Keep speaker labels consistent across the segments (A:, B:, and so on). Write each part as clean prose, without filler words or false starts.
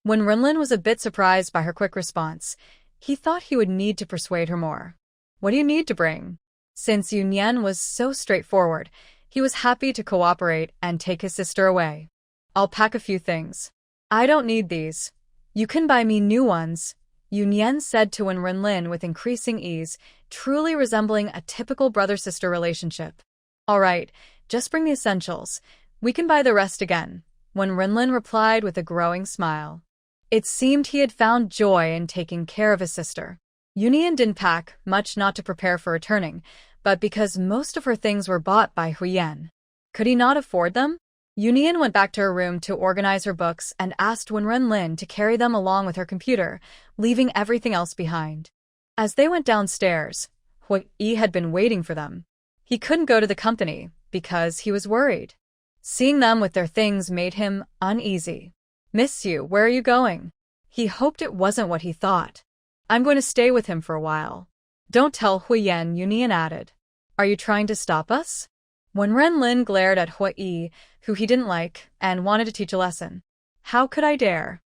A: When Renlin was a bit surprised by her quick response, he thought he would need to persuade her more. What do you need to bring? Since Yunyan was so straightforward, he was happy to cooperate and take his sister away. I'll pack a few things. I don't need these. You can buy me new ones, Yunyan said to Renlin with increasing ease, truly resembling a typical brother-sister relationship. All right, just bring the essentials. We can buy the rest again, Renlin replied with a growing smile. It seemed he had found joy in taking care of his sister. Yunyan didn't pack much, not to prepare for returning, but because most of her things were bought by Huo Yan. Could he not afford them? Yunyan went back to her room to organize her books and asked Renlin to carry them along with her computer, leaving everything else behind. As they went downstairs, Huo Yan had been waiting for them. He couldn't go to the company because he was worried. Seeing them with their things made him uneasy. Miss you, where are you going? He hoped it wasn't what he thought. I'm going to stay with him for a while. Don't tell Huo Yan, Yunyan added. Are you trying to stop us? When Renlin glared at Huo Yan, who he didn't like, and wanted to teach a lesson. How could I dare?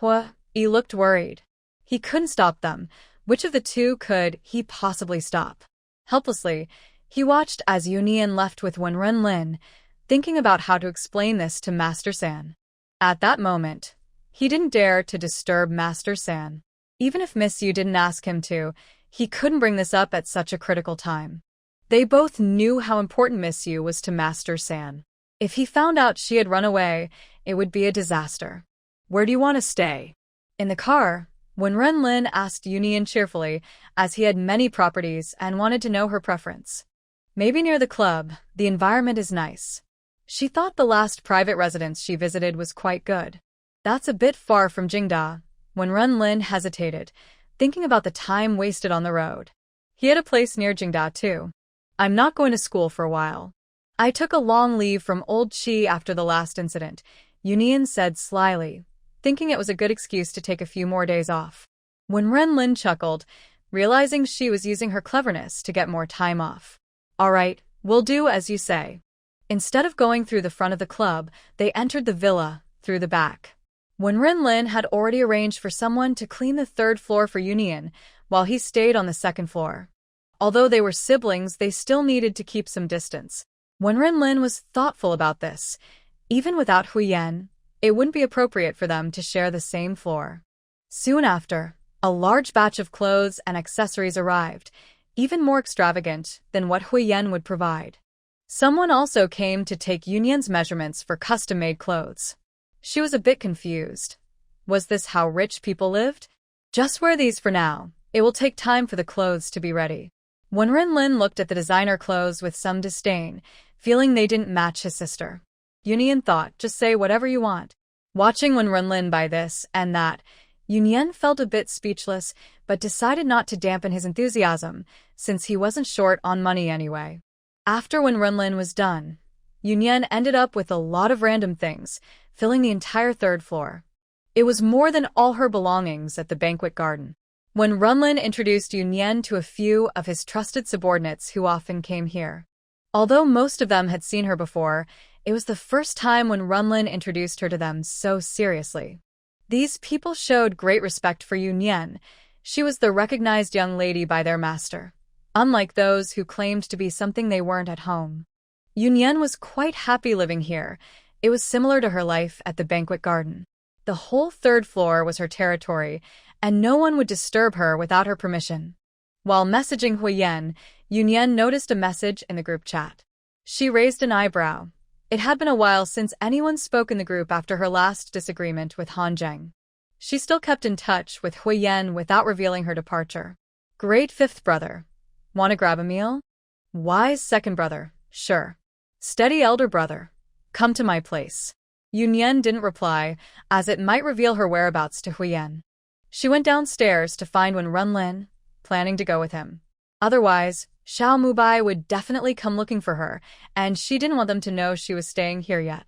A: Huo Yan looked worried. He couldn't stop them. Which of the two could he possibly stop? Helplessly, he watched as Yunyan left with Renlin, thinking about how to explain this to Master San. At that moment, he didn't dare to disturb Master San. Even if Miss Yu didn't ask him to, he couldn't bring this up at such a critical time. They both knew how important Miss Yu was to Master San. If he found out she had run away, it would be a disaster. Where do you want to stay? In the car, when Renlin asked Yunyan cheerfully, as he had many properties and wanted to know her preference. Maybe near the club, the environment is nice. She thought the last private residence she visited was quite good. That's a bit far from Jingda, when Renlin hesitated, thinking about the time wasted on the road. He had a place near Jingda too. I'm not going to school for a while. I took a long leave from Old Chi after the last incident, Yunyan said slyly, thinking it was a good excuse to take a few more days off. When Renlin chuckled, realizing she was using her cleverness to get more time off. All right, we'll do as you say. Instead of going through the front of the club, they entered the villa through the back. When Renlin had already arranged for someone to clean the third floor for Yunyan, while he stayed on the second floor. Although they were siblings, they still needed to keep some distance. When Renlin was thoughtful about this, even without Huo Yan, it wouldn't be appropriate for them to share the same floor. Soon after, a large batch of clothes and accessories arrived, even more extravagant than what Huo Yan would provide. Someone also came to take Yunyan's measurements for custom-made clothes. She was a bit confused. Was this how rich people lived? Just wear these for now. It will take time for the clothes to be ready. When Renlin looked at the designer clothes with some disdain, feeling they didn't match his sister, Yunyan thought, just say whatever you want. Watching when Renlin buy this and that, Yunyan felt a bit speechless, but decided not to dampen his enthusiasm, since he wasn't short on money anyway. After when Renlin was done, Yunyan ended up with a lot of random things, filling the entire third floor. It was more than all her belongings at the banquet garden. When Renlin introduced Yunyan to a few of his trusted subordinates who often came here. Although most of them had seen her before, it was the first time when Renlin introduced her to them so seriously. These people showed great respect for Yunyan. She was the recognized young lady by their master, unlike those who claimed to be something they weren't at home. Yunyan was quite happy living here. It was similar to her life at the banquet garden. The whole third floor was her territory, and no one would disturb her without her permission. While messaging Huo Yan, Yunyan noticed a message in the group chat. She raised an eyebrow. It had been a while since anyone spoke in the group after her last disagreement with Han Zheng. She still kept in touch with Huo Yan without revealing her departure. Great fifth brother. Want to grab a meal? Wise second brother. Sure. Steady elder brother. Come to my place. Yunyan didn't reply, as it might reveal her whereabouts to Huo Yan. She went downstairs to find Renlin, planning to go with him. Otherwise, Xiao Mubai would definitely come looking for her, and she didn't want them to know she was staying here yet.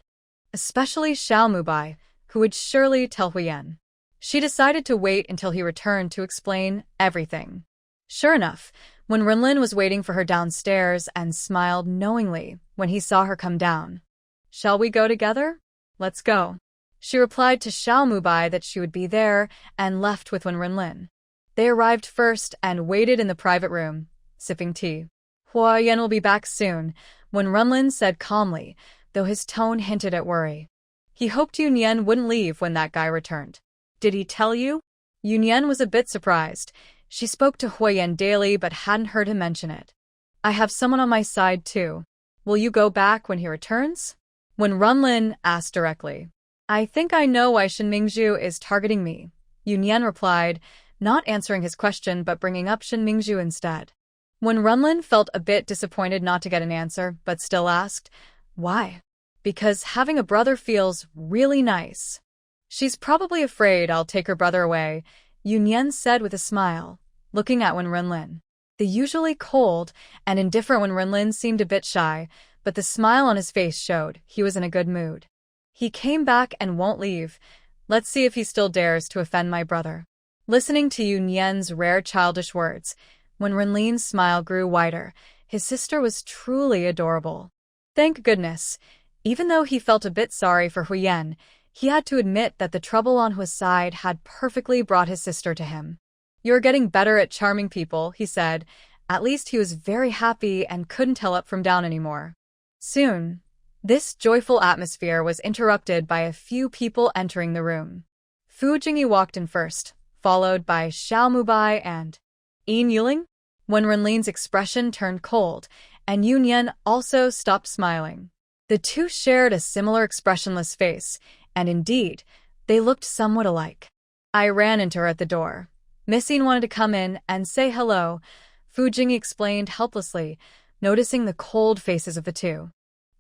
A: Especially Xiao Mubai, who would surely tell Huo Yan. She decided to wait until he returned to explain everything. Sure enough, when Renlin was waiting for her downstairs and smiled knowingly when he saw her come down. Shall we go together? Let's go. She replied to Xiao Mubai that she would be there and left with Wenren. They arrived first and waited in the private room, sipping tea. Huo Yan will be back soon, Wenren said calmly, though his tone hinted at worry. He hoped Yunyan wouldn't leave when that guy returned. Did he tell you? Yunyan was a bit surprised. She spoke to Huo Yan daily but hadn't heard him mention it. I have someone on my side too. Will you go back when he returns? Wenren asked directly. I think I know why Shin Mingzhu is targeting me, Yunyan replied, not answering his question but bringing up Shin Mingzhu instead. Wenren felt a bit disappointed not to get an answer, but still asked, why? Because having a brother feels really nice. She's probably afraid I'll take her brother away, Yunyan said with a smile, looking at Wenren. The usually cold and indifferent Wenren seemed a bit shy, but the smile on his face showed he was in a good mood. He came back and won't leave. Let's see if he still dares to offend my brother. Listening to Yunyan's rare childish words, Wenren's smile grew wider. His sister was truly adorable. Thank goodness. Even though he felt a bit sorry for Huo Yan, he had to admit that the trouble on Huo's side had perfectly brought his sister to him. You're getting better at charming people, he said. At least he was very happy and couldn't tell up from down anymore. Soon, this joyful atmosphere was interrupted by a few people entering the room. Fu Jingyi walked in first, followed by Xiao Mubai and Yin Yuling. Wenren's expression turned cold, and Yunyan also stopped smiling. The two shared a similar expressionless face, and indeed, they looked somewhat alike. I ran into her at the door. Miss Yin wanted to come in and say hello, Fu Jingyi explained helplessly, noticing the cold faces of the two.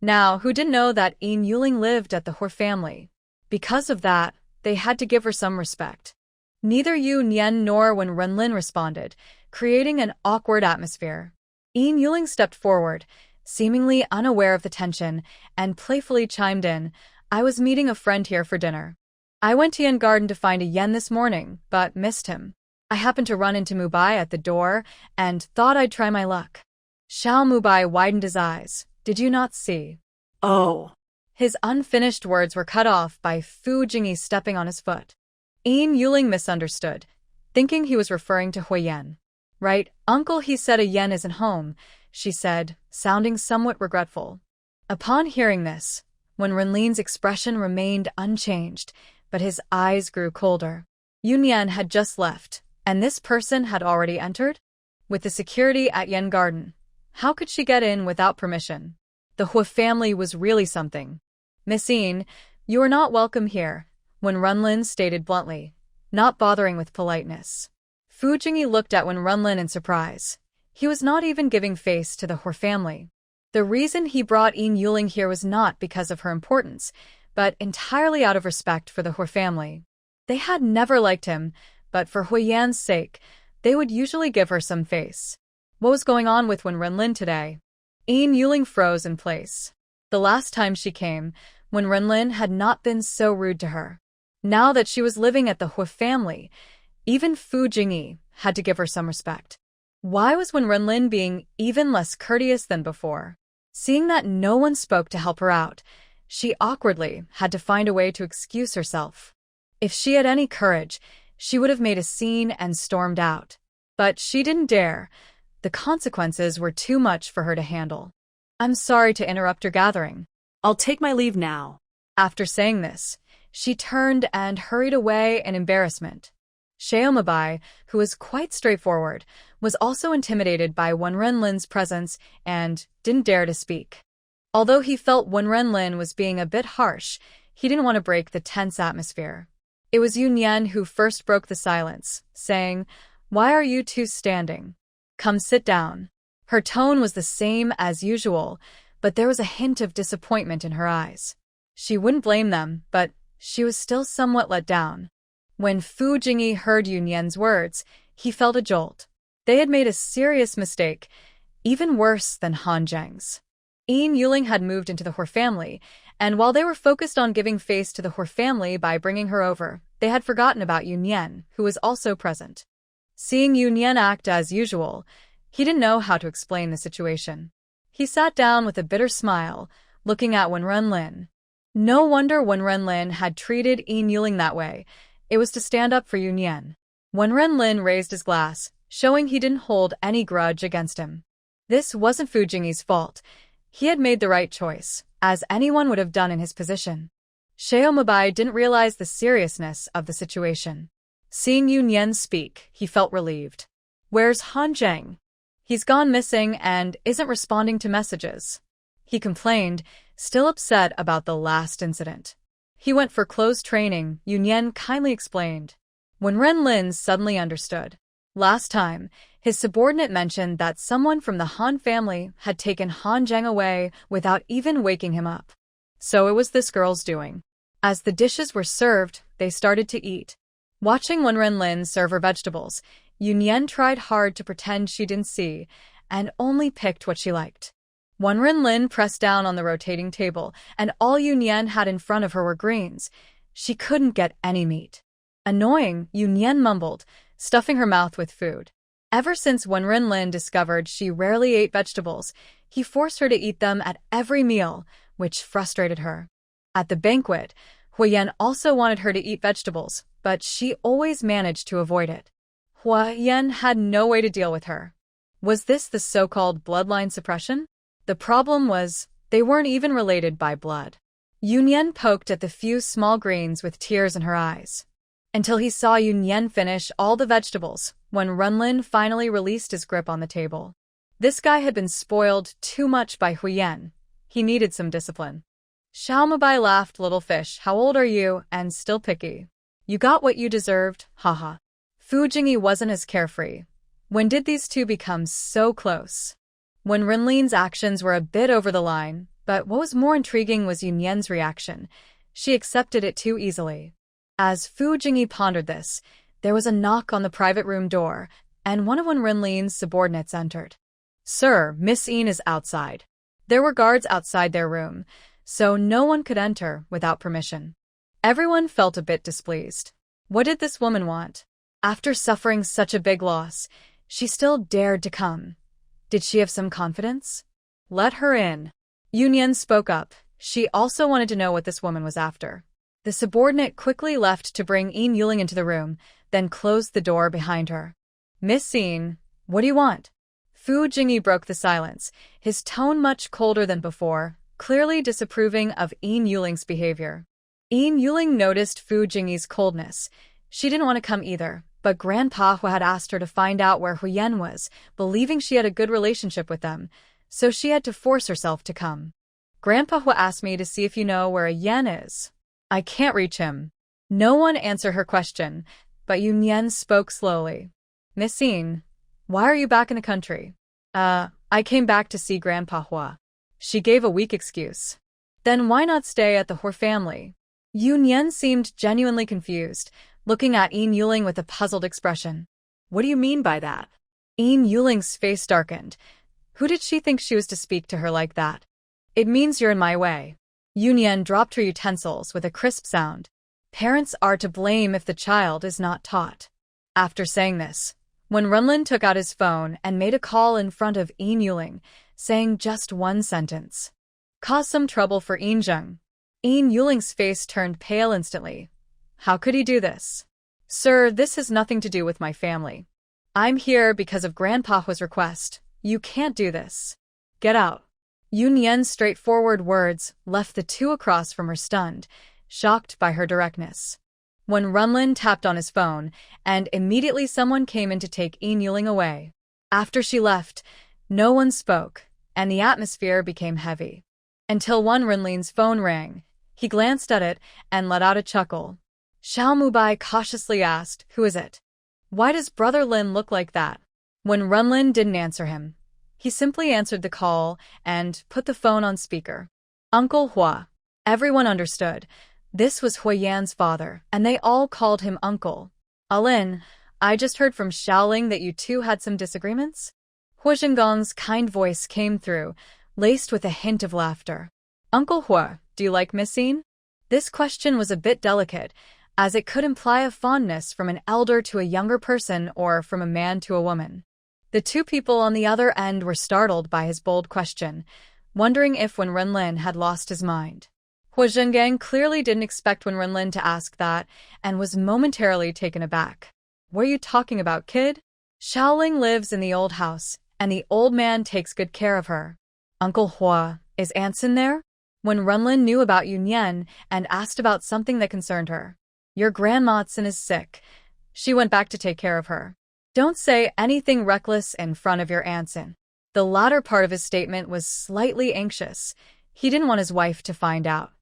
A: Now, who didn't know that Yin Yuling lived at the Huo family? Because of that, they had to give her some respect. Neither Yunyan nor Wenren responded, creating an awkward atmosphere. Yin Yuling stepped forward, seemingly unaware of the tension, and playfully chimed in, I was meeting a friend here for dinner. I went to Yin Garden to find a yen this morning, but missed him. I happened to run into Mubai at the door and thought I'd try my luck. Xiao Mubai widened his eyes. Did you not see? Oh. His unfinished words were cut off by Fu Jingyi stepping on his foot. Yin Yuling misunderstood, thinking he was referring to Huo Yan. Right, uncle, he said a yen isn't home, she said, sounding somewhat regretful. Upon hearing this, Wenren's expression remained unchanged, but his eyes grew colder. Yunyan had just left, and this person had already entered? With the security at Yin Garden, how could she get in without permission? The Huo family was really something. Miss Yin, you are not welcome here, Wenren stated bluntly, not bothering with politeness. Fu Jingyi looked at Wenren in surprise. He was not even giving face to the Huo family. The reason he brought Yin Yuling here was not because of her importance, but entirely out of respect for the Huo family. They had never liked him, but for Huo Yan's sake, they would usually give her some face. What was going on with Wenren today? Yin Yuling froze in place. The last time she came, Wenren had not been so rude to her. Now that she was living at the Huo family, even Fu Jingyi had to give her some respect. Why was Wenren being even less courteous than before? Seeing that no one spoke to help her out, she awkwardly had to find a way to excuse herself. If she had any courage, she would have made a scene and stormed out. But she didn't dare. The consequences were too much for her to handle. I'm sorry to interrupt your gathering. I'll take my leave now. After saying this, she turned and hurried away in embarrassment. Xiao Mubai, who was quite straightforward, was also intimidated by Wenren's presence and didn't dare to speak. Although he felt Wenren was being a bit harsh, he didn't want to break the tense atmosphere. It was Yunyan who first broke the silence, saying, Why are you two standing? Come sit down. Her tone was the same as usual, but there was a hint of disappointment in her eyes. She wouldn't blame them, but she was still somewhat let down. When Fu Jingyi heard Yunyan's words, he felt a jolt. They had made a serious mistake, even worse than Han Zheng's. Yin Yuling had moved into the Huo family, and while they were focused on giving face to the Huo family by bringing her over, they had forgotten about Yunyan, who was also present. Seeing Yunyan act as usual, he didn't know how to explain the situation. He sat down with a bitter smile, looking at Wenren. No wonder Wenren had treated Yin Yuling that way. It was to stand up for Yunyan. Wenren raised his glass, showing he didn't hold any grudge against him. This wasn't Fu Jingyi's fault. He had made the right choice, as anyone would have done in his position. Xiao Mubai didn't realize the seriousness of the situation. Seeing Yunyan speak, he felt relieved. Where's Han Zheng? He's gone missing and isn't responding to messages. He complained, still upset about the last incident. He went for close training, Yunyan kindly explained. Wenren suddenly understood. Last time, his subordinate mentioned that someone from the Han family had taken Han Zheng away without even waking him up. So it was this girl's doing. As the dishes were served, they started to eat. Watching Wenren serve her vegetables, Yunyan tried hard to pretend she didn't see, and only picked what she liked. Wenren pressed down on the rotating table, and all Yunyan had in front of her were greens. She couldn't get any meat. Annoying, Yunyan mumbled, stuffing her mouth with food. Ever since Wenren discovered she rarely ate vegetables, he forced her to eat them at every meal, which frustrated her. At the banquet, Huo Yan also wanted her to eat vegetables, but she always managed to avoid it. Huo Yan had no way to deal with her. Was this the so-called bloodline suppression? The problem was, they weren't even related by blood. Yunyan poked at the few small greens with tears in her eyes. Until he saw Yunyan finish all the vegetables, when Wenren finally released his grip on the table. This guy had been spoiled too much by Huo Yan. He needed some discipline. Xiao Mubai laughed. Little fish, how old are you, and still picky? You got what you deserved, haha. Fu Jingyi wasn't as carefree. When did these two become so close? Wenren's actions were a bit over the line, but what was more intriguing was Yunyan's reaction. She accepted it too easily. As Fu Jingyi pondered this, there was a knock on the private room door, and one of Wenren's subordinates entered. Sir, Miss Yin is outside. There were guards outside their room, so no one could enter without permission. Everyone felt a bit displeased. What did this woman want? After suffering such a big loss, she still dared to come. Did she have some confidence? Let her in. Yunyan spoke up. She also wanted to know what this woman was after. The subordinate quickly left to bring Yin Yuling into the room, then closed the door behind her. Miss Yin, what do you want? Fu Jingyi broke the silence, his tone much colder than before, clearly disapproving of Yin Yuling's behavior. Yin Yuling noticed Fu Jingyi's coldness. She didn't want to come either, but Grandpa Huo had asked her to find out where Huo Yan was, believing she had a good relationship with them, so she had to force herself to come. Grandpa Huo asked me to see if you know where Yan is. I can't reach him. No one answered her question, but Yunyan spoke slowly. Miss Yin, why are you back in the country? I came back to see Grandpa Huo. She gave a weak excuse. Then why not stay at the Huo family? Yunyan seemed genuinely confused, looking at Yin Yuling with a puzzled expression. What do you mean by that? Yin Yuling's face darkened. Who did she think she was to speak to her like that? It means you're in my way. Yunyan dropped her utensils with a crisp sound. Parents are to blame if the child is not taught. After saying this, Wenren took out his phone and made a call in front of Yin Yuling, saying just one sentence. Cause some trouble for Yin Zheng. Yin Yuling's face turned pale instantly. How could he do this? Sir, this has nothing to do with my family. I'm here because of Grandpa Huo's request. You can't do this. Get out. Yunyan's straightforward words left the two across from her stunned, shocked by her directness. Wenren tapped on his phone, and immediately someone came in to take Yin Yuling away. After she left, no one spoke, and the atmosphere became heavy. Until Wenren's phone rang. He glanced at it and let out a chuckle. Xiao Mubai cautiously asked, Who is it? Why does Brother Lin look like that? Wenren didn't answer him. He simply answered the call and put the phone on speaker. Uncle Huo. Everyone understood. This was Huo Yan's father, and they all called him Uncle. Alin, I just heard from Xiaoling that you two had some disagreements? Huo Zhenggong's kind voice came through, laced with a hint of laughter. Uncle Huo, do you like Miss Yin? This question was a bit delicate, as it could imply a fondness from an elder to a younger person or from a man to a woman. The two people on the other end were startled by his bold question, wondering if Wenren had lost his mind. Huo Yan clearly didn't expect Wenren to ask that and was momentarily taken aback. What are you talking about, kid? Xiaoling lives in the old house, and the old man takes good care of her. Uncle Hua, is Anson there? When Wenren knew about Yunyan and asked about something that concerned her. Your grandma Anson is sick. She went back to take care of her. Don't say anything reckless in front of your Anson. The latter part of his statement was slightly anxious. He didn't want his wife to find out.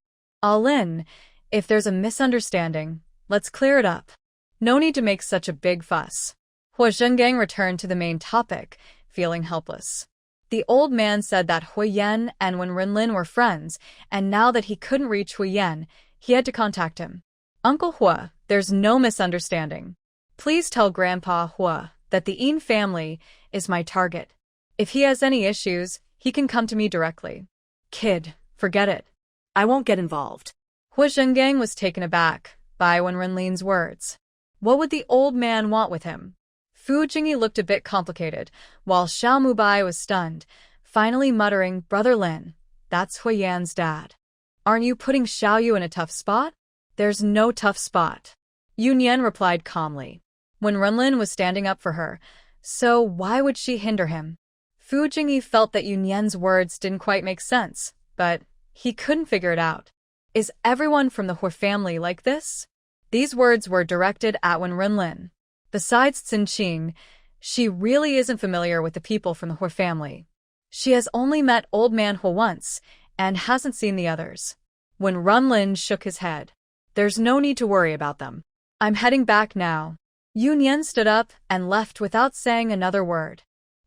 A: All in, if there's a misunderstanding, let's clear it up. No need to make such a big fuss. Huo Yan returned to the main topic, feeling helpless. The old man said that Huo Yan and Wenren were friends, and now that he couldn't reach Huo Yan, he had to contact him. Uncle Hua, there's no misunderstanding. Please tell Grandpa Hua that the Yin family is my target. If he has any issues, he can come to me directly. Kid, forget it. I won't get involved. Huo Yan was taken aback by Wenren's words. What would the old man want with him? Fu Jingyi looked a bit complicated, while Xiao Mubai was stunned, finally muttering, Brother Lin, that's Huo Yan's dad. Aren't you putting Xiao Yu in a tough spot? There's no tough spot. Yunyan replied calmly. Wenren was standing up for her, so why would she hinder him? Fu Jingyi felt that Yunyan's words didn't quite make sense, but he couldn't figure it out. Is everyone from the Huo family like this? These words were directed at Wenren. Besides Xin, she really isn't familiar with the people from the Huo family. She has only met Old Man Huo once and hasn't seen the others. Wenren shook his head. There's no need to worry about them. I'm heading back now. Yunyan stood up and left without saying another word.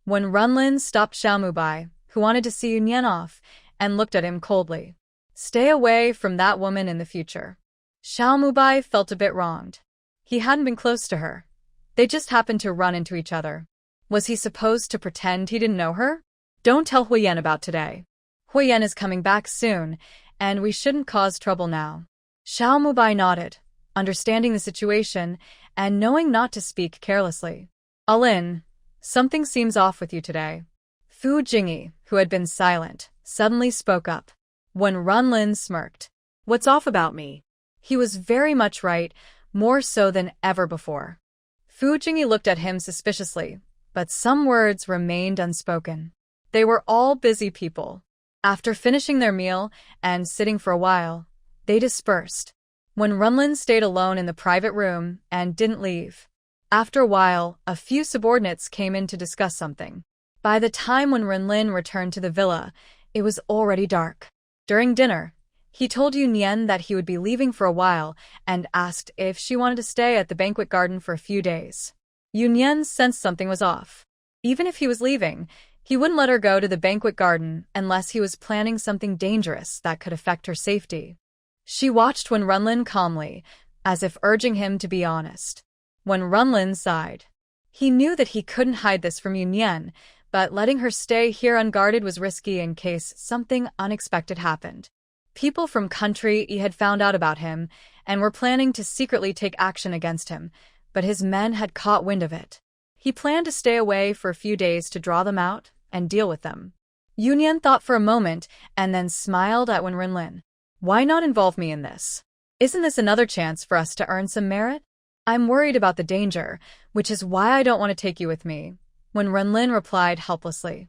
A: Wenren stopped Xiao Mubai, who wanted to see Yunyan off, and looked at him coldly. Stay away from that woman in the future. Xiao Mubai felt a bit wronged. He hadn't been close to her. They just happened to run into each other. Was he supposed to pretend he didn't know her? Don't tell Huo Yan about today. Huo Yan is coming back soon, and we shouldn't cause trouble now. Xiao Mubai nodded, understanding the situation and knowing not to speak carelessly. All in, something seems off with you today. Fu Jingyi, who had been silent, suddenly spoke up. Wenren smirked. What's off about me? He was very much right, more so than ever before. Fu Jingyi looked at him suspiciously, but some words remained unspoken. They were all busy people. After finishing their meal and sitting for a while, they dispersed. Wenren stayed alone in the private room and didn't leave. After a while, a few subordinates came in to discuss something. By the time Wenren returned to the villa, it was already dark. During dinner, he told Yunyan that he would be leaving for a while and asked if she wanted to stay at the banquet garden for a few days. Yunyan sensed something was off. Even if he was leaving, he wouldn't let her go to the banquet garden unless he was planning something dangerous that could affect her safety. She watched Wenren calmly, as if urging him to be honest. Wenren sighed. He knew that he couldn't hide this from Yunyan, but letting her stay here unguarded was risky in case something unexpected happened. People from country E had found out about him and were planning to secretly take action against him, but his men had caught wind of it. He planned to stay away for a few days to draw them out and deal with them. Yunyan thought for a moment and then smiled at Wenren. Why not involve me in this? Isn't this another chance for us to earn some merit? I'm worried about the danger, which is why I don't want to take you with me. Wenren replied helplessly.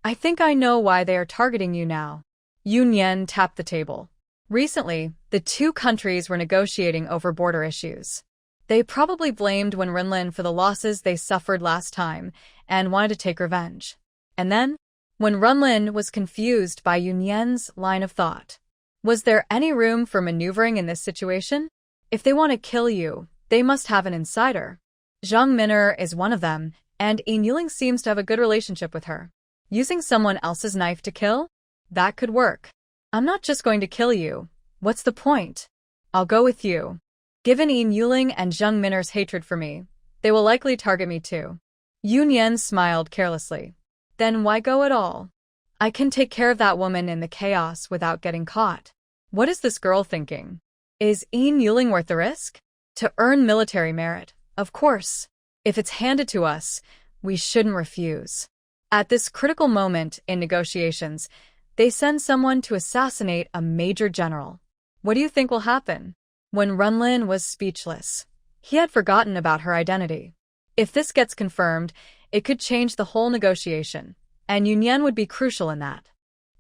A: I think I know why they are targeting you now. Yunyan tapped the table. Recently, the two countries were negotiating over border issues. They probably blamed Wenren for the losses they suffered last time and wanted to take revenge. And then, Wenren was confused by Yunyan's line of thought. Was there any room for maneuvering in this situation? If they want to kill you, they must have an insider. Zhang Min'er is one of them, and Yin Yuling seems to have a good relationship with her. Using someone else's knife to kill? That could work. I'm not just going to kill you. What's the point? I'll go with you. Given Yin Yuling and Zhang Min'er's hatred for me, they will likely target me too. Yunyan smiled carelessly. Then why go at all? I can take care of that woman in the chaos without getting caught. What is this girl thinking? Is Yin Yuling worth the risk? To earn military merit, of course. If it's handed to us, we shouldn't refuse. At this critical moment in negotiations, they send someone to assassinate a major general. What do you think will happen? Wenren was speechless. He had forgotten about her identity. If this gets confirmed, it could change the whole negotiation, and Yunyan would be crucial in that.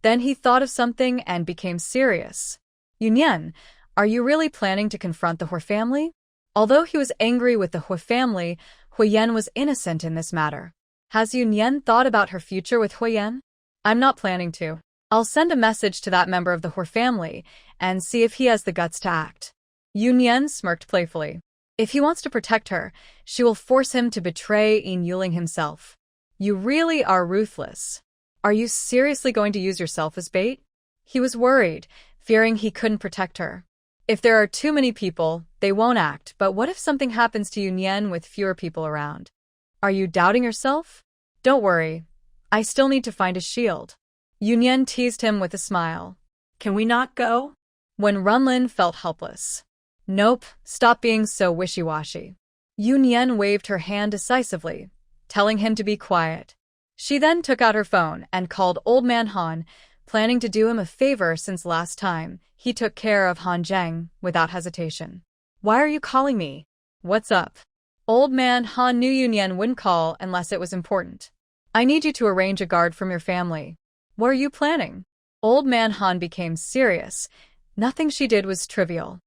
A: Then he thought of something and became serious. Yunyan, are you really planning to confront the Huo family? Although he was angry with the Huo family, Huo Yan was innocent in this matter. Has Yunyan thought about her future with Huo Yan? I'm not planning to. I'll send a message to that member of the Huo family and see if he has the guts to act. Yunyan smirked playfully. If he wants to protect her, she will force him to betray Yin Yuling himself. You really are ruthless. Are you seriously going to use yourself as bait? He was worried, fearing he couldn't protect her. If there are too many people, they won't act, but what if something happens to Yunyan with fewer people around? Are you doubting yourself? Don't worry. I still need to find a shield. Yunyan teased him with a smile.
B: Can we not go?
A: Wenren felt helpless. Nope, stop being so wishy-washy. Yunyan waved her hand decisively, telling him to be quiet. She then took out her phone and called Old Man Han, planning to do him a favor since last time he took care of Han Zheng without hesitation. Why are you calling me? What's up? Old Man Han knew Yunyan wouldn't call unless it was important. I need you to arrange a guard from your family. What are you planning? Old Man Han became serious. Nothing she did was trivial.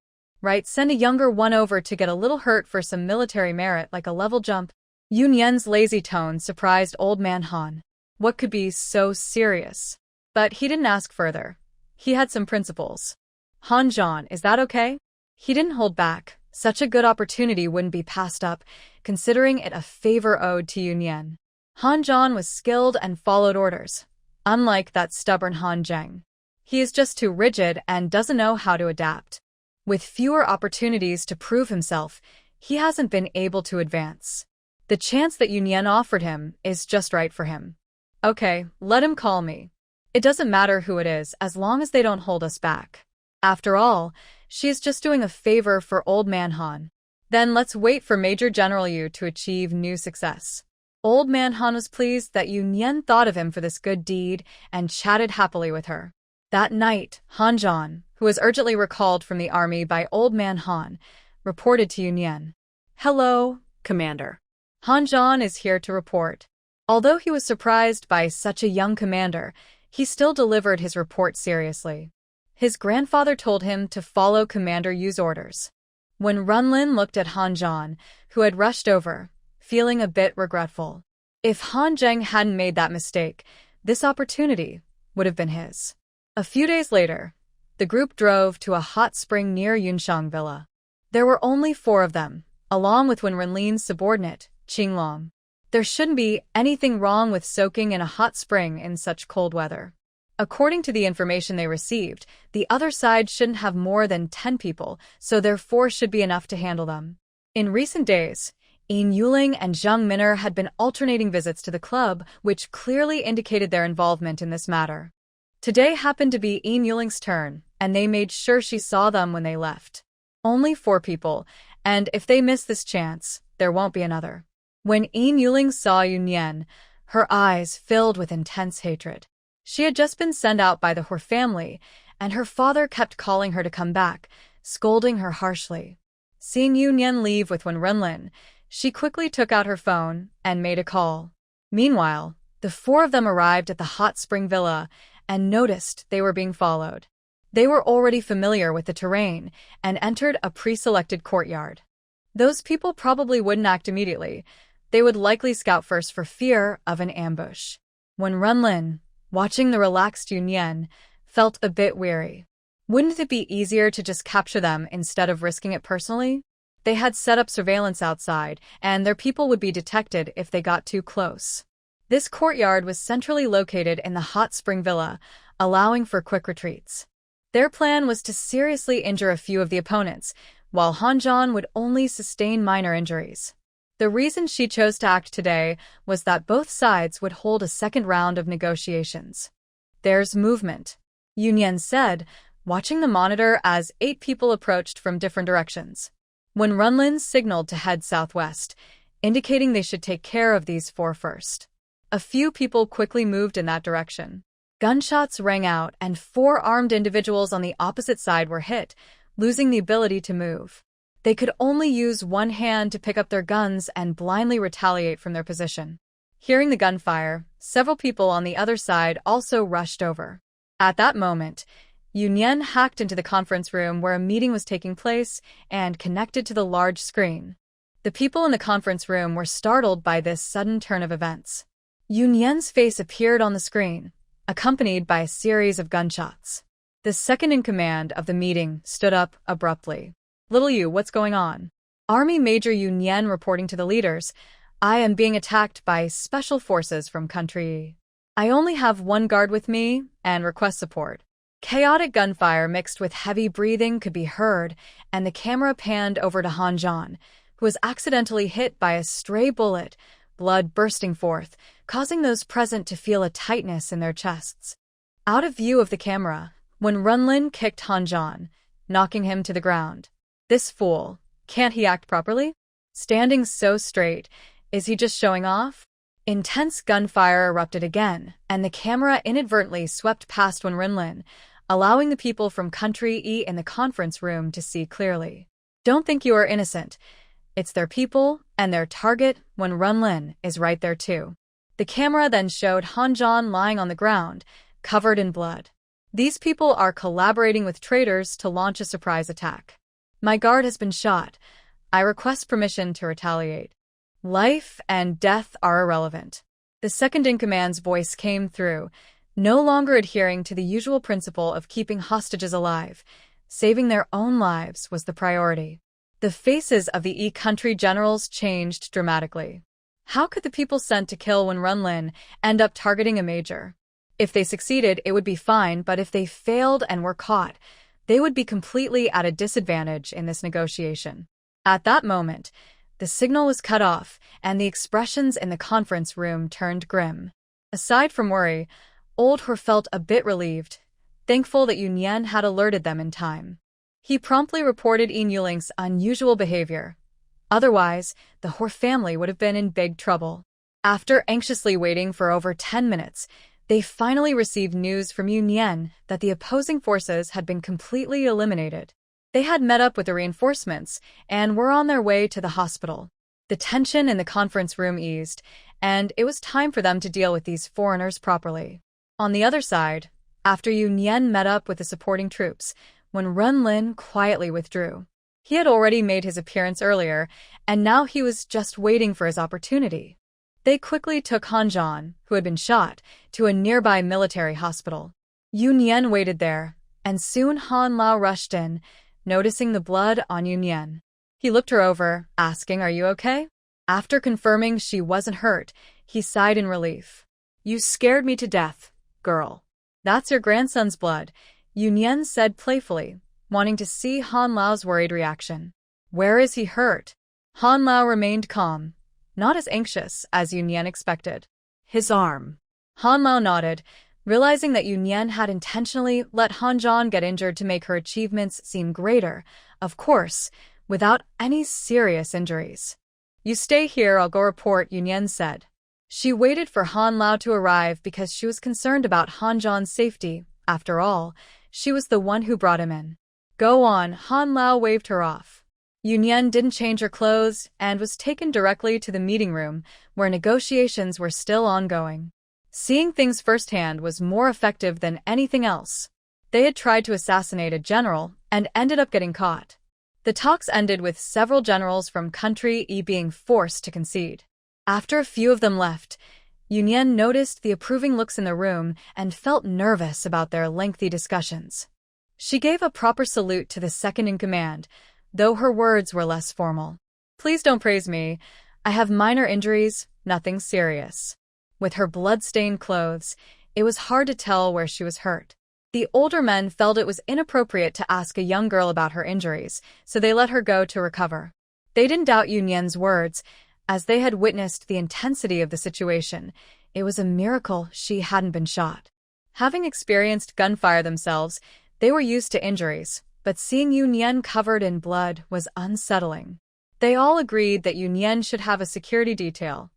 A: Right, send a younger one over to get a little hurt for some military merit like a level jump. Yunyan's lazy tone surprised Old Man Han. What could be so serious? But he didn't ask further. He had some principles. Han Zhan, is that okay? He didn't hold back. Such a good opportunity wouldn't be passed up, considering it a favor owed to Yunyan. Han Zhan was skilled and followed orders. Unlike that stubborn Han Zheng. He is just too rigid and doesn't know how to adapt. With fewer opportunities to prove himself, he hasn't been able to advance. The chance that Yunyan offered him is just right for him. Okay, let him call me. It doesn't matter who it is as long as they don't hold us back. After all, she is just doing a favor for Old Man Han. Then let's wait for Major General Yu to achieve new success. Old Man Han was pleased that Yunyan thought of him for this good deed and chatted happily with her. That night, Han Zhan, who was urgently recalled from the army by Old Man Han, reported to Yunyan. Hello, Commander. Han Zhan is here to report. Although he was surprised by such a young commander, he still delivered his report seriously. His grandfather told him to follow Commander Yu's orders. When Wenren looked at Han Zhan, who had rushed over, feeling a bit regretful. If Han Zheng hadn't made that mistake, this opportunity would have been his. A few days later, the group drove to a hot spring near Yunshang Villa. There were only 4 of them, along with Wenren's subordinate, Qinglong. There shouldn't be anything wrong with soaking in a hot spring in such cold weather. According to the information they received, the other side shouldn't have more than 10 people, so their 4 should be enough to handle them. In recent days, Yin Yuling and Zhang Min'er had been alternating visits to the club, which clearly indicated their involvement in this matter. Today happened to be Yin Yuling's turn, and they made sure she saw them when they left. Only 4 people, and if they miss this chance, there won't be another. When Yin Yuling saw Yunyan, her eyes filled with intense hatred. She had just been sent out by the Huo family, and her father kept calling her to come back, scolding her harshly. Seeing Yunyan leave with Wenren, she quickly took out her phone and made a call. Meanwhile, the 4 of them arrived at the hot spring villa and noticed they were being followed. They were already familiar with the terrain and entered a pre-selected courtyard. Those people probably wouldn't act immediately. They would likely scout first for fear of an ambush. Wenren, watching the relaxed Yunyan, felt a bit weary. Wouldn't it be easier to just capture them instead of risking it personally? They had set up surveillance outside, and their people would be detected if they got too close. This courtyard was centrally located in the hot spring villa, allowing for quick retreats. Their plan was to seriously injure a few of the opponents, while Han Zhan would only sustain minor injuries. The reason she chose to act today was that both sides would hold a second round of negotiations. There's movement, Yunyan said, watching the monitor as 8 people approached from different directions. Wenren signaled to head southwest, indicating they should take care of these 4 first. A few people quickly moved in that direction. Gunshots rang out, and 4 armed individuals on the opposite side were hit, losing the ability to move. They could only use one hand to pick up their guns and blindly retaliate from their position. Hearing the gunfire, several people on the other side also rushed over. At that moment, Yunyan hacked into the conference room where a meeting was taking place and connected to the large screen. The people in the conference room were startled by this sudden turn of events. Yunyan's face appeared on the screen, accompanied by a series of gunshots. The second-in-command of the meeting stood up abruptly. "Little you, what's going on?" Army Major Yunyan reporting to the leaders, "I am being attacked by special forces from country. I only have 1 guard with me and request support." Chaotic gunfire mixed with heavy breathing could be heard, and the camera panned over to Zhan, who was accidentally hit by a stray bullet, blood bursting forth, causing those present to feel a tightness in their chests. Out of view of the camera, Wenren kicked Zhan, knocking him to the ground. "This fool, can't he act properly? Standing so straight, is he just showing off?" Intense gunfire erupted again, and the camera inadvertently swept past Wenren, allowing the people from Country E in the conference room to see clearly. "Don't think you are innocent. It's their people, and their target, Wenren, is right there too." The camera then showed Zhan lying on the ground, covered in blood. "These people are collaborating with traitors to launch a surprise attack. My guard has been shot. I request permission to retaliate. Life and death are irrelevant." The second-in-command's voice came through, no longer adhering to the usual principle of keeping hostages alive. Saving their own lives was the priority. The faces of the E-country generals changed dramatically. How could the people sent to kill Wenren end up targeting a major? If they succeeded, it would be fine, but if they failed and were caught, they would be completely at a disadvantage in this negotiation. At that moment, the signal was cut off, and the expressions in the conference room turned grim. Aside from worry, Old Huo felt a bit relieved, thankful that Yunyan had alerted them in time. He promptly reported Yin Yuling's unusual behavior. Otherwise, the Huo family would have been in big trouble. After anxiously waiting for over 10 minutes, they finally received news from Yunyan that the opposing forces had been completely eliminated. They had met up with the reinforcements and were on their way to the hospital. The tension in the conference room eased, and it was time for them to deal with these foreigners properly. On the other side, after Yunyan met up with the supporting troops, Wenren quietly withdrew. He had already made his appearance earlier, and now he was just waiting for his opportunity. They quickly took Zhan, who had been shot, to a nearby military hospital. Yunyan waited there, and soon Han Lao rushed in, noticing the blood on Yunyan. He looked her over, asking, "Are you okay?" After confirming she wasn't hurt, he sighed in relief. "You scared me to death, girl." "That's your grandson's blood," Yunyan said playfully, wanting to see Han Lao's worried reaction. "Where is he hurt?" Han Lao remained calm, not as anxious as Yunyan expected. "His arm." Han Lao nodded, realizing that Yunyan had intentionally let Zhan get injured to make her achievements seem greater, of course, without any serious injuries. "You stay here, I'll go report," Yunyan said. She waited for Han Lao to arrive because she was concerned about Zhan's safety. After all, she was the one who brought him in. "Go on," Han Lao waved her off. Yunyan didn't change her clothes and was taken directly to the meeting room, where negotiations were still ongoing. Seeing things firsthand was more effective than anything else. They had tried to assassinate a general and ended up getting caught. The talks ended with several generals from Country E being forced to concede. After a few of them left, Yunyan noticed the approving looks in the room and felt nervous about their lengthy discussions. She gave a proper salute to the second-in-command, though her words were less formal. "Please don't praise me. I have minor injuries, nothing serious." With her blood-stained clothes, it was hard to tell where she was hurt. The older men felt it was inappropriate to ask a young girl about her injuries, so they let her go to recover. They didn't doubt Yunyan's words, as they had witnessed the intensity of the situation. It was a miracle she hadn't been shot. Having experienced gunfire themselves, they were used to injuries, but seeing Yunyan covered in blood was unsettling. They all agreed that Yunyan should have a security detail.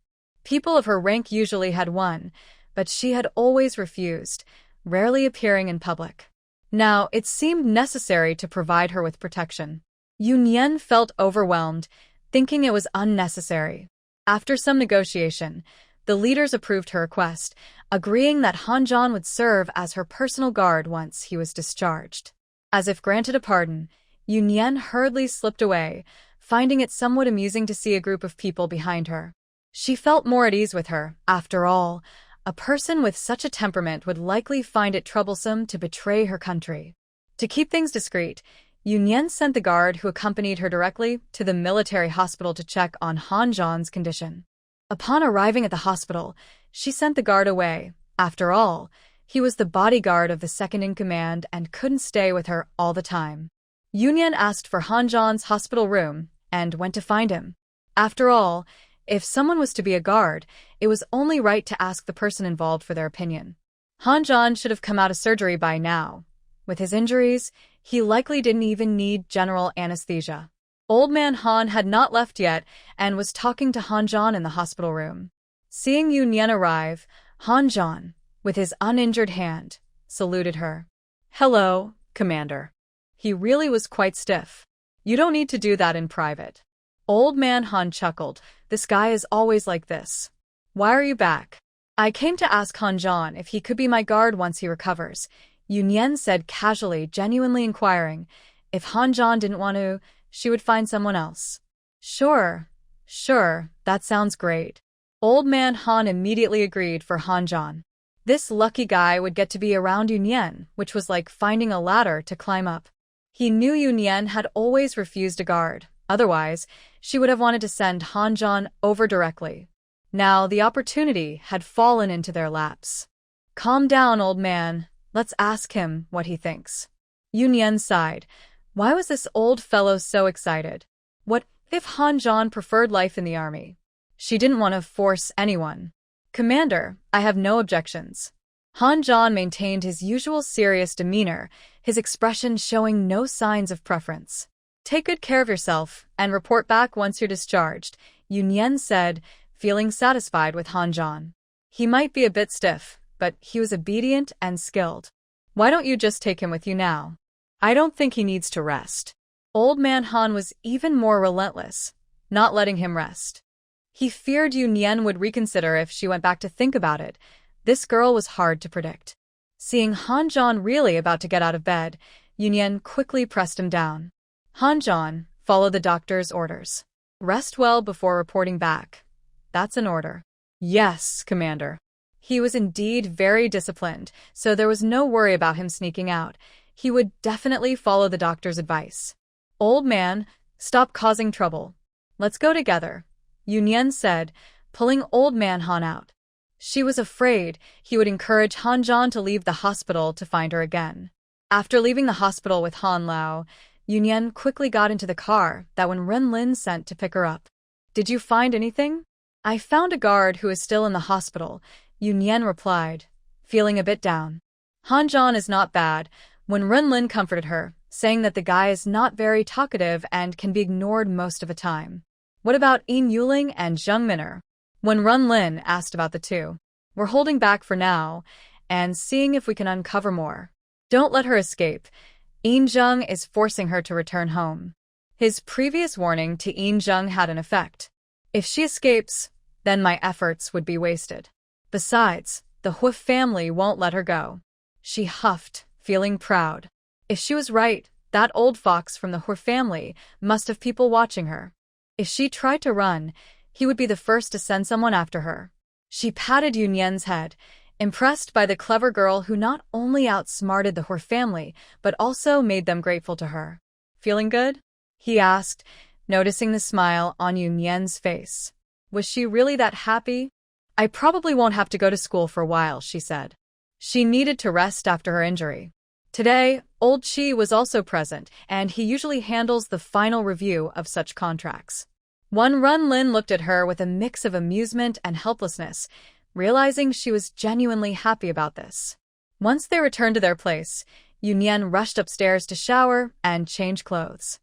A: People of her rank usually had one, but she had always refused, rarely appearing in public. Now, it seemed necessary to provide her with protection. Yunyan felt overwhelmed, thinking it was unnecessary. After some negotiation, the leaders approved her request, agreeing that Hanzhan would serve as her personal guard once he was discharged. As if granted a pardon, Yunyan hurriedly slipped away, finding it somewhat amusing to see a group of people behind her. She felt more at ease with her. After all, a person with such a temperament would likely find it troublesome to betray her country. To keep things discreet, Yunyan sent the guard who accompanied her directly to the military hospital to check on Hanzhan's condition. Upon arriving at the hospital, she sent the guard away. After all, he was the bodyguard of the second-in-command and couldn't stay with her all the time. Yunyan asked for Hanzhan's hospital room and went to find him. After all, if someone was to be a guard, it was only right to ask the person involved for their opinion. Hanzhan should have come out of surgery by now. With his injuries, he likely didn't even need general anesthesia. Old man Han had not left yet and was talking to Hanzhan in the hospital room. Seeing Yunyan arrive, Hanzhan, with his uninjured hand, saluted her. "Hello, Commander." He really was quite stiff. "You don't need to do that in private." Old man Han chuckled. "This guy is always like this. Why are you back?" "I came to ask Hanzhan if he could be my guard once he recovers," Yunyan said casually, genuinely inquiring. If Hanzhan didn't want to, she would find someone else. Sure, that sounds great." Old man Han immediately agreed for Hanzhan. This lucky guy would get to be around Yunyan, which was like finding a ladder to climb up. He knew Yunyan had always refused a guard. Otherwise, she would have wanted to send Hanzhan over directly. Now, the opportunity had fallen into their laps. "Calm down, old man. Let's ask him what he thinks." Yunyan sighed. Why was this old fellow so excited? What if Hanzhan preferred life in the army? She didn't want to force anyone. "Commander, I have no objections." Hanzhan maintained his usual serious demeanor, his expression showing no signs of preference. "Take good care of yourself and report back once you're discharged," Yunyan said, feeling satisfied with Hanzhan. He might be a bit stiff, but he was obedient and skilled. "Why don't you just take him with you now? I don't think he needs to rest." Old man Han was even more relentless, not letting him rest. He feared Yunyan would reconsider if she went back to think about it. This girl was hard to predict. Seeing Hanzhan really about to get out of bed, Yunyan quickly pressed him down. "Hanzhan, follow the doctor's orders. Rest well before reporting back. That's an order." "Yes, Commander." He was indeed very disciplined, so there was no worry about him sneaking out. He would definitely follow the doctor's advice. "Old man, stop causing trouble. Let's go together," Yunyan said, pulling old man Han out. She was afraid he would encourage Hanzhan to leave the hospital to find her again. After leaving the hospital with Han Lao, Yunyan quickly got into the car that Wenren sent to pick her up. "Did you find anything?" "I found a guard who is still in the hospital," Yunyan replied, feeling a bit down. "Hanzhan is not bad," Wenren comforted her, saying that the guy is not very talkative and can be ignored most of the time. "What about Yin Yuling and Zhang Min'er?" Wenren asked about the two. "We're holding back for now and seeing if we can uncover more. Don't let her escape. Yin Zheng is forcing her to return home." His previous warning to Yin Zheng had an effect. If she escapes, then my efforts would be wasted. Besides, the Huo family won't let her go. She huffed, feeling proud. If she was right, that old fox from the Huo family must have people watching her. If she tried to run, he would be the first to send someone after her. She patted Yunyan's head, impressed by the clever girl who not only outsmarted the Huo family, but also made them grateful to her. "Feeling good?" he asked, noticing the smile on Yunyan's face. Was she really that happy? "I probably won't have to go to school for a while," she said. She needed to rest after her injury. Today, Old Chi was also present, and he usually handles the final review of such contracts. Wenren looked at her with a mix of amusement and helplessness, realizing she was genuinely happy about this. Once they returned to their place, Yunyan rushed upstairs to shower and change clothes.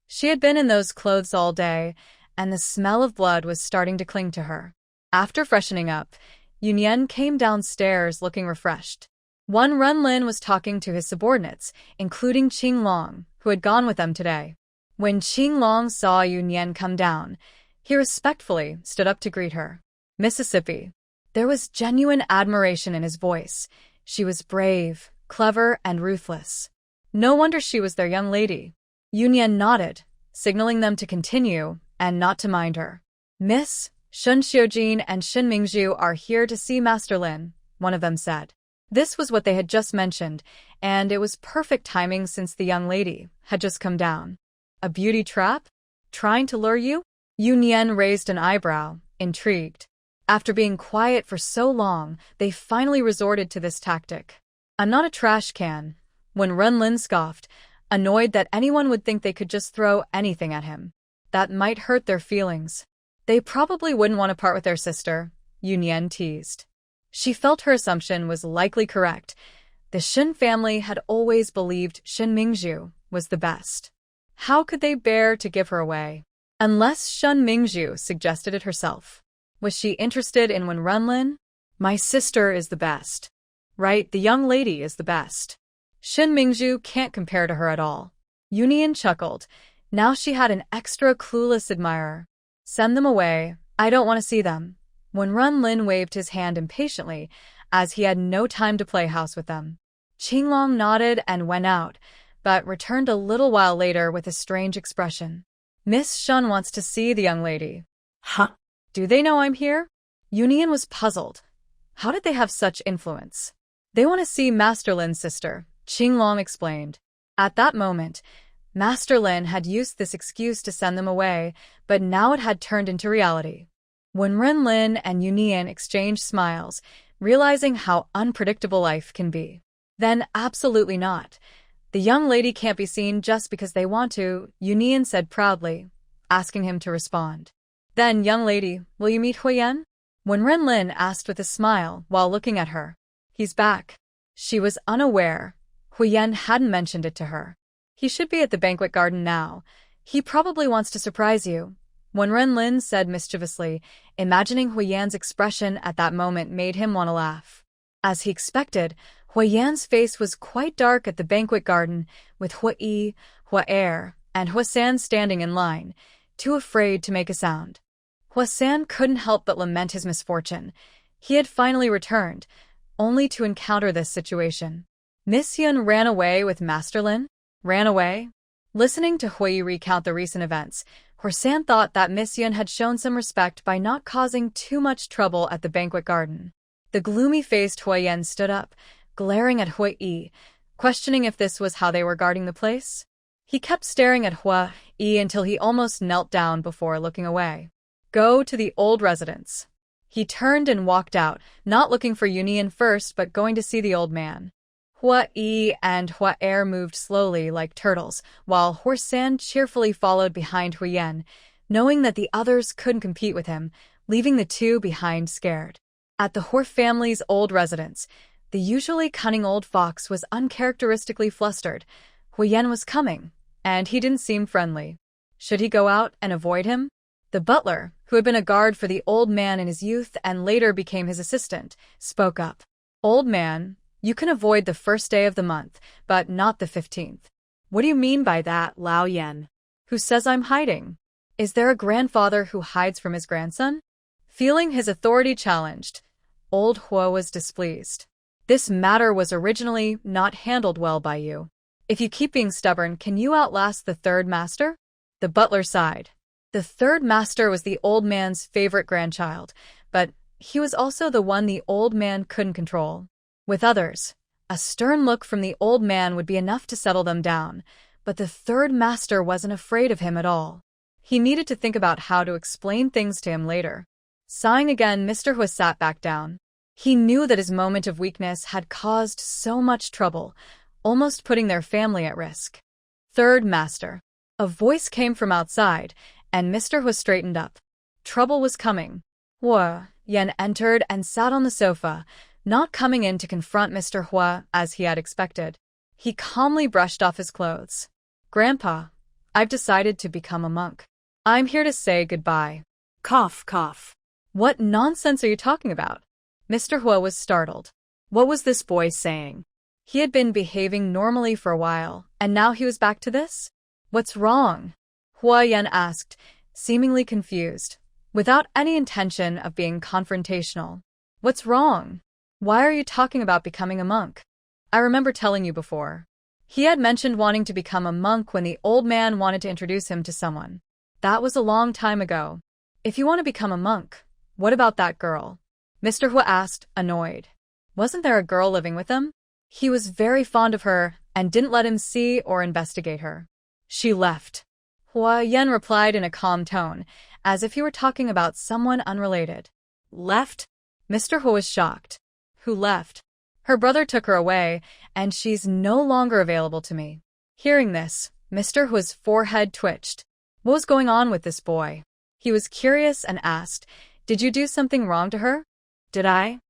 A: She had been in those clothes all day, and the smell of blood was starting to cling to her. After freshening up, Yunyan came downstairs looking refreshed. Wenren was talking to his subordinates, including Qinglong, who had gone with them today. When Qinglong saw Yunyan come down, he respectfully stood up to greet her. Mississippi. There was genuine admiration in his voice. She was brave, clever, and ruthless. No wonder she was their young lady. Yunyan nodded, signaling them to continue and not to mind her. Miss, Shun Xiaojin and Shin Mingzhu are here to see Master Lin, one of them said. This was what they had just mentioned, and it was perfect timing since the young lady had just come down. A beauty trap? Trying to lure you? Yunyan raised an eyebrow, intrigued. After being quiet for so long, they finally resorted to this tactic. I'm not a trash can. When Renlin scoffed, annoyed that anyone would think they could just throw anything at him. That might hurt their feelings. They probably wouldn't want to part with their sister, Yunyan teased. She felt her assumption was likely correct. The Shin family had always believed Shin Mingzhu was the best. How could they bear to give her away? Unless Shin Mingzhu suggested it herself. Was she interested in Wenren? My sister is the best. Right, the young lady is the best. Shin Mingzhu can't compare to her at all. Yunyan chuckled. Now she had an extra clueless admirer. Send them away. I don't want to see them. Wenren waved his hand impatiently, as he had no time to play house with them. Qinglong nodded and went out, but returned a little while later with a strange expression. Miss Shun wants to see the young lady. Huh? Do they know I'm here? Yunyan was puzzled. How did they have such influence? They want to see Master Lin's sister, Qinglong explained. At that moment, Master Lin had used this excuse to send them away, but now it had turned into reality. When Renlin and Yunyan exchanged smiles, realizing how unpredictable life can be. Then absolutely not. The young lady can't be seen just because they want to, Yunyan said proudly, asking him to respond. Then, young lady, will you meet Huo Yan? When Renlin asked with a smile while looking at her. He's back. She was unaware. Huo Yan hadn't mentioned it to her. He should be at the banquet garden now. He probably wants to surprise you. When Renlin said mischievously, imagining Huo Yan's expression at that moment made him want to laugh. As he expected, Huo Yan's face was quite dark at the banquet garden, with Huo Yi, Huo Er, and Huo San standing in line, too afraid to make a sound. Huo San couldn't help but lament his misfortune. He had finally returned, only to encounter this situation. Miss Yun ran away with Master Lin? Ran away? Listening to Huo Yi recount the recent events, Huo San thought that Miss Yun had shown some respect by not causing too much trouble at the banquet garden. The gloomy-faced Huo Yan stood up, glaring at Huo Yi, questioning if this was how they were guarding the place. He kept staring at Huo Yi until he almost knelt down before looking away. Go to the old residence. He turned and walked out, not looking for Yunyan first but going to see the old man. Huo Yi and Huo Er moved slowly like turtles, while Huo San cheerfully followed behind Huo Yan, knowing that the others couldn't compete with him, leaving the two behind scared. At the Huo family's old residence, the usually cunning old fox was uncharacteristically flustered. Huo Yan was coming, and he didn't seem friendly. Should he go out and avoid him? The butler, who had been a guard for the old man in his youth and later became his assistant, spoke up. Old man, you can avoid the first day of the month, but not the 15th. What do you mean by that, Lao Yan? Who says I'm hiding? Is there a grandfather who hides from his grandson? Feeling his authority challenged, old Huo was displeased. This matter was originally not handled well by you. If you keep being stubborn, can you outlast the third master? The butler sighed. The third master was the old man's favorite grandchild, but he was also the one the old man couldn't control. With others, a stern look from the old man would be enough to settle them down, but the third master wasn't afraid of him at all. He needed to think about how to explain things to him later. Sighing again, Mr. Huo sat back down. He knew that his moment of weakness had caused so much trouble, almost putting their family at risk. Third master. A voice came from outside, and Mr. Huo straightened up. Trouble was coming. Huo Yan entered and sat on the sofa, not coming in to confront Mr. Huo as he had expected. He calmly brushed off his clothes. Grandpa, I've decided to become a monk. I'm here to say goodbye. Cough, cough. What nonsense are you talking about? Mr. Huo was startled. What was this boy saying? He had been behaving normally for a while, and now he was back to this? What's wrong? Huo Yan asked, seemingly confused, without any intention of being confrontational. What's wrong? Why are you talking about becoming a monk? I remember telling you before. He had mentioned wanting to become a monk when the old man wanted to introduce him to someone. That was a long time ago. If you want to become a monk, what about that girl? Mr. Huo asked, annoyed. Wasn't there a girl living with him? He was very fond of her and didn't let him see or investigate her. She left. Huo Yan replied in a calm tone, as if he were talking about someone unrelated. Left? Mr. Huo was shocked. Who left? Her brother took her away, and she's no longer available to me. Hearing this, Mr. Huo's forehead twitched. What was going on with this boy? He was curious and asked, Did you do something wrong to her? Did I?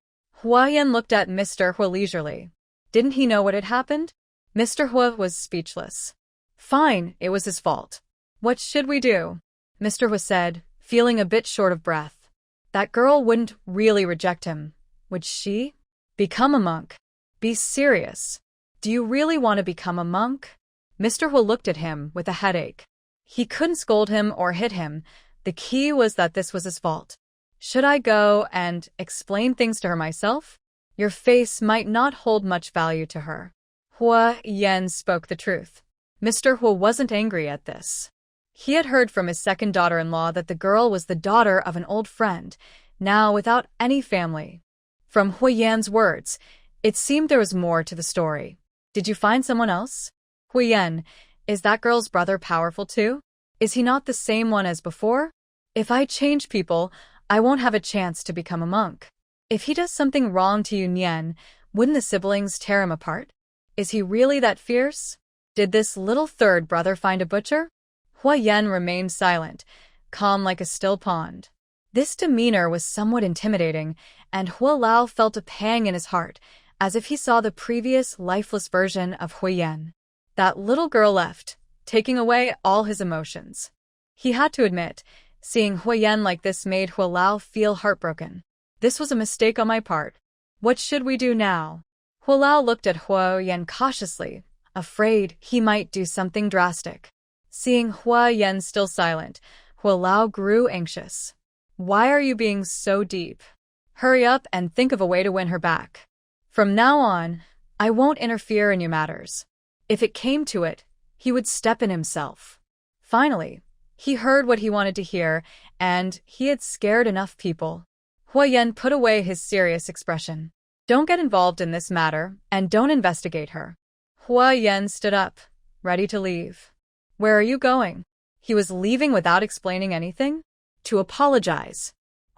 A: Huo Yan looked at Mr. Huo leisurely. Didn't he know what had happened? Mr. Huo was speechless. Fine, it was his fault. What should we do? Mr. Huo said, feeling a bit short of breath. That girl wouldn't really reject him, would she? Become a monk. Be serious. Do you really want to become a monk? Mr. Huo looked at him with a headache. He couldn't scold him or hit him. The key was that this was his fault. Should I go and explain things to her myself? Your face might not hold much value to her. Huo Yan spoke the truth. Mr. Huo wasn't angry at this. He had heard from his second daughter-in-law that the girl was the daughter of an old friend, now without any family. From Huo Yan's words, it seemed there was more to the story. Did you find someone else? Huo Yan, is that girl's brother powerful too? Is he not the same one as before? If I change people, I won't have a chance to become a monk. If he does something wrong to Yunyan, wouldn't the siblings tear him apart? Is he really that fierce? Did this little third brother find a butcher? Huo Yan remained silent, calm like a still pond. This demeanor was somewhat intimidating, and Huo Lao felt a pang in his heart, as if he saw the previous lifeless version of Huo Yan. That little girl left, taking away all his emotions. He had to admit, seeing Huo Yan like this made Huo Lao feel heartbroken. This was a mistake on my part. What should we do now? Huo Lao looked at Huo Yan cautiously, afraid he might do something drastic. Seeing Huo Yan still silent, Huo Lao grew anxious. Why are you being so deep? Hurry up and think of a way to win her back. From now on, I won't interfere in your matters. If it came to it, he would step in himself. Finally, he heard what he wanted to hear, and he had scared enough people. Huo Yan put away his serious expression. Don't get involved in this matter, and don't investigate her. Huo Yan stood up, ready to leave. Where are you going? He was leaving without explaining anything? To apologize.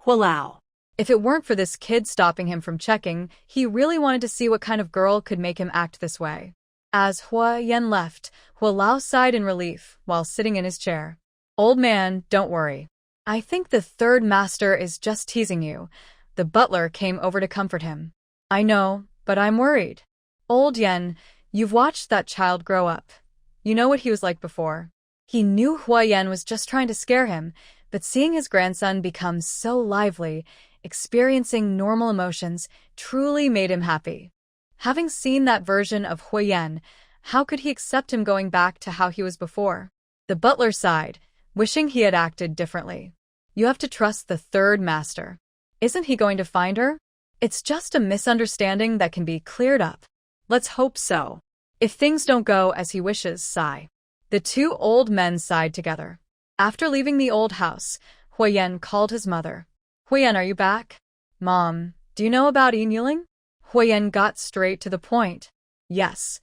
A: Huo Lao. If it weren't for this kid stopping him from checking, he really wanted to see what kind of girl could make him act this way. As Huo Yan left, Huo Lao sighed in relief while sitting in his chair. Old man, don't worry. I think the third master is just teasing you. The butler came over to comfort him. I know, but I'm worried. Old Yan, you've watched that child grow up. You know what he was like before. He knew Huo Yan was just trying to scare him, but seeing his grandson become so lively, experiencing normal emotions, truly made him happy. Having seen that version of Huo Yan, how could he accept him going back to how he was before? The butler sighed, wishing he had acted differently. You have to trust the third master. Isn't he going to find her? It's just a misunderstanding that can be cleared up. Let's hope so. If things don't go as he wishes, sigh. The two old men sighed together. After leaving the old house, Huo Yan called his mother. Huo Yan, are you back? Mom, do you know about Yin Yuling? Huo Yan got straight to the point. Yes.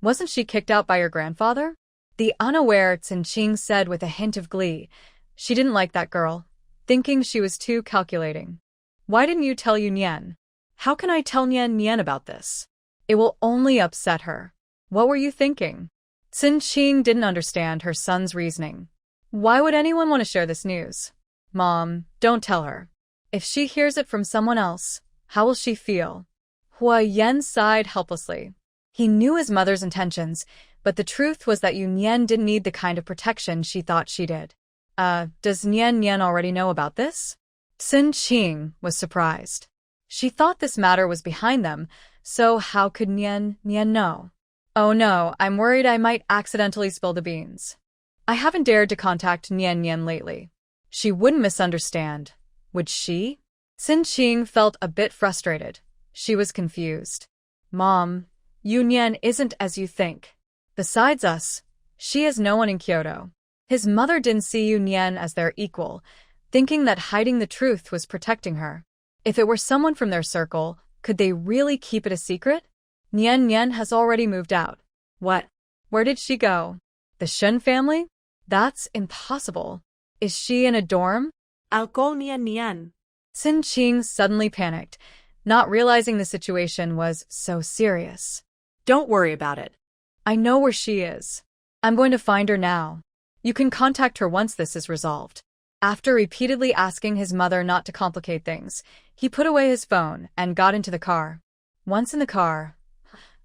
A: Wasn't she kicked out by your grandfather? The unaware Qing said with a hint of glee. She didn't like that girl, thinking she was too calculating. Why didn't you tell Yunyan? How can I tell Yan about this? It will only upset her. What were you thinking? Qing didn't understand her son's reasoning. Why would anyone want to share this news? Mom, don't tell her. If she hears it from someone else, how will she feel? Huo Yan sighed helplessly. He knew his mother's intentions, but the truth was that Yunyan didn't need the kind of protection she thought she did. Does Yan already know about this? Qing was surprised. She thought this matter was behind them, so how could Nian know? Oh no, I'm worried I might accidentally spill the beans. I haven't dared to contact Nian lately. She wouldn't misunderstand, would she? Xin Qing felt a bit frustrated. She was confused. Mom, Yunyan isn't as you think. Besides us, she has no one in Kyoto. His mother didn't see Yunyan as their equal, thinking that hiding the truth was protecting her. If it were someone from their circle, could they really keep it a secret? Nian has already moved out. What? Where did she go? The Shin family? That's impossible. Is she in a dorm?
B: I'll call Nian.
A: Xin Qing suddenly panicked, not realizing the situation was so serious.
B: Don't worry about it.
A: I know where she is. I'm going to find her now. You can contact her once this is resolved. After repeatedly asking his mother not to complicate things, he put away his phone and got into the car. Once in the car,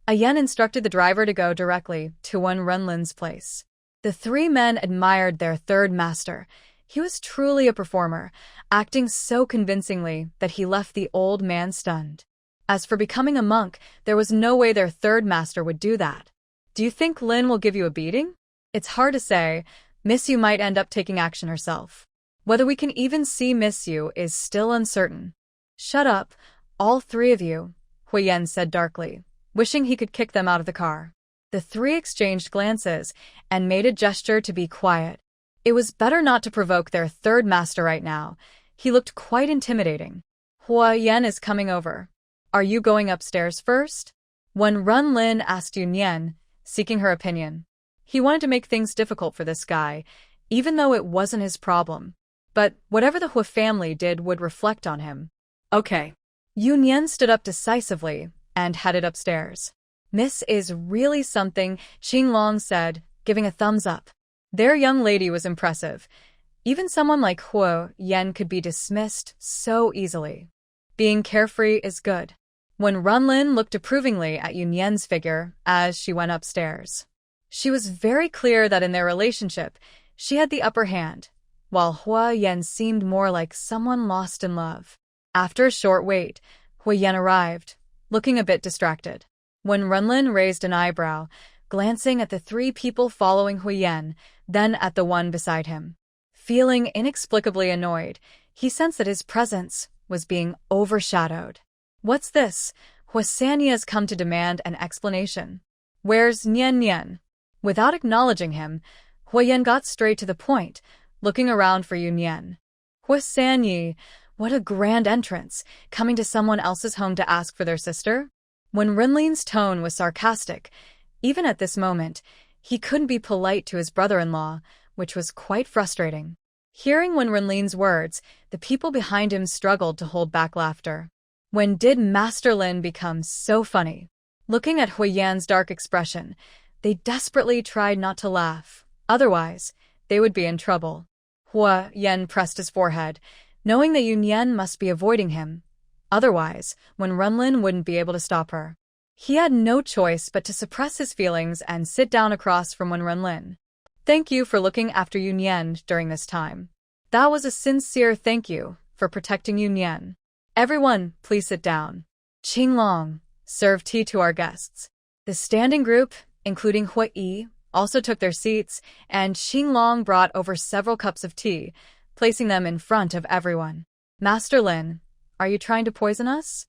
A: Yan instructed the driver to go directly to Wenren's place. The three men admired their third master. He was truly a performer, acting so convincingly that he left the old man stunned. As for becoming a monk, there was no way their third master would do that. Do you think Lin will give you a beating? It's hard to say. Miss Yu might end up taking action herself. Whether we can even see Miss Yu is still uncertain. Shut up, all three of you, Huo Yan said darkly, wishing he could kick them out of the car. The three exchanged glances and made a gesture to be quiet. It was better not to provoke their third master right now. He looked quite intimidating. Huo Yan is coming over. Are you going upstairs first? When Lin asked Yunyan, seeking her opinion. He wanted to make things difficult for this guy, even though it wasn't his problem. But whatever the Huo family did would reflect on him. Okay. Yunyan stood up decisively and headed upstairs. Miss is really something, Qinglong said, giving a thumbs up. Their young lady was impressive. Even someone like Huo Yan could be dismissed so easily. Being carefree is good. When Lin looked approvingly at Yunyan's figure as she went upstairs. She was very clear that in their relationship, she had the upper hand, while Huo Yan seemed more like someone lost in love. After a short wait, Huo Yan arrived, looking a bit distracted. When Lin raised an eyebrow, glancing at the three people following Huo Yan, then at the one beside him. Feeling inexplicably annoyed, he sensed that his presence was being overshadowed. What's this? Huo Sanya has come to demand an explanation. Where's Nian? Without acknowledging him, Huo Yan got straight to the point, looking around for Yunyan. Huo Sanya, what a grand entrance, coming to someone else's home to ask for their sister. When Renlin's tone was sarcastic, even at this moment, he couldn't be polite to his brother-in-law, which was quite frustrating. Hearing Renlin's words, the people behind him struggled to hold back laughter. When did Master Lin become so funny? Looking at Huo Yan's dark expression, they desperately tried not to laugh. Otherwise, they would be in trouble. Huo Yan pressed his forehead, knowing that Yunyan must be avoiding him. Otherwise, when Renlin wouldn't be able to stop her. He had no choice but to suppress his feelings and sit down across from Renlin. Thank you for looking after Yunyan during this time. That was a sincere thank you for protecting Yunyan. Everyone, please sit down. Qinglong, serve tea to our guests. The standing group, including Huo Yi, also took their seats, and Qinglong brought over several cups of tea, placing them in front of everyone. Master Lin, are you trying to poison us?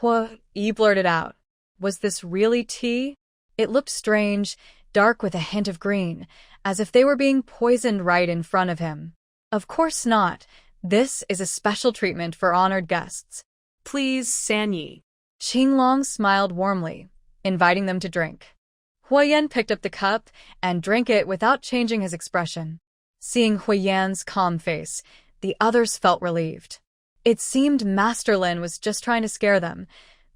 A: Huo Yi blurted out. Was this really tea? It looked strange, dark with a hint of green, as if they were being poisoned right in front of him. Of course not. This is a special treatment for honored guests.
B: Please, Sanyi.
A: Qinglong smiled warmly, inviting them to drink. Huo Yan picked up the cup and drank it without changing his expression. Seeing Huo Yan's calm face, the others felt relieved. It seemed Master Lin was just trying to scare them.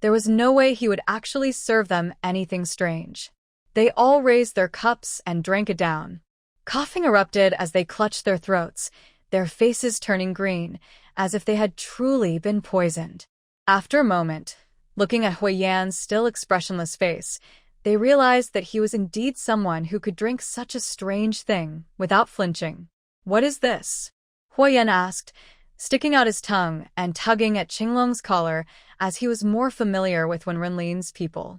A: There was no way he would actually serve them anything strange. They all raised their cups and drank it down. Coughing erupted as they clutched their throats, their faces turning green, as if they had truly been poisoned. After a moment, looking at Huo Yan's still expressionless face, they realized that he was indeed someone who could drink such a strange thing without flinching. What is this? Huo Yan asked, sticking out his tongue and tugging at Qinglong's collar as he was more familiar with Wenrenlin's people.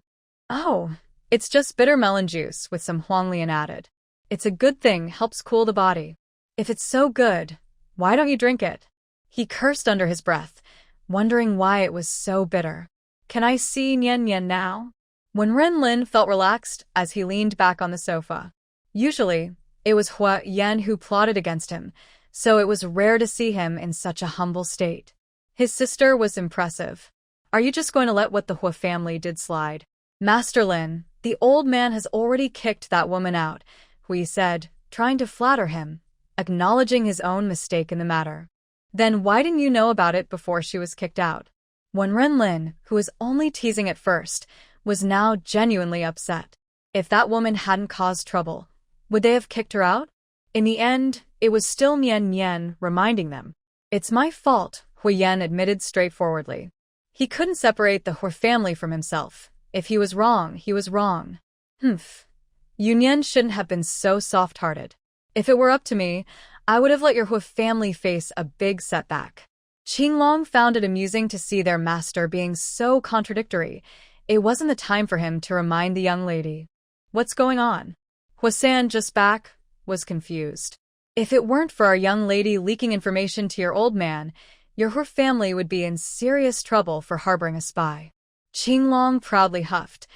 A: Oh, it's just bitter melon juice with some Huanglian added. It's a good thing, helps cool the body. If it's so good, why don't you drink it? He cursed under his breath, wondering why it was so bitter. Can I see Yunyan now? Wenren felt relaxed as he leaned back on the sofa. Usually, it was Huo Yan who plotted against him, so it was rare to see him in such a humble state. His sister was impressive. Are you just going to let what the Huo family did slide? Master Lin, the old man has already kicked that woman out, Hui said, trying to flatter him, acknowledging his own mistake in the matter. Then why didn't you know about it before she was kicked out? Wenren, who was only teasing at first, was now genuinely upset. If that woman hadn't caused trouble, would they have kicked her out? In the end, it was still Yan reminding them. It's my fault, Huo Yan admitted straightforwardly. He couldn't separate the Huo family from himself. If he was wrong, he was wrong. Yunyan shouldn't have been so soft-hearted. If it were up to me, I would have let your Huo family face a big setback. Qinglong found it amusing to see their master being so contradictory. It wasn't the time for him to remind the young lady. What's going on? Huo-san, just back, was confused. If it weren't for our young lady leaking information to your old man, your Huo family would be in serious trouble for harboring a spy. Qinglong proudly huffed.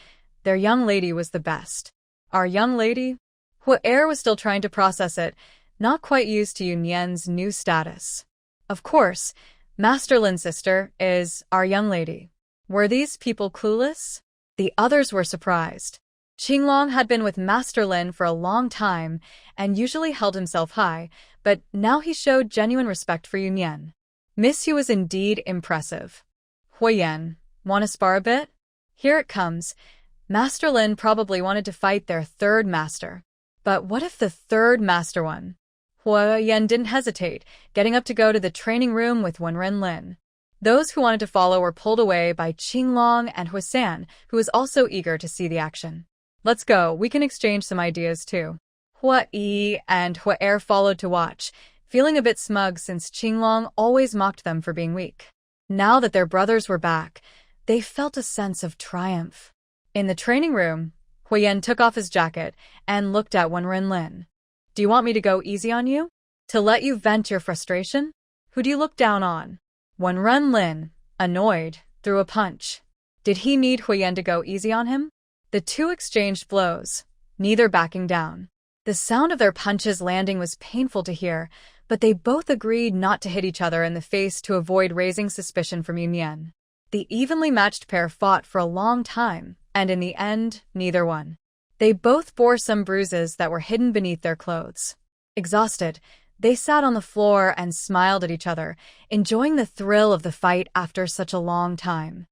A: Their young lady was the best. Our young lady? Huo was still trying to process it, not quite used to Yunyan's new status. Of course, Master Lin's sister is our young lady. Were these people clueless? The others were surprised. Qinglong had been with Master Lin for a long time and usually held himself high, but now he showed genuine respect for Yunyan. Miss Yu was indeed impressive. Huo Yan, want to spar a bit? Here it comes. Master Lin probably wanted to fight their third master. But what if the third master won? Huo Yan didn't hesitate, getting up to go to the training room with Wenren. Those who wanted to follow were pulled away by Qinglong and Huo-san, who was also eager to see the action. Let's go, we can exchange some ideas too. Huo Yi and Huo followed to watch, feeling a bit smug since Qinglong always mocked them for being weak. Now that their brothers were back, they felt a sense of triumph. In the training room, Huo Yan took off his jacket and looked at Wenren. Do you want me to go easy on you? To let you vent your frustration? Who do you look down on? Wenren, annoyed, threw a punch. Did he need Huo Yan to go easy on him? The two exchanged blows, neither backing down. The sound of their punches landing was painful to hear, but they both agreed not to hit each other in the face to avoid raising suspicion from Yunyan. The evenly matched pair fought for a long time, and in the end, neither won. They both bore some bruises that were hidden beneath their clothes. Exhausted, they sat on the floor and smiled at each other, enjoying the thrill of the fight after such a long time.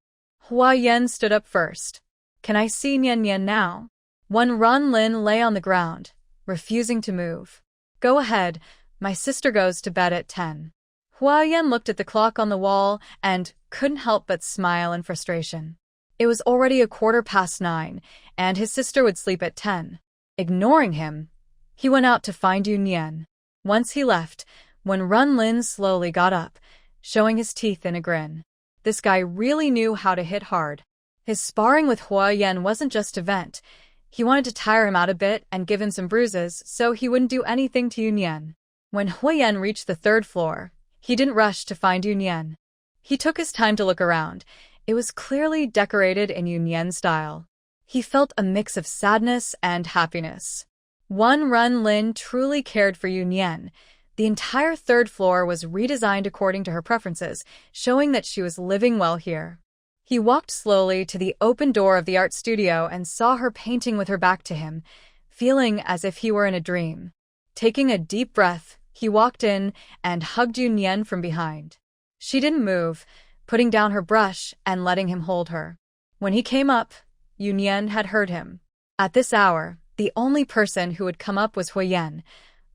A: Huo Yan stood up first. Can I see Yunyan now? Wenren lay on the ground, refusing to move. Go ahead, my sister goes to bed at 10. Huo Yan looked at the clock on the wall and couldn't help but smile in frustration. It was already 9:15, and his sister would sleep at 10. Ignoring him, he went out to find Yunyan. Once he left, Wenren slowly got up, showing his teeth in a grin. This guy really knew how to hit hard. His sparring with Huo Yan wasn't just to vent. He wanted to tire him out a bit and give him some bruises so he wouldn't do anything to Yunyan. When Huo Yan reached the third floor, he didn't rush to find Yunyan. He took his time to look around. It was clearly decorated in Yunyan style. He felt a mix of sadness and happiness. Wenren truly cared for Yunyan. The entire third floor was redesigned according to her preferences, showing that she was living well here. He walked slowly to the open door of the art studio and saw her painting with her back to him, feeling as if he were in a dream. Taking a deep breath, he walked in and hugged Yunyan from behind. She didn't move, putting down her brush and letting him hold her. When he came up, Yunyan had heard him. At this hour, the only person who would come up was Huo Yan.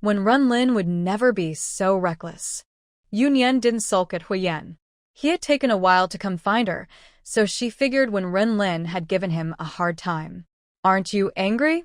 A: Wenren would never be so reckless. Yunyan didn't sulk at Huo Yan. He had taken a while to come find her, so she figured Wenren had given him a hard time. Aren't you angry?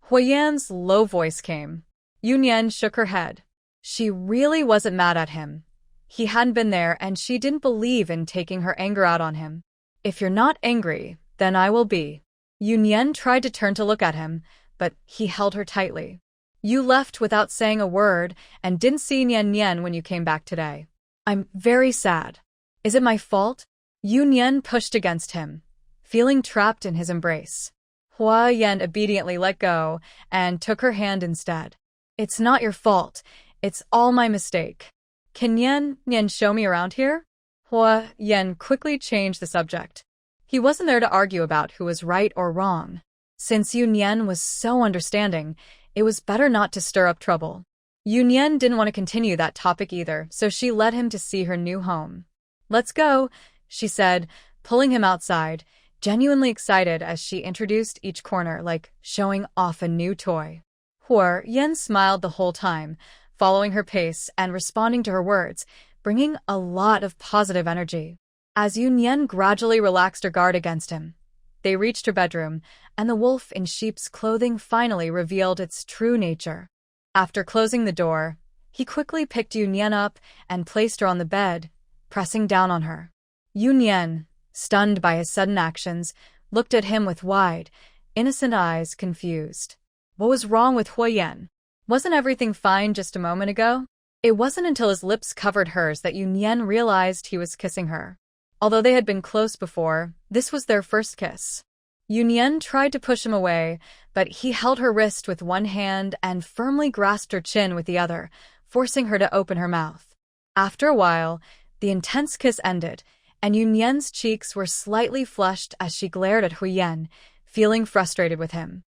A: Huo Yan's low voice came. Yunyan shook her head. She really wasn't mad at him. He hadn't been there and she didn't believe in taking her anger out on him. If you're not angry, then I will be. Yunyan tried to turn to look at him, but he held her tightly. You left without saying a word and didn't see Yunyan when you came back today. I'm very sad. Is it my fault? Yunyan pushed against him, feeling trapped in his embrace. Huo Yan obediently let go and took her hand instead. It's not your fault. It's all my mistake. Can Yan show me around here? Huo Yan quickly changed the subject. He wasn't there to argue about who was right or wrong. Since Yunyan was so understanding, it was better not to stir up trouble. Yunyan didn't want to continue that topic either, so she led him to see her new home. Let's go, she said, pulling him outside, genuinely excited as she introduced each corner like showing off a new toy. Huo Yan smiled the whole time, following her pace and responding to her words, bringing a lot of positive energy. As Yunyan gradually relaxed her guard against him, they reached her bedroom, and the wolf in sheep's clothing finally revealed its true nature. After closing the door, he quickly picked Yunyan up and placed her on the bed, pressing down on her. Yunyan, stunned by his sudden actions, looked at him with wide, innocent eyes, confused. What was wrong with Huo Yan? Wasn't everything fine just a moment ago? It wasn't until his lips covered hers that Yunyan realized he was kissing her. Although they had been close before, this was their first kiss. Yunyan tried to push him away, but he held her wrist with one hand and firmly grasped her chin with the other, forcing her to open her mouth. After a while, the intense kiss ended, and Yunyan's cheeks were slightly flushed as she glared at Huo Yan, feeling frustrated with him.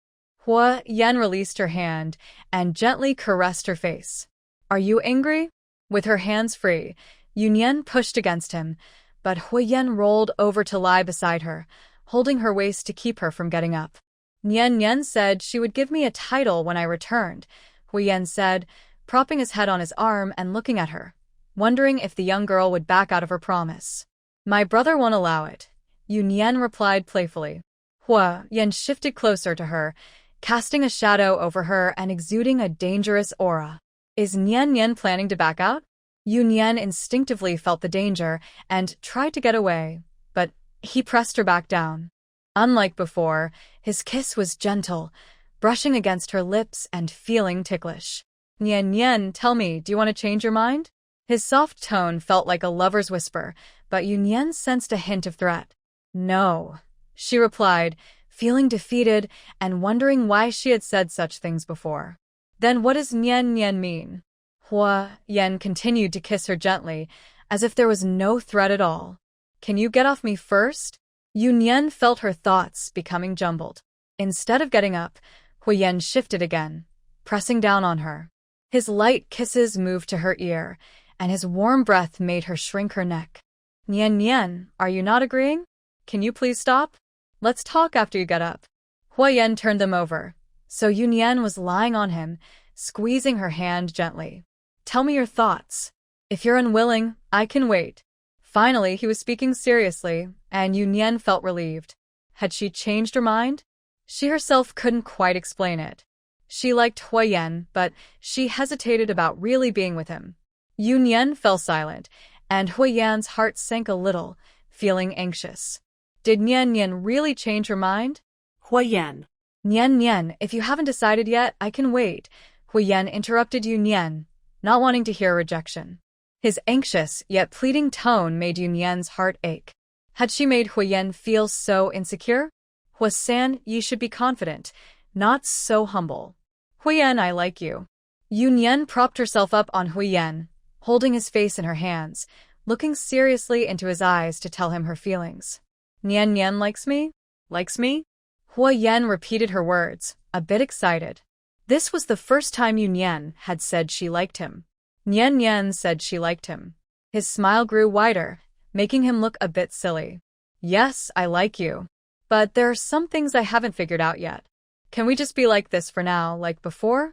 A: Huo Yan released her hand and gently caressed her face. Are you angry? With her hands free, Yunyan pushed against him, but Huo Yan rolled over to lie beside her, holding her waist to keep her from getting up. Yan said she would give me a title when I returned, Huo Yan said, propping his head on his arm and looking at her, wondering if the young girl would back out of her promise. My brother won't allow it, Yunyan replied playfully. Huo Yan shifted closer to her, casting a shadow over her and exuding a dangerous aura. Is Yan planning to back out? Yunyan instinctively felt the danger and tried to get away, but he pressed her back down. Unlike before, his kiss was gentle, brushing against her lips and feeling ticklish. Yan, tell me, do you want to change your mind? His soft tone felt like a lover's whisper, but Yunyan sensed a hint of threat. No, she replied, feeling defeated and wondering why she had said such things before. Then what does Yan mean? Huo Yan continued to kiss her gently, as if there was no threat at all. Can you get off me first? Yunyan felt her thoughts becoming jumbled. Instead of getting up, Huo Yan shifted again, pressing down on her. His light kisses moved to her ear, and his warm breath made her shrink her neck. Yan, are you not agreeing? Can you please stop? Let's talk after you get up. Huo Yan turned them over, so Yunyan was lying on him, squeezing her hand gently. Tell me your thoughts. If you're unwilling, I can wait. Finally, he was speaking seriously, and Yunyan felt relieved. Had she changed her mind? She herself couldn't quite explain it. She liked Huo Yan, but she hesitated about really being with him. Yunyan fell silent, and Huo Yan's heart sank a little, feeling anxious. Did Yan really change her mind?
B: Huo Yan.
A: Yan, if you haven't decided yet, I can wait. Huo Yan interrupted Yunyan, not wanting to hear rejection. His anxious yet pleading tone made Yunyan's heart ache. Had she made Huo Yan feel so insecure? Huo-san, you should be confident, not so humble. Huo Yan, I like you. Yunyan propped herself up on Huo Yan, holding his face in her hands, looking seriously into his eyes to tell him her feelings. Yan likes me? Likes me? Huo Yan repeated her words, a bit excited. This was the first time Yunyan had said she liked him. Yan said she liked him. His smile grew wider, making him look a bit silly. Yes, I like you. But there are some things I haven't figured out yet. Can we just be like this for now, like before?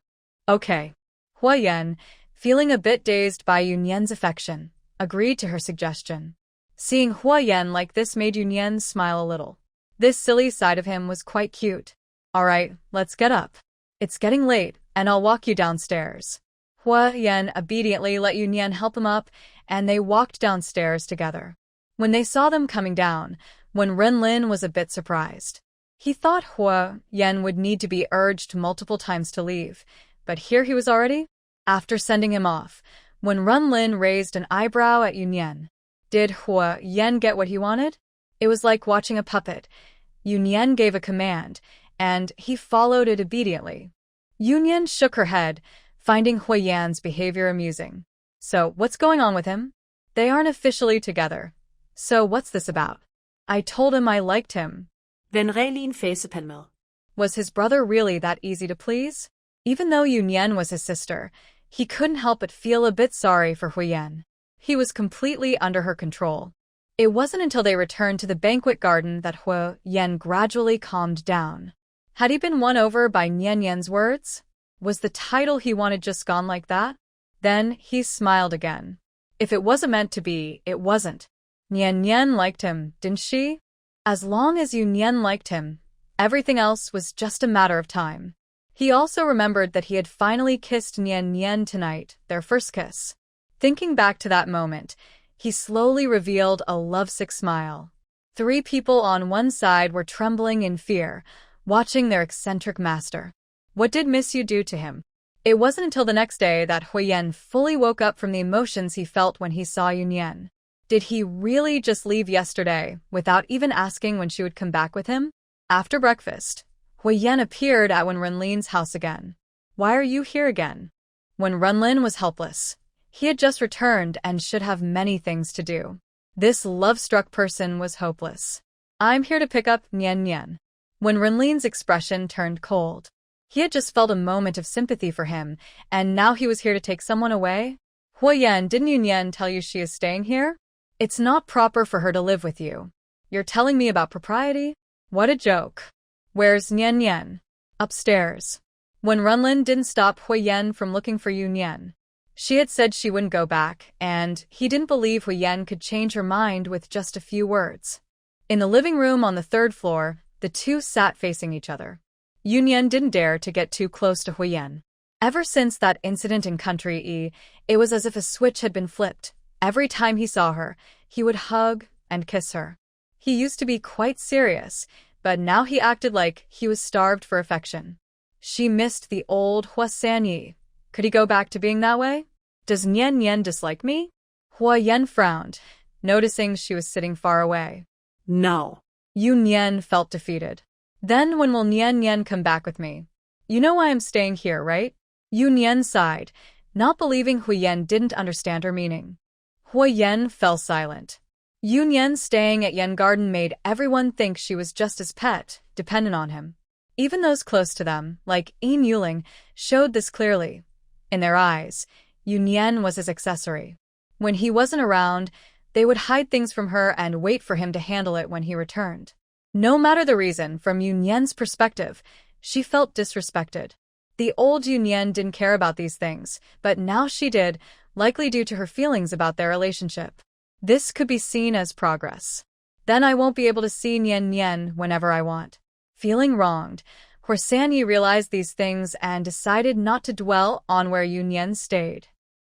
A: Okay. Huo Yan, feeling a bit dazed by Yunyan's affection, agreed to her suggestion. Seeing Huo Yan like this made Yunyan smile a little. This silly side of him was quite cute. All right, let's get up. It's getting late, and I'll walk you downstairs. Huo Yan obediently let Yunyan help him up, and they walked downstairs together. When they saw them coming down, Wenren was a bit surprised. He thought Huo Yan would need to be urged multiple times to leave, but here he was already? After sending him off, Wenren raised an eyebrow at Yunyan. Did Huo Yan get what he wanted? It was like watching a puppet. Yunyan gave a command, and he followed it obediently. Yunyan shook her head, finding Huo Yan's behavior amusing. So, what's going on with him? They aren't officially together. So what's this about? I told him I liked him.
B: Wenren facepalmer.
A: Was his brother really that easy to please? Even though Yunyan was his sister, he couldn't help but feel a bit sorry for Huo Yan. He was completely under her control. It wasn't until they returned to the banquet garden that Huo Yan gradually calmed down. Had he been won over by Yan's words? Was the title he wanted just gone like that? Then he smiled again. If it wasn't meant to be, it wasn't. Yan liked him, didn't she? As long as Yunyan liked him, everything else was just a matter of time. He also remembered that he had finally kissed Yan tonight, their first kiss. Thinking back to that moment, he slowly revealed a lovesick smile. 3 people on one side were trembling in fear, watching their eccentric master. What did Miss Yu do to him? It wasn't until the next day that Huo Yan fully woke up from the emotions he felt when he saw Yunyan. Did he really just leave yesterday, without even asking when she would come back with him? After breakfast, Huo Yan appeared at Wenren's house again. Why are you here again? Wenren was helpless. He had just returned and should have many things to do. This love-struck person was hopeless. I'm here to pick up Yan. Wenren's expression turned cold. He had just felt a moment of sympathy for him, and now he was here to take someone away? Huo Yan, didn't Yunyan tell you she is staying here? It's not proper for her to live with you. You're telling me about propriety? What a joke. Where's Yan? Upstairs. Wenren didn't stop Huo Yan from looking for Yunyan. She had said she wouldn't go back, and he didn't believe Huo Yan could change her mind with just a few words. In the living room on the 3rd floor, the two sat facing each other. Yunyan didn't dare to get too close to Huo Yan. Ever since that incident in Country E, it was as if a switch had been flipped. Every time he saw her, he would hug and kiss her. He used to be quite serious, but now he acted like he was starved for affection. She missed the old Huo Sanyi. Could he go back to being that way? Does Yan dislike me? Huo Yan frowned, noticing she was sitting far away.
B: No.
A: Yunyan felt defeated. Then when will Yan come back with me? You know why I'm staying here, right? Yunyan sighed, not believing Huo Yan didn't understand her meaning. Huo Yan fell silent. Yunyan staying at Yan Garden made everyone think she was just his pet, dependent on him. Even those close to them, like Yin Yuling, showed this clearly. In their eyes, Yunyan was his accessory. When he wasn't around, they would hide things from her and wait for him to handle it when he returned. No matter the reason, from Yunyan's perspective, she felt disrespected. The old Yunyan didn't care about these things, but now she did, likely due to her feelings about their relationship. This could be seen as progress. Then I won't be able to see Yan whenever I want. Feeling wronged, Huo Sanyi realized these things and decided not to dwell on where Yunyan stayed.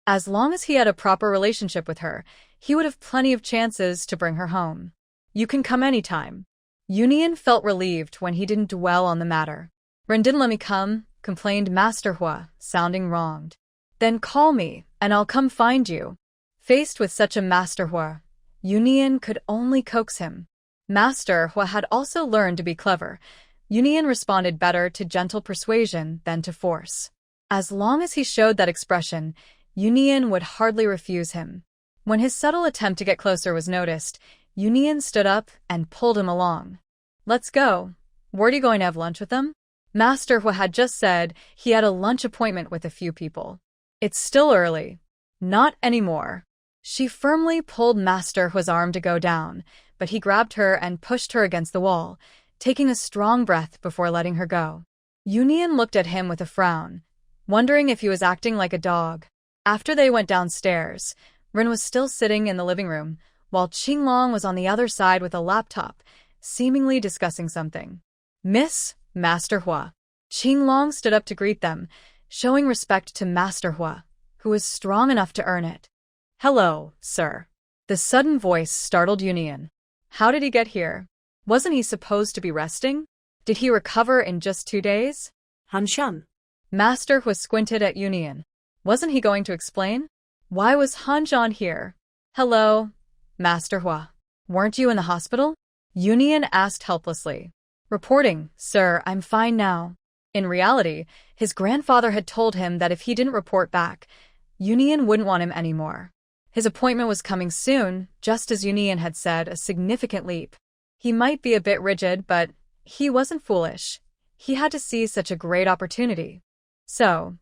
A: As long as he had a proper relationship with her, he would have plenty of chances to bring her home. You can come anytime. Yunyan felt relieved when he didn't dwell on the matter. Ren didn't let me come, complained Master Huo, sounding wronged. Then call me, and I'll come find you. Faced with such a Master Huo, Yunyan could only coax him. Master Huo had also learned to be clever. Yunyan responded better to gentle persuasion than to force. As long as he showed that expression, Yunyan would hardly refuse him. When his subtle attempt to get closer was noticed, Yunyan stood up and pulled him along. Let's go. Weren't you going to have lunch with them? Master Huo had just said he had a lunch appointment with a few people. It's still early. Not anymore. She firmly pulled Master Huo's arm to go down, but he grabbed her and pushed her against the wall, taking a strong breath before letting her go. Yunyan looked at him with a frown, wondering if he was acting like a dog. After they went downstairs, Ren was still sitting in the living room, while Qinglong was on the other side with a laptop, seemingly discussing something. Miss, Master Huo. Qinglong stood up to greet them, showing respect to Master Huo. who was strong enough to earn it. "Hello, sir." The sudden voice startled Yunyan. How did he get here? Wasn't he supposed to be resting? Did he recover in just 2 days?
B: Han.
A: Master Huo squinted at Yunyan. Wasn't he going to explain? Why was Han here? "Hello, Master Huo. Weren't you in the hospital?" Yunyan asked helplessly. "Reporting, sir, I'm fine now." In reality, his grandfather had told him that if he didn't report back, Yunyan wouldn't want him anymore. His appointment was coming soon, just as Yunyan had said, a significant leap. He might be a bit rigid, but he wasn't foolish. He had to seize such a great opportunity. So,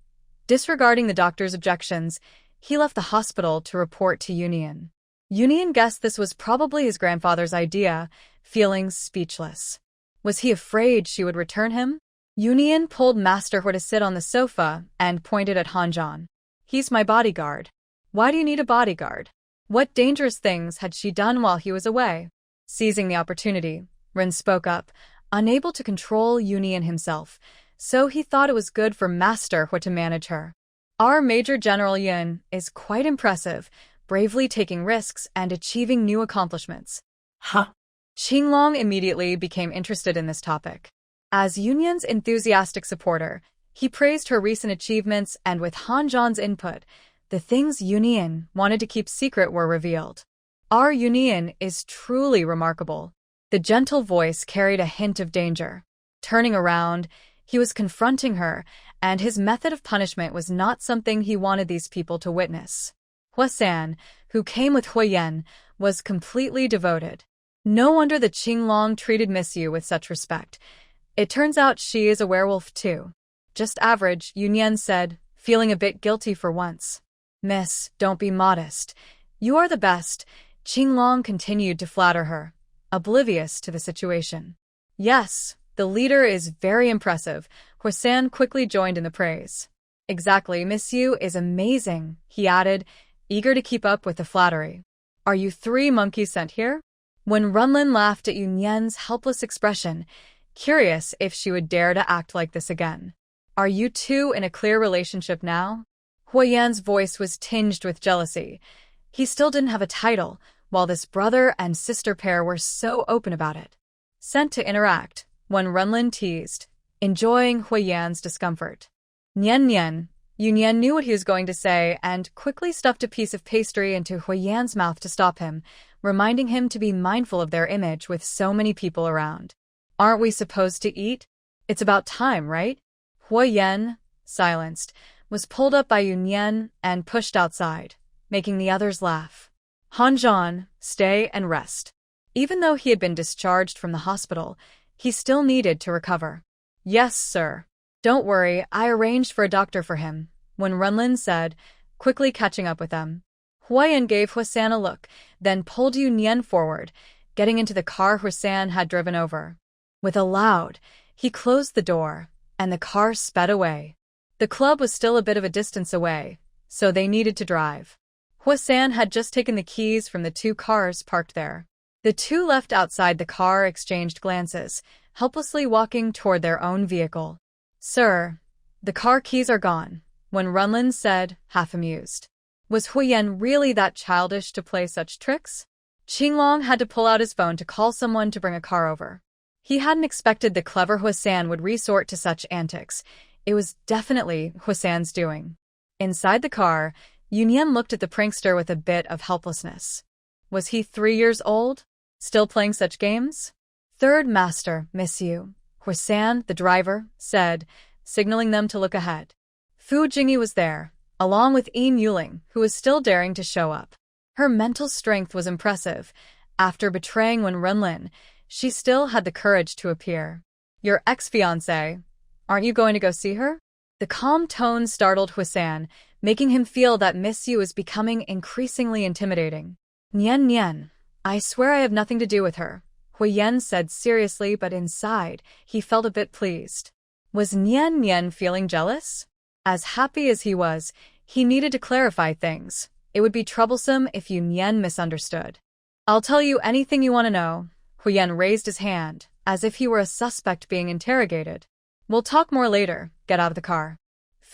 A: disregarding the doctor's objections, he left the hospital to report to Yunyan. Yunyan guessed this was probably his grandfather's idea, feeling speechless. Was he afraid she would return him? Yunyan pulled Master Huo to sit on the sofa and pointed at Han. "He's my bodyguard." "Why do you need a bodyguard? What dangerous things had she done while he was away?" Seizing the opportunity, Ren spoke up, unable to control Yunyan himself, so he thought it was good for Master Huo to manage her. "Our Major General Yin is quite impressive, bravely taking risks and achieving new accomplishments."
B: Huh?
A: Qinglong immediately became interested in this topic. As Yunyan's enthusiastic supporter, he praised her recent achievements, and with Han's input, the things Yunyan wanted to keep secret were revealed. "Our Yunyan is truly remarkable." The gentle voice carried a hint of danger. Turning around, he was confronting her, and his method of punishment was not something he wanted these people to witness. Huo Yan, who came with Huo Yan, was completely devoted. No wonder the Qinglong treated Miss Yu with such respect. It turns out she is a werewolf too. "Just average," Yunyan said, feeling a bit guilty for once. "Miss, don't be modest. You are the best." Qinglong continued to flatter her, oblivious to the situation. "Yes, the leader is very impressive." Huo Yan quickly joined in the praise. "Exactly, Miss Yu is amazing," he added, eager to keep up with the flattery. "Are you 3 monkeys sent here?" When Wenren laughed at Yunyan's helpless expression, curious if she would dare to act like this again. "Are you two in a clear relationship now?" Huo Yan's voice was tinged with jealousy. He still didn't have a title, while this brother and sister pair were so open about it. "Sent to interact," Wenren teased, enjoying Huo Yan's discomfort. "Nian." Yunyan knew what he was going to say and quickly stuffed a piece of pastry into Huo Yan's mouth to stop him, reminding him to be mindful of their image with so many people around. "Aren't we supposed to eat? It's about time, right?" Huo Yan, silenced, was pulled up by Yunyan and pushed outside, making the others laugh. Han, stay and rest. Even though he had been discharged from the hospital, he still needed to recover. "Yes, sir. Don't worry, I arranged for a doctor for him," Wenren said, quickly catching up with them. Huo Yan gave Huo Yan a look, then pulled Yunyan forward, getting into the car Huo Yan had driven over. With a loud, he closed the door, and the car sped away. The club was still a bit of a distance away, so they needed to drive. Huo Yan had just taken the keys from the 2 cars parked there. The 2 left outside the car exchanged glances, helplessly walking toward their own vehicle. "Sir, the car keys are gone," Wenren said, half amused. Was Huo Yan really that childish to play such tricks? Qinglong had to pull out his phone to call someone to bring a car over. He hadn't expected the clever Huo Yan would resort to such antics. It was definitely Huo Yan's doing. Inside the car, Yunyan looked at the prankster with a bit of helplessness. Was he 3 years old? Still playing such games? "Third master, Miss Yu," Huo Yan, the driver, said, signaling them to look ahead. Fu Jingyi was there, along with Yin Yuling, who was still daring to show up. Her mental strength was impressive. After betraying Wenren, she still had the courage to appear. "Your ex-fiancée. Aren't you going to go see her?" The calm tone startled Huo Yan, making him feel that Miss Yu was becoming increasingly intimidating. Nian, I swear I have nothing to do with her," Huo Yan said seriously, but inside, he felt a bit pleased. Was Nian feeling jealous? As happy as he was, he needed to clarify things. It would be troublesome if Yunyan misunderstood. "I'll tell you anything you want to know." Huo Yan raised his hand, as if he were a suspect being interrogated. "We'll talk more later. Get out of the car."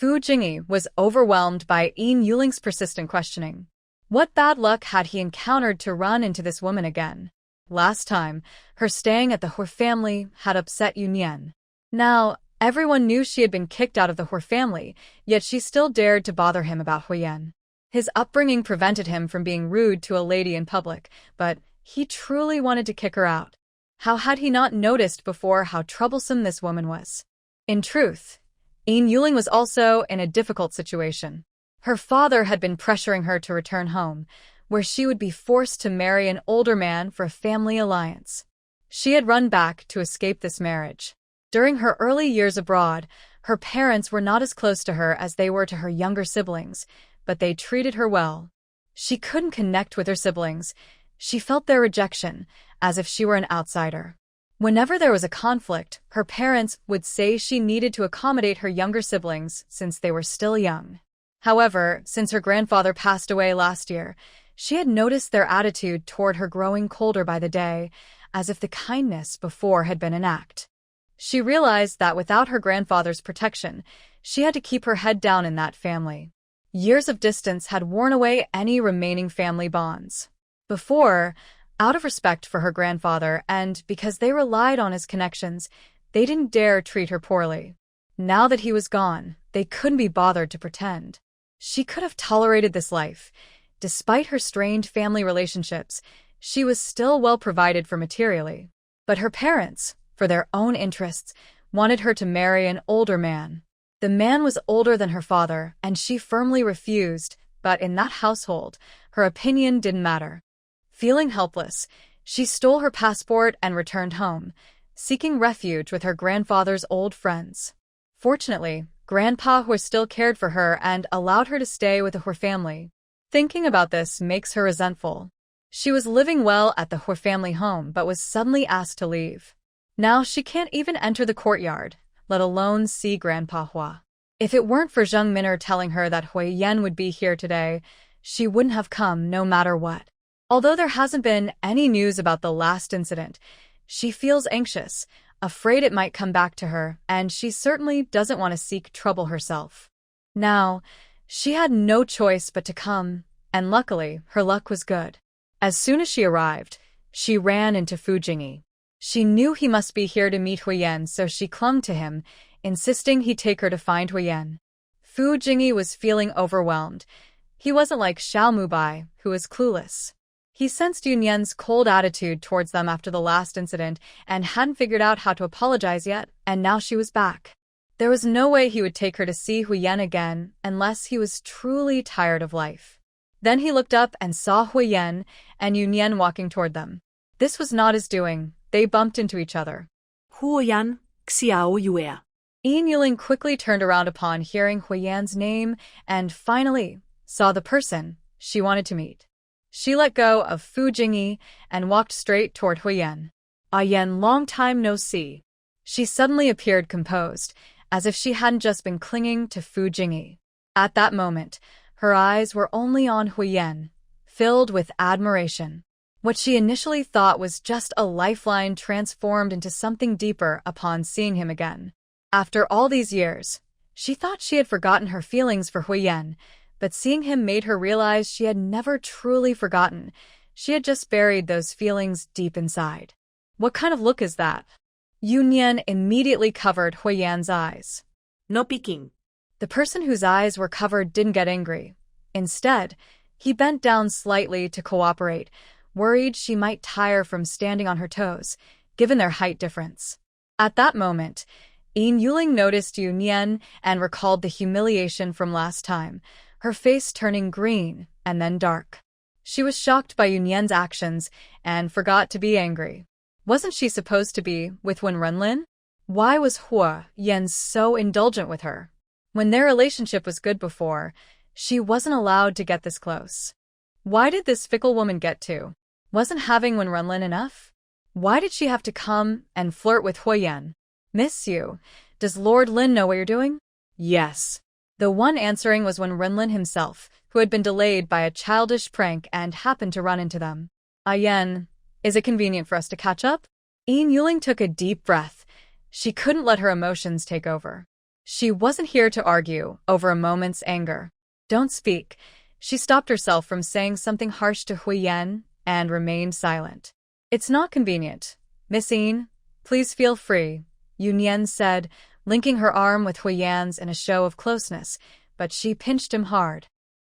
A: Fu Jingyi was overwhelmed by Yin Yuling's persistent questioning. What bad luck had he encountered to run into this woman again? Last time, her staying at the Huo family had upset Yunyan. Now, everyone knew she had been kicked out of the Huo family, yet she still dared to bother him about Huo Yan. His upbringing prevented him from being rude to a lady in public, but he truly wanted to kick her out. How had he not noticed before how troublesome this woman was? In truth, Yin Yuling was also in a difficult situation. Her father had been pressuring her to return home, where she would be forced to marry an older man for a family alliance. She had run back to escape this marriage. During her early years abroad, her parents were not as close to her as they were to her younger siblings, but they treated her well. She couldn't connect with her siblings. She felt their rejection, as if she were an outsider. Whenever there was a conflict, her parents would say she needed to accommodate her younger siblings since they were still young. However, since her grandfather passed away last year, she had noticed their attitude toward her growing colder by the day, as if the kindness before had been an act. She realized that without her grandfather's protection, she had to keep her head down in that family. Years of distance had worn away any remaining family bonds. Before, out of respect for her grandfather and because they relied on his connections, they didn't dare treat her poorly. Now that he was gone, they couldn't be bothered to pretend. She could have tolerated this life. Despite her strained family relationships, she was still well provided for materially. But her parents, for their own interests, wanted her to marry an older man. The man was older than her father, and she firmly refused, but in that household, her opinion didn't matter. Feeling helpless, she stole her passport and returned home, seeking refuge with her grandfather's old friends. Fortunately, Grandpa Huo still cared for her and allowed her to stay with the Huo family. Thinking about this makes her resentful. She was living well at the Huo family home but was suddenly asked to leave. Now she can't even enter the courtyard, let alone see Grandpa Huo. If it weren't for Zheng Min'er telling her that Huo Yan would be here today, she wouldn't have come no matter what. Although there hasn't been any news about the last incident, she feels anxious, afraid it might come back to her, and she certainly doesn't want to seek trouble herself. Now, she had no choice but to come, and luckily, her luck was good. As soon as she arrived, she ran into Fu Jingyi. She knew he must be here to meet Huo Yan, so she clung to him, insisting he take her to find Huo Yan. Fu Jingyi was feeling overwhelmed. He wasn't like Xiao Mubai, who was clueless. He sensed Yunyan's cold attitude towards them after the last incident and hadn't figured out how to apologize yet, and now she was back. There was no way he would take her to see Huo Yan again unless he was truly tired of life. Then he looked up and saw Huo Yan and Yunyan walking toward them. This was not his doing. They bumped into each other.
B: Huo Yan, Xiao Yue.
A: Yin Yuling quickly turned around upon hearing Huo Yan's name and finally saw the person she wanted to meet. She let go of Fu Jingyi and walked straight toward Huo Yan. "Ah Yan, long time no see." She suddenly appeared composed, as if she hadn't just been clinging to Fu Jingyi. At that moment, her eyes were only on Huo Yan, filled with admiration. What she initially thought was just a lifeline transformed into something deeper upon seeing him again. After all these years, she thought she had forgotten her feelings for Huo Yan, but seeing him made her realize she had never truly forgotten. She had just buried those feelings deep inside. What kind of look is that? Yunyan immediately covered Huo Yan's eyes.
B: No peeking.
A: The person whose eyes were covered didn't get angry. Instead, he bent down slightly to cooperate, worried she might tire from standing on her toes, given their height difference. At that moment, Yin Yuling noticed Yunyan and recalled the humiliation from last time, her face turning green and then dark. She was shocked by Yunyan's actions and forgot to be angry. Wasn't she supposed to be with Wenren? Why was Huo Yan so indulgent with her? When their relationship was good before, she wasn't allowed to get this close. Why did this fickle woman get to? Wasn't having Wenren enough? Why did she have to come and flirt with Huo Yan? "Miss you. Does Lord Lin know what you're doing?" "Yes." The one answering was Wenren himself, who had been delayed by a childish prank and happened to run into them. "Ah Yan, is it convenient for us to catch up?" Yin Yuling took a deep breath. She couldn't let her emotions take over. She wasn't here to argue over a moment's anger. Don't speak. She stopped herself from saying something harsh to Huo Yan and remained silent. It's not convenient. Miss Yin, please feel free, Yunyan said, linking her arm with Huo Yan's in a show of closeness, but she pinched him hard.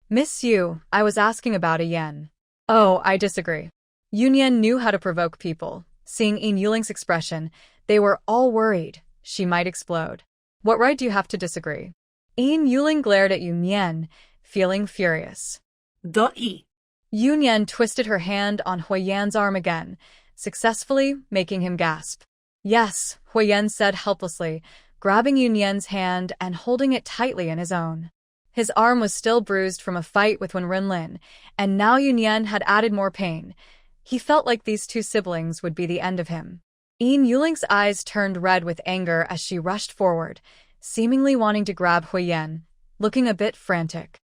A: Miss Yu, I was asking about a yen. Oh, I disagree. Yunyan knew how to provoke people. Seeing Yin Yuling's expression, they were all worried she might explode. What right do you have to disagree? Yin Yuling glared at Yunyan, feeling furious. Yunyan twisted her hand on Huo Yan's arm again, successfully making him gasp. Yes, Huo Yan said helplessly, grabbing Yunyan's hand and holding it tightly in his own. His arm was still bruised from a fight with Wenren, and now Yunyan had added more pain. He felt like these two siblings would be the end of him. Yin Yuling's eyes turned red with anger as she rushed forward, seemingly wanting to grab Huo Yan, looking a bit frantic.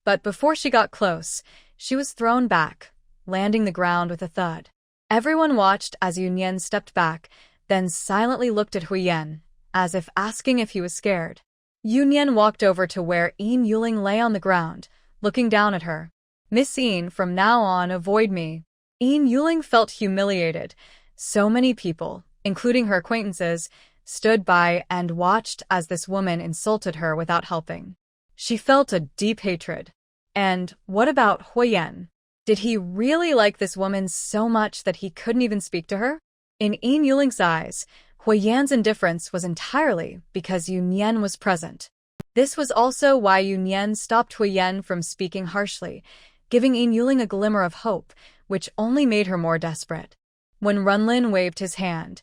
A: But before she got close, she was thrown back, landing the ground with a thud. Everyone watched as Yunyan stepped back, then silently looked at Huo Yan, as if asking if he was scared. Yunyan walked over to where Yin Yuling lay on the ground, looking down at her. Miss Yin, from now on, avoid me. Yin Yuling felt humiliated. So many people, including her acquaintances, stood by and watched as this woman insulted her without helping. She felt a deep hatred. And what about Huo Yan? Did he really like this woman so much that he couldn't even speak to her? In Yin Yuling's eyes, Huo Yan's indifference was entirely because Yunyan was present. This was also why Yunyan stopped Huo Yan from speaking harshly, giving Yin Yuling a glimmer of hope, which only made her more desperate. When Wenren waved his hand,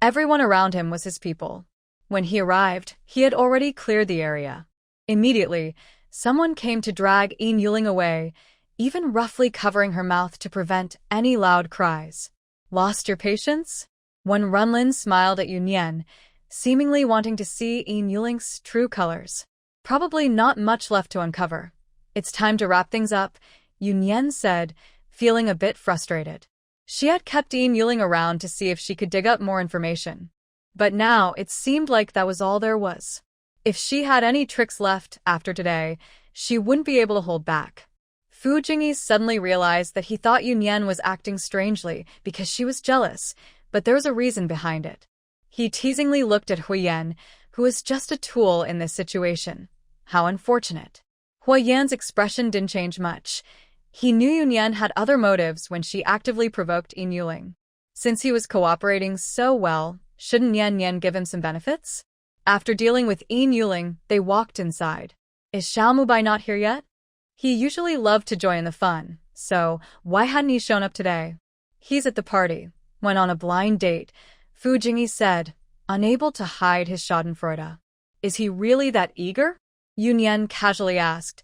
A: everyone around him was his people. When he arrived, he had already cleared the area. Immediately, someone came to drag Yin Yuling away, even roughly covering her mouth to prevent any loud cries. Lost your patience? Wenren smiled at Yunyan, seemingly wanting to see Yin Yuling's true colors. Probably not much left to uncover. It's time to wrap things up, Yunyan said, feeling a bit frustrated. She had kept Yin Yuling around to see if she could dig up more information. But now it seemed like that was all there was. If she had any tricks left after today, she wouldn't be able to hold back. Fu Jingyi suddenly realized that he thought Yunyan was acting strangely because she was jealous, but there was a reason behind it. He teasingly looked at Huo Yan, who was just a tool in this situation. How unfortunate. Huo Yan's expression didn't change much. He knew Yunyan had other motives when she actively provoked Yin Yuling. Since he was cooperating so well, shouldn't Yan give him some benefits? After dealing with Yin Yuling, they walked inside. Is Xiao Mubai not here yet? He usually loved to join in the fun, so why hadn't he shown up today? He's at the party. Went on a blind date, Fu Jingyi said, unable to hide his schadenfreude. Is he really that eager? Yunyan casually asked.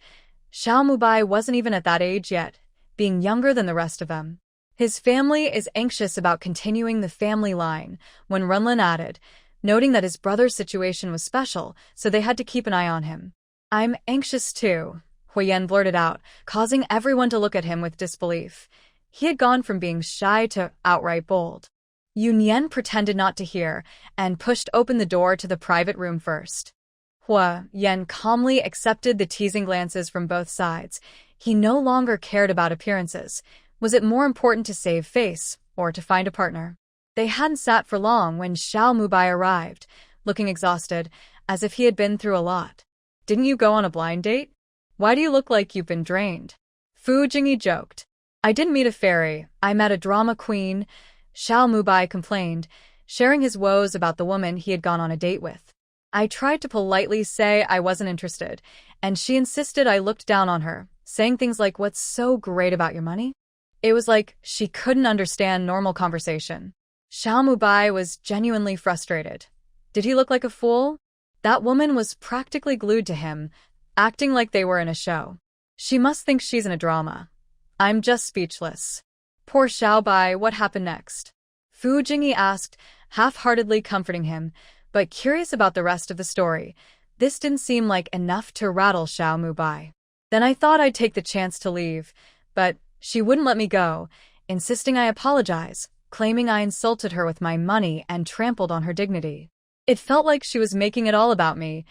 A: Xiao Mubai wasn't even at that age yet, being younger than the rest of them. His family is anxious about continuing the family line, Wenren added, noting that his brother's situation was special, so they had to keep an eye on him. I'm anxious too, Huo Yan blurted out, causing everyone to look at him with disbelief. He had gone from being shy to outright bold. Yunyan pretended not to hear and pushed open the door to the private room first. Huo Yan calmly accepted the teasing glances from both sides. He no longer cared about appearances. Was it more important to save face or to find a partner? They hadn't sat for long when Xiao Mubai arrived, looking exhausted, as if he had been through a lot. Didn't you go on a blind date? Why do you look like you've been drained? Fu Jingyi joked. I didn't meet a fairy, I met a drama queen, Xiao Mubai complained, sharing his woes about the woman he had gone on a date with. I tried to politely say I wasn't interested, and she insisted I looked down on her, saying things like, what's so great about your money? It was like she couldn't understand normal conversation. Xiao Mubai was genuinely frustrated. Did he look like a fool? That woman was practically glued to him, acting like they were in a show. She must think she's in a drama. I'm just speechless. Poor Xiao Bai, what happened next? Fu Jingyi asked, half-heartedly comforting him, but curious about the rest of the story. This didn't seem like enough to rattle Xiao Mubai. Then I thought I'd take the chance to leave, but she wouldn't let me go, insisting I apologize, claiming I insulted her with my money and trampled on her dignity. It felt like she was making it all about me.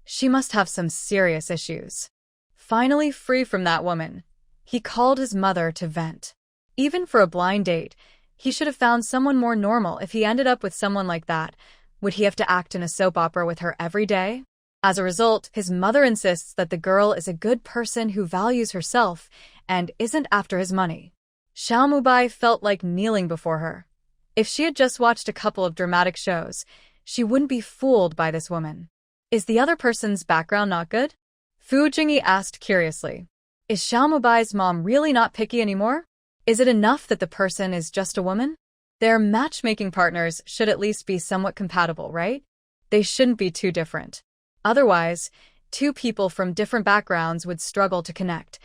A: She must have some serious issues. Finally free from that woman, he called his mother to vent. Even for a blind date, he should have found someone more normal. If he ended up with someone like that, would he have to act in a soap opera with her every day? As a result, his mother insists that the girl is a good person who values herself and isn't after his money. Xiao Mubai felt like kneeling before her. If she had just watched a couple of dramatic shows, she wouldn't be fooled by this woman. Is the other person's background not good? Fu Jingyi asked curiously. Is Xiao Mubai's mom really not picky anymore? Is it enough that the person is just a woman? Their matchmaking partners should at least be somewhat compatible, right? They shouldn't be too different. Otherwise, two people from different backgrounds would struggle to connect.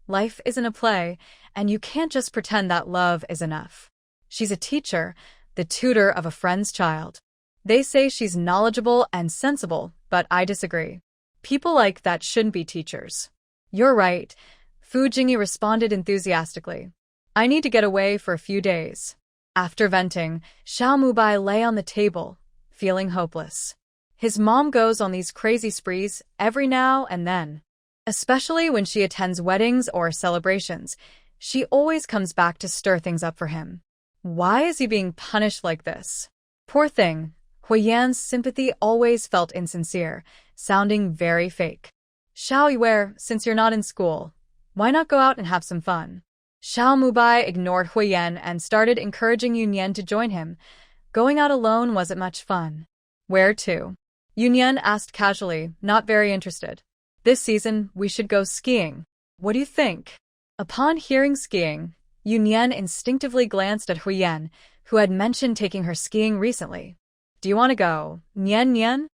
A: Life isn't a play, and you can't just pretend that love is enough. She's a teacher, the tutor of a friend's child. They say she's knowledgeable and sensible, but I disagree. People like that shouldn't be teachers. You're right, Fu Jingyi responded enthusiastically. I need to get away for a few days. After venting, Xiao Mubai lay on the table, feeling hopeless. His mom goes on these crazy sprees every now and then. Especially when she attends weddings or celebrations, she always comes back to stir things up for him. Why is he being punished like this? Poor thing. Huo Yan's sympathy always felt insincere, sounding very fake. Xiao Yue, since you're not in school, why not go out and have some fun? Xiao Mubai ignored Huo Yan and started encouraging Yunyan to join him. Going out alone wasn't much fun. Where to? Yunyan asked casually, not very interested. This season, we should go skiing. What do you think? Upon hearing skiing, Yunyan instinctively glanced at Huo Yan, who had mentioned taking her skiing recently. Do you want to go, Nian?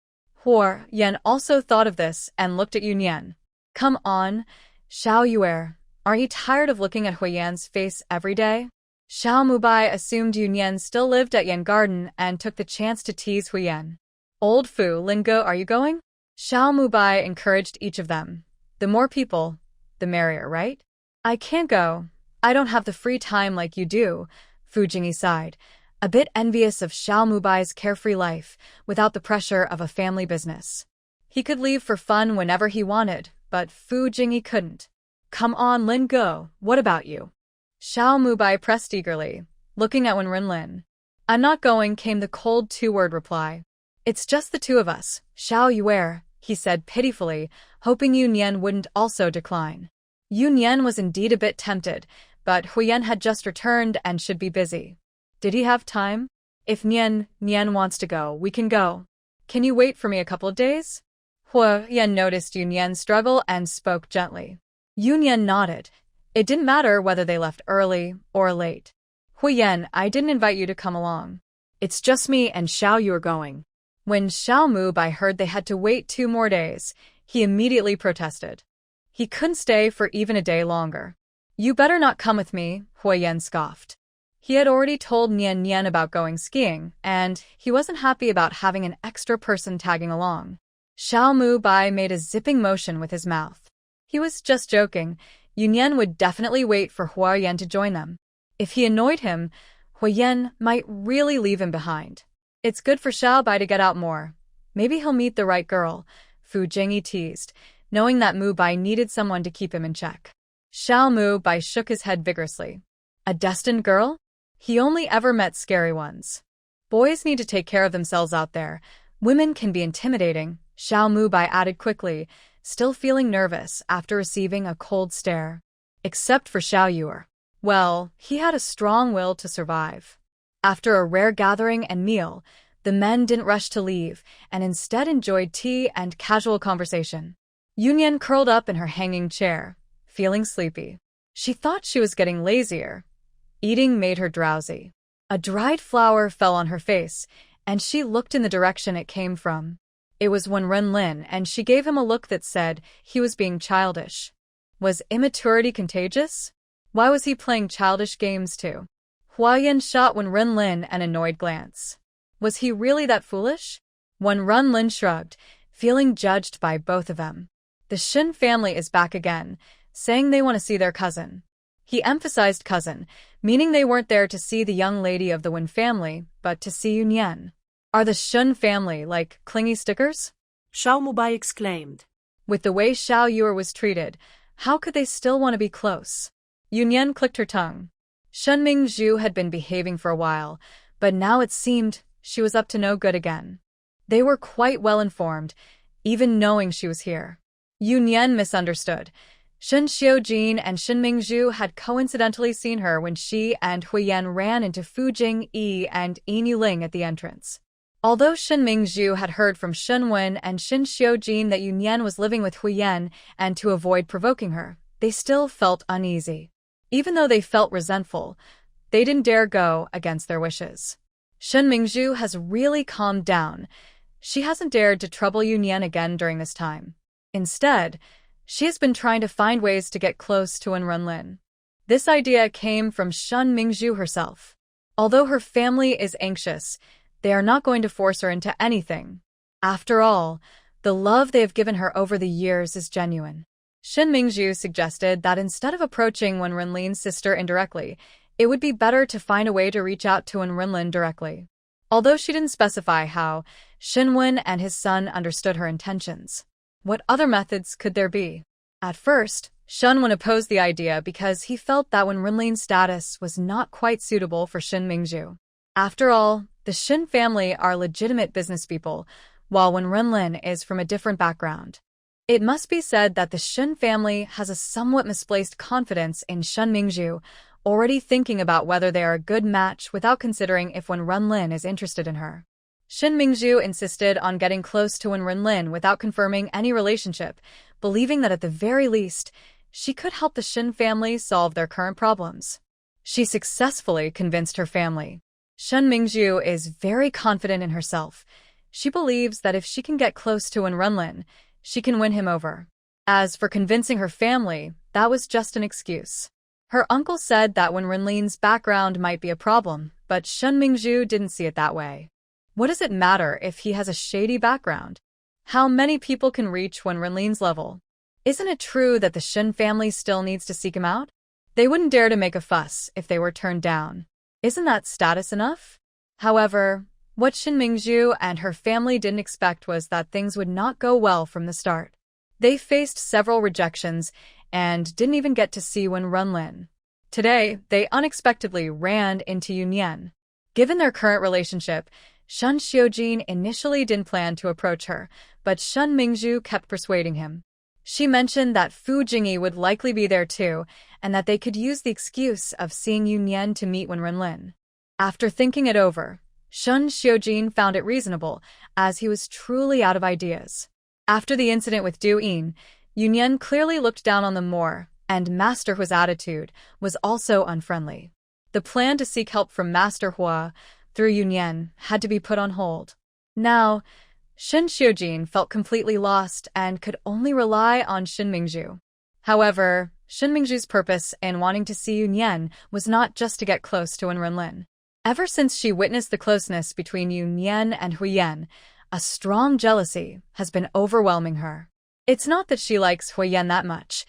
A: Huo Yan also thought of this and looked at Yunyan. Come on, Xiao Yue, aren't you tired of looking at Huo Yan's face every day? Xiao Mubai assumed Yunyan still lived at Yan Garden and took the chance to tease Huo Yan. Old Fu Lingo, are you going? Xiao Mubai encouraged each of them. The more people, the merrier, right? I can't go. I don't have the free time like you do, Fu Jingyi sighed, a bit envious of Xiao Mubai's carefree life without the pressure of a family business. He could leave for fun whenever he wanted, but Fu Jingyi couldn't. Come on, Lin Go, what about you? Xiao Mubai pressed eagerly, looking at Wenren. I'm not going, came the cold two-word reply. It's just the two of us, Xiao Yue, he said pitifully, hoping Yunyan wouldn't also decline. Yunyan was indeed a bit tempted, but Huo Yan had just returned and should be busy. Did he have time? If Nian wants to go, we can go. Can you wait for me a couple of days? Huo Yan noticed Yunyan's struggle and spoke gently. Yunyan nodded. It didn't matter whether they left early or late. Huo Yan, I didn't invite you to come along. It's just me and Xiao Yu are going. When Xiao Mubai heard they had to wait 2 more days, he immediately protested. He couldn't stay for even a day longer. You better not come with me, Huo Yan scoffed. He had already told Nian about going skiing, and he wasn't happy about having an extra person tagging along. Xiao Mubai made a zipping motion with his mouth. He was just joking. Yunyan would definitely wait for Huo Yan to join them. If he annoyed him, Huo Yan might really leave him behind. It's good for Xiao Bai to get out more. Maybe he'll meet the right girl, Fu Jingyi teased, knowing that Mubai needed someone to keep him in check. Xiao Mubai shook his head vigorously. A destined girl? He only ever met scary ones. Boys need to take care of themselves out there. Women can be intimidating, Xiao Mubai added quickly, still feeling nervous after receiving a cold stare. Except for Xiao Yue. Well, he had a strong will to survive. After a rare gathering and meal, the men didn't rush to leave and instead enjoyed tea and casual conversation. Yunyan curled up in her hanging chair, feeling sleepy. She thought she was getting lazier. Eating made her drowsy. A dried flower fell on her face, and she looked in the direction it came from. It was Wenren, and she gave him a look that said he was being childish. Was immaturity contagious? Why was he playing childish games too? Huo Yan shot Wenren an annoyed glance. Was he really that foolish? Wenren shrugged, feeling judged by both of them. The Shin family is back again, saying they want to see their cousin. He emphasized cousin, meaning they weren't there to see the young lady of the Wen family, but to see Yunyan. Are the Shin family like clingy stickers?
B: Xiao Mubai exclaimed.
A: With the way Xiao Yuer was treated, how could they still want to be close? Yunyan clicked her tongue. Shen Mingzhu had been behaving for a while, but now it seemed she was up to no good again. They were quite well informed, even knowing she was here. Yunyan misunderstood. Shen Xiaojin and Shin Mingzhu had coincidentally seen her when she and Huo Yan ran into Fu Jingyi and Yin Yuling at the entrance. Although Shin Mingzhu had heard from Shen Wen and Shin Xiaojin that Yunyan was living with Huo Yan and to avoid provoking her, they still felt uneasy. Even though they felt resentful, they didn't dare go against their wishes. Shin Mingzhu has really calmed down. She hasn't dared to trouble Yunyan again during this time. Instead, she has been trying to find ways to get close to Wenren. This idea came from Shin Mingzhu herself. Although her family is anxious, they are not going to force her into anything. After all, the love they have given her over the years is genuine. Shin Mingzhu suggested that instead of approaching Wenrenlin's sister indirectly, it would be better to find a way to reach out to Wenren directly. Although she didn't specify how, Shin Wen and his son understood her intentions. What other methods could there be? At first, Shin Wen opposed the idea because he felt that Wenrenlin's status was not quite suitable for Shin Mingzhu. After all, the Shin family are legitimate business people, while Wenren is from a different background. It must be said that the Shin family has a somewhat misplaced confidence in Shin Mingzhu, already thinking about whether they are a good match without considering if Wenren is interested in her. Shin Mingzhu insisted on getting close to Wenren without confirming any relationship, believing that at the very least, she could help the Shin family solve their current problems. She successfully convinced her family. Shin Mingzhu is very confident in herself. She believes that if she can get close to Wenren, she can win him over. As for convincing her family, that was just an excuse. Her uncle said that Wenrenlin's background might be a problem, but Shin Mingzhu didn't see it that way. What does it matter if he has a shady background? How many people can reach Wenrenlin's level? Isn't it true that the Shin family still needs to seek him out? They wouldn't dare to make a fuss if they were turned down. Isn't that status enough? However, what Shin Mingzhu and her family didn't expect was that things would not go well from the start. They faced several rejections and didn't even get to see Wenren. Today, they unexpectedly ran into Yunyan. Given their current relationship, Shin Xiaojin initially didn't plan to approach her, but Shin Mingzhu kept persuading him. She mentioned that Fu Jingyi would likely be there too, and that they could use the excuse of seeing Yunyan to meet Wenren. After thinking it over, Shin Xiaojin found it reasonable, as he was truly out of ideas. After the incident with Du Yin, Yunyan clearly looked down on them more, and Master Hua's attitude was also unfriendly. The plan to seek help from Master Hua through Yunyan had to be put on hold. Now, Shin Xiaojin felt completely lost and could only rely on Shin Mingzhu. However, Shin Mingzhu's purpose in wanting to see Yunyan was not just to get close to Wenren. Ever since she witnessed the closeness between Yunyan and Huo Yan, a strong jealousy has been overwhelming her. It's not that she likes Huo Yan that much.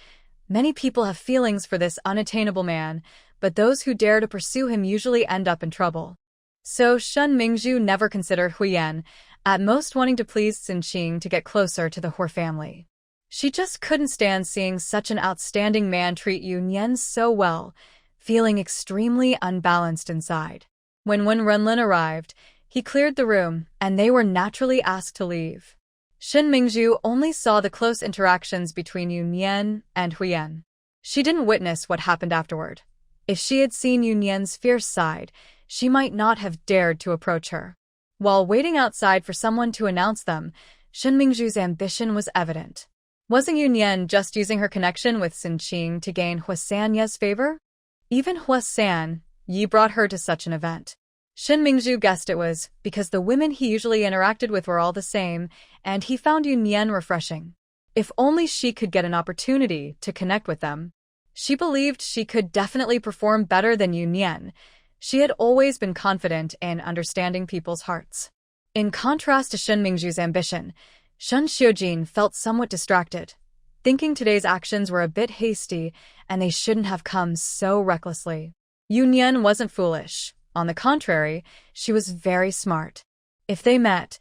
A: Many people have feelings for this unattainable man, but those who dare to pursue him usually end up in trouble. So Shin Mingzhu never considered Huo Yan, at most wanting to please Xinqing to get closer to the Huo family. She just couldn't stand seeing such an outstanding man treat Yunyan so well, feeling extremely unbalanced inside. When Wenren arrived, he cleared the room, and they were naturally asked to leave. Shin Mingzhu only saw the close interactions between Yunyan and Huo Yan. She didn't witness what happened afterward. If she had seen Yunyan's fierce side, she might not have dared to approach her. While waiting outside for someone to announce them, Shin Mingzhu's ambition was evident. Wasn't Yunyan just using her connection with Xinqing to gain Huo Sanye's favor? Even Huo San Yi brought her to such an event. Shin Mingzhu guessed it was because the women he usually interacted with were all the same, and he found Yunyan refreshing. If only she could get an opportunity to connect with them. She believed she could definitely perform better than Yunyan. She had always been confident in understanding people's hearts. In contrast to Shin Mingzhu's ambition, Shin Xiaojin felt somewhat distracted, thinking today's actions were a bit hasty and they shouldn't have come so recklessly. Yunyan wasn't foolish. On the contrary, she was very smart. If they met,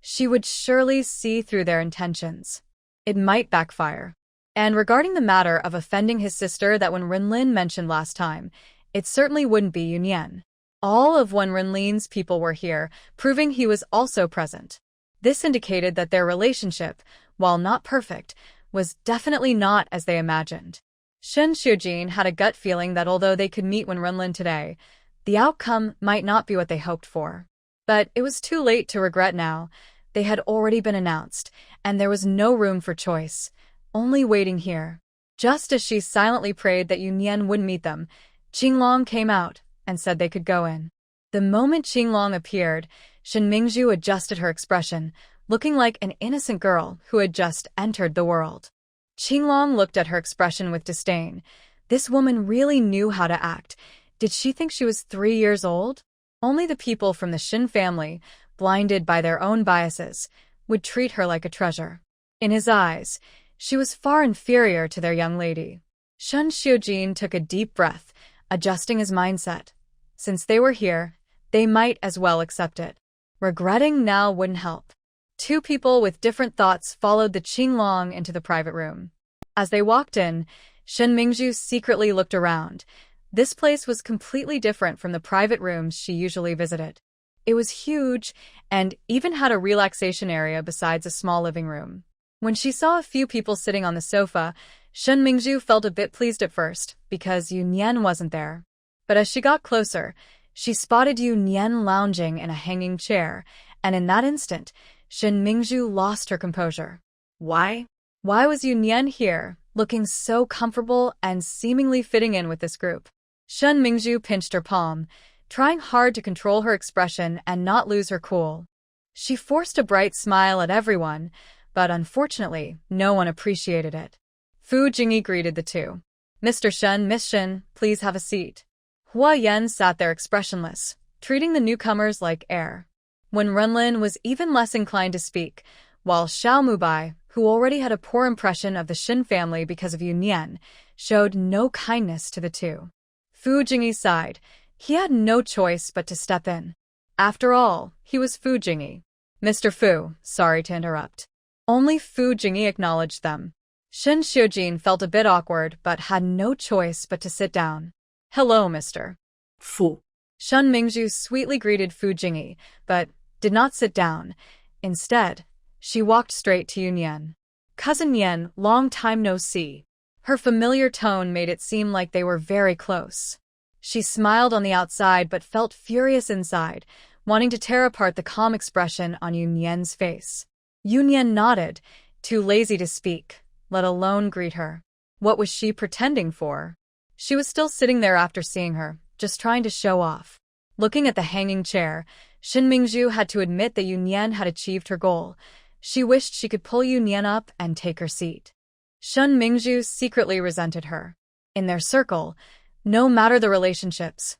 A: She would surely see through their intentions. It might backfire. And regarding the matter of offending his sister that Wenren mentioned last time, it certainly wouldn't be Yunyan. All of Wenren's people were here, proving he was also present. This indicated that their relationship, while not perfect, was definitely not as they imagined. Shin Xiujin had a gut feeling that although they could meet Wenren today, the outcome might not be what they hoped for. But it was too late to regret now. They had already been announced, and there was no room for choice, only waiting here. Just as she silently prayed that Yunyan wouldn't meet them, Qinglong came out and said they could go in. The moment Qinglong appeared, Shin Mingzhu adjusted her expression, looking like an innocent girl who had just entered the world. Qinglong looked at her expression with disdain. This woman really knew how to act. Did she think she was 3 years old? Only the people from the Shin family, blinded by their own biases, would treat her like a treasure. In his eyes, she was far inferior to their young lady. Shin Xiujin took a deep breath, adjusting his mindset. Since they were here, they might as well accept it. Regretting now wouldn't help. 2 people with different thoughts followed the Qinglong into the private room. As they walked in, Shin Mingzhu secretly looked around. This place was completely different from the private rooms she usually visited. It was huge and even had a relaxation area besides a small living room. When she saw a few people sitting on the sofa, Shin Mingzhu felt a bit pleased at first because Yunyan wasn't there. But as she got closer, she spotted Yunyan lounging in a hanging chair, and in that instant, Shin Mingzhu lost her composure. Why? Why was Yunyan here, looking so comfortable and seemingly fitting in with this group? Shin Mingzhu pinched her palm, trying hard to control her expression and not lose her cool. She forced a bright smile at everyone, but unfortunately, no one appreciated it. Fu Jingyi greeted the two. Mr. Shin, Miss Shin, please have a seat. Huo Yan sat there expressionless, treating the newcomers like air. Wenren was even less inclined to speak, while Xiao Mubai, who already had a poor impression of the Shin family because of Yunyan, showed no kindness to the two. Fu Jingyi sighed. He had no choice but to step in. After all, he was Fu Jingyi. Mr. Fu, sorry to interrupt. Only Fu Jingyi acknowledged them. Shin Xiujin felt a bit awkward but had no choice but to sit down. Hello, Mr.
B: Fu.
A: Shin Mingzhu sweetly greeted Fu Jingyi, but did not sit down. Instead, she walked straight to Yunyan. Cousin Yan, long time no see. Her familiar tone made it seem like they were very close. She smiled on the outside but felt furious inside, wanting to tear apart the calm expression on Yunyan's face. Yunyan nodded, too lazy to speak, let alone greet her. What was she pretending for? She was still sitting there after seeing her, just trying to show off. Looking at the hanging chair, Shin Mingzhu had to admit that Yunyan had achieved her goal. She wished she could pull Yunyan up and take her seat. Shin Mingzhu secretly resented her. In their circle, no matter the relationships,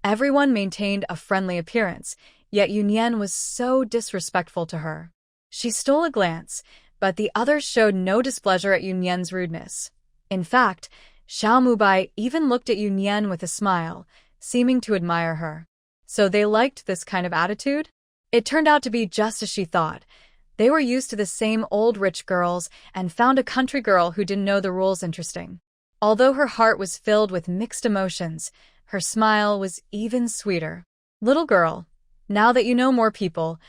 A: everyone maintained a friendly appearance, yet Yunyan was so disrespectful to her. She stole a glance, but the others showed no displeasure at Yunyan's rudeness. In fact, Xiao Mubai even looked at Yunyan with a smile, seeming to admire her. So they liked this kind of attitude? It turned out to be just as she thought. They were used to the same old rich girls and found a country girl who didn't know the rules interesting. Although her heart was filled with mixed emotions, her smile was even sweeter. Little girl, now that you know more people,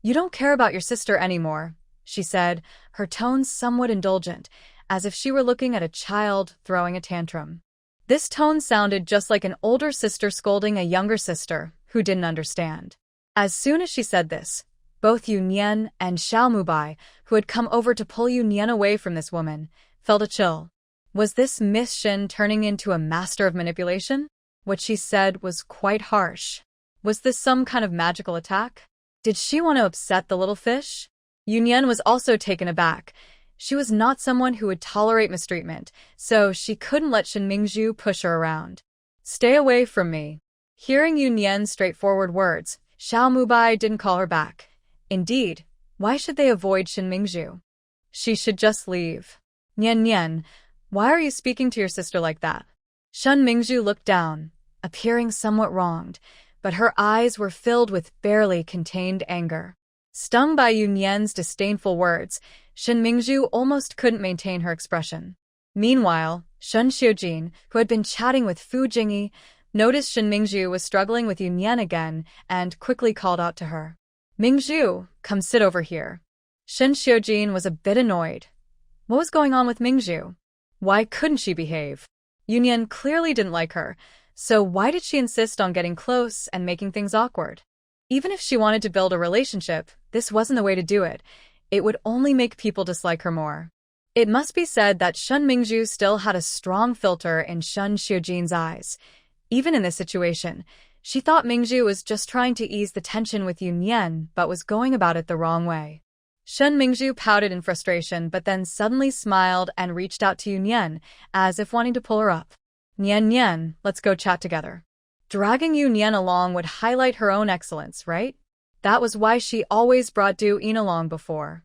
A: you don't care about your sister anymore, she said, her tone somewhat indulgent, as if she were looking at a child throwing a tantrum. This tone sounded just like an older sister scolding a younger sister who didn't understand. As soon as she said this, both Yunyan and Xiao Mubai, who had come over to pull Yunyan away from this woman, felt a chill. Was this Miss Shin turning into a master of manipulation? What she said was quite harsh. Was this some kind of magical attack? Did she want to upset the little fish? Yunyan was also taken aback. She was not someone who would tolerate mistreatment, so she couldn't let Shin Mingzhu push her around. Stay away from me. Hearing Yunyan's straightforward words, Xiao Mubai didn't call her back. Indeed, why should they avoid Shin Mingzhu? She should just leave. Nian, why are you speaking to your sister like that? Shin Mingzhu looked down, appearing somewhat wronged, but her eyes were filled with barely contained anger. Stung by Yunyan's disdainful words, Shin Mingzhu almost couldn't maintain her expression. Meanwhile, Shen Xiujin, who had been chatting with Fu Jingyi, noticed Shin Mingzhu was struggling with Yunyan again and quickly called out to her. "Mingzhu, come sit over here." Shen Xiujin was a bit annoyed. What was going on with Mingzhu? Why couldn't she behave? Yunyan clearly didn't like her, so why did she insist on getting close and making things awkward? Even if she wanted to build a relationship, this wasn't the way to do it. It would only make people dislike her more. It must be said that Shen Mingzhu still had a strong filter in Shen Xiujin's eyes. Even in this situation, she thought Mingzhu was just trying to ease the tension with Yunyan but was going about it the wrong way. Shen Mingzhu pouted in frustration but then suddenly smiled and reached out to Yunyan, as if wanting to pull her up. "Nian, let's go chat together." Dragging Yunyan along would highlight her own excellence, right? That was why she always brought Du Yin along before.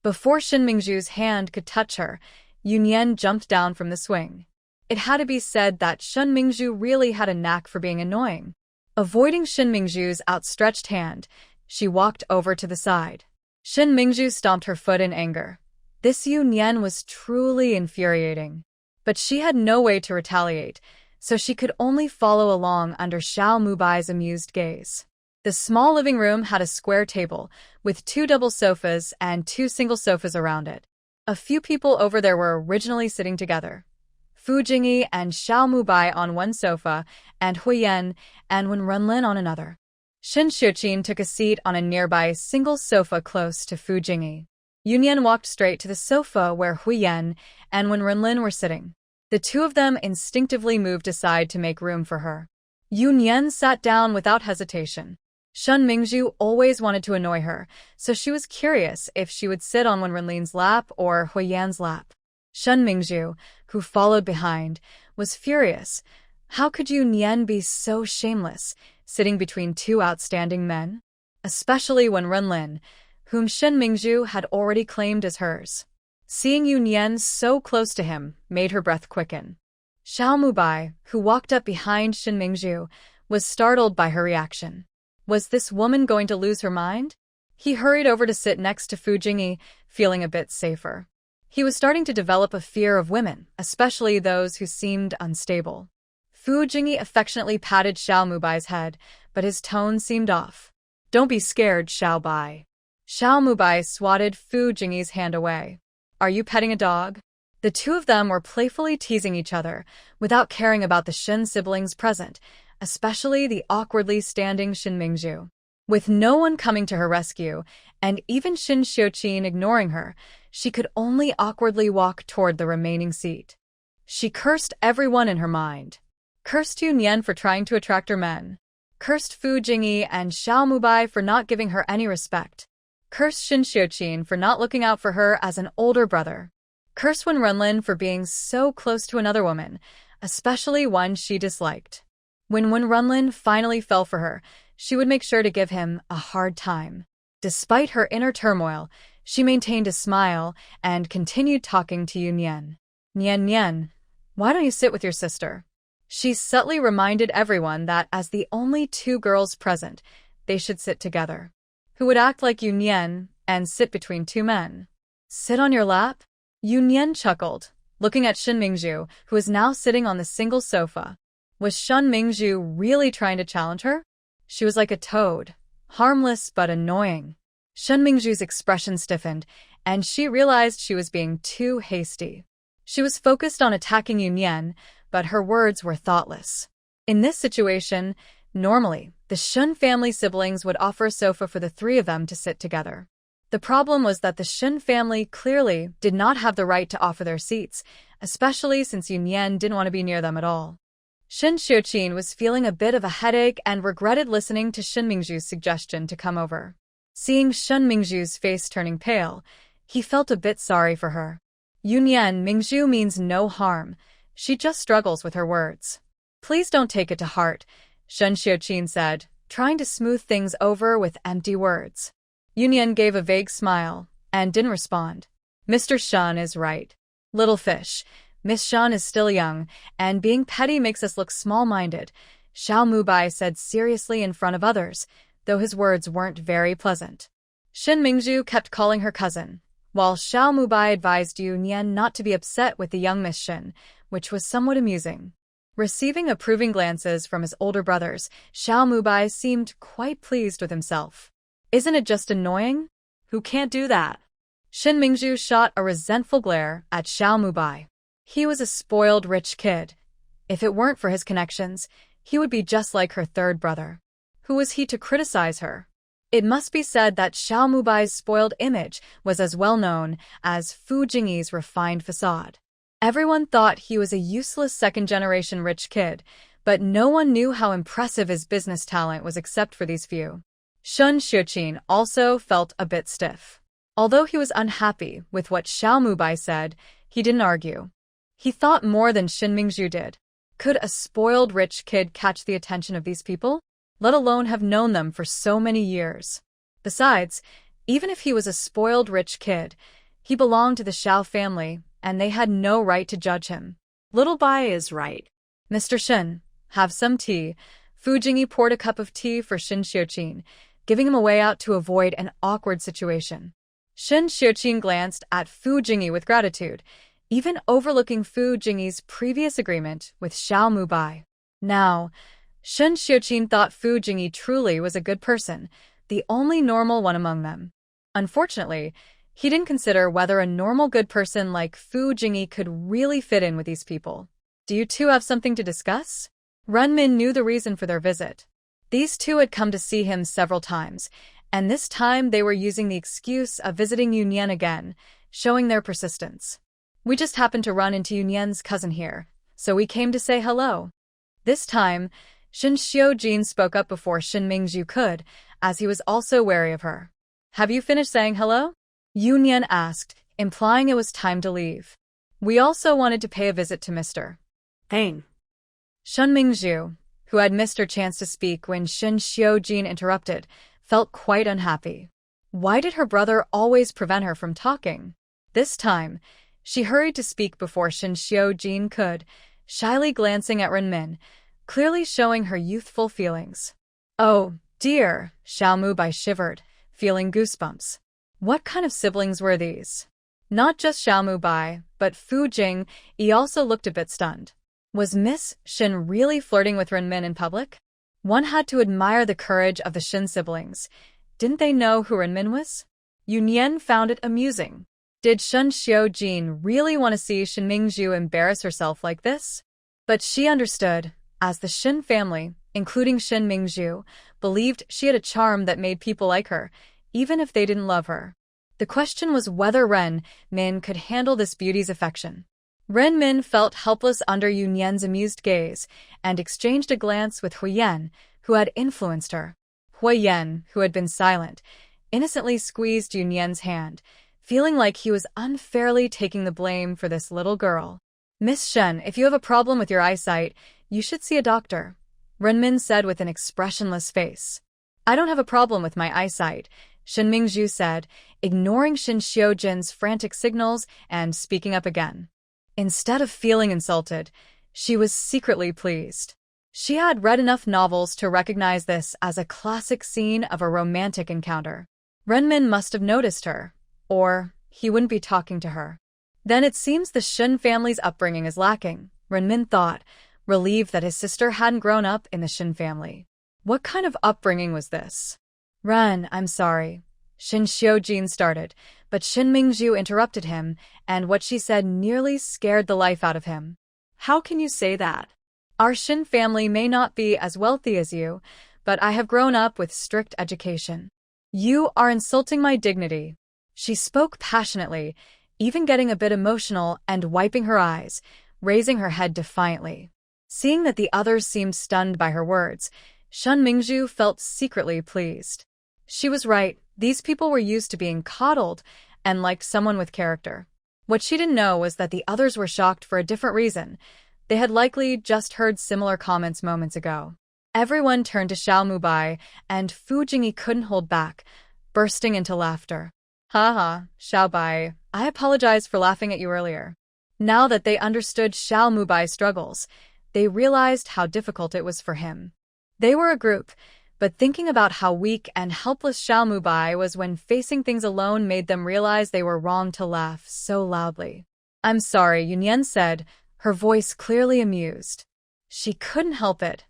A: Before Shin Mingzhu's hand could touch her, Yunyan jumped down from the swing. It had to be said that Shin Mingzhu really had a knack for being annoying. Avoiding Shin Mingzhu's outstretched hand, she walked over to the side. Shin Mingzhu stomped her foot in anger. This Yunyan was truly infuriating. But she had no way to retaliate, so she could only follow along under Xiao Mubai's amused gaze. The small living room had a square table, with 2 double sofas and 2 single sofas around it. A few people over there were originally sitting together. Fu Jingyi and Xiao Mubai on one sofa, and Huo Yan and Wenren on another. Shin Xiuqin took a seat on a nearby single sofa close to Fu Jingyi. Yunyan walked straight to the sofa where Huo Yan and Wenren were sitting. The two of them instinctively moved aside to make room for her. Yunyan sat down without hesitation. Shen Mingzhu always wanted to annoy her, so she was curious if she would sit on Wenren's lap or Huo Yan's lap. Shen Mingzhu, who followed behind, was furious. How could Yunyan be so shameless, sitting between 2 outstanding men? Especially Wenren, whom Shen Mingzhu had already claimed as hers. Seeing Yunyan so close to him made her breath quicken. Xiao Mubai, who walked up behind Shin Mingzhu, was startled by her reaction. Was this woman going to lose her mind? He hurried over to sit next to Fu Jingyi, feeling a bit safer. He was starting to develop a fear of women, especially those who seemed unstable. Fu Jingyi affectionately patted Xiao Mubai's head, but his tone seemed off. "Don't be scared, Xiao Bai." Xiao Mubai swatted Fu Jingyi's hand away. "Are you petting a dog?" The two of them were playfully teasing each other, without caring about the Shin siblings present, especially the awkwardly standing Shin Mingzhu. With no one coming to her rescue, and even Shin Xiuqin ignoring her, she could only awkwardly walk toward the remaining seat. She cursed everyone in her mind. Cursed Yunyan for trying to attract her men. Cursed Fu Jingyi and Xiao Mubai for not giving her any respect. Cursed Shin Xiuqin for not looking out for her as an older brother. Cursed Wenren for being so close to another woman, especially one she disliked. When Wenren finally fell for her, she would make sure to give him a hard time. Despite her inner turmoil, she maintained a smile and continued talking to Yunyan. "Nian, why don't you sit with your sister?" She subtly reminded everyone that as the only 2 girls present, they should sit together. Who would act like Yunyan and sit between 2 men? "Sit on your lap?" Yunyan chuckled, looking at Shin Mingzhu, who was now sitting on the single sofa. Was Shin Mingzhu really trying to challenge her? She was like a toad, harmless but annoying. Shin Mingzhu's expression stiffened, and she realized she was being too hasty. She was focused on attacking Yunyan, but her words were thoughtless. In this situation, normally, the Shin family siblings would offer a sofa for the 3 of them to sit together. The problem was that the Shin family clearly did not have the right to offer their seats, especially since Yunyan didn't want to be near them at all. Shin Xiuqin was feeling a bit of a headache and regretted listening to Shin Mingzhu's suggestion to come over. Seeing Shin Mingzhu's face turning pale, he felt a bit sorry for her. Yunyan, Mingzhu means no harm. She just struggles with her words. "Please don't take it to heart," Shin Xiuqin said, trying to smooth things over with empty words. Yunyan gave a vague smile and didn't respond. "Mr. Shan is right. Little fish, Miss Shan is still young, and being petty makes us look small-minded," Xiao Mubai said seriously in front of others, though his words weren't very pleasant. Shin Mingzhu kept calling her cousin, while Xiao Mubai advised Yunyan not to be upset with the young Miss Shin, which was somewhat amusing. Receiving approving glances from his older brothers, Xiao Mubai seemed quite pleased with himself. Isn't it just annoying?
B: Who can't do that?
A: Shin Mingzhu shot a resentful glare at Xiao Mubai. He was a spoiled rich kid. If it weren't for his connections, he would be just like her third brother. Who was he to criticize her? It must be said that Xiao Mubai's spoiled image was as well known as Fu Jingyi's refined facade. Everyone thought he was a useless second-generation rich kid, but no one knew how impressive his business talent was except for these few. Shin Xiuqin also felt a bit stiff. Although he was unhappy with what Xiao Mubai said, he didn't argue. He thought more than Shin Mingzhu did. Could a spoiled rich kid catch the attention of these people? Let alone have known them for so many years. Besides, even if he was a spoiled rich kid, he belonged to the Xiao family, and they had no right to judge him.
B: Little Bai is right.
A: Mr. Shin, have some tea. Fu Jingyi poured a cup of tea for Shin Xiuqin, giving him a way out to avoid an awkward situation. Shin Xiuqin glanced at Fu Jingyi with gratitude, even overlooking Fu Jingyi's previous agreement with Xiao Mubai. Now, Shin Xiuqin thought Fu Jingyi truly was a good person, the only normal one among them. Unfortunately, he didn't consider whether a normal good person like Fu Jingyi could really fit in with these people. Do you two have something to discuss? Renmin knew the reason for their visit. These two had come to see him several times, and this time they were using the excuse of visiting Yunyan again, showing their persistence. We just happened to run into Yunyan's cousin here, so we came to say hello. This time, Shin Xiuqin spoke up before Shin Mingzhu could, as he was also wary of her. Have you finished saying hello? Yunyan asked, implying it was time to leave. We also wanted to pay a visit to Mr.
B: Hang.
A: Shin Mingzhu, who had missed her chance to speak when Shin Xiuqin interrupted, felt quite unhappy. Why did her brother always prevent her from talking? This time, she hurried to speak before Shin Xiuqin could, shyly glancing at Renmin, clearly showing her youthful feelings. Oh, dear, Xiao Mubai shivered, feeling goosebumps. What kind of siblings were these? Not just Xiao Mubai, but Fu Jingyi also looked a bit stunned. Was Miss Shin really flirting with Renmin in public? One had to admire the courage of the Shin siblings. Didn't they know who Renmin was? Yunyan found it amusing. Did Shin Xiuqin really want to see Shin Mingzhu embarrass herself like this? But she understood, as the Shin family, including Shin Mingzhu, believed she had a charm that made people like her, even if they didn't love her. The question was whether Renmin could handle this beauty's affection. Renmin felt helpless under Yunyan's amused gaze and exchanged a glance with Huo Yan, who had influenced her. Huo Yan, who had been silent, innocently squeezed Yunyan's hand, feeling like he was unfairly taking the blame for this little girl. Miss Shen, if you have a problem with your eyesight, you should see a doctor, Renmin said with an expressionless face. I don't have a problem with my eyesight, Shin Mingzhu said, ignoring Shin Xiuqin's frantic signals and speaking up again. Instead of feeling insulted, she was secretly pleased. She had read enough novels to recognize this as a classic scene of a romantic encounter. Renmin must have noticed her, or he wouldn't be talking to her. Then it seems the Shin family's upbringing is lacking, Renmin thought, relieved that his sister hadn't grown up in the Shin family. What kind of upbringing was this? Ren, I'm sorry. Shin Xiuqin started, but Shin Mingzhu interrupted him, and what she said nearly scared the life out of him.
B: How can you say that?
A: Our Shin family may not be as wealthy as you, but I have grown up with strict education. You are insulting my dignity. She spoke passionately, even getting a bit emotional and wiping her eyes, raising her head defiantly. Seeing that the others seemed stunned by her words, Shin Mingzhu felt secretly pleased. She was right. These people were used to being coddled and liked someone with character. What she didn't know was that the others were shocked for a different reason. They had likely just heard similar comments moments ago. Everyone turned to Xiao Mubai, and Fu Jingyi couldn't hold back, bursting into laughter. Haha, Xiao Bai, I apologize for laughing at you earlier. Now that they understood Xiao Mubai's struggles, they realized how difficult it was for him. They were a group, but thinking about how weak and helpless Xiao Mubai was when facing things alone made them realize they were wrong to laugh so loudly. "I'm sorry," Yunyan said, her voice clearly amused. She couldn't help it.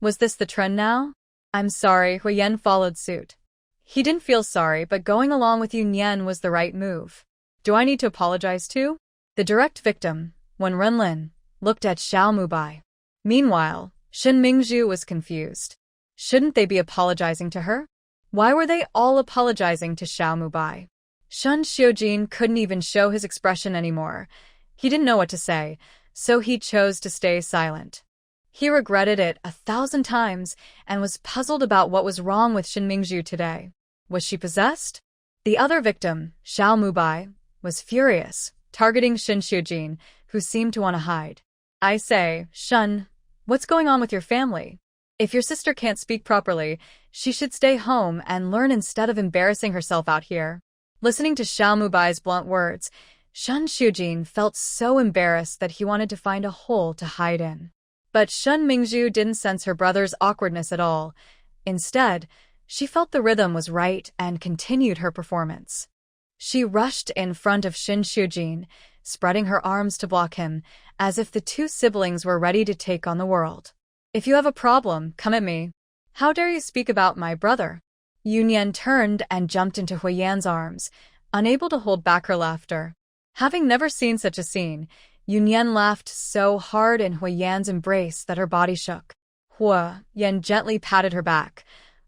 A: Was this the trend now? "I'm sorry," Huo Yan followed suit. He didn't feel sorry, but going along with Yunyan was the right move. "Do I need to apologize too?" The direct victim, Wenren, looked at Xiao Mubai. Meanwhile, Shin Mingzhu was confused. Shouldn't they be apologizing to her? Why were they all apologizing to Xiao Mubai? Shun Xiujin couldn't even show his expression anymore. He didn't know what to say, so he chose to stay silent. He regretted it 1,000 times and was puzzled about what was wrong with Shin Mingzhu today. Was she possessed? The other victim, Xiao Mubai, was furious, targeting Shin Xiujin, who seemed to want to hide. "I say, Shun, what's going on with your family? If your sister can't speak properly, she should stay home and learn instead of embarrassing herself out here." Listening to Xiao Mubai's blunt words, Shun Xiujin felt so embarrassed that he wanted to find a hole to hide in. But Shun Mingzhu didn't sense her brother's awkwardness at all. Instead, she felt the rhythm was right and continued her performance. She rushed in front of Shin Xiujin, spreading her arms to block him, as if the two siblings were ready to take on the world. "If you have a problem, come at me. How dare you speak about my brother?" Yunyan turned and jumped into Huo Yan's arms, unable to hold back her laughter. Having never seen such a scene, Yunyan laughed so hard in Huo Yan's embrace that her body shook. Huo Yan gently patted her back,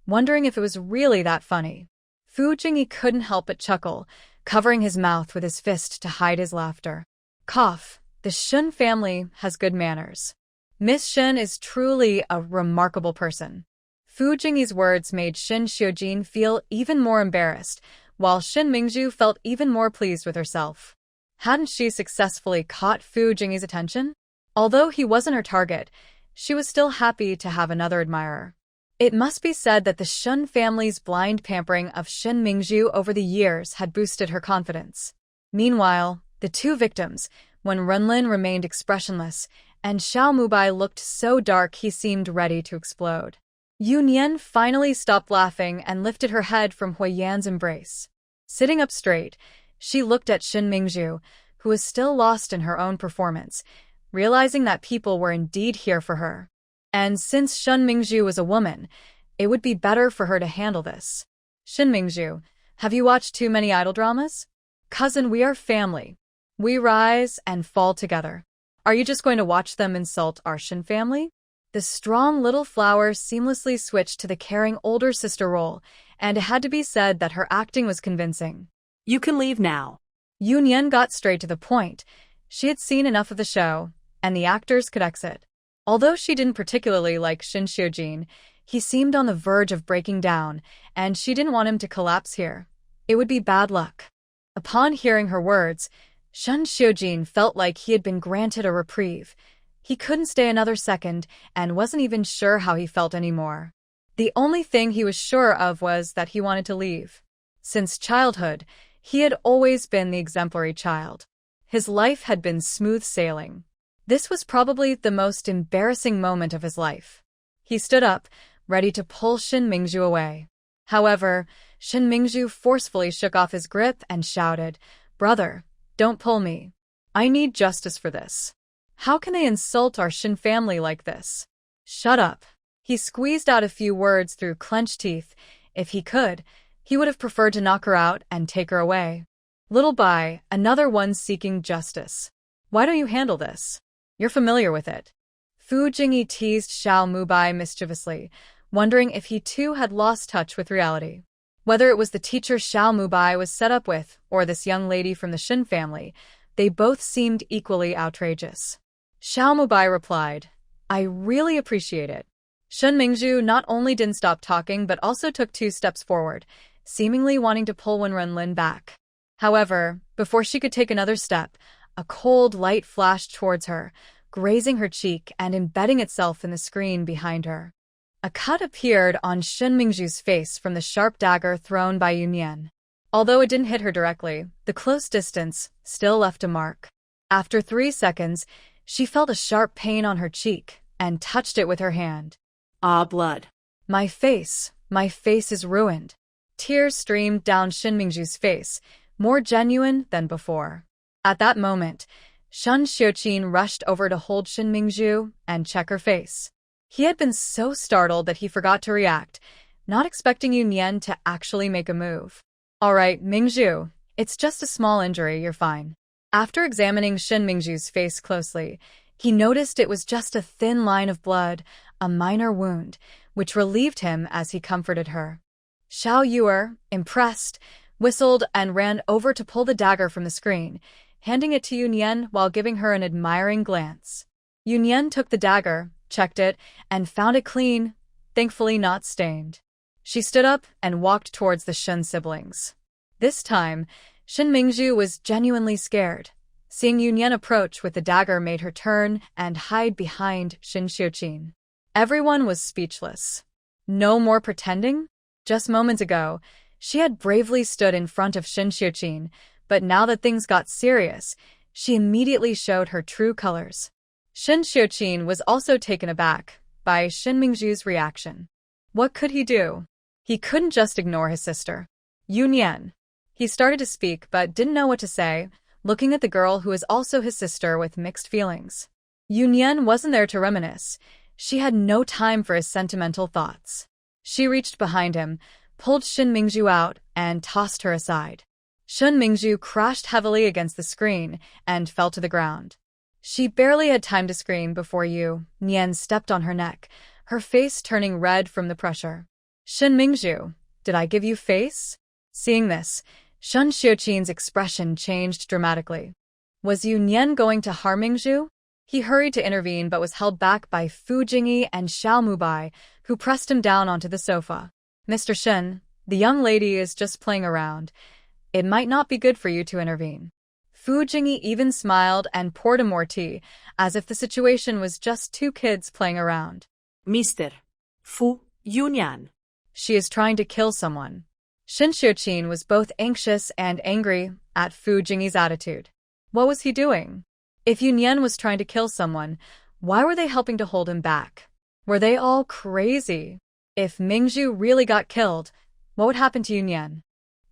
A: wondering if it was really that funny. Fu Jingyi couldn't help but chuckle, covering his mouth with his fist to hide his laughter. Cough. The Shin family has good manners. Miss Shin is truly a remarkable person. Fu Jingyi's words made Shin Xiujin feel even more embarrassed, while Shin Mingzhu felt even more pleased with herself. Hadn't she successfully caught Fu Jingyi's attention? Although he wasn't her target, she was still happy to have another admirer. It must be said that the Shin family's blind pampering of Shin Mingzhu over the years had boosted her confidence. Meanwhile, the two victims, when Renlin remained expressionless, and Xiao Mubai looked so dark he seemed ready to explode. Yunyan finally stopped laughing and lifted her head from Huo Yan's embrace. Sitting up straight, she looked at Shin Mingzhu, who was still lost in her own performance, realizing that people were indeed here for her. And since Shin Mingzhu was a woman, it would be better for her to handle this. "Shin Mingzhu, have you watched too many idol dramas? Cousin, we are family. We rise and fall together. Are you just going to watch them insult our Shin family?" The strong little flower seamlessly switched to the caring older sister role, and it had to be said that her acting was convincing.
B: You can leave now.
A: Yunyan got straight to the point. She had seen enough of the show, and the actors could exit. Although she didn't particularly like Shin Xiujin, he seemed on the verge of breaking down, and she didn't want him to collapse here. It would be bad luck. Upon hearing her words, Shin Xiujin felt like he had been granted a reprieve. He couldn't stay another second and wasn't even sure how he felt anymore. The only thing he was sure of was that he wanted to leave. Since childhood, he had always been the exemplary child. His life had been smooth sailing. This was probably the most embarrassing moment of his life. He stood up, ready to pull Shin Mingzhu away. However, Shin Mingzhu forcefully shook off his grip and shouted, "Brother, don't pull me. I need justice for this. How can they insult our Shin family like this?" "Shut up." He squeezed out a few words through clenched teeth. If he could, he would have preferred to knock her out and take her away. Little Bai, another one seeking justice. "Why don't you handle this? You're familiar with it." Fu Jingyi teased Xiao Mubai mischievously, wondering if he too had lost touch with reality. Whether it was the teacher Xiao Mubai was set up with, or this young lady from the Shin family, they both seemed equally outrageous. Xiao Mubai replied, "I really appreciate it." Shin Mingzhu not only didn't stop talking but also took 2 steps forward, seemingly wanting to pull Wenren back. However, before she could take another step, a cold light flashed towards her, grazing her cheek and embedding itself in the screen behind her. A cut appeared on Shin Mingzhu's face from the sharp dagger thrown by Yunyan. Although it didn't hit her directly, the close distance still left a mark. After 3 seconds, she felt a sharp pain on her cheek and touched it with her hand.
B: Ah, blood.
A: My face is ruined. Tears streamed down Shin Mingju's face, more genuine than before. At that moment, Shen Xiuqin rushed over to hold Shin Mingju and check her face. He had been so startled that he forgot to react, not expecting Yunyan to actually make a move. All right, Mingju, it's just a small injury, you're fine. After examining Shin Mingju's face closely, he noticed it was just a thin line of blood, a minor wound, which relieved him as he comforted her. Xiao Yuer, impressed, whistled and ran over to pull the dagger from the screen, handing it to Yunyan while giving her an admiring glance. Yunyan took the dagger, checked it, and found it clean, thankfully not stained. She stood up and walked towards the Shin siblings. This time, Shin Mingju was genuinely scared. Seeing Yunyan approach with the dagger made her turn and hide behind Shin Xiuqin. Everyone was speechless. No more pretending? Just moments ago, she had bravely stood in front of Shin Xiuqin, but now that things got serious, she immediately showed her true colors. Shin Xiuqin was also taken aback by Shin Mingju's reaction. What could he do? He couldn't just ignore his sister. Yunyan. He started to speak but didn't know what to say, looking at the girl who was also his sister with mixed feelings. Yunyan wasn't there to reminisce. She had no time for his sentimental thoughts. She reached behind him, pulled Shin Mingju out, and tossed her aside. Shin Mingju crashed heavily against the screen and fell to the ground. She barely had time to scream before Yunyan stepped on her neck, her face turning red from the pressure. Shin Mingju, did I give you face? Seeing this, Shin Xiuqin's expression changed dramatically. Was Yunyan going to harm Mingju? He hurried to intervene but was held back by Fu Jingyi and Xiao Mubai, who pressed him down onto the sofa. Mr. Shin, the young lady is just playing around. It might not be good for you to intervene. Fu Jingyi even smiled and poured him more tea, as if the situation was just two kids playing around.
B: Mr. Fu Yunyan.
A: She is trying to kill someone. Shin Xiuqin was both anxious and angry at Fu Jingyi's attitude. What was he doing? If Yunyan was trying to kill someone, why were they helping to hold him back? Were they all crazy? If Mingju really got killed, what would happen to Yunyan?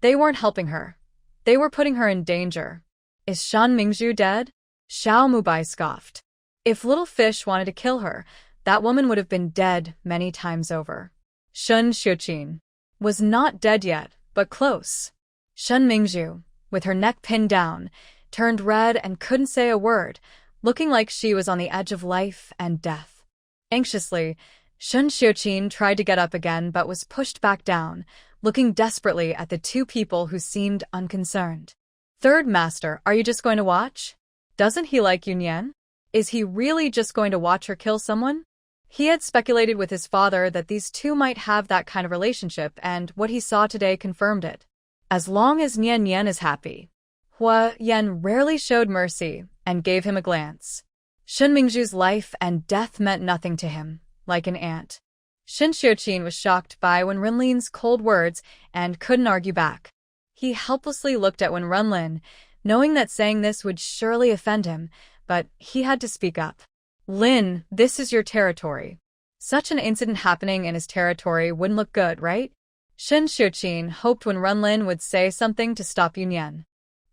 A: They weren't helping her. They were putting her in danger. Is Shan Mingju dead? Xiao Mubai scoffed. If little fish wanted to kill her, that woman would have been dead many times over. Shin Xiuqin was not dead yet, but close. Shin Mingju, with her neck pinned down, turned red and couldn't say a word, looking like she was on the edge of life and death. Anxiously, Shin Xiuqin tried to get up again but was pushed back down, looking desperately at the two people who seemed unconcerned. Third Master, are you just going to watch? Doesn't he like Yunyan? Is he really just going to watch her kill someone? He had speculated with his father that these two might have that kind of relationship, and what he saw today confirmed it. As long as Yan is happy. Huo Yan rarely showed mercy and gave him a glance. Shin Mingju's life and death meant nothing to him, like an ant. Shin Xiuqin was shocked by Wenrenlin's cold words and couldn't argue back. He helplessly looked at Wenren, knowing that saying this would surely offend him, but he had to speak up. Lin, this is your territory. Such an incident happening in his territory wouldn't look good, right? Shin Xiuqin hoped Wenren would say something to stop Yunyan.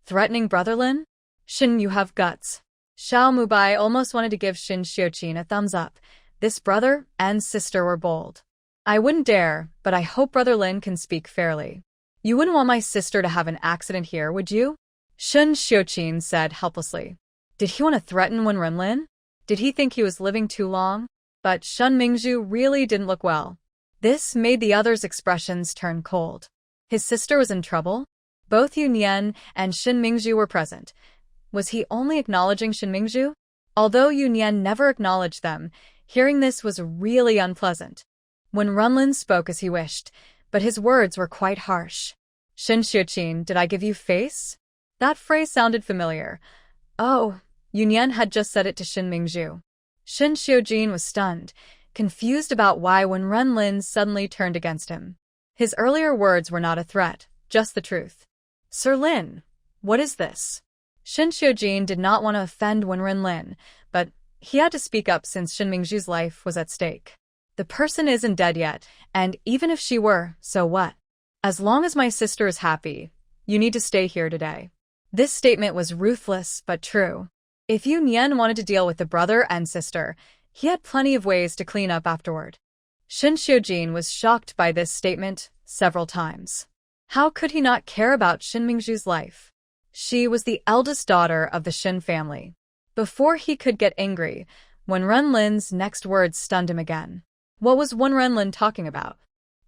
A: Threatening brother Lin? Shin, you have guts. Xiao Mubai almost wanted to give Shin Xiuqin a thumbs up. This brother and sister were bold. I wouldn't dare, but I hope brother Lin can speak fairly. You wouldn't want my sister to have an accident here, would you? Shin Xiuqin said helplessly. Did he want to threaten Wenren? Did he think he was living too long? But Shin Mingju really didn't look well. This made the others' expressions turn cold. His sister was in trouble? Both Yunyan and Shin Mingju were present. Was he only acknowledging Shin Mingju? Although Yunyan never acknowledged them, hearing this was really unpleasant. Wenren spoke as he wished, but his words were quite harsh. Shin Xiuqin, did I give you face? That phrase sounded familiar. Oh, Yunyan had just said it to Shin Mingju. Shin Xiuqin was stunned, confused about why Wenren suddenly turned against him. His earlier words were not a threat, just the truth. Sir Lin, what is this? Shin Xiuqin did not want to offend Wenren, but he had to speak up since Shin Mingju's life was at stake. The person isn't dead yet, and even if she were, so what? As long as my sister is happy, you need to stay here today. This statement was ruthless but true. If Yunyan wanted to deal with the brother and sister, he had plenty of ways to clean up afterward. Shin Xiaojin was shocked by this statement several times. How could he not care about Shin Mingzhu's life? She was the eldest daughter of the Shin family. Before he could get angry, Wenren Lin's next words stunned him again. What was Wenren Lin talking about?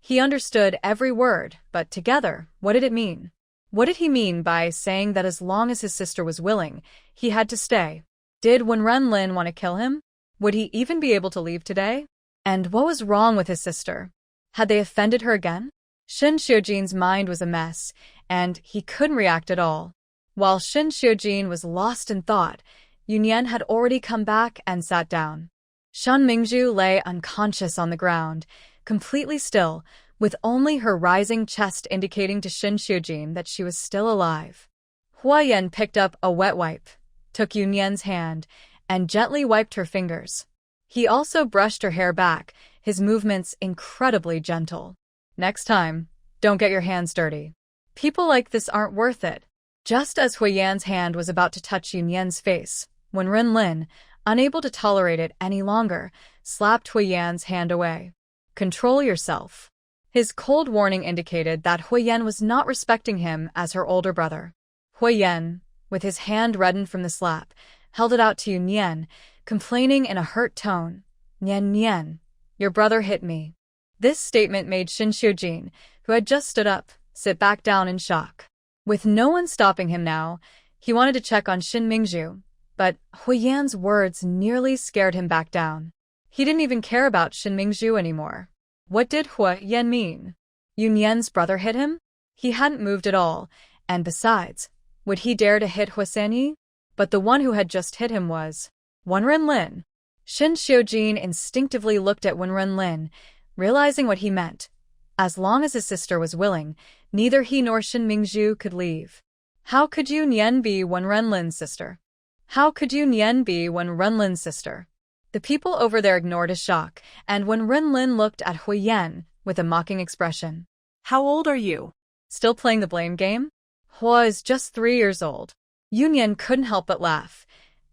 A: He understood every word, but together, what did it mean? What did he mean by saying that as long as his sister was willing, he had to stay? Did Wenren Lin want to kill him? Would he even be able to leave today? And what was wrong with his sister? Had they offended her again? Shin Xiaojin's mind was a mess, and he couldn't react at all. While Shin Xiaojin was lost in thought, Yunyan had already come back and sat down. Shan Mingzhu lay unconscious on the ground, completely still, with only her rising chest indicating to Shin Xiaojin that she was still alive. Huo Yan picked up a wet wipe, took Yunyan's hand, and gently wiped her fingers. He also brushed her hair back, his movements incredibly gentle. Next time, don't get your hands dirty. People like this aren't worth it. Just as Huo Yan's hand was about to touch Yunyan's face, Wenren Lin, unable to tolerate it any longer, slapped Huo Yan's hand away. Control yourself. His cold warning indicated that Huo Yan was not respecting him as her older brother. Huo Yan, with his hand reddened from the slap, held it out to Yunyan, complaining in a hurt tone, "Nian Nian, your brother hit me." This statement made Shin Xiaojin, who had just stood up, sit back down in shock. With no one stopping him now, he wanted to check on Shin Mingzhu, but Huo Yan's words nearly scared him back down. He didn't even care about Shin Mingzhu anymore. What did Huo Yan mean? Yunyan's brother hit him? He hadn't moved at all, and besides, would he dare to hit Huo Sanyi? But the one who had just hit him was Wenren Lin. Shin Xiaojin instinctively looked at Wenren Lin, realizing what he meant. As long as his sister was willing, neither he nor Shin Mingzhu could leave. How could Yunyan be Wenren Lin's sister? How could Yunyan be Wenren Lin's sister? The people over there ignored his shock, and Wenren Lin looked at Huo Yan with a mocking expression.
B: How old are you?
A: Still playing the blame game? Huo is just 3 years old. Yunyan couldn't help but laugh.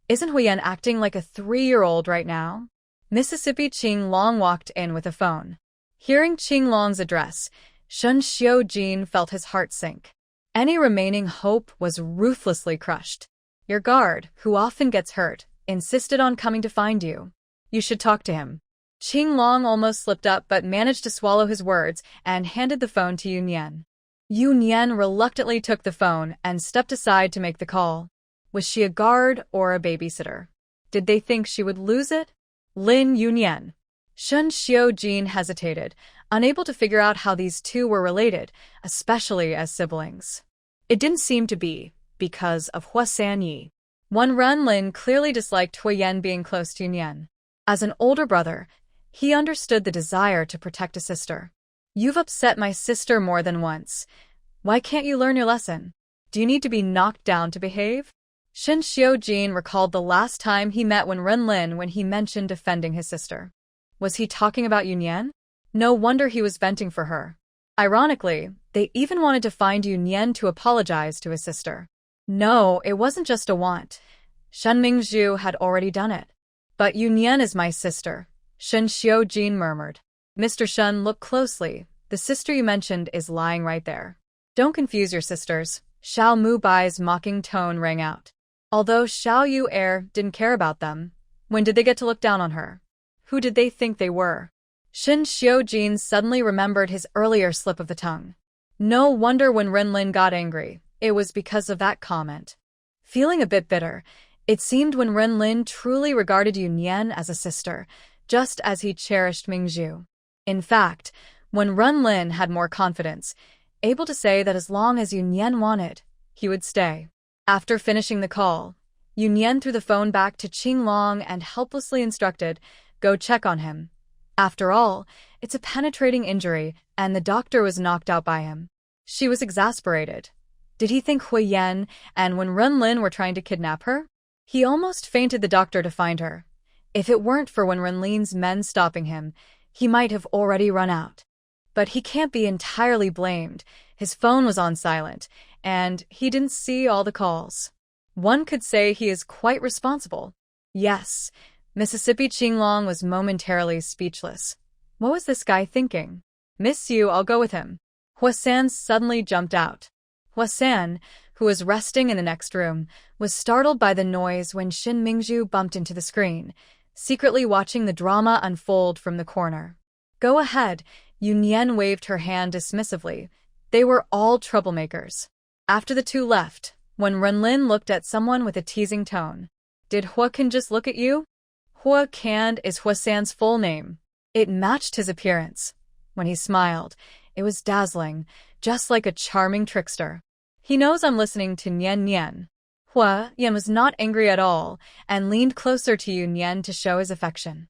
A: Isn't Huo Yan acting like a 3-year-old right now? Mississippi Qing Long walked in with a phone. Hearing Qing Long's address, Shin Xiaojin felt his heart sink. Any remaining hope was ruthlessly crushed. Your guard, who often gets hurt, insisted on coming to find you. You should talk to him. Qing Long almost slipped up but managed to swallow his words and handed the phone to Yunyan. Yunyan reluctantly took the phone and stepped aside to make the call. Was she a guard or a babysitter? Did they think she would lose it? Lin Yunyan. Shin Xiaojin hesitated, unable to figure out how these two were related, especially as siblings. It didn't seem to be, because of Huo Sanyi. Wenren Lin clearly disliked Huo Yan being close to Yunyan. As an older brother, he understood the desire to protect a sister. You've upset my sister more than once. Why can't you learn your lesson? Do you need to be knocked down to behave? Shin Xiaojin recalled the last time he met Wenren Lin when he mentioned defending his sister. Was he talking about Yunyan? No wonder he was venting for her. Ironically, they even wanted to find Yunyan to apologize to his sister. No, it wasn't just a want. Shen Mingzhu had already done it. But Yunyan is my sister, Shin Xiaojin murmured. Mr. Shen, look closely. The sister you mentioned is lying right there. Don't confuse your sisters. Xiao Mubai's mocking tone rang out. Although Xiao Yu didn't care about them, when did they get to look down on her? Who did they think they were? Shin Xiaojin suddenly remembered his earlier slip of the tongue. No wonder when Wenren got angry. It was because of that comment. Feeling a bit bitter, it seemed Wenren truly regarded Yunyan as a sister, just as he cherished Mingzhu. In fact, Wenren had more confidence, able to say that as long as Yunyan wanted, he would stay. After finishing the call, Yunyan threw the phone back to Qing Long and helplessly instructed, "Go check on him. After all, it's a penetrating injury, and the doctor was knocked out by him." She was exasperated. Did he think Huo Yan and Wenren were trying to kidnap her? He almost fainted the doctor to find her. If it weren't for Wenren's men stopping him, He might have already run out. But he can't be entirely blamed. His phone was on silent, and he didn't see all the calls. One could say he is quite responsible. Yes, Mississippi Qinglong was momentarily speechless. What was this guy thinking? Miss you, I'll go with him. Huo San suddenly jumped out. Huo San, who was resting in the next room, was startled by the noise when Shin Mingzhu bumped into the screen, secretly watching the drama unfold from the corner. Go ahead, Yunyan waved her hand dismissively. They were all troublemakers. After the two left, when Renlin looked at someone with a teasing tone. Did Huo Can just look at you? Huo Can is Huo San's full name. It matched his appearance. When he smiled, it was dazzling, just like a charming trickster. He knows I'm listening to Nian Nian. Huo Yan was not angry at all and leaned closer to Yunyan to show his affection.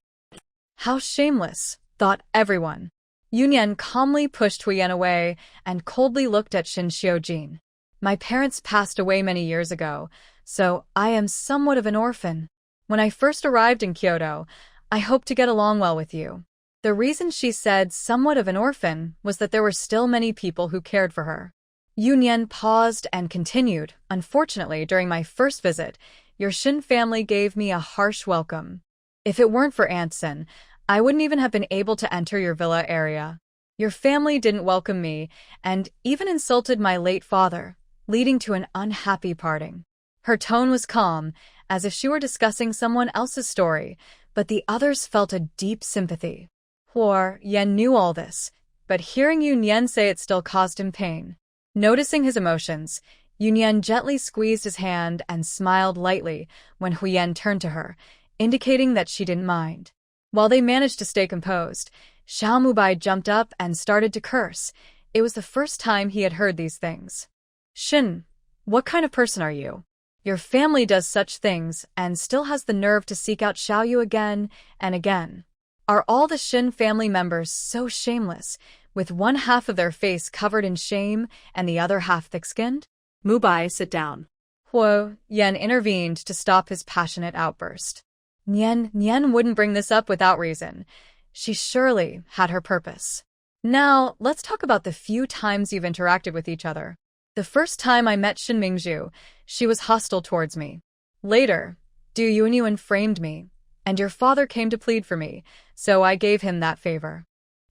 A: How shameless, thought everyone. Yunyan calmly pushed Huo Yan away and coldly looked at Shin Xiaojin. My parents passed away many years ago, so I am somewhat of an orphan. When I first arrived in Kyoto, I hoped to get along well with you. The reason she said somewhat of an orphan was that there were still many people who cared for her. Yunyan paused and continued. Unfortunately, during my first visit, your Shin family gave me a harsh welcome. If it weren't for Aunt Sin, I wouldn't even have been able to enter your villa area. Your family didn't welcome me and even insulted my late father, leading to an unhappy parting. Her tone was calm, as if she were discussing someone else's story, but the others felt a deep sympathy. Huo Yan knew all this, but hearing Yunyan say it still caused him pain. Noticing his emotions, Yunyan gently squeezed his hand and smiled lightly when Huo Yan turned to her, indicating that she didn't mind. While they managed to stay composed, Xiao Mubai jumped up and started to curse. It was the first time he had heard these things. Shin, what kind of person are you? Your family does such things and still has the nerve to seek out Xiao again and again. Are all the Shin family members so shameless, with one half of their face covered in shame and the other half thick-skinned?
B: Mubai, sit down.
A: Huo Yan intervened to stop his passionate outburst. Nian wouldn't bring this up without reason. She surely had her purpose. Now, let's talk about the few times you've interacted with each other. The first time I met Shin Mingzhu, she was hostile towards me. Later, Du Yunyuan framed me, and your father came to plead for me, so I gave him that favor.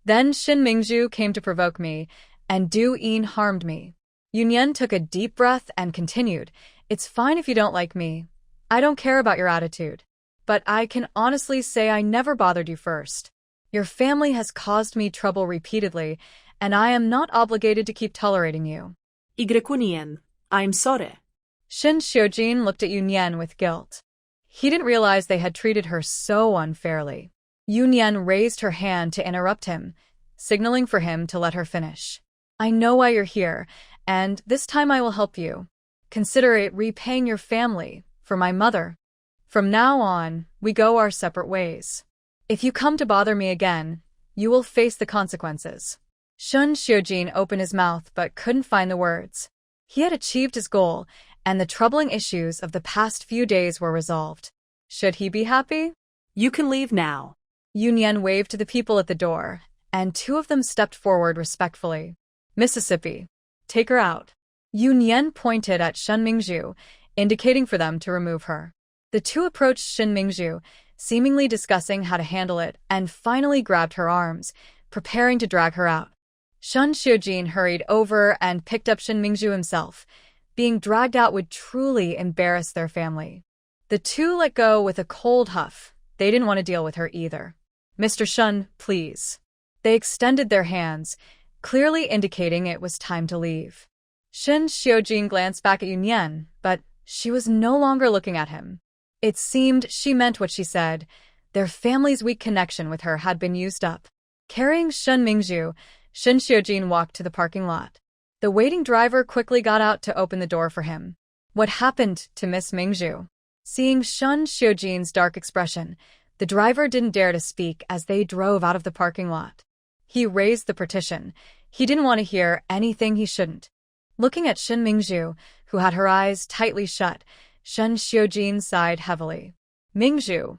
A: Then Shin Mingzhu came to provoke me, and Du Yin harmed me. Yunyan took a deep breath and continued, It's fine if you don't like me. I don't care about your attitude. But I can honestly say I never bothered you first. Your family has caused me trouble repeatedly, and I am not obligated to keep tolerating you.
B: Igrekunian, I'm sorry.
A: Shin Xiaojin looked at Yunyan with guilt. He didn't realize they had treated her so unfairly. Yunyan raised her hand to interrupt him, signaling for him to let her finish. I know why you're here, and this time I will help you. Consider it repaying your family for my mother. From now on, we go our separate ways. If you come to bother me again, you will face the consequences. Shin Xiaojin opened his mouth but couldn't find the words. He had achieved his goal, and the troubling issues of the past few days were resolved. Should he be happy?
B: You can leave now.
A: Yunyan waved to the people at the door, and two of them stepped forward respectfully. Mississippi, take her out. Yunyan pointed at Shin Mingzhu, indicating for them to remove her. The two approached Shin Mingzhu, seemingly discussing how to handle it, and finally grabbed her arms, preparing to drag her out. Shin Xiaojin hurried over and picked up Shin Mingzhu himself. Being dragged out would truly embarrass their family. The two let go with a cold huff. They didn't want to deal with her either. Mr. Shin, please. They extended their hands, clearly indicating it was time to leave. Shin Xiaojin glanced back at Yunyan, but she was no longer looking at him. It seemed she meant what she said. Their family's weak connection with her had been used up. Carrying Shin Mingzhu, Shin Xiaojin walked to the parking lot. The waiting driver quickly got out to open the door for him. What happened to Miss Mingzhu? Seeing Shin Xiaojin's dark expression, the driver didn't dare to speak as they drove out of the parking lot. He raised the partition. He didn't want to hear anything he shouldn't. Looking at Shin Mingzhu, who had her eyes tightly shut, Shin Xiaojin sighed heavily. Mingzhu,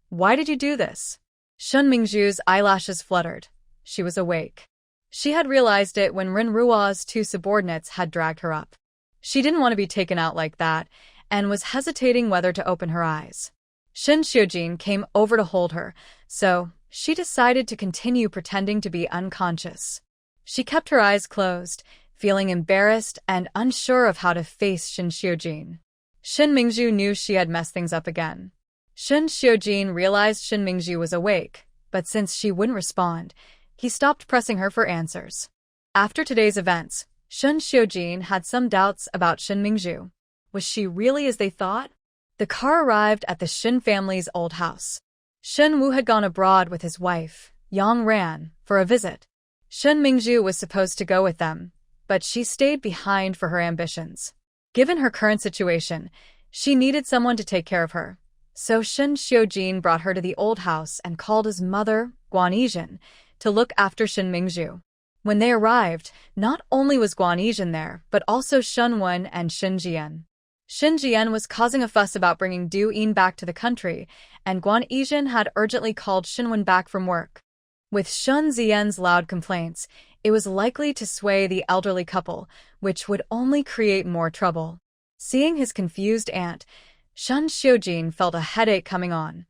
A: why did you do this? Shen Mingzhu's eyelashes fluttered. She was awake. She had realized it when Ren Ruo's 2 subordinates had dragged her up. She didn't want to be taken out like that, and was hesitating whether to open her eyes. Shin Xiujin came over to hold her, so she decided to continue pretending to be unconscious. She kept her eyes closed, feeling embarrassed and unsure of how to face Shin Xiujin. Shin Mingzhu knew she had messed things up again. Shin Xiujin realized Shin Mingzhu was awake, but since she wouldn't respond, he stopped pressing her for answers. After today's events, Shin Xiujin had some doubts about Shin Mingzhu. Was she really as they thought? The car arrived at the Shin family's old house. Shin Wu had gone abroad with his wife, Yang Ran, for a visit. Shin Mingzhu was supposed to go with them, but she stayed behind for her ambitions. Given her current situation, she needed someone to take care of her. So Shin Xiujin brought her to the old house and called his mother, Guan Yizhen, to look after Shin Mingzhu. When they arrived, not only was Guan Yizhen there, but also Shen Wen and Shin Jian. Shin Jian was causing a fuss about bringing Du Yin back to the country, and Guan Yizhen had urgently called Shin Wen back from work. With Shen Ziyan's loud complaints, it was likely to sway the elderly couple, which would only create more trouble. Seeing his confused aunt, Shin Xiujin felt a headache coming on.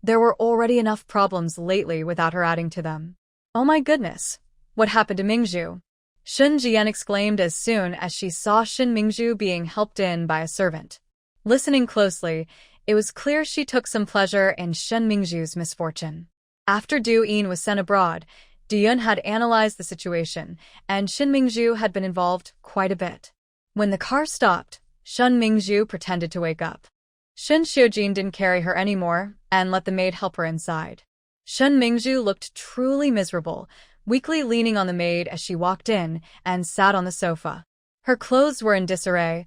A: There were already enough problems lately without her adding to them. Oh my goodness, what happened to Mingzhu? Shin Jian exclaimed as soon as she saw Shin Mingzhu being helped in by a servant. Listening closely, it was clear she took some pleasure in Shin Mingzhu's misfortune. After Du Yin was sent abroad, Du Yun had analyzed the situation, and Shin Mingzhu had been involved quite a bit. When the car stopped, Shin Mingzhu pretended to wake up. Shin Xiujin didn't carry her anymore and let the maid help her inside. Shin Mingzhu looked truly miserable, weakly leaning on the maid as she walked in and sat on the sofa. Her clothes were in disarray.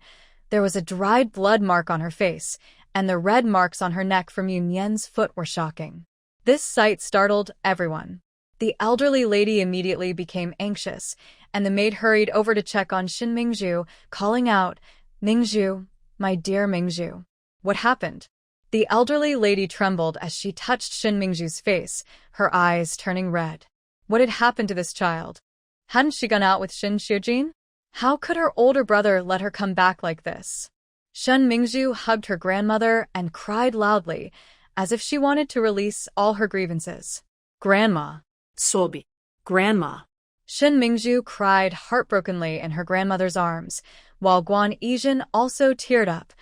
A: There was a dried blood mark on her face, and the red marks on her neck from Yunyan's foot were shocking. This sight startled everyone. The elderly lady immediately became anxious, and the maid hurried over to check on Shin Mingzhu, calling out, "Mingzhu, my dear Mingzhu. What happened?" The elderly lady trembled as she touched Shin Mingzhu's face, her eyes turning red. What had happened to this child? Hadn't she gone out with Shin Xiujin? How could her older brother let her come back like this? Shin Mingzhu hugged her grandmother and cried loudly, as if she wanted to release all her grievances. "Grandma."
B: Sobi. Grandma.
A: Shin Mingzhu cried heartbrokenly in her grandmother's arms, while Guan Yizhen also teared up.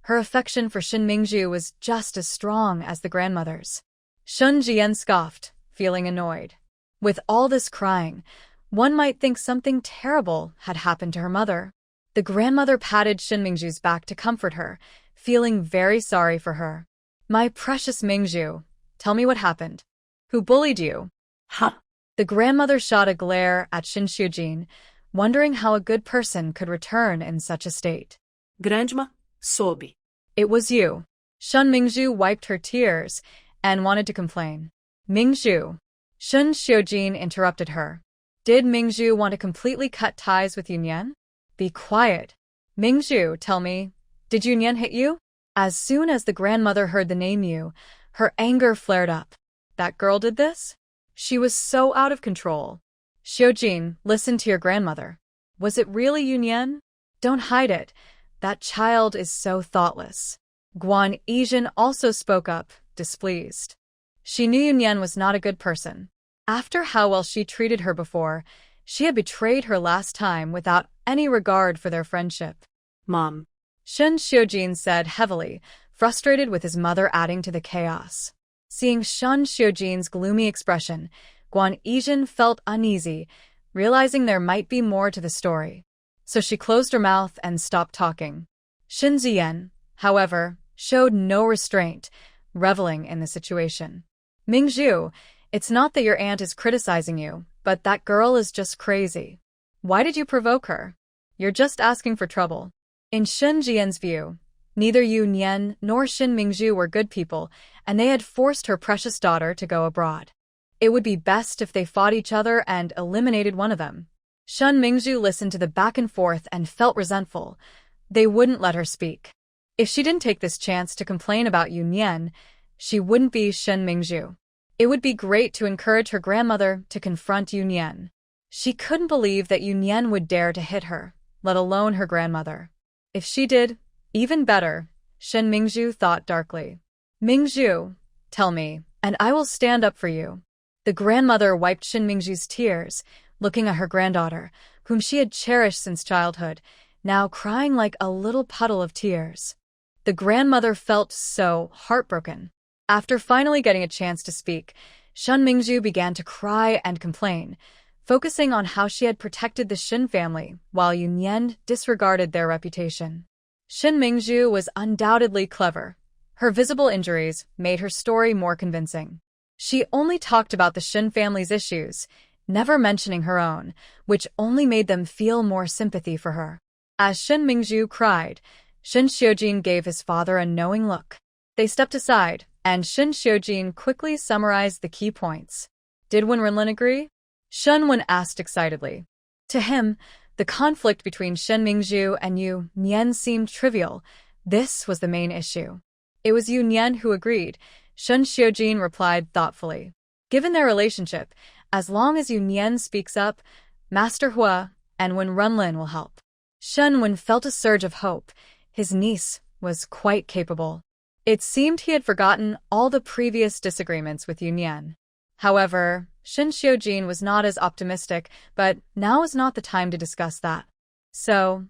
A: Her affection for Shin Mingzhu was just as strong as the grandmother's. Shin Jian scoffed, feeling annoyed. With all this crying, one might think something terrible had happened to her mother. The grandmother patted Shin Mingzhu's back to comfort her, feeling very sorry for her. "My precious Mingzhu, tell me what happened. Who bullied you?"
B: Ha!
A: The grandmother shot a glare at Shin Xiujin, wondering how a good person could return in such a state.
B: Grandma, Sobi.
A: "It was you." Shin Mingzhu wiped her tears and wanted to complain. "Mingzhu." Shin Xiujin interrupted her. Did Mingzhu want to completely cut ties with Yunyan? "Be quiet. Mingzhu, tell me, did Yunyan hit you?" As soon as the grandmother heard the name Yu, her anger flared up. That girl did this? She was so out of control. "Xiujin, listen to your grandmother. Was it really Yunyan? Don't hide it. That child is so thoughtless." Guan Yizhen also spoke up, displeased. She knew Yunyan was not a good person. After how well she treated her before, she had betrayed her last time without any regard for their friendship.
B: Mom.
A: Shin Xiujin said heavily, frustrated with his mother adding to the chaos. Seeing Shin Xiujin's gloomy expression, Guan Yizhen felt uneasy, realizing there might be more to the story. So she closed her mouth and stopped talking. Shin Ziyan, however, showed no restraint, reveling in the situation. "Mingzhu, it's not that your aunt is criticizing you, but that girl is just crazy. Why did you provoke her? You're just asking for trouble." In Shin Jian's view, neither Yunyan nor Shin Mingzhu were good people, and they had forced her precious daughter to go abroad. It would be best if they fought each other and eliminated one of them. Shin Mingzhu listened to the back and forth and felt resentful. They wouldn't let her speak. If she didn't take this chance to complain about Yunyan, she wouldn't be Shin Mingzhu. It would be great to encourage her grandmother to confront Yunyan. She couldn't believe that Yunyan would dare to hit her, let alone her grandmother. If she did, even better, Shin Mingzhu thought darkly. Mingzhu, tell me, and I will stand up for you. The grandmother wiped Shin Mingzhu's tears, looking at her granddaughter, whom she had cherished since childhood, now crying like a little puddle of tears. The grandmother felt so heartbroken. After finally getting a chance to speak, Shin Mingzhu began to cry and complain, focusing on how she had protected the Shin family while Yunyan disregarded their reputation. Shin Mingzhu was undoubtedly clever. Her visible injuries made her story more convincing. She only talked about the Shin family's issues, never mentioning her own, which only made them feel more sympathy for her. As Shin Mingzhu cried, Shin Xiaojin gave his father a knowing look. They stepped aside, and Shin Xiaojin quickly summarized the key points. Did Wenren agree? Shen Wen asked excitedly. To him, the conflict between Shin Mingzhu and Yunyan seemed trivial. This was the main issue. It was Yunyan who agreed. Shin Xiaojin replied thoughtfully. Given their relationship, as long as Yunyan speaks up, Master Hua and Wenren will help. Shen Wen felt a surge of hope. His niece was quite capable. It seemed he had forgotten all the previous disagreements with Yunyan. However, Shin Xiaojin was not as optimistic, but now is not the time to discuss that. So,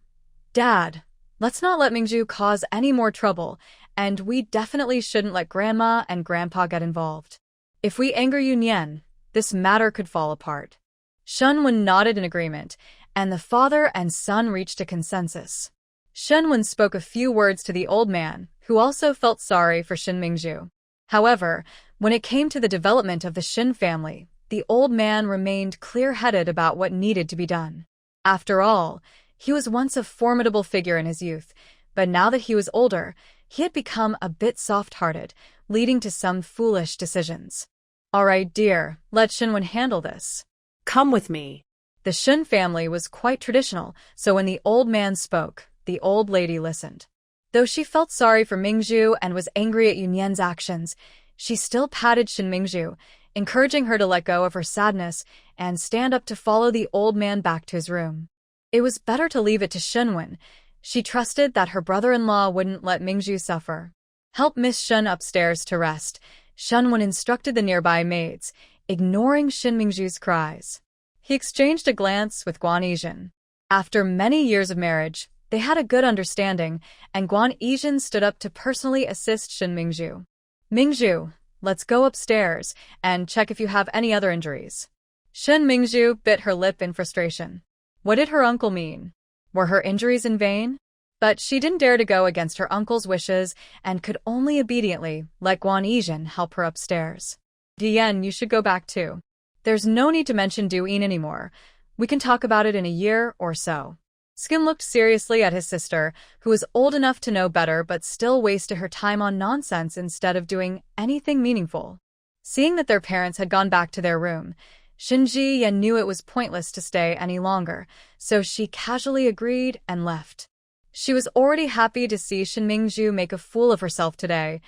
A: Dad, let's not let Mingzhu cause any more trouble, and we definitely shouldn't let Grandma and Grandpa get involved. If we anger Yunyan, this matter could fall apart. Shen Wen nodded in agreement, and the father and son reached a consensus. Shen Wen spoke a few words to the old man, who also felt sorry for Shin Mingzhu. However, when it came to the development of the Shin family, the old man remained clear-headed about what needed to be done. After all, he was once a formidable figure in his youth, but now that he was older, he had become a bit soft-hearted, leading to some foolish decisions. All right, dear, let Shinwen handle this.
B: Come with me.
A: The Shin family was quite traditional, so when the old man spoke, the old lady listened. Though she felt sorry for Mingzhu and was angry at Yunyan's actions, she still patted Shin Mingzhu, encouraging her to let go of her sadness and stand up to follow the old man back to his room. It was better to leave it to Shinwen. She trusted that her brother-in-law wouldn't let Mingzhu suffer. Help Miss Shin upstairs to rest, Shinwen instructed the nearby maids, ignoring Shin Mingzhu's cries. He exchanged a glance with Guan Yizhen. After many years of marriage, they had a good understanding, and Guan Yizhen stood up to personally assist Shin Mingzhu. Mingzhu, let's go upstairs and check if you have any other injuries. Shin Mingzhu bit her lip in frustration. What did her uncle mean? Were her injuries in vain? But she didn't dare to go against her uncle's wishes and could only obediently let Guan Yizhen help her upstairs. Dian, you should go back too. There's no need to mention Duyin anymore. We can talk about it in a year or so. Skin looked seriously at his sister, who was old enough to know better but still wasted her time on nonsense instead of doing anything meaningful. Seeing that their parents had gone back to their room, Shinji Yan knew it was pointless to stay any longer, so she casually agreed and left. She was already happy to see Shin Mingzhu make a fool of herself today.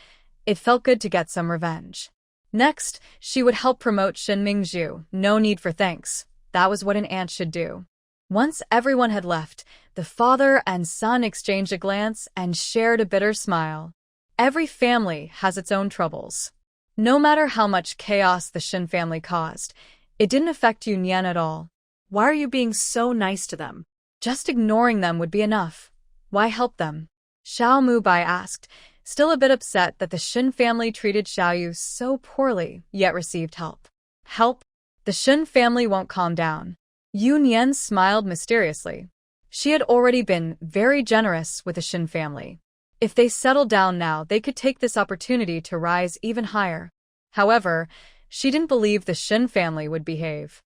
A: It felt good to get some revenge. Next, she would help promote Shin Mingzhu. No need for thanks. That was what an aunt should do. Once everyone had left, the father and son exchanged a glance and shared a bitter smile. Every family has its own troubles. No matter how much chaos the Shin family caused, it didn't affect Yunyan at all.
B: Why are you being so nice to them?
A: Just ignoring them would be enough. Why help them? Xiao Mubai asked, still a bit upset that the Shin family treated Xiao so poorly, yet received help. Help? The Shin family won't calm down. Yunyan smiled mysteriously. She had already been very generous with the Shin family. If they settled down now, they could take this opportunity to rise even higher. However, she didn't believe the Shin family would behave.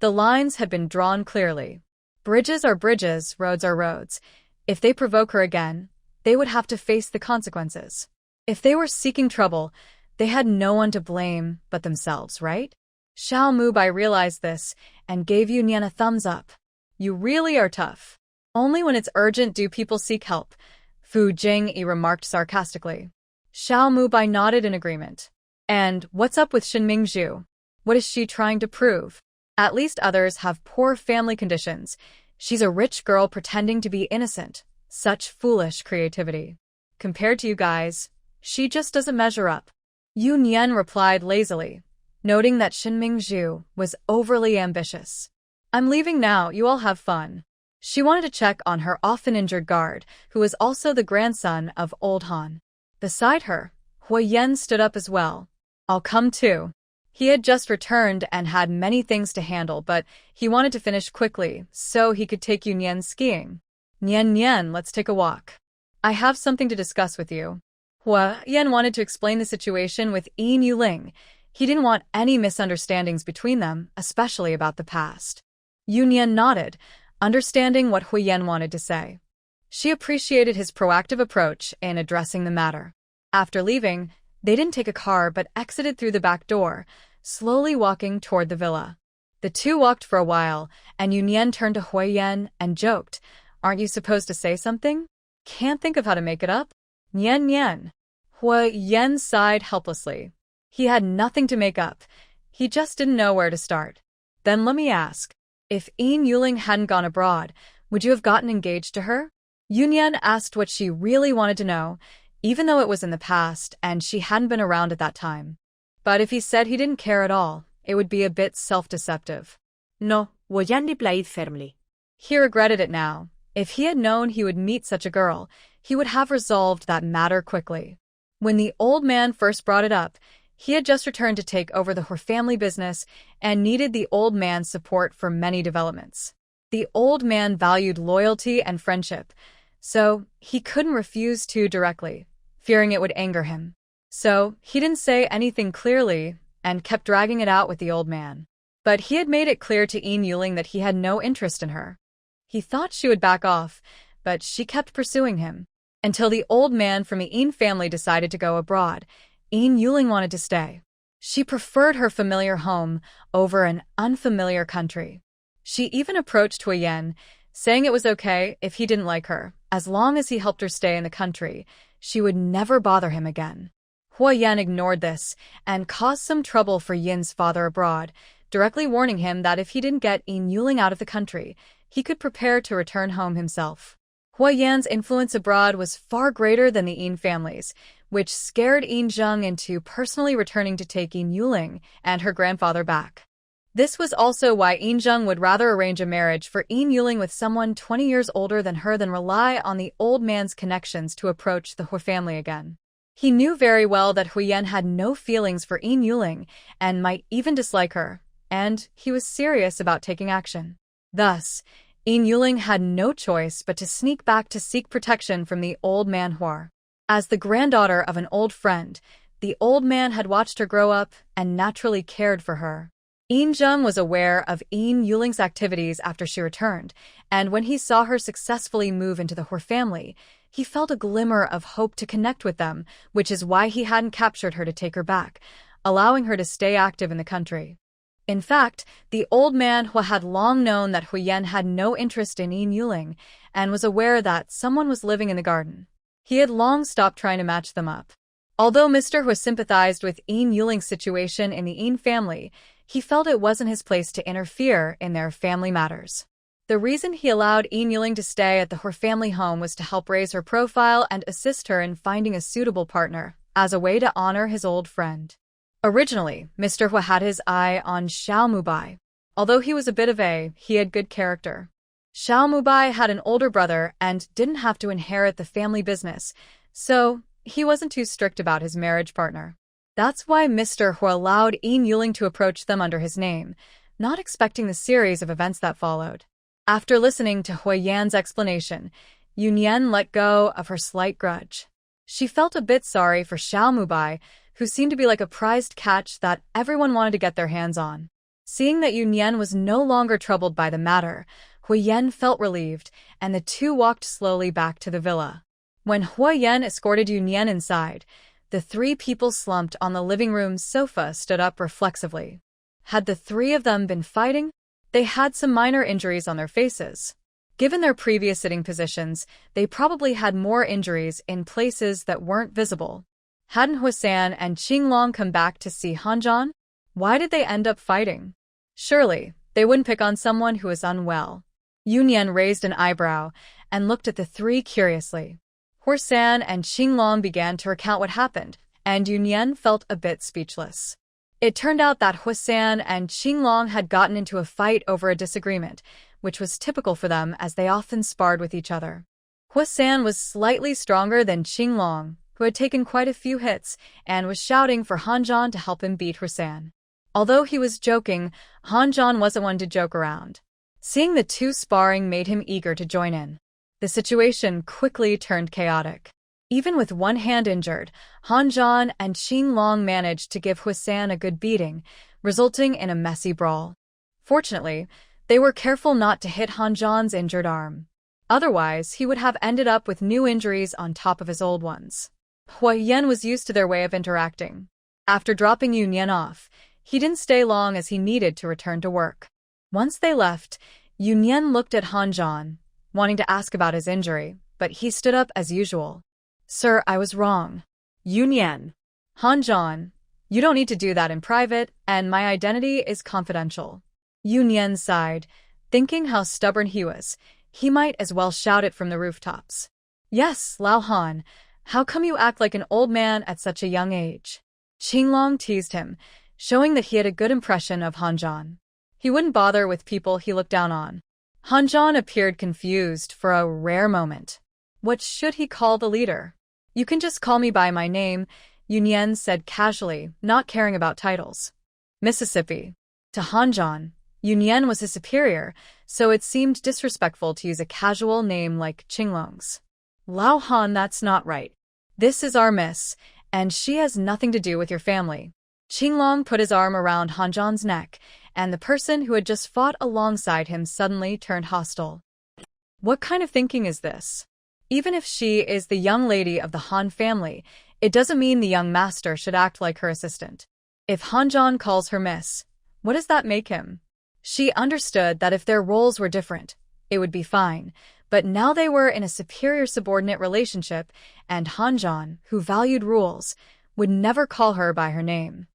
A: The lines had been drawn clearly. Bridges are bridges, roads are roads. If they provoke her again, they would have to face the consequences. If they were seeking trouble, they had no one to blame but themselves, right? Xiao Mubai realized this and gave Yunyan a thumbs up. You really are tough. Only when it's urgent do people seek help, Fu Jingyi remarked sarcastically. Xiao Mubai nodded in agreement. And what's up with Shin Mingzhu? What is she trying to prove? At least others have poor family conditions. She's a rich girl pretending to be innocent. Such foolish creativity. Compared to you guys, she just doesn't measure up. Yunyan replied lazily, noting that Shin Mingzhu was overly ambitious. I'm leaving now, you all have fun. She wanted to check on her often injured guard, who was also the grandson of Old Han. Beside her, Huo Yan stood up as well. I'll come too. He had just returned and had many things to handle, but he wanted to finish quickly so he could take Yunyan skiing. Nian, let's take a walk. I have something to discuss with you. Huo Yan wanted to explain the situation with Yin Yuling. He didn't want any misunderstandings between them, especially about the past. Yunyan nodded, understanding what Huo Yan wanted to say. She appreciated his proactive approach in addressing the matter. After leaving, they didn't take a car but exited through the back door, slowly walking toward the villa. The two walked for a while, and Yunyan turned to Huo Yan and joked, "Aren't you supposed to say something? Can't think of how to make it up?" Nian. Huo Yan sighed helplessly. He had nothing to make up. He just didn't know where to start. Then let me ask, if Yin Yuling hadn't gone abroad, would you have gotten engaged to her? Yunyan asked what she really wanted to know, even though it was in the past and she hadn't been around at that time. But if he said he didn't care at all, it would be a bit self-deceptive.
B: No, Huo Yan replied firmly.
A: He regretted it now. If he had known he would meet such a girl, he would have resolved that matter quickly. When the old man first brought it up, he had just returned to take over the Huo family business and needed the old man's support for many developments. The old man valued loyalty and friendship, so he couldn't refuse too directly, fearing it would anger him. So he didn't say anything clearly and kept dragging it out with the old man. But he had made it clear to Yin Yuling that he had no interest in her. He thought she would back off, but she kept pursuing him. Until the old man from the Yin family decided to go abroad, Yin Yuling wanted to stay. She preferred her familiar home over an unfamiliar country. She even approached Huo Yan, saying it was okay if he didn't like her, as long as he helped her stay in the country. She would never bother him again. Huo Yan ignored this and caused some trouble for Yin's father abroad, directly warning him that if he didn't get Yin Yuling out of the country, he could prepare to return home himself. Huo Yan's influence abroad was far greater than the Yin families, which scared Yin Zheng into personally returning to take Yin Yuling and her grandfather back. This was also why Yin Zheng would rather arrange a marriage for Yin Yuling with someone 20 years older than her than rely on the old man's connections to approach the Huo family again. He knew very well that Huo Yan had no feelings for Yin Yuling and might even dislike her, and he was serious about taking action. Thus, Yin Yuling had no choice but to sneak back to seek protection from the old man Manhwa. As the granddaughter of an old friend, the old man had watched her grow up and naturally cared for her. Yin Zheng was aware of Yin Yuling's activities after she returned, and when he saw her successfully move into the Huo family, he felt a glimmer of hope to connect with them, which is why he hadn't captured her to take her back, allowing her to stay active in the country. In fact, the old man Huo had long known that Huo Yan had no interest in Yin Yuling and was aware that someone was living in the garden. He had long stopped trying to match them up. Although Mr. Huo sympathized with Yin Yuling's situation in the Yin family, he felt it wasn't his place to interfere in their family matters. The reason he allowed Yin Yuling to stay at the Huo family home was to help raise her profile and assist her in finding a suitable partner, as a way to honor his old friend. Originally, Mr. Huo had his eye on Xiao Mubai. Although he was a bit of he had good character. Xiao Mubai had an older brother and didn't have to inherit the family business, so he wasn't too strict about his marriage partner. That's why Mr. Huo allowed Yin Yuling to approach them under his name, not expecting the series of events that followed. After listening to Huo Yan's explanation, Yunyan let go of her slight grudge. She felt a bit sorry for Xiao Mubai, who seemed to be like a prized catch that everyone wanted to get their hands on. Seeing that Yunyan was no longer troubled by the matter, Huo Yan felt relieved, and the two walked slowly back to the villa. When Huo Yan escorted Yunyan inside, the three people slumped on the living room sofa stood up reflexively. Had the three of them been fighting? They had some minor injuries on their faces. Given their previous sitting positions, they probably had more injuries in places that weren't visible. Hadn't Huo and Qinglong come back to see Hanzhan? Why did they end up fighting? Surely, they wouldn't pick on someone who is unwell. Yunyan raised an eyebrow and looked at the three curiously. Huo and Qinglong began to recount what happened, and Yunyan felt a bit speechless. It turned out that Huo and Qinglong had gotten into a fight over a disagreement, which was typical for them as they often sparred with each other. Huo was slightly stronger than Qinglong, who had taken quite a few hits and was shouting for Hanzhan to help him beat Huo. Although he was joking, Hanzhan wasn't one to joke around. Seeing the two sparring made him eager to join in. The situation quickly turned chaotic. Even with one hand injured, Hanzhan and Qinglong managed to give Huo a good beating, resulting in a messy brawl. Fortunately, they were careful not to hit Hanzhan's injured arm. Otherwise, he would have ended up with new injuries on top of his old ones. Huo Yan was used to their way of interacting. After dropping Yunyan off, he didn't stay long as he needed to return to work. Once they left, Yunyan looked at Hanzhan, wanting to ask about his injury, but he stood up as usual. Sir, I was wrong.
B: Yunyan.
A: Hanzhan, you don't need to do that in private, and my identity is confidential. Yunyan sighed, thinking how stubborn he was. He might as well shout it from the rooftops. Yes, Lao Han, how come you act like an old man at such a young age? Qinglong teased him, showing that he had a good impression of Hanzhan. He wouldn't bother with people he looked down on. Hanzhan appeared confused for a rare moment. What should he call the leader? You can just call me by my name, Yunyan said casually, not caring about titles. Mississippi. To Hanzhan, Yunyan was his superior, so it seemed disrespectful to use a casual name like Qinglong's. Lao Han, that's not right. This is our miss, and she has nothing to do with your family. Qinglong put his arm around Hanzhan's neck, and the person who had just fought alongside him suddenly turned hostile. What kind of thinking is this? Even if she is the young lady of the Han family, it doesn't mean the young master should act like her assistant. If Hanzhan calls her miss, what does that make him? She understood that if their roles were different, it would be fine, but now they were in a superior-subordinate relationship, and Hanzhan, who valued rules, would never call her by her name.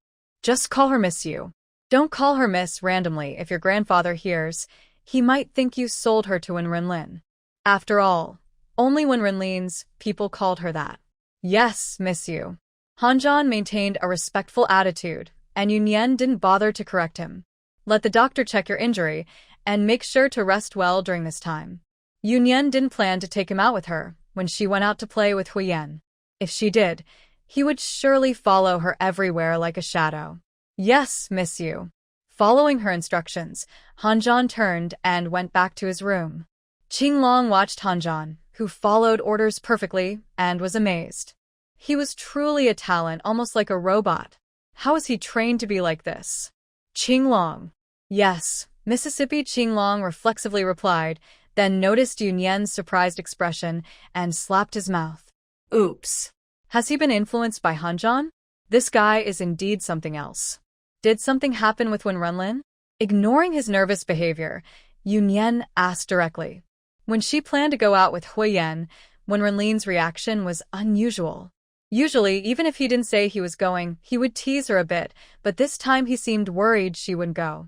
A: Just call her Miss You. Don't call her Miss randomly. If your grandfather hears, he might think you sold her to Wenren. After all, only Wenren's people called her that. Yes, Miss You. Hanzhan maintained a respectful attitude, and Yunyan didn't bother to correct him. Let the doctor check your injury, and make sure to rest well during this time. Yunyan didn't plan to take him out with her when she went out to play with Huo Yan. If she did, he would surely follow her everywhere like a shadow. Yes, Miss You. Following her instructions, Hanzhan turned and went back to his room. Qinglong watched Hanzhan, who followed orders perfectly, and was amazed. He was truly a talent, almost like a robot. How was he trained to be like this? Qinglong. Yes, Mississippi. Qinglong reflexively replied, then noticed Yunyan's surprised expression and slapped his mouth. Oops. Has he been influenced by Hanzhan? This guy is indeed something else. Did something happen with Wenren? Ignoring his nervous behavior, Yunyan asked directly. When she planned to go out with Huo Yan, Wenren's reaction was unusual. Usually, even if he didn't say he was going, he would tease her a bit, but this time he seemed worried she wouldn't go.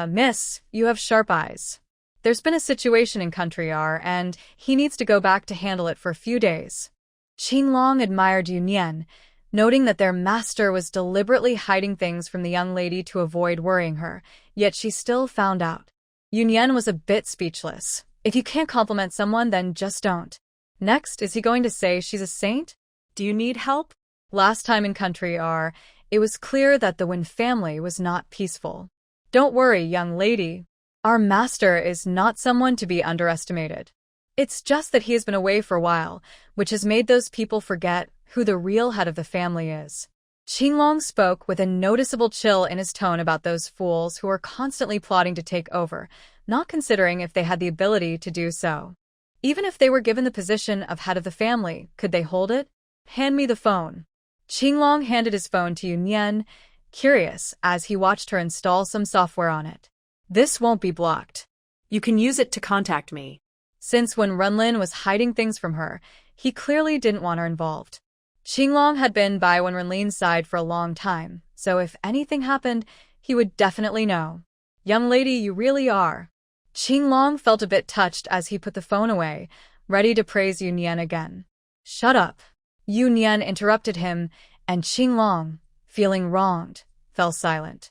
A: Miss, you have sharp eyes. There's been a situation in Country R, and he needs to go back to handle it for a few days. Qinglong admired Yunyan, noting that their master was deliberately hiding things from the young lady to avoid worrying her, yet she still found out. Yunyan was a bit speechless. If you can't compliment someone, then just don't. Next, is he going to say she's a saint? Do you need help? Last time in Country R, it was clear that the Wen family was not peaceful. Don't worry, young lady. Our master is not someone to be underestimated. It's just that he has been away for a while, which has made those people forget who the real head of the family is. Qinglong spoke with a noticeable chill in his tone about those fools who are constantly plotting to take over, not considering if they had the ability to do so. Even if they were given the position of head of the family, could they hold it? Hand me the phone. Qinglong handed his phone to Yunyan, curious as he watched her install some software on it. This won't be blocked.
B: You can use it to contact me.
A: Since when Wenren was hiding things from her, he clearly didn't want her involved. Qinglong had been by Wenrenlin's side for a long time, so if anything happened, he would definitely know. Young lady, you really are. Qinglong felt a bit touched as he put the phone away, ready to praise Yunyan again. Shut up. Yunyan interrupted him, and Qinglong, feeling wronged, fell silent.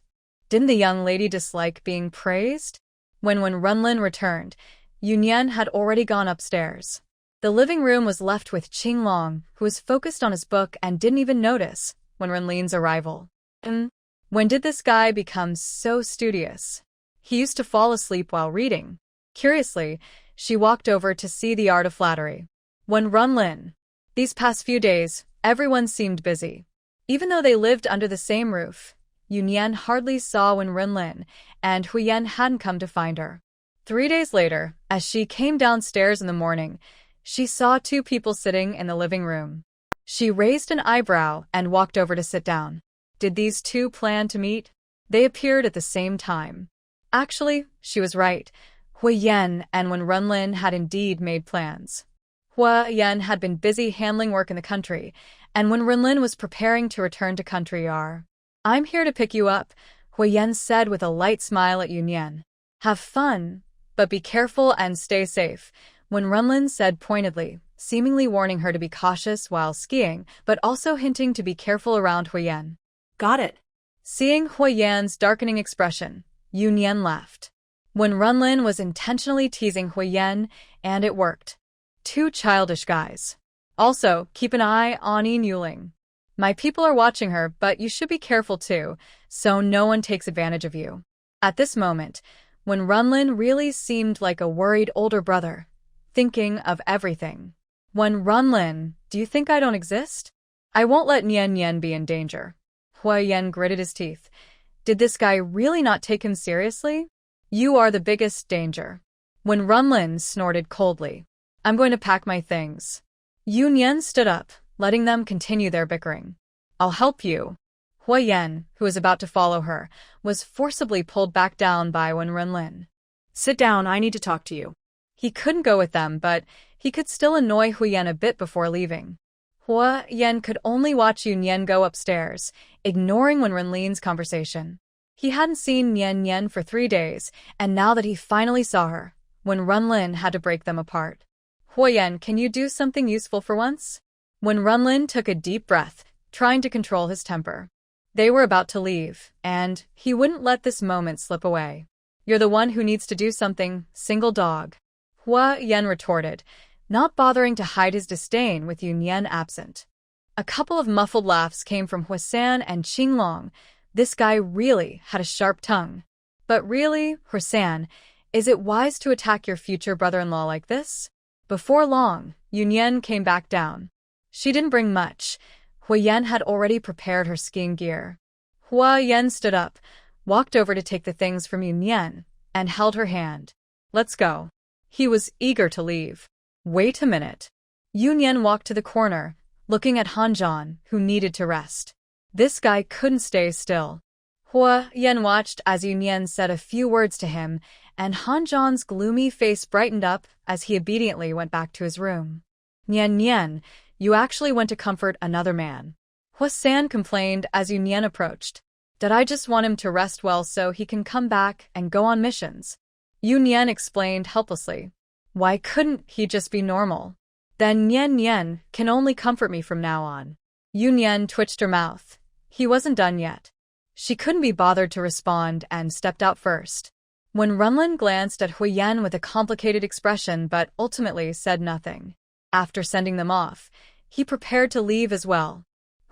A: Didn't the young lady dislike being praised? When Wenren returned, Yunyan had already gone upstairs. The living room was left with Qinglong, who was focused on his book and didn't even notice Wenrenlin's arrival. When did this guy become so studious? He used to fall asleep while reading. Curiously, she walked over to see the art of flattery. Wenren. These past few days, everyone seemed busy. Even though they lived under the same roof, Yunyan hardly saw Wenren, and Huo Yan hadn't come to find her. 3 days later, as she came downstairs in the morning, she saw 2 people sitting in the living room. She raised an eyebrow and walked over to sit down. Did these 2 plan to meet? They appeared at the same time. Actually, she was right. Huo Yan and Wenren had indeed made plans. Huo Yan had been busy handling work in the country, and Wenren was preparing to return to country R. I'm here to pick you up, Huo Yan said with a light smile at Yunyan. Have fun, but be careful and stay safe, Wenren said pointedly, seemingly warning her to be cautious while skiing, but also hinting to be careful around Huo Yan.
B: Got it.
A: Seeing Huo Yan's darkening expression, Yunyan laughed. Wenren was intentionally teasing Huo Yan, and it worked. 2 childish guys. Also, keep an eye on Yin Yuling. My people are watching her, but you should be careful too, so no one takes advantage of you. At this moment, Wenren really seemed like a worried older brother, thinking of everything. Wenren, do you think I don't exist? I won't let Yan be in danger. Huo Yan gritted his teeth. Did this guy really not take him seriously? You are the biggest danger. Wenren snorted coldly. I'm going to pack my things. Yunyan stood up, letting them continue their bickering. I'll help you. Huo Yan, who was about to follow her, was forcibly pulled back down by Wenren.
B: Sit down, I need to talk to you.
A: He couldn't go with them, but he could still annoy Huo Yan a bit before leaving. Huo Yan could only watch Yunyan go upstairs, ignoring Wenren's conversation. He hadn't seen Yunyan for 3 days, and now that he finally saw her, Wenren had to break them apart. Huo Yan, can you do something useful for once? Wenren took a deep breath, trying to control his temper. They were about to leave, and he wouldn't let this moment slip away. You're the one who needs to do something, single dog. Huo Yan retorted, not bothering to hide his disdain with Yunyan absent. A couple of muffled laughs came from Huo and Qinglong. This guy really had a sharp tongue. But really, Huo, is it wise to attack your future brother-in-law like this? Before long, Yunyan came back down. She didn't bring much. Huo Yan had already prepared her skiing gear. Huo Yan stood up, walked over to take the things from Yunyan, and held her hand. Let's go. He was eager to leave. Wait a minute. Yunyan walked to the corner, looking at Zhan, who needed to rest. This guy couldn't stay still. Huo Yan watched as Yunyan said a few words to him, and Zhan's gloomy face brightened up as he obediently went back to his room. Yan, you actually went to comfort another man. Huo complained as Yunyan approached. Did I just want him to rest well so he can come back and go on missions? Yunyan explained helplessly. Why couldn't he just be normal? Then Yan can only comfort me from now on. Yunyan twitched her mouth. He wasn't done yet. She couldn't be bothered to respond and stepped out first. Wenren glanced at Huo Yan with a complicated expression but ultimately said nothing. After sending them off, he prepared to leave as well.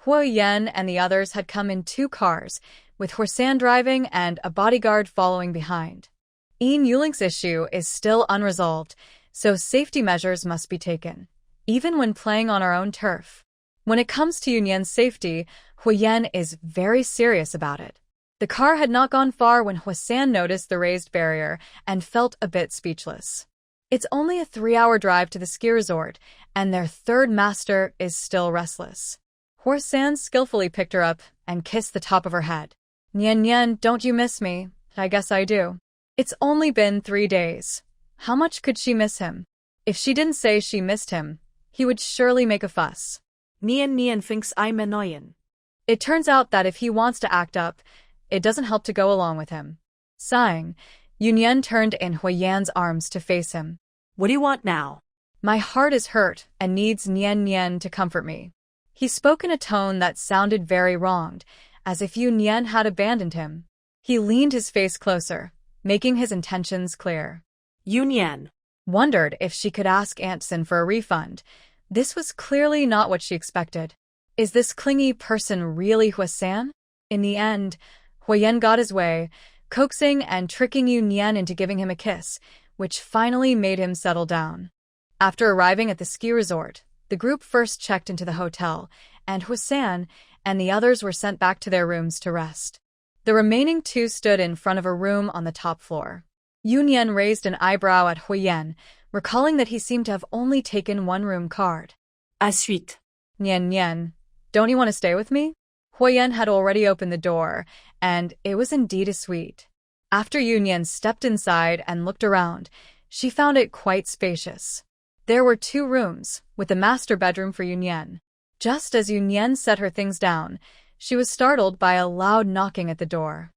A: Huo Yan and the others had come in 2 cars, with Huo driving and a bodyguard following behind. Yin Yuling's issue is still unresolved, so safety measures must be taken, even when playing on our own turf. When it comes to Yunyan's safety, Huo Yan is very serious about it. The car had not gone far when Huo noticed the raised barrier and felt a bit speechless. It's only a 3-hour drive to the ski resort, and their 3rd master is still restless. Huo skillfully picked her up and kissed the top of her head. Yan, don't you miss me? I guess I do. It's only been 3 days. How much could she miss him? If she didn't say she missed him, he would surely make a fuss.
B: Nian thinks I'm annoying.
A: It turns out that if he wants to act up, it doesn't help to go along with him. Sighing, Yunyan turned in Huo Yan's arms to face him.
B: What do you want now?
A: My heart is hurt and needs Nian to comfort me. He spoke in a tone that sounded very wronged, as if Yunyan had abandoned him. He leaned his face closer, making his intentions clear.
B: Yunyan
A: wondered if she could ask Aunt Sin for a refund. This was clearly not what she expected. Is this clingy person really Huo San? In the end, Huo Yan got his way, coaxing and tricking Yunyan into giving him a kiss, which finally made him settle down. After arriving at the ski resort, the group first checked into the hotel, and Huo San and the others were sent back to their rooms to rest. The remaining two stood in front of a room on the top floor. Yunyan raised an eyebrow at Huo Yan, recalling that he seemed to have only taken one room card.
B: À suite.
A: Nian, don't you want to stay with me? Huo Yan had already opened the door, and it was indeed a suite. After Yunyan stepped inside and looked around, she found it quite spacious. There were 2 rooms, with a master bedroom for Yunyan. Just as Yunyan set her things down, she was startled by a loud knocking at the door.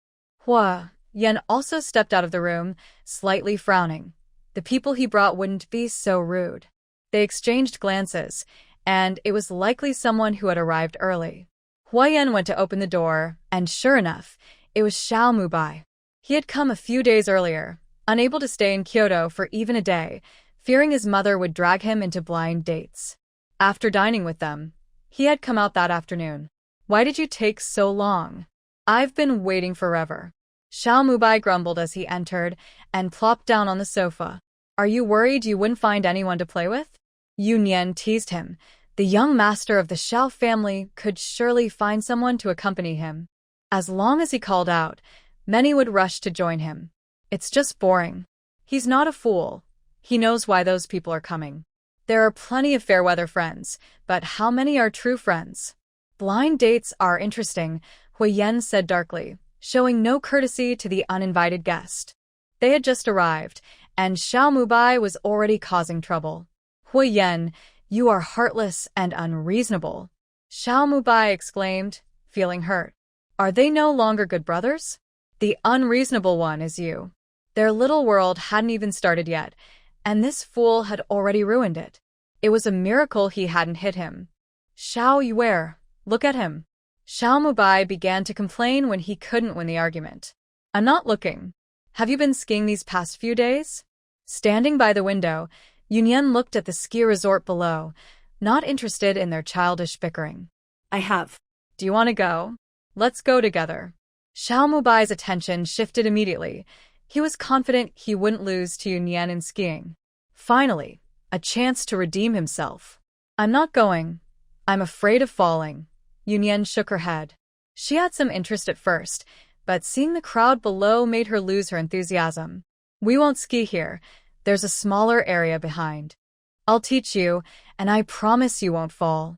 A: Huo Yan also stepped out of the room, slightly frowning. The people he brought wouldn't be so rude. They exchanged glances, and it was likely someone who had arrived early. Huo Yan went to open the door, and sure enough, it was Xiao Mubai. He had come a few days earlier, unable to stay in Kyoto for even a day, fearing his mother would drag him into blind dates. After dining with them, he had come out that afternoon. Why did you take so long? I've been waiting forever. Xiao Mubai grumbled as he entered and plopped down on the sofa. Are you worried you wouldn't find anyone to play with? Yunyan teased him. The young master of the Xiao family could surely find someone to accompany him. As long as he called out, many would rush to join him. It's just boring. He's not a fool. He knows why those people are coming. There are plenty of fair-weather friends, but how many are true friends? Blind dates are interesting, Huo Yan said darkly, showing no courtesy to the uninvited guest. They had just arrived, and Xiao Mubai was already causing trouble. Huo Yan, you are heartless and unreasonable, Xiao Mubai exclaimed, feeling hurt. Are they no longer good brothers? The unreasonable one is you. Their little world hadn't even started yet, and this fool had already ruined it. It was a miracle he hadn't hit him. Xiao Yuer, look at him. Xiao Mubai began to complain when he couldn't win the argument. I'm not looking. Have you been skiing these past few days? Standing by the window, Yunyan looked at the ski resort below, not interested in their childish bickering.
B: I have.
A: Do you want to go? Let's go together. Xiao Mubai's attention shifted immediately. He was confident he wouldn't lose to Yunyan in skiing. Finally, a chance to redeem himself. I'm not going. I'm afraid of falling. Yunyan shook her head. She had some interest at first, but seeing the crowd below made her lose her enthusiasm. We won't ski here. There's a smaller area behind. I'll teach you, and I promise you won't fall.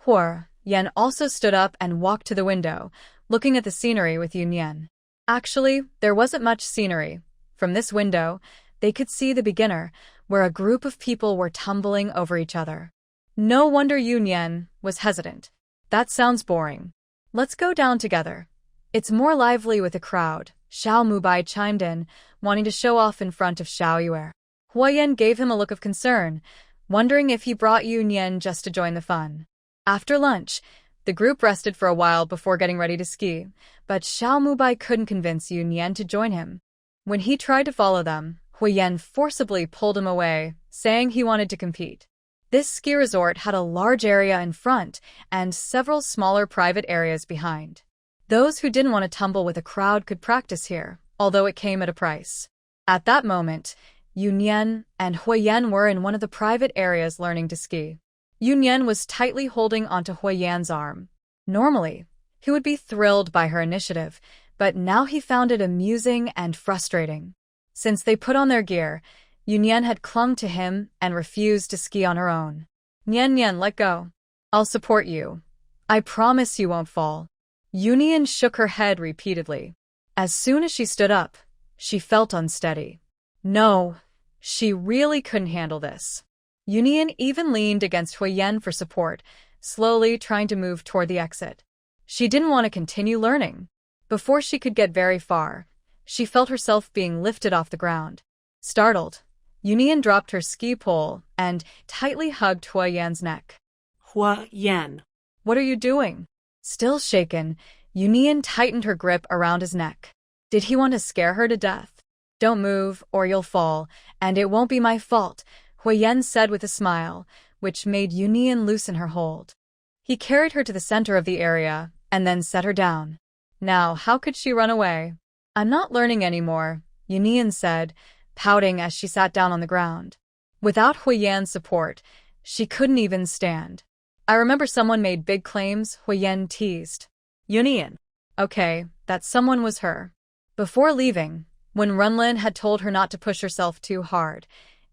A: Huo Yan also stood up and walked to the window, looking at the scenery with Yunyan. Actually, there wasn't much scenery. From this window, they could see the beginner, where a group of people were tumbling over each other. No wonder Yunyan was hesitant. That sounds boring. Let's go down together. It's more lively with a crowd, Xiao Mubai chimed in, wanting to show off in front of Xiao Yuer. Huo Yan gave him a look of concern, wondering if he brought Yunyan just to join the fun. After lunch, the group rested for a while before getting ready to ski, but Xiao Mubai couldn't convince Yunyan to join him. When he tried to follow them, Huo Yan forcibly pulled him away, saying he wanted to compete. This ski resort had a large area in front and several smaller private areas behind. Those who didn't want to tumble with a crowd could practice here, although it came at a price. At that moment, Yunyan and Huo Yan were in one of the private areas learning to ski. Yunyan was tightly holding onto Huo Yan's arm. Normally, he would be thrilled by her initiative, but now he found it amusing and frustrating. Since they put on their gear, Yunyan had clung to him and refused to ski on her own. Nian, let go. I'll support you. I promise you won't fall. Yunyan shook her head repeatedly. As soon as she stood up, she felt unsteady. No, she really couldn't handle this. Yunyan even leaned against Huo Yan for support, slowly trying to move toward the exit. She didn't want to continue learning. Before she could get very far, she felt herself being lifted off the ground. Startled, Yunyan dropped her ski pole and tightly hugged Huo Yan's neck.
B: Huo Yan.
A: What are you doing? Still shaken, Yunyan tightened her grip around his neck. Did he want to scare her to death? Don't move, or you'll fall, and it won't be my fault, Huo Yan said with a smile, which made Yunyan loosen her hold. He carried her to the center of the area, and then set her down. Now, how could she run away? I'm not learning anymore, Yunyan said, pouting as she sat down on the ground. Without Huo Yan's support, she couldn't even stand. I remember someone made big claims, Huo Yan teased.
B: Yunyan.
A: Okay, that someone was her. Before leaving, when Wenren had told her not to push herself too hard,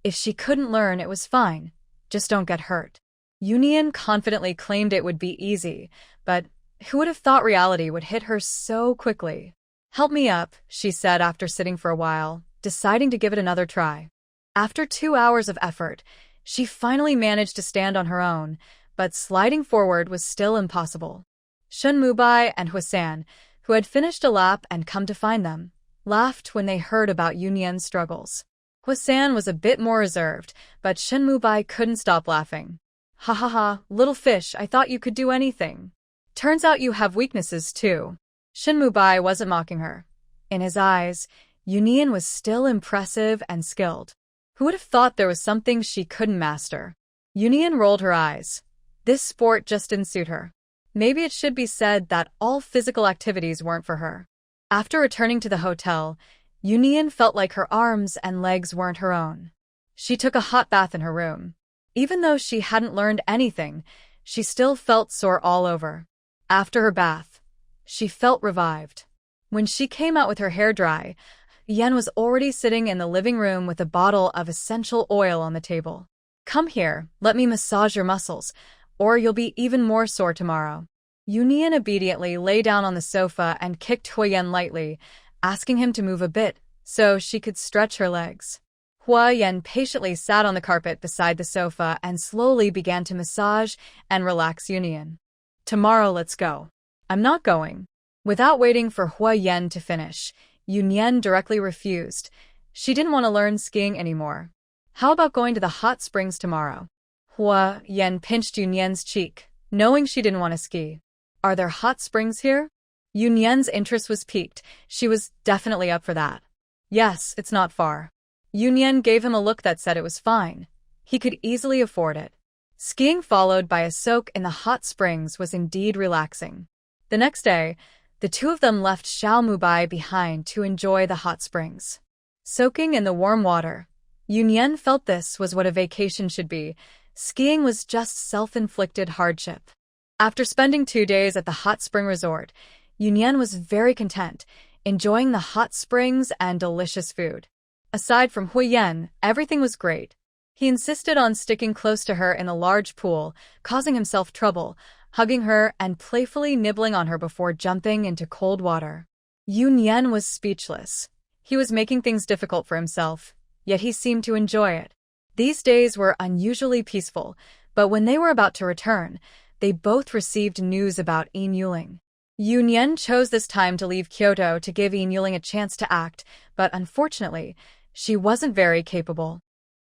A: if she couldn't learn, it was fine. Just don't get hurt. Yunyan confidently claimed it would be easy, but who would have thought reality would hit her so quickly? Help me up, she said after sitting for a while, deciding to give it another try. After 2 hours of effort, she finally managed to stand on her own, but sliding forward was still impossible. Shin, Mubai, and Huo Yan, who had finished a lap and come to find them, laughed when they heard about Yunyan's struggles. Huo Yan was a bit more reserved, but Shin Mubai couldn't stop laughing. Ha ha ha, little fish, I thought you could do anything. Turns out you have weaknesses too. Shin Mubai wasn't mocking her. In his eyes, Yunyan was still impressive and skilled. Who would have thought there was something she couldn't master? Yunyan rolled her eyes. This sport just didn't suit her. Maybe it should be said that all physical activities weren't for her. After returning to the hotel, Yunyan felt like her arms and legs weren't her own. She took a hot bath in her room. Even though she hadn't learned anything, she still felt sore all over. After her bath, she felt revived. When she came out with her hair dry, Yan was already sitting in the living room with a bottle of essential oil on the table. Come here, let me massage your muscles, or you'll be even more sore tomorrow. Yunyan obediently lay down on the sofa and kicked Huo Yan lightly, asking him to move a bit so she could stretch her legs. Huo Yan patiently sat on the carpet beside the sofa and slowly began to massage and relax Yunyan. Tomorrow let's go. I'm not going. Without waiting for Huo Yan to finish, Yunyan directly refused. She didn't want to learn skiing anymore. How about going to the hot springs tomorrow? Huo Yan pinched Yunyan's cheek, knowing she didn't want to ski. Are there hot springs here? Yunyan's interest was piqued. She was definitely up for that. Yes, it's not far. Yunyan gave him a look that said it was fine. He could easily afford it. Skiing followed by a soak in the hot springs was indeed relaxing. The next day, the two of them left Xiao Mubai behind to enjoy the hot springs. Soaking in the warm water, Yunyan felt this was what a vacation should be. Skiing was just self-inflicted hardship. After spending 2 days at the hot spring resort, Yunyan was very content, enjoying the hot springs and delicious food. Aside from Huo Yan, everything was great. He insisted on sticking close to her in a large pool, causing himself trouble, hugging her and playfully nibbling on her before jumping into cold water. Yunyan was speechless. He was making things difficult for himself, yet he seemed to enjoy it. These days were unusually peaceful, but when they were about to return, they both received news about Yin Yuling. Yunyan chose this time to leave Kyoto to give Yin Yuling a chance to act, but unfortunately, she wasn't very capable.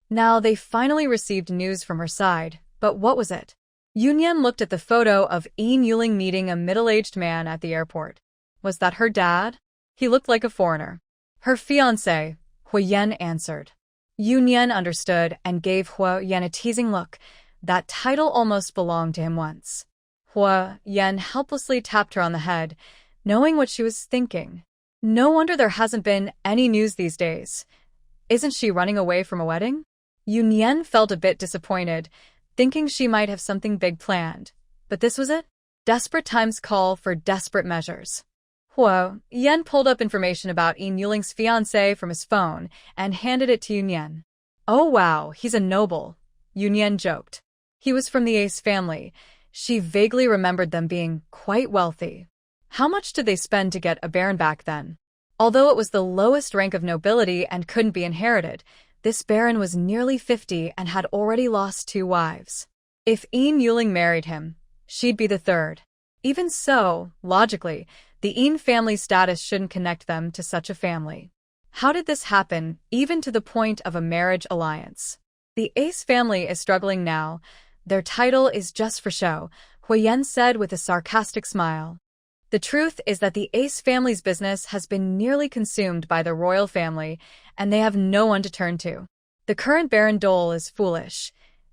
A: Now they finally received news from her side, but what was it? Yunyan looked at the photo of Yin Yuling meeting a middle-aged man at the airport. Was that her dad? He looked like a foreigner. Her fiancé, Huo Yan answered. Yunyan understood and gave Huo Yan a teasing look. That title almost belonged to him once. Huo Yan helplessly tapped her on the head, knowing what she was thinking. No wonder there hasn't been any news these days. Isn't she running away from a wedding? Yunyan felt a bit disappointed, thinking she might have something big planned. But this was it? Desperate times call for desperate measures. Huo Yan pulled up information about Yin Yuling's fiancé from his phone and handed it to Yunyan. Oh wow, he's a noble, Yunyan joked. He was from the Ace family. She vaguely remembered them being quite wealthy. How much did they spend to get a baron back then? Although it was the lowest rank of nobility and couldn't be inherited, this baron was nearly 50 and had already lost 2 wives. If Yin Yuling married him, she'd be the third. Even so, logically, the Yin family's status shouldn't connect them to such a family. How did this happen, even to the point of a marriage alliance? The Ace family is struggling now. Their title is just for show, Huo Yan said with a sarcastic smile. The truth is that the Ace family's business has been nearly consumed by the royal family, and they have no one to turn to. The current Baron Dole is foolish.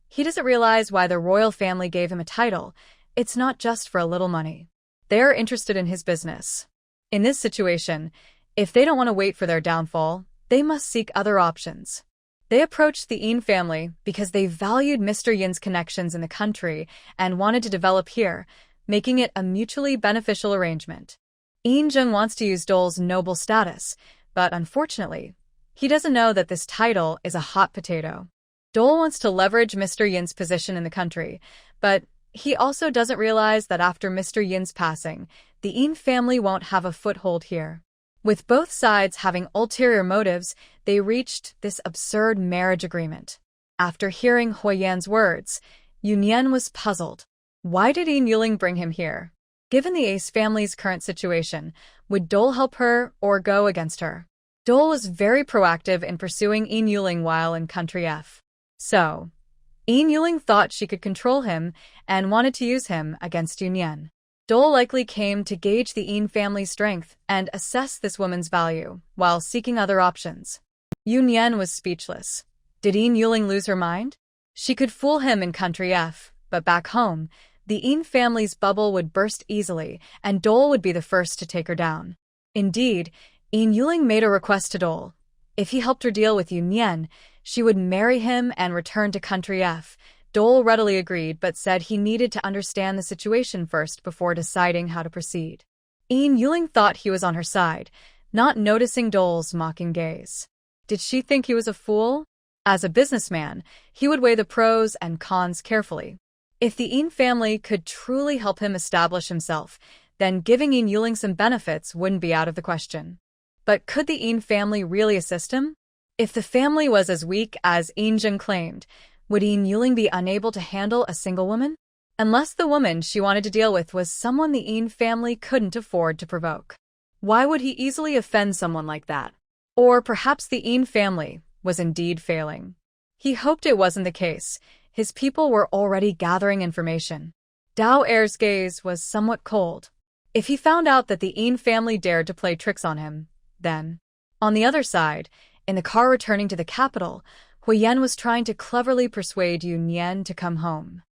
A: He doesn't realize why the royal family gave him a title. It's not just for a little money. They're interested in his business. In this situation, if they don't want to wait for their downfall, they must seek other options. They approached the Yin family because they valued Mr. Yin's connections in the country and wanted to develop here, making it a mutually beneficial arrangement. Yin Zheng wants to use Dole's noble status, but unfortunately, he doesn't know that this title is a hot potato. Dole wants to leverage Mr. Yin's position in the country, but he also doesn't realize that after Mr. Yin's passing, the Yin family won't have a foothold here. With both sides having ulterior motives, they reached this absurd marriage agreement. After hearing Huo Yan's words, Yunyan was puzzled. Why did Yin Yuling bring him here? Given the Ace family's current situation, would Dole help her or go against her? Dole was very proactive in pursuing Yin Yuling while in Country F. So, Yin Yuling thought she could control him and wanted to use him against Yunyan. Dole likely came to gauge the Yin family's strength and assess this woman's value, while seeking other options. Yunyan was speechless. Did Yin Yuling lose her mind? She could fool him in Country F, but back home, the Yin family's bubble would burst easily, and Dole would be the first to take her down. Indeed, Yin Yuling made a request to Dole. If he helped her deal with Yunyan, she would marry him and return to Country F. Dole readily agreed but said he needed to understand the situation first before deciding how to proceed. Yin Yuling thought he was on her side, not noticing Dole's mocking gaze. Did she think he was a fool? As a businessman, he would weigh the pros and cons carefully. If the Yin family could truly help him establish himself, then giving Yin Yuling some benefits wouldn't be out of the question. But could the Yin family really assist him? If the family was as weak as Yin Zheng claimed, would Yin Yuling be unable to handle a single woman? Unless the woman she wanted to deal with was someone the Yin family couldn't afford to provoke. Why would he easily offend someone like that? Or perhaps the Yin family was indeed failing. He hoped it wasn't the case. His people were already gathering information. Dao Er's gaze was somewhat cold. If he found out that the Yin family dared to play tricks on him, then... On the other side, in the car returning to the capital, Huo Yan was trying to cleverly persuade Yunyan to come home.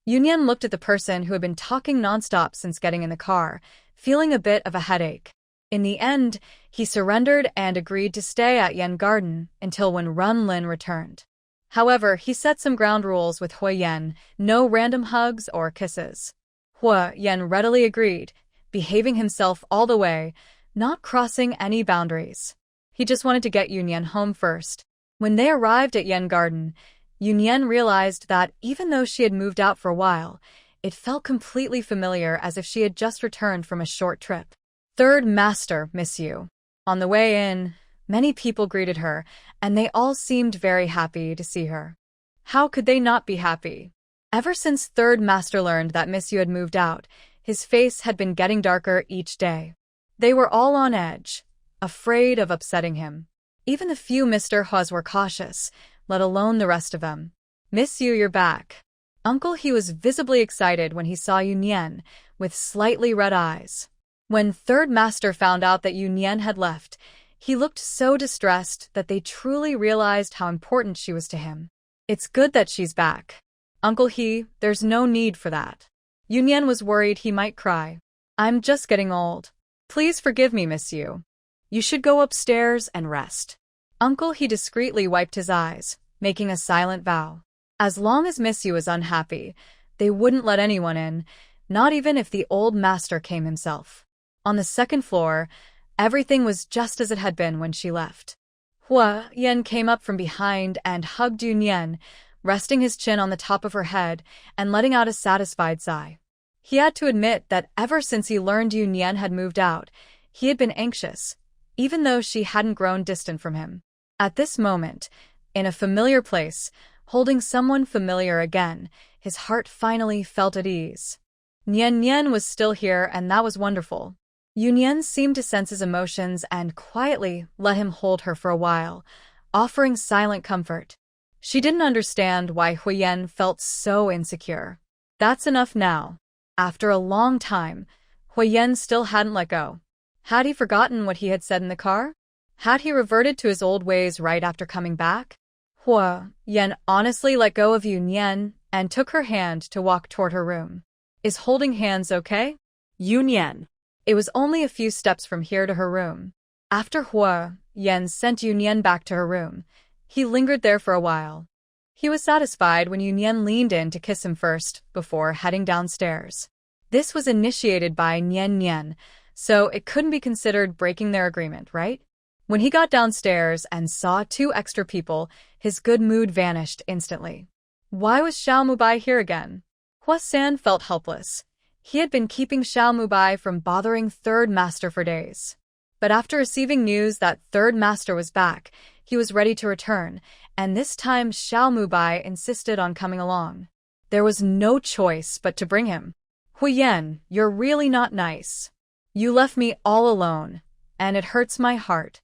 A: Yunyan looked at the person who had been talking nonstop since getting in the car, feeling a bit of a headache. In the end, he surrendered and agreed to stay at Yan Garden until when Renren returned. However, he set some ground rules with Huo Yan: no random hugs or kisses. Huo Yan readily agreed, behaving himself all the way, not crossing any boundaries. He just wanted to get Yunyan home first. When they arrived at Yan Garden, Yunyan realized that even though she had moved out for a while, it felt completely familiar, as if she had just returned from a short trip. Third Master, miss you. On the way in, many people greeted her, and they all seemed very happy to see her. How could they not be happy? Ever since Third Master learned that Miss Yu had moved out, his face had been getting darker each day. They were all on edge, afraid of upsetting him. Even the few Mr. Huas were cautious, let alone the rest of them. Miss Yu, you're back. Uncle He was visibly excited when he saw Yunyan, with slightly red eyes. When Third Master found out that Yunyan had left, he looked so distressed that they truly realized how important she was to him. It's good that she's back. Uncle He, there's no need for that. Yunyan was worried he might cry. I'm just getting old. Please forgive me, Miss Yu. You should go upstairs and rest. Uncle He discreetly wiped his eyes, making a silent vow. As long as Miss Yu was unhappy, they wouldn't let anyone in, not even if the old master came himself. On the second floor, everything was just as it had been when she left. Huo Yan came up from behind and hugged Yunyan, resting his chin on the top of her head and letting out a satisfied sigh. He had to admit that ever since he learned Yunyan had moved out, he had been anxious, even though she hadn't grown distant from him. At this moment, in a familiar place, holding someone familiar again, his heart finally felt at ease. Yunyan was still here, and that was wonderful. Yunyan seemed to sense his emotions and quietly let him hold her for a while, offering silent comfort. She didn't understand why Huo Yan felt so insecure. That's enough now. After a long time, Huo Yan still hadn't let go. Had he forgotten what he had said in the car? Had he reverted to his old ways right after coming back? Huo Yan honestly let go of Yunyan and took her hand to walk toward her room. Is holding hands okay?
B: Yunyan.
A: It was only a few steps from here to her room. After Huo Yan sent Yunyan back to her room, he lingered there for a while. He was satisfied when Yunyan leaned in to kiss him first, before heading downstairs. This was initiated by Yunyan, so it couldn't be considered breaking their agreement, right? When he got downstairs and saw 2 extra people, his good mood vanished instantly. Why was Xiao Mubai here again? Huo San felt helpless. He had been keeping Xiao Mubai from bothering Third Master for days. But after receiving news that Third Master was back, he was ready to return, and this time Xiao Mubai insisted on coming along. There was no choice but to bring him. Huo Yan, you're really not nice. You left me all alone, and it hurts my heart.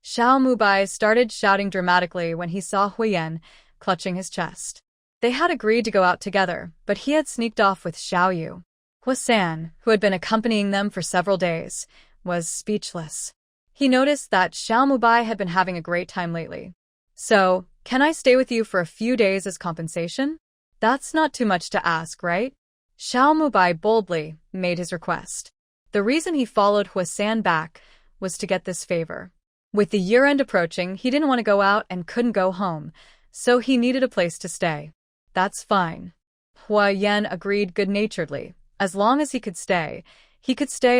A: Xiao Mubai started shouting dramatically when he saw Huo Yan clutching his chest. They had agreed to go out together, but he had sneaked off with Xiao Yu. Huo San, who had been accompanying them for several days, was speechless. He noticed that Xiao Mubai had been having a great time lately. So, can I stay with you for a few days as compensation? That's not too much to ask, right? Xiao Mubai boldly made his request. The reason he followed Huo San back was to get this favor. With the year-end approaching, he didn't want to go out and couldn't go home, so he needed a place to stay. That's fine. Huo Yan agreed good-naturedly. As long as he could stay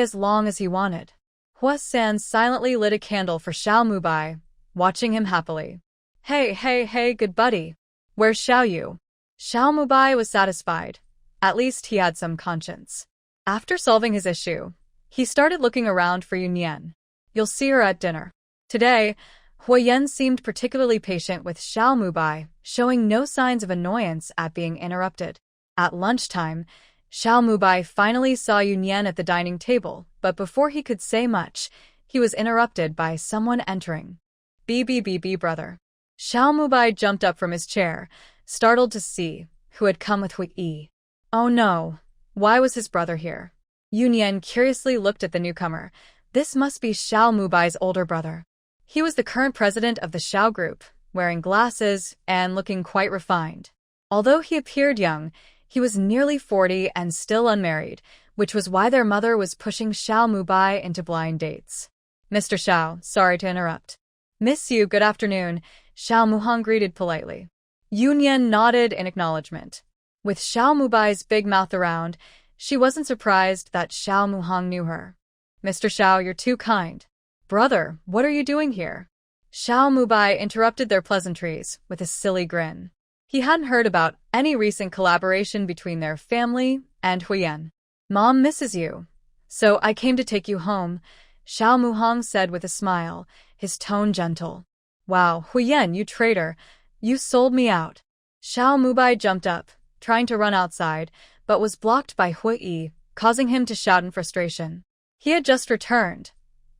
A: as long as he wanted. Huo San silently lit a candle for Xiao Mubai, watching him happily. Hey, good buddy. Where's Xiao Yu? Xiao Mubai was satisfied. At least he had some conscience. After solving his issue, he started looking around for Yunyan. You'll see her at dinner. Today, Huo Yan seemed particularly patient with Xiao Mubai, showing no signs of annoyance at being interrupted. At lunchtime, Xiao Mubai finally saw Yunyan at the dining table, but before he could say much, he was interrupted by someone entering. Brother. Xiao Mubai jumped up from his chair, startled to see who had come with Hui Yi. Oh no, why was his brother here? Yunyan curiously looked at the newcomer. This must be Xiao Mubai's older brother. He was the current president of the Xiao group, wearing glasses and looking quite refined. Although he appeared young, he was nearly 40 and still unmarried, which was why their mother was pushing Xiao Mubai into blind dates. Mr. Xiao, sorry to interrupt. Miss Yu, good afternoon, Xiao Muhang greeted politely. Yunyan nodded in acknowledgement. With Xiao Mubai's big mouth around, she wasn't surprised that Xiao Muhang knew her. Mr. Xiao, you're too kind. Brother, what are you doing here? Xiao Mubai interrupted their pleasantries with a silly grin. He hadn't heard about any recent collaboration between their family and Huo Yan. Mom misses you, so I came to take you home, Xiao Muhang said with a smile, his tone gentle. Wow, Huo Yan, you traitor, you sold me out. Xiao Mubai jumped up, trying to run outside, but was blocked by Huo Yi, causing him to shout in frustration. He had just returned.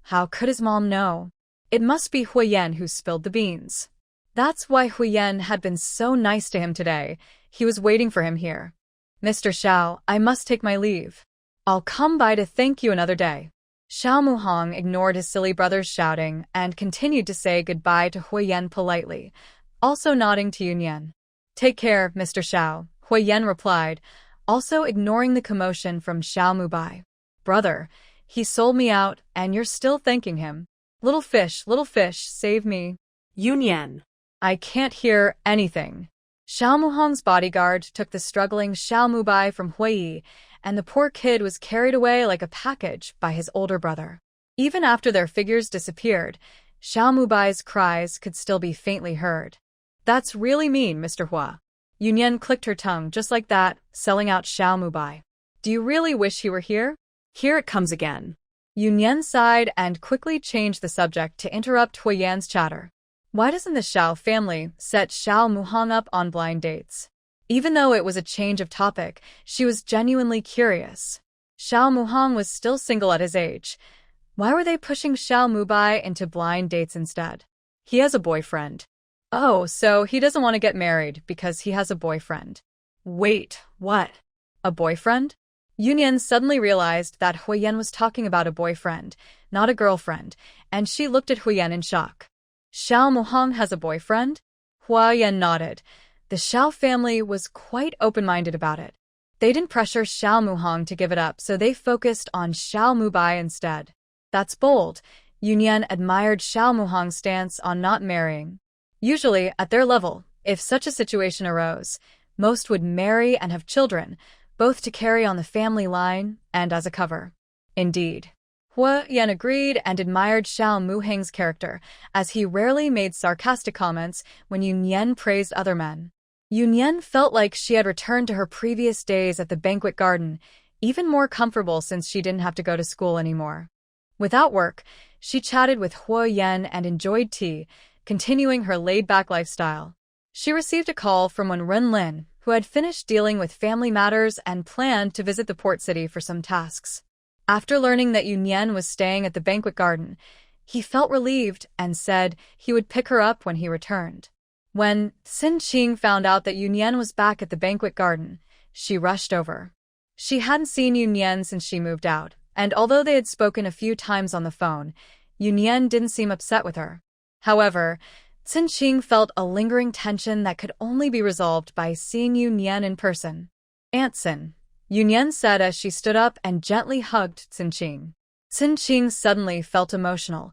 A: How could his mom know? It must be Huo Yan who spilled the beans. That's why Huo Yan had been so nice to him today. He was waiting for him here. Mr. Xiao, I must take my leave. I'll come by to thank you another day. Xiao Muhang ignored his silly brother's shouting and continued to say goodbye to Huo Yan politely, also nodding to Yunyan. Take care, Mr. Xiao, Huo Yan replied, also ignoring the commotion from Xiao Mubai. Brother, he sold me out, and you're still thanking him. Little fish, save me.
B: Yunyan.
A: I can't hear anything. Xiao Muhang's bodyguard took the struggling Xiao Mubai from Huo Yi, and the poor kid was carried away like a package by his older brother. Even after their figures disappeared, Xiao Mubai's cries could still be faintly heard. That's really mean, Mr. Hua. Yunyan clicked her tongue just like that, selling out Xiao Mubai. Do you really wish he were here?
B: Here it comes again.
A: Yunyan sighed and quickly changed the subject to interrupt Huo Yan's chatter. Why doesn't the Xiao family set Xiao Muhang up on blind dates? Even though it was a change of topic, she was genuinely curious. Xiao Muhang was still single at his age. Why were they pushing Xiao Mubai into blind dates instead? He has a boyfriend. Oh, so he doesn't want to get married because he has a boyfriend. Wait, what? A boyfriend? Yunyan suddenly realized that Huo Yan was talking about a boyfriend, not a girlfriend, and she looked at Huo Yan in shock. Xiao Muhang has a boyfriend? Huo Yan nodded. The Xiao family was quite open-minded about it. They didn't pressure Xiao Muhang to give it up, so they focused on Xiao Mubai instead. That's bold. Yunyan admired Xiao Muhang's stance on not marrying. Usually, at their level, if such a situation arose, most would marry and have children, both to carry on the family line and as a cover. Indeed. Huo Yan agreed and admired Xiao Muhang's character, as he rarely made sarcastic comments when Yunyan praised other men. Yunyan felt like she had returned to her previous days at the banquet garden, even more comfortable since she didn't have to go to school anymore. Without work, she chatted with Huo Yan and enjoyed tea, continuing her laid-back lifestyle. She received a call from Wenren, who had finished dealing with family matters and planned to visit the port city for some tasks. After learning that Yunyan was staying at the banquet garden, he felt relieved and said he would pick her up when he returned. When Shin found out that Yunyan was back at the banquet garden, she rushed over. She hadn't seen Yunyan since she moved out, and although they had spoken a few times on the phone, Yunyan didn't seem upset with her. However, Shin felt a lingering tension that could only be resolved by seeing Yunyan in person. "Aunt Sin," Yunyan said as she stood up and gently hugged Shin. Shin suddenly felt emotional.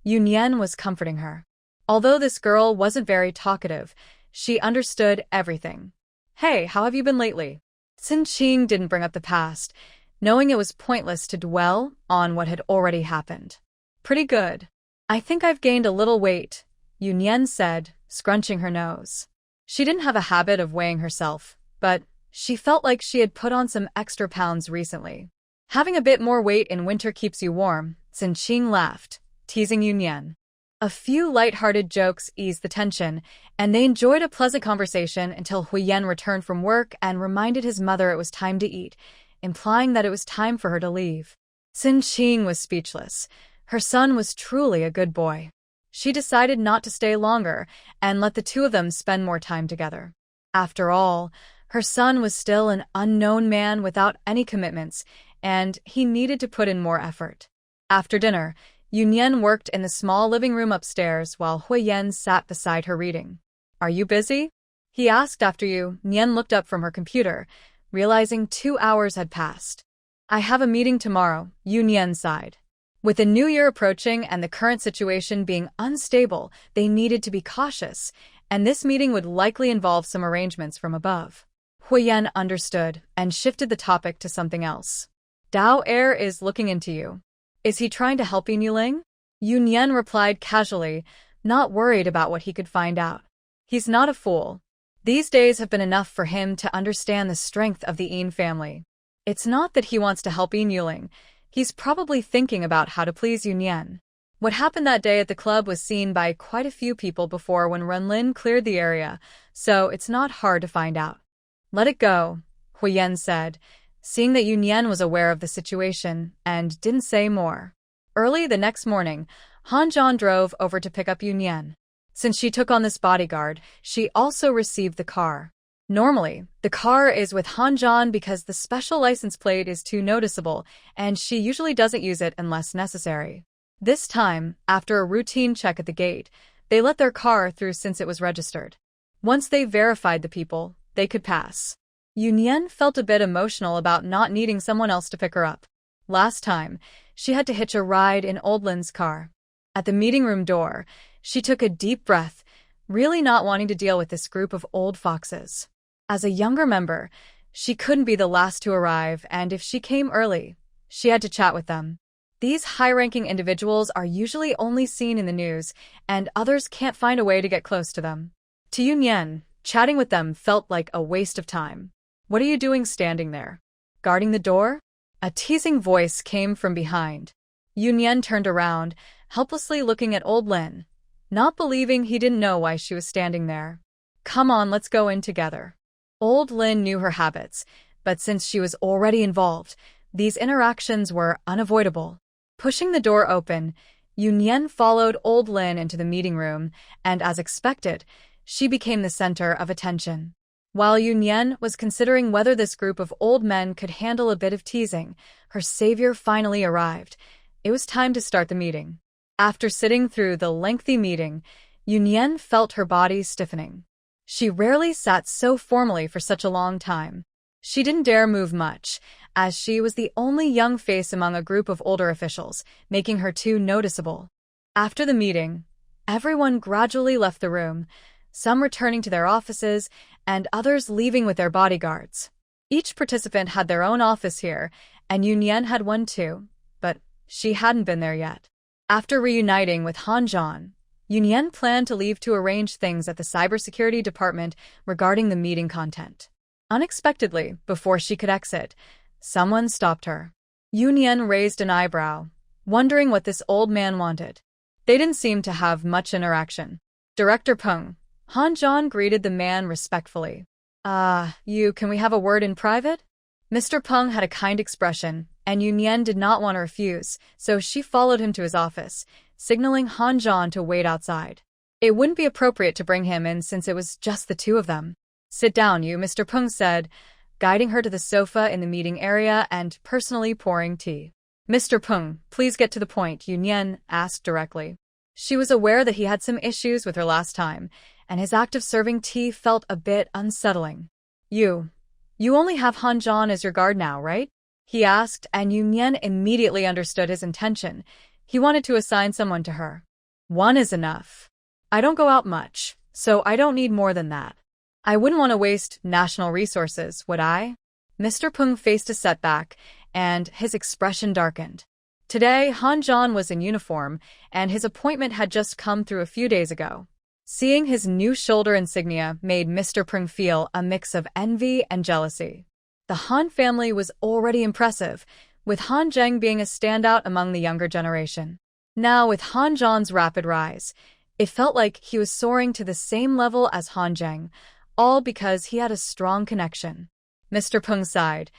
A: Yunyan was comforting her. Although this girl wasn't very talkative, she understood everything. "Hey, how have you been lately?" Shin didn't bring up the past, knowing it was pointless to dwell on what had already happened. "Pretty good. I think I've gained a little weight," Yunyan said, scrunching her nose. She didn't have a habit of weighing herself, but she felt like she had put on some extra pounds recently. "Having a bit more weight in winter keeps you warm," Shin laughed, teasing Yunyan. A few light-hearted jokes eased the tension, and they enjoyed a pleasant conversation until Huo Yan returned from work and reminded his mother it was time to eat, implying that it was time for her to leave. Shin was speechless. Her son was truly a good boy. She decided not to stay longer and let the two of them spend more time together. After all, her son was still an unknown man without any commitments, and he needed to put in more effort. After dinner, Yunyan worked in the small living room upstairs while Huo Yan sat beside her reading. "Are you busy?" he asked after Yunyan looked up from her computer, realizing 2 hours had passed. "I have a meeting tomorrow," Yunyan sighed. With the new year approaching and the current situation being unstable, they needed to be cautious, and this meeting would likely involve some arrangements from above. Huo Yan understood and shifted the topic to something else. "Dao Er is looking into you. Is he trying to help Yin Yuling?" Yunyan replied casually, not worried about what he could find out. "He's not a fool. These days have been enough for him to understand the strength of the Yin family. It's not that he wants to help Yin Yuling. He's probably thinking about how to please Yunyan." What happened that day at the club was seen by quite a few people before when Wenren cleared the area, so it's not hard to find out. "Let it go," Huo Yan said, seeing that Yunyan was aware of the situation and didn't say more. Early the next morning, Zhan drove over to pick up Yunyan. Since she took on this bodyguard, she also received the car. Normally, the car is with Zhan because the special license plate is too noticeable, and she usually doesn't use it unless necessary. This time, after a routine check at the gate, they let their car through since it was registered. Once they verified the people, they could pass. Yunyan felt a bit emotional about not needing someone else to pick her up. Last time, she had to hitch a ride in Oldland's car. At the meeting room door, she took a deep breath, really not wanting to deal with this group of old foxes. As a younger member, she couldn't be the last to arrive, and if she came early, she had to chat with them. These high-ranking individuals are usually only seen in the news, and others can't find a way to get close to them. To Yunyan, chatting with them felt like a waste of time. "What are you doing standing there? Guarding the door?" A teasing voice came from behind. Yunyan turned around, helplessly looking at old Lin, not believing he didn't know why she was standing there. "Come on, let's go in together." Old Lin knew her habits, but since she was already involved, these interactions were unavoidable. Pushing the door open, Yunyan followed Old Lin into the meeting room, and as expected, she became the center of attention. While Yunyan was considering whether this group of old men could handle a bit of teasing, her savior finally arrived. It was time to start the meeting. After sitting through the lengthy meeting, Yunyan felt her body stiffening. She rarely sat so formally for such a long time. She didn't dare move much, as she was the only young face among a group of older officials, making her too noticeable. After the meeting, everyone gradually left the room, some returning to their offices and others leaving with their bodyguards. Each participant had their own office here, and Yunyan had one too, but she hadn't been there yet. After reuniting with Han Zhan, Yunyan planned to leave to arrange things at the cybersecurity department regarding the meeting content. Unexpectedly, before she could exit, someone stopped her. Yunyan raised an eyebrow, wondering what this old man wanted. They didn't seem to have much interaction. Director Peng, Han Zhan greeted the man respectfully. Can we have a word in private? Mr. Peng had a kind expression, and Yunyan did not want to refuse, so she followed him to his office, signaling Han Zhan to wait outside. It wouldn't be appropriate to bring him in since it was just the two of them. Sit down, Mr. Peng said, guiding her to the sofa in the meeting area and personally pouring tea. Mr. Peng, please get to the point, Yunyan asked directly. She was aware that he had some issues with her last time, and his act of serving tea felt a bit unsettling. You only have Han Zhan as your guard now, right? He asked, and Yunyan immediately understood his intention. He wanted to assign someone to her. One is enough. I don't go out much, so I don't need more than that. I wouldn't want to waste national resources, would I? Mr. Peng faced a setback, and his expression darkened. Today, Han Zhan was in uniform, and his appointment had just come through a few days ago. Seeing his new shoulder insignia made Mr. Peng feel a mix of envy and jealousy. The Han family was already impressive, with Han Zheng being a standout among the younger generation. Now, with Han Zhan's rapid rise, it felt like he was soaring to the same level as Han Zheng, all because he had a strong connection. Mr. Peng sighed,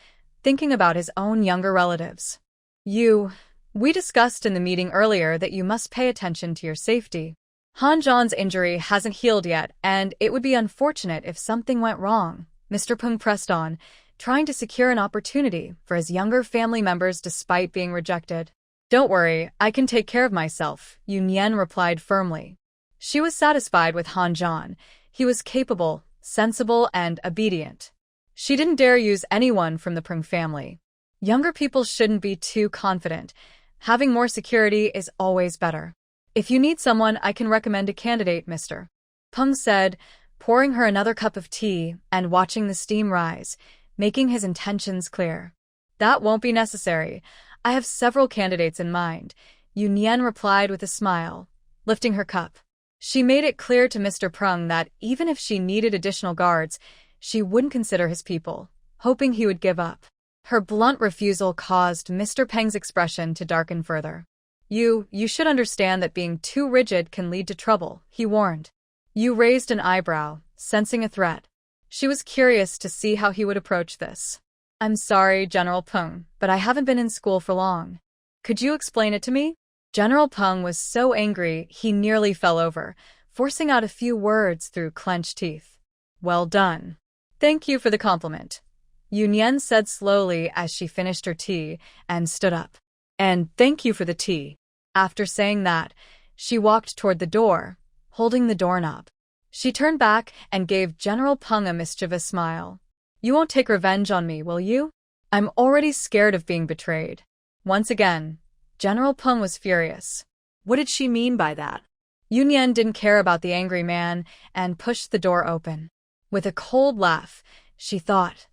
A: thinking about his own younger relatives. We discussed in the meeting earlier that you must pay attention to your safety. Han Zhan's injury hasn't healed yet, and it would be unfortunate if something went wrong. Mr. Peng pressed on, trying to secure an opportunity for his younger family members despite being rejected. Don't worry, I can take care of myself, Yunyan replied firmly. She was satisfied with Han Zhan. He was capable, sensible, and obedient. She didn't dare use anyone from the Peng family. Younger people shouldn't be too confident. Having more security is always better. If you need someone, I can recommend a candidate, Mr. Peng said, pouring her another cup of tea and watching the steam rise, making his intentions clear. That won't be necessary. I have several candidates in mind, Yunyan replied with a smile, lifting her cup. She made it clear to Mr. Peng that even if she needed additional guards, she wouldn't consider his people, hoping he would give up. Her blunt refusal caused Mr. Peng's expression to darken further. You should understand that being too rigid can lead to trouble, he warned. Yu raised an eyebrow, sensing a threat. She was curious to see how he would approach this. I'm sorry, General Peng, but I haven't been in school for long. Could you explain it to me? General Peng was so angry he nearly fell over, forcing out a few words through clenched teeth. Well done. Thank you for the compliment, Yunyan said slowly as she finished her tea and stood up. And thank you for the tea. After saying that, she walked toward the door, holding the doorknob. She turned back and gave General Peng a mischievous smile. You won't take revenge on me, will you? I'm already scared of being betrayed. Once again, General Peng was furious.
B: What did she mean by that?
A: Yunyan didn't care about the angry man and pushed the door open. With a cold laugh, she thought,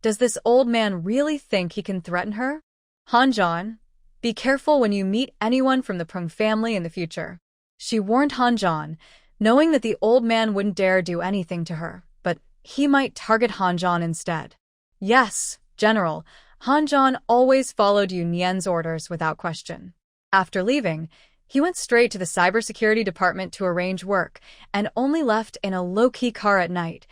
A: does this old man really think he can threaten her? Han Zhan, be careful when you meet anyone from the Peng family in the future. She warned Han Zhan, knowing that the old man wouldn't dare do anything to her, but he might target Han Zhan instead. Yes, General, Han Zhan always followed Yunyan's orders without question. After leaving, he went straight to the cybersecurity department to arrange work, and only left in a low-key car at night.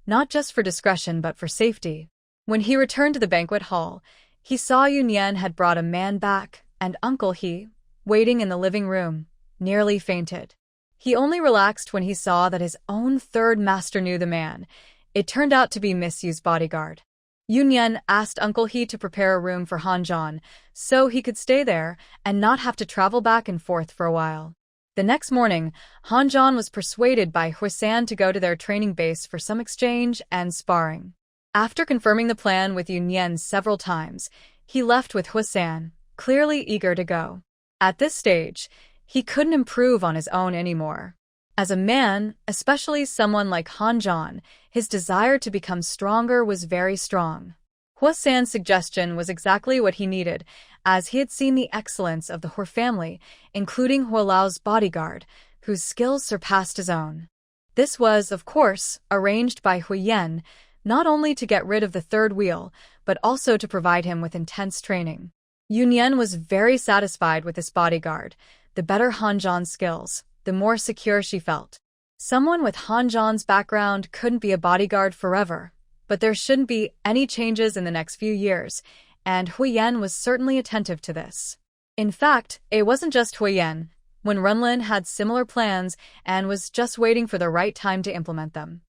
A: not just for discretion but for safety. When he returned to the banquet hall, he saw Yunyan had brought a man back, and Uncle He, waiting in the living room, nearly fainted. He only relaxed when he saw that his own third master knew the man. It turned out to be Miss Yu's bodyguard. Yunyan asked Uncle He to prepare a room for Han Zhan so he could stay there and not have to travel back and forth for a while. The next morning, Han Zhan was persuaded by Huo Yan to go to their training base for some exchange and sparring. After confirming the plan with Yunyan several times, he left with Huo Yan, clearly eager to go. At this stage, he couldn't improve on his own anymore. As a man, especially someone like Han Zhan, his desire to become stronger was very strong. Huo Yan's suggestion was exactly what he needed, as he had seen the excellence of the Huo family, including Huo Lao's bodyguard, whose skills surpassed his own. This was, of course, arranged by Huo Yan, not only to get rid of the third wheel, but also to provide him with intense training. Yunyan was very satisfied with this bodyguard. The better Han Zhan's skills, the more secure she felt. Someone with Han Zhan's background couldn't be a bodyguard forever, but there shouldn't be any changes in the next few years, and Huo Yan was certainly attentive to this. In fact, it wasn't just Huo Yan. Wenren had similar plans and was just waiting for the right time to implement them.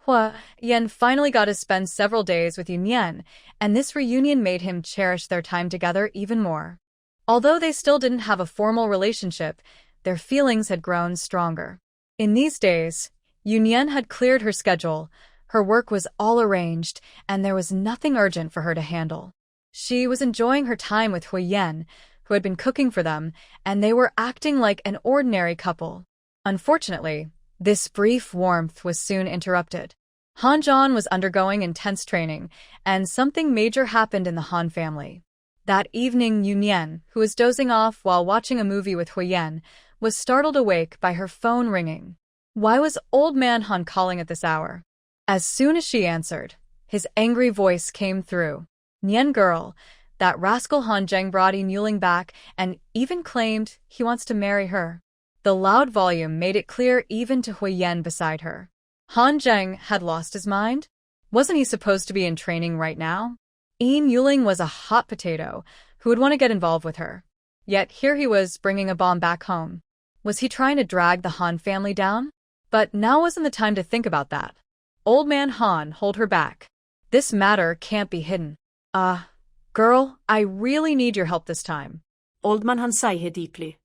A: Huo Yan finally got to spend several days with Yunyan, and this reunion made him cherish their time together even more. Although they still didn't have a formal relationship, their feelings had grown stronger. In these days, Yunyan had cleared her schedule, her work was all arranged, and there was nothing urgent for her to handle. She was enjoying her time with Huo Yan, who had been cooking for them, and they were acting like an ordinary couple. Unfortunately, this brief warmth was soon interrupted. Han Zhan was undergoing intense training, and something major happened in the Han family. That evening, Yunyan, who was dozing off while watching a movie with Huo Yan, was startled awake by her phone ringing. Why was old man Han calling at this hour? As soon as she answered, his angry voice came through. "Nian girl, that rascal Han Zheng brought Yin Yuling back and even claimed he wants to marry her." The loud volume made it clear even to Huo Yan beside her. Han Zheng had lost his mind? Wasn't he supposed to be in training right now? Yin Yuling was a hot potato who would want to get involved with her. Yet here he was bringing a bomb back home. Was he trying to drag the Han family down? But now wasn't the time to think about that. Old man Han, hold her back. This matter can't be hidden. Girl, I really need your help this time.
B: Old man Han sighed here deeply.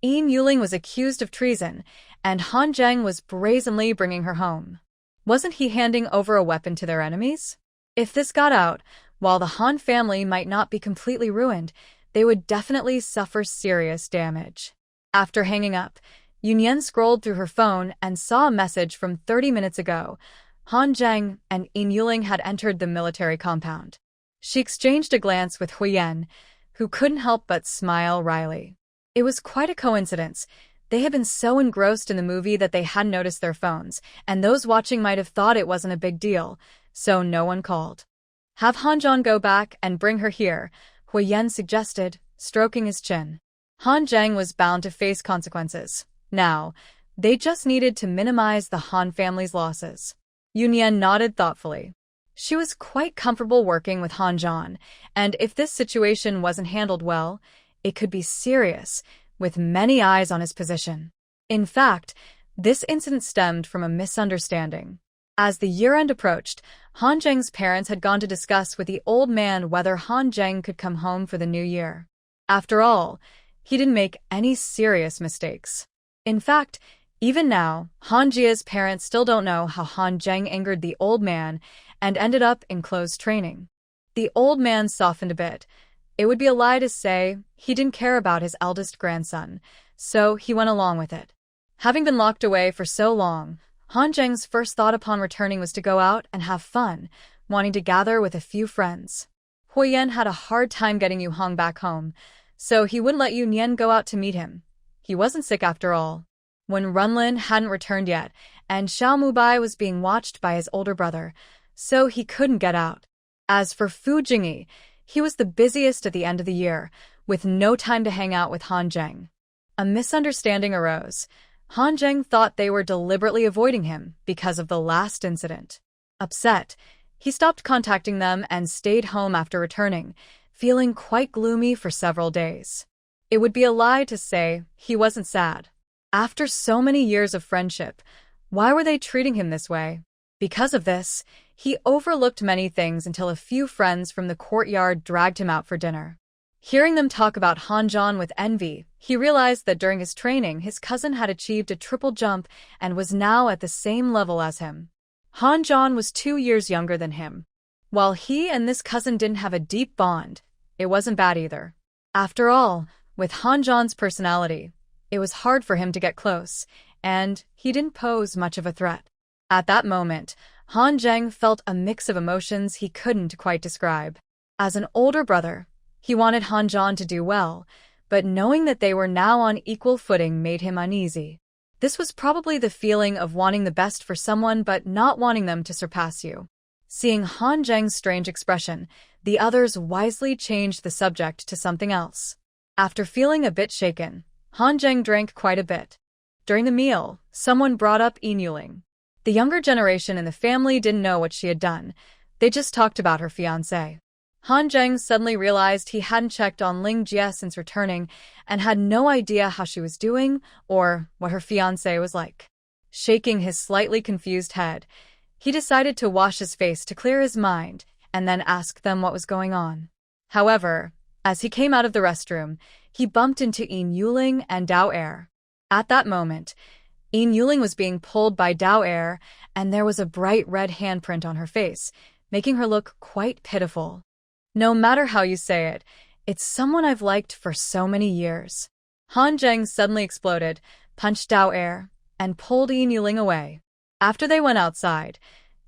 A: Yin Yuling was accused of treason, and Han Zheng was brazenly bringing her home. Wasn't he handing over a weapon to their enemies? If this got out, while the Han family might not be completely ruined, they would definitely suffer serious damage. After hanging up, Yunyan scrolled through her phone and saw a message from 30 minutes ago. Han Zheng and Yin Yuling had entered the military compound. She exchanged a glance with Huo Yan, who couldn't help but smile wryly. It was quite a coincidence. They had been so engrossed in the movie that they hadn't noticed their phones, and those watching might have thought it wasn't a big deal, so no one called. "Have Han Zhan go back and bring her here," Huo Yan suggested, stroking his chin. Han Zheng was bound to face consequences. Now, they just needed to minimize the Han family's losses. Yunyan nodded thoughtfully. She was quite comfortable working with Han Zhan, and if this situation wasn't handled well, it could be serious, with many eyes on his position. In fact, this incident stemmed from a misunderstanding. As the year-end approached, Han Zheng's parents had gone to discuss with the old man whether Han Zheng could come home for the new year. After all, he didn't make any serious mistakes. In fact, even now, Han Jia's parents still don't know how Han Zheng angered the old man and ended up in close training. The old man softened a bit. It would be a lie to say he didn't care about his eldest grandson, so he went along with it. Having been locked away for so long, Han Zheng's first thought upon returning was to go out and have fun, wanting to gather with a few friends. Huo Yan had a hard time getting Yu Hong back home, so he wouldn't let Yunyan go out to meet him. He wasn't sick after all. When Wenren hadn't returned yet, and Xiao Mubai was being watched by his older brother, so he couldn't get out. As for Fu Jingyi, he was the busiest at the end of the year, with no time to hang out with Han Zheng. A misunderstanding arose. Han Zheng thought they were deliberately avoiding him because of the last incident. Upset, he stopped contacting them and stayed home after returning, feeling quite gloomy for several days. It would be a lie to say he wasn't sad. After so many years of friendship, why were they treating him this way? Because of this, he overlooked many things until a few friends from the courtyard dragged him out for dinner. Hearing them talk about Hanjan with envy, he realized that during his training his cousin had achieved a triple jump and was now at the same level as him. Hanjan was 2 years younger than him. While he and this cousin didn't have a deep bond, it wasn't bad either. After all, with Hanjan's personality, it was hard for him to get close, and he didn't pose much of a threat. At that moment, Han Zheng felt a mix of emotions he couldn't quite describe. As an older brother, he wanted Han Zhan to do well, but knowing that they were now on equal footing made him uneasy. This was probably the feeling of wanting the best for someone but not wanting them to surpass you. Seeing Han Zheng's strange expression, the others wisely changed the subject to something else. After feeling a bit shaken, Han Zheng drank quite a bit. During the meal, someone brought up Yin Yuling. The younger generation in the family didn't know what she had done. They just talked about her fiancé. Han Zheng suddenly realized he hadn't checked on Ling Jie since returning and had no idea how she was doing or what her fiancé was like. Shaking his slightly confused head, he decided to wash his face to clear his mind and then ask them what was going on. However, as he came out of the restroom, he bumped into Yin Yuling and Dao Er. At that moment, Yin Yuling was being pulled by Dao Er, and there was a bright red handprint on her face, making her look quite pitiful. No matter how you say it, it's someone I've liked for so many years. Han Zheng suddenly exploded, punched Dao Er, and pulled Yin Yuling away. After they went outside,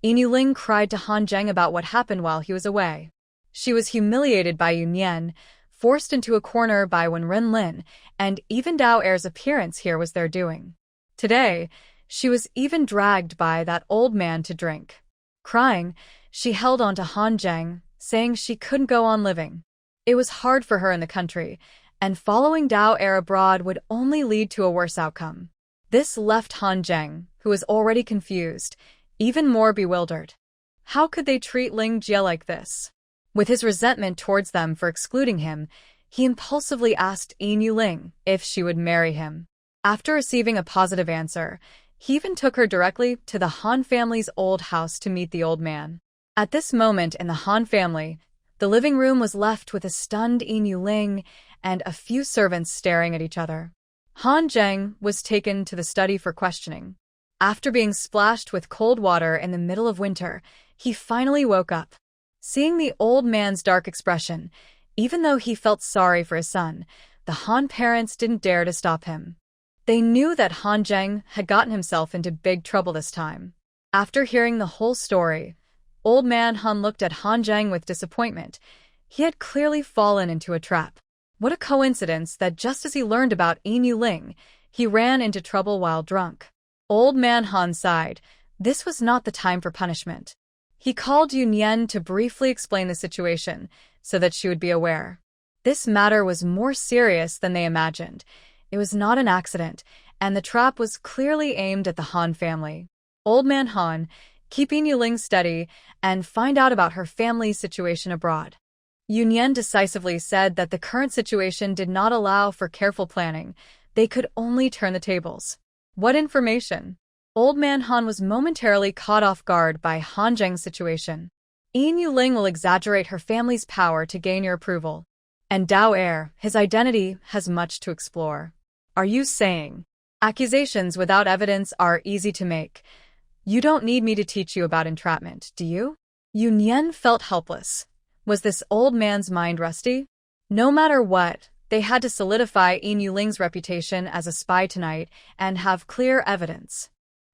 A: Yin Yuling cried to Han Zheng about what happened while he was away. She was humiliated by Yunyan, forced into a corner by Wenren, and even Dao Er's appearance here was their doing. Today, she was even dragged by that old man to drink. Crying, she held on to Han Zheng, saying she couldn't go on living. It was hard for her in the country, and following Dao Er abroad would only lead to a worse outcome. This left Han Zheng, who was already confused, even more bewildered. How could they treat Ling Jie like this? With his resentment towards them for excluding him, he impulsively asked Yin Yuling if she would marry him. After receiving a positive answer, he even took her directly to the Han family's old house to meet the old man. At this moment in the Han family, the living room was left with a stunned Yin Yuling and a few servants staring at each other. Han Zheng was taken to the study for questioning. After being splashed with cold water in the middle of winter, he finally woke up. Seeing the old man's dark expression, even though he felt sorry for his son, the Han parents didn't dare to stop him. They knew that Han Zheng had gotten himself into big trouble this time. After hearing the whole story, Old Man Han looked at Han Zheng with disappointment. He had clearly fallen into a trap. What a coincidence that just as he learned about Yin Yuling, he ran into trouble while drunk. Old Man Han sighed. This was not the time for punishment. He called Yunyan to briefly explain the situation so that she would be aware. This matter was more serious than they imagined. It was not an accident, and the trap was clearly aimed at the Han family. Old Man Han, keep Yin Yuling steady and find out about her family's situation abroad. Yunyan decisively said that the current situation did not allow for careful planning. They could only turn the tables. What information? Old Man Han was momentarily caught off guard by Han Zheng's situation. Yin Yuling will exaggerate her family's power to gain your approval. And Dao Er, his identity, has much to explore. Are you saying accusations without evidence are easy to make? You don't need me to teach you about entrapment, do you? Yunyan felt helpless. Was this old man's mind rusty? No matter what, they had to solidify Yin Yuling's reputation as a spy tonight and have clear evidence.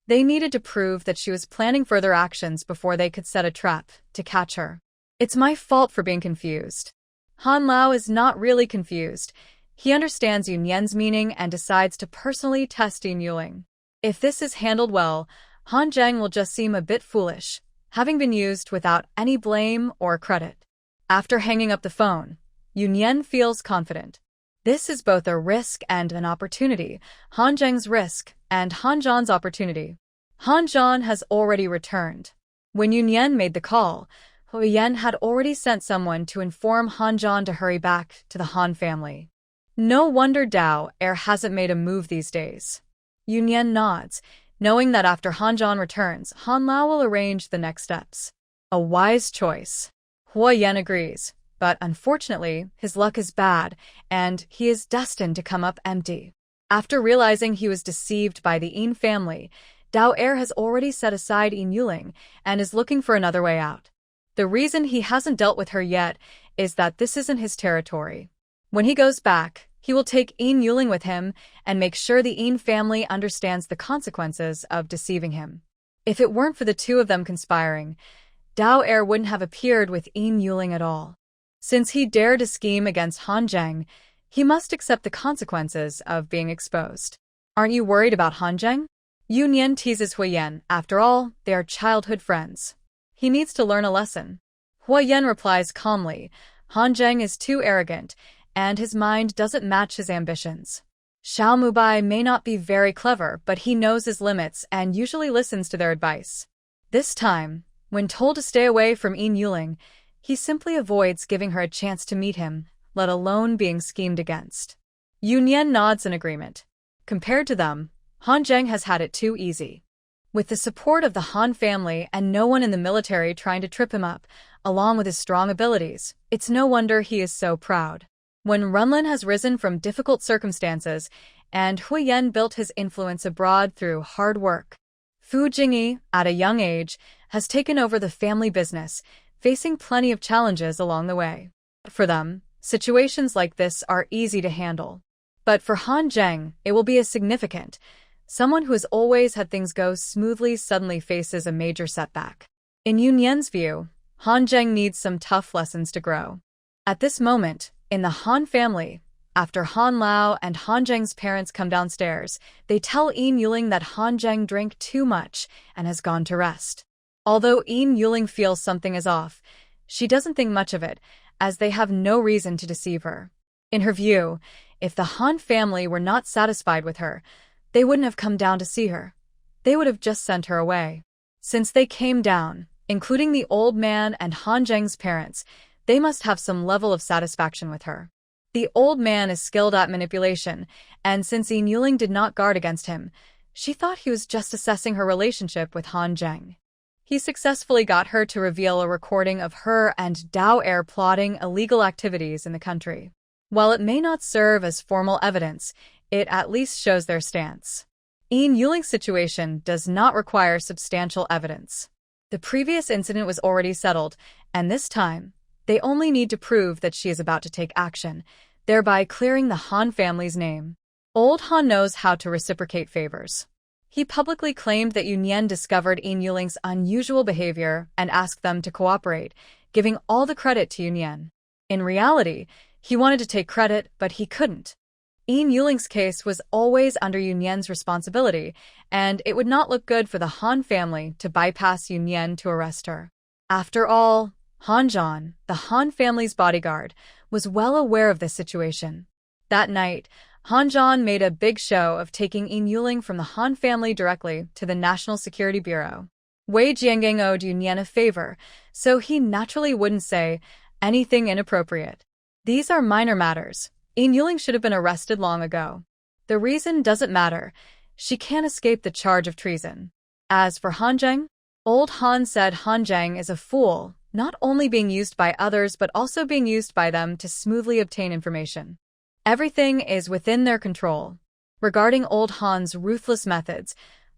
A: They needed to prove that she was planning further actions before they could set a trap to catch her. It's my fault for being confused. Han Lao is not really confused. He understands Yunyan's meaning and decides to personally test Yin Yuling. If this is handled well, Han Zheng will just seem a bit foolish, having been used without any blame or credit. After hanging up the phone, Yunyan feels confident. This is both a risk and an opportunity, Han Zheng's risk and Han Zhan's opportunity. Han Zhan has already returned. When Yunyan made the call, Huo Yan had already sent someone to inform Han Zhan to hurry back to the Han family. No wonder Dao Er hasn't made a move these days. Yunyan nods, knowing that after Han Zhan returns, Han Lao will arrange the next steps. A wise choice. Huo Yan agrees, but unfortunately, his luck is bad, and he is destined to come up empty. After realizing he was deceived by the Yin family, Dao Er has already set aside Yin Yuling and is looking for another way out. The reason he hasn't dealt with her yet is that this isn't his territory. When he goes back, he will take Yin Yuling with him and make sure the Yin family understands the consequences of deceiving him. If it weren't for the two of them conspiring, Dao Er wouldn't have appeared with Yin Yuling at all. Since he dared to scheme against Han Zheng, he must accept the consequences of being exposed. Aren't you worried about Han Zheng? Yunyan teases Huo Yan. After all, they are childhood friends. He needs to learn a lesson. Huo Yan replies calmly, Han Zheng is too arrogant, and his mind doesn't match his ambitions. Xiao Mubai may not be very clever, but he knows his limits and usually listens to their advice. This time, when told to stay away from Yin Yuling, he simply avoids giving her a chance to meet him, let alone being schemed against. Yunyan nods in agreement. Compared to them, Han Zheng has had it too easy. With the support of the Han family and no one in the military trying to trip him up, along with his strong abilities, it's no wonder he is so proud. When Wenren has risen from difficult circumstances, and Huo Yan built his influence abroad through hard work, Fu Jingyi, at a young age, has taken over the family business, facing plenty of challenges along the way. For them, situations like this are easy to handle. But for Han Zheng, it will be as significant. Someone who has always had things go smoothly suddenly faces a major setback. In Yunyan's view, Han Zheng needs some tough lessons to grow. At this moment, in the Han family, after Han Lao and Han Zheng's parents come downstairs, they tell Yin Yuling that Han Zheng drank too much and has gone to rest. Although Yin Yuling feels something is off, she doesn't think much of it, as they have no reason to deceive her. In her view, if the Han family were not satisfied with her, they wouldn't have come down to see her. They would have just sent her away. Since they came down, including the old man and Han Zheng's parents, they must have some level of satisfaction with her. The old man is skilled at manipulation, and since Yin Yuling did not guard against him, she thought he was just assessing her relationship with Han Zheng. He successfully got her to reveal a recording of her and Dao Er plotting illegal activities in the country. While it may not serve as formal evidence, it at least shows their stance. Yin Yuling's situation does not require substantial evidence. The previous incident was already settled, and this time, they only need to prove that she is about to take action, thereby clearing the Han family's name. Old Han knows how to reciprocate favors. He publicly claimed that Yunyan discovered Yin Yuling's unusual behavior and asked them to cooperate, giving all the credit to Yunyan. In reality, he wanted to take credit, but he couldn't. Yin Yuling's case was always under Yunyan's responsibility, and it would not look good for the Han family to bypass Yunyan to arrest her. After all, Han Zhan, the Han family's bodyguard, was well aware of this situation. That night, Han Zhan made a big show of taking Yin Yuling from the Han family directly to the National Security Bureau. Wei Jiangang owed Yunyan a favor, so he naturally wouldn't say anything inappropriate. These are minor matters. Yin Yuling should have been arrested long ago. The reason doesn't matter. She can't escape the charge of treason. As for Han Zheng, old Han said Han Zheng is a fool, not only being used by others but also being used by them to smoothly obtain information. Everything is within their control. Regarding old Han's ruthless methods,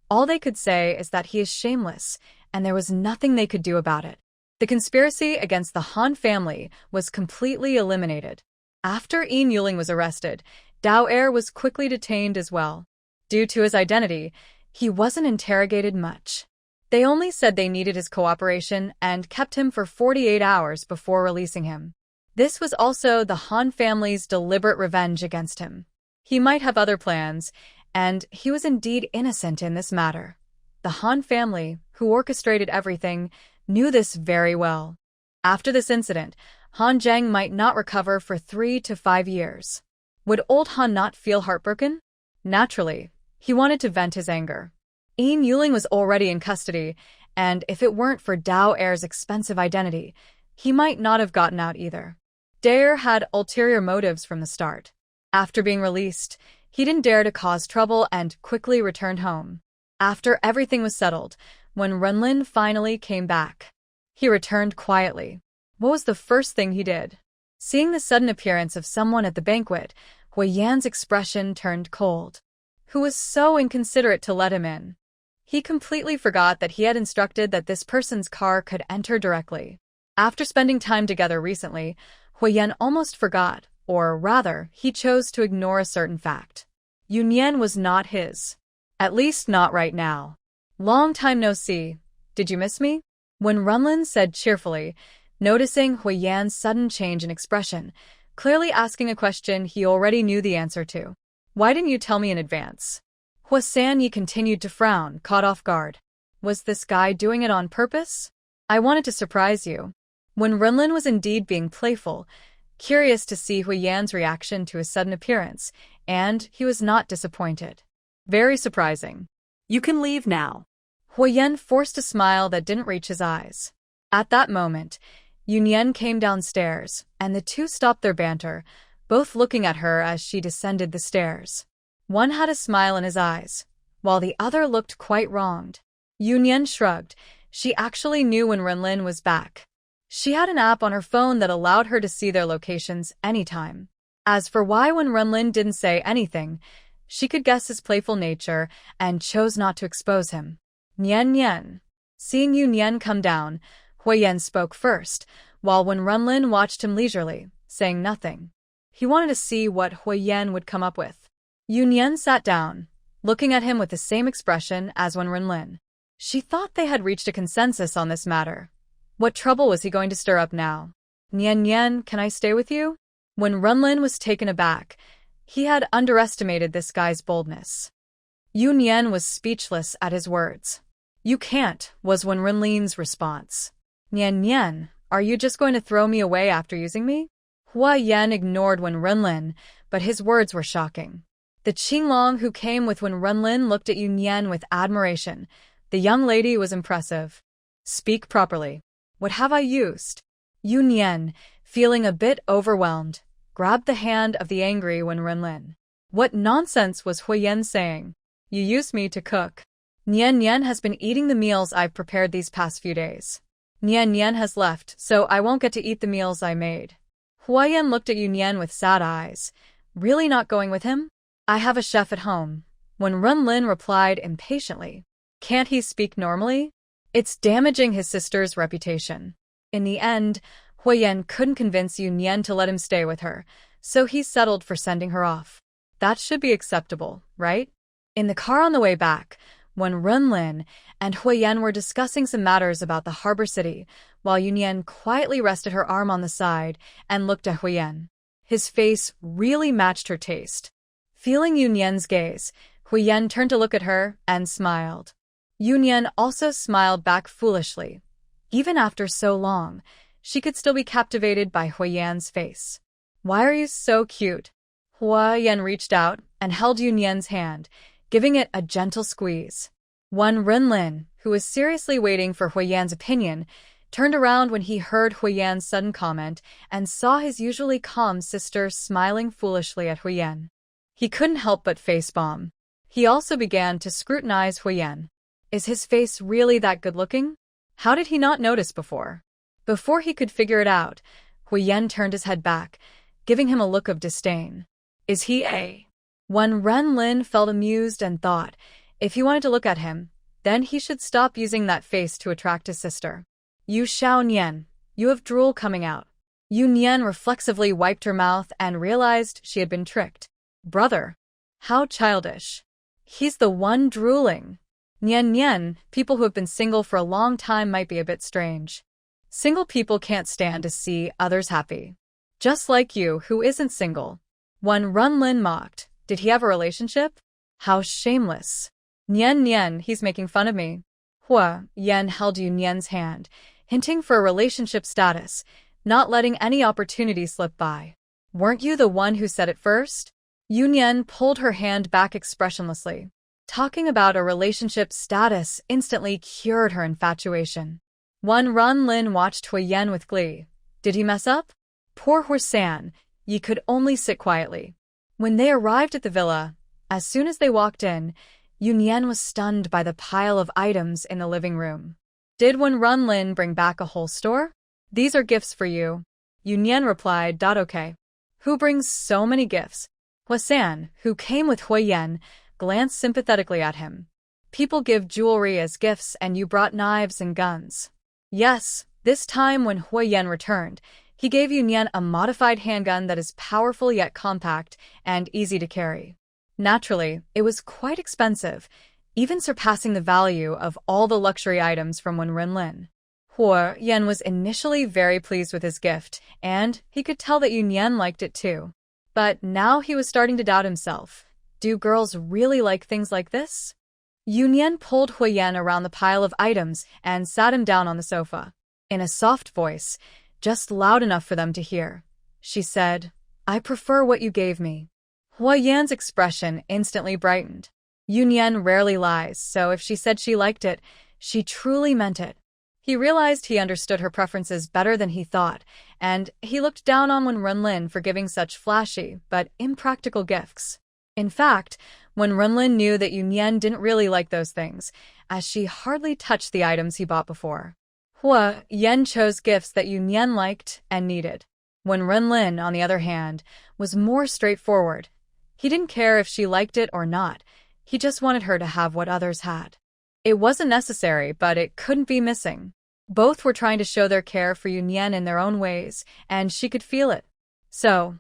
A: all they could say is that he is shameless, and there was nothing they could do about it. The conspiracy against the Han family was completely eliminated. After Yin Yuling was arrested, Dao Er was quickly detained as well. Due to his identity, he wasn't interrogated much. They only said they needed his cooperation and kept him for 48 hours before releasing him. This was also the Han family's deliberate revenge against him. He might have other plans, and he was indeed innocent in this matter. The Han family, who orchestrated everything, knew this very well. After this incident, Han Zheng might not recover for 3 to 5 years. Would old Han not feel heartbroken? Naturally, he wanted to vent his anger. Yin Yuling was already in custody, and if it weren't for Dao Air's expensive identity, he might not have gotten out either. Dare had ulterior motives from the start. After being released, he didn't dare to cause trouble and quickly returned home. After everything was settled, when Wenren finally came back, he returned quietly. What was the first thing he did? Seeing the sudden appearance of someone at the banquet, Huo Yan's expression turned cold. Who was so inconsiderate to let him in? He completely forgot that he had instructed that this person's car could enter directly. After spending time together recently, Huo Yan almost forgot, or rather, he chose to ignore a certain fact. Yunyan was not his. At least not right now. Long time no see. Did you miss me? When Wenren said cheerfully, noticing Huo Yan's sudden change in expression, clearly asking a question he already knew the answer to. Why didn't you tell me in advance? Huo Sanyi continued to frown, caught off guard. Was this guy doing it on purpose? I wanted to surprise you. When Wenren was indeed being playful, curious to see Huo Yan's reaction to his sudden appearance, and he was not disappointed. Very surprising.
B: You can leave now.
A: Huo Yan forced a smile that didn't reach his eyes. At that moment, Yunyan came downstairs, and the two stopped their banter, both looking at her as she descended the stairs. One had a smile in his eyes, while the other looked quite wronged. Yunyan shrugged. She actually knew when Wenren was back. She had an app on her phone that allowed her to see their locations anytime. As for why when Wenren didn't say anything, she could guess his playful nature and chose not to expose him. Nyan. Seeing Yunyan come down, Huo Yan spoke first, while when Wenren watched him leisurely, saying nothing. He wanted to see what Huo Yan would come up with. Yunyan sat down, looking at him with the same expression as when Wenren. She thought they had reached a consensus on this matter. What trouble was he going to stir up now? Nyan, can I stay with you? When Wenren was taken aback, he had underestimated this guy's boldness. Yunyan was speechless at his words. You can't, was Wenren's response. Nyan, are you just going to throw me away after using me? Huo Yan ignored Wenren, but his words were shocking. The Qinglong who came with Wenren looked at Yunyan with admiration. The young lady was impressive. Speak properly. What have I used? Yunyan, feeling a bit overwhelmed, grabbed the hand of the angry Wenren. What nonsense was Huo Yan saying? You used me to cook. Nyan has been eating the meals I've prepared these past few days. Nyan has left, so I won't get to eat the meals I made. Huo Yan looked at Yunyan with sad eyes. Really not going with him? I have a chef at home. When Wenren replied impatiently. Can't he speak normally? It's damaging his sister's reputation. In the end, Huo Yan couldn't convince Yunyan to let him stay with her, so he settled for sending her off. That should be acceptable, right? In the car on the way back, when Wenren and Huo Yan were discussing some matters about the harbor city, while Yunyan quietly rested her arm on the side and looked at Huo Yan. His face really matched her taste. Feeling Yunyan's gaze, Huo Yan turned to look at her and smiled. Yunyan also smiled back foolishly. Even after so long, she could still be captivated by Huo Yan's face. Why are you so cute? Huo Yan reached out and held Yunyan's hand, giving it a gentle squeeze. Wenren, who was seriously waiting for Huo Yan's opinion, turned around when he heard Huo Yan's sudden comment and saw his usually calm sister smiling foolishly at Huo Yan. He couldn't help but face-bomb. He also began to scrutinize Huo Yan. Is his face really that good-looking? How did he not notice before? Before he could figure it out, Huo Yan turned his head back, giving him a look of disdain. Is he a? Wenren felt amused and thought, if he wanted to look at him, then he should stop using that face to attract his sister. You Xiao, you have drool coming out. Yunyan reflexively wiped her mouth and realized she had been tricked. Brother. How childish. He's the one drooling. Nyan, people who have been single for a long time might be a bit strange. Single people can't stand to see others happy. Just like you, who isn't single. Wenren mocked. Did he have a relationship? How shameless. Nyan, he's making fun of me. Huo Yan held Yunyan's hand, hinting for a relationship status, not letting any opportunity slip by. Weren't you the one who said it first? Yunyan pulled her hand back expressionlessly. Talking about a relationship status instantly cured her infatuation. Wenren watched Huo Yan with glee. Did he mess up? Poor Huo Yan, ye could only sit quietly. When they arrived at the villa, as soon as they walked in, Yunyan was stunned by the pile of items in the living room. Did Wenren bring back a whole store? These are gifts for you. Yunyan replied, okay. Who brings so many gifts? Huo Yan, who came with Huo Yan, glanced sympathetically at him. People give jewelry as gifts and you brought knives and guns. Yes, this time when Huo Yan returned, he gave Yunyan a modified handgun that is powerful yet compact and easy to carry. Naturally, it was quite expensive, even surpassing the value of all the luxury items from Wenren. Huo Yan was initially very pleased with his gift, and he could tell that Yunyan liked it too. But now he was starting to doubt himself. Do girls really like things like this? Yunyan pulled Huo Yan around the pile of items and sat him down on the sofa. In a soft voice, just loud enough for them to hear, she said, I prefer what you gave me. Huo Yan's expression instantly brightened. Yunyan rarely lies, so if she said she liked it, she truly meant it. He realized he understood her preferences better than he thought, and he looked down on Wenren for giving such flashy but impractical gifts. In fact, Wenren knew that Yunyan didn't really like those things, as she hardly touched the items he bought before. Huo Yan chose gifts that Yunyan liked and needed. Wenren, on the other hand, was more straightforward. He didn't care if she liked it or not, he just wanted her to have what others had. It wasn't necessary, but it couldn't be missing. Both were trying to show their care for Yunyan in their own ways, and she could feel it. So,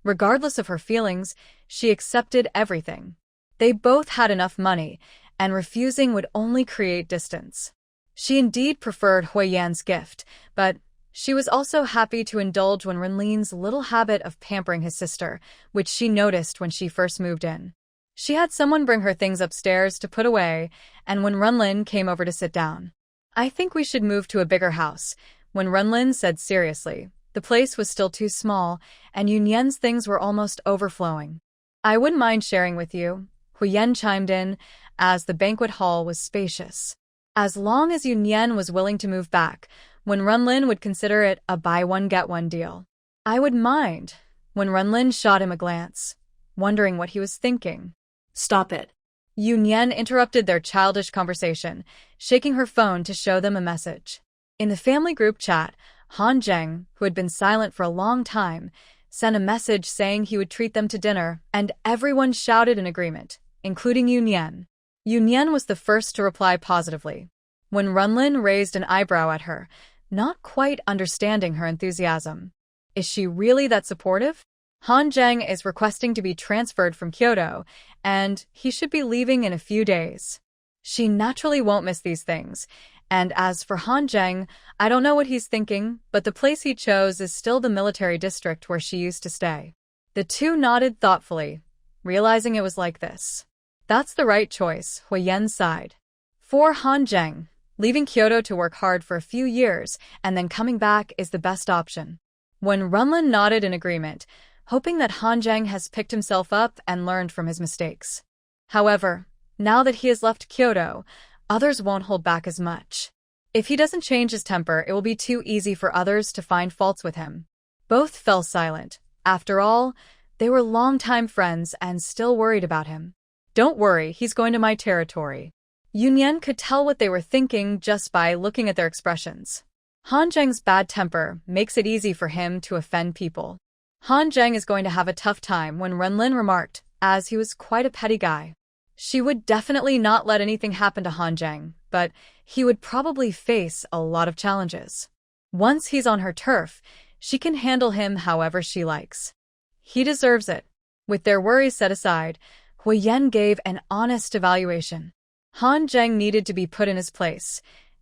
A: regardless of her feelings, she accepted everything. They both had enough money, and refusing would only create distance. She indeed preferred Huo Yan's gift, but she was also happy to indulge Wenren's little habit of pampering his sister, which she noticed when she first moved in. She had someone bring her things upstairs to put away, and Wenren came over to sit down. I think we should move to a bigger house, Wenren said seriously. The place was still too small, and Yunyan's things were almost overflowing. I wouldn't mind sharing with you, Huo Yan chimed in, as the banquet hall was spacious. As long as Yunyan was willing to move back, Wenren would consider it a buy-one-get-one deal. I would mind. Wenren shot him a glance, wondering what he was thinking.
B: Stop it.
A: Yunyan interrupted their childish conversation, shaking her phone to show them a message. In the family group chat, Han Zheng, who had been silent for a long time, sent a message saying he would treat them to dinner, and everyone shouted in agreement, including Yunyan. Yunyan was the first to reply positively. Wenren raised an eyebrow at her, not quite understanding her enthusiasm. Is she really that supportive? Han Zheng is requesting to be transferred from Kyoto, and he should be leaving in a few days. She naturally won't miss these things, and as for Han Zheng, I don't know what he's thinking, but the place he chose is still the military district where she used to stay. The two nodded thoughtfully, realizing it was like this. That's the right choice, Huo Yan sighed. For Han Zheng, leaving Kyoto to work hard for a few years and then coming back is the best option. Wenren nodded in agreement, hoping that Han Zheng has picked himself up and learned from his mistakes. However, now that he has left Kyoto, others won't hold back as much. If he doesn't change his temper, it will be too easy for others to find faults with him. Both fell silent. After all, they were longtime friends and still worried about him. Don't worry, he's going to my territory. Yunyan could tell what they were thinking just by looking at their expressions. Han Zheng's bad temper makes it easy for him to offend people. Han Zheng is going to have a tough time, Wenren remarked, as he was quite a petty guy. She would definitely not let anything happen to Han Zheng, but he would probably face a lot of challenges. Once he's on her turf, she can handle him however she likes. He deserves it. With their worries set aside, Huo Yan gave an honest evaluation. Han Zheng needed to be put in his place.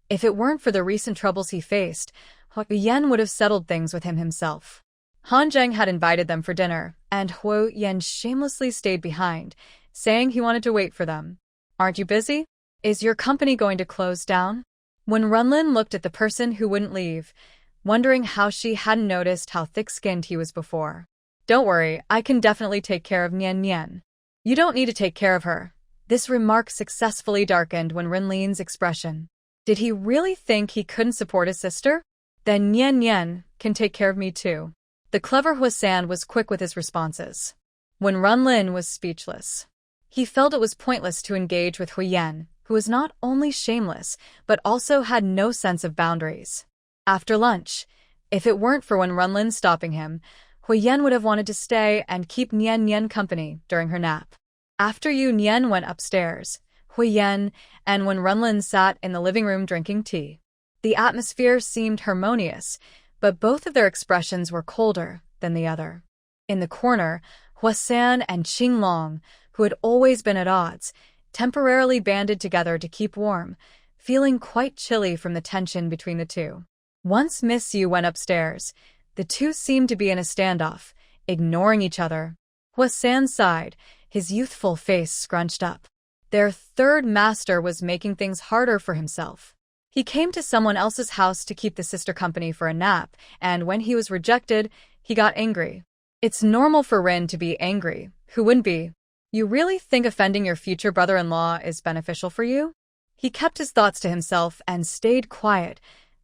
A: If it weren't for the recent troubles he faced, Huo Yan would have settled things with him himself. Han Zheng had invited them for dinner, and Huo Yan shamelessly stayed behind, saying he wanted to wait for them. Aren't you busy? Is your company going to close down? Wenren looked at the person who wouldn't leave, wondering how she hadn't noticed how thick-skinned he was before. Don't worry, I can definitely take care of Nian Nian. You don't need to take care of her. This remark successfully darkened Wenren's expression. Did he really think he couldn't support his sister? Then Yunyan can take care of me too. The clever Huo Yan was quick with his responses. Wenren was speechless. He felt it was pointless to engage with Huo Yan, who was not only shameless, but also had no sense of boundaries. After lunch, if it weren't for Wenren stopping him, Huo Yan would have wanted to stay and keep Yunyan company during her nap. After Yunyan went upstairs, Huo Yan and Wenren sat in the living room drinking tea. The atmosphere seemed harmonious, but both of their expressions were colder than the other. In the corner, Huo Yan and Qinglong, who had always been at odds, temporarily banded together to keep warm, feeling quite chilly from the tension between the two. Once Miss Yu went upstairs, the two seemed to be in a standoff, ignoring each other. Huo Yan sighed, his youthful face scrunched up. Their third master was making things harder for himself. He came to someone else's house to keep the sister company for a nap, and when he was rejected, he got angry. It's normal for Rin to be angry. Who wouldn't be? You really think offending your future brother-in-law is beneficial for you? He kept his thoughts to himself and stayed quiet,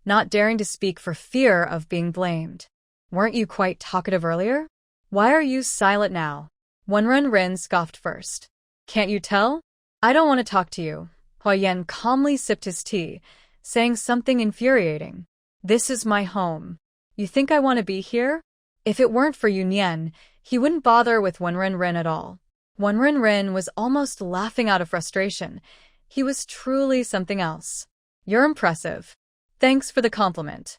A: not daring to speak for fear of being blamed. Weren't you quite talkative earlier? Why are you silent now? Wenren scoffed first. Can't you tell? I don't want to talk to you. Huo Yan calmly sipped his tea, saying something infuriating. This is my home. You think I want to be here? If it weren't for Yunyan, he wouldn't bother with Wenren at all. Wenren was almost laughing out of frustration. He was truly something else. You're impressive. Thanks for the compliment.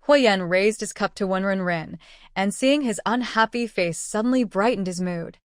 A: Huo Yan raised his cup to Wenren, and seeing his unhappy face suddenly brightened his mood.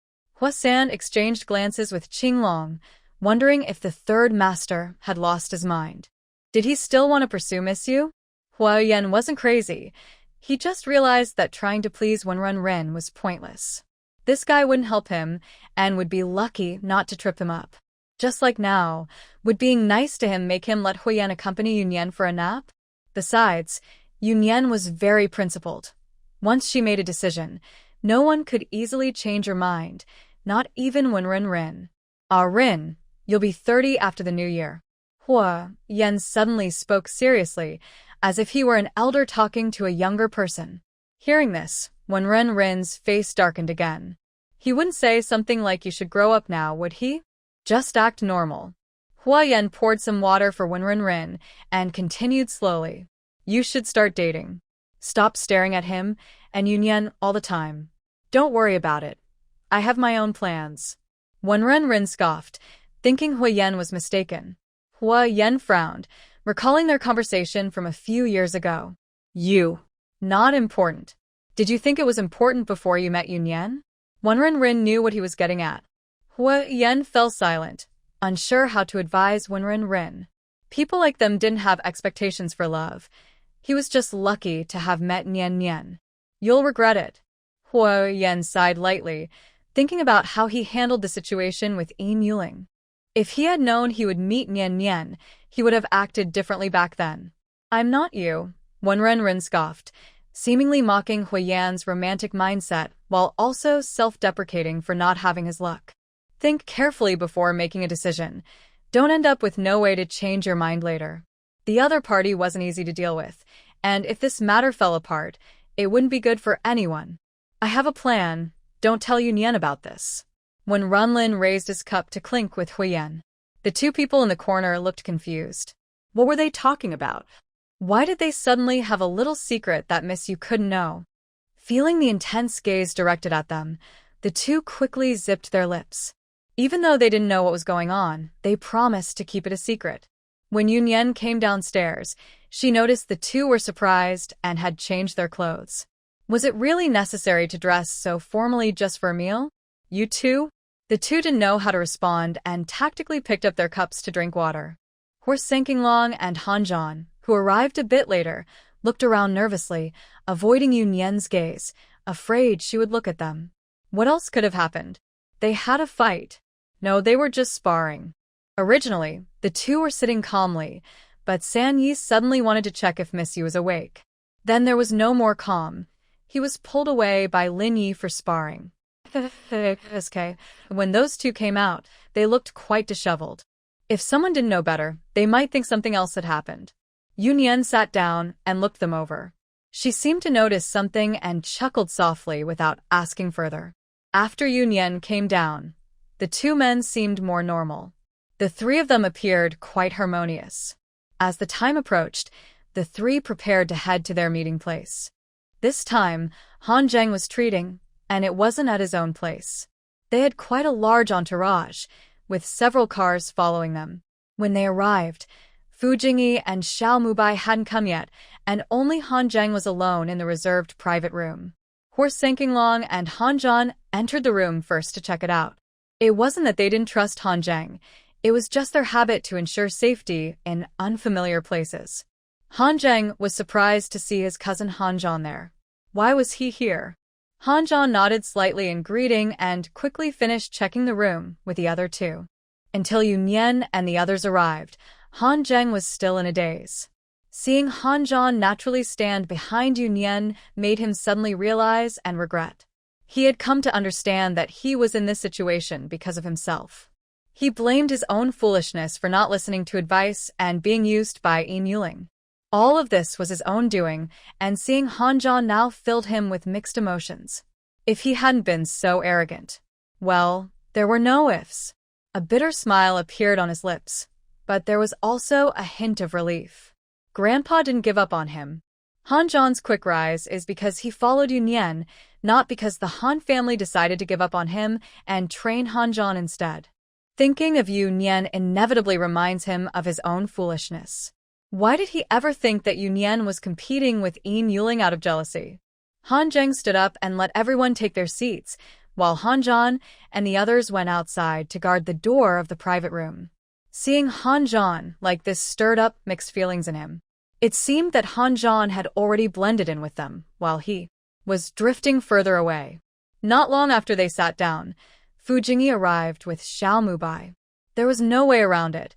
A: Huo Yan exchanged glances with Qinglong, wondering if the third master had lost his mind. Did he still want to pursue Miss Yu? Huo Yan wasn't crazy. He just realized that trying to please Wenren was pointless. This guy wouldn't help him, and would be lucky not to trip him up. Just like now, would being nice to him make him let Huo Yan accompany Yunyan for a nap? Besides, Yunyan was very principled. Once she made a decision, no one could easily change her mind, not even Wenren. Rin, you'll be 30 after the new year. Huo Yan suddenly spoke seriously, as if he were an elder talking to a younger person. Hearing this, Wenren's face darkened again. He wouldn't say something like you should grow up now, would he? Just act normal. Huo Yan poured some water for Wenren and continued slowly. You should start dating. Stop staring at him and Yunyan all the time. Don't worry about it. I have my own plans. Wenren scoffed, thinking Huo Yan was mistaken. Huo Yan frowned, recalling their conversation from a few years ago. You. Not important. Did you think it was important before you met Yunyan? Wenren knew what he was getting at. Huo Yan fell silent, unsure how to advise Wenren. People like them didn't have expectations for love. He was just lucky to have met Yunyan. You'll regret it. Huo Yan sighed lightly, thinking about how he handled the situation with Yin Yuling. If he had known he would meet Yunyan, he would have acted differently back then. I'm not you, Wenren scoffed, seemingly mocking Huo Yan's romantic mindset while also self-deprecating for not having his luck. Think carefully before making a decision. Don't end up with no way to change your mind later. The other party wasn't easy to deal with, and if this matter fell apart, it wouldn't be good for anyone. I have a plan. Don't tell Yunyan about this. Wenren raised his cup to clink with Huo Yan. The two people in the corner looked confused. What were they talking about? Why did they suddenly have a little secret that Miss Yu couldn't know? Feeling the intense gaze directed at them, the two quickly zipped their lips. Even though they didn't know what was going on, they promised to keep it a secret. When Yunyan came downstairs, she noticed the two were surprised and had changed their clothes. Was it really necessary to dress so formally just for a meal? You two? The two didn't know how to respond and tactically picked up their cups to drink water. Qinglong and Zhan, who arrived a bit later, looked around nervously, avoiding Yunyan's gaze, afraid she would look at them. What else could have happened? They had a fight. No, they were just sparring. Originally, the two were sitting calmly, but San Yi suddenly wanted to check if Miss Yu was awake. Then there was no more calm. He was pulled away by Lin Yi for sparring. SK. When those two came out, they looked quite disheveled. If someone didn't know better, they might think something else had happened. Yunyan sat down and looked them over. She seemed to notice something and chuckled softly without asking further. After Yunyan came down, the two men seemed more normal. The three of them appeared quite harmonious. As the time approached, the three prepared to head to their meeting place. This time, Han Zheng was treating, and it wasn't at his own place. They had quite a large entourage, with several cars following them. When they arrived, Fu Jingyi and Xiao Mubai hadn't come yet, and only Han Zheng was alone in the reserved private room. Huo Yan and Han Zhan entered the room first to check it out. It wasn't that they didn't trust Han Zheng, it was just their habit to ensure safety in unfamiliar places. Han Zheng was surprised to see his cousin Han Zhan there. Why was he here? Han Zhan nodded slightly in greeting and quickly finished checking the room with the other two. Until Yunyan and the others arrived, Han Zheng was still in a daze. Seeing Han Zhan naturally stand behind Yunyan made him suddenly realize and regret. He had come to understand that he was in this situation because of himself. He blamed his own foolishness for not listening to advice and being used by Yin Yuling. All of this was his own doing, and seeing Han Zhan now filled him with mixed emotions. If he hadn't been so arrogant. Well, there were no ifs. A bitter smile appeared on his lips, but there was also a hint of relief. Grandpa didn't give up on him. Han Zhan's quick rise is because he followed Yunyan, not because the Han family decided to give up on him and train Han Zhan instead. Thinking of Yunyan inevitably reminds him of his own foolishness. Why did he ever think that Yunyan was competing with Yin Yuling out of jealousy? Han Zheng stood up and let everyone take their seats, while Han Zhan and the others went outside to guard the door of the private room. Seeing Han Zhan like this stirred up mixed feelings in him. It seemed that Han Zhan had already blended in with them, while he was drifting further away. Not long after they sat down, Fu Jingyi arrived with Xiao Mubai. There was no way around it.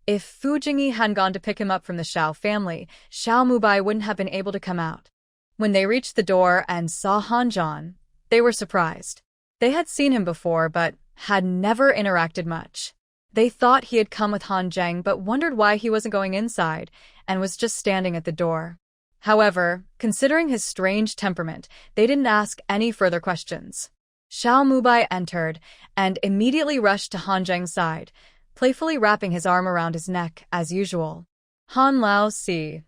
A: If Fu Jingyi hadn't gone to pick him up from the Xiao family, Xiao Mubai wouldn't have been able to come out. When they reached the door and saw Han Zhan, they were surprised. They had seen him before, but had never interacted much. They thought he had come with Han Zheng but wondered why he wasn't going inside and was just standing at the door. However, considering his strange temperament, they didn't ask any further questions. Xiao Mubai entered and immediately rushed to Han Zheng's side, playfully wrapping his arm around his neck as usual. Han Lao Si,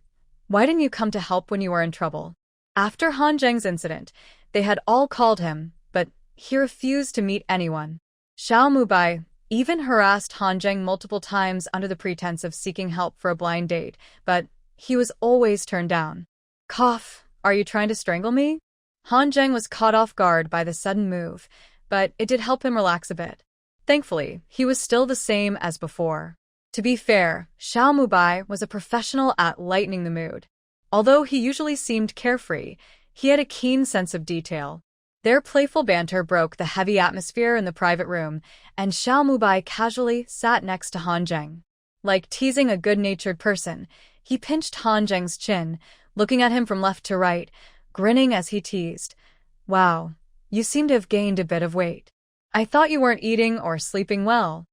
A: why didn't you come to help when you were in trouble? After Han Zheng's incident, they had all called him, but he refused to meet anyone. Xiao Mubai even harassed Han Zheng multiple times under the pretense of seeking help for a blind date, but he was always turned down. Cough, are you trying to strangle me? Han Zheng was caught off guard by the sudden move, but it did help him relax a bit. Thankfully, he was still the same as before. To be fair, Xiao Mubai was a professional at lightening the mood. Although he usually seemed carefree, he had a keen sense of detail. Their playful banter broke the heavy atmosphere in the private room, and Xiao Mubai casually sat next to Han Zheng. Like teasing a good-natured person, he pinched Han Zheng's chin, looking at him from left to right, grinning as he teased. Wow, you seem to have gained a bit of weight. I thought you weren't eating or sleeping well.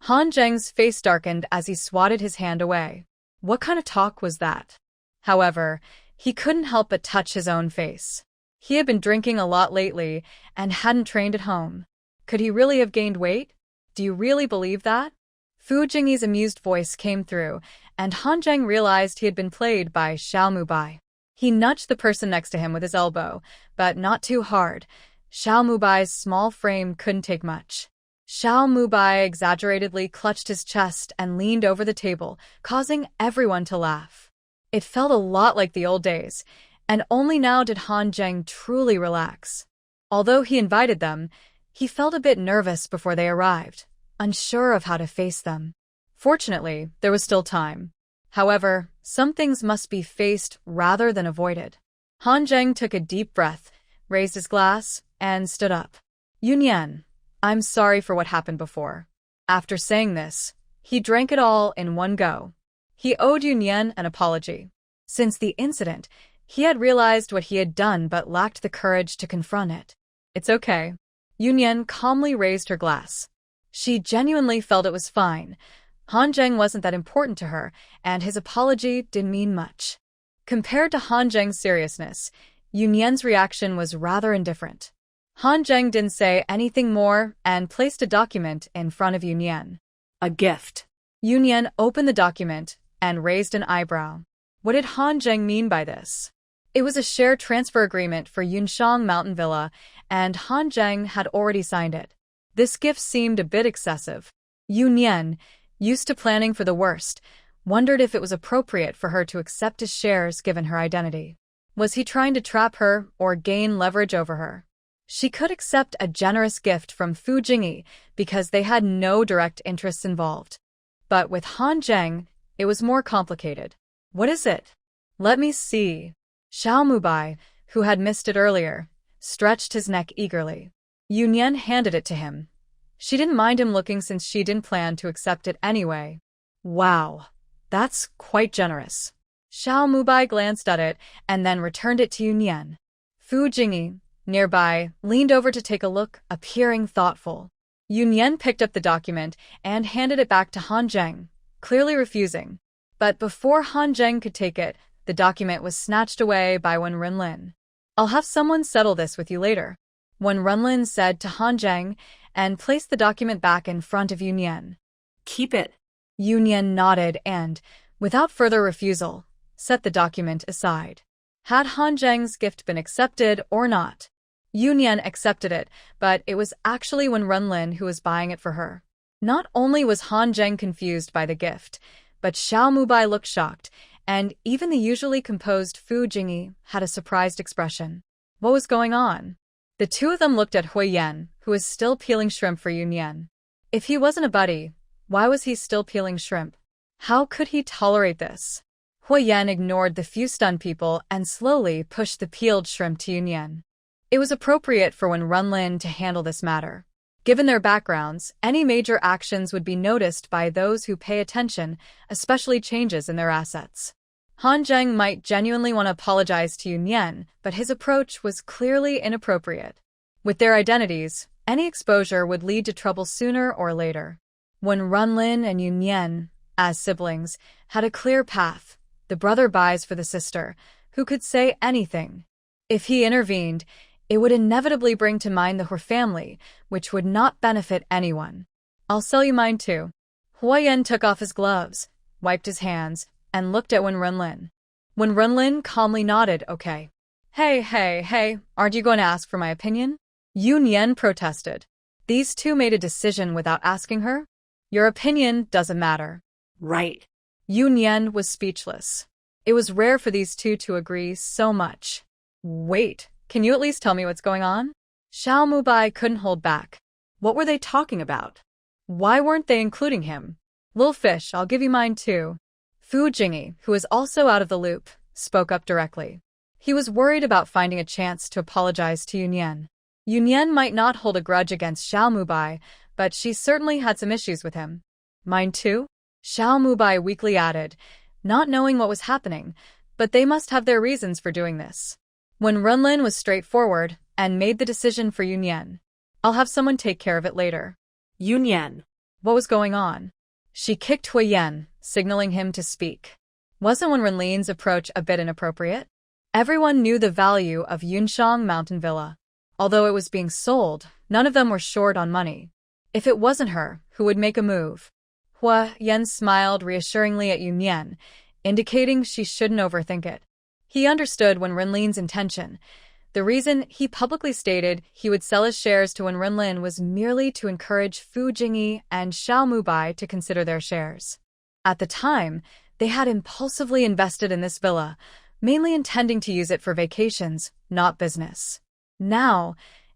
A: Han Zheng's face darkened as he swatted his hand away. What kind of talk was that? However, he couldn't help but touch his own face. He had been drinking a lot lately and hadn't trained at home. Could he really have gained weight? Do you really believe that? Fu Jingyi's amused voice came through, and Han Zheng realized he had been played by Xiao Mubai. He nudged the person next to him with his elbow, but not too hard. Xiao Mubai's small frame couldn't take much. Xiao Mubai exaggeratedly clutched his chest and leaned over the table, causing everyone to laugh. It felt a lot like the old days, and only now did Han Zheng truly relax. Although he invited them, he felt a bit nervous before they arrived, unsure of how to face them. Fortunately, there was still time. However, some things must be faced rather than avoided. Han Zheng took a deep breath, raised his glass, and stood up. Yunyan, I'm sorry for what happened before. After saying this, he drank it all in one go. He owed Yunyan an apology. Since the incident, he had realized what he had done but lacked the courage to confront it. It's okay. Yunyan calmly raised her glass. She genuinely felt it was fine. Han Zheng wasn't that important to her, and his apology didn't mean much. Compared to Han Zheng's seriousness, Yunyan's reaction was rather indifferent. Han Zheng didn't say anything more and placed a document in front of Yunyan.
B: A gift.
A: Yunyan opened the document and raised an eyebrow. What did Han Zheng mean by this? It was a share transfer agreement for Yunshang Mountain Villa, and Han Zheng had already signed it. This gift seemed a bit excessive. Yunyan, used to planning for the worst, wondered if it was appropriate for her to accept his shares given her identity. Was he trying to trap her or gain leverage over her? She could accept a generous gift from Fu Jingyi because they had no direct interests involved. But with Han Zheng, it was more complicated. What is it? Let me see. Xiao Mubai, who had missed it earlier, stretched his neck eagerly. Yunyan handed it to him. She didn't mind him looking since she didn't plan to accept it anyway. Wow, that's quite generous. Xiao Mubai glanced at it and then returned it to Yunyan. Fu Jingyi, nearby, leaned over to take a look, appearing thoughtful. Yunyan picked up the document and handed it back to Han Zheng, clearly refusing. But before Han Zheng could take it, the document was snatched away by Wenren. I'll have someone settle this with you later, Wenren said to Han Zheng and placed the document back in front of Yunyan.
B: Keep it.
A: Yunyan nodded and, without further refusal, set the document aside. Had Han Zheng's gift been accepted or not? Yunyan accepted it, but it was actually Wenren who was buying it for her. Not only was Han Zheng confused by the gift, but Xiao Mubai looked shocked, and even the usually composed Fu Jingyi had a surprised expression. What was going on? The two of them looked at Huo Yan, who was still peeling shrimp for Yunyan. If he wasn't a buddy, why was he still peeling shrimp? How could he tolerate this? Huo Yan ignored the few stunned people and slowly pushed the peeled shrimp to Yunyan. It was appropriate for Wenren to handle this matter. Given their backgrounds, any major actions would be noticed by those who pay attention, especially changes in their assets. Han Zheng might genuinely want to apologize to Yunyan, but his approach was clearly inappropriate. With their identities, any exposure would lead to trouble sooner or later. Wenren and Yunyan, as siblings, had a clear path. The brother buys for the sister, who could say anything. If he intervened, it would inevitably bring to mind the Huo family, which would not benefit anyone. I'll sell you mine too. Huo Yan took off his gloves, wiped his hands, and looked at Wenren. Wenren calmly nodded, okay. Hey, aren't you going to ask for my opinion? Yunyan protested. These two made a decision without asking her? Your opinion doesn't matter.
B: Right.
A: Yunyan was speechless. It was rare for these two to agree so much. Wait, can you at least tell me what's going on? Xiao Mubai couldn't hold back.
B: What were they talking about?
A: Why weren't they including him? Little fish, I'll give you mine too. Fu Jingyi, who was also out of the loop, spoke up directly. He was worried about finding a chance to apologize to Yunyan. Yunyan might not hold a grudge against Xiao Mubai, but she certainly had some issues with him. Mine too? Xiao Mubai weakly added, not knowing what was happening, but they must have their reasons for doing this. Wenren was straightforward and made the decision for Yunyan. I'll have someone take care of it later.
B: Yunyan.
A: What was going on? She kicked Huo Yan, signaling him to speak. Wasn't Wenren's approach a bit inappropriate? Everyone knew the value of Yunshang Mountain Villa. Although it was being sold, none of them were short on money. If it wasn't her, who would make a move? Huo Yan smiled reassuringly at Yunyan, indicating she shouldn't overthink it. He understood Wenren's intention. The reason he publicly stated he would sell his shares to Wenren was merely to encourage Fu Jingyi and Xiao Mubai to consider their shares. At the time, they had impulsively invested in this villa, mainly intending to use it for vacations, not business. Now,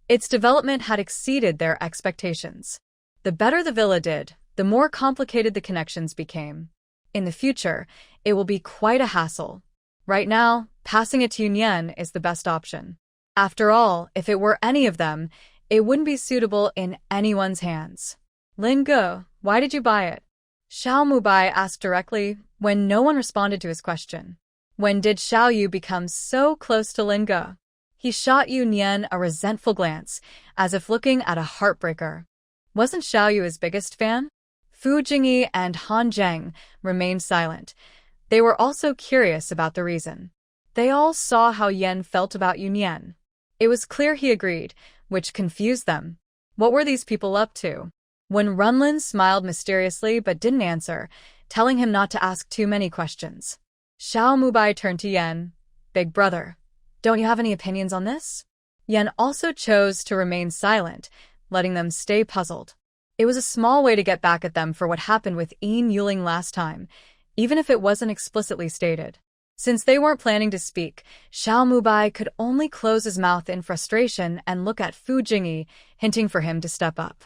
A: its development had exceeded their expectations. The better the villa did, the more complicated the connections became. In the future, it will be quite a hassle. Right now, passing it to Yunyan is the best option. After all, if it were any of them, it wouldn't be suitable in anyone's hands. Lin Ge, why did you buy it? Xiao Mubai asked directly when no one responded to his question. When did Xiao Yu become so close to Lin Ge? He shot Yunyan a resentful glance, as if looking at a heartbreaker. Wasn't Xiao his biggest fan? Fu Jingyi and Han Zheng remained silent. They were also curious about the reason. They all saw how Yan felt about Yunyan. It was clear he agreed, which confused them. What were these people up to? When Wenren smiled mysteriously but didn't answer, telling him not to ask too many questions. Xiao Mubai turned to Yan. Big brother, don't you have any opinions on this? Yan also chose to remain silent, letting them stay puzzled. It was a small way to get back at them for what happened with Yin Yuling last time, even if it wasn't explicitly stated. Since they weren't planning to speak, Xiao Mubai could only close his mouth in frustration and look at Fu Jingyi, hinting for him to step up.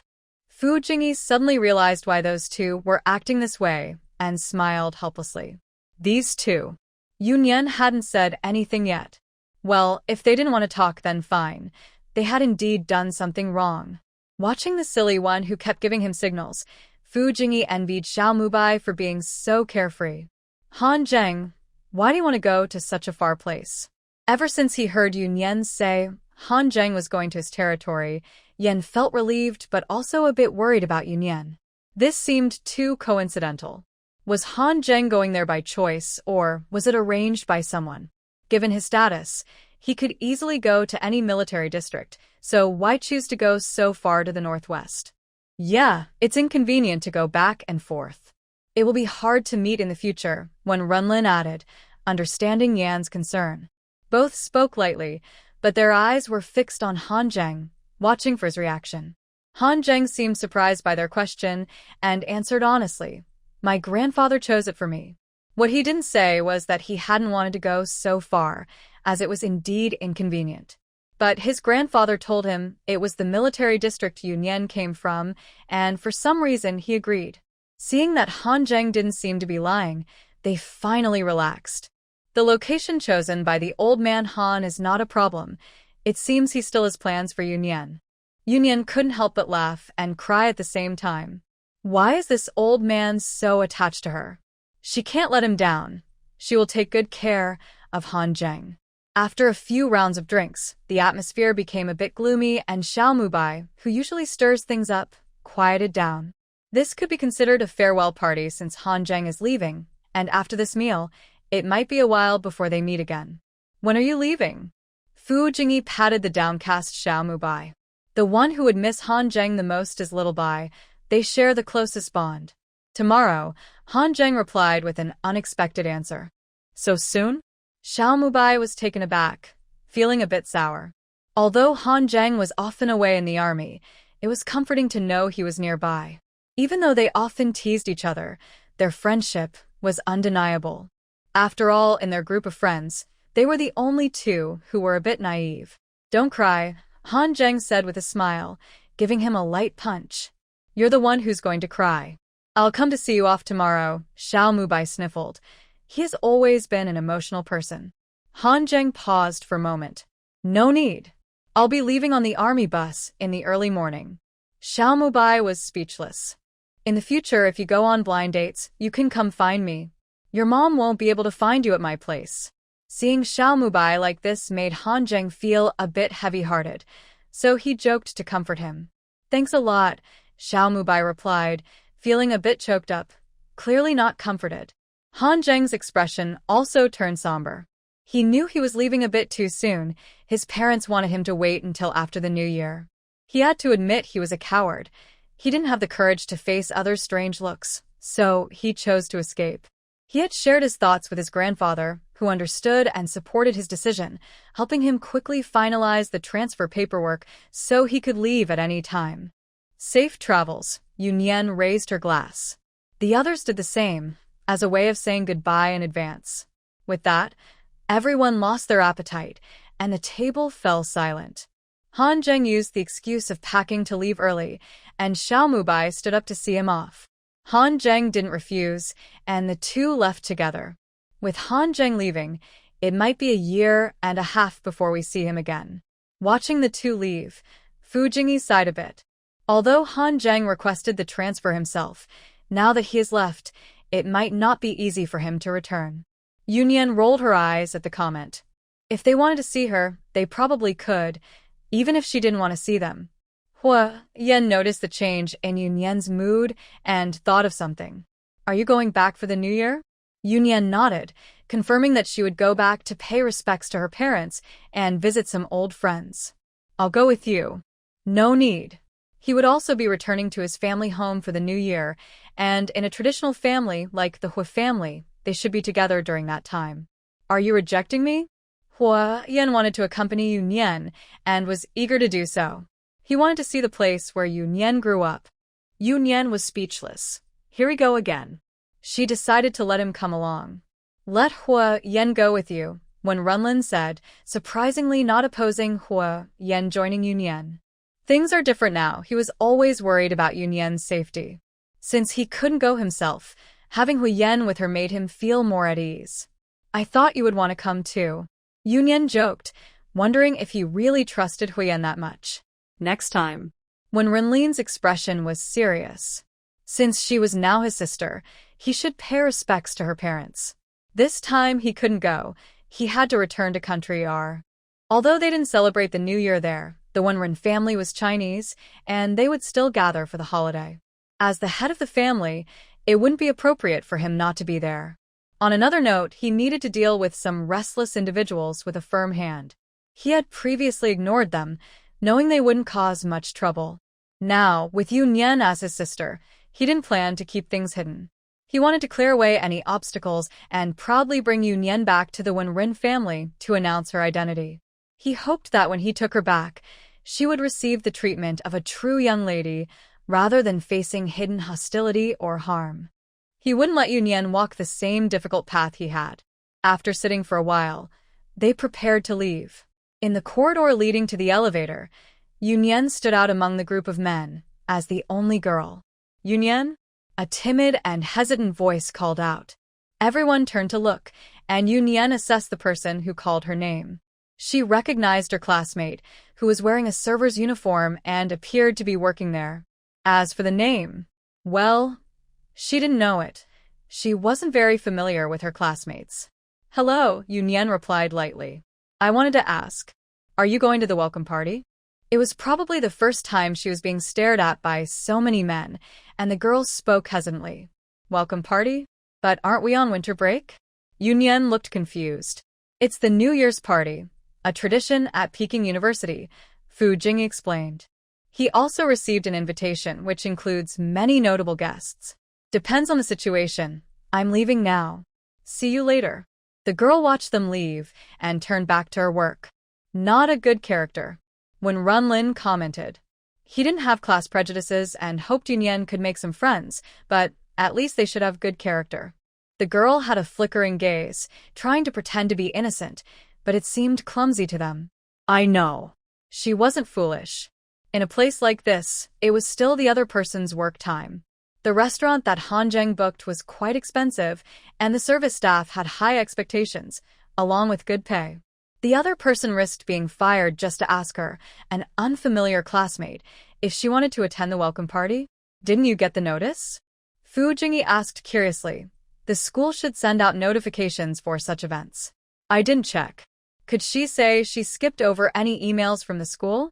A: Fu Jingyi suddenly realized why those two were acting this way and smiled helplessly. These two. Yunyan hadn't said anything yet. Well, if they didn't want to talk, then fine. They had indeed done something wrong. Watching the silly one who kept giving him signals, Fu Jingyi envied Xiao Mubai for being so carefree. Han Zheng, why do you want to go to such a far place? Ever since he heard Yunyan say Han Zheng was going to his territory, Yan felt relieved but also a bit worried about Yunyan. This seemed too coincidental. Was Han Zheng going there by choice, or was it arranged by someone? Given his status, he could easily go to any military district, so why choose to go so far to the northwest? Yeah, it's inconvenient to go back and forth. It will be hard to meet in the future, Wenren added, understanding Yan's concern. Both spoke lightly, but their eyes were fixed on Han Zheng, watching for his reaction. Han Zheng seemed surprised by their question and answered honestly, "My grandfather chose it for me." What he didn't say was that he hadn't wanted to go so far, as it was indeed inconvenient. But his grandfather told him it was the military district Yunyan came from, and for some reason he agreed. Seeing that Han Zheng didn't seem to be lying, they finally relaxed. The location chosen by the old man Han is not a problem. It seems he still has plans for Yunyan. Yunyan couldn't help but laugh and cry at the same time. Why is this old man so attached to her? She can't let him down. She will take good care of Han Zheng. After a few rounds of drinks, the atmosphere became a bit gloomy and Xiao Mubai, who usually stirs things up, quieted down. This could be considered a farewell party since Han Zheng is leaving, and after this meal, it might be a while before they meet again. When are you leaving? Fu Jingyi patted the downcast Xiao Mubai. The one who would miss Han Zheng the most is Little Bai. They share the closest bond. Tomorrow, Han Zheng replied with an unexpected answer. So soon? Xiao Mubai was taken aback, feeling a bit sour. Although Han Zheng was often away in the army, it was comforting to know he was nearby. Even though they often teased each other, their friendship was undeniable. After all, in their group of friends, they were the only two who were a bit naive. Don't cry, Han Zheng said with a smile, giving him a light punch. You're the one who's going to cry. I'll come to see you off tomorrow, Xiao Mubai sniffled. He has always been an emotional person. Han Zheng paused for a moment. No need. I'll be leaving on the army bus in the early morning. Xiao Mubai was speechless. In the future, if you go on blind dates, you can come find me. Your mom won't be able to find you at my place. Seeing Xiao Mubai like this made Han Zheng feel a bit heavy-hearted, so he joked to comfort him. Thanks a lot, Xiao Mubai replied, feeling a bit choked up, clearly not comforted. Han Zheng's expression also turned somber. He knew he was leaving a bit too soon. His parents wanted him to wait until after the new year. He had to admit he was a coward. He didn't have the courage to face others' strange looks, so he chose to escape. He had shared his thoughts with his grandfather, who understood and supported his decision, helping him quickly finalize the transfer paperwork so he could leave at any time. Safe travels, Yunyan raised her glass. The others did the same, as a way of saying goodbye in advance. With that, everyone lost their appetite, and the table fell silent. Han Zheng used the excuse of packing to leave early, and Xiao Mubai stood up to see him off. Han Zheng didn't refuse, and the two left together. With Han Zheng leaving, it might be a year and a half before we see him again. Watching the two leave, Fu Jingyi sighed a bit. Although Han Zheng requested the transfer himself, now that he is left, it might not be easy for him to return. Yunyan rolled her eyes at the comment. If they wanted to see her, they probably could, even if she didn't want to see them. Huo Yan noticed the change in Yunyan's mood and thought of something. Are you going back for the new year? Yunyan nodded, confirming that she would go back to pay respects to her parents and visit some old friends. I'll go with you. No need. He would also be returning to his family home for the new year, and in a traditional family like the Huo family, they should be together during that time. Are you rejecting me? Huo Yan wanted to accompany Yunyan and was eager to do so. He wanted to see the place where Yunyan grew up. Yunyan was speechless. Here we go again. She decided to let him come along. Let Huo Yan go with you, Wenren said, surprisingly not opposing Huo Yan joining Yunyan. Things are different now. He was always worried about Yunyan's safety. Since he couldn't go himself, having Huo Yan with her made him feel more at ease. I thought you would want to come too. Yunyan joked, wondering if he really trusted Huo Yan that much.
B: Next time.
A: Wenren's expression was serious. Since she was now his sister, he should pay respects to her parents. This time he couldn't go. He had to return to country R. Although they didn't celebrate the New Year there, the Wenren family was Chinese, and they would still gather for the holiday. As the head of the family, it wouldn't be appropriate for him not to be there. On another note, he needed to deal with some restless individuals with a firm hand. He had previously ignored them, knowing they wouldn't cause much trouble. Now, with Yunyan as his sister, he didn't plan to keep things hidden. He wanted to clear away any obstacles and proudly bring Yunyan back to the Wenren family to announce her identity. He hoped that when he took her back, she would receive the treatment of a true young lady rather than facing hidden hostility or harm. He wouldn't let Yunyan walk the same difficult path he had. After sitting for a while, they prepared to leave. In the corridor leading to the elevator, Yunyan stood out among the group of men as the only girl. Yunyan? A timid and hesitant voice called out. Everyone turned to look, and Yunyan assessed the person who called her name. She recognized her classmate, who was wearing a server's uniform and appeared to be working there. As for the name, well, she didn't know it. She wasn't very familiar with her classmates. Hello, Yunyan replied lightly. I wanted to ask, are you going to the welcome party? It was probably the first time she was being stared at by so many men, and the girl spoke hesitantly. Welcome party? But aren't we on winter break? Yunyan looked confused. It's the New Year's party, a tradition at Peking University, Fu Jing explained. He also received an invitation which includes many notable guests. Depends on the situation. I'm leaving now. See you later. The girl watched them leave and turned back to her work. Not a good character. Wenren commented. He didn't have class prejudices and hoped Yunyan could make some friends, but at least they should have good character. The girl had a flickering gaze, trying to pretend to be innocent, but it seemed clumsy to them. I know. She wasn't foolish. In a place like this, it was still the other person's work time. The restaurant that Han Zheng booked was quite expensive, and the service staff had high expectations, along with good pay. The other person risked being fired just to ask her, an unfamiliar classmate, if she wanted to attend the welcome party. Didn't you get the notice? Fu Jingyi asked curiously. The school should send out notifications for such events. I didn't check. Could she say she skipped over any emails from the school?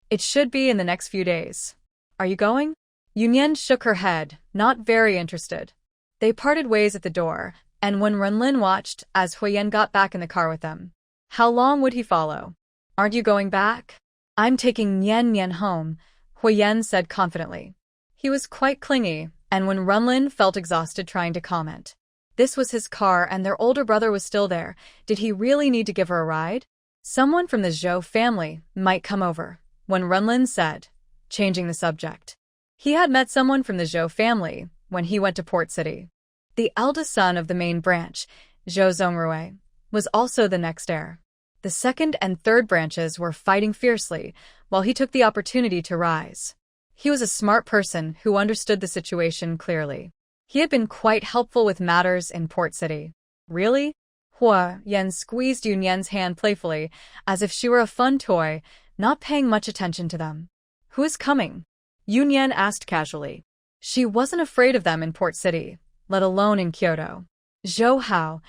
A: It should be in the next few days. Are you going? Yunyan shook her head, not very interested. They parted ways at the door, and when Wenren watched as Huo Yan got back in the car with them. How long would he follow? Aren't you going back? I'm taking Nian home, Huo Yan said confidently. He was quite clingy, and when Wenren felt exhausted trying to comment. This was his car and their older brother was still there. Did he really need to give her a ride? Someone from the Zhou family might come over, Wenren said, changing the subject. He had met someone from the Zhou family when he went to Port City. The eldest son of the main branch, Zhou Zongrui, was also the next heir. The second and third branches were fighting fiercely, while he took the opportunity to rise. He was a smart person who understood the situation clearly. He had been quite helpful with matters in Port City. Really? Huo Yan squeezed Yunyan's hand playfully, as if she were a fun toy, not paying much attention to them. Who is coming? Yunyan asked casually. She wasn't afraid of them in Port City, let alone in Kyoto. Zhou Hao,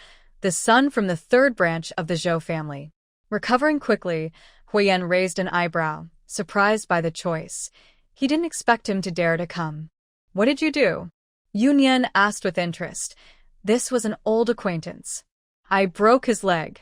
A: the son from the third branch of the Zhou family. Recovering quickly, Huo Yan raised an eyebrow, surprised by the choice. He didn't expect him to dare to come. What did you do? Yunyan asked with interest. This was an old acquaintance. I broke his leg.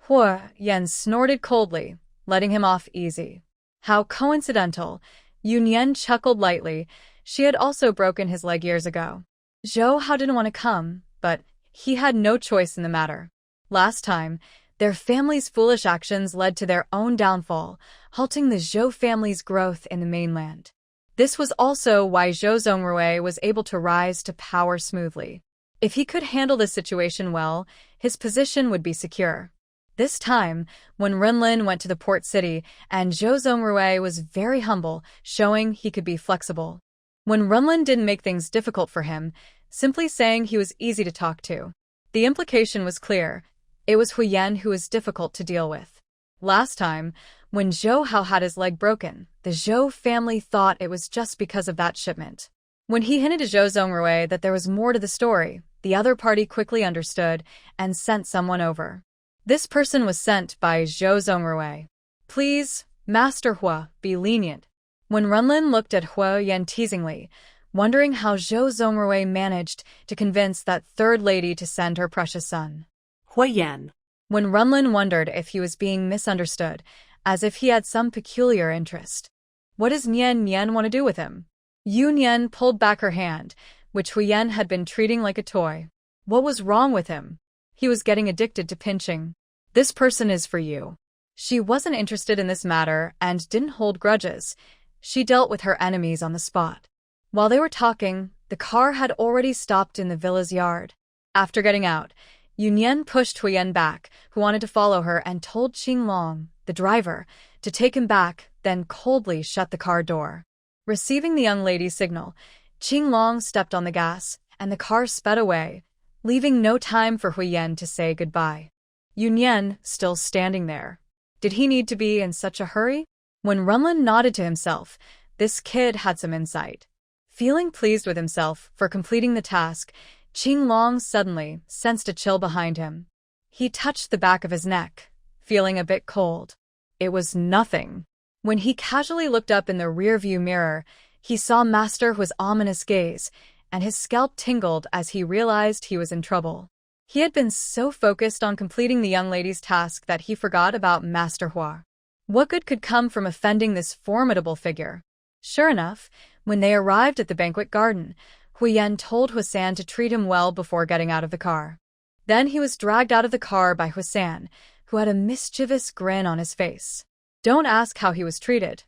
A: Huo Yan snorted coldly, letting him off easy. How coincidental. Yunyan chuckled lightly. She had also broken his leg years ago. Zhou Hao didn't want to come, but he had no choice in the matter. Last time, their family's foolish actions led to their own downfall, halting the Zhou family's growth in the mainland. This was also why Zhou Zongrui was able to rise to power smoothly. If he could handle the situation well, his position would be secure. This time, when Renlin went to the port city, and Zhou Zongrui was very humble, showing he could be flexible. When Renlin didn't make things difficult for him, simply saying he was easy to talk to. The implication was clear. It was Huo Yan who was difficult to deal with. Last time, when Zhou Hao had his leg broken, the Zhou family thought it was just because of that shipment. When he hinted to Zhou Zongrui that there was more to the story, the other party quickly understood and sent someone over. This person was sent by Zhou Zongrui. Please, Master Huo, be lenient. When Renlin looked at Huo Yan teasingly, wondering how Zhou Zongrui managed to convince that third lady to send her precious son.
B: Huo Yan.
A: When Renlin wondered if he was being misunderstood, as if he had some peculiar interest. What does Yan want to do with him? Yunyan pulled back her hand, which Huo Yan had been treating like a toy. What was wrong with him? He was getting addicted to pinching. This person is for you. She wasn't interested in this matter and didn't hold grudges. She dealt with her enemies on the spot. While they were talking, the car had already stopped in the villa's yard. After getting out, Yunyan pushed Huo Yan back, who wanted to follow her, and told Qinglong, the driver, to take him back, then coldly shut the car door. Receiving the young lady's signal, Qinglong stepped on the gas, and the car sped away, leaving no time for Huo Yan to say goodbye. Yunyan, still standing there. Did he need to be in such a hurry? When Renlin nodded to himself, this kid had some insight. Feeling pleased with himself for completing the task, Qinglong suddenly sensed a chill behind him. He touched the back of his neck, feeling a bit cold. It was nothing. When he casually looked up in the rearview mirror, he saw Master Huo's ominous gaze, and his scalp tingled as he realized he was in trouble. He had been so focused on completing the young lady's task that he forgot about Master Huo. What good could come from offending this formidable figure? Sure enough, when they arrived at the banquet garden, Huo Yan told Huosan to treat him well before getting out of the car. Then he was dragged out of the car by Huosan, who had a mischievous grin on his face. Don't ask how he was treated.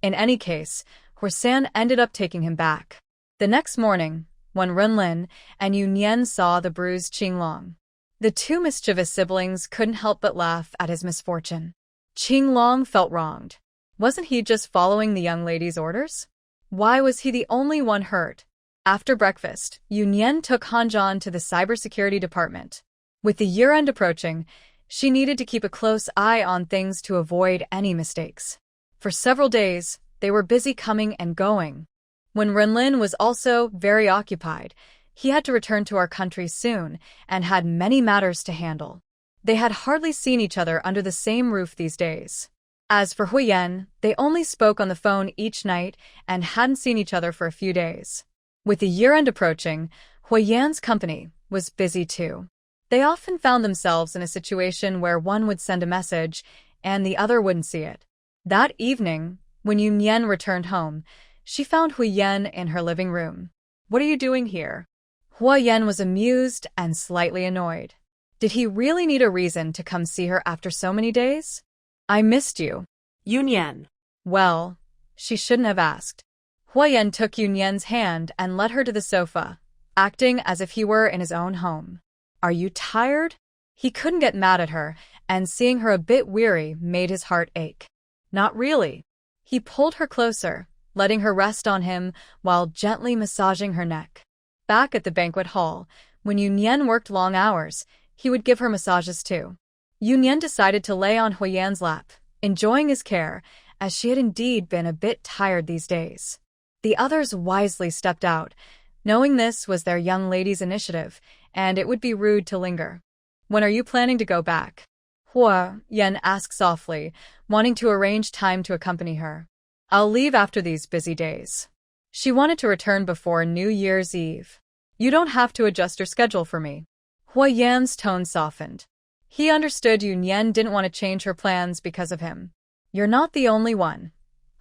A: In any case, Huosan ended up taking him back. The next morning, when Renlin and Yunyan saw the bruised Qinglong, the two mischievous siblings couldn't help but laugh at his misfortune. Qinglong felt wronged. Wasn't he just following the young lady's orders? Why was he the only one hurt? After breakfast, Yunyan took Hanzhan to the cybersecurity department. With the year-end approaching, she needed to keep a close eye on things to avoid any mistakes. For several days, they were busy coming and going. When Renlin was also very occupied, he had to return to our country soon and had many matters to handle. They had hardly seen each other under the same roof these days. As for Huo Yan, they only spoke on the phone each night and hadn't seen each other for a few days. With the year-end approaching, Huo Yan's company was busy too. They often found themselves in a situation where one would send a message and the other wouldn't see it. That evening, when Yunyan returned home, she found Huo Yan in her living room. What are you doing here? Huo Yan was amused and slightly annoyed. Did he really need a reason to come see her after so many days? I missed you.
B: Yunyan.
A: Well, she shouldn't have asked. Huo Yan took Yunyan's hand and led her to the sofa, acting as if he were in his own home. Are you tired? He couldn't get mad at her, and seeing her a bit weary made his heart ache. Not really. He pulled her closer, letting her rest on him while gently massaging her neck. Back at the banquet hall, when Yunyan worked long hours, he would give her massages too. Yunyan decided to lay on Huo Yan's lap, enjoying his care, as she had indeed been a bit tired these days. The others wisely stepped out, knowing this was their young lady's initiative, and it would be rude to linger. When are you planning to go back? Huo Yan asked softly, wanting to arrange time to accompany her. I'll leave after these busy days. She wanted to return before New Year's Eve. You don't have to adjust your schedule for me. Huo Yan's tone softened. He understood Yunyan didn't want to change her plans because of him. You're not the only one.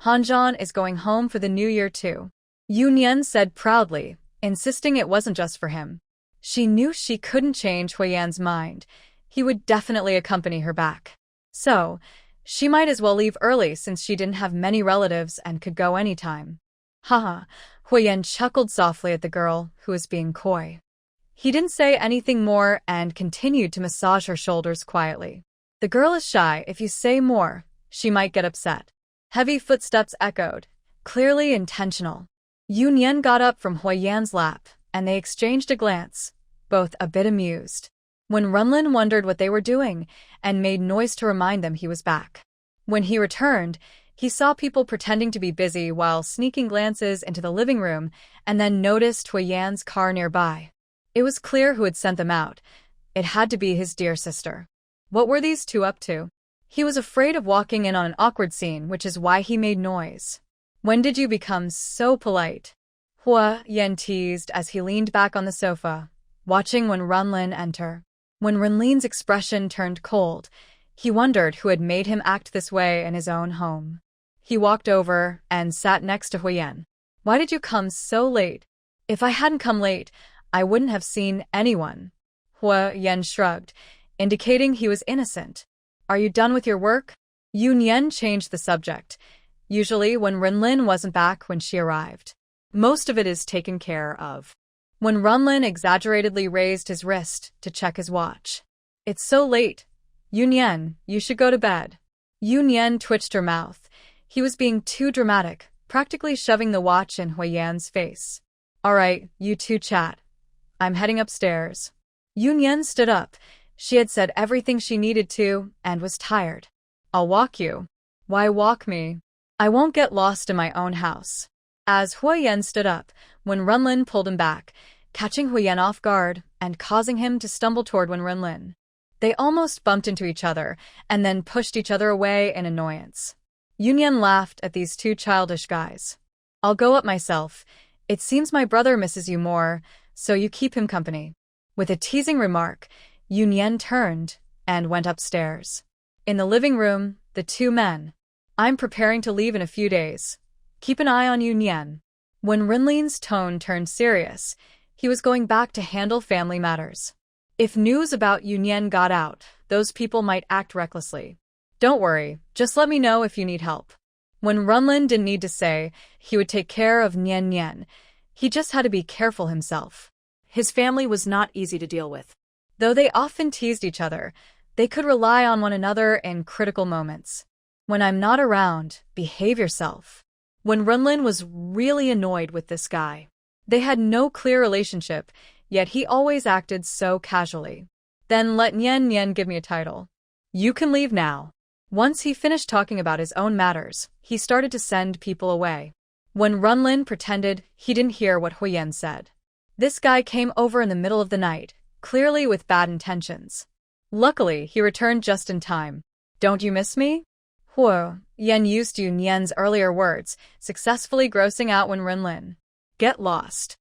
A: Zhan is going home for the New Year too. Yunyan said proudly, insisting it wasn't just for him. She knew she couldn't change Huo Yan's mind. He would definitely accompany her back. So, she might as well leave early since she didn't have many relatives and could go anytime. Haha, Huo Yan chuckled softly at the girl, who was being coy. He didn't say anything more and continued to massage her shoulders quietly. The girl is shy. If you say more, she might get upset. Heavy footsteps echoed, clearly intentional. Yunyan got up from Huo Yan's lap, and they exchanged a glance, both a bit amused. When Wenren wondered what they were doing, and made noise to remind them he was back. When he returned, he saw people pretending to be busy while sneaking glances into the living room, and then noticed Huo Yan's car nearby. It was clear who had sent them out. It had to be his dear sister. What were these two up to? He was afraid of walking in on an awkward scene, which is why he made noise. When did you become so polite? Huo Yan teased as he leaned back on the sofa, watching Wenren enter. When Renlin's expression turned cold, he wondered who had made him act this way in his own home. He walked over and sat next to Huo Yan. Why did you come so late? If I hadn't come late, I wouldn't have seen anyone. Huo Yan shrugged, indicating he was innocent. Are you done with your work? Yunyan changed the subject. Usually when Wenren wasn't back when she arrived. Most of it is taken care of. When Wenren exaggeratedly raised his wrist to check his watch. It's so late. Yunyan, you should go to bed. Yunyan twitched her mouth. He was being too dramatic, practically shoving the watch in Huo Yan's face. All right, you two chat. I'm heading upstairs. Yunyan stood up. She had said everything she needed to and was tired. I'll walk you. Why walk me? I won't get lost in my own house. As Huo Yan stood up, when Wenren pulled him back, catching Huo Yan off guard and causing him to stumble toward Wenren. They almost bumped into each other and then pushed each other away in annoyance. Yunyan laughed at these two childish guys. I'll go up myself. It seems my brother misses you more, so you keep him company. With a teasing remark, Yunyan turned and went upstairs. In the living room, the two men. I'm preparing to leave in a few days. Keep an eye on Yunyan. When Renlin's tone turned serious, he was going back to handle family matters. If news about Yunyan got out, those people might act recklessly. Don't worry, just let me know if you need help. When Wenren didn't need to say he would take care of Yunyan, he just had to be careful himself.
B: His family was not easy to deal with.
A: Though they often teased each other, they could rely on one another in critical moments. When I'm not around, behave yourself. When Wenren was really annoyed with this guy. They had no clear relationship, yet he always acted so casually. Then let Yunyan give me a title. You can leave now. Once he finished talking about his own matters, he started to send people away. When Wenren pretended he didn't hear what Huo Yan said. This guy came over in the middle of the night, clearly with bad intentions. Luckily, he returned just in time. Don't you miss me? Huo Yan used Yunyan's earlier words, successfully grossing out Wenren. Get lost.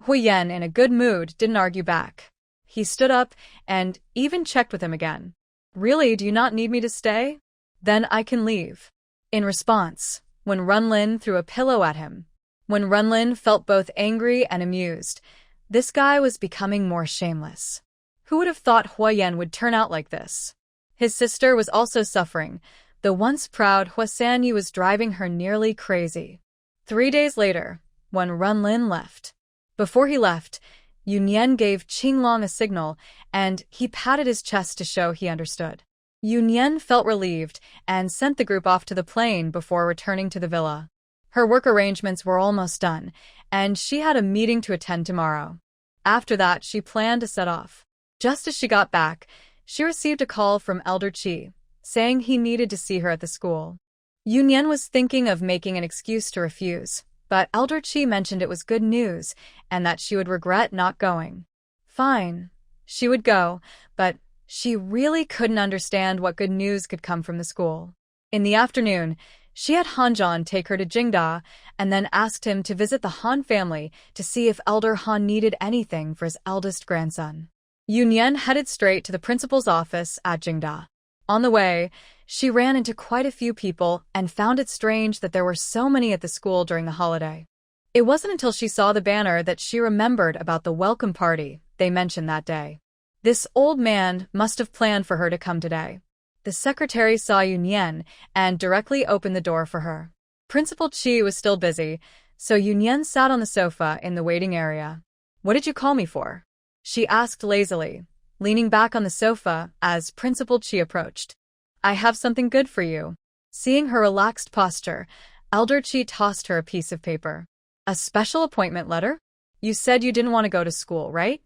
A: Huo Yan, in a good mood, didn't argue back. He stood up and even checked with him again. Really, do you not need me to stay? Then I can leave. In response, when Wenren threw a pillow at him. When Wenren felt both angry and amused. This guy was becoming more shameless. Who would have thought Huo Yan would turn out like this? His sister was also suffering. The once proud Huo Sanyi was driving her nearly crazy. 3 days later, when Wenren left. Before he left, Yunyan gave Qinglong a signal, and he patted his chest to show he understood. Yunyan felt relieved and sent the group off to the plane before returning to the villa. Her work arrangements were almost done, and she had a meeting to attend tomorrow. After that, she planned to set off. Just as she got back, she received a call from Elder Qi, saying he needed to see her at the school. Yunyan was thinking of making an excuse to refuse, but Elder Qi mentioned it was good news and that she would regret not going. Fine. She would go, but She really couldn't understand what good news could come from the school. In the afternoon, she had Han take her to Jingda and then asked him to visit the Han family to see if Elder Han needed anything for his eldest grandson. Yunyan headed straight to the principal's office at Jingda. On the way, she ran into quite a few people and found it strange that there were so many at the school during the holiday. It wasn't until she saw the banner that she remembered about the welcome party they mentioned that day. This old man must have planned for her to come today. The secretary saw Yunyan and directly opened the door for her. Principal Qi was still busy, so Yunyan sat on the sofa in the waiting area. "What did you call me for?" she asked lazily, leaning back on the sofa as Principal Qi approached. "I have something good for you." Seeing her relaxed posture, Elder Qi tossed her a piece of paper. "A special appointment letter? You said you didn't want to go to school, right?"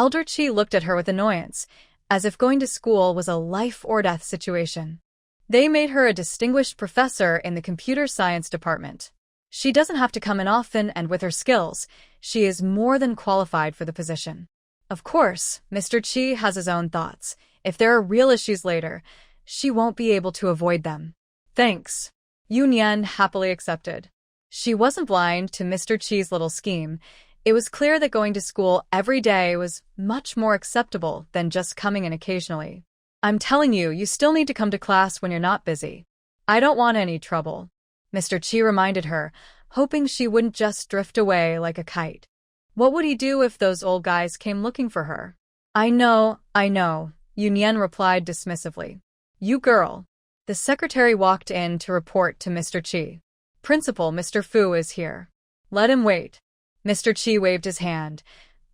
A: Elder Qi looked at her with annoyance, as if going to school was a life-or-death situation. They made her a distinguished professor in the computer science department. She doesn't have to come in often, and with her skills, she is more than qualified for the position. Of course, Mr. Qi has his own thoughts. If there are real issues later, she won't be able to avoid them. "Thanks." Yunyan happily accepted. She wasn't blind to Mr. Qi's little scheme. It was clear that going to school every day was much more acceptable than just coming in occasionally. "I'm telling you, you still need to come to class when you're not busy. I don't want any trouble," Mr. Qi reminded her, hoping she wouldn't just drift away like a kite. What would he do if those old guys came looking for her? I know, Yunyan replied dismissively. "You girl." The secretary walked in to report to Mr. Qi. "Principal, Mr. Fu is here. Let him wait." Mr. Qi waved his hand.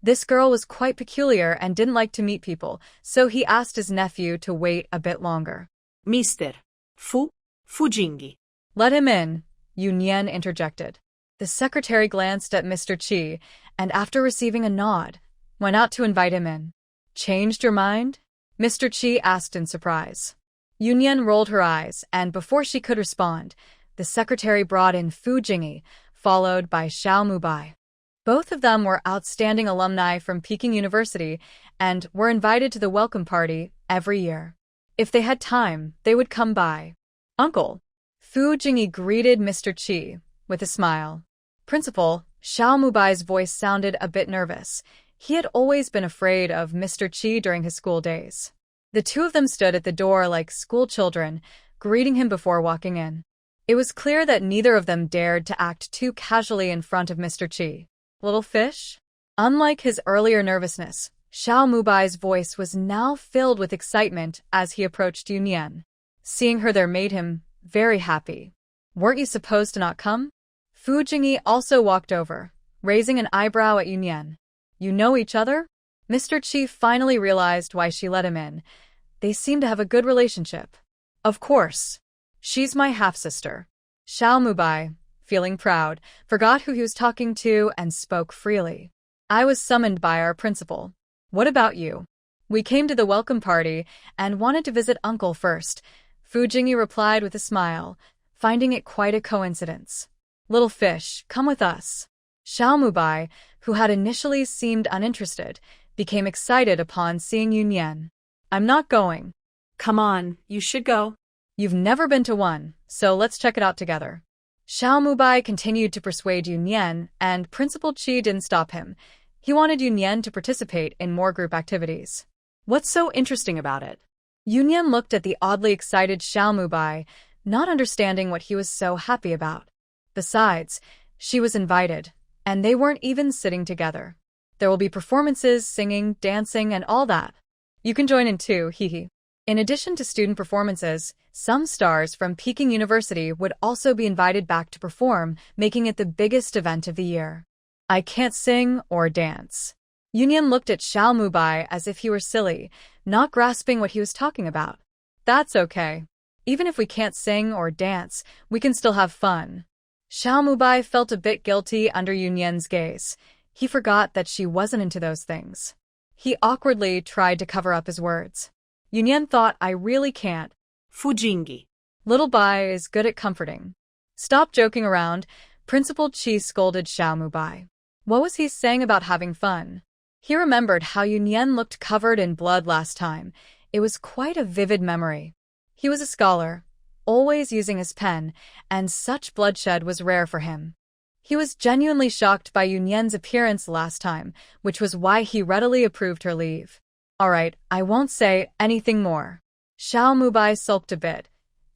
A: This girl was quite peculiar and didn't like to meet people, so he asked his nephew to wait a bit longer.
B: "Mr. Fujingi."
A: "Let him in," Yunyan interjected. The secretary glanced at Mr. Qi and, after receiving a nod, went out to invite him in. "Changed your mind?" Mr. Qi asked in surprise. Yunyan rolled her eyes, and before she could respond, the secretary brought in Fujingi, followed by Xiao Mubai. Both of them were outstanding alumni from Peking University and were invited to the welcome party every year. If they had time, they would come by. "Uncle." Fu Jingyi greeted Mr. Qi with a smile. "Principal," Xiao Mubai's voice sounded a bit nervous. He had always been afraid of Mr. Qi during his school days. The two of them stood at the door like school children, greeting him before walking in. It was clear that neither of them dared to act too casually in front of Mr. Qi. "Little fish?" Unlike his earlier nervousness, Xiao Mubai's voice was now filled with excitement as he approached Yunyan. Seeing her there made him very happy. "Weren't you supposed to not come?" Fu Jingyi also walked over, raising an eyebrow at Yunyan. "You know each other?" Mr. Qi finally realized why she let him in. They seemed to have a good relationship. "Of course. She's my half-sister." Xiao Mubai, feeling proud, forgot who he was talking to and spoke freely. "I was summoned by our principal. What about you?" "We came to the welcome party and wanted to visit Uncle first," Fu Jingyi replied with a smile, finding it quite a coincidence. "Little fish, come with us." Xiao Mubai, who had initially seemed uninterested, became excited upon seeing Yunyan. "I'm not going."
B: "Come on, you should go."
A: "You've never been to one, so let's check it out together." Xiao Mubai continued to persuade Yunyan, and Principal Qi didn't stop him. He wanted Yunyan to participate in more group activities.
B: "What's so interesting about it?"
A: Yunyan looked at the oddly excited Xiao Mubai, not understanding what he was so happy about. Besides, she was invited, and they weren't even sitting together. "There will be performances, singing, dancing, and all that. You can join in too, hee. In addition to student performances, some stars from Peking University would also be invited back to perform, making it the biggest event of the year. "I can't sing or dance." Yunyan looked at Xiao Mubai as if he were silly, not grasping what he was talking about. "That's okay. Even if we can't sing or dance, we can still have fun." Xiao Mubai felt a bit guilty under Yunyan's gaze. He forgot that she wasn't into those things. He awkwardly tried to cover up his words. Yunyan thought, "I really can't."
B: "Fujingi."
A: Little Bai is good at comforting. "Stop joking around," Principal Qi scolded Xiao Mubai. What was he saying about having fun? He remembered how Yunyan looked covered in blood last time. It was quite a vivid memory. He was a scholar, always using his pen, and such bloodshed was rare for him. He was genuinely shocked by Yunyan's appearance last time, which was why he readily approved her leave. Alright, I won't say anything more. Xiao Mubai sulked a bit.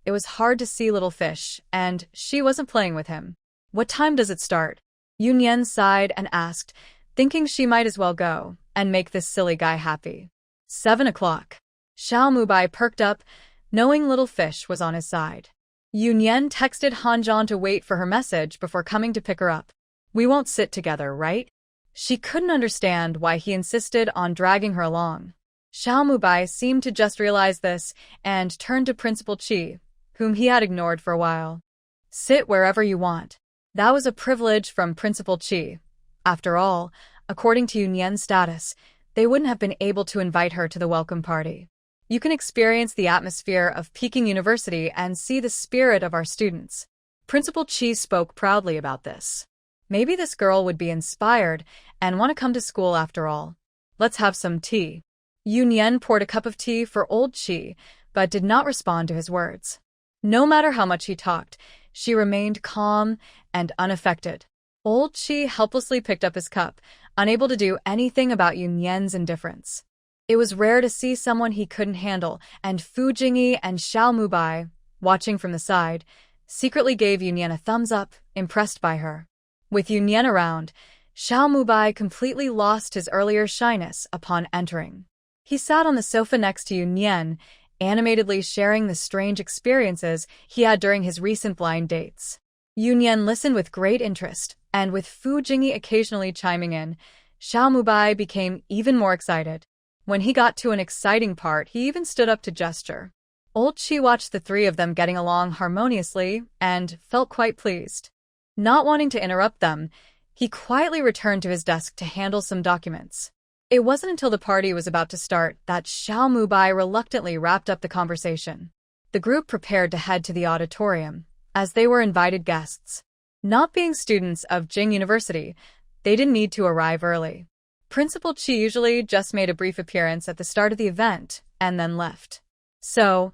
A: It was hard to see little fish, and she wasn't playing with him. What time does it start? Yunyan sighed and asked, thinking she might as well go and make this silly guy happy. 7 o'clock. Xiao Mubai perked up, knowing little fish was on his side. Yunyan texted Hanzhan to wait for her message before coming to pick her up. We won't sit together, right? She couldn't understand why he insisted on dragging her along. Xiao Mubai seemed to just realize this and turned to Principal Qi, whom he had ignored for a while. Sit wherever you want. That was a privilege from Principal Qi. After all, according to Yunyan's status, they wouldn't have been able to invite her to the welcome party. You can experience the atmosphere of Peking University and see the spirit of our students. Principal Qi spoke proudly about this. Maybe this girl would be inspired and want to come to school after all. Let's have some tea. Yunyan poured a cup of tea for old Qi, but did not respond to his words. No matter how much he talked, she remained calm and unaffected. Old Qi helplessly picked up his cup, unable to do anything about Yunyan's indifference. It was rare to see someone he couldn't handle, and Fu Jingyi and Xiao Mubai, watching from the side, secretly gave Yunyan a thumbs up, impressed by her. With Yunyan around, Xiao Mubai completely lost his earlier shyness upon entering. He sat on the sofa next to Yunyan, animatedly sharing the strange experiences he had during his recent blind dates. Yunyan listened with great interest, and with Fu Jingyi occasionally chiming in, Xiao Mubai became even more excited. When he got to an exciting part, he even stood up to gesture. Old Qi watched the three of them getting along harmoniously and felt quite pleased. Not wanting to interrupt them, he quietly returned to his desk to handle some documents. It wasn't until the party was about to start that Xiao Mubai reluctantly wrapped up the conversation. The group prepared to head to the auditorium, as they were invited guests. Not being students of Jing University, they didn't need to arrive early. Principal Qi usually just made a brief appearance at the start of the event and then left. So,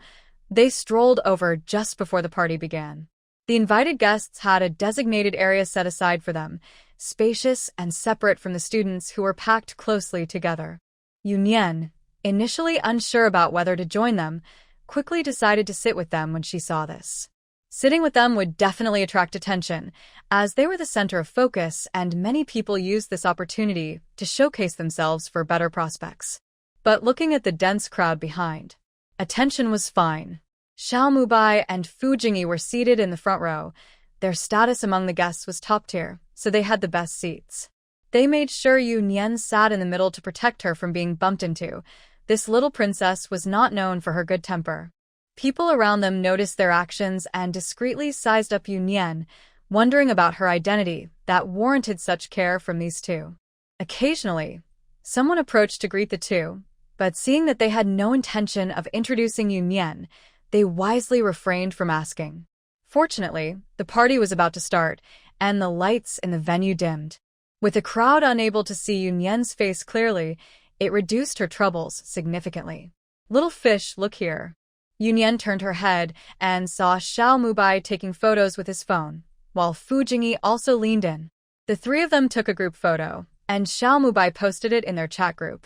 A: they strolled over just before the party began. The invited guests had a designated area set aside for them, spacious and separate from the students who were packed closely together. Yunyan, initially unsure about whether to join them, quickly decided to sit with them when she saw this. Sitting with them would definitely attract attention, as they were the center of focus and many people used this opportunity to showcase themselves for better prospects. But looking at the dense crowd behind, attention was fine. Xiao Mubai and Fu Jingyi were seated in the front row. Their status among the guests was top tier, so they had the best seats. They made sure Yunyan sat in the middle to protect her from being bumped into. This little princess was not known for her good temper. People around them noticed their actions and discreetly sized up Yunyan, wondering about her identity that warranted such care from these two. Occasionally, someone approached to greet the two, but seeing that they had no intention of introducing Yunyan, they wisely refrained from asking. Fortunately, the party was about to start, and the lights in the venue dimmed. With the crowd unable to see Yunyan's face clearly, it reduced her troubles significantly. Little fish, look here. Yunyan turned her head and saw Xiao Mubai taking photos with his phone, while Fu Jingyi also leaned in. The three of them took a group photo, and Xiao Mubai posted it in their chat group.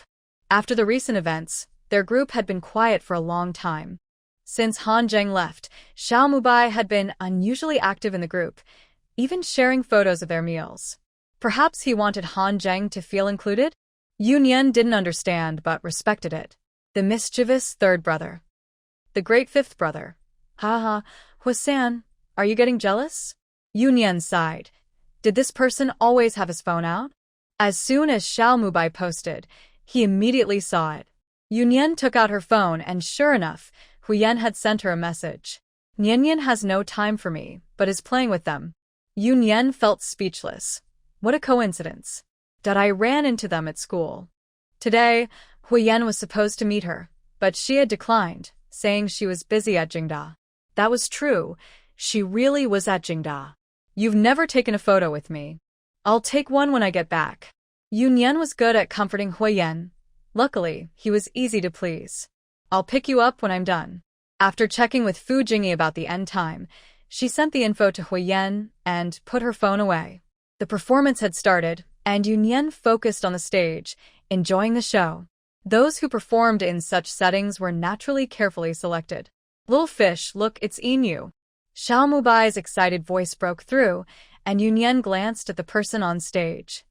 A: After the recent events, their group had been quiet for a long time. Since Han Zheng left, Xiao Mubai had been unusually active in the group, even sharing photos of their meals. Perhaps he wanted Han Zheng to feel included? Yunyan didn't understand but respected it. The mischievous third brother. The great fifth brother. Haha, Huo, are you getting jealous? Yunyan sighed. Did this person always have his phone out? As soon as Xiao Mubai posted, he immediately saw it. Yunyan took out her phone and sure enough, Huo Yan had sent her a message. Yunyan has no time for me, but is playing with them. Yunyan felt speechless. What a coincidence. That I ran into them at school. Today, Huo Yan was supposed to meet her, but she had declined, saying she was busy at Jingda. That was true. She really was at Jingda. You've never taken a photo with me. I'll take one when I get back. Yunyan was good at comforting Huo Yan. Luckily, he was easy to please. I'll pick you up when I'm done. After checking with Fu Jingyi about the end time, she sent the info to Huo Yan and put her phone away. The performance had started, and Yunyan focused on the stage, enjoying the show. Those who performed in such settings were naturally carefully selected. Little fish, look, it's Yin. Xiao Mubai's excited voice broke through, and Yunyan glanced at the person on stage.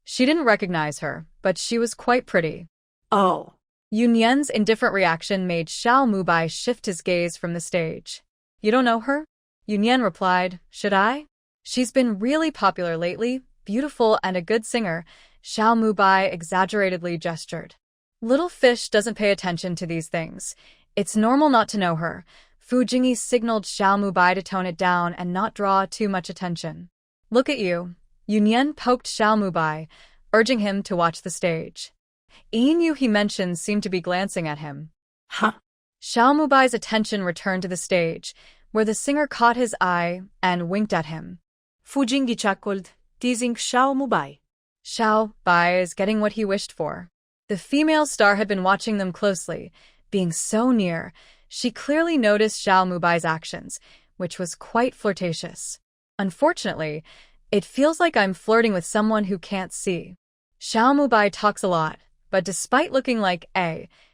A: She didn't recognize her, but she was quite pretty.
B: Oh.
A: Yunyan's indifferent reaction made Xiao Mubai shift his gaze from the stage. You don't know her? Yunyan replied, should I? She's been really popular lately, beautiful and a good singer. Xiao Mubai exaggeratedly gestured. Little fish doesn't pay attention to these things. It's normal not to know her. Fu Jingyi signaled Xiao Mubai to tone it down and not draw too much attention. Look at you. Yunyan poked Xiao Mubai, urging him to watch the stage. Yin he mentioned seemed to be glancing at him.
B: Huh?
A: Xiao Mubai's attention returned to the stage, where the singer caught his eye and winked at him.
B: Fu Jingyi chuckled, teasing Xiao Mubai.
A: Xiao Bai is getting what he wished for. The female star had been watching them closely. Being so near, she clearly noticed Xiao Mubai's actions, which was quite flirtatious. Unfortunately, it feels like I'm flirting with someone who can't see. Xiao Mubai talks a lot, but despite looking like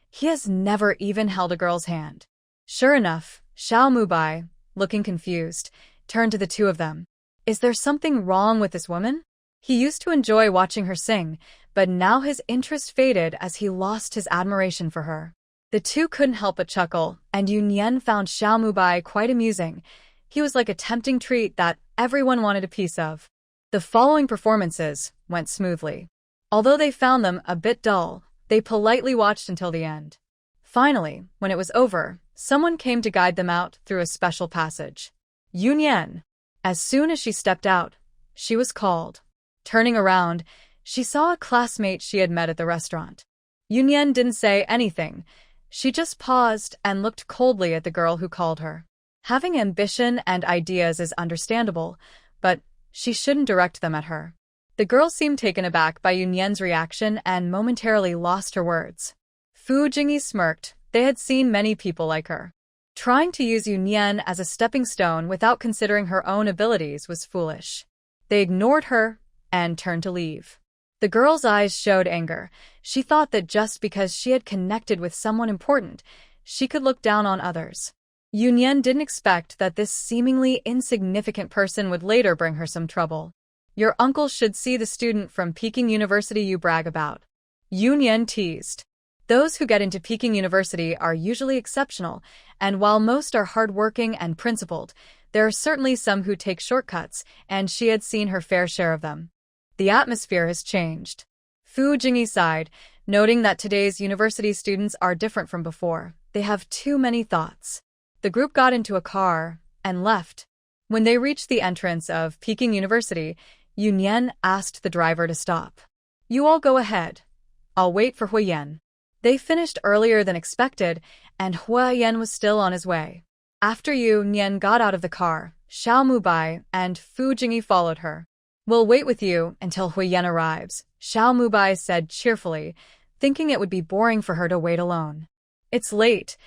A: he has never even held a girl's hand. Sure enough, Xiao Mubai, looking confused, turned to the two of them. Is there something wrong with this woman? He used to enjoy watching her sing, but now his interest faded as he lost his admiration for her. The two couldn't help but chuckle, and Yunyan found Xiao Mubai quite amusing. He was like a tempting treat that everyone wanted a piece of. The following performances went smoothly. Although they found them a bit dull, they politely watched until the end. Finally, when it was over, someone came to guide them out through a special passage. Yunyan. As soon as she stepped out, she was called. Turning around, she saw a classmate she had met at the restaurant. Yunyan didn't say anything. She just paused and looked coldly at the girl who called her. Having ambition and ideas is understandable, but she shouldn't direct them at her. The girl seemed taken aback by Yunyan's reaction and momentarily lost her words. Fu Jingyi smirked. They had seen many people like her. Trying to use Yunyan as a stepping stone without considering her own abilities was foolish. They ignored her and turned to leave. The girl's eyes showed anger. She thought that just because she had connected with someone important, she could look down on others. Yunyan didn't expect that this seemingly insignificant person would later bring her some trouble. Your uncle should see the student from Peking University you brag about. Yunyan teased. Those who get into Peking University are usually exceptional, and while most are hardworking and principled, there are certainly some who take shortcuts, and she had seen her fair share of them. The atmosphere has changed. Fu Jingyi sighed, noting that today's university students are different from before. They have too many thoughts. The group got into a car and left. When they reached the entrance of Peking University, Yunyan asked the driver to stop. You all go ahead. I'll wait for Huo Yan. They finished earlier than expected, and Huo Yan was still on his way. After Yunyan got out of the car, Xiao Mubai and Fu Jingyi followed her. We'll wait with you until Huo Yan arrives, Xiao Mubai said cheerfully, thinking it would be boring for her to wait alone. It's late.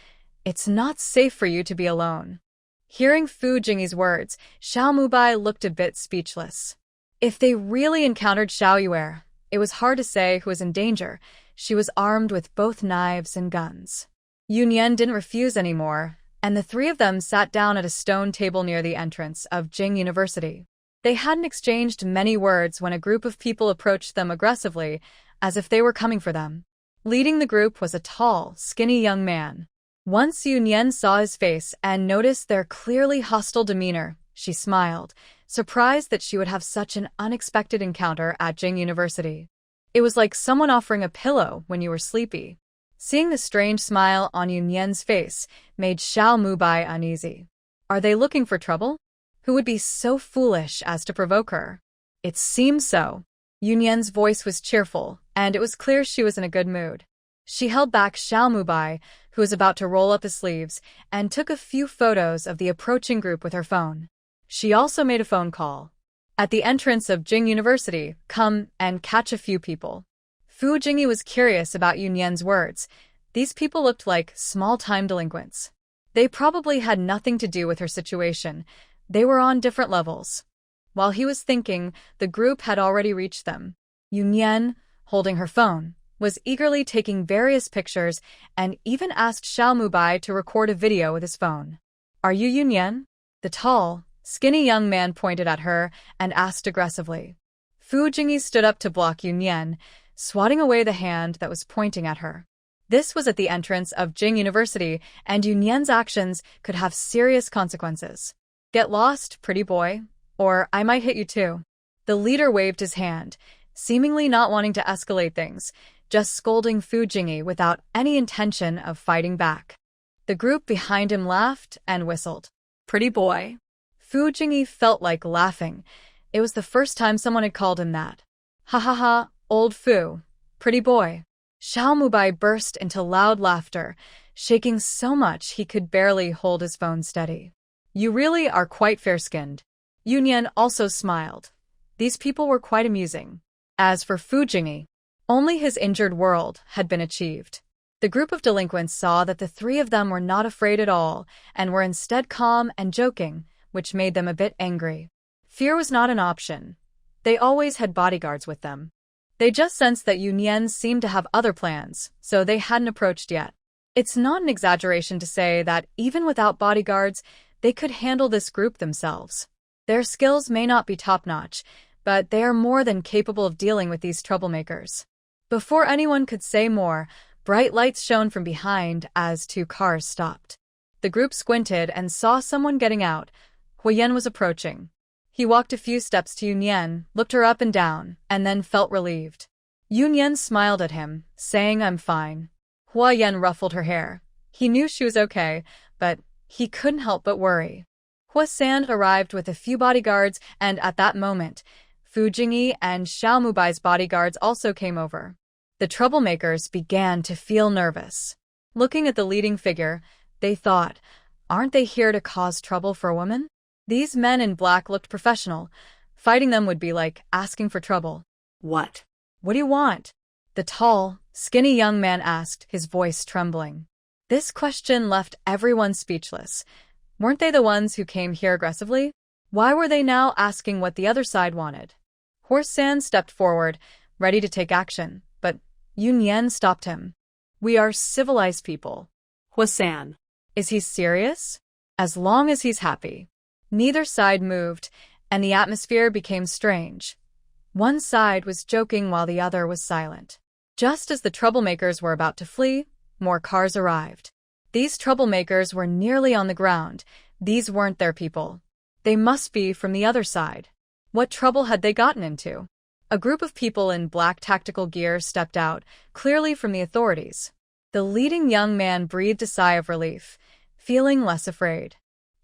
A: It's not safe for you to be alone. Hearing Fu Jingyi's words, Xiao Mubai looked a bit speechless. If they really encountered Xiao Yue, it was hard to say who was in danger. She was armed with both knives and guns. Yunyan didn't refuse anymore, and the three of them sat down at a stone table near the entrance of Jing University. They hadn't exchanged many words when a group of people approached them aggressively, as if they were coming for them. Leading the group was a tall, skinny young man. Once Yunyan saw his face and noticed their clearly hostile demeanor, she smiled, surprised that she would have such an unexpected encounter at Jing University. It was like someone offering a pillow when you were sleepy. Seeing the strange smile on Yunyan's face made Xiao Mubai uneasy. Are they looking for trouble? Who would be so foolish as to provoke her? It seems so. Yunyan's voice was cheerful, and it was clear she was in a good mood. She held back Xiao Mubai, who was about to roll up his sleeves, and took a few photos of the approaching group with her phone. She also made a phone call. At the entrance of Jing University, come and catch a few people. Fu Jingyi was curious about Yunyan's words. These people looked like small-time delinquents. They probably had nothing to do with her situation. They were on different levels. While he was thinking, the group had already reached them. Yunyan, holding her phone, was eagerly taking various pictures and even asked Xiao Mubai to record a video with his phone. "Are you Yunyan?" The tall, skinny young man pointed at her and asked aggressively. Fu Jingyi stood up to block Yunyan, swatting away the hand that was pointing at her. This was at the entrance of Jing University, and Yunyan's actions could have serious consequences. "Get lost, pretty boy, or I might hit you too." The leader waved his hand, seemingly not wanting to escalate things, just scolding Fu Jingyi without any intention of fighting back. The group behind him laughed and whistled. "Pretty boy." Fu Jingyi felt like laughing. It was the first time someone had called him that. "Ha ha ha, old Fu. Pretty boy." Xiao Mubai burst into loud laughter, shaking so much he could barely hold his phone steady. "You really are quite fair-skinned." Yunyan also smiled. These people were quite amusing. As for Fu Jingyi, only his injured world had been achieved. The group of delinquents saw that the three of them were not afraid at all and were instead calm and joking, which made them a bit angry. Fear was not an option. They always had bodyguards with them. They just sensed that Yunyan seemed to have other plans, so they hadn't approached yet. It's not an exaggeration to say that even without bodyguards, they could handle this group themselves. Their skills may not be top-notch, but they are more than capable of dealing with these troublemakers. Before anyone could say more, bright lights shone from behind as two cars stopped. The group squinted and saw someone getting out. Huo Yan was approaching. He walked a few steps to Yunyan, looked her up and down, and then felt relieved. Yunyan smiled at him, saying, "I'm fine." Huo Yan ruffled her hair. He knew she was okay, but he couldn't help but worry. Huo San arrived with a few bodyguards, and at that moment, Fu Jingyi and Xiao Mubai's bodyguards also came over. The troublemakers began to feel nervous. Looking at the leading figure, they thought, aren't they here to cause trouble for a woman? These men in black looked professional. Fighting them would be like asking for trouble.
B: "What?
A: What do you want?" the tall, skinny young man asked, his voice trembling. This question left everyone speechless. Weren't they the ones who came here aggressively? Why were they now asking what the other side wanted? Huo San stepped forward, ready to take action, but Yunyan stopped him. "We are civilized people."
B: Huo San.
A: "Is he serious?" "As long as he's happy." Neither side moved, and the atmosphere became strange. One side was joking while the other was silent. Just as the troublemakers were about to flee, more cars arrived. These troublemakers were nearly on the ground. These weren't their people. They must be from the other side. What trouble had they gotten into? A group of people in black tactical gear stepped out, clearly from the authorities. The leading young man breathed a sigh of relief, feeling less afraid.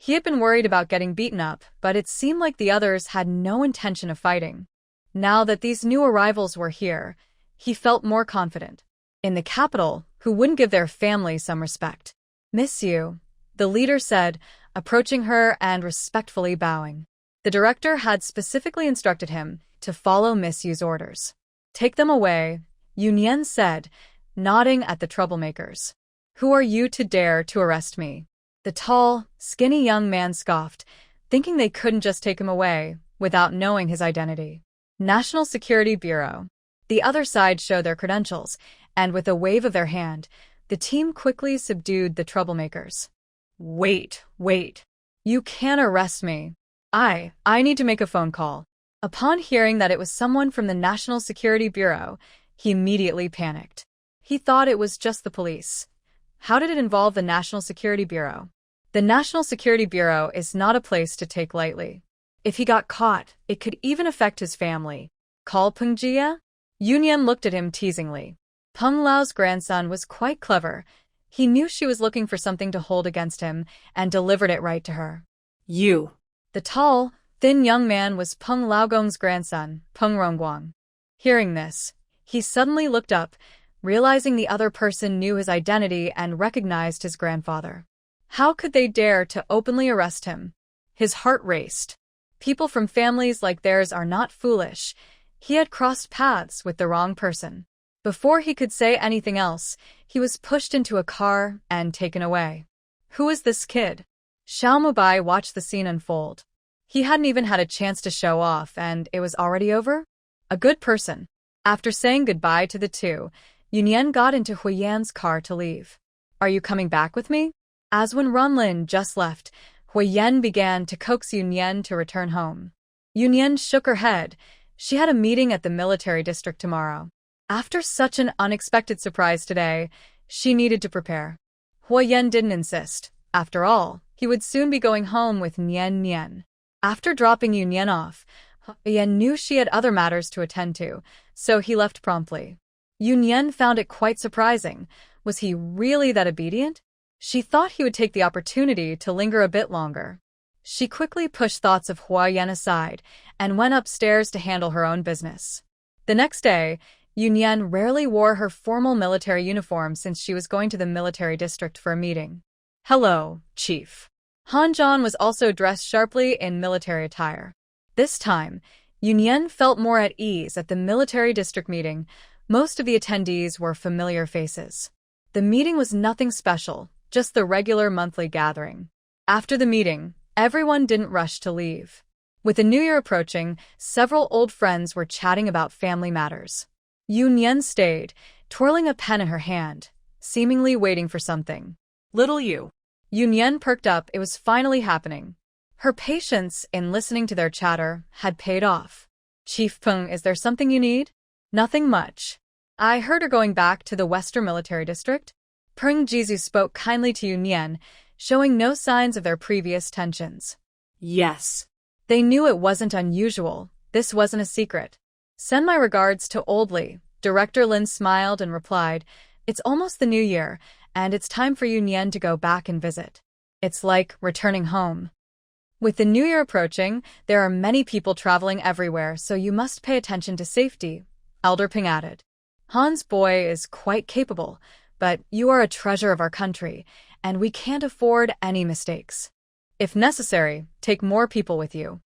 A: He had been worried about getting beaten up, but it seemed like the others had no intention of fighting. Now that these new arrivals were here, he felt more confident. In the capital, who wouldn't give their family some respect? "Miss you," the leader said, approaching her and respectfully bowing. The director had specifically instructed him to follow Miss Yu's orders. "Take them away," Yunyan said, nodding at the troublemakers. "Who are you to dare to arrest me?" The tall, skinny young man scoffed, thinking they couldn't just take him away without knowing his identity. "National Security Bureau." The other side showed their credentials, and with a wave of their hand, the team quickly subdued the troublemakers. Wait. You can't arrest me. I need to make a phone call." Upon hearing that it was someone from the National Security Bureau, he immediately panicked. He thought it was just the police. How did it involve the National Security Bureau? The National Security Bureau is not a place to take lightly. If he got caught, it could even affect his family. "Call Peng Jia?" Yunyan looked at him teasingly. Peng Lao's grandson was quite clever. He knew she was looking for something to hold against him and delivered it right to her.
B: "You."
A: The tall, thin young man was Peng Laogong's grandson, Peng Rongguang. Hearing this, he suddenly looked up, realizing the other person knew his identity and recognized his grandfather. How could they dare to openly arrest him? His heart raced. People from families like theirs are not foolish. He had crossed paths with the wrong person. Before he could say anything else, he was pushed into a car and taken away. Who is this kid? Xiao Mubai watched the scene unfold. He hadn't even had a chance to show off, and it was already over? A good person. After saying goodbye to the two, Yunyan got into Huo Yan's car to leave. Are you coming back with me? As when Wenren just left, Huo Yan began to coax Yunyan to return home. Yunyan shook her head. She had a meeting at the military district tomorrow. After such an unexpected surprise today, she needed to prepare. Huo Yan didn't insist. After all, he would soon be going home with Nian. After dropping Yunyan off, Huo Yan knew she had other matters to attend to, so he left promptly. Yunyan found it quite surprising. Was he really that obedient? She thought he would take the opportunity to linger a bit longer. She quickly pushed thoughts of Huo Yan aside and went upstairs to handle her own business. The next day, Yunyan rarely wore her formal military uniform since she was going to the military district for a meeting. Hello, Chief. Han Zhan was also dressed sharply in military attire. This time, Yunyan felt more at ease at the military district meeting. Most of the attendees were familiar faces. The meeting was nothing special, just the regular monthly gathering. After the meeting, everyone didn't rush to leave. With the new year approaching, several old friends were chatting about family matters. Yunyan stayed, twirling a pen in her hand, seemingly waiting for something.
B: Little you.
A: Yunyan perked up. It was finally happening. Her patience in listening to their chatter had paid off. Chief Peng, is there something you need? Nothing much. I heard her going back to the Western Military District. Peng Jizu spoke kindly to Yunyan, showing no signs of their previous tensions.
B: Yes.
A: They knew it wasn't unusual. This wasn't a secret. Send my regards to Old Li. Director Lin smiled and replied, It's almost the new year, and it's time for Yunyan to go back and visit. It's like returning home. With the new year approaching, there are many people traveling everywhere, so you must pay attention to safety, Elder Peng added. Han's boy is quite capable, but you are a treasure of our country, and we can't afford any mistakes. If necessary, take more people with you.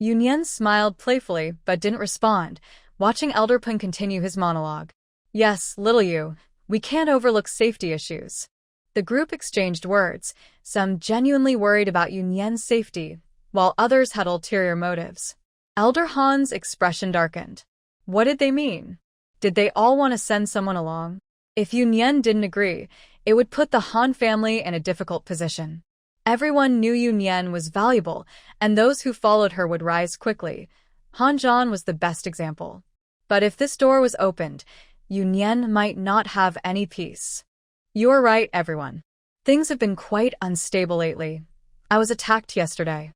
A: Yunyan smiled playfully but didn't respond, watching Elder Peng continue his monologue. Yes, little you, we can't overlook safety issues. The group exchanged words, some genuinely worried about Yunyan's safety, while others had ulterior motives. Elder Han's expression darkened. What did they mean? Did they all want to send someone along? If Yunyan didn't agree, it would put the Han family in a difficult position. Everyone knew Yunyan was valuable, and those who followed her would rise quickly. Han Zhan was the best example. But if this door was opened, Yunyan might not have any peace. You're right, everyone. Things have been quite unstable lately. I was attacked yesterday.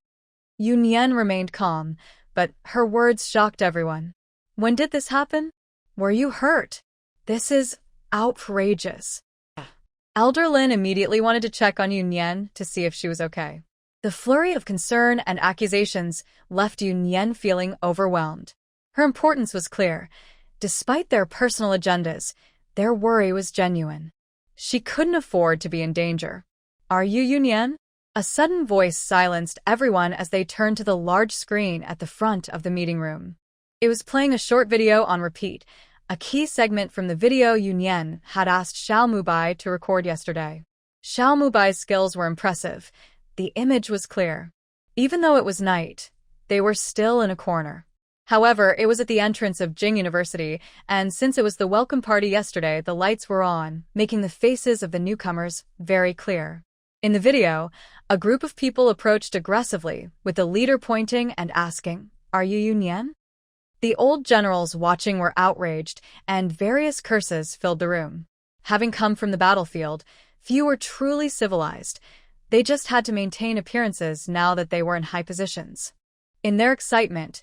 A: Yunyan remained calm, but her words shocked everyone. When did this happen? Were you hurt? This is outrageous. Elder Lin immediately wanted to check on Yunyan to see if she was okay. The flurry of concern and accusations left Yunyan feeling overwhelmed. Her importance was clear. Despite their personal agendas, their worry was genuine. She couldn't afford to be in danger. Are you Yunyan? A sudden voice silenced everyone as they turned to the large screen at the front of the meeting room. It was playing a short video on repeat, a key segment from the video Yunyan had asked Xiao Mubai to record yesterday. Xiao Mubai's skills were impressive. The image was clear. Even though it was night, they were still in a corner. However, it was at the entrance of Jing University, and since it was the welcome party yesterday, the lights were on, making the faces of the newcomers very clear. In the video, a group of people approached aggressively, with the leader pointing and asking, Are you Yunyan? The old generals watching were outraged, and various curses filled the room. Having come from the battlefield, few were truly civilized. They just had to maintain appearances now that they were in high positions. In their excitement,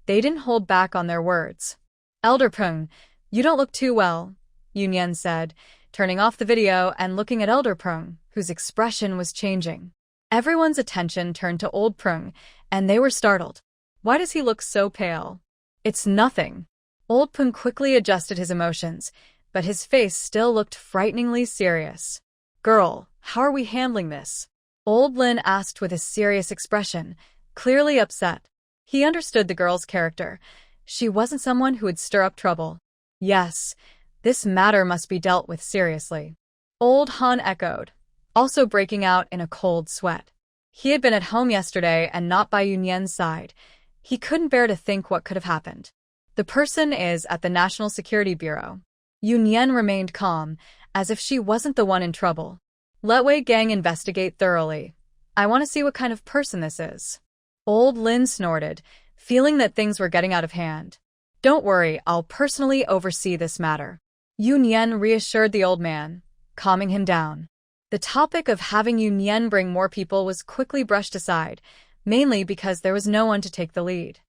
A: they didn't hold back on their words. Elder Peng, you don't look too well, Yunyan said, turning off the video and looking at Elder Peng, whose expression was changing. Everyone's attention turned to Old Peng, and they were startled. Why does he look so pale? It's nothing. Old Peng quickly adjusted his emotions, but his face still looked frighteningly serious. Girl, how are we handling this? Old Lin asked with a serious expression, clearly upset. He understood the girl's character. She wasn't someone who would stir up trouble. Yes, This matter must be dealt with seriously. Old Han echoed, also breaking out in a cold sweat. He had been at home yesterday and not by Yunyan's side. He couldn't bear to think what could have happened. The person is at the National Security Bureau. Yunyan remained calm, as if she wasn't the one in trouble. Let Wei Gang investigate thoroughly. I want to see what kind of person this is. Old Lin snorted, feeling that things were getting out of hand. Don't worry, I'll personally oversee this matter. Yunyan reassured the old man, calming him down. The topic of having Yunyan bring more people was quickly brushed aside, mainly because there was no one to take the lead.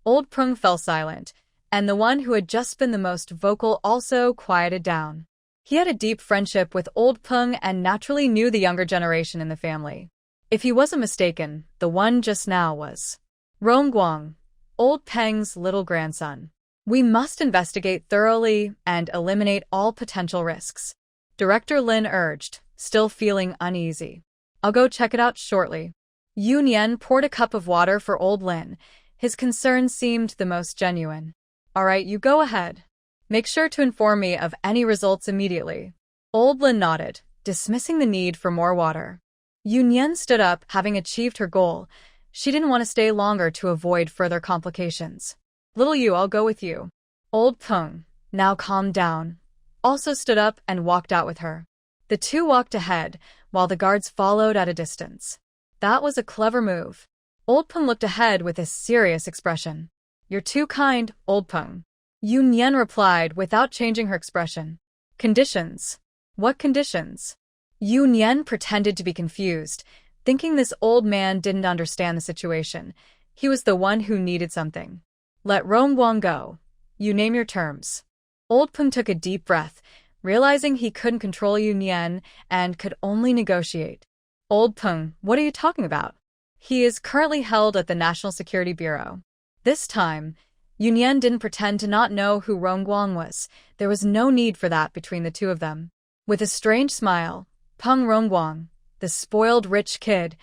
A: Old Peng fell silent, and the one who had just been the most vocal also quieted down. He had a deep friendship with Old Peng and naturally knew the younger generation in the family. If he wasn't mistaken, the one just now was Rongguang, Old Peng's little grandson. We must investigate thoroughly and eliminate all potential risks. Director Lin urged, still feeling uneasy. I'll go check it out shortly. Yunyan poured a cup of water for Old Lin. His concern seemed the most genuine. All right, you go ahead. Make sure to inform me of any results immediately. Old Lin nodded, dismissing the need for more water. Yunyan stood up, having achieved her goal. She didn't want to stay longer to avoid further complications. Little you, I'll go with you. Old Peng, now calmed down, also stood up and walked out with her. The two walked ahead, while the guards followed at a distance. That was a clever move. Old Peng looked ahead with a serious expression. You're too kind, Old Peng. Yunyan replied without changing her expression. Conditions? What conditions? Yunyan pretended to be confused, thinking this old man didn't understand the situation. He was the one who needed something. Let Rongguang go. You name your terms. Old Peng took a deep breath, realizing he couldn't control Yunyan and could only negotiate. Old Peng, what are you talking about? He is currently held at the National Security Bureau. This time, Yunyan didn't pretend to not know who Rongguang was. There was no need for that between the two of them. With a strange smile, Peng Rongguang, the spoiled rich kid,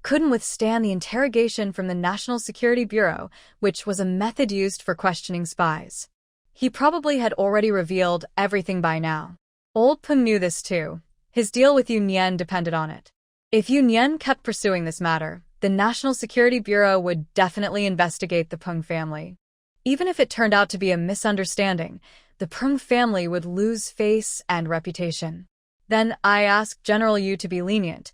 A: couldn't withstand the interrogation from the National Security Bureau, which was a method used for questioning spies. He probably had already revealed everything by now. Old Peng knew this too. His deal with Yunyan depended on it. If Yunyan kept pursuing this matter, the National Security Bureau would definitely investigate the Peng family. Even if it turned out to be a misunderstanding, the Peng family would lose face and reputation. Then I ask General Yu to be lenient.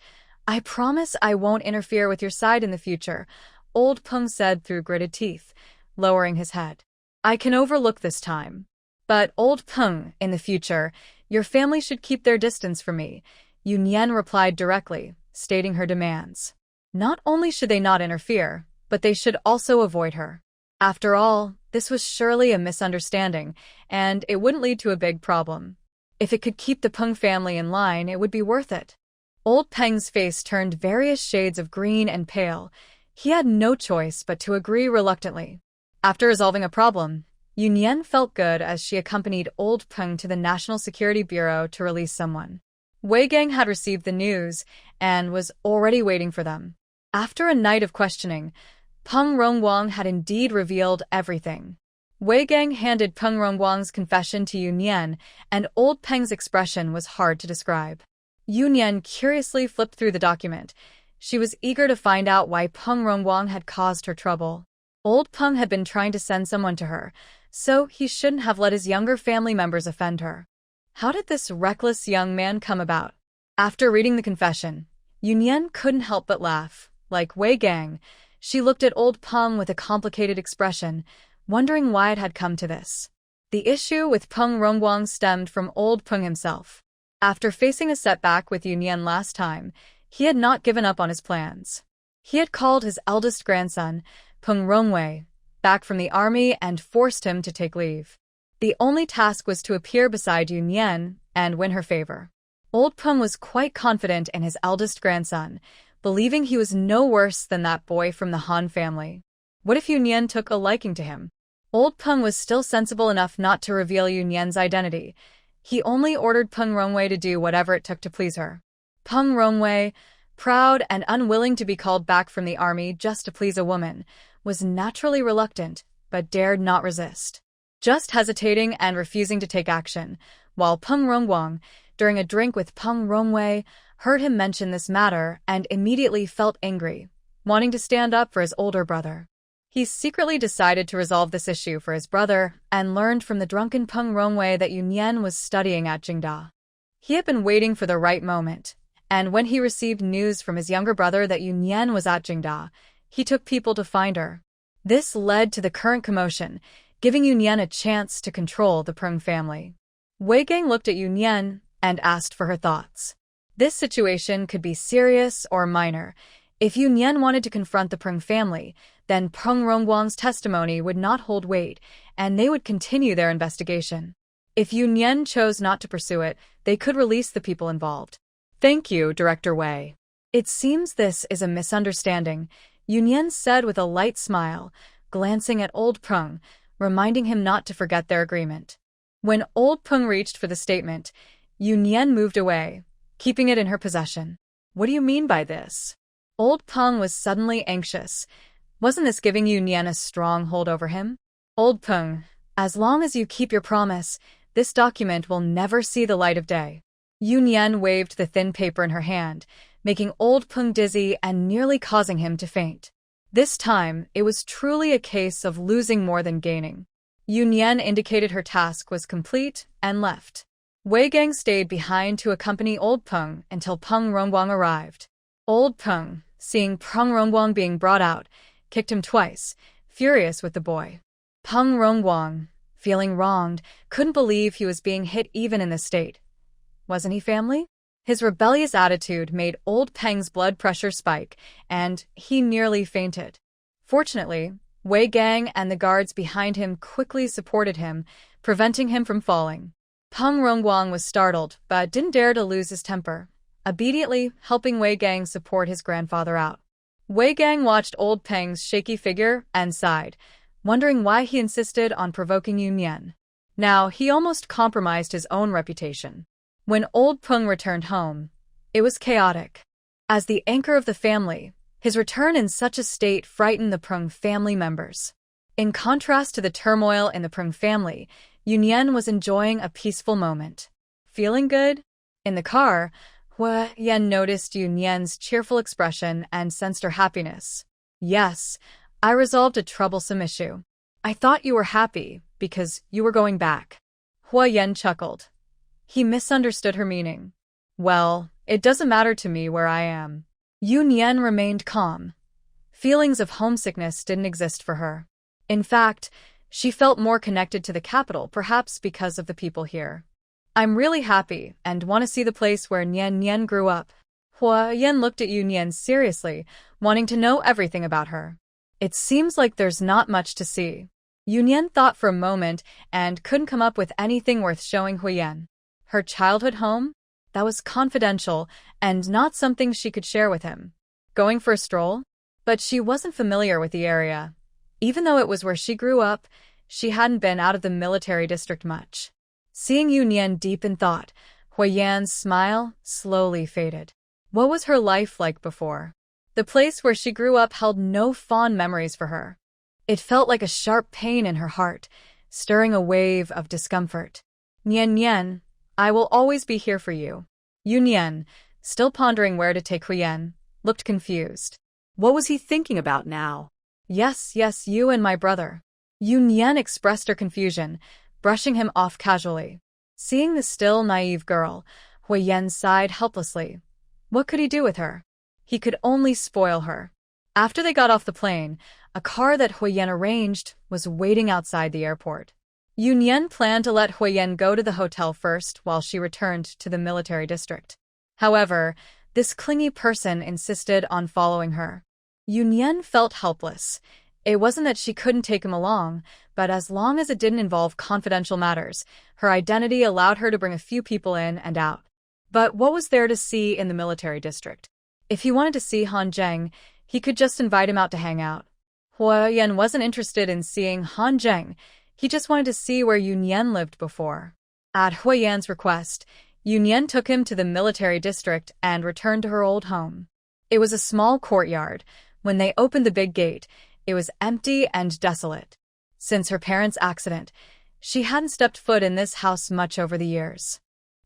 A: I promise I won't interfere with your side in the future, Old Peng said through gritted teeth, lowering his head. I can overlook this time. But, Old Peng, in the future, your family should keep their distance from me, Yunyan replied directly, stating her demands. Not only should they not interfere, but they should also avoid her. After all, this was surely a misunderstanding, and it wouldn't lead to a big problem. If it could keep the Peng family in line, it would be worth it. Old Peng's face turned various shades of green and pale. He had no choice but to agree reluctantly. After resolving a problem, Yunyan felt good as she accompanied Old Peng to the National Security Bureau to release someone. Wei Gang had received the news and was already waiting for them. After a night of questioning, Peng Rongguang had indeed revealed everything. Wei Gang handed Peng Rongguang's confession to Yunyan, and Old Peng's expression was hard to describe. Yunyan curiously flipped through the document. She was eager to find out why Peng Rongguang had caused her trouble. Old Peng had been trying to send someone to her, so he shouldn't have let his younger family members offend her. How did this reckless young man come about? After reading the confession, Yunyan couldn't help but laugh. Like Wei Gang, she looked at Old Peng with a complicated expression, wondering why it had come to this. The issue with Peng Rongguang stemmed from Old Peng himself. After facing a setback with Yunyan last time, he had not given up on his plans. He had called his eldest grandson, Peng Rongwei, back from the army and forced him to take leave. The only task was to appear beside Yunyan and win her favor. Old Peng was quite confident in his eldest grandson, believing he was no worse than that boy from the Han family. What if Yunyan took a liking to him? Old Peng was still sensible enough not to reveal Yunyan's identity. He only ordered Peng Rongwei to do whatever it took to please her. Peng Rongwei, proud and unwilling to be called back from the army just to please a woman, was naturally reluctant, but dared not resist. Just hesitating and refusing to take action, while Peng Rongguang, during a drink with Peng Rongwei, heard him mention this matter and immediately felt angry, wanting to stand up for his older brother. He secretly decided to resolve this issue for his brother and learned from the drunken Peng Rongwei that Yunyan was studying at Jingda. He had been waiting for the right moment, and when he received news from his younger brother that Yunyan was at Jingda, he took people to find her. This led to the current commotion, giving Yunyan a chance to control the Peng family. Wei Gang looked at Yunyan and asked for her thoughts. This situation could be serious or minor. If Yunyan wanted to confront the Peng family, then Peng Rongguang's testimony would not hold weight, and they would continue their investigation. If Yunyan chose not to pursue it, they could release the people involved. "Thank you, Director Wei. It seems this is a misunderstanding," Yunyan said with a light smile, glancing at Old Peng, reminding him not to forget their agreement. When Old Peng reached for the statement, Yunyan moved away, keeping it in her possession. "What do you mean by this?" Old Peng was suddenly anxious. Wasn't this giving Yunyan a strong hold over him? "Old Peng, as long as you keep your promise, this document will never see the light of day." Yunyan waved the thin paper in her hand, making Old Peng dizzy and nearly causing him to faint. This time, it was truly a case of losing more than gaining. Yunyan indicated her task was complete and left. Wei Gang stayed behind to accompany Old Peng until Peng Rongguang arrived. Old Peng, seeing Peng Rongguang being brought out, kicked him twice, furious with the boy. Peng Rongguang, feeling wronged, couldn't believe he was being hit even in this state. Wasn't he family? His rebellious attitude made Old Peng's blood pressure spike, and he nearly fainted. Fortunately, Wei Gang and the guards behind him quickly supported him, preventing him from falling. Peng Rongguang was startled, but didn't dare to lose his temper, obediently helping Wei Gang support his grandfather out. Wei Gang watched Old Peng's shaky figure and sighed, wondering why he insisted on provoking Yunyan. Now, he almost compromised his own reputation. When Old Peng returned home, it was chaotic. As the anchor of the family, his return in such a state frightened the Peng family members. In contrast to the turmoil in the Peng family, Yunyan was enjoying a peaceful moment. Feeling good? In the car, Huo Yan noticed Yunyan's cheerful expression and sensed her happiness. "Yes, I resolved a troublesome issue. I thought you were happy because you were going back." Huo Yan chuckled. He misunderstood her meaning. "Well, it doesn't matter to me where I am." Yunyan remained calm. Feelings of homesickness didn't exist for her. In fact, she felt more connected to the capital, perhaps because of the people here. "I'm really happy and want to see the place where Nian grew up." Huo Yan looked at Yunyan seriously, wanting to know everything about her. "It seems like there's not much to see." Yunyan thought for a moment and couldn't come up with anything worth showing Huo Yan. Her childhood home? That was confidential and not something she could share with him. Going for a stroll? But she wasn't familiar with the area. Even though it was where she grew up, she hadn't been out of the military district much. Seeing Yunyan deep in thought, Huo Yan's smile slowly faded. What was her life like before? The place where she grew up held no fond memories for her. It felt like a sharp pain in her heart, stirring a wave of discomfort. "Nian, I will always be here for you." Yunyan, still pondering where to take Huo Yan, looked confused. What was he thinking about now? Yes, you and my brother." Yunyan expressed her confusion, brushing him off casually. Seeing the still naive girl, Huo Yan sighed helplessly. What could he do with her? He could only spoil her. After they got off the plane, a car that Huo Yan arranged was waiting outside the airport. Yunyan planned to let Huo Yan go to the hotel first while she returned to the military district. However, this clingy person insisted on following her. Yunyan felt helpless. It wasn't that she couldn't take him along, but as long as it didn't involve confidential matters, her identity allowed her to bring a few people in and out. But what was there to see in the military district? If he wanted to see Han Zheng, he could just invite him out to hang out. Huo Yan wasn't interested in seeing Han Zheng. He just wanted to see where Yunyan lived before. At Huo Yan's request, Yunyan took him to the military district and returned to her old home. It was a small courtyard. When they opened the big gate, it was empty and desolate. Since her parents' accident, She hadn't stepped foot in this house much over the years.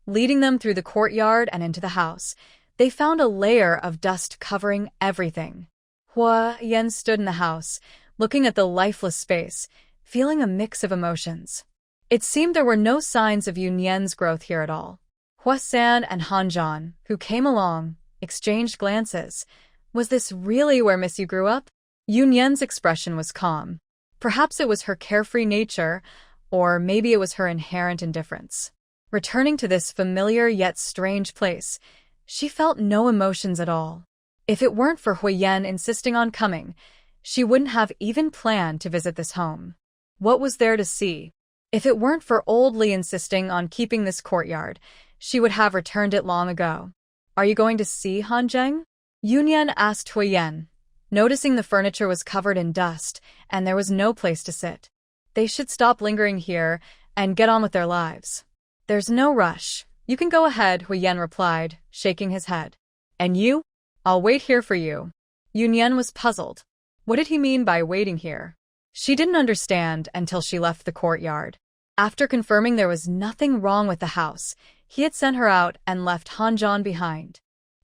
A: Leading them through the courtyard and into the house, they found a layer of dust covering everything. Huo Yan stood in the house, looking at the lifeless space, feeling a mix of emotions. It seemed there were no signs of Yunyan's growth here at all. Huo San and Zhan, who came along, exchanged glances. Was this really where Miss Yu grew up? Yunyan's expression was calm. Perhaps it was her carefree nature, or maybe it was her inherent indifference. Returning to this familiar yet strange place, she felt no emotions at all. If it weren't for Huo Yan insisting on coming, she wouldn't have even planned to visit this home. What was there to see? If it weren't for old Li insisting on keeping this courtyard, she would have returned it long ago. Are you going to see Hanzheng? Yunyan asked Huo Yan, noticing the furniture was covered in dust and there was no place to sit. They should stop lingering here and get on with their lives. There's no rush. You can go ahead, Huo Yan replied, shaking his head. And you? I'll wait here for you. Yunyan was puzzled. What did he mean by waiting here? She didn't understand until she left the courtyard. After confirming there was nothing wrong with the house, he had sent her out and left Hanzheng behind.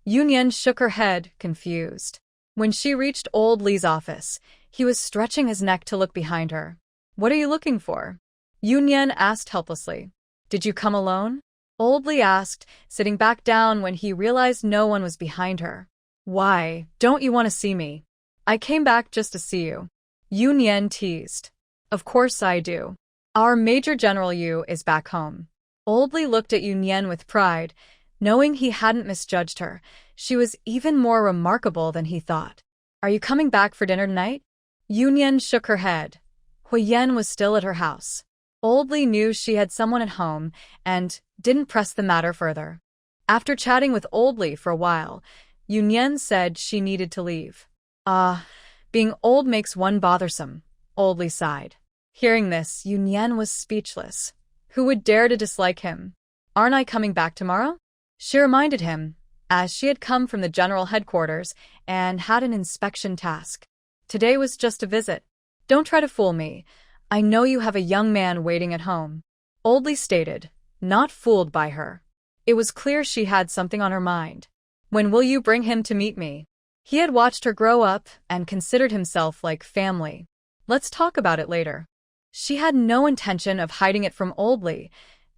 A: Yunyan shook her head, confused. When she reached old Li's office, he was stretching his neck to look behind her. What are you looking for? Yunyan asked helplessly. Did you come alone? Old Li asked, sitting back down when he realized no one was behind her. Why, don't you want to see me? I came back just to see you. Yunyan teased. Of course I do. Our Major General Yu is back home. Old Li looked at Yunyan with pride, knowing he hadn't misjudged her. She was even more remarkable than he thought. Are you coming back for dinner tonight? Yunyan shook her head. Huo Yan was still at her house. Old Li knew she had someone at home and didn't press the matter further. After chatting with Old Li for a while, Yunyan said she needed to leave. Being old makes one bothersome, Old Li sighed. Hearing this, Yunyan was speechless. Who would dare to dislike him? Aren't I coming back tomorrow? She reminded him, as she had come from the general headquarters and had an inspection task. Today was just a visit. Don't try to fool me. I know you have a young man waiting at home. Old Li stated, not fooled by her. It was clear she had something on her mind. When will you bring him to meet me? He had watched her grow up and considered himself like family. Let's talk about it later. She had no intention of hiding it from Old Li.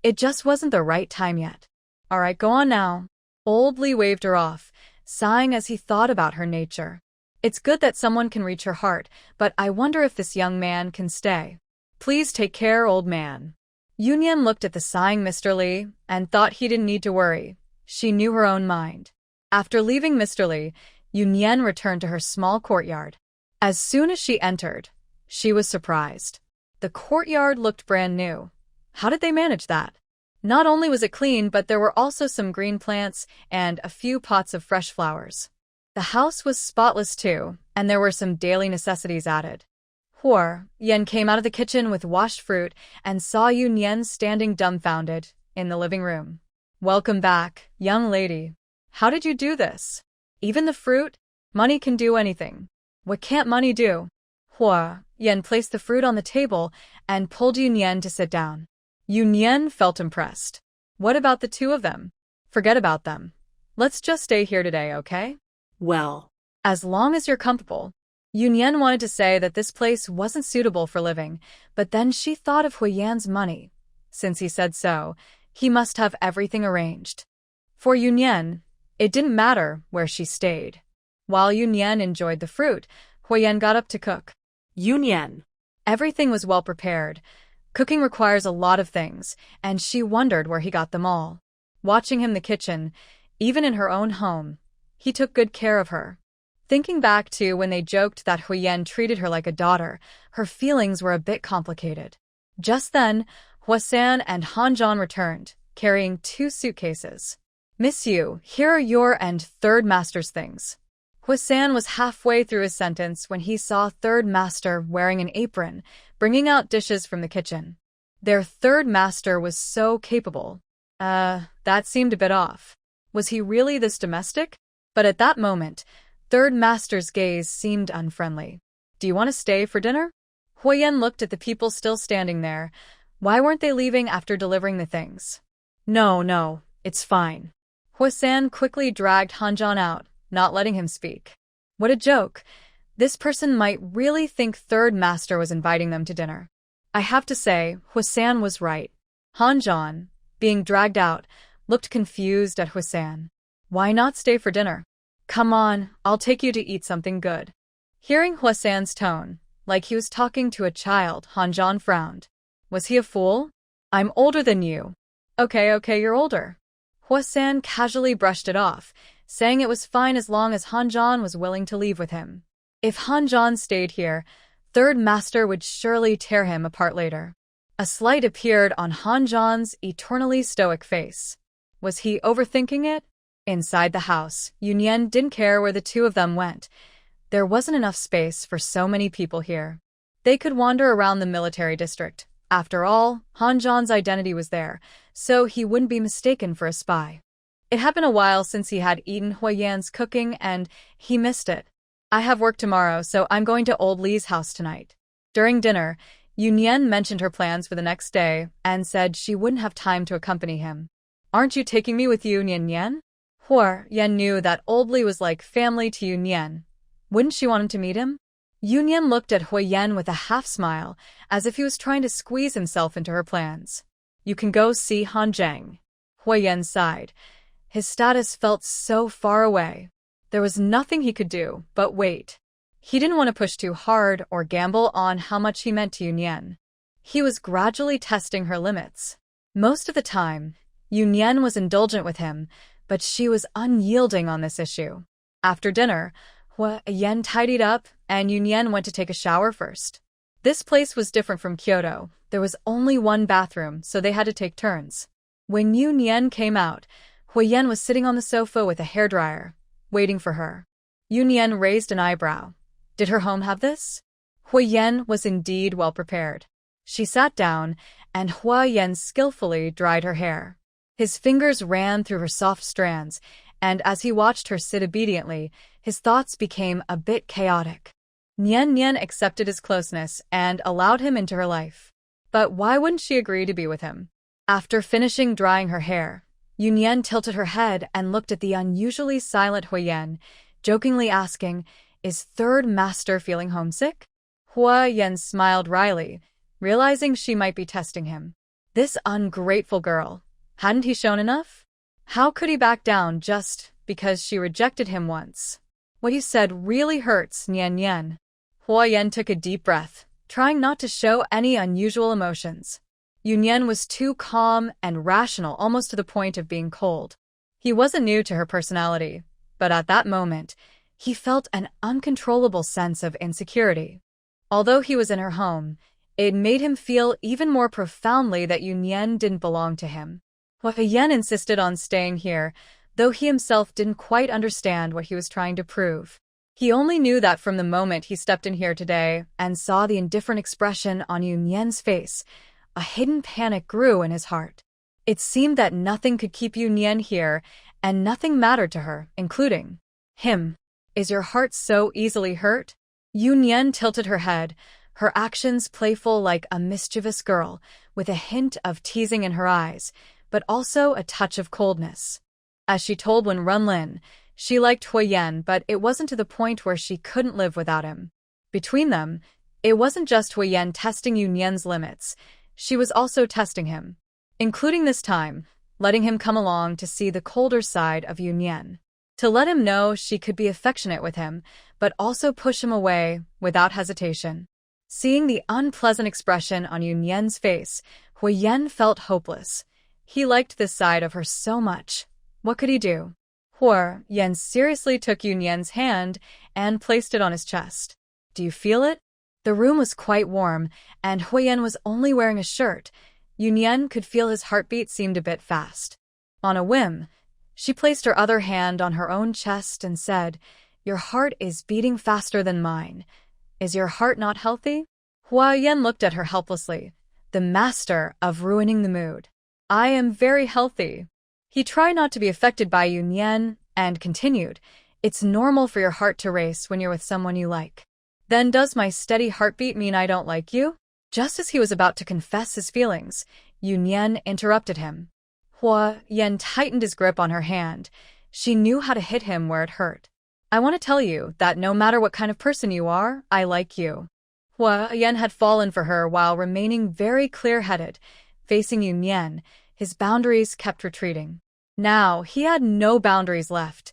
A: It just wasn't the right time yet. All right, go on now. Old Li waved her off, sighing as he thought about her nature. It's good that someone can reach her heart, but I wonder if this young man can stay. Please take care, old man. Yunyan looked at the sighing Mr. Li and thought he didn't need to worry. She knew her own mind. After leaving Mr. Li, Yunyan returned to her small courtyard. As soon as she entered, she was surprised. The courtyard looked brand new. How did they manage that? Not only was it clean, but there were also some green plants and a few pots of fresh flowers. The house was spotless too, and there were some daily necessities added. Huo Yan came out of the kitchen with washed fruit and saw Yunyan standing dumbfounded in the living room. Welcome back, young lady. How did you do this? Even the fruit? Money can do anything. What can't money do? Huo Yan placed the fruit on the table and pulled Yunyan to sit down. Yunyan felt impressed. What about the two of them? Forget about them. Let's just stay here today, okay?
B: Well,
A: as long as you're comfortable. Yunyan wanted to say that this place wasn't suitable for living, but then she thought of Huo Yan's money. Since he said so, he must have everything arranged. For Yunyan, it didn't matter where she stayed. While Yunyan enjoyed the fruit, Huo Yan got up to cook.
B: Yunyan.
A: Everything was well prepared. Cooking requires a lot of things, and she wondered where he got them all. Watching him in the kitchen, even in her own home, he took good care of her. Thinking back to when they joked that Huo Yan treated her like a daughter, her feelings were a bit complicated. Just then, Huo San and Hanzheng returned, carrying 2 suitcases. Miss Yu, here are your and third master's things. Huo San was halfway through his sentence when he saw third master wearing an apron, bringing out dishes from the kitchen. Their third master was so capable. That seemed a bit off. Was he really this domestic? But at that moment, third master's gaze seemed unfriendly. Do you want to stay for dinner? Huo Yan looked at the people still standing there. Why weren't they leaving after delivering the things? No, it's fine. Huo Yan quickly dragged Han Zhan out, not letting him speak. What a joke. This person might really think Third Master was inviting them to dinner. I have to say, Huo Yan was right. Han Zhan, being dragged out, looked confused at Huo Yan. Why not stay for dinner? Come on, I'll take you to eat something good. Hearing Huo Yan's tone, like he was talking to a child, Han Zhan frowned. Was he a fool? I'm older than you. Okay, you're older. Huo Yan casually brushed it off, saying it was fine as long as Han Zhan was willing to leave with him. If Han Zhan stayed here, Third Master would surely tear him apart later. A slight appeared on Han Zhan's eternally stoic face. Was he overthinking it? Inside the house, Yunyan didn't care where the two of them went. There wasn't enough space for so many people here. They could wander around the military district. After all, Han Zhan's identity was there, so he wouldn't be mistaken for a spy. It had been a while since he had eaten Huo Yan's cooking, and he missed it. I have work tomorrow, so I'm going to Old Li's house tonight. During dinner, Yunyan mentioned her plans for the next day and said she wouldn't have time to accompany him. Aren't you taking me with you, Yunyan? Huo Yan knew that Old Li was like family to Yunyan. Wouldn't she want him to meet him? Yunyan looked at Huo Yan with a half-smile, as if he was trying to squeeze himself into her plans. You can go see Han Zhang. Huo Yan sighed. His status felt so far away. There was nothing he could do but wait. He didn't want to push too hard or gamble on how much he meant to Yunyan. He was gradually testing her limits. Most of the time, Yunyan was indulgent with him, but she was unyielding on this issue. After dinner, Huo Yan tidied up, and Yunyan went to take a shower first. This place was different from Kyoto. There was only one bathroom, so they had to take turns. When Yunyan came out, Huo Yan was sitting on the sofa with a hairdryer, waiting for her. Yunyan raised an eyebrow. Did her home have this? Huo Yan was indeed well prepared. She sat down, and Huo Yan skillfully dried her hair. His fingers ran through her soft strands, and as he watched her sit obediently, his thoughts became a bit chaotic. Nian accepted his closeness and allowed him into her life. But why wouldn't she agree to be with him? After finishing drying her hair, Yunyan tilted her head and looked at the unusually silent Huo Yan, jokingly asking, Is Third Master feeling homesick? Huo Yan smiled wryly, realizing she might be testing him. This ungrateful girl. Hadn't he shown enough? How could he back down just because she rejected him once? What he said really hurts, Nian. Huo Yan took a deep breath, trying not to show any unusual emotions. Yunyan was too calm and rational, almost to the point of being cold. He wasn't new to her personality, but at that moment, he felt an uncontrollable sense of insecurity. Although he was in her home, it made him feel even more profoundly that Yunyan didn't belong to him. Huo Yan insisted on staying here, though he himself didn't quite understand what he was trying to prove. He only knew that from the moment he stepped in here today and saw the indifferent expression on Yunyan's face, a hidden panic grew in his heart. It seemed that nothing could keep Yunyan here, and nothing mattered to her, including him. Is your heart so easily hurt? Yunyan tilted her head, her actions playful like a mischievous girl, with a hint of teasing in her eyes, but also a touch of coldness. As she told Wenren, she liked Huo Yan, but it wasn't to the point where she couldn't live without him. Between them, it wasn't just Huo Yan testing Yunyan's limits, she was also testing him, including this time, letting him come along to see the colder side of Yunyan. To let him know she could be affectionate with him, but also push him away without hesitation. Seeing the unpleasant expression on Yunyan's face, Huo Yan felt hopeless. He liked this side of her so much. What could he do? Huo Yan seriously took Yunyan's hand and placed it on his chest. Do you feel it? The room was quite warm, and Huo Yan was only wearing a shirt. Yunyan could feel his heartbeat seemed a bit fast. On a whim, she placed her other hand on her own chest and said, Your heart is beating faster than mine. Is your heart not healthy? Huo Yan looked at her helplessly, the master of ruining the mood. I am very healthy. He tried not to be affected by Yunyan and continued, It's normal for your heart to race when you're with someone you like. Then does my steady heartbeat mean I don't like you? Just as he was about to confess his feelings, Yunyan interrupted him. Huo Yan tightened his grip on her hand. She knew how to hit him where it hurt. I want to tell you that no matter what kind of person you are, I like you. Huo Yan had fallen for her while remaining very clear-headed. Facing Yunyan, his boundaries kept retreating. Now, he had no boundaries left.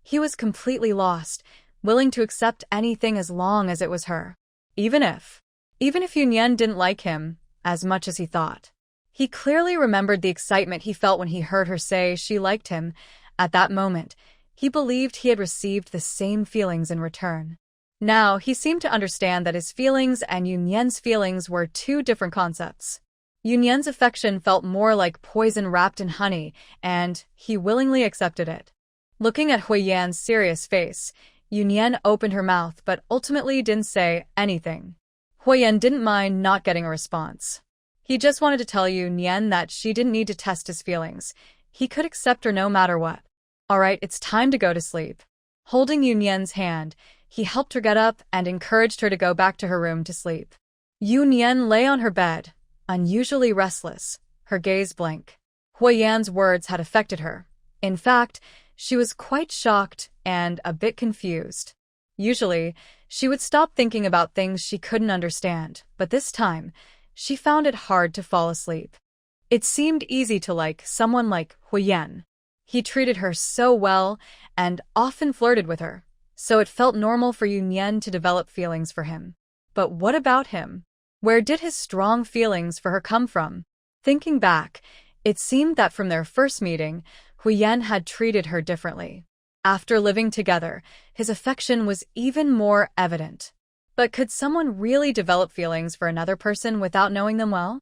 A: He was completely lost, willing to accept anything as long as it was her. Even if Yunyan didn't like him as much as he thought. He clearly remembered the excitement he felt when he heard her say she liked him. At that moment, he believed he had received the same feelings in return. Now, he seemed to understand that his feelings and Yunyan's feelings were two different concepts. Yunyan's affection felt more like poison wrapped in honey, and he willingly accepted it. Looking at Huo Yan's serious face, Yunyan opened her mouth but ultimately didn't say anything. Huo Yan didn't mind not getting a response. He just wanted to tell Yunyan that she didn't need to test his feelings. He could accept her no matter what. All right, it's time to go to sleep. Holding Yunyan's hand, he helped her get up and encouraged her to go back to her room to sleep. Yunyan lay on her bed, unusually restless, her gaze blank. Huo Yan's words had affected her. In fact, she was quite shocked and a bit confused. Usually, she would stop thinking about things she couldn't understand, but this time, she found it hard to fall asleep. It seemed easy to like someone like Huo Yan. He treated her so well and often flirted with her, so it felt normal for Yunyan to develop feelings for him. But what about him? Where did his strong feelings for her come from? Thinking back, it seemed that from their first meeting, Huo Yan had treated her differently. After living together, his affection was even more evident. But could someone really develop feelings for another person without knowing them well?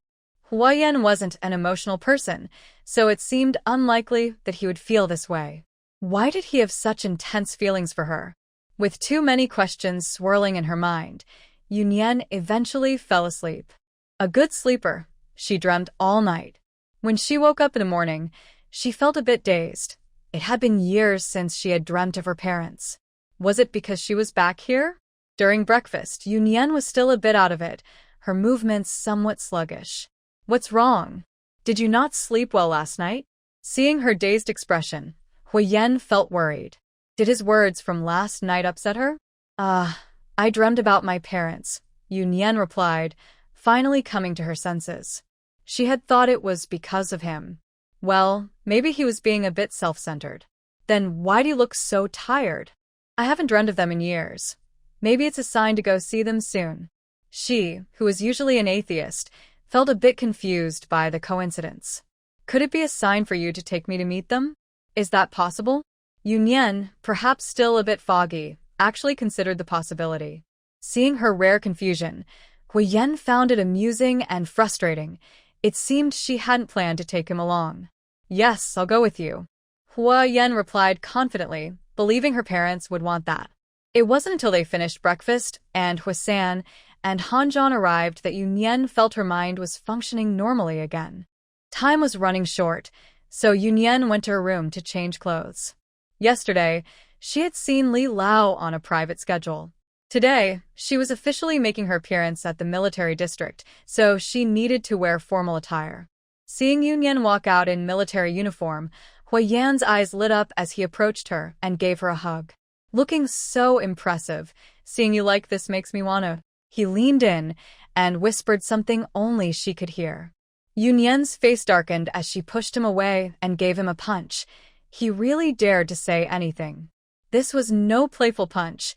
A: Huo Yan wasn't an emotional person, so it seemed unlikely that he would feel this way. Why did he have such intense feelings for her? With too many questions swirling in her mind, Yunyan eventually fell asleep. A good sleeper, she dreamt all night. When she woke up in the morning, she felt a bit dazed. It had been years since she had dreamt of her parents. Was it because she was back here? During breakfast, Yunyan was still a bit out of it, her movements somewhat sluggish. What's wrong? Did you not sleep well last night? Seeing her dazed expression, Huo Yan felt worried. Did his words from last night upset her? I dreamt about my parents, Yunyan replied, finally coming to her senses. She had thought it was because of him. Well, maybe he was being a bit self-centered. Then why do you look so tired? I haven't dreamt of them in years. Maybe it's a sign to go see them soon. She, who was usually an atheist, felt a bit confused by the coincidence. Could it be a sign for you to take me to meet them? Is that possible? Yunyan, perhaps still a bit foggy, actually considered the possibility. Seeing her rare confusion, Huo Yan found it amusing and frustrating. It seemed she hadn't planned to take him along. Yes, I'll go with you. Huo Yan replied confidently, believing her parents would want that. It wasn't until they finished breakfast and Huisan and Hanzhan arrived that Yunyan felt her mind was functioning normally again. Time was running short, so Yunyan went to her room to change clothes. Yesterday, she had seen Li Lao on a private schedule. Today, she was officially making her appearance at the military district, so she needed to wear formal attire. Seeing Yunyan walk out in military uniform, Huo Yan's eyes lit up as he approached her and gave her a hug. Looking so impressive, seeing you like this makes me wanna. He leaned in and whispered something only she could hear. Yunyan's face darkened as she pushed him away and gave him a punch. He really dared to say anything. This was no playful punch.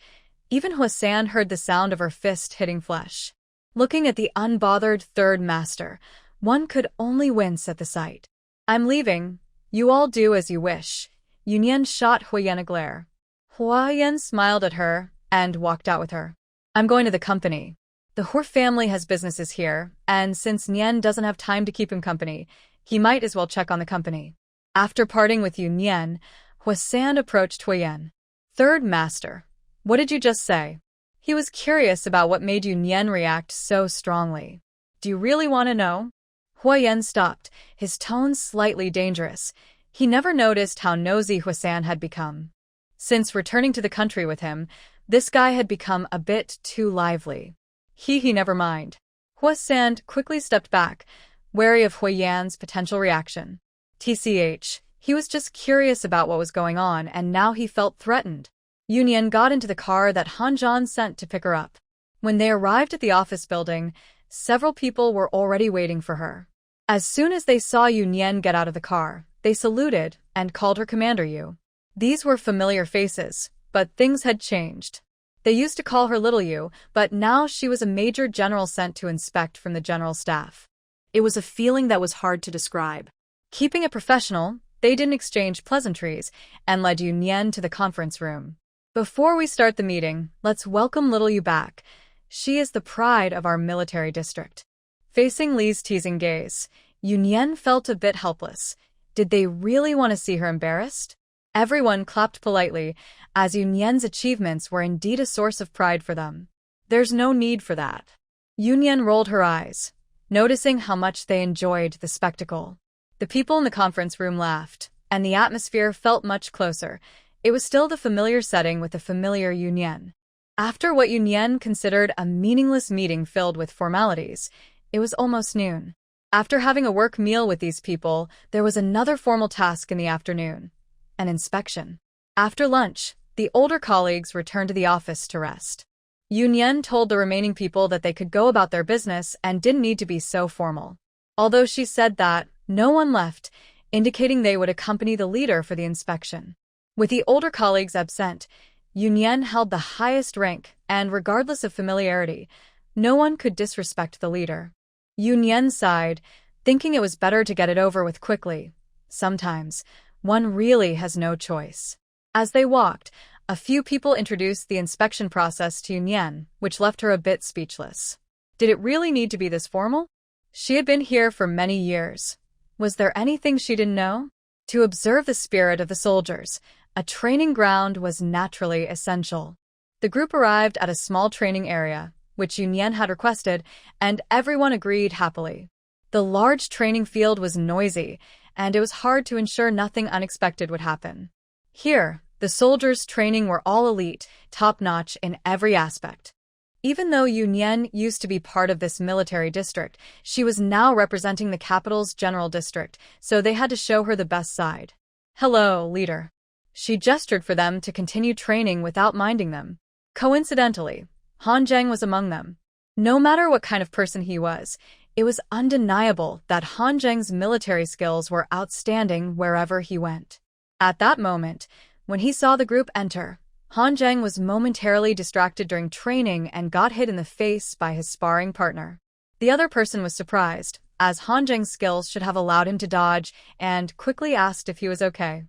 A: Even Huisan heard the sound of her fist hitting flesh. Looking at the unbothered third master, one could only wince at the sight. I'm leaving. You all do as you wish. Yunyan shot Huo Yan a glare. Huo Yan smiled at her and walked out with her. I'm going to the company. The Huo family has businesses here, and since Nian doesn't have time to keep him company, he might as well check on the company. After parting with Yunyan, Huisan approached Huo Yan. Third master, what did you just say? He was curious about what made Yunyan react so strongly. Do you really want to know? Huo Yan stopped, his tone slightly dangerous. He never noticed how nosy Huisan had become. Since returning to the country with him, this guy had become a bit too lively. He never mind. Huo Yan quickly stepped back, wary of Huo Yan's potential reaction. TCH, he was just curious about what was going on, and now he felt threatened. Yunyan got into the car that Han Zhan sent to pick her up. When they arrived at the office building, several people were already waiting for her. As soon as they saw Yunyan get out of the car, they saluted and called her Commander Yu. These were familiar faces, but things had changed. They used to call her Little Yu, but now she was a major general sent to inspect from the general staff.
B: It was a feeling that was hard to describe.
A: Keeping it professional, they didn't exchange pleasantries and led Yunyan to the conference room. Before we start the meeting, let's welcome Little Yu back. She is the pride of our military district. Facing Li's teasing gaze, Yunyan felt a bit helpless. Did they really want to see her embarrassed? Everyone clapped politely, as Yunyan's achievements were indeed a source of pride for them. There's no need for that. Yunyan rolled her eyes, noticing how much they enjoyed the spectacle. The people in the conference room laughed, and the atmosphere felt much closer. It was still the familiar setting with the familiar Yunyan. After what Yunyan considered a meaningless meeting filled with formalities, it was almost noon. After having a work meal with these people, there was another formal task in the afternoon: an inspection. After lunch, the older colleagues returned to the office to rest. Yunyan told the remaining people that they could go about their business and didn't need to be so formal. Although she said that, no one left, indicating they would accompany the leader for the inspection. With the older colleagues absent, Yunyan held the highest rank, and regardless of familiarity, no one could disrespect the leader. Yunyan sighed, thinking it was better to get it over with quickly. Sometimes, one really has no choice. As they walked, a few people introduced the inspection process to Yunyan, which left her a bit speechless. Did it really need to be this formal? She had been here for many years. Was there anything she didn't know? To observe the spirit of the soldiers, a training ground was naturally essential. The group arrived at a small training area, which Yunyan had requested, and everyone agreed happily. The large training field was noisy, and it was hard to ensure nothing unexpected would happen. Here, the soldiers' training were all elite, top-notch in every aspect. Even though Yunyan used to be part of this military district, she was now representing the capital's general district, so they had to show her the best side. "Hello, leader." She gestured for them to continue training without minding them. Coincidentally, Han Zheng was among them. No matter what kind of person he was, it was undeniable that Han Zheng's military skills were outstanding wherever he went. At that moment, when he saw the group enter, Han Zheng was momentarily distracted during training and got hit in the face by his sparring partner. The other person was surprised, as Han Zheng's skills should have allowed him to dodge, and quickly asked if he was okay.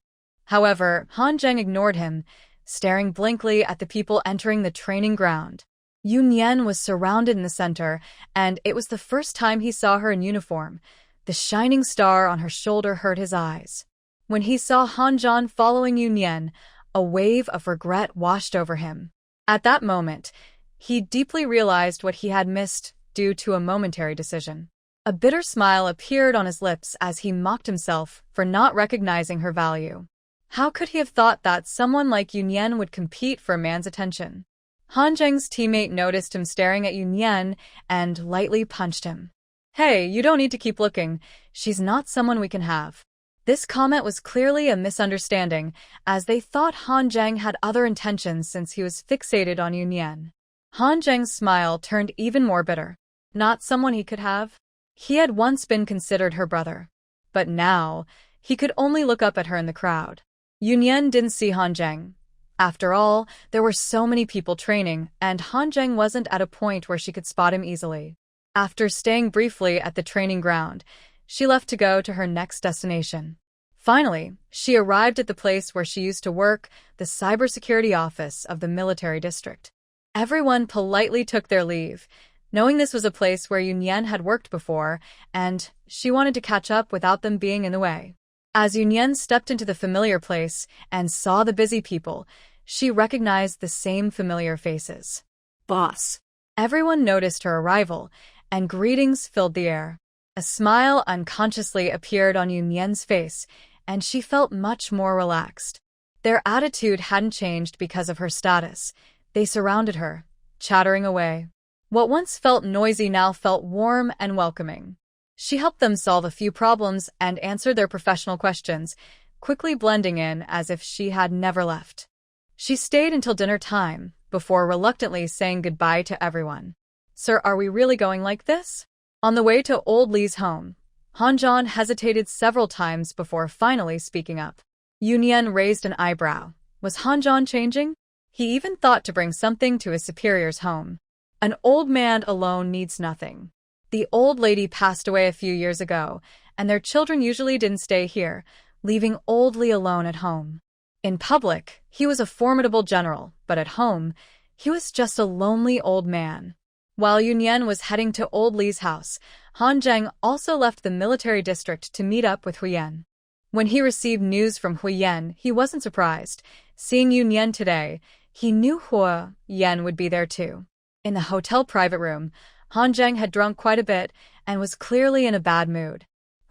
A: However, Han Zheng ignored him, staring blankly at the people entering the training ground. Yunyan was surrounded in the center, and it was the first time he saw her in uniform. The shining star on her shoulder hurt his eyes. When he saw Han Zhan following Yunyan, a wave of regret washed over him. At that moment, he deeply realized what he had missed due to a momentary decision. A bitter smile appeared on his lips as he mocked himself for not recognizing her value. How could he have thought that someone like Yunyan would compete for a man's attention? Han Zheng's teammate noticed him staring at Yunyan and lightly punched him. "Hey, you don't need to keep looking. She's not someone we can have." This comment was clearly a misunderstanding, as they thought Han Zheng had other intentions since he was fixated on Yunyan. Han Zheng's smile turned even more bitter. Not someone he could have? He had once been considered her brother. But now, he could only look up at her in the crowd. Yunyan didn't see Han Zheng. After all, there were so many people training, and Han Zheng wasn't at a point where she could spot him easily. After staying briefly at the training ground, she left to go to her next destination. Finally, she arrived at the place where she used to work, the cybersecurity office of the military district. Everyone politely took their leave, knowing this was a place where Yunyan had worked before, and she wanted to catch up without them being in the way. As Yunyan stepped into the familiar place and saw the busy people, she recognized the same familiar faces.
B: "Boss."
A: Everyone noticed her arrival, and greetings filled the air. A smile unconsciously appeared on Yunyan's face, and she felt much more relaxed. Their attitude hadn't changed because of her status. They surrounded her, chattering away. What once felt noisy now felt warm and welcoming. She helped them solve a few problems and answered their professional questions, quickly blending in as if she had never left. She stayed until dinner time, before reluctantly saying goodbye to everyone. "Sir, are we really going like this?" On the way to Old Lee's home, Hanjan hesitated several times before finally speaking up. Yunyan raised an eyebrow. Was Hanjan changing? He even thought to bring something to his superior's home. An old man alone needs nothing. The old lady passed away a few years ago, and their children usually didn't stay here, leaving Old Lee alone at home. In public, he was a formidable general, but at home, he was just a lonely old man. While Yunyan was heading to Old Lee's house, Han Zheng also left the military district to meet up with Huo Yan. When he received news from Huo Yan, he wasn't surprised. Seeing Yunyan today, he knew Huo Yan would be there too. In the hotel private room, Han Zheng had drunk quite a bit and was clearly in a bad mood.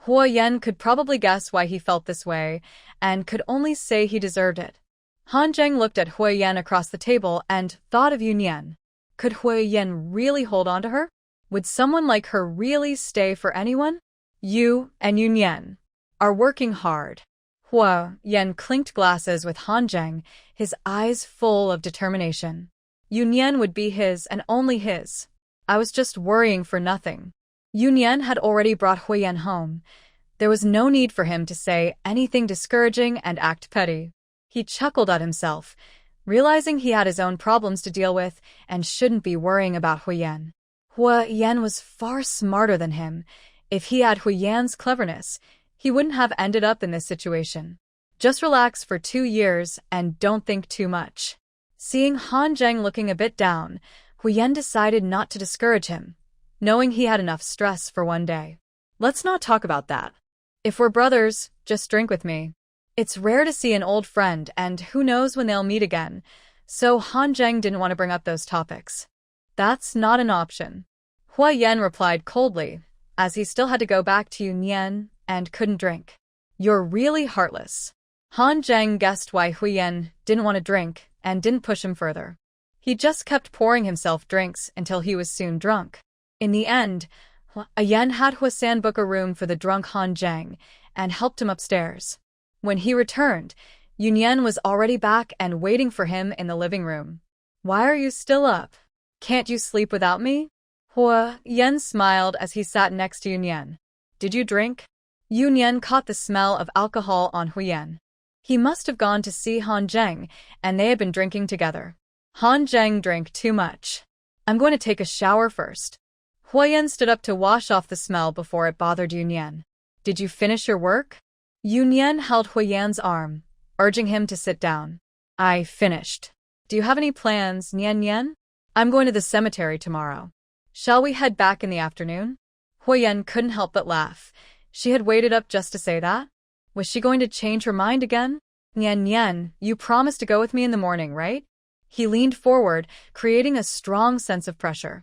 A: Huo Yan could probably guess why he felt this way, and could only say he deserved it. Han Zheng looked at Huo Yan across the table and thought of Yunyan. Could Huo Yan really hold on to her? Would someone like her really stay for anyone? You and Yunyan are working hard. Huo Yan clinked glasses with Han Zheng, his eyes full of determination. Yunyan would be his and only his. I was just worrying for nothing. Yunyan had already brought Huo Yan home. There was no need for him to say anything discouraging and act petty. He chuckled at himself, realizing he had his own problems to deal with and shouldn't be worrying about Huo Yan. Huo Yan was far smarter than him. If he had Huo Yan's cleverness, he wouldn't have ended up in this situation. Just relax for 2 years and don't think too much. Seeing Han Zheng looking a bit down, Huo Yan decided not to discourage him, knowing he had enough stress for one day. Let's not talk about that. If we're brothers, just drink with me. It's rare to see an old friend, and who knows when they'll meet again, so Han Zheng didn't want to bring up those topics. That's not an option. Huo Yan replied coldly, as he still had to go back to Yunyan and couldn't drink. You're really heartless. Han Zheng guessed why Huo Yan didn't want to drink and didn't push him further. He just kept pouring himself drinks until he was soon drunk. In the end, Huo Yan had Huo San book a room for the drunk Han Zheng and helped him upstairs. When he returned, Yunyan was already back and waiting for him in the living room. Why are you still up? Can't you sleep without me? Huo Yan smiled as he sat next to Yunyan. Did you drink? Yunyan caught the smell of alcohol on Huo Yan. He must have gone to see Han Zheng, and they had been drinking together. Han Zheng drank too much. I'm going to take a shower first. Huo Yan stood up to wash off the smell before it bothered Yunyan. Did you finish your work? Yunyan held Huo Yan's arm, urging him to sit down. I finished. Do you have any plans, Nian? I'm going to the cemetery tomorrow. Shall we head back in the afternoon? Huo Yan couldn't help but laugh. She had waited up just to say that. Was she going to change her mind again? Nian, you promised to go with me in the morning, right? He leaned forward, creating a strong sense of pressure.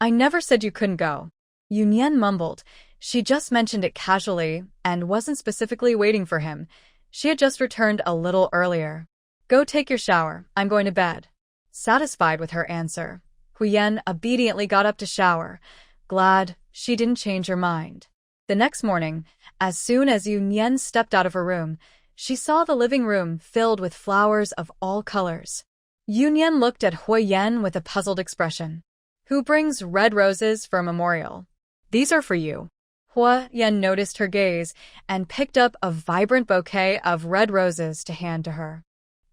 A: I never said you couldn't go. Yunyan mumbled. She just mentioned it casually and wasn't specifically waiting for him. She had just returned a little earlier. Go take your shower. I'm going to bed. Satisfied with her answer, Huo Yan obediently got up to shower, glad she didn't change her mind. The next morning, as soon as Yunyan stepped out of her room, she saw the living room filled with flowers of all colors. Yunyan looked at Huo Yan with a puzzled expression. Who brings red roses for a memorial? These are for you. Huo Yan noticed her gaze and picked up a vibrant bouquet of red roses to hand to her.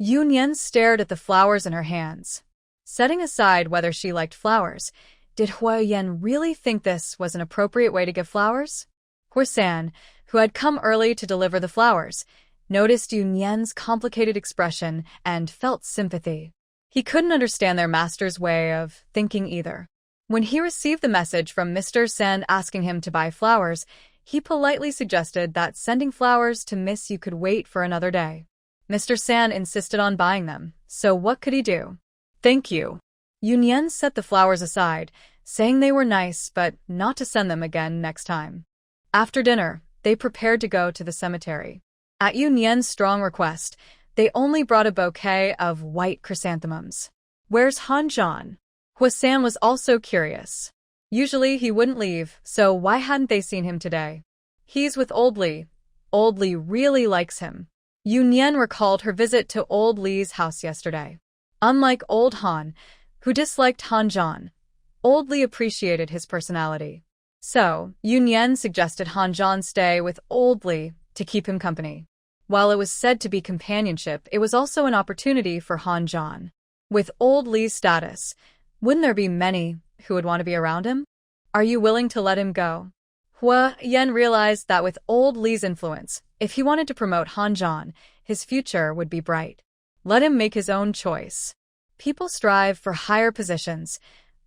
A: Yunyan stared at the flowers in her hands. Setting aside whether she liked flowers, did Huo Yan really think this was an appropriate way to give flowers? Huo San, who had come early to deliver the flowers, noticed Yunyan's complicated expression and felt sympathy. He couldn't understand their master's way of thinking either. When he received the message from Mr. San asking him to buy flowers, he politely suggested that sending flowers to Miss Yu could wait for another day. Mr. San insisted on buying them, so what could he do? Thank you. Yunyan set the flowers aside, saying they were nice but not to send them again next time. After dinner, they prepared to go to the cemetery. At Yunyan's strong request, they only brought a bouquet of white chrysanthemums. Where's Han Zhan? Huo was also curious. Usually he wouldn't leave, so why hadn't they seen him today? He's with Old Li. Old Li really likes him. Yunyan recalled her visit to Old Li's house yesterday. Unlike Old Han, who disliked Han Zhan, Old Li appreciated his personality. So, Yunyan suggested Han Zhan stay with Old Li to keep him company. While it was said to be companionship, it was also an opportunity for Han Zhan. With Old Li's status, wouldn't there be many who would want to be around him? Are you willing to let him go? Huo Yan realized that with Old Li's influence, if he wanted to promote Han Zhan, his future would be bright. Let him make his own choice. People strive for higher positions.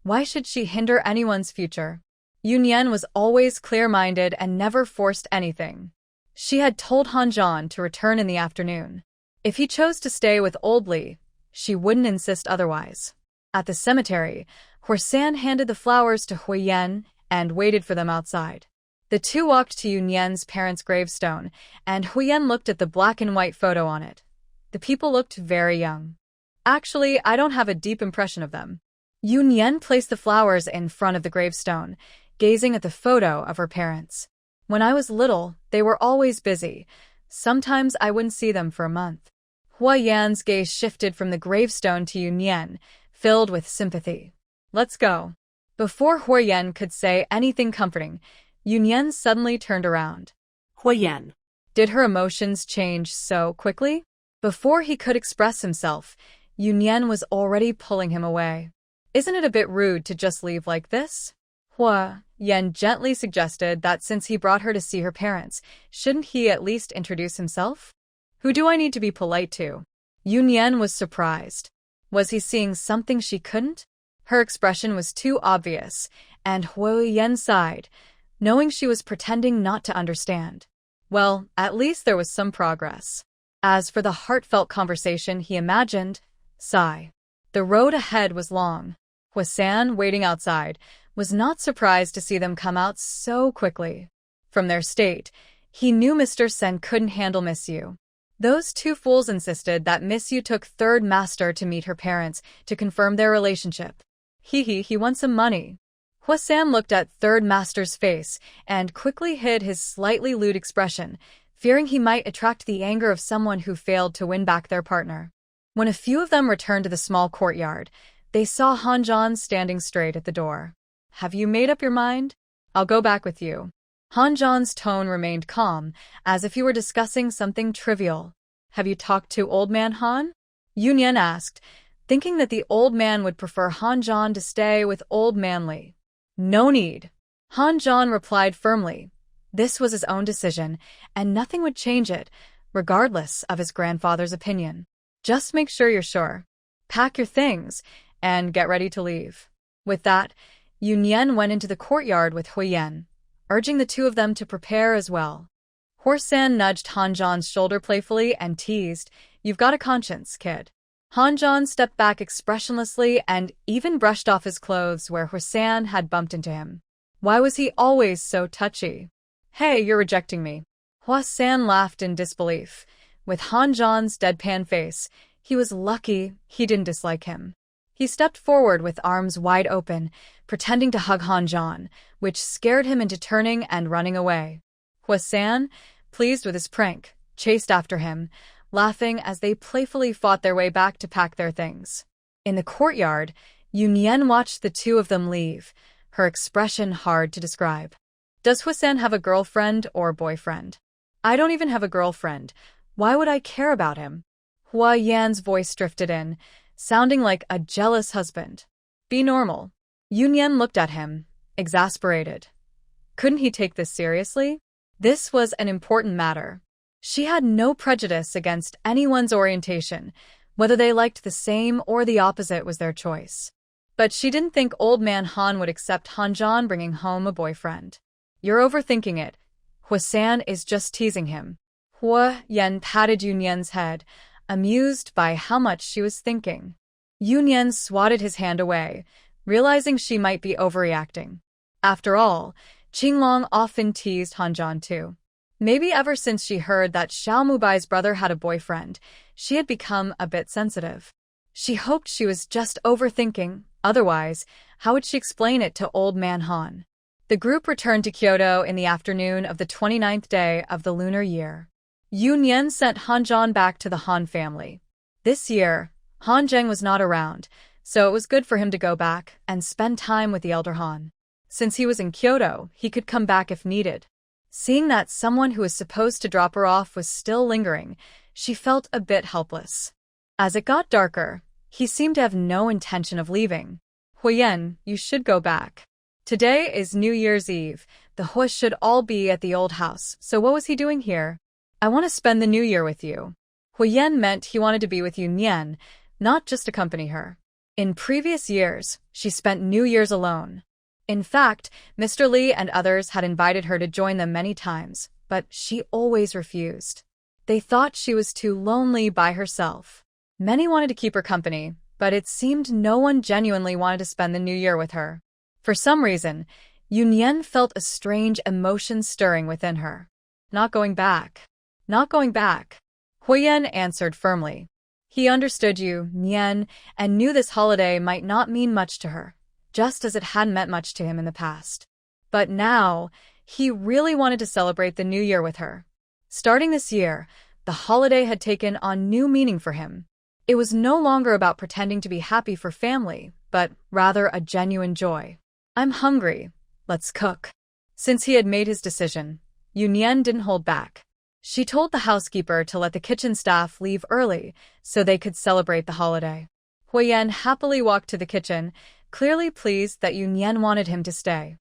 A: Why should she hinder anyone's future? Yunyan was always clear-minded and never forced anything. She had told Han Zhan to return in the afternoon. If he chose to stay with Old Li, she wouldn't insist otherwise. At the cemetery, Huo handed the flowers to Huo Yan and waited for them outside. The two walked to Yunyan's parents' gravestone, and Huo Yan looked at the black and white photo on it. The people looked very young. Actually, I don't have a deep impression of them. Yunyan placed the flowers in front of the gravestone, gazing at the photo of her parents. When I was little, they were always busy. Sometimes I wouldn't see them for a month. Huo Yan's gaze shifted from the gravestone to Yunyan, filled with sympathy. Let's go. Before Huo Yan could say anything comforting, Yunyan suddenly turned around.
B: Huo Yan.
A: Did her emotions change so quickly? Before he could express himself, Yunyan was already pulling him away. Isn't it a bit rude to just leave like this? Huo Yan gently suggested that since he brought her to see her parents, shouldn't he at least introduce himself? Who do I need to be polite to? Yunyan was surprised. Was he seeing something she couldn't? Her expression was too obvious, and Huo Yan sighed, knowing she was pretending not to understand. Well, at least there was some progress. As for the heartfelt conversation he imagined, sigh. The road ahead was long. Huo, waiting outside, was not surprised to see them come out so quickly. From their state, he knew Mr. Sen couldn't handle Miss Yu. Those two fools insisted that Miss Yu took third master to meet her parents to confirm their relationship. He wants some money. Huo looked at third master's face and quickly hid his slightly lewd expression, fearing he might attract the anger of someone who failed to win back their partner. When a few of them returned to the small courtyard, they saw Han Zhan standing straight at the door. Have you made up your mind? I'll go back with you. Han Zhan's tone remained calm, as if he were discussing something trivial. Have you talked to Old Man Han? Yunyan asked, thinking that the old man would prefer Han Zhan to stay with Old Man Li. No need. Han Zhan replied firmly. This was his own decision, and nothing would change it, regardless of his grandfather's opinion. Just make sure you're sure. Pack your things, and get ready to leave. With that, Yunyan went into the courtyard with Huo Yan, urging the two of them to prepare as well. Huo nudged Han Zhan's shoulder playfully and teased, "You've got a conscience, kid." Han Zhan stepped back expressionlessly and even brushed off his clothes where Huo had bumped into him. Why was he always so touchy? Hey, you're rejecting me. Huo laughed in disbelief. With Han Zhan's deadpan face, he was lucky he didn't dislike him. He stepped forward with arms wide open, pretending to hug Han Zhan, which scared him into turning and running away. Huo, pleased with his prank, chased after him, laughing as they playfully fought their way back to pack their things. In the courtyard, Yunyan watched the two of them leave, her expression hard to describe. Does Huo have a girlfriend or boyfriend? I don't even have a girlfriend. Why would I care about him? Huo Yan's voice drifted in, sounding like a jealous husband. Be normal. Yunyan looked at him, exasperated. Couldn't he take this seriously? This was an important matter. She had no prejudice against anyone's orientation, whether they liked the same or the opposite was their choice. But she didn't think Old Man Han would accept Han Zhan bringing home a boyfriend. You're overthinking it. Huo is just teasing him. Huo Yan patted Yunyan's head, amused by how much she was thinking. Yunyan swatted his hand away, realizing she might be overreacting. After all, Qinglong often teased Han Zhan too. Maybe ever since she heard that Xiao Mubai's brother had a boyfriend, she had become a bit sensitive. She hoped she was just overthinking, Otherwise, how would she explain it to old man Han? The group returned to Kyoto in the afternoon of the 29th day of the lunar year. Yunyan sent Han Zhan back to the Han family. This year, Han Zheng was not around, so it was good for him to go back and spend time with the elder Han. Since he was in Kyoto, he could come back if needed. Seeing that someone who was supposed to drop her off was still lingering, she felt a bit helpless. As it got darker, he seemed to have no intention of leaving. Huo Yan, you should go back. Today is New Year's Eve. The Huo should all be at the old house, so what was he doing here? I want to spend the New Year with you. Huo Yan meant he wanted to be with Yunyan, not just accompany her. In previous years, she spent New Year's alone. In fact, Mr. Li and others had invited her to join them many times, but she always refused. They thought she was too lonely by herself. Many wanted to keep her company, but it seemed no one genuinely wanted to spend the New Year with her. For some reason, Yunyan felt a strange emotion stirring within her. Not going back. Not going back. Huo Yan answered firmly. He understood Yunyan and knew this holiday might not mean much to her, just as it hadn't meant much to him in the past. But now, he really wanted to celebrate the New Year with her. Starting this year, the holiday had taken on new meaning for him. It was no longer about pretending to be happy for family, but rather a genuine joy. I'm hungry. Let's cook. Since he had made his decision, Yunyan didn't hold back. She told the housekeeper to let the kitchen staff leave early so they could celebrate the holiday. Huo Yan happily walked to the kitchen, clearly pleased that Yunyan wanted him to stay.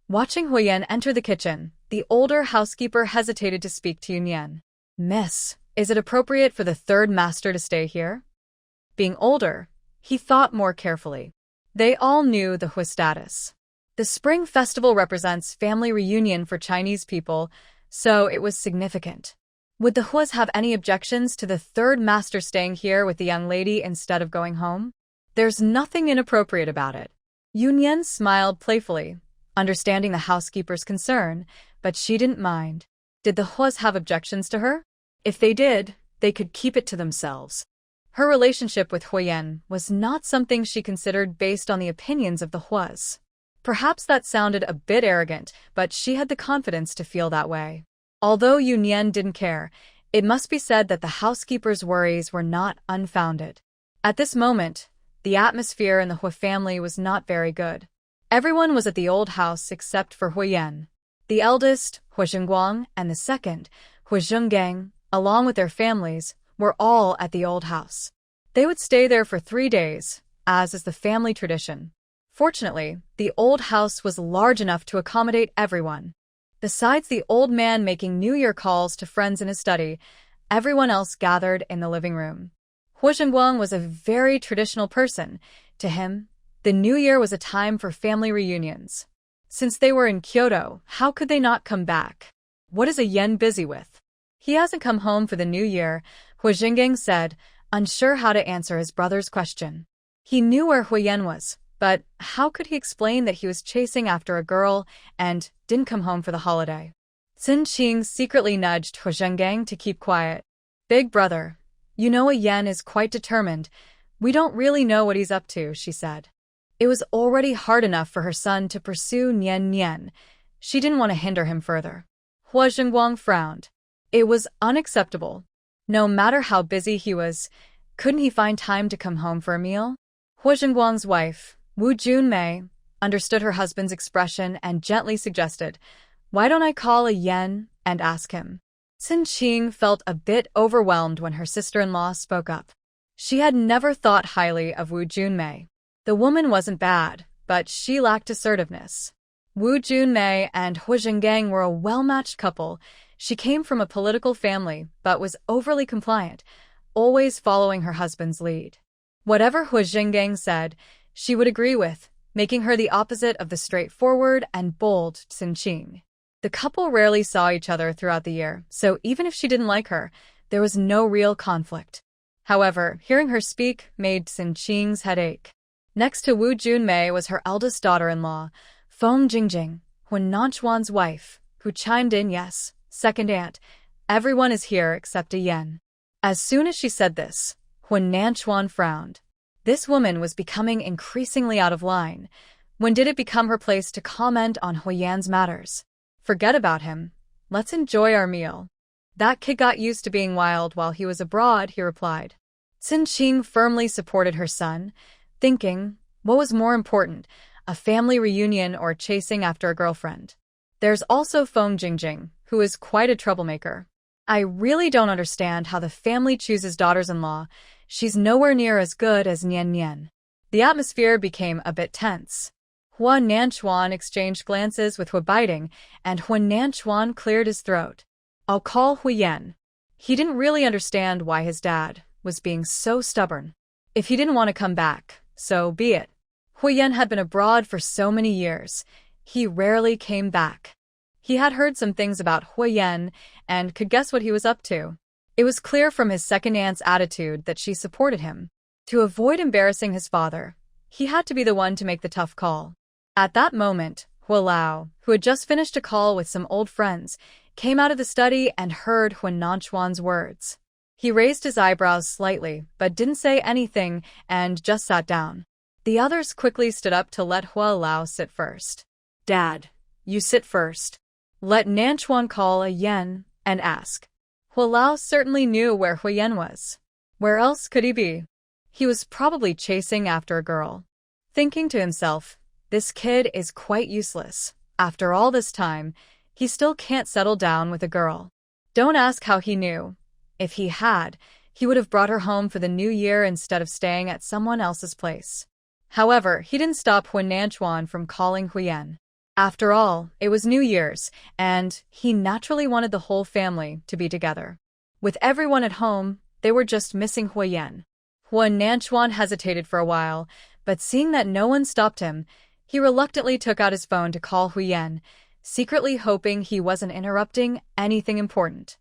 A: Watching Huo Yan enter the kitchen, the older housekeeper hesitated to speak to Yunyan. Miss, is it appropriate for the third master to stay here? Being older, he thought more carefully. They all knew the Huo status. The Spring Festival represents family reunion for Chinese people, so it was significant. Would the Huos have any objections to the third master staying here with the young lady instead of going home? There's nothing inappropriate about it. Yunyan smiled playfully, understanding the housekeeper's concern, but she didn't mind. Did the Huos have objections to her? If they did, they could keep it to themselves. Her relationship with Huo Yan was not something she considered based on the opinions of the Huos. Perhaps that sounded a bit arrogant, but she had the confidence to feel that way. Although Yunyan didn't care, it must be said that the housekeeper's worries were not unfounded. At this moment, the atmosphere in the Huo family was not very good. Everyone was at the old house except for Huo Yan. The eldest, Huo Zhengguang, and the second, Huo Zhenggang, along with their families, were all at the old house. They would stay there for 3 days, as is the family tradition. Fortunately, the old house was large enough to accommodate everyone. Besides the old man making New Year calls to friends in his study, everyone else gathered in the living room. Huo Zhengguang was a very traditional person. To him, the New Year was a time for family reunions. Since they were in Kyoto, how could they not come back? What is a yen busy with? He hasn't come home for the New Year, Huo Zhenggang said, unsure how to answer his brother's question. He knew where Huo Yan was, but how could he explain that he was chasing after a girl and didn't come home for the holiday? Xin Qing secretly nudged Huo Zhenggang to keep quiet. Big brother, you know a Yan is quite determined. We don't really know what he's up to, she said. It was already hard enough for her son to pursue Nian. She didn't want to hinder him further. Huo Zhengguang frowned. It was unacceptable. No matter how busy he was, couldn't he find time to come home for a meal? Huo Zhengguang's wife, Wu Junmei, understood her husband's expression and gently suggested, why don't I call a yen and ask him? Xin Qing felt a bit overwhelmed when her sister-in-law spoke up. She had never thought highly of Wu Junmei. The woman wasn't bad, but she lacked assertiveness. Wu Junmei and Huo Zhenggang were a well-matched couple. She came from a political family, but was overly compliant, always following her husband's lead. Whatever Huo Zhenggang said, she would agree with, making her the opposite of the straightforward and bold Xin Qing. The couple rarely saw each other throughout the year, so even if she didn't like her, there was no real conflict. However, hearing her speak made Xin Qing's head ache. Next to Wu Junmei was her eldest daughter-in-law, Feng Jingjing, Huan Nanchuan's wife, who chimed in, yes, second aunt, everyone is here except a yen. As soon as she said this, Huan Nanchuan frowned. This woman was becoming increasingly out of line. When did it become her place to comment on Huo Yan's matters? Forget about him. Let's enjoy our meal. That kid got used to being wild while he was abroad, he replied. Qing firmly supported her son, thinking, what was more important, a family reunion or chasing after a girlfriend? There's also Feng Jingjing, who is quite a troublemaker. I really don't understand how the family chooses daughters-in-law. She's nowhere near as good as Nian Nian. The atmosphere became a bit tense. Huo Nanchuan exchanged glances with Huo Biting, and Huo Nanchuan cleared his throat. I'll call Huo Yan. He didn't really understand why his dad was being so stubborn. If he didn't want to come back, so be it. Huo Yan had been abroad for so many years. He rarely came back. He had heard some things about Huo Yan and could guess what he was up to. It was clear from his second aunt's attitude that she supported him. To avoid embarrassing his father, he had to be the one to make the tough call. At that moment, Huo Lao, who had just finished a call with some old friends, came out of the study and heard Huo Nanchuan's words. He raised his eyebrows slightly, but didn't say anything and just sat down. The others quickly stood up to let Huo Lao sit first. Dad, you sit first. Let Nanchuan call a Yan and ask. Huo Lao certainly knew where Huo Yan was. Where else could he be? He was probably chasing after a girl. Thinking to himself, this kid is quite useless. After all this time, he still can't settle down with a girl. Don't ask how he knew. If he had, he would have brought her home for the new year instead of staying at someone else's place. However, he didn't stop Huo Nanchuan from calling Huo Yan. After all, it was New Year's, and he naturally wanted the whole family to be together. With everyone at home, they were just missing Huo Yan. Huo Nanchuan hesitated for a while, but seeing that no one stopped him, he reluctantly took out his phone to call Huo Yan, secretly hoping he wasn't interrupting anything important.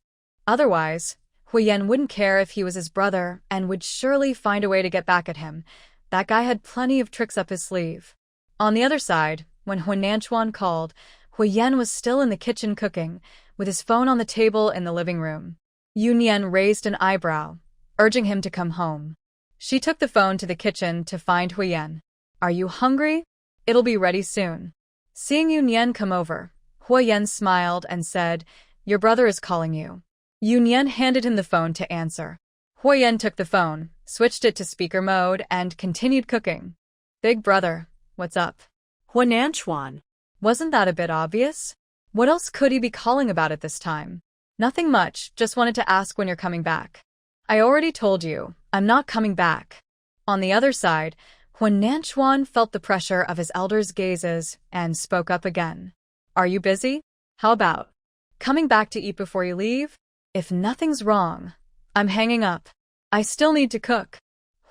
A: Otherwise, Huo Yan wouldn't care if he was his brother and would surely find a way to get back at him. That guy had plenty of tricks up his sleeve. On the other side, when Huo Nanchuan called, Huo Yan was still in the kitchen cooking, with his phone on the table in the living room. Yunyan raised an eyebrow, urging him to come home. She took the phone to the kitchen to find Huo Yan. Are you hungry? It'll be ready soon. Seeing Yunyan come over, Huo Yan smiled and said, your brother is calling you. Yunyan handed him the phone to answer. Huo Yan took the phone, switched it to speaker mode, and continued cooking. Big brother, what's up?
B: Huo Nanchuan.
A: Wasn't that a bit obvious? What else could he be calling about at this time? Nothing much, just wanted to ask when you're coming back. I already told you, I'm not coming back. On the other side, Huo Nanchuan felt the pressure of his elders' gazes and spoke up again. Are you busy? How about coming back to eat before you leave? If nothing's wrong, I'm hanging up. I still need to cook.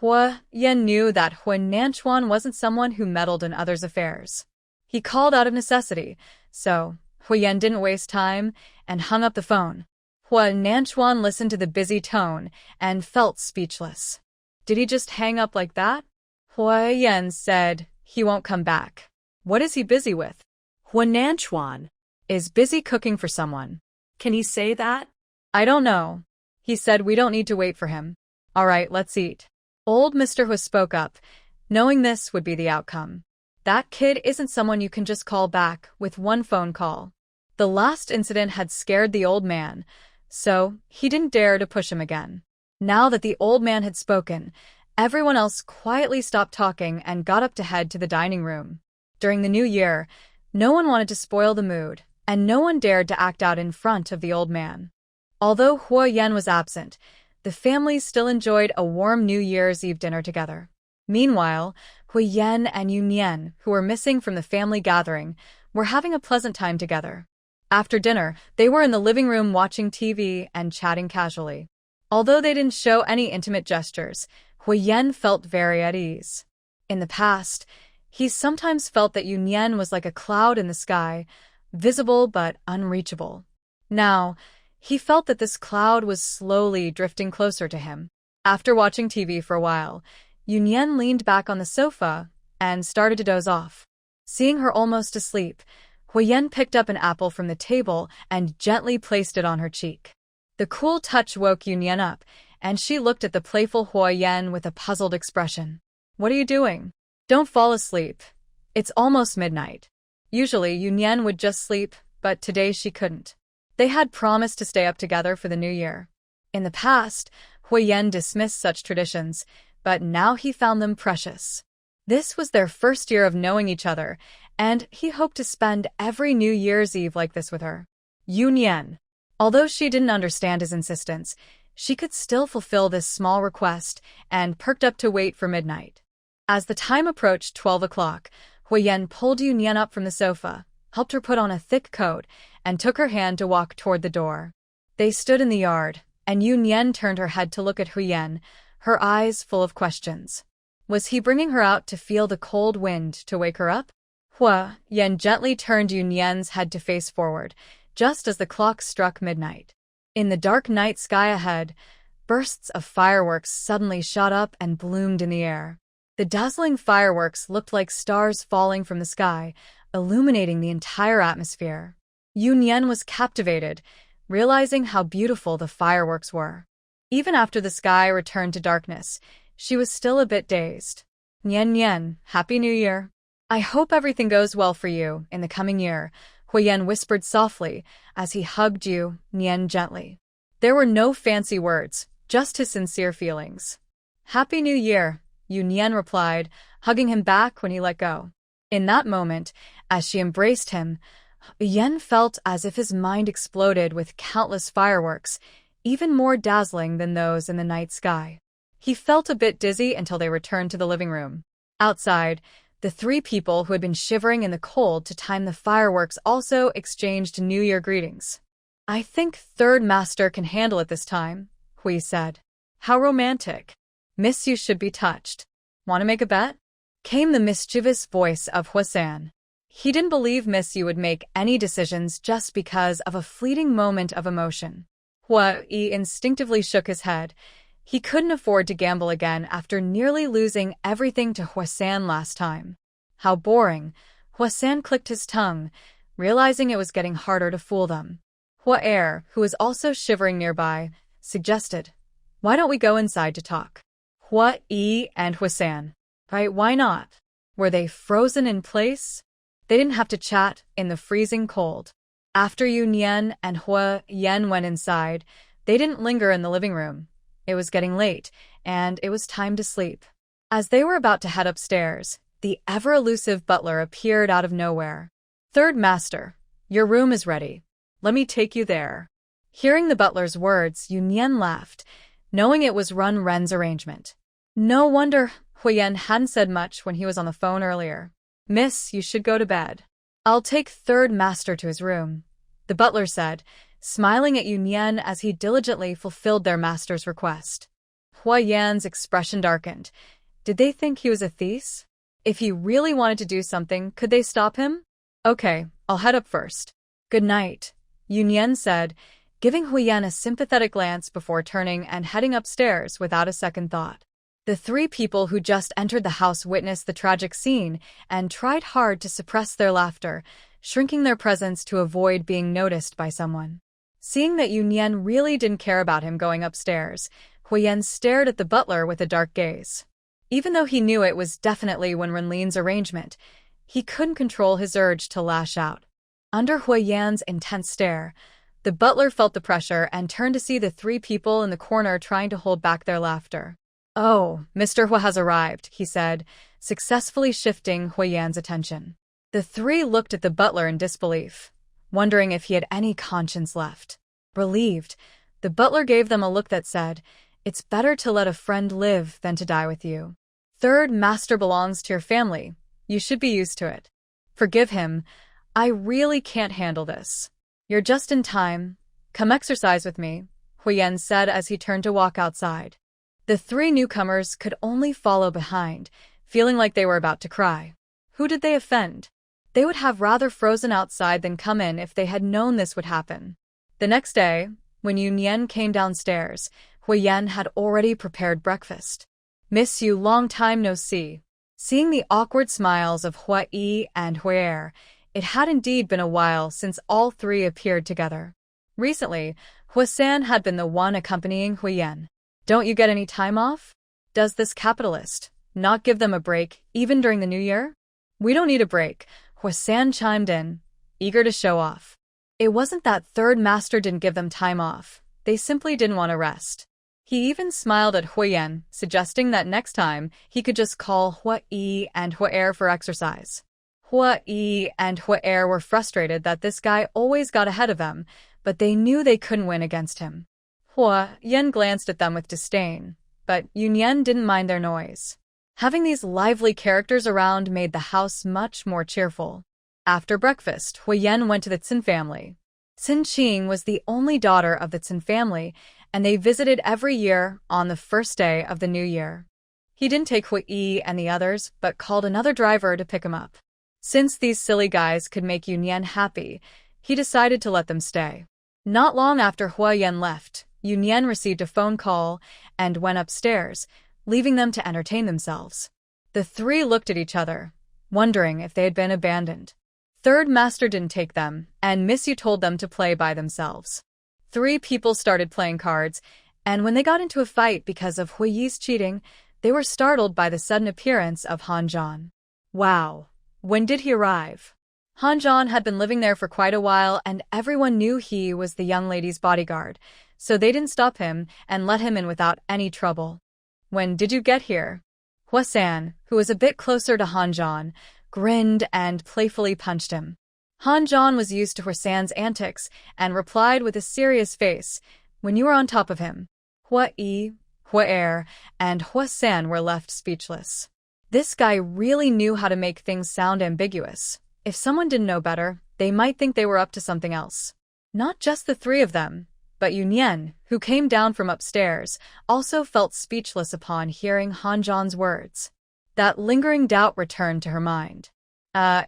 A: Huo Yan knew that Huo Nanchuan wasn't someone who meddled in others' affairs. He called out of necessity, so Huo Yan didn't waste time and hung up the phone. Huo Nanchuan listened to the busy tone and felt speechless. Did he just hang up like that? Huo Yan said he won't come back. What is he busy with?
B: Huo Nanchuan
A: is busy cooking for someone.
B: Can he say that?
A: I don't know. He said we don't need to wait for him. All right, let's eat. Old Mr. Huo spoke up, knowing this would be the outcome. That kid isn't someone you can just call back with one phone call. The last incident had scared the old man, so he didn't dare to push him again. Now that the old man had spoken, everyone else quietly stopped talking and got up to head to the dining room. During the new year, no one wanted to spoil the mood, and no one dared to act out in front of the old man. Although Huo Yan was absent, the family still enjoyed a warm New Year's Eve dinner together. Meanwhile, Huo Yan and Yunyan, who were missing from the family gathering, were having a pleasant time together. After dinner, they were in the living room watching TV and chatting casually. Although they didn't show any intimate gestures, Huo Yan felt very at ease. In the past, he sometimes felt that Yunyan was like a cloud in the sky, visible but unreachable. Now, he felt that this cloud was slowly drifting closer to him. After watching TV for a while, Yunyan leaned back on the sofa and started to doze off. Seeing her almost asleep, Huo Yan picked up an apple from the table and gently placed it on her cheek. The cool touch woke Yunyan up, and she looked at the playful Huo Yan with a puzzled expression. What are you doing? Don't fall asleep. It's almost midnight. Usually, Yunyan would just sleep, but today she couldn't. They had promised to stay up together for the new year. In the past, Huo Yan dismissed such traditions, but now he found them precious. This was their first year of knowing each other, and he hoped to spend every New Year's Eve like this with her. Yunyan. Although she didn't understand his insistence, she could still fulfill this small request and perked up to wait for midnight. As the time approached 12 o'clock, Huo Yan pulled Yunyan up from the sofa, helped her put on a thick coat, and took her hand to walk toward the door. They stood in the yard, and Yunyan turned her head to look at Huo Yan, her eyes full of questions. Was he bringing her out to feel the cold wind to wake her up? Huo Yan gently turned Yunyan's head to face forward, just as the clock struck midnight. In the dark night sky ahead, bursts of fireworks suddenly shot up and bloomed in the air. The dazzling fireworks looked like stars falling from the sky, illuminating the entire atmosphere. Yunyan was captivated, realizing how beautiful the fireworks were. Even after the sky returned to darkness, she was still a bit dazed. Nian, Happy New Year. I hope everything goes well for you in the coming year, Huo Yan whispered softly as he hugged Yunyan gently. There were no fancy words, just his sincere feelings. Happy New Year, Yunyan replied, hugging him back when he let go. In that moment, as she embraced him, Yan felt as if his mind exploded with countless fireworks, even more dazzling than those in the night sky. He felt a bit dizzy until they returned to the living room. Outside, the three people who had been shivering in the cold to time the fireworks also exchanged New Year greetings. I think Third Master can handle it this time, Hui said. How romantic. Miss, you should be touched. Want to make a bet? Came the mischievous voice of Huo San. He didn't believe Miss Yu would make any decisions just because of a fleeting moment of emotion. Huo Yi instinctively shook his head. He couldn't afford to gamble again after nearly losing everything to Huo San last time. How boring. Huo San clicked his tongue, realizing it was getting harder to fool them. Huo Er, who was also shivering nearby, suggested, Why don't we go inside to talk? Huo Yi and Huo San. Right, why not? Were they frozen in place? They didn't have to chat in the freezing cold. After Yunyan and Huo Yan went inside, they didn't linger in the living room. It was getting late, and it was time to sleep. As they were about to head upstairs, the ever-elusive butler appeared out of nowhere. Third Master, your room is ready. Let me take you there. Hearing the butler's words, Yunyan laughed, knowing it was Wenren's arrangement. No wonder Huo Yan hadn't said much when he was on the phone earlier. Miss, you should go to bed. I'll take Third Master to his room, the butler said, smiling at Yunyan as he diligently fulfilled their master's request. Huo Yan's expression darkened. Did they think he was a thief? If he really wanted to do something, could they stop him? Okay, I'll head up first. Good night, Yunyan said, giving Huo Yan a sympathetic glance before turning and heading upstairs without a second thought. The three people who just entered the house witnessed the tragic scene and tried hard to suppress their laughter, shrinking their presence to avoid being noticed by someone. Seeing that Yunyan really didn't care about him going upstairs, Huo Yan stared at the butler with a dark gaze. Even though he knew it was definitely Wenren's arrangement, he couldn't control his urge to lash out. Under Huo Yan's intense stare, the butler felt the pressure and turned to see the three people in the corner trying to hold back their laughter. Oh, Mr. Huo has arrived, he said, successfully shifting Huo Yan's attention. The three looked at the butler in disbelief, wondering if he had any conscience left. Relieved, the butler gave them a look that said, It's better to let a friend live than to die with you. Third Master belongs to your family. You should be used to it. Forgive him. I really can't handle this. You're just in time. Come exercise with me, Huo Yan said as he turned to walk outside. The three newcomers could only follow behind, feeling like they were about to cry. Who did they offend? They would have rather frozen outside than come in if they had known this would happen. The next day, when Yunyan came downstairs, Huo Yan had already prepared breakfast. Miss Yu, long time no see. Seeing the awkward smiles of Huo Yi and Huo Er, it had indeed been a while since all three appeared together. Recently, Huo San had been the one accompanying Huo Yan. Don't you get any time off? Does this capitalist, Not give them a break, even during the new year? We don't need a break, Huo Yan chimed in, eager to show off. It wasn't that third master didn't give them time off. They simply didn't want to rest. He even smiled at Huo Yan, suggesting that next time he could just call Huo Yi and Huo Er for exercise. Huo Yi and Huo Er were frustrated that this guy always got ahead of them, but they knew they couldn't win against him. Huo Yan glanced at them with disdain, but Yunyan didn't mind their noise. Having these lively characters around made the house much more cheerful. After breakfast, Huo Yan went to the Tsin family. Tsin Qing was the only daughter of the Tsin family, and they visited every year on the first day of the new year. He didn't take Huo Yi and the others, but called another driver to pick him up. Since these silly guys could make Yunyan happy, he decided to let them stay. Not long after Huo Yan left, Yunyan received a phone call and went upstairs, leaving them to entertain themselves. The three looked at each other, wondering if they had been abandoned. Third master didn't take them, and Miss Yu told them to play by themselves. Three people started playing cards, and when they got into a fight because of Hui Yi's cheating, they were startled by the sudden appearance of Han Zhan.
B: Wow. When did he arrive?
A: Han Zhan had been living there for quite a while, and everyone knew he was the young lady's bodyguard, so they didn't stop him and let him in without any trouble. When did you get here? Huo Yan, who was a bit closer to Han Zhan, grinned and playfully punched him. Han Zhan was used to Huo Yan's antics and replied with a serious face, "When you were on top of him." Huo Yi, Huo Er, and Huo Yan were left speechless. This guy really knew how to make things sound ambiguous. If someone didn't know better, they might think they were up to something else. Not just the three of them, but Yunyan, who came down from upstairs, also felt speechless upon hearing Han Zhan's words. That lingering doubt returned to her mind.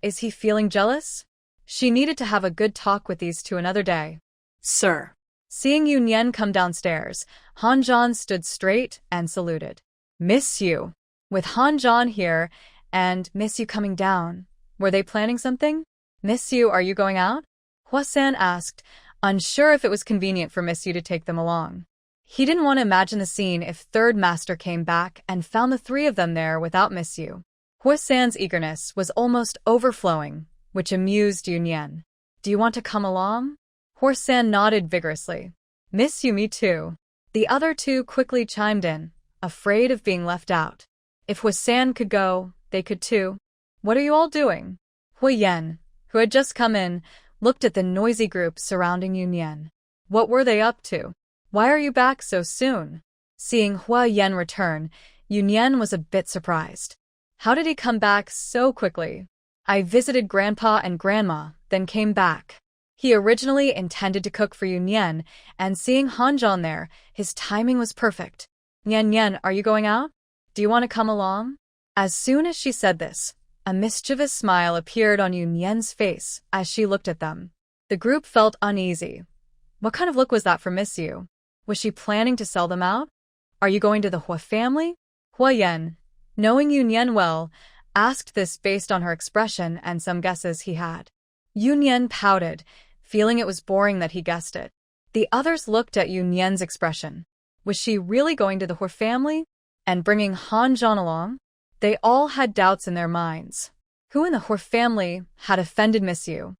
A: Is he feeling jealous? She needed to have a good talk with these two another day.
B: Sir.
A: Seeing Yunyan come downstairs, Han Zhan stood straight and saluted. Miss Yu. With Han Zhan here and Miss Yu coming down, were they planning something? Miss Yu, are you going out? Huo Yan asked, unsure if it was convenient for Miss Yu to take them along. He didn't want to imagine the scene if Third Master came back and found the three of them there without Miss Yu. Huo Yan's eagerness was almost overflowing, which amused Yunyan. Do you want to come along? Huo Yan nodded vigorously. Miss Yu, me too. The other two quickly chimed in, afraid of being left out. If Huo Yan could go, they could too. What are you all doing? Huo Yan, who had just come in, looked at the noisy group surrounding Yunyan. What were they up to? Why are you back so soon? Seeing Huo Yan return, Yunyan was a bit surprised. How did he come back so quickly? I visited Grandpa and Grandma, then came back. He originally intended to cook for Yunyan, and seeing Han Zhan there, his timing was perfect. Yan, are you going out? Do you want to come along? As soon as she said this, a mischievous smile appeared on Yunyan's face as she looked at them. The group felt uneasy. What kind of look was that from Miss Yu? Was she planning to sell them out? Are you going to the Huo family? Huo Yan, knowing Yunyan well, asked this based on her expression and some guesses he had. Yunyan pouted, feeling it was boring that he guessed it. The others looked at Yunyan's expression. Was she really going to the Huo family? And bringing Han Zhan along? They all had doubts in their minds. Who in the Huo family had offended Miss Yu?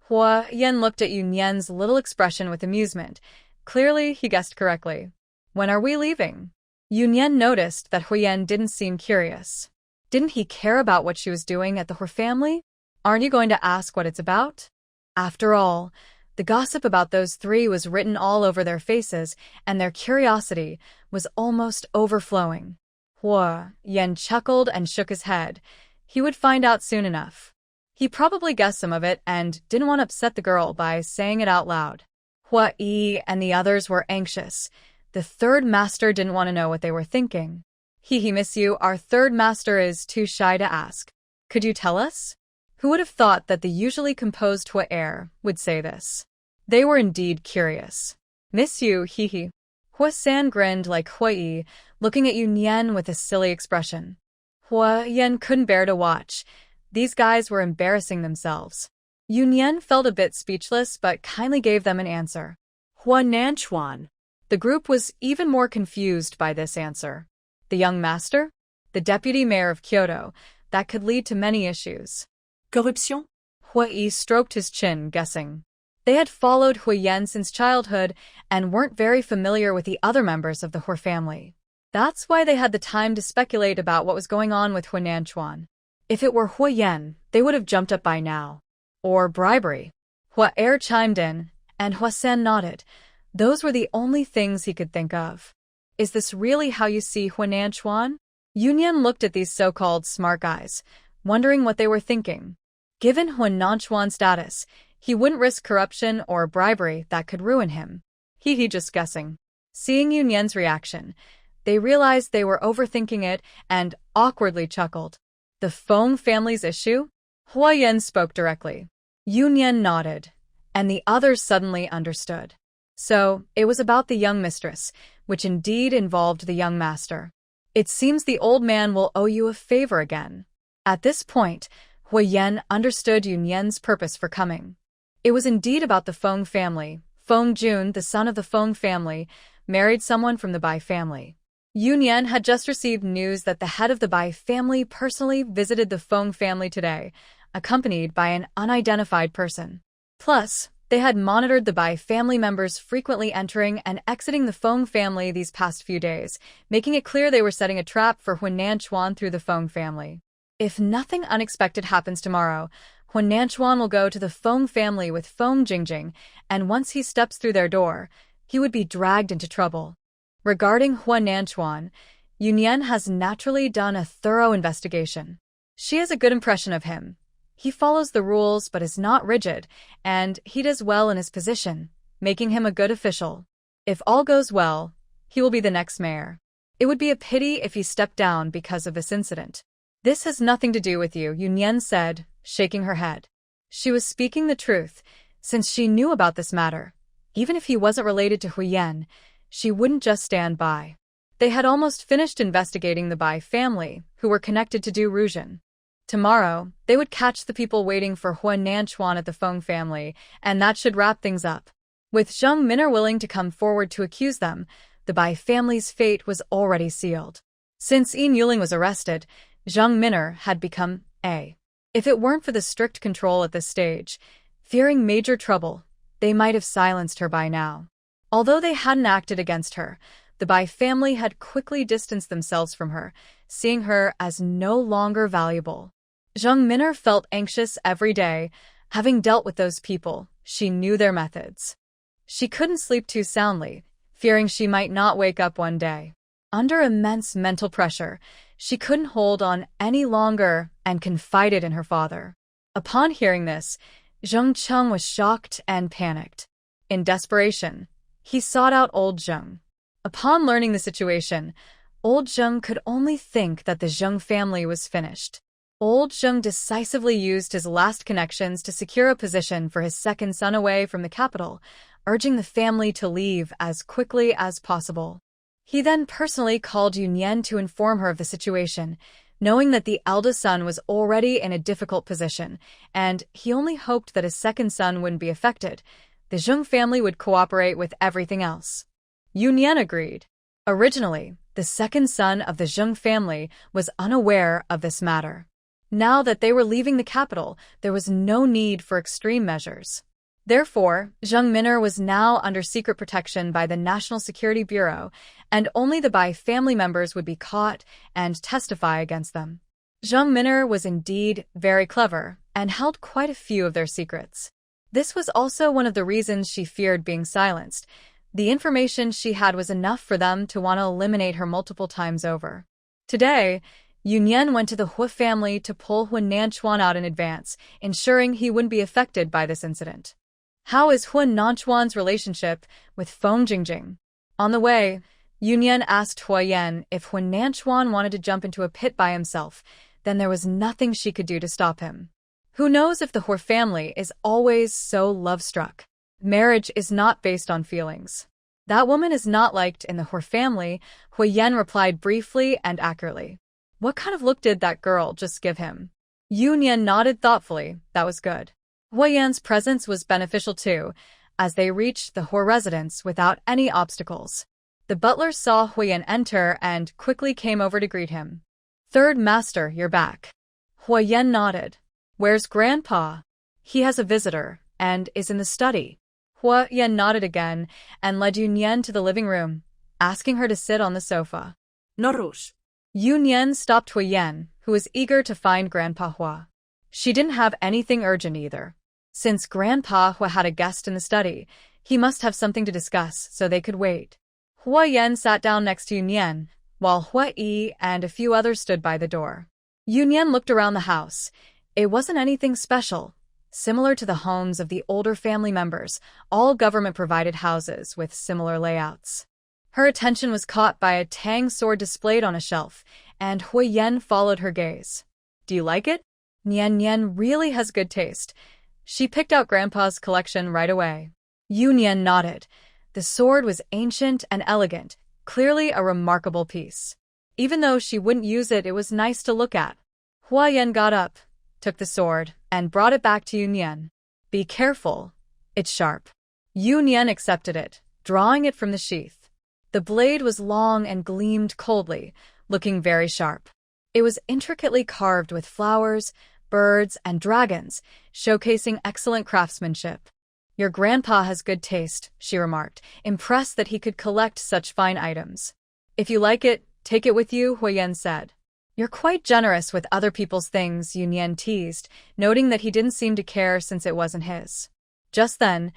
A: Huo Yan looked at Yunyan's little expression with amusement. Clearly, he guessed correctly. When are we leaving? Yunyan noticed that Huo Yan didn't seem curious. Didn't he care about what she was doing at the Huo family? Aren't you going to ask what it's about? After all, the gossip about those three was written all over their faces, and their curiosity was almost overflowing. Huo Yan chuckled and shook his head. He would find out soon enough. He probably guessed some of it and didn't want to upset the girl by saying it out loud. Huo Yi and the others were anxious. The third master didn't want to know what they were thinking. Miss Yu, our third master is too shy to ask. Could you tell us? Who would have thought that the usually composed Huo Er would say this? They were indeed curious. Miss Yu, Huo Yan grinned like Huo Yi, looking at Yunyan with a silly expression. Huo Yan couldn't bear to watch. These guys were embarrassing themselves. Yunyan felt a bit speechless but kindly gave them an answer.
B: Huo Nanchuan.
A: The group was even more confused by this answer. The young master? the deputy mayor of Kyoto, that could lead to many issues.
B: Corruption?
A: Huo Yi stroked his chin, guessing. They had followed Huo Yan since childhood and weren't very familiar with the other members of the Huo family. That's why they had the time to speculate about what was going on with Huo Nanchuan. If it were Huo Yan, they would have jumped up by now. Or bribery. Hua Er chimed in, and Hua San nodded. Those were the only things he could think of. Is this really how you see Hua Nanchuan? Yunyan looked at these so-called smart guys, wondering what they were thinking. Given Hua Nanchuan's status, he wouldn't risk corruption or bribery that could ruin him. He just guessing. Seeing Yunyan's reaction, they realized they were overthinking it and awkwardly chuckled. The Feng family's issue? Huo Yan spoke directly. Yunyan nodded, and the others suddenly understood. So, it was about the young mistress, which indeed involved the young master. It seems the old man will owe you a favor again. At this point, Huo Yan understood Yunyan's purpose for coming. It was indeed about the Feng family. Feng Jun, the son of the Feng family, married someone from the Bai family. Yunyan had just received news that the head of the Bai family personally visited the Feng family today, accompanied by an unidentified person. Plus, they had monitored the Bai family members frequently entering and exiting the Feng family these past few days, making it clear they were setting a trap for Huo Nanchuan through the Feng family. If nothing unexpected happens tomorrow, Huo Nanchuan will go to the Feng family with Feng Jingjing, and once he steps through their door, he would be dragged into trouble. Regarding Huo Nanchuan, Yunyan has naturally done a thorough investigation. She has a good impression of him. He follows the rules but is not rigid, and he does well in his position, making him a good official. If all goes well, he will be the next mayor. It would be a pity if he stepped down because of this incident. This has nothing to do with you, Yunyan said, shaking her head. She was speaking the truth, since she knew about this matter. Even if he wasn't related to Huo Yan, she wouldn't just stand by. They had almost finished investigating the Bai family, who were connected to Du Ruzhen. Tomorrow, they would catch the people waiting for Huo Nanchuan at the Feng family, and that should wrap things up. With Zhang Min'er willing to come forward to accuse them, the Bai family's fate was already sealed. Since Yin Yuling was arrested, Zhang Min'er had become A. If it weren't for the strict control at this stage, fearing major trouble, they might have silenced her by now. Although they hadn't acted against her, the Bai family had quickly distanced themselves from her, seeing her as no longer valuable. Zhang Min'er felt anxious every day. Having dealt with those people, she knew their methods. She couldn't sleep too soundly, fearing she might not wake up one day. Under immense mental pressure, she couldn't hold on any longer and confided in her father. Upon hearing this, Zheng Cheng was shocked and panicked. In desperation, he sought out old Zheng. Upon learning the situation, old Zheng could only think that the Zheng family was finished. Old Zheng decisively used his last connections to secure a position for his second son away from the capital, urging the family to leave as quickly as possible. He then personally called Yunyan to inform her of the situation, knowing that the eldest son was already in a difficult position, and he only hoped that his second son wouldn't be affected. The Zheng family would cooperate with everything else. Yunyan agreed. Originally, the second son of the Zheng family was unaware of this matter. Now that they were leaving the capital, there was no need for extreme measures. Therefore, Zhang Min'er was now under secret protection by the National Security Bureau, and only the Bai family members would be caught and testify against them. Zhang Min'er was indeed very clever and held quite a few of their secrets. This was also one of the reasons she feared being silenced. The information she had was enough for them to want to eliminate her multiple times over. Today, Yunyan went to the Huo family to pull Huo Nanchuan out in advance, ensuring he wouldn't be affected by this incident. How is Huo Nanchuan's relationship with Feng Jingjing? On the way, Yunyan asked Huo Yan if Huo Nanchuan wanted to jump into a pit by himself, then there was nothing she could do to stop him. Who knows if the Huo family is always so love-struck? Marriage is not based on feelings. That woman is not liked in the Huo family, Huo Yan replied briefly and accurately. What kind of look did that girl just give him? Yunyan nodded thoughtfully. That was good. Huo Yan's presence was beneficial too, as they reached the Huo residence without any obstacles. The butler saw Huo Yan enter and quickly came over to greet him. Third master, you're back. Huo Yan nodded. Where's Grandpa? He has a visitor, and is in the study. Huo Yan nodded again and led Yunyan to the living room, asking her to sit on the sofa.
B: No rush.
A: Yunyan stopped Huo Yan, who was eager to find Grandpa Hua. She didn't have anything urgent either. Since Grandpa Hua had a guest in the study, he must have something to discuss, so they could wait. Huo Yan sat down next to Yunyan, while Huo Yi and a few others stood by the door. Yunyan looked around the house. It wasn't anything special. Similar to the homes of the older family members, all government-provided houses with similar layouts. Her attention was caught by a tang sword displayed on a shelf, and Huo Yan followed her gaze. Do you like it? Nian really has good taste. She picked out Grandpa's collection right away. Yunyan nodded. The sword was ancient and elegant, clearly a remarkable piece. Even though she wouldn't use it, it was nice to look at. Huo Yan got up, took the sword, and brought it back to Yunyan. Be careful. It's sharp. Yunyan accepted it, drawing it from the sheath. The blade was long and gleamed coldly, looking very sharp. It was intricately carved with flowers, birds, and dragons, showcasing excellent craftsmanship. Your grandpa has good taste, she remarked, impressed that he could collect such fine items. If you like it, take it with you, Huo Yan said. You're quite generous with other people's things, Yunyan teased, noting that he didn't seem to care since it wasn't his. Just then,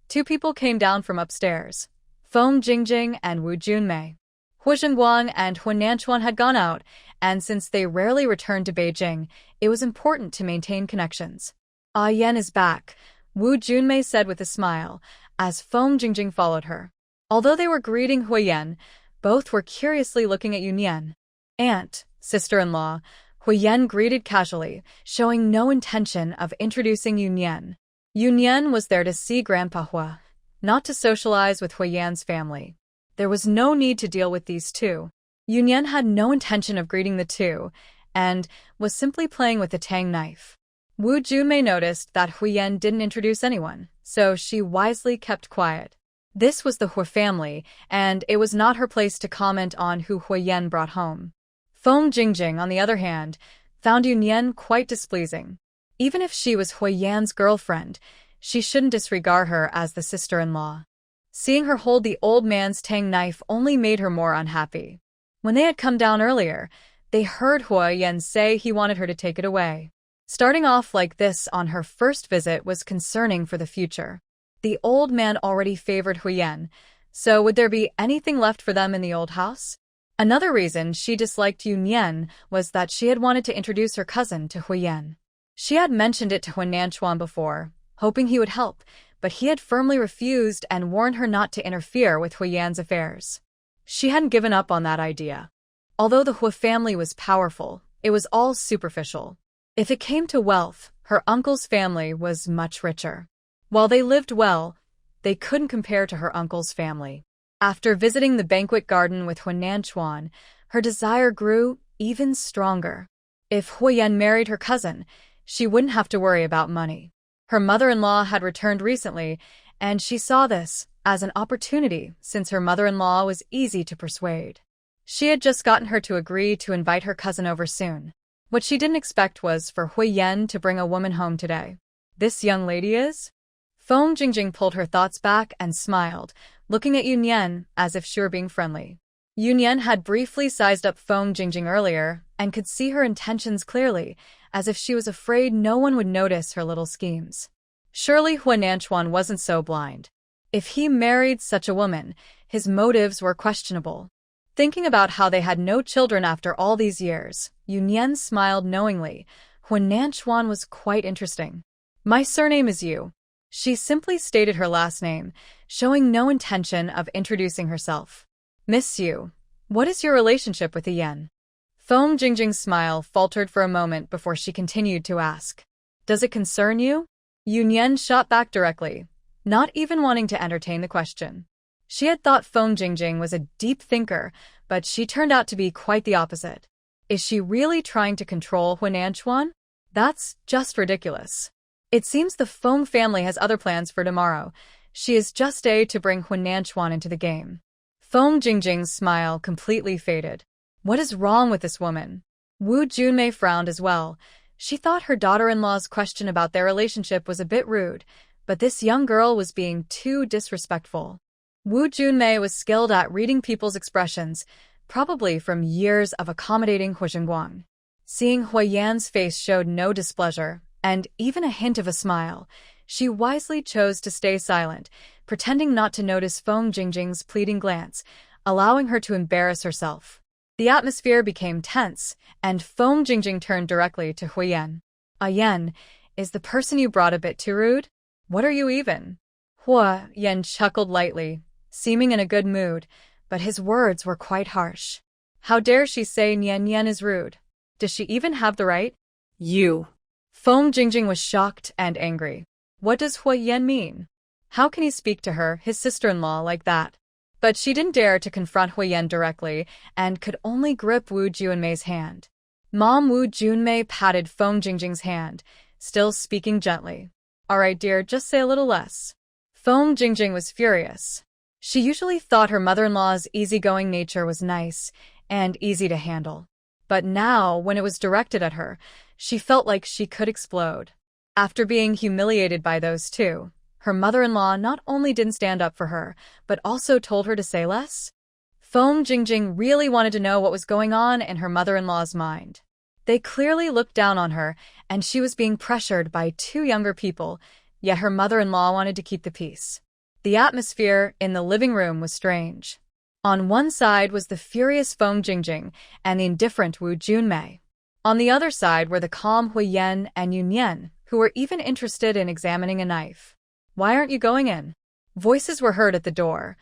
A: two people came down from upstairs. Feng Jingjing and Wu Junmei. Hu Zhenguang and Hu Nanchuan had gone out, and since they rarely returned to Beijing, it was important to maintain connections. Ah Yan is back, Wu Junmei said with a smile, as Feng Jingjing followed her. Although they were greeting Huo Yan, both were curiously looking at Yunyan. Aunt, sister-in-law, Huo Yan greeted casually, showing no intention of introducing Yunyan. Yunyan was there to see Grandpa Hua, not to socialize with Huo Yan's family. There was no need to deal with these two. Yunyan had no intention of greeting the two, and was simply playing with the tang knife. Wu Junmei noticed that Huo Yan didn't introduce anyone, so she wisely kept quiet. This was the Hua family, and it was not her place to comment on who Huo Yan brought home. Feng Jingjing, on the other hand, found Yunyan quite displeasing. Even if she was Huo Yan's girlfriend, she shouldn't disregard her as the sister-in-law. Seeing her hold the old man's tang knife only made her more unhappy. When they had come down earlier, they heard Huo Yan say he wanted her to take it away. Starting off like this on her first visit was concerning for the future. The old man already favored Huo Yan, so would there be anything left for them in the old house? Another reason she disliked Yunyan was that she had wanted to introduce her cousin to Huo Yan. She had mentioned it to Hu Nanchuan before, hoping he would help, but he had firmly refused and warned her not to interfere with Huo Yan's affairs. She hadn't given up on that idea. Although the Hua family was powerful, it was all superficial. If it came to wealth, her uncle's family was much richer. While they lived well, they couldn't compare to her uncle's family. After visiting the banquet garden with Hu Nanchuan, her desire grew even stronger. If Huo Yan married her cousin, she wouldn't have to worry about money. Her mother-in-law had returned recently, and she saw this as an opportunity since her mother-in-law was easy to persuade. She had just gotten her to agree to invite her cousin over soon. What she didn't expect was for Huo Yan to bring a woman home today. This young lady is? Feng Jingjing pulled her thoughts back and smiled, looking at Yunyan as if she were being friendly. Yunyan had briefly sized up Feng Jingjing earlier and could see her intentions clearly, as if she was afraid no one would notice her little schemes. Surely Huo Nanchuan wasn't so blind. If he married such a woman, his motives were questionable. Thinking about how they had no children after all these years, Yunyan smiled knowingly. Huo Nanchuan was quite interesting. My surname is Yu. She simply stated her last name, showing no intention of introducing herself. Miss Yu, what is your relationship with the Yen? Feng Jingjing's smile faltered for a moment before she continued to ask. Does it concern you? Yunyan shot back directly, not even wanting to entertain the question. She had thought Feng Jingjing was a deep thinker, but she turned out to be quite the opposite. Is she really trying to control Hu Nanchuan? That's just ridiculous. It seems the Feng family has other plans for tomorrow. She is just to bring Hu Nanchuan into the game. Feng Jingjing's smile completely faded. What is wrong with this woman? Wu Junmei frowned as well. She thought her daughter-in-law's question about their relationship was a bit rude, but this young girl was being too disrespectful. Wu Junmei was skilled at reading people's expressions, probably from years of accommodating Huo Yan. Seeing Huo Yan's face showed no displeasure, and even a hint of a smile, she wisely chose to stay silent, pretending not to notice Feng Jingjing's pleading glance, allowing her to embarrass herself. The atmosphere became tense, and Feng Jingjing turned directly to Huo Yan. Yan, is the person you brought a bit too rude? What are you even? Huo Yan chuckled lightly, seeming in a good mood, but his words were quite harsh. How dare she say Yunyan is rude? Does she even have the right?
B: You.
A: Feng Jingjing was shocked and angry. What does Huo Yan mean? How can he speak to her, his sister-in-law, like that? But she didn't dare to confront Huo Yan directly and could only grip Wu Junmei's hand. Mom Wu Junmei patted Feng Jingjing's hand, still speaking gently. All right, dear, just say a little less. Feng Jingjing was furious. She usually thought her mother-in-law's easygoing nature was nice and easy to handle. But now, when it was directed at her, she felt like she could explode. After being humiliated by those two, her mother-in-law not only didn't stand up for her, but also told her to say less. Feng Jingjing really wanted to know what was going on in her mother-in-law's mind. They clearly looked down on her, and she was being pressured by two younger people, yet her mother-in-law wanted to keep the peace. The atmosphere in the living room was strange. On one side was the furious Feng Jingjing and the indifferent Wu Junmei. On the other side were the calm Huo Yan and Yunyan, who were even interested in examining a knife. Why aren't you going in? Voices were heard at the door.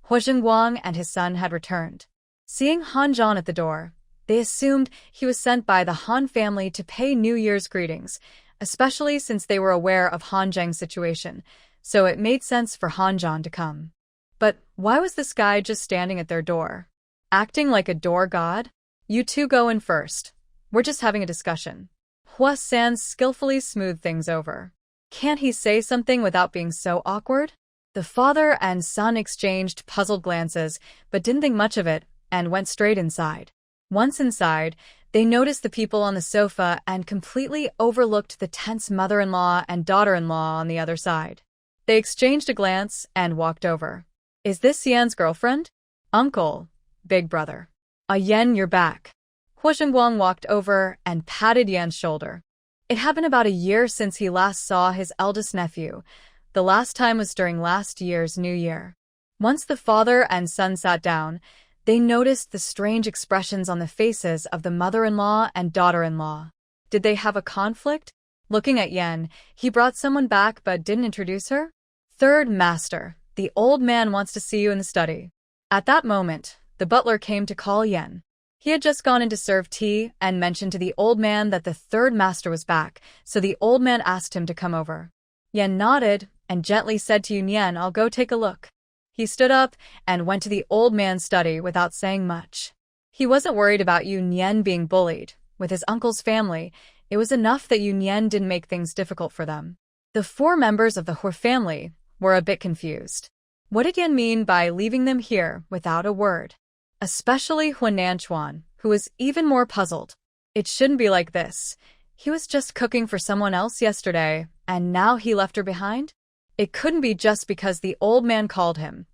A: Huo Zhenguang and his son had returned. Seeing Han Zhan at the door, they assumed he was sent by the Han family to pay New Year's greetings, especially since they were aware of Han Zheng's situation, so it made sense for Han Zhan to come. But why was this guy just standing at their door? Acting like a door god? You two go in first. We're just having a discussion. Hua San skillfully smoothed things over. Can't he say something without being so awkward? The father and son exchanged puzzled glances, but didn't think much of it, and went straight inside. Once inside, they noticed the people on the sofa and completely overlooked the tense mother-in-law and daughter-in-law on the other side. They exchanged a glance and walked over. Is this Yan's girlfriend? Uncle, big brother. Yan, you're back. Huo Zhenguang walked over and patted Yan's shoulder. It had been about a year since he last saw his eldest nephew. The last time was during last year's New Year. Once the father and son sat down, they noticed the strange expressions on the faces of the mother-in-law and daughter-in-law. Did they have a conflict? Looking at Yan, he brought someone back but didn't introduce her. Third master, the old man wants to see you in the study. At that moment, the butler came to call Yan. He had just gone in to serve tea and mentioned to the old man that the third master was back, so the old man asked him to come over. Yan nodded and gently said to Yunyan, I'll go take a look. He stood up and went to the old man's study without saying much. He wasn't worried about Yunyan being bullied. With his uncle's family, it was enough that Yunyan didn't make things difficult for them. The four members of the Huo family were a bit confused. What did Yan mean by leaving them here without a word? Especially Huo Nanchuan, who was even more puzzled. It shouldn't be like this. He was just cooking for someone else yesterday, and now he left her behind? It couldn't be just because the old man called him.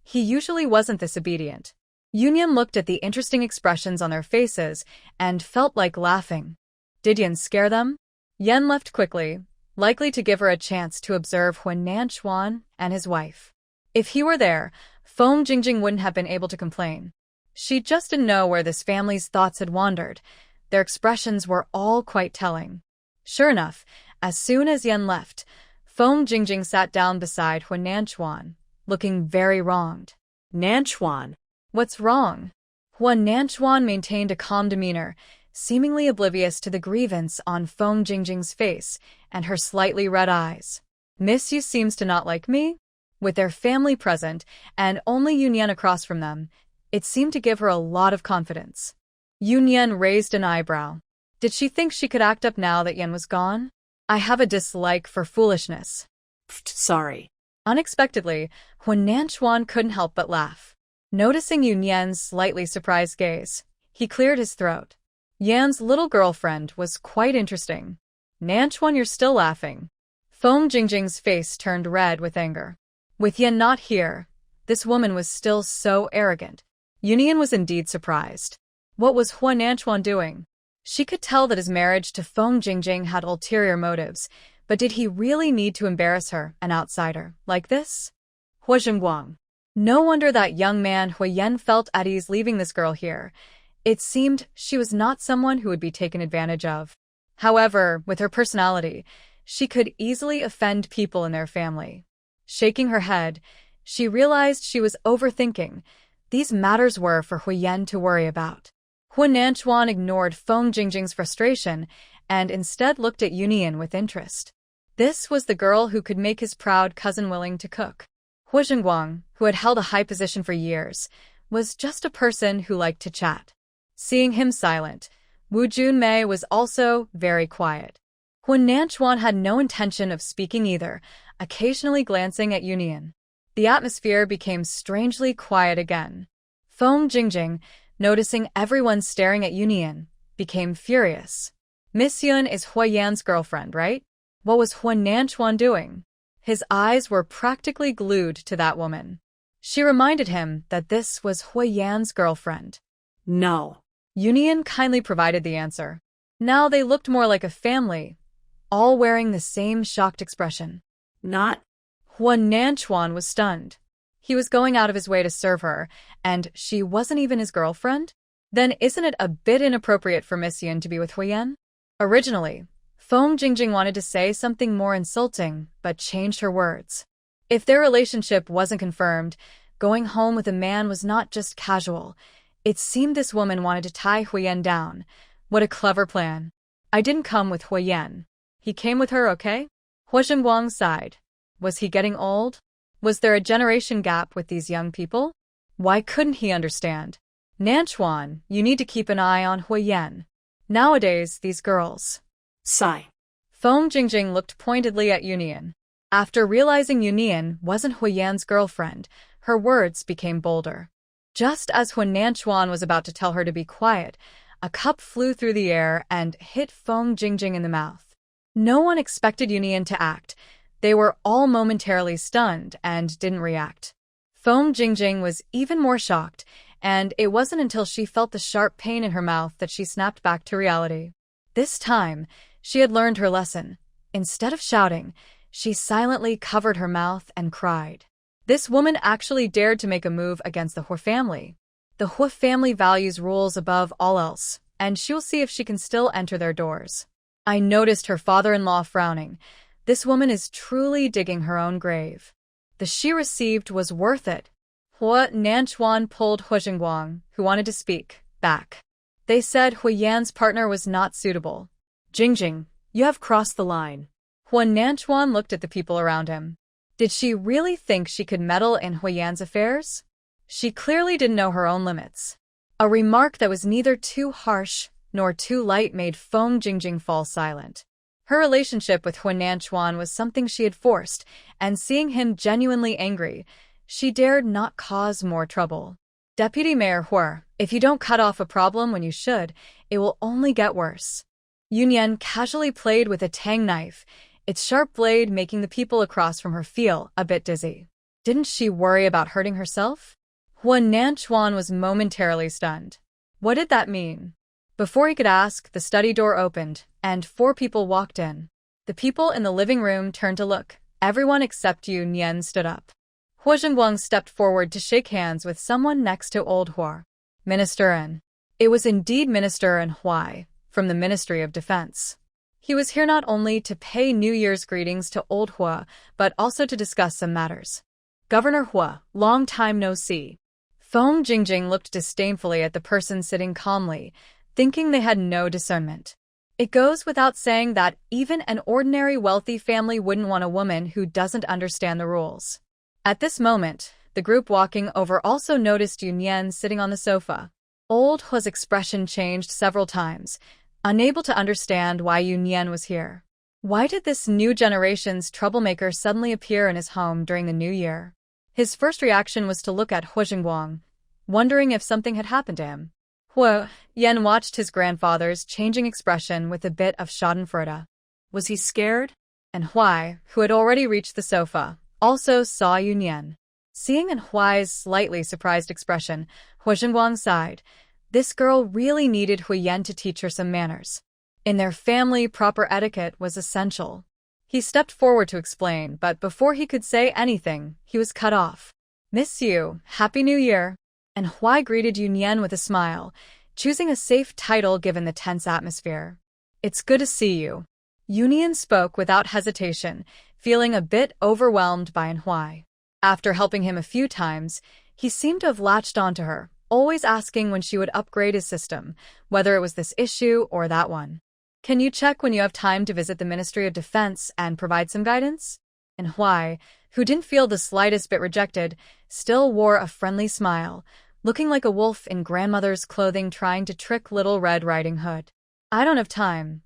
A: He usually wasn't this obedient. Yunyan looked at the interesting expressions on their faces and felt like laughing. Did Yan scare them? Yan left quickly, likely to give her a chance to observe Huo Nanchuan and his wife. If he were there, Feng Jingjing wouldn't have been able to complain. She just didn't know where this family's thoughts had wandered. Their expressions were all quite telling. Sure enough, as soon as Yan left, Feng Jingjing sat down beside Huo Nanchuan, looking very wronged.
B: Nanchuan.
A: What's wrong? Huo Nanchuan maintained a calm demeanor, seemingly oblivious to the grievance on Feng Jingjing's face and her slightly red eyes. Miss Yu seems to not like me? With their family present and only Yunyan across from them, it seemed to give her a lot of confidence. Yunyan raised an eyebrow. Did she think she could act up now that Yan was gone? I have a dislike for foolishness.
B: Sorry.
A: Unexpectedly, Huo Nanchuan couldn't help but laugh. Noticing Yunyan's slightly surprised gaze, he cleared his throat. Yan's little girlfriend was quite interesting. Nanchuan, you're still laughing. Feng Jingjing's face turned red with anger. With Yan not here, this woman was still so arrogant. Yunyan was indeed surprised. What was Huo Nanchuan doing? She could tell that his marriage to Feng Jingjing had ulterior motives, but did he really need to embarrass her, an outsider, like this? Huo Zhenguang. No wonder that young man Huo Yan felt at ease leaving this girl here. It seemed she was not someone who would be taken advantage of. However, with her personality, she could easily offend people in their family. Shaking her head, she realized she was overthinking. These matters were for Huo Yan to worry about. Huo Nanchuan ignored Feng Jingjing's frustration and instead looked at Yunyan with interest. This was the girl who could make his proud cousin willing to cook. Huo Zhenguang, who had held a high position for years, was just a person who liked to chat. Seeing him silent, Wu Junmei was also very quiet. Huo Nanchuan had no intention of speaking either, occasionally glancing at Yunyan. The atmosphere became strangely quiet again. Feng Jingjing, noticing everyone staring at Yunyan, became furious. Miss Yun is Huo Yan's girlfriend, right? What was Huo Nanchuan doing? His eyes were practically glued to that woman. She reminded him that this was Huo Yan's girlfriend.
B: No.
A: Yunyan kindly provided the answer. Now they looked more like a family, all wearing the same shocked expression.
B: Not.
A: Huo Nanchuan was stunned. He was going out of his way to serve her, and she wasn't even his girlfriend? Then isn't it a bit inappropriate for Miss Yun to be with Huo Yan? Originally, Feng Jingjing wanted to say something more insulting, but changed her words. If their relationship wasn't confirmed, going home with a man was not just casual. It seemed this woman wanted to tie Huo Yan down. What a clever plan. I didn't come with Huo Yan. He came with her, okay? Huo Zhenguang sighed. Was he getting old? Was there a generation gap with these young people? Why couldn't he understand? Nanchuan, you need to keep an eye on Huo Yan. Nowadays, these girls.
B: Sigh.
A: Feng Jingjing looked pointedly at Yunyan. After realizing Yunyan wasn't Huo Yan's girlfriend, her words became bolder. Just as Huo Nanchuan was about to tell her to be quiet, a cup flew through the air and hit Feng Jingjing in the mouth. No one expected Yunyan to act. They were all momentarily stunned and didn't react. Feng Jingjing was even more shocked, and it wasn't until she felt the sharp pain in her mouth that she snapped back to reality. This time, she had learned her lesson. Instead of shouting, she silently covered her mouth and cried. This woman actually dared to make a move against the Huo family. The Huo family values rules above all else, and she'll see if she can still enter their doors. I noticed her father-in-law frowning. This woman is truly digging her own grave. The she received was worth it. Huo Nanchuan pulled Huo Zhenguang, who wanted to speak, back. They said Huo Yan's partner was not suitable.
B: Jingjing, you have crossed the line.
A: Huo Nanchuan looked at the people around him. Did she really think she could meddle in Huo Yan's affairs? She clearly didn't know her own limits. A remark that was neither too harsh nor too light made Feng Jingjing fall silent. Her relationship with Huo Nanchuan was something she had forced, and seeing him genuinely angry, she dared not cause more trouble. Deputy Mayor Huo, if you don't cut off a problem when you should, it will only get worse. Yunyan casually played with a tang knife, its sharp blade making the people across from her feel a bit dizzy. Didn't she worry about hurting herself? Huo Nanchuan was momentarily stunned. What did that mean? Before he could ask, the study door opened, and 4 people walked in. The people in the living room turned to look. Everyone except Yunyan stood up. Huo Zhenguang stepped forward to shake hands with someone next to old Huo. Minister N. It was indeed Minister N Huai, from the Ministry of Defense. He was here not only to pay New Year's greetings to old Huo, but also to discuss some matters. Governor Huo, long time no see. Feng Jingjing looked disdainfully at the person sitting calmly, thinking they had no discernment. It goes without saying that even an ordinary wealthy family wouldn't want a woman who doesn't understand the rules. At this moment, the group walking over also noticed Yunyan sitting on the sofa. Old Huo's expression changed several times, unable to understand why Yunyan was here. Why did this new generation's troublemaker suddenly appear in his home during the new year? His first reaction was to look at Huo Zhenguang, wondering if something had happened to him. Huo Yan watched his grandfather's changing expression with a bit of schadenfreude.
B: Was he scared?
A: And Huai, who had already reached the sofa, also saw Yunyan. Seeing in Huai's slightly surprised expression, Huo Zhenguang sighed. This girl really needed Huo Yan to teach her some manners. In their family, proper etiquette was essential. He stepped forward to explain, but before he could say anything, he was cut off. Miss you, Happy New Year. And Huai greeted Yunyan with a smile, choosing a safe title given the tense atmosphere. It's good to see you. Yunyan spoke without hesitation, feeling a bit overwhelmed by Huai. After helping him a few times, he seemed to have latched onto her, always asking when she would upgrade his system, whether it was this issue or that one. Can you check when you have time to visit the Ministry of Defense and provide some guidance? And Huai, who didn't feel the slightest bit rejected, still wore a friendly smile, looking like a wolf in grandmother's clothing trying to trick Little Red Riding Hood. I don't have time.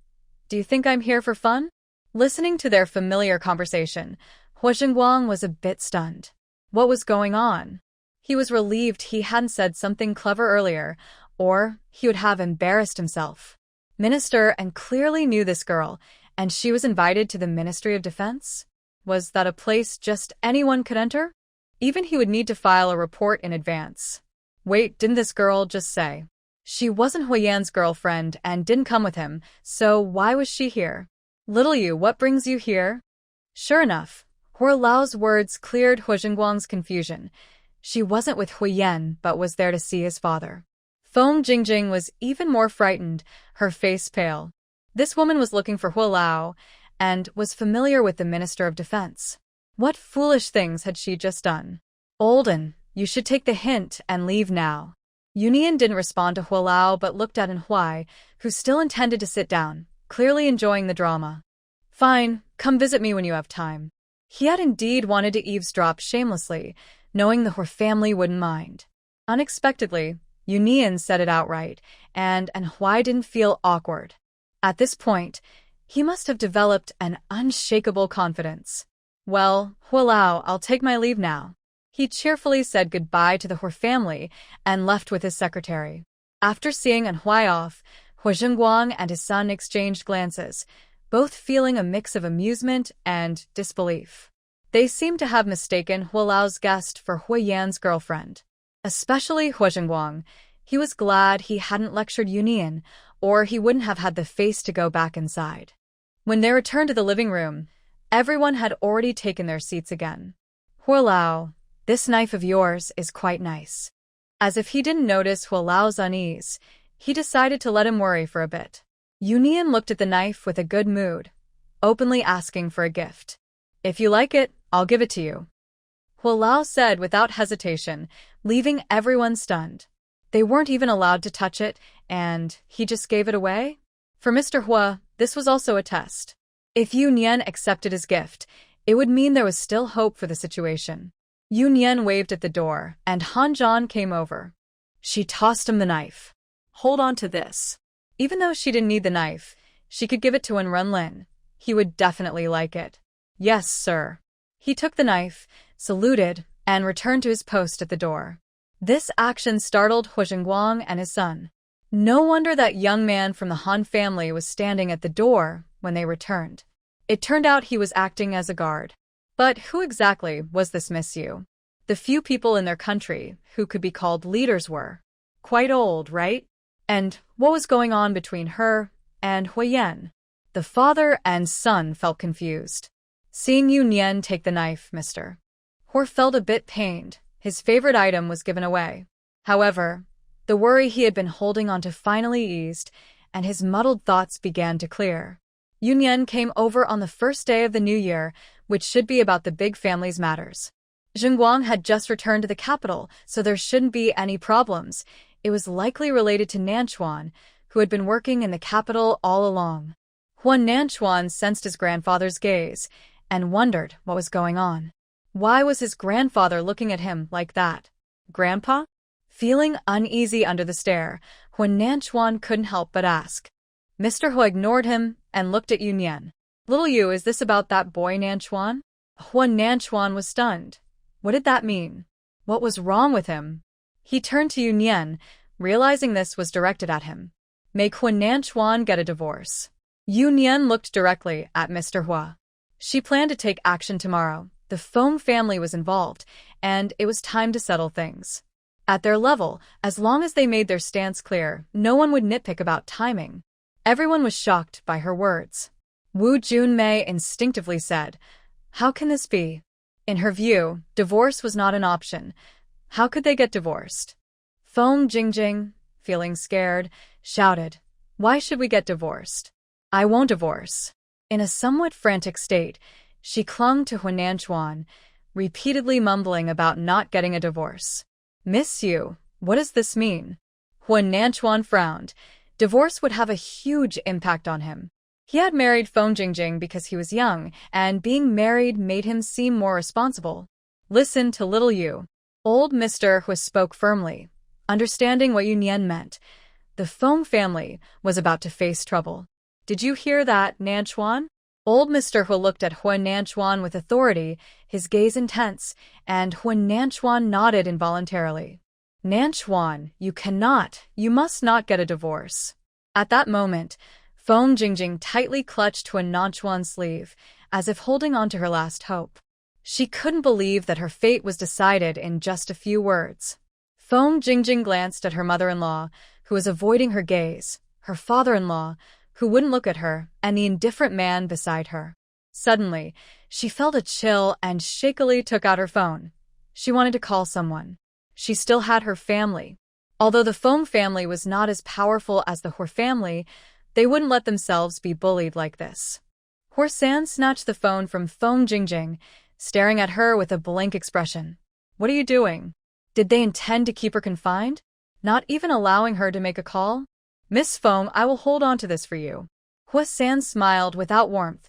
A: Do you think I'm here for fun? Listening to their familiar conversation, Huo Zhenguang was a bit stunned. What was going on? He was relieved he hadn't said something clever earlier, or he would have embarrassed himself. Minister and clearly knew this girl, and she was invited to the Ministry of Defense? Was that a place just anyone could enter? Even he would need to file a report in advance. Wait, didn't this girl just say? She wasn't Huo Yan's girlfriend and didn't come with him, so why was she here? Little you, what brings you here? Sure enough, Huo Lao's words cleared Huo Zhenguang's confusion. She wasn't with Huo Yan, but was there to see his father. Feng Jingjing was even more frightened, her face pale. This woman was looking for Huo Lao, and was familiar with the Minister of Defense. What foolish things had she just done? Olden, you should take the hint and leave now. Yunyan didn't respond to Huo Lao but looked at Huai, who still intended to sit down, clearly enjoying the drama. Fine, come visit me when you have time. He had indeed wanted to eavesdrop shamelessly, knowing the Huo family wouldn't mind. Unexpectedly, Yunyan said it outright, and Huai didn't feel awkward. At this point, he must have developed an unshakable confidence. Well, Huo Lao, I'll take my leave now. He cheerfully said goodbye to the Huo family and left with his secretary. After seeing Huai off, Huo Zhenguang and his son exchanged glances, both feeling a mix of amusement and disbelief. They seemed to have mistaken Huo Lao's guest for Huo Yan's girlfriend. Especially Huo Zhenguang. He was glad he hadn't lectured Yunyan, or he wouldn't have had the face to go back inside. When they returned to the living room, everyone had already taken their seats again. Huo Lao, this knife of yours is quite nice. As if he didn't notice Huo Lao's unease, he decided to let him worry for a bit. Yunyan looked at the knife with a good mood, openly asking for a gift. If you like it, I'll give it to you. Huo Lao said without hesitation, leaving everyone stunned. They weren't even allowed to touch it, and he just gave it away? For Mr. Huo, this was also a test. If Yunyan accepted his gift, it would mean there was still hope for the situation. Yunyan waved at the door, and Han Zhan came over. She tossed him the knife. Hold on to this. Even though she didn't need the knife, she could give it to Wenren. He would definitely like it. Yes, sir. He took the knife, saluted, and returned to his post at the door. This action startled Huo Zhenguang and his son. No wonder that young man from the Han family was standing at the door when they returned. It turned out he was acting as a guard. But who exactly was this Miss Yu? The few people in their country who could be called leaders were quite old, right? And what was going on between her and Huo Yan? The father and son felt confused. Seeing Yunyan take the knife, Mr. Huo felt a bit pained. His favorite item was given away. However, the worry he had been holding on to finally eased, and his muddled thoughts began to clear. Yunyan came over on the first day of the new year, which should be about the big family's matters. Zhenguang had just returned to the capital, so there shouldn't be any problems. It was likely related to Nanchuan, who had been working in the capital all along. Huan Nanchuan sensed his grandfather's gaze and wondered what was going on. Why was his grandfather looking at him like that? Grandpa? Feeling uneasy under the stare, Huan Nanchuan couldn't help but ask. Mr. Huo ignored him and looked at Yunyan. Little you, is this about that boy Nanchuan? Huan Nanchuan was stunned. What did that mean? What was wrong with him? He turned to Yunyan, realizing this was directed at him. Make Huo get a divorce. Yunyan looked directly at Mr. Hua. She planned to take action tomorrow. The Feng family was involved, and it was time to settle things. At their level, as long as they made their stance clear, no one would nitpick about timing. Everyone was shocked by her words. Wu Junmei instinctively said, "How can this be?" In her view, divorce was not an option. How could they get divorced? Feng Jingjing, feeling scared, shouted, "Why should we get divorced? I won't divorce." In a somewhat frantic state, she clung to Huo, repeatedly mumbling about not getting a divorce. "Miss you, what does this mean?" Huo frowned. Divorce would have a huge impact on him. He had married Feng Jingjing because he was young, and being married made him seem more responsible. "Listen to little you." Old Mr. Hua spoke firmly, understanding what Yunyan meant. The Feng family was about to face trouble. "Did you hear that, Nanchuan?" Old Mr. Hua looked at Huo with authority, his gaze intense, and Huo nodded involuntarily. "Nanchuan, you must not get a divorce." At that moment, Feng Jingjing tightly clutched Huo sleeve, as if holding on to her last hope. She couldn't believe that her fate was decided in just a few words. Feng Jingjing glanced at her mother-in-law, who was avoiding her gaze, her father-in-law, who wouldn't look at her, and the indifferent man beside her. Suddenly, she felt a chill and shakily took out her phone. She wanted to call someone. She still had her family. Although the Feng family was not as powerful as the Hua family, they wouldn't let themselves be bullied like this. Huo snatched the phone from Feng Jingjing, staring at her with a blank expression. "What are you doing?" Did they intend to keep her confined? Not even allowing her to make a call? "Miss Feng, I will hold on to this for you." Huo smiled without warmth,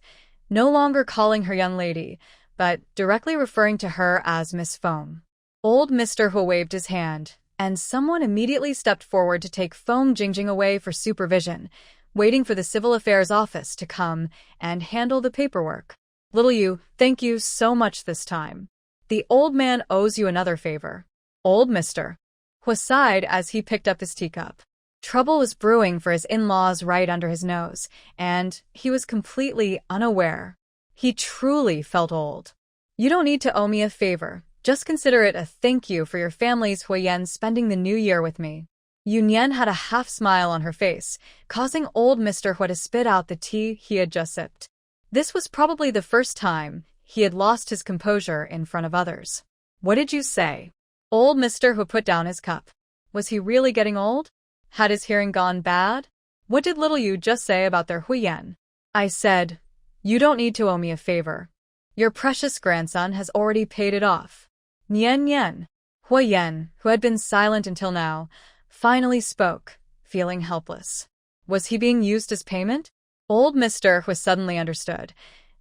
A: no longer calling her young lady, but directly referring to her as Miss Feng. Old Mr. Hua waved his hand, and someone immediately stepped forward to take Feng Jingjing away for supervision, waiting for the Civil Affairs Office to come and handle the paperwork. "Little you, thank you so much this time. The old man owes you another favor." Old Mr. Hua sighed as he picked up his teacup. Trouble was brewing for his in-laws right under his nose, and he was completely unaware. He truly felt old. "You don't need to owe me a favor. Just consider it a thank you for your family's Huo Yan spending the new year with me." Yunyan had a half-smile on her face, causing old Mr. Hua to spit out the tea he had just sipped. This was probably the first time he had lost his composure in front of others. "What did you say?" Old Mr. Hua put down his cup. Was he really getting old? Had his hearing gone bad? What did little you just say about their Huo Yan? "I said, you don't need to owe me a favor. Your precious grandson has already paid it off." Yan. Huo Yan, who had been silent until now, finally spoke, feeling helpless. Was he being used as payment? Old Mr. Hua suddenly understood.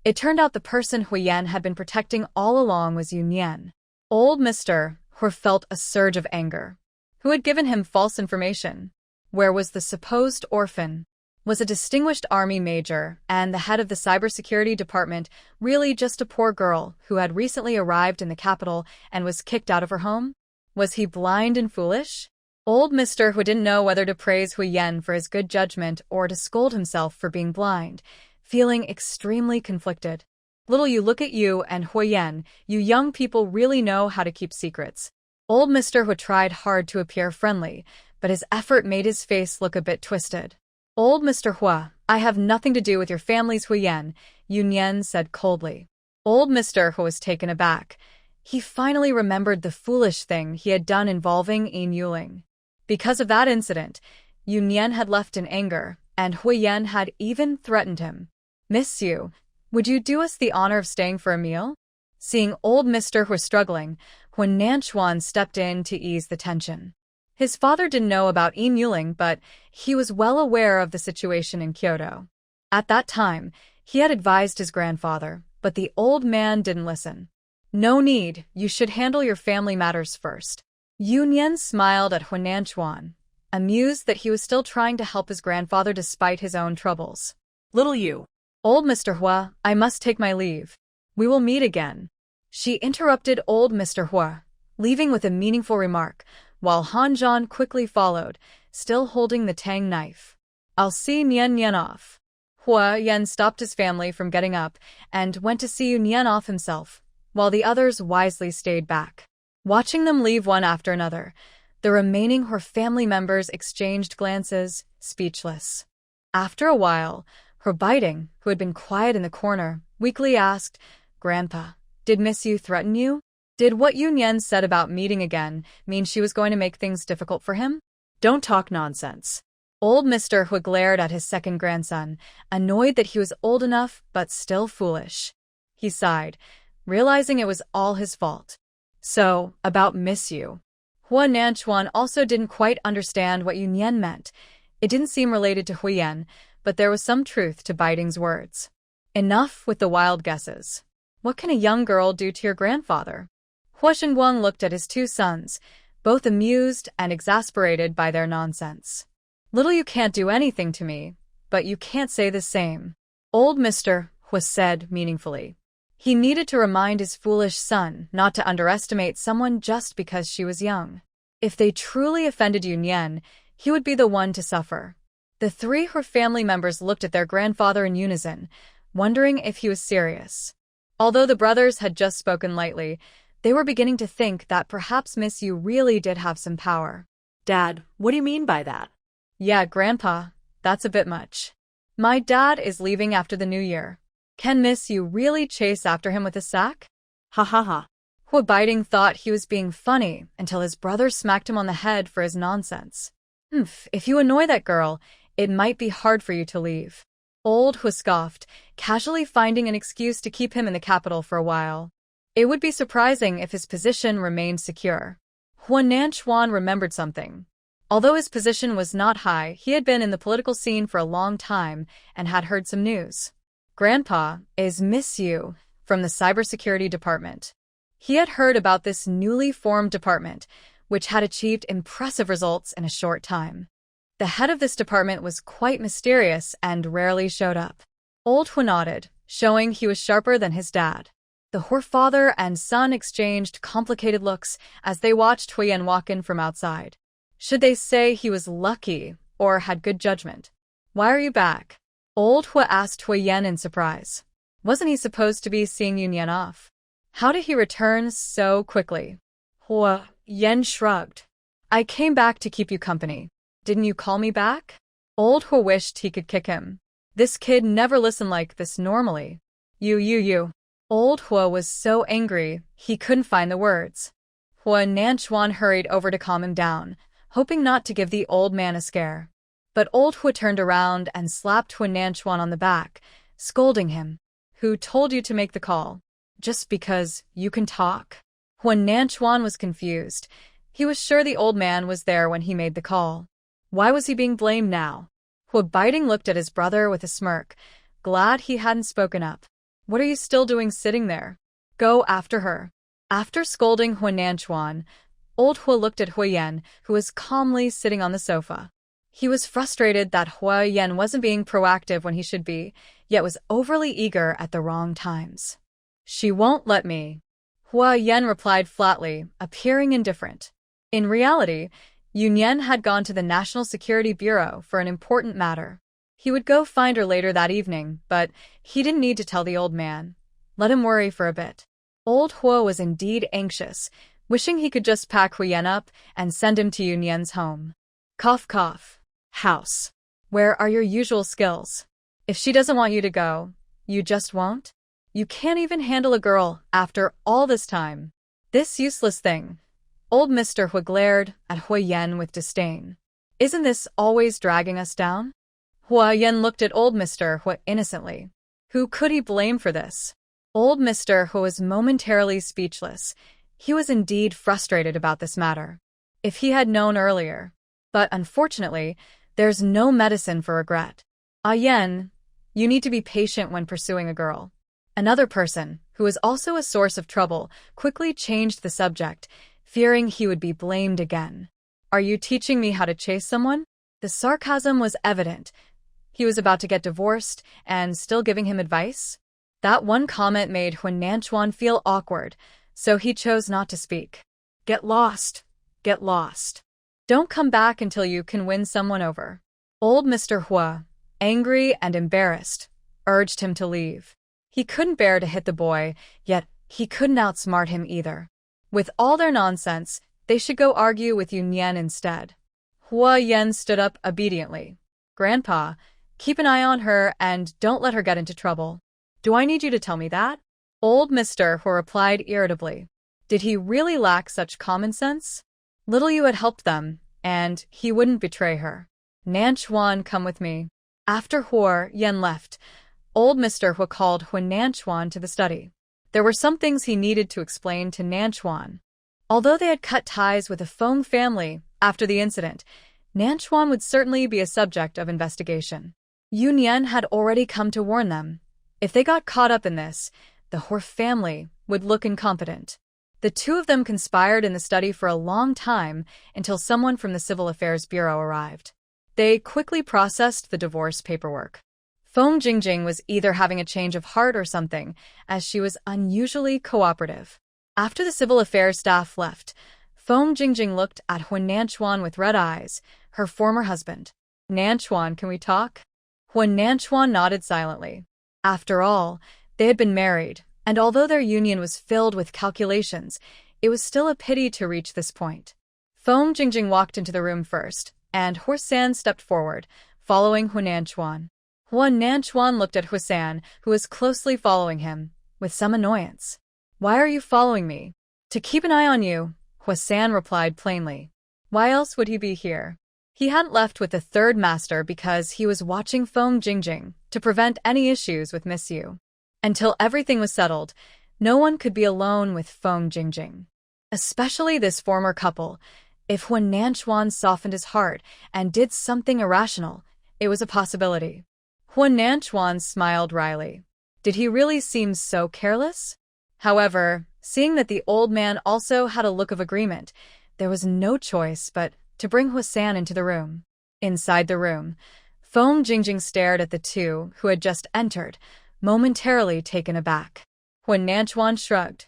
A: It turned out the person Huo Yan had been protecting all along was Yunyan. Old Mr. Hua felt a surge of anger. Who had given him false information? Where was the supposed orphan? Was a distinguished army major and the head of the cybersecurity department really just a poor girl who had recently arrived in the capital and was kicked out of her home? Was he blind and foolish? Old Mr. Hua didn't know whether to praise Huo Yan for his good judgment or to scold himself for being blind, feeling extremely conflicted. Little you, look at you and Huo Yan, you young people really know how to keep secrets. Old Mr. Hua tried hard to appear friendly, but his effort made his face look a bit twisted. Old Mr. Hua, I have nothing to do with your family's Huo Yan, Yunyan said coldly. Old Mr. Hua was taken aback. He finally remembered the foolish thing he had done involving Yin Yuling. Because of that incident, Yunyan had left in anger, and Huo Yan had even threatened him. "Miss you, would you do us the honor of staying for a meal?" Seeing old Mr. Hua struggling, Huo stepped in to ease the tension. His father didn't know about Yin Yuling, but he was well aware of the situation in Kyoto. At that time, he had advised his grandfather, but the old man didn't listen. "No need, you should handle your family matters first." Yunyan smiled at Huo, amused that he was still trying to help his grandfather despite his own troubles. "Little you." "Old Mr. Hua, I must take my leave. We will meet again." She interrupted old Mr. Hua, leaving with a meaningful remark. while Hanzhan quickly followed, still holding the tang knife. "I'll see Yunyan off." Huo Yan stopped his family from getting up and went to see Yunyan off himself, while the others wisely stayed back. Watching them leave one after another, the remaining her family members exchanged glances, speechless. After a while, her biting, who had been quiet in the corner, weakly asked, "Grandpa, did Miss Yu threaten you? Did what Yunyan said about meeting again mean she was going to make things difficult for him?"
B: Don't talk nonsense.
A: Old Mr. Hui glared at his second grandson, annoyed that he was old enough but still foolish. He sighed, realizing it was all his fault. "So, about Miss Yu." Huo Nanchuan also didn't quite understand what Yunyan meant. It didn't seem related to Huo Yan, but there was some truth to Biting's words. Enough with the wild guesses. What can a young girl do to your grandfather? Huo Shengguang looked at his two sons, both amused and exasperated by their nonsense. "Little you can't do anything to me, but you can't say the same," old Mr. Hui said meaningfully. He needed to remind his foolish son not to underestimate someone just because she was young. If they truly offended Yunyan, he would be the one to suffer. The three her family members looked at their grandfather in unison, wondering if he was serious. Although the brothers had just spoken lightly, they were beginning to think that perhaps Miss Yu really did have some power.
B: Dad, what do you mean by that?
A: "Yeah, Grandpa, that's a bit much. My dad is leaving after the new year. Can Miss Yu really chase after him with a sack?"
B: Ha ha ha.
A: Huo Biting thought he was being funny until his brother smacked him on the head for his nonsense. If you annoy that girl, it might be hard for you to leave." Old Hui scoffed, casually finding an excuse to keep him in the capital for a while. It would be surprising if his position remained secure. Huo Nanchuan remembered something. Although his position was not high, he had been in the political scene for a long time and had heard some news. Grandpa is Miss Yu from the cybersecurity department. He had heard about this newly formed department, which had achieved impressive results in a short time. The head of this department was quite mysterious and rarely showed up. Old Hui nodded, showing he was sharper than his dad. The Hui father and son exchanged complicated looks as they watched Huo Yan walk in from outside. Should they say he was lucky or had good judgment? "Why are you back?" Old Hui asked Huo Yan in surprise. Wasn't he supposed to be seeing Yunyan off? How did he return so quickly? Huo Yan shrugged. "I came back to keep you company. Didn't you call me back?" Old Hui wished he could kick him. This kid never listened like this normally. You. Old Huo was so angry he couldn't find the words. Huo Nanchuan hurried over to calm him down, hoping not to give the old man a scare. But old Hui turned around and slapped Huo Nanchuan on the back, scolding him. "Who told you to make the call? Just because you can talk?" Huo Nanchuan was confused. He was sure the old man was there when he made the call. Why was he being blamed now? Huo Biting looked at his brother with a smirk, glad he hadn't spoken up. "What are you still doing sitting there? Go after her." After scolding Huo Nanchuan, old Huo looked at Huo Yan, who was calmly sitting on the sofa. He was frustrated that Huo Yan wasn't being proactive when he should be, yet was overly eager at the wrong times. "She won't let me," Huo Yan replied flatly, appearing indifferent. In reality, Yunyan had gone to the National Security Bureau for an important matter. He would go find her later that evening, but he didn't need to tell the old man. Let him worry for a bit. Old Huo was indeed anxious, wishing he could just pack Huo Yan up and send him to Yunyan's home. Cough cough. House. Where are your usual skills? If she doesn't want you to go, you just won't? You can't even handle a girl after all this time. This useless thing. Old Mr. Hui glared at Huo Yan with disdain. Isn't this always dragging us down? Huo Yan looked at old Mr. Hui innocently. Who could he blame for this? Old Mr. Hui was momentarily speechless. He was indeed frustrated about this matter. If he had known earlier. But unfortunately, there's no medicine for regret. Yan, you need to be patient when pursuing a girl. Another person, who was also a source of trouble, quickly changed the subject, fearing he would be blamed again. Are you teaching me how to chase someone? The sarcasm was evident. He was about to get divorced and still giving him advice? That one comment made Huo Nanchuan feel awkward, so he chose not to speak. Get lost.
B: get lost.
A: Don't come back until you can win someone over. Old Mr. Huo, angry and embarrassed, urged him to leave. He couldn't bear to hit the boy, yet he couldn't outsmart him either. With all their nonsense, they should go argue with Yunyan instead. Huo Yan stood up obediently. Grandpa, keep an eye on her and don't let her get into trouble. Do I need you to tell me that? Old Mr. Huo replied irritably. Did he really lack such common sense? Little you had helped them, and he wouldn't betray her. Nanchuan, come with me. After Huo Yan left, old Mr. Huo called Nanchuan to the study. There were some things he needed to explain to Nanchuan. Although they had cut ties with the Feng family after the incident, Nanchuan would certainly be a subject of investigation. Yunyan had already come to warn them. If they got caught up in this, the Huo family would look incompetent. The two of them conspired in the study for a long time until someone from the Civil Affairs Bureau arrived. They quickly processed the divorce paperwork. Feng Jingjing was either having a change of heart or something, as she was unusually cooperative. After the Civil Affairs staff left, Feng Jingjing looked at Huo Nanchuan with red eyes, her former husband. Nanchuan, can we talk? Huo Nanchuan nodded silently. After all, they had been married, and although their union was filled with calculations, it was still a pity to reach this point. Feng Jingjing walked into the room first, and Huo San stepped forward, following Huo Nanchuan. Huo Nanchuan looked at Huo San, who was closely following him, with some annoyance. Why are you following me? To keep an eye on you, Huo San replied plainly. Why else would he be here? He hadn't left with the third master because he was watching Feng Jingjing to prevent any issues with Miss Yu. Until everything was settled, no one could be alone with Feng Jingjing. Especially this former couple. If Huo Nanchuan softened his heart and did something irrational, it was a possibility. Huo Nanchuan smiled wryly. Did he really seem so careless? However, seeing that the old man also had a look of agreement, there was no choice but to bring Huo San into the room. Inside the room, Feng Jingjing stared at the two who had just entered, momentarily taken aback. Huo Nanchuan shrugged.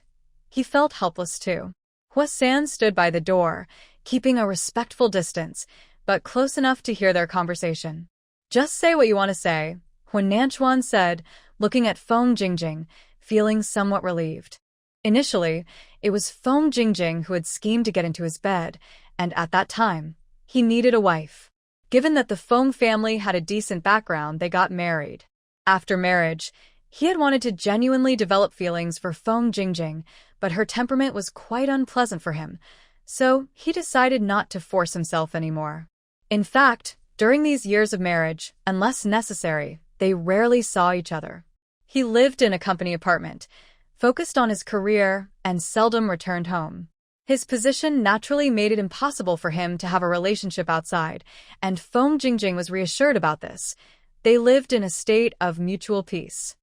A: He felt helpless too. Huo San stood by the door, keeping a respectful distance, but close enough to hear their conversation. Just say what you want to say, Huo Nanchuan said, looking at Feng Jingjing, feeling somewhat relieved. Initially, it was Feng Jingjing who had schemed to get into his bed, and at that time, he needed a wife. Given that the Feng family had a decent background, they got married. After marriage, he had wanted to genuinely develop feelings for Feng Jingjing, but her temperament was quite unpleasant for him, so he decided not to force himself anymore. In fact, during these years of marriage, unless necessary, they rarely saw each other. He lived in a company apartment, focused on his career, and seldom returned home. His position naturally made it impossible for him to have a relationship outside, and Feng Jingjing was reassured about this. They lived in a state of mutual peace.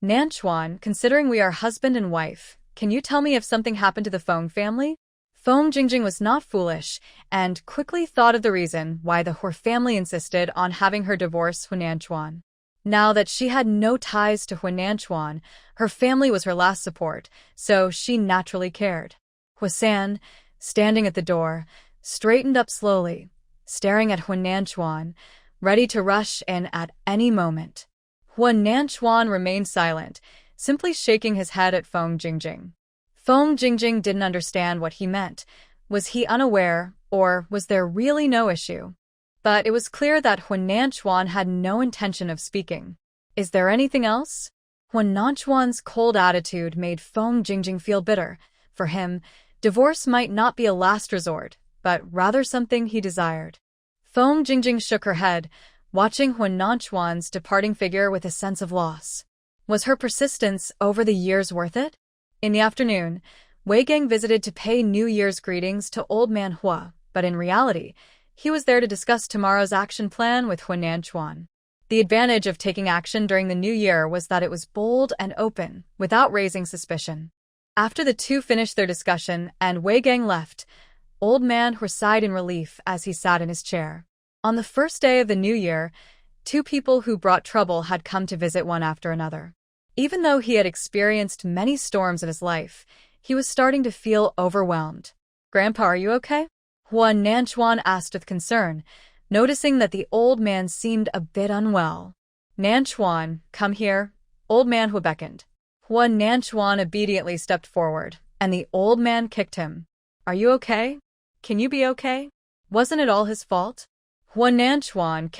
A: Nanchuan, considering we are husband and wife, can you tell me if something happened to the Feng family? Feng Jingjing was not foolish, and quickly thought of the reason why the Huo family insisted on having her divorce Huo Nanchuan. Now that she had no ties to Huo Nanchuan, her family was her last support, so she naturally cared. Huo San, standing at the door, straightened up slowly, staring at Huo Nanchuan, ready to rush in at any moment. Huo Nanchuan remained silent, simply shaking his head at Feng Jingjing. Feng Jingjing didn't understand what he meant. Was he unaware, or was there really no issue? But it was clear that Huo Nanchuan had no intention of speaking. Is there anything else? Huo Nanchuan's cold attitude made Feng Jingjing feel bitter. For him, divorce might not be a last resort, but rather something he desired. Feng Jingjing shook her head, watching Huo Nanchuan's departing figure with a sense of loss. Was her persistence over the years worth it? In the afternoon, Wei Gang visited to pay New Year's greetings to Old Man Huo, but in reality, he was there to discuss tomorrow's action plan with Huo Nanchuan. The advantage of taking action during the new year was that it was bold and open, without raising suspicion. After the two finished their discussion and Wei Gang left, Old Man Huo sighed in relief as he sat in his chair. On the first day of the new year, two people who brought trouble had come to visit one after another. Even though he had experienced many storms in his life, he was starting to feel overwhelmed. Grandpa, are you okay? Huo Nanchuan asked with concern, noticing that the old man seemed a bit unwell. Nanchuan, come here, old man Huo beckoned. Huo Nanchuan obediently stepped forward, and the old man kicked him. Are you okay? Can you be okay? Wasn't it all his fault? Huo Nanchuan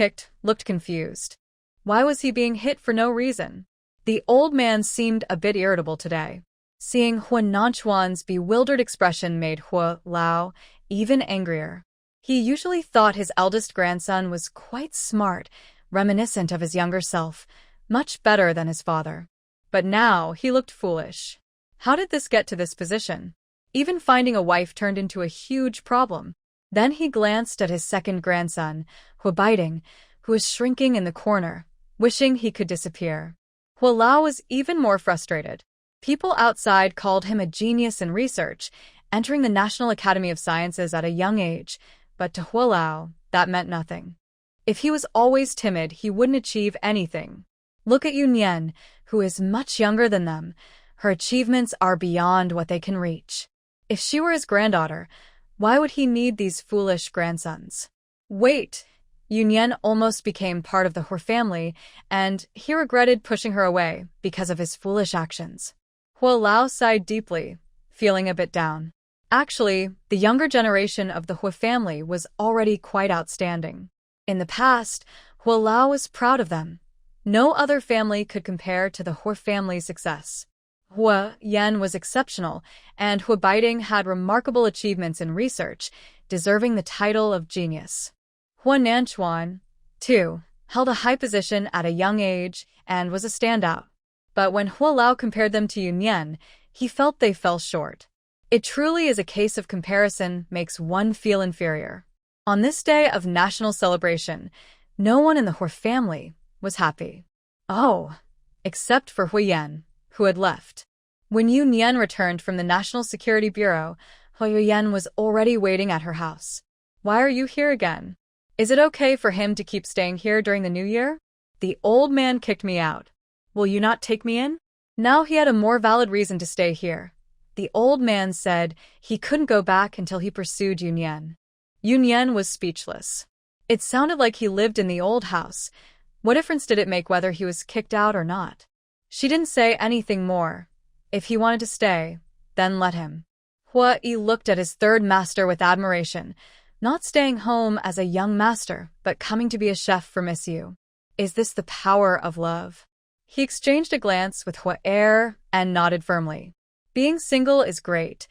A: looked confused. Why was he being hit for no reason? The old man seemed a bit irritable today. Seeing Huo Nanchuan's bewildered expression made Huo Lao even angrier. He usually thought his eldest grandson was quite smart, reminiscent of his younger self, much better than his father. But now he looked foolish. How did this get to this position? Even finding a wife turned into a huge problem. Then he glanced at his second grandson, Huo Biting, who was shrinking in the corner, wishing he could disappear. Huo Lao was even more frustrated. People outside called him a genius in research, entering the National Academy of Sciences at a young age, but to Huo Lao, that meant nothing. If he was always timid, he wouldn't achieve anything. Look at Yunyan, who is much younger than them. Her achievements are beyond what they can reach. If she were his granddaughter, why would he need these foolish grandsons? Wait! Yunyan almost became part of the Huo family, and he regretted pushing her away because of his foolish actions. Huo Lao sighed deeply, feeling a bit down. Actually, the younger generation of the Huo family was already quite outstanding. In the past, Huo Lao was proud of them. No other family could compare to the Huo family's success. Huo Yan was exceptional, and Huo Biting had remarkable achievements in research, deserving the title of genius. Huo Nanchuan, too, held a high position at a young age and was a standout. But when Huo Lao compared them to Yunyan, he felt they fell short. It truly is a case of comparison makes one feel inferior. On this day of national celebration, no one in the Huo family was happy. Oh, except for Huo Yan, who had left. When Yunyan returned from the National Security Bureau, Huo Yan was already waiting at her house. Why are you here again? Is it okay for him to keep staying here during the New Year? The old man kicked me out. Will you not take me in? Now he had a more valid reason to stay here. The old man said he couldn't go back until he pursued Yunyan. Yunyan was speechless. It sounded like he lived in the old house. What difference did it make whether he was kicked out or not? She didn't say anything more. If he wanted to stay, then let him. Huo Yi looked at his third master with admiration, not staying home as a young master, but coming to be a chef for Miss Yu. Is this the power of love? He exchanged a glance with Huo Er and nodded firmly. Being single is great.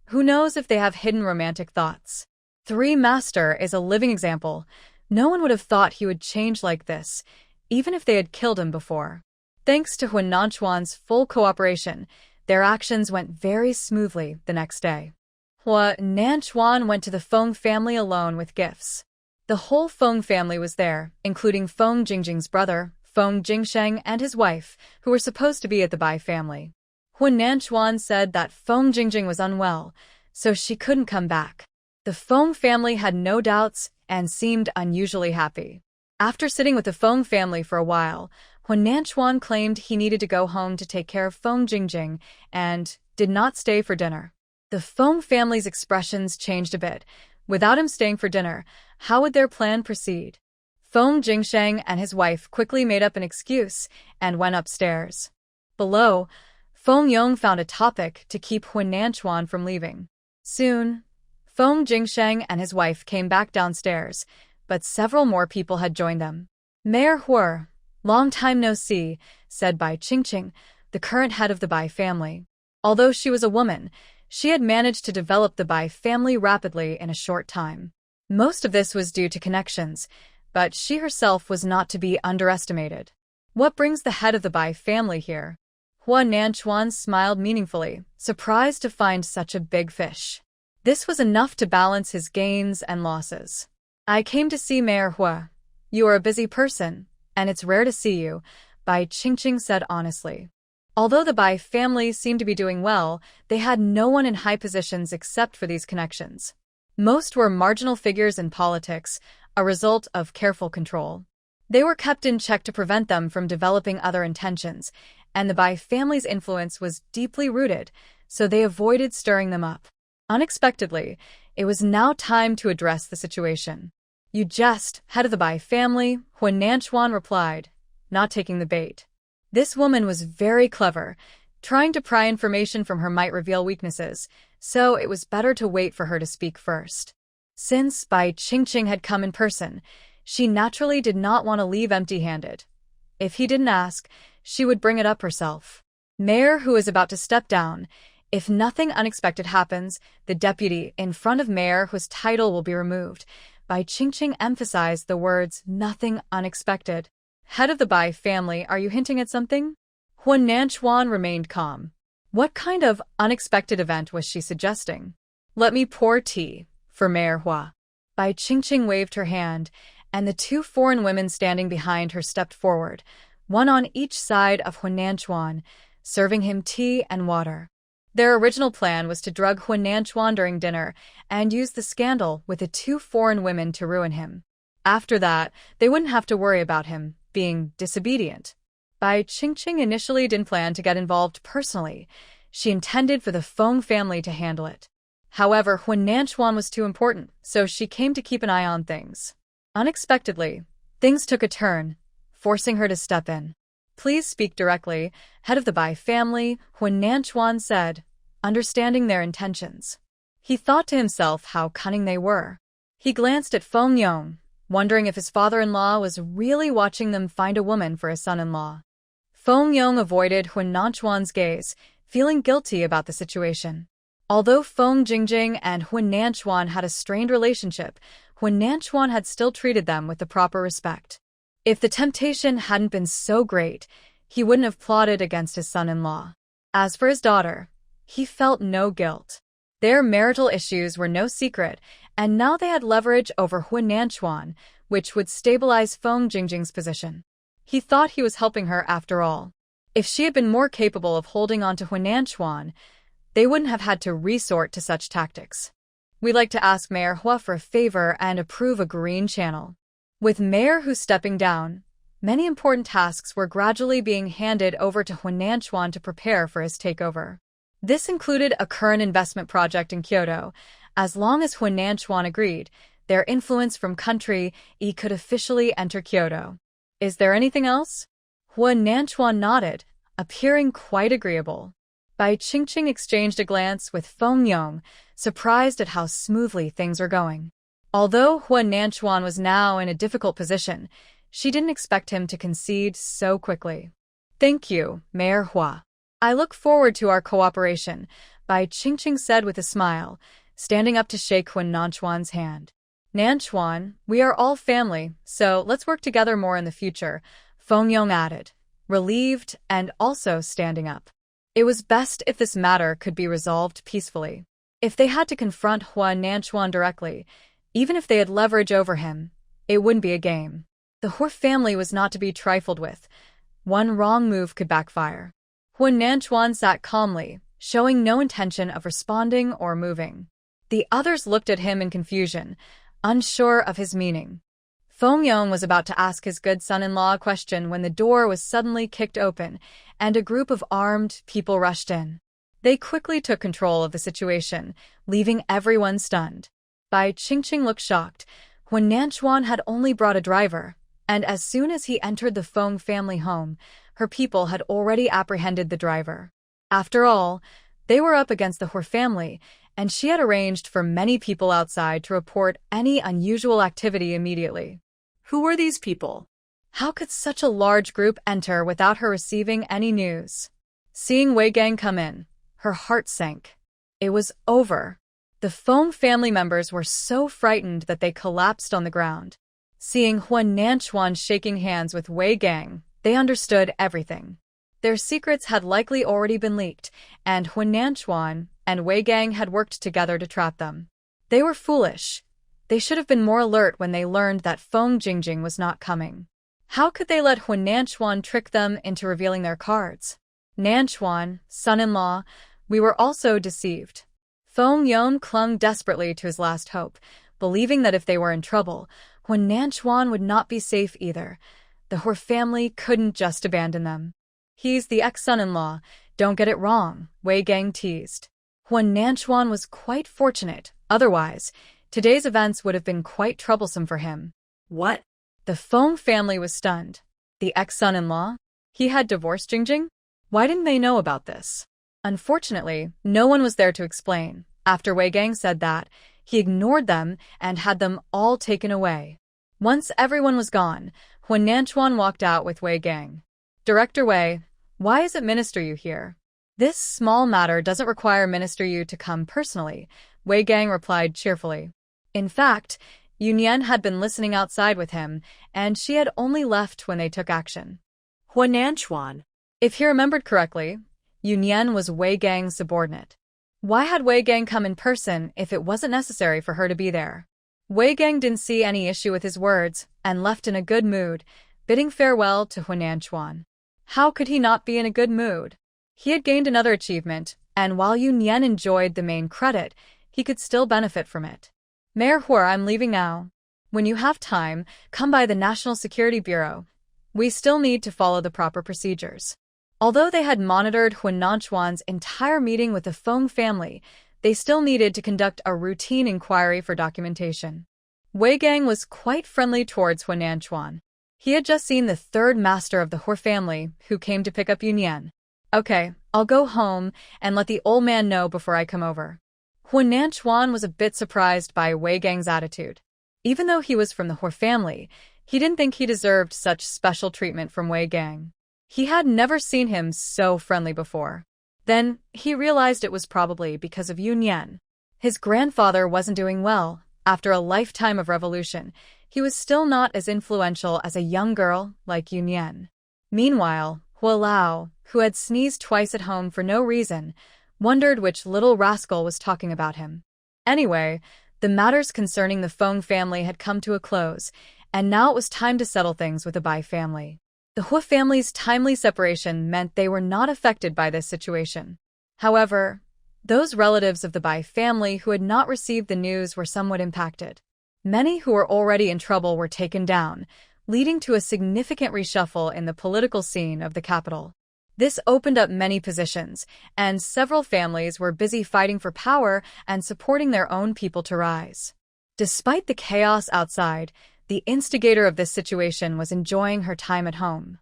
A: Who knows if they have hidden romantic thoughts? Three Master is a living example. No one would have thought he would change like this, even if they had killed him before. Thanks to Huo Nanchuan's full cooperation, their actions went very smoothly the next day. Huo Nanchuan went to the Feng family alone with gifts. The whole Feng family was there, including Feng Jingjing's brother, Feng Jingsheng, and his wife, who were supposed to be at the Bai family. Huo Nanchuan said that Feng Jingjing was unwell, so she couldn't come back. The Feng family had no doubts and seemed unusually happy. After sitting with the Feng family for a while, Huo Nanchuan claimed he needed to go home to take care of Feng Jingjing and did not stay for dinner. The Feng family's expressions changed a bit. Without him staying for dinner, how would their plan proceed? Feng Jingsheng and his wife quickly made up an excuse and went upstairs. Below, Feng Yong found a topic to keep Huo Nanchuan from leaving. Soon, Feng Jingsheng and his wife came back downstairs, but several more people had joined them. Mayor Huo, long time no see, said Bai Qingqing, the current head of the Bai family. Although she was a woman, she had managed to develop the Bai family rapidly in a short time. Most of this was due to connections, but she herself was not to be underestimated. What brings the head of the Bai family here? Huo Nanchuan smiled meaningfully, surprised to find such a big fish. This was enough to balance his gains and losses. I came to see Mayor Huo. You are a busy person, and it's rare to see you, Bai Qingqing said honestly. Although the Bai family seemed to be doing well, they had no one in high positions except for these connections. Most were marginal figures in politics, a result of careful control. They were kept in check to prevent them from developing other intentions, and the Bai family's influence was deeply rooted, so they avoided stirring them up. Unexpectedly, It was now time to address the situation. You jest, head of the Bai family, Huo replied, not taking the bait. This woman was very clever. Trying to pry information from her might reveal weaknesses, so it was better to wait for her to speak first. Since Bai Qingqing had come in person, she naturally did not want to leave empty-handed. If he didn't ask, she would bring it up herself. Mayor Hu is about to step down. If nothing unexpected happens, the deputy in front of Mayor Hu's title will be removed. Bai Qingqing emphasized the words, nothing unexpected. Head of the Bai family, are you hinting at something? Huo remained calm. What kind of unexpected event was she suggesting? Let me pour tea, for Mayor Hua. Bai Qingqing waved her hand, and the two foreign women standing behind her stepped forward, one on each side of Huo, serving him tea and water. Their original plan was to drug Huo during dinner and use the scandal with the two foreign women to ruin him. After that, they wouldn't have to worry about him being disobedient. Bai Qingqing initially didn't plan to get involved personally. She intended for the Feng family to handle it. However, Huo was too important, so she came to keep an eye on things. Unexpectedly, things took a turn, forcing her to step in. Please speak directly, head of the Bai family, Huo said, understanding their intentions. He thought to himself how cunning they were. He glanced at Feng Yong, wondering if his father-in-law was really watching them find a woman for his son-in-law. Feng Yong avoided Huo gaze, feeling guilty about the situation. Although Feng Jingjing and Huo had a strained relationship, Huo had still treated them with the proper respect. If the temptation hadn't been so great, he wouldn't have plotted against his son-in-law. As for his daughter, he felt no guilt. Their marital issues were no secret, and now they had leverage over Huo, which would stabilize Feng Jingjing's position. He thought he was helping her after all. If she had been more capable of holding on to Huo, they wouldn't have had to resort to such tactics. We'd like to ask Mayor Hua for a favor and approve a green channel. With Mayor Hu stepping down, many important tasks were gradually being handed over to Huo to prepare for his takeover. This included a current investment project in Kyoto. As long as Huo agreed, their influence from country E could officially enter Kyoto. Is there anything else? Huo nodded, appearing quite agreeable. Bai Qingqing exchanged a glance with Feng Yong, surprised at how smoothly things were going. Although Huo was now in a difficult position, she didn't expect him to concede so quickly. Thank you, Mayor Hua. I look forward to our cooperation, Bai Qingqing said with a smile, standing up to shake Huo hand. Nanchuan, we are all family, so let's work together more in the future, Feng Yong added, relieved and also standing up. It was best if this matter could be resolved peacefully. If they had to confront Huo directly, even if they had leverage over him, it wouldn't be a game. The Huo family was not to be trifled with. One wrong move could backfire. Huo sat calmly, showing no intention of responding or moving. The others looked at him in confusion, unsure of his meaning. Feng Yong was about to ask his good son-in-law a question when the door was suddenly kicked open, and a group of armed people rushed in. They quickly took control of the situation, leaving everyone stunned. Bai Qingqing looked shocked. Huo had only brought a driver, and as soon as he entered the Feng family home, her people had already apprehended the driver. After all, they were up against the Huo family, and she had arranged for many people outside to report any unusual activity immediately. Who were these people? How could such a large group enter without her receiving any news? Seeing Wei Gang come in, her heart sank. It was over. The Feng family members were so frightened that they collapsed on the ground. Seeing Huo shaking hands with Wei Gang, they understood everything. Their secrets had likely already been leaked, and Huo and Wei Gang had worked together to trap them. They were foolish. They should have been more alert when they learned that Feng Jingjing was not coming. How could they let Huo trick them into revealing their cards? Nanchuan, son-in-law, we were also deceived. Feng Yong clung desperately to his last hope, believing that if they were in trouble, Huo would not be safe either. The Huo family couldn't just abandon them. He's the ex-son-in-law, don't get it wrong, Wei Gang teased. Huan Nanchuan was quite fortunate, otherwise, today's events would have been quite troublesome for him.
B: What?
A: The Feng family was stunned. The ex-son-in-law? He had divorced Jingjing? Why didn't they know about this? Unfortunately, no one was there to explain. After Wei Gang said that, he ignored them and had them all taken away. Once everyone was gone, Huan Nanchuan walked out with Wei Gang. Director Wei, why is it Minister Yu here? This small matter doesn't require Minister Yu to come personally, Wei Gang replied cheerfully. In fact, Yunyan had been listening outside with him, and she had only left when they took action.
B: Huo Nanchuan.
A: If he remembered correctly, Yunyan was Wei Gang's subordinate. Why had Wei Gang come in person if it wasn't necessary for her to be there? Wei Gang didn't see any issue with his words and left in a good mood, bidding farewell to Huo Nanchuan. How could he not be in a good mood? He had gained another achievement, and while Yunyan enjoyed the main credit, he could still benefit from it. Mayor Huo, I'm leaving now. When you have time, come by the National Security Bureau. We still need to follow the proper procedures. Although they had monitored Huan Nanchuan's entire meeting with the Feng family, they still needed to conduct a routine inquiry for documentation. Wei Gang was quite friendly towards Huan Nanchuan. He had just seen the third master of the Huo family who came to pick up Yunyan. Okay, I'll go home and let the old man know before I come over. Huan Nanchuan was a bit surprised by Wei Gang's attitude. Even though he was from the Huo family, he didn't think he deserved such special treatment from Wei Gang. He had never seen him so friendly before. Then, he realized it was probably because of Yunyan. His grandfather wasn't doing well. After a lifetime of revolution, he was still not as influential as a young girl like Yunyan. Meanwhile, Huo Lao, who had sneezed twice at home for no reason, wondered which little rascal was talking about him. Anyway, the matters concerning the Feng family had come to a close, and now it was time to settle things with the Bai family. The Huo family's timely separation meant they were not affected by this situation. However, those relatives of the Bai family who had not received the news were somewhat impacted. Many who were already in trouble were taken down, leading to a significant reshuffle in the political scene of the capital. This opened up many positions, and several families were busy fighting for power and supporting their own people to rise. Despite the chaos outside, the instigator of this situation was enjoying her time at home.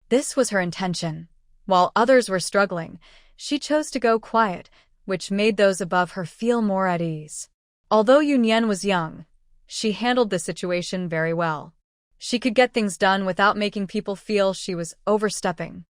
A: This was her intention. While others were struggling, she chose to go quiet, which made those above her feel more at ease. Although Yunyan was young, she handled the situation very well. She could get things done without making people feel she was overstepping.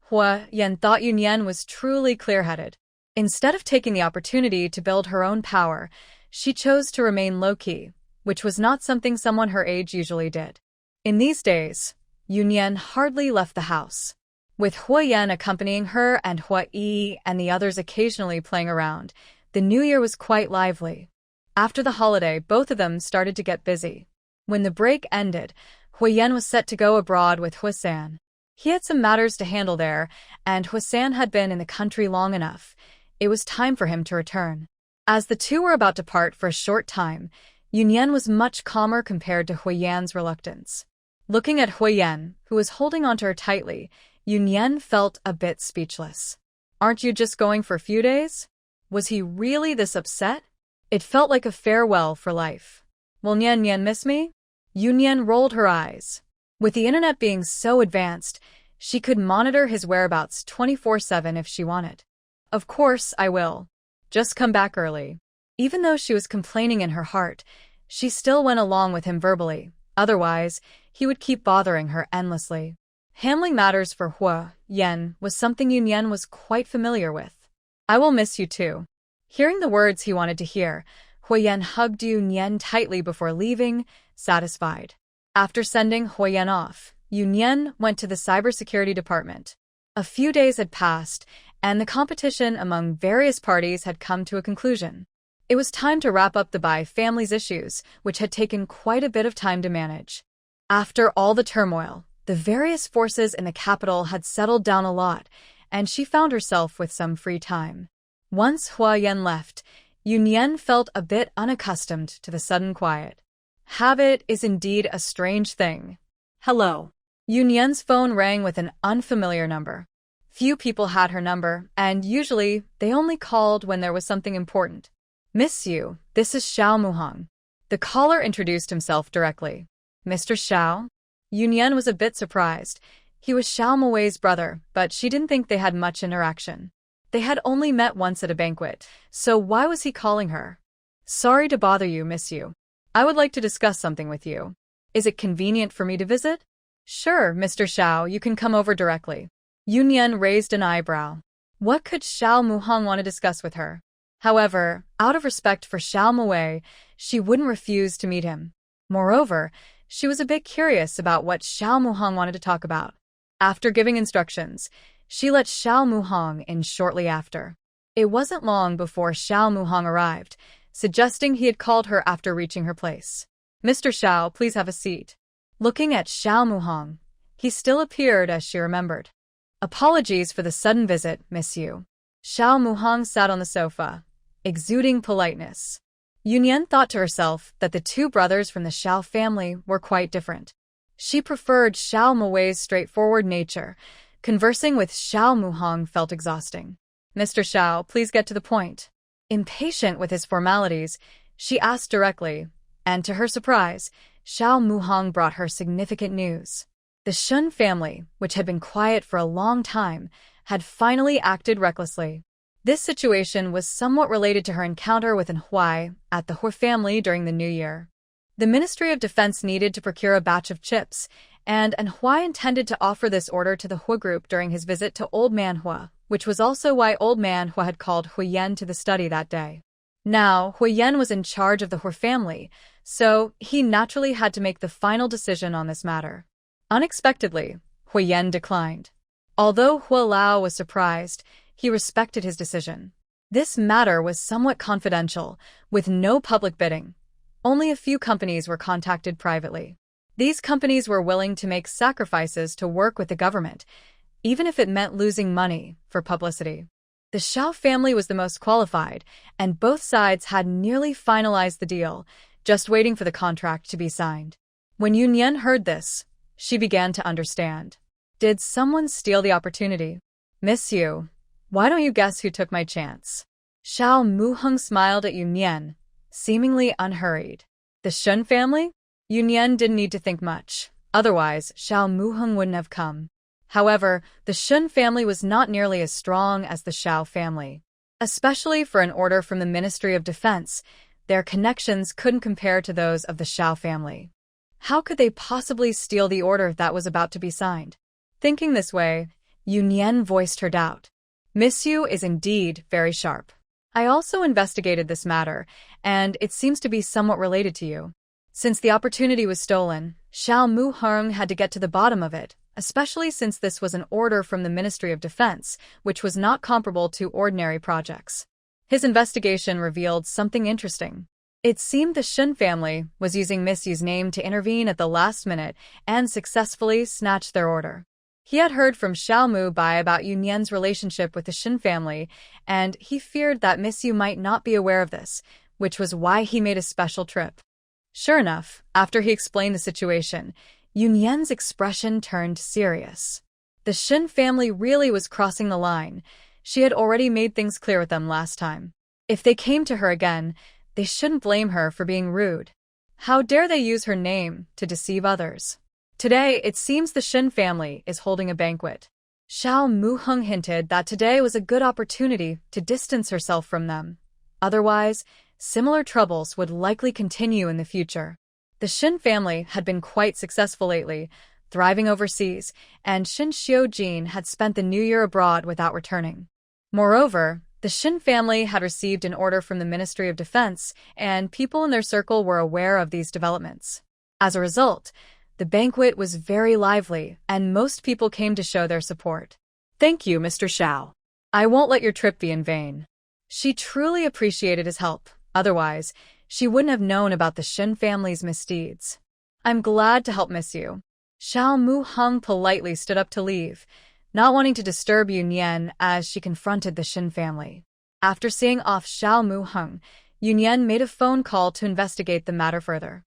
A: Huo Yan thought Yunyan was truly clear-headed. Instead of taking the opportunity to build her own power, she chose to remain low-key, which was not something someone her age usually did. In these days, Yunyan hardly left the house. With Huo Yan accompanying her and Huo Yi and the others occasionally playing around, the new year was quite lively. After the holiday, both of them started to get busy. When the break ended, Huo Yan was set to go abroad with Huo San. He had some matters to handle there, and Huo San had been in the country long enough. It was time for him to return. As the two were about to part for a short time, Yunyan was much calmer compared to Huo Yan's reluctance. Looking at Huo Yan, who was holding onto her tightly, Yunyan felt a bit speechless. Aren't you just going for a few days? Was he really this upset? It felt like a farewell for life. Will Yan miss me? Yunyan rolled her eyes. With the internet being so advanced, she could monitor his whereabouts 24/7 if she wanted. Of course, I will. Just come back early. Even though she was complaining in her heart, she still went along with him verbally. Otherwise, he would keep bothering her endlessly. Handling matters for Huo Yan was something Yunyan was quite familiar with. I will miss you too. Hearing the words he wanted to hear, Huo Yan hugged Yunyan tightly before leaving, satisfied. After sending Huo Yan off, Yunyan went to the cybersecurity department. A few days had passed, and the competition among various parties had come to a conclusion. It was time to wrap up the Bai family's issues, which had taken quite a bit of time to manage. After all the turmoil, the various forces in the capital had settled down a lot, and she found herself with some free time. Once Huo Yan left, Yunyan felt a bit unaccustomed to the sudden quiet. Habit is indeed a strange thing.
B: Hello.
A: Yunyan's phone rang with an unfamiliar number. Few people had her number, and usually they only called when there was something important. "Miss Yu, this is Xiao Muhang." The caller introduced himself directly. "Mr. Xiao?" Yunyan was a bit surprised. He was Xiao Muwei's brother, but she didn't think they had much interaction. They had only met once at a banquet, so why was he calling her? "Sorry to bother you, Miss Yu. I would like to discuss something with you. Is it convenient for me to visit?" "Sure, Mr. Xiao, you can come over directly." Yunyan raised an eyebrow. What could Xiao Muhang want to discuss with her? However, out of respect for Xiao Muwei, she wouldn't refuse to meet him. Moreover, she was a bit curious about what Xiao Muhang wanted to talk about. After giving instructions, she let Xiao Muhang in shortly after. It wasn't long before Xiao Muhang arrived, suggesting he had called her after reaching her place. "Mr. Xiao, please have a seat." Looking at Xiao Muhang, he still appeared as she remembered. "Apologies for the sudden visit, Miss Yu." Xiao Muhang sat on the sofa, exuding politeness. Yunyan thought to herself that the two brothers from the Xiao family were quite different. She preferred Xiao Muwei's straightforward nature. Conversing with Xiao Muhang felt exhausting. "Mr. Xiao, please get to the point." Impatient with his formalities, she asked directly, and to her surprise, Xiao Muhang brought her significant news. The Shin family, which had been quiet for a long time, had finally acted recklessly. This situation was somewhat related to her encounter with Manhwa at the Huo family during the New Year. The Ministry of Defense needed to procure a batch of chips, and Manhwa intended to offer this order to the Huo group during his visit to Old Manhwa, which was also why Old Manhwa had called Huo Yan to the study that day. Now, Huo Yan was in charge of the Huo family, so he naturally had to make the final decision on this matter. Unexpectedly, Huo Yan declined. Although Huo Lao was surprised, he respected his decision. This matter was somewhat confidential, with no public bidding. Only a few companies were contacted privately. These companies were willing to make sacrifices to work with the government, even if it meant losing money for publicity. The Xiao family was the most qualified, and both sides had nearly finalized the deal, just waiting for the contract to be signed. When Yunyan heard this, she began to understand. Did someone steal the opportunity? "Miss Yu, why don't you guess who took my chance?" Xiao Muhang smiled at Yunyan, seemingly unhurried. "The Shin family?" Yunyan didn't need to think much. Otherwise, Xiao Muhang wouldn't have come. However, the Shin family was not nearly as strong as the Xiao family. Especially for an order from the Ministry of Defense, their connections couldn't compare to those of the Xiao family. How could they possibly steal the order that was about to be signed? Thinking this way, Yunyan voiced her doubt. "Miss Yu is indeed very sharp. I also investigated this matter, and it seems to be somewhat related to you. Since the opportunity was stolen, Xiao Muhang had to get to the bottom of it, especially since this was an order from the Ministry of Defense, which was not comparable to ordinary projects. His investigation revealed something interesting. It seemed the Shin family was using Miss Yu's name to intervene at the last minute and successfully snatch their order. He had heard from Xiao Mubai about Yunyan's relationship with the Shin family, and he feared that Miss Yu might not be aware of this, which was why he made a special trip. Sure enough, after he explained the situation, Yunyan's expression turned serious. The Shin family really was crossing the line. She had already made things clear with them last time. If they came to her again, they shouldn't blame her for being rude. How dare they use her name to deceive others? Today, it seems the Shin family is holding a banquet. Xiao Muhang hinted that today was a good opportunity to distance herself from them. Otherwise, similar troubles would likely continue in the future. The Shin family had been quite successful lately, thriving overseas, and Shin Xiujin had spent the New Year abroad without returning. Moreover, the Shin family had received an order from the Ministry of Defense, and people in their circle were aware of these developments. As a result, the banquet was very lively, and most people came to show their support.
B: "Thank you, Mr. Xiao.
A: I won't let your trip be in vain." She truly appreciated his help. Otherwise, she wouldn't have known about the Shin family's misdeeds. "I'm glad to help Miss Yu." Xiao Muhang politely stood up to leave, not wanting to disturb Yunyan as she confronted the Shin family. After seeing off Xiao Muhang, Yunyan made a phone call to investigate the matter further.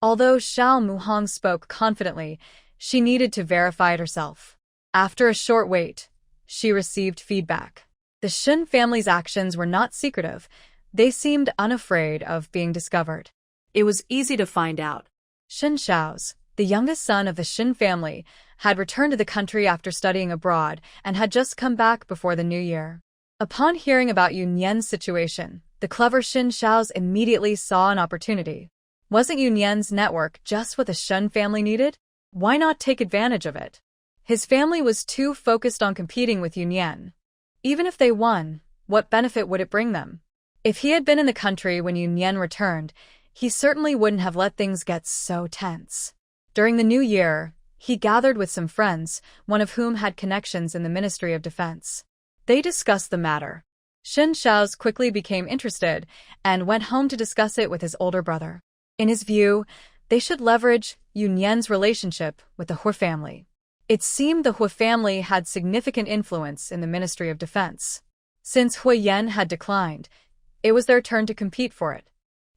A: Although Xiao Muhang spoke confidently, she needed to verify it herself. After a short wait, she received feedback. The Shin family's actions were not secretive. They seemed unafraid of being discovered.
B: It was easy to find out.
A: Shin Xiao's, the youngest son of the Shin family, had returned to the country after studying abroad and had just come back before the new year. Upon hearing about Yunyan's situation, the clever Shin Xiao's immediately saw an opportunity. Wasn't Yunyan's network just what the Shin family needed? Why not take advantage of it? His family was too focused on competing with Yunyan. Even if they won, what benefit would it bring them? If he had been in the country when Yunyan returned, he certainly wouldn't have let things get so tense. During the new year, he gathered with some friends, one of whom had connections in the Ministry of Defense. They discussed the matter. Shin Xiao's quickly became interested and went home to discuss it with his older brother. In his view, they should leverage Yunyan's relationship with the Huo family. It seemed the Huo family had significant influence in the Ministry of Defense. Since Huo Yan had declined, it was their turn to compete for it.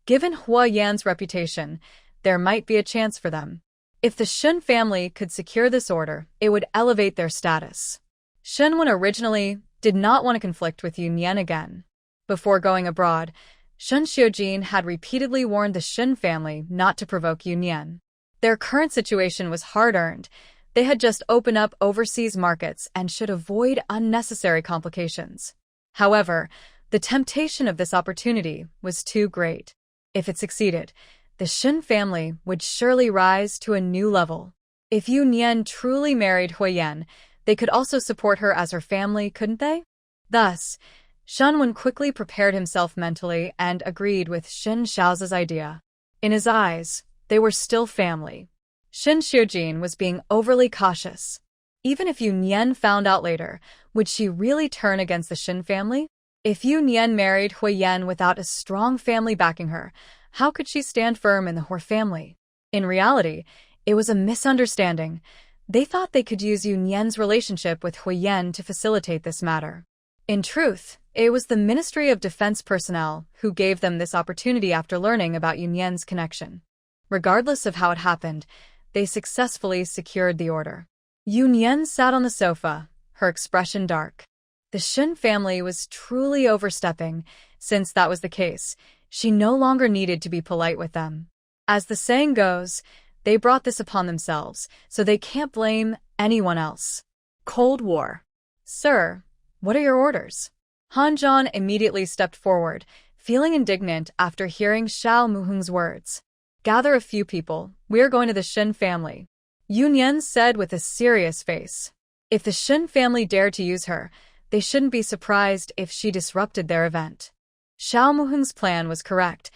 A: Given Huo Yan's reputation, there might be a chance for them. If the Shin family could secure this order, it would elevate their status. Shin originally did not want to conflict with Yunyan again. Before going abroad, Shin Xiaojin had repeatedly warned the Shin family not to provoke Yunyan. Their current situation was hard-earned. They had just opened up overseas markets and should avoid unnecessary complications. However, the temptation of this opportunity was too great. If it succeeded, the Shin family would surely rise to a new level. If Yunyan truly married Huo Yan, they could also support her as her family, couldn't they? Thus, Shan quickly prepared himself mentally and agreed with Shin Xiao's idea. In his eyes, they were still family. Shin Xiaojin was being overly cautious. Even if Yunyan found out later, would she really turn against the Shin family? If Yunyan married Huo Yan without a strong family backing her, how could she stand firm in the Huo family? In reality, it was a misunderstanding. They thought they could use Yunyan's relationship with Huo Yan to facilitate this matter. In truth, it was the Ministry of Defense personnel who gave them this opportunity after learning about Yunyan's connection. Regardless of how it happened, they successfully secured the order. Yunyan sat on the sofa, her expression dark. The Shin family was truly overstepping. Since that was the case, she no longer needed to be polite with them. As the saying goes, they brought this upon themselves, so they can't blame anyone else. Cold War. Sir, what are your orders? Han Zhan immediately stepped forward, feeling indignant after hearing Xiao Muheng's words. Gather a few people, we're going to the Shin family. Yunyan said with a serious face. If the Shin family dared to use her, they shouldn't be surprised if she disrupted their event. Xiao Muheng's plan was correct.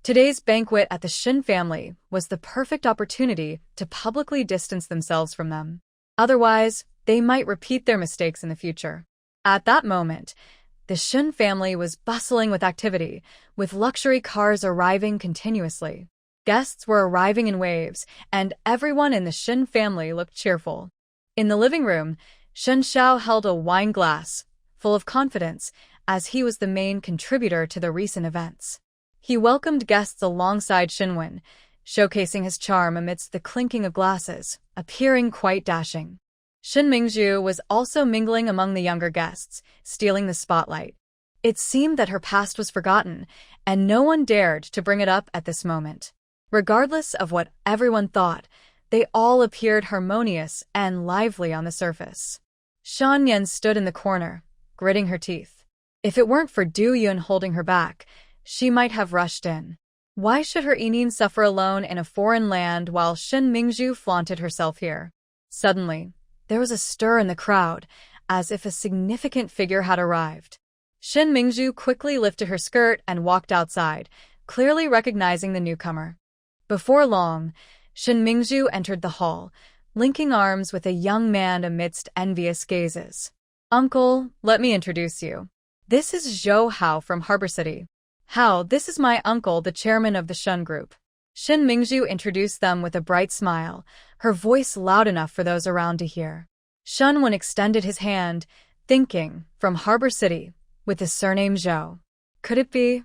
A: Today's banquet at the Shin family was the perfect opportunity to publicly distance themselves from them. Otherwise, they might repeat their mistakes in the future. At that moment, the Shin family was bustling with activity, with luxury cars arriving continuously. Guests were arriving in waves, and everyone in the Shin family looked cheerful. In the living room, Shin Xiao held a wine glass, full of confidence, as he was the main contributor to the recent events. He welcomed guests alongside Shinwen, showcasing his charm amidst the clinking of glasses, appearing quite dashing. Shin Mingzhu was also mingling among the younger guests, stealing the spotlight. It seemed that her past was forgotten, and no one dared to bring it up at this moment. Regardless of what everyone thought, they all appeared harmonious and lively on the surface. Shan Yan stood in the corner, gritting her teeth. If it weren't for Du Yun holding her back, she might have rushed in. Why should her Yinin suffer alone in a foreign land while Shin Mingzhu flaunted herself here? Suddenly, there was a stir in the crowd, as if a significant figure had arrived. Shin Mingzhu quickly lifted her skirt and walked outside, clearly recognizing the newcomer. Before long, Shin Mingzhu entered the hall, linking arms with a young man amidst envious gazes. Uncle, let me introduce you. This is Zhou Hao from Harbor City. Hao, this is my uncle, the chairman of the Shun Group. Shin Mingzhu introduced them with a bright smile, her voice loud enough for those around to hear. Shunwen extended his hand, thinking, from Harbor City, with the surname Zhou. Could it be?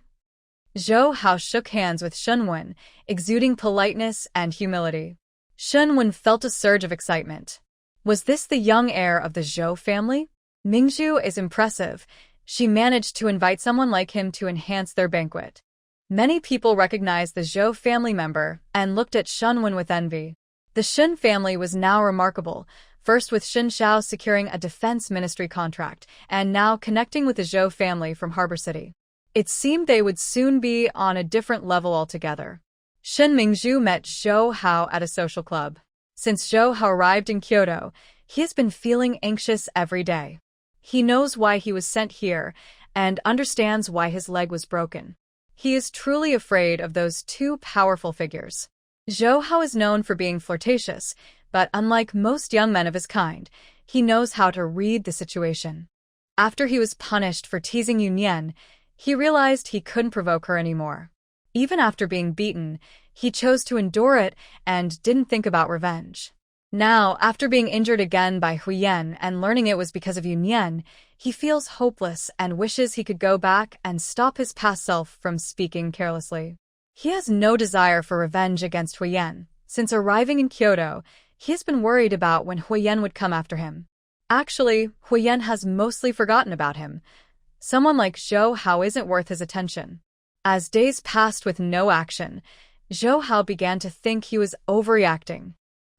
A: Zhou Hao shook hands with Shunwen, exuding politeness and humility. Shunwen felt a surge of excitement. Was this the young heir of the Zhou family? Mingzhu is impressive. She managed to invite someone like him to enhance their banquet. Many people recognized the Zhou family member and looked at Shunwen with envy. The Shin family was now remarkable, first with Shin Xiao securing a defense ministry contract, and now connecting with the Zhou family from Harbor City. It seemed they would soon be on a different level altogether. Shin Mingzhu met Zhou Hao at a social club. Since Zhou Hao arrived in Kyoto, he has been feeling anxious every day. He knows why he was sent here and understands why his leg was broken. He is truly afraid of those two powerful figures. Zhou Hao is known for being flirtatious, but unlike most young men of his kind, he knows how to read the situation. After he was punished for teasing Yunyan, he realized he couldn't provoke her anymore. Even after being beaten, he chose to endure it and didn't think about revenge. Now, after being injured again by Huo Yan and learning it was because of Yunyan, he feels hopeless and wishes he could go back and stop his past self from speaking carelessly. He has no desire for revenge against Huo Yan. Since arriving in Kyoto, he has been worried about when Huo Yan would come after him. Actually, Huo Yan has mostly forgotten about him. Someone like Zhou Hao isn't worth his attention. As days passed with no action, Zhou Hao began to think he was overreacting.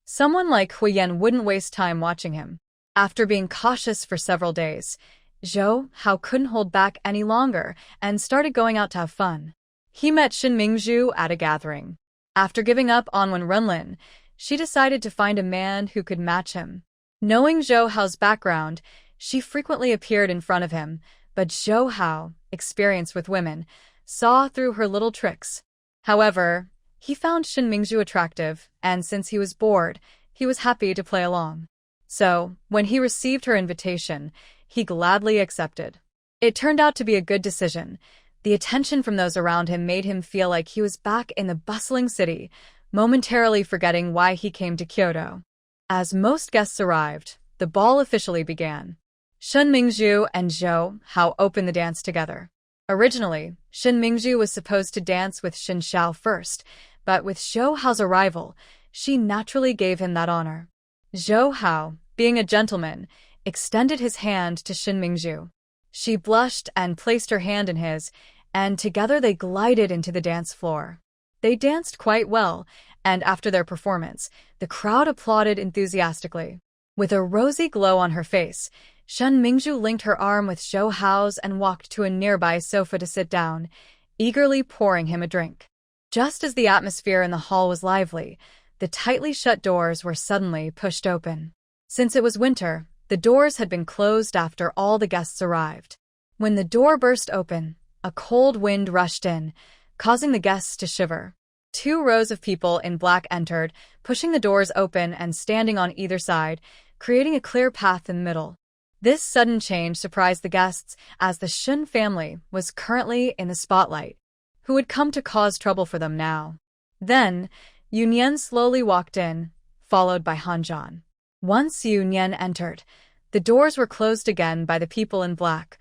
A: Someone like Huo Yan wouldn't waste time watching him. After being cautious for several days, Zhou Hao couldn't hold back any longer and started going out to have fun. He met Shin Mingzhu at a gathering. After giving up on Wenren, she decided to find a man who could match him. Knowing Zhou Hao's background, she frequently appeared in front of him, but Zhou Hao, experienced with women, saw through her little tricks. However, he found Shin Mingzhu attractive, and since he was bored, he was happy to play along. So, when he received her invitation, he gladly accepted. It turned out to be a good decision. The attention from those around him made him feel like he was back in the bustling city, momentarily forgetting why he came to Kyoto. As most guests arrived, the ball officially began. Shin Mingzhu and Zhou Hao opened the dance together. Originally, Shin Mingzhu was supposed to dance with Shin Xiao first, but with Zhou Hao's arrival, she naturally gave him that honor. Zhou Hao, being a gentleman, extended his hand to Shin Mingzhu. She blushed and placed her hand in his, and together they glided into the dance floor. They danced quite well, and after their performance, the crowd applauded enthusiastically. With a rosy glow on her face, Shin Mingzhu linked her arm with Zhou Hao's and walked to a nearby sofa to sit down, eagerly pouring him a drink. Just as the atmosphere in the hall was lively, the tightly shut doors were suddenly pushed open. Since it was winter, the doors had been closed after all the guests arrived. When the door burst open, a cold wind rushed in, causing the guests to shiver. 2 rows of people in black entered, pushing the doors open and standing on either side, creating a clear path in the middle. This sudden change surprised the guests, as the Shin family was currently in the spotlight. Who would come to cause trouble for them now? Then, Yunyan slowly walked in, followed by Zhan. Once Yunyan entered, the doors were closed again by the people in black,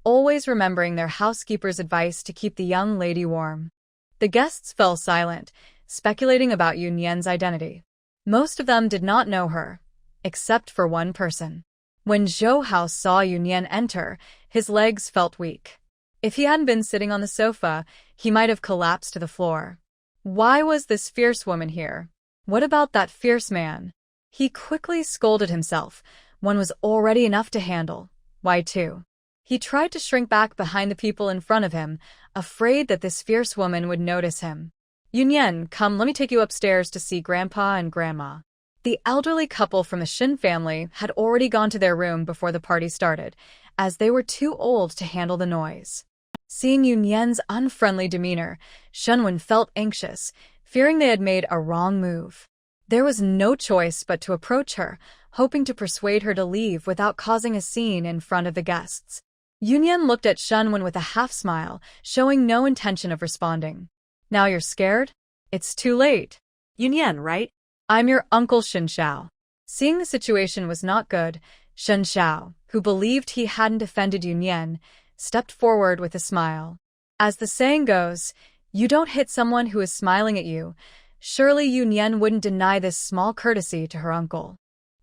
A: always remembering their housekeeper's advice to keep the young lady warm. The guests fell silent, speculating about Yunyan's identity. Most of them did not know her, except for one person. When Zhou Hao saw Yunyan enter, his legs felt weak. If he hadn't been sitting on the sofa, he might have collapsed to the floor. Why was this fierce woman here? What about that fierce man? He quickly scolded himself. One was already enough to handle. Why 2? He tried to shrink back behind the people in front of him, afraid that this fierce woman would notice him. Yunyan, come, let me take you upstairs to see Grandpa and Grandma. The elderly couple from the Shin family had already gone to their room before the party started, as they were too old to handle the noise. Seeing Yunyan's unfriendly demeanor, Shunwen felt anxious, fearing they had made a wrong move. There was no choice but to approach her, hoping to persuade her to leave without causing a scene in front of the guests. Yunyan looked at Shunwen with a half-smile, showing no intention of responding. Now you're scared? It's too late.
B: Yunyan, right?
A: I'm your uncle Shin Xiao. Seeing the situation was not good, Shin Xiao, who believed he hadn't offended Yunyan, stepped forward with a smile. As the saying goes, you don't hit someone who is smiling at you. Surely Yunyan wouldn't deny this small courtesy to her uncle.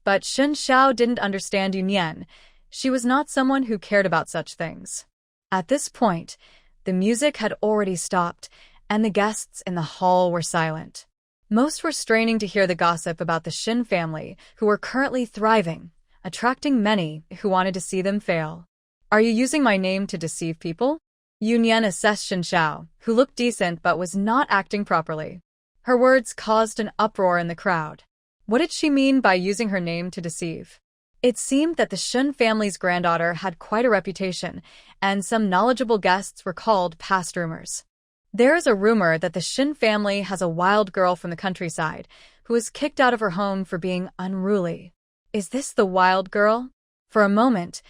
A: But Shin Xiao didn't understand Yunyan. She was not someone who cared about such things. At this point, the music had already stopped, and the guests in the hall were silent. Most were straining to hear the gossip about the Shin family, who were currently thriving, attracting many who wanted to see them fail. Are you using my name to deceive people? Yunyan assessed Xiao, who looked decent but was not acting properly. Her words caused an uproar in the crowd. What did she mean by using her name to deceive? It seemed that the Shin family's granddaughter had quite a reputation, and some knowledgeable guests recalled past rumors. There is a rumor that the Shin family has a wild girl from the countryside who was kicked out of her home for being unruly. Is this the wild girl? For a moment,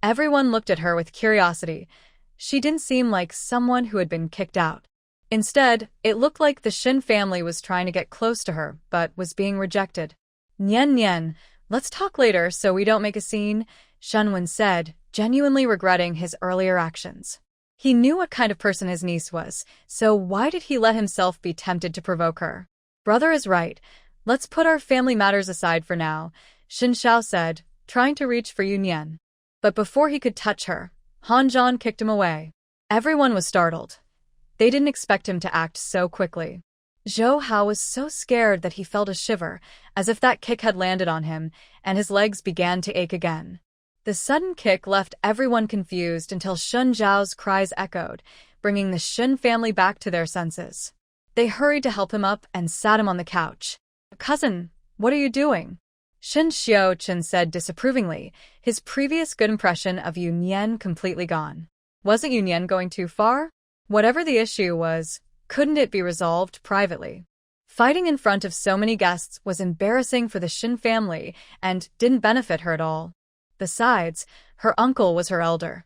A: everyone looked at her with curiosity. She didn't seem like someone who had been kicked out. Instead, it looked like the Shin family was trying to get close to her, but was being rejected. Nian, let's talk later so we don't make a scene, Shenwen said, genuinely regretting his earlier actions. He knew what kind of person his niece was, so why did he let himself be tempted to provoke her? Brother is right. Let's put our family matters aside for now, Shin Xiao said, trying to reach for Yunyan. But before he could touch her, Han Zhan kicked him away. Everyone was startled. They didn't expect him to act so quickly. Zhou Hao was so scared that he felt a shiver, as if that kick had landed on him, and his legs began to ache again. The sudden kick left everyone confused until Shun Zhao's cries echoed, bringing the Shin family back to their senses. They hurried to help him up and sat him on the couch. Cousin, what are you doing? Shin Xiao-chen said disapprovingly, his previous good impression of Yunyan completely gone. Wasn't Yunyan going too far? Whatever the issue was, couldn't it be resolved privately? Fighting in front of so many guests was embarrassing for the Shin family and didn't benefit her at all. Besides, her uncle was her elder.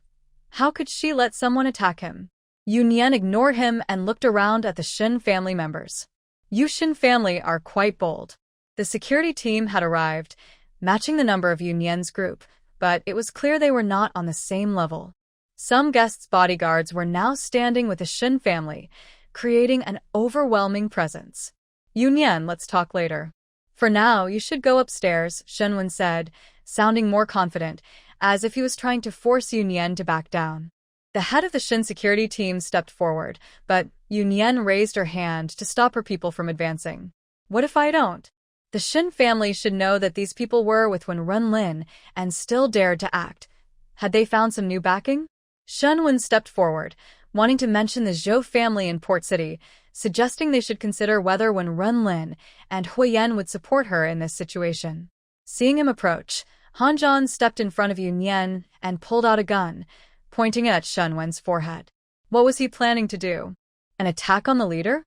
A: How could she let someone attack him? Yunyan ignored him and looked around at the Shin family members. You Shin family are quite bold. The security team had arrived, matching the number of Yunyan's group, but it was clear they were not on the same level. Some guests' bodyguards were now standing with the Shin family, creating an overwhelming presence. Yunyan, let's talk later. For now, you should go upstairs, Shenwen said, sounding more confident, as if he was trying to force Yunyan to back down. The head of the Shin security team stepped forward, but Yunyan raised her hand to stop her people from advancing. What if I don't? The Shin family should know that these people were with Wenren and still dared to act. Had they found some new backing? Shenwen stepped forward, wanting to mention the Zhou family in Port City, suggesting they should consider whether Wenren and Huo Yan would support her in this situation. Seeing him approach, Han Zhan stepped in front of Yunyan and pulled out a gun, pointing it at Shenwen's forehead. What was he planning to do? An attack on the leader?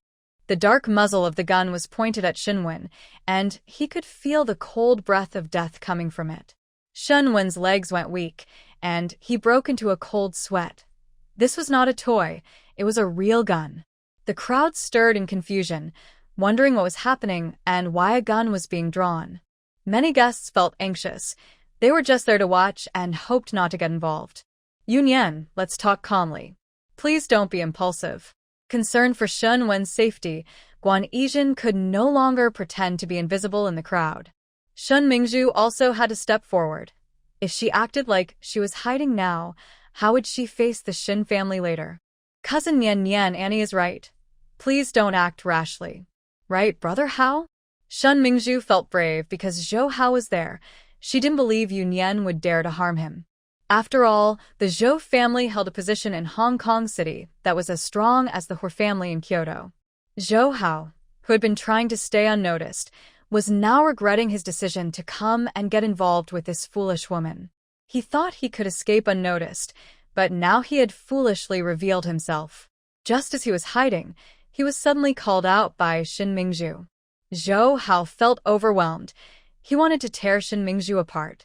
A: The dark muzzle of the gun was pointed at Shenwen, and he could feel the cold breath of death coming from it. Shenwen's legs went weak, and he broke into a cold sweat. This was not a toy, it was a real gun. The crowd stirred in confusion, wondering what was happening and why a gun was being drawn. Many guests felt anxious. They were just there to watch and hoped not to get involved. Yunyan, let's talk calmly. Please don't be impulsive. Concerned for Shenwen's safety, Guan Yizhen could no longer pretend to be invisible in the crowd. Shen Mingzhu also had to step forward. If she acted like she was hiding now, how would she face the Shin family later? Cousin Nian, Annie is right. Please don't act rashly. Right, Brother Hao? Shen Mingzhu felt brave because Zhou Hao was there. She didn't believe Yunyan would dare to harm him. After all, the Zhou family held a position in Hong Kong City that was as strong as the Huo family in Kyoto. Zhou Hao, who had been trying to stay unnoticed, was now regretting his decision to come and get involved with this foolish woman. He thought he could escape unnoticed, but now he had foolishly revealed himself. Just as he was hiding, he was suddenly called out by Shin Mingzhu. Zhou Hao felt overwhelmed. He wanted to tear Shin Mingzhu apart.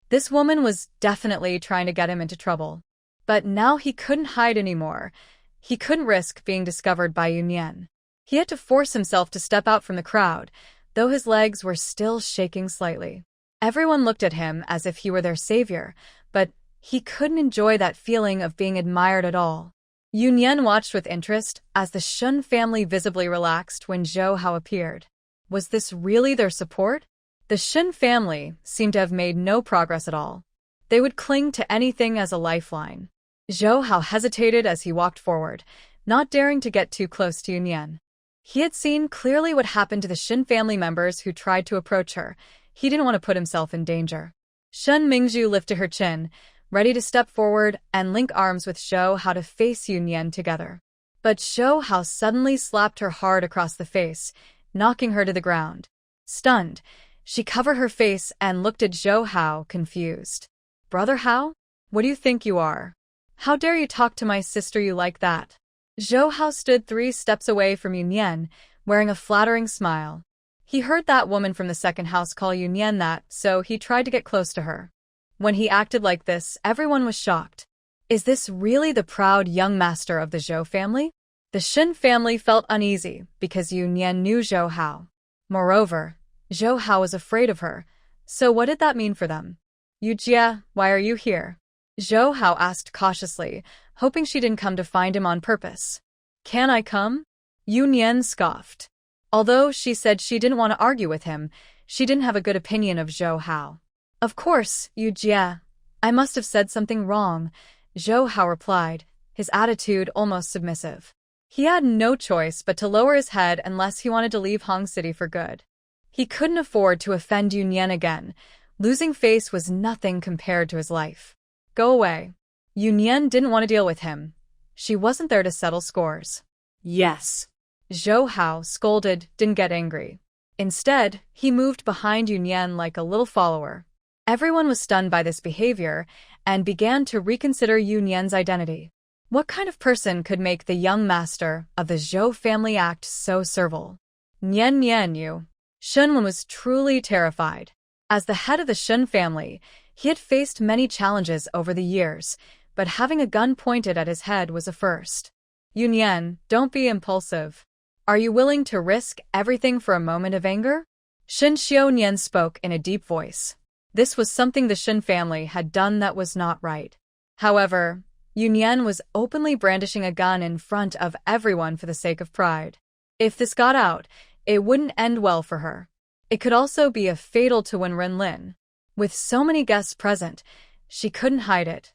A: This woman was definitely trying to get him into trouble. But now he couldn't hide anymore. He couldn't risk being discovered by Yunyan. He had to force himself to step out from the crowd, though his legs were still shaking slightly. Everyone looked at him as if he were their savior, but he couldn't enjoy that feeling of being admired at all. Yunyan watched with interest as the Shun family visibly relaxed when Zhou Hao appeared. Was this really their support? The Shin family seemed to have made no progress at all. They would cling to anything as a lifeline. Zhou Hao hesitated as he walked forward, not daring to get too close to Yunyan. He had seen clearly what happened to the Shin family members who tried to approach her. He didn't want to put himself in danger. Shen Mingzhu lifted her chin, ready to step forward and link arms with Zhou Hao to face Yunyan together. But Zhou Hao suddenly slapped her hard across the face, knocking her to the ground. Stunned, she covered her face and looked at Zhou Hao, confused. "Brother Hao? What do you think you are? How dare you talk to my sister you like that?" Zhou Hao stood 3 steps away from Yunyan, wearing a flattering smile. He heard that woman from the second house call Yunyan that, so he tried to get close to her. When he acted like this, everyone was shocked. Is this really the proud young master of the Zhou family? The Shin family felt uneasy because Yunyan knew Zhou Hao. Moreover, Zhou Hao was afraid of her, so what did that mean for them? "Yujie, why are you here?" Zhou Hao asked cautiously, hoping she didn't come to find him on purpose. "Can I come?" Yunyan scoffed. Although she said she didn't want to argue with him, she didn't have a good opinion of Zhou Hao. "Of course, Yujie. I must have said something wrong," Zhou Hao replied, his attitude almost submissive. He had no choice but to lower his head unless he wanted to leave Hong City for good. He couldn't afford to offend Yunyan again. Losing face was nothing compared to his life. "Go away." Yunyan didn't want to deal with him. She wasn't there to settle scores.
B: Yes.
A: Zhou Hao, scolded, didn't get angry. Instead, he moved behind Yunyan like a little follower. Everyone was stunned by this behavior and began to reconsider Yunyan's identity. What kind of person could make the young master of the Zhou family act so servile? Nian Yu. Shenwen was truly terrified. As the head of the Shin family, he had faced many challenges over the years, but having a gun pointed at his head was a first. "Yunyan, don't be impulsive. Are you willing to risk everything for a moment of anger?" Shin Xiaonian spoke in a deep voice. This was something the Shin family had done that was not right. However, Yunyan was openly brandishing a gun in front of everyone for the sake of pride. If this got out, it wouldn't end well for her. It could also be a fatal to Wenren. With so many guests present, she couldn't hide it.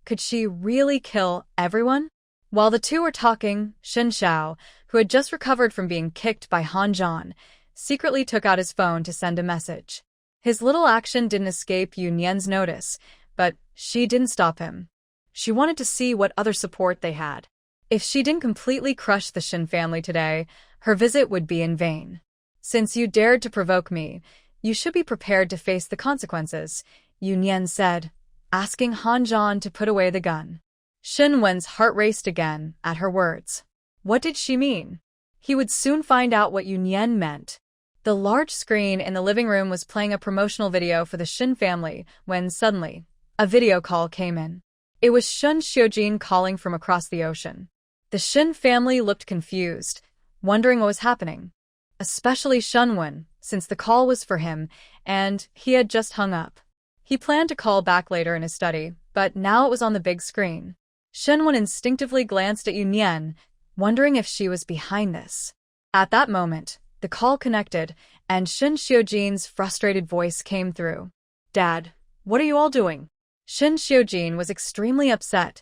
A: Could she really kill everyone? While the two were talking, Shin Xiao, who had just recovered from being kicked by Han Zhan, secretly took out his phone to send a message. His little action didn't escape Yunyan's notice, but she didn't stop him. She wanted to see what other support they had. If she didn't completely crush the Shin family today, her visit would be in vain. "Since you dared to provoke me, you should be prepared to face the consequences," Yunyan said, asking Han Zhan to put away the gun. Shin Wen's heart raced again at her words. What did she mean? He would soon find out what Yunyan meant. The large screen in the living room was playing a promotional video for the Shin family when suddenly, a video call came in. It was Shun Xiujin calling from across the ocean. The Shin family looked confused, wondering what was happening. Especially Shunwen, since the call was for him, and he had just hung up. He planned to call back later in his study, but now it was on the big screen. Shunwen instinctively glanced at Yunyan, wondering if she was behind this. At that moment, the call connected, and Shin Xiujin's frustrated voice came through. "Dad, what are you all doing?" Shin Xiujin was extremely upset.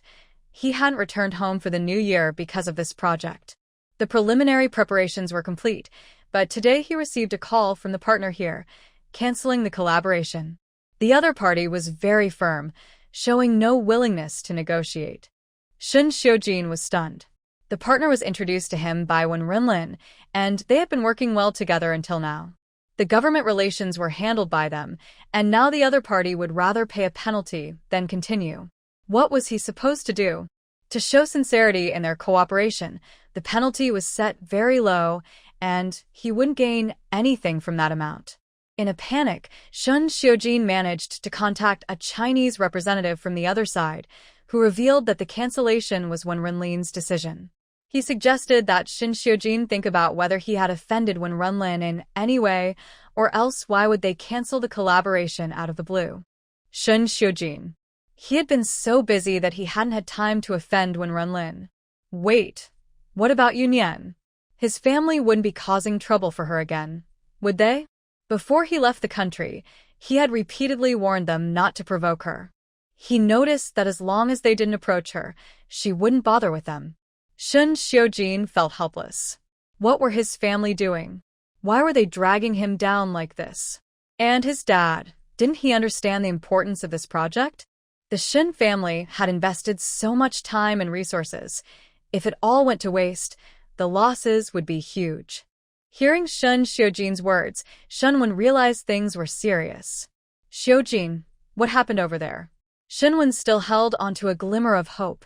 A: He hadn't returned home for the new year because of this project. The preliminary preparations were complete, but today he received a call from the partner here, canceling the collaboration. The other party was very firm, showing no willingness to negotiate. Shin Xiujin was stunned. The partner was introduced to him by Wenren, and they had been working well together until now. The government relations were handled by them, and now the other party would rather pay a penalty than continue. What was he supposed to do? To show sincerity in their cooperation, the penalty was set very low, and he wouldn't gain anything from that amount. In a panic, Shun Xiujin managed to contact a Chinese representative from the other side, who revealed that the cancellation was Wenrenlin's decision. He suggested that Shin Xiujin think about whether he had offended Wenren in any way, or else why would they cancel the collaboration out of the blue. Shin Xiujin. He had been so busy that he hadn't had time to offend Wenren. Wait, what about Yunyan? His family wouldn't be causing trouble for her again, would they? Before he left the country, he had repeatedly warned them not to provoke her. He noticed that as long as they didn't approach her, she wouldn't bother with them. Shin Xiaojin felt helpless. What were his family doing? Why were they dragging him down like this? And his dad, didn't he understand the importance of this project? The Shin family had invested so much time and resources. If it all went to waste, the losses would be huge. Hearing Shin Xiaojin's words, Shenwen realized things were serious. Xiaojin, what happened over there? Shenwen still held onto a glimmer of hope,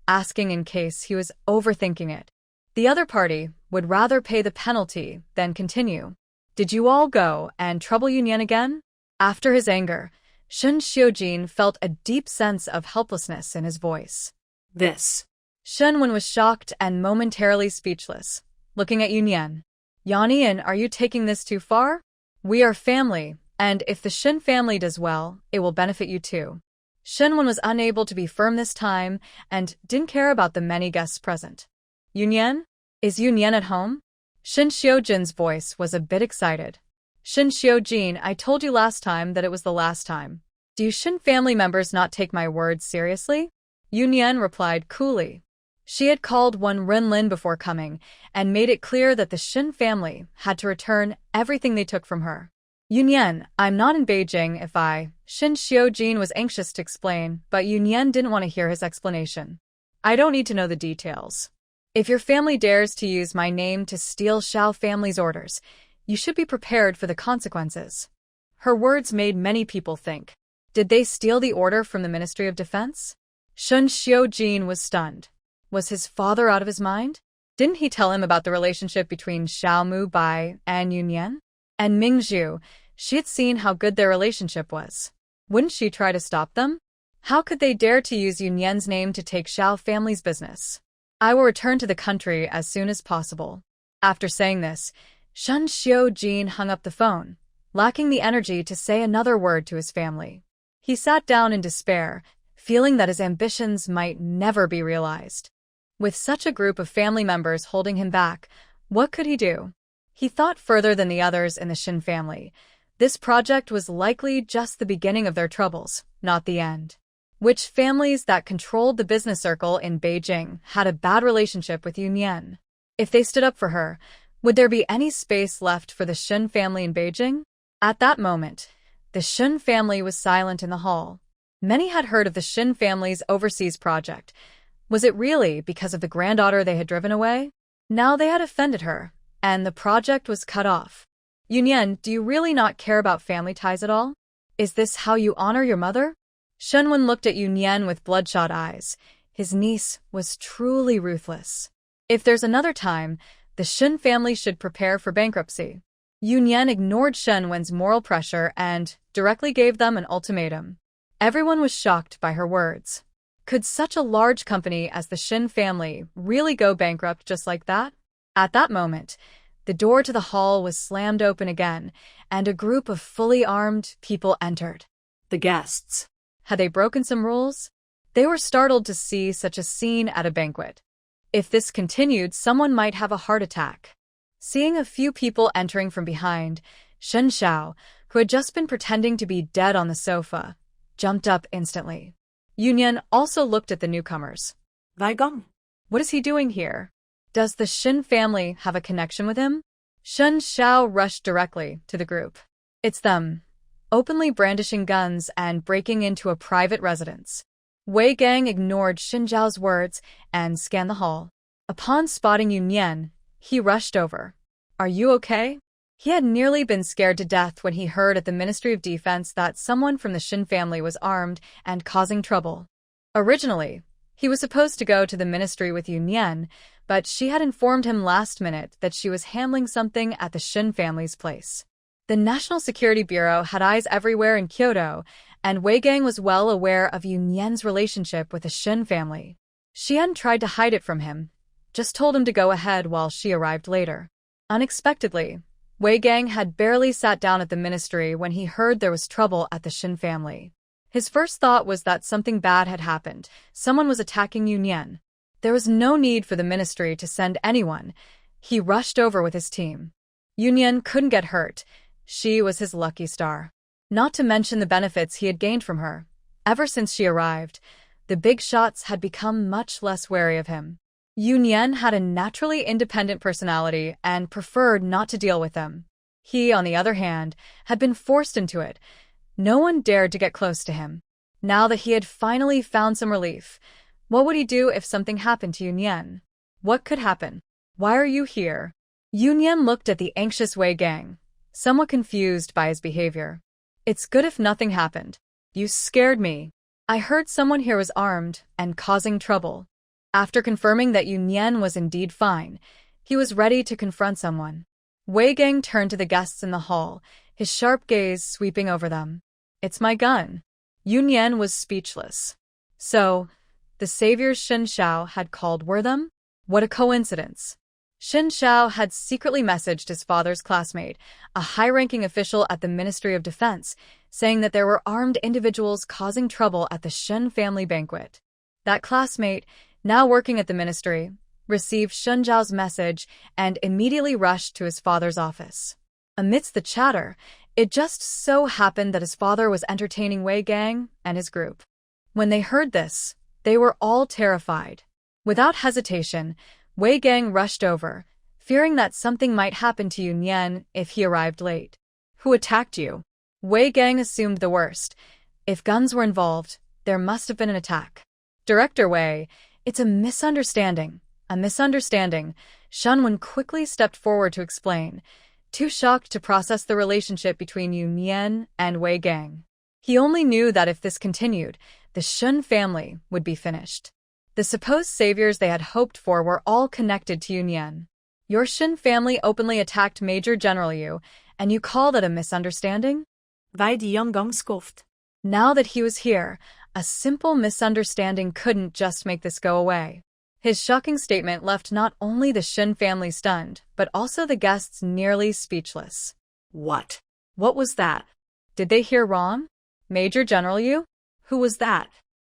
A: asking in case he was overthinking it. The other party would rather pay the penalty than continue. Did you all go and trouble Yunyan again? After his anger, Shin Xiaojin felt a deep sense of helplessness in his voice.
B: This.
A: Shenwen was shocked and momentarily speechless, looking at Yunyan. Yanian, are you taking this too far? We are family, and if the Shin family does well, it will benefit you too. Shenwen was unable to be firm this time and didn't care about the many guests present. Yunyan? Is Yunyan at home? Shin Xiaojin's voice was a bit excited. Shin Xiaojin, I told you last time that it was the last time. Do you Shin family members not take my words seriously? Yunyan replied coolly. She had called Wenren before coming and made it clear that the Shin family had to return everything they took from her. Yunyan, I'm not in Beijing if I... Shin Xiaojin was anxious to explain, but Yunyan didn't want to hear his explanation. I don't need to know the details. If your family dares to use my name to steal Xiao family's orders, you should be prepared for the consequences. Her words made many people think. Did they steal the order from the Ministry of Defense? Shin Xiaojin was stunned. Was his father out of his mind? Didn't he tell him about the relationship between Xiao Mubai and Yunyan? And Mingzhu, she had seen how good their relationship was. Wouldn't she try to stop them? How could they dare to use Yunyan's name to take Xiao family's business? I will return to the country as soon as possible. After saying this, Shin Xiaojin hung up the phone, lacking the energy to say another word to his family. He sat down in despair, feeling that his ambitions might never be realized. With such a group of family members holding him back, what could he do? He thought further than the others in the Shin family. This project was likely just the beginning of their troubles, not the end. Which families that controlled the business circle in Beijing had a bad relationship with Yunyan? If they stood up for her, would there be any space left for the Shin family in Beijing? At that moment, the Shin family was silent in the hall. Many had heard of the Shin family's overseas project. Was it really because of the granddaughter they had driven away? Now they had offended her, and the project was cut off. Yunyan, do you really not care about family ties at all? Is this how you honor your mother? Shenwen looked at Yunyan with bloodshot eyes. His niece was truly ruthless. If there's another time, the Shin family should prepare for bankruptcy. Yunyan ignored Shenwen's moral pressure and directly gave them an ultimatum. Everyone was shocked by her words. Could such a large company as the Shin family really go bankrupt just like that? At that moment, the door to the hall was slammed open again, and a group of fully armed people entered.
B: The guests.
A: Had they broken some rules? They were startled to see such a scene at a banquet. If this continued, someone might have a heart attack. Seeing a few people entering from behind, Shen Xiao, who had just been pretending to be dead on the sofa, jumped up instantly. Yunyan also looked at the newcomers.
B: Weigong.
A: What is he doing here? Does the Shin family have a connection with him? Shen Xiao rushed directly to the group. It's them. Openly brandishing guns and breaking into a private residence. Wei Gang ignored Shin Zhao's words and scanned the hall. Upon spotting Yunyan, he rushed over. Are you okay? He had nearly been scared to death when he heard at the Ministry of Defense that someone from the Shin family was armed and causing trouble. Originally, he was supposed to go to the ministry with Yunyan, but she had informed him last minute that she was handling something at the Shin family's place. The National Security Bureau had eyes everywhere in Kyoto, and Wei Gang was well aware of Yunyan's relationship with the Shin family. She hadn't tried to hide it from him, just told him to go ahead while she arrived later. Unexpectedly, Wei Gang had barely sat down at the ministry when he heard there was trouble at the Shin family. His first thought was that something bad had happened. Someone was attacking Yunyan. There was no need for the ministry to send anyone. He rushed over with his team. Yunyan couldn't get hurt. She was his lucky star. Not to mention the benefits he had gained from her. Ever since she arrived, the big shots had become much less wary of him. Yunyan had a naturally independent personality and preferred not to deal with them. He, on the other hand, had been forced into it. No one dared to get close to him. Now that he had finally found some relief, what would he do if something happened to Yunyan? What could happen? Why are you here? Yunyan looked at the anxious Wei Gang, somewhat confused by his behavior. It's good if nothing happened. You scared me. I heard someone here was armed and causing trouble. After confirming that Yunyan was indeed fine, he was ready to confront someone. Wei Gang turned to the guests in the hall, his sharp gaze sweeping over them. It's my gun. Yunyan was speechless. So, the saviors Shin Xiao had called were them? What a coincidence. Shin Xiao had secretly messaged his father's classmate, a high-ranking official at the Ministry of Defense, saying that there were armed individuals causing trouble at the Shin family banquet. That classmate, now working at the ministry, received Shin Zhao's message and immediately rushed to his father's office. Amidst the chatter, it just so happened that his father was entertaining Wei Gang and his group. When they heard this, they were all terrified. Without hesitation, Wei Gang rushed over, fearing that something might happen to Yunyan if he arrived late. Who attacked you? Wei Gang assumed the worst. If guns were involved, there must have been an attack. Director Wei, it's a misunderstanding. A misunderstanding. Shunwen quickly stepped forward to explain, too shocked to process the relationship between Yunyan and Wei Gang. He only knew that if this continued, the Shin family would be finished. The supposed saviors they had hoped for were all connected to Yunyan. Your Shin family openly attacked Major General Yu, and you call that a misunderstanding?
B: Wei die Gang scoffed.
A: Now that he was here, a simple misunderstanding couldn't just make this go away. His shocking statement left not only the Shin family stunned, but also the guests nearly speechless.
B: What? What was that?
A: Did they hear wrong? Major General Yu?
B: Who was that?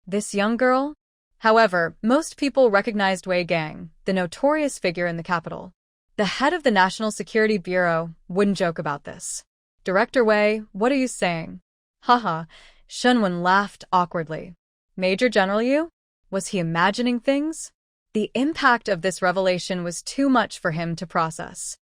A: This young girl? However, most people recognized Wei Gang, the notorious figure in the capital. The head of the National Security Bureau wouldn't joke about this. Director Wei, what are you saying? Haha, Shunwen laughed awkwardly. Major General Yu? Was he imagining things? The impact of this revelation was too much for him to process.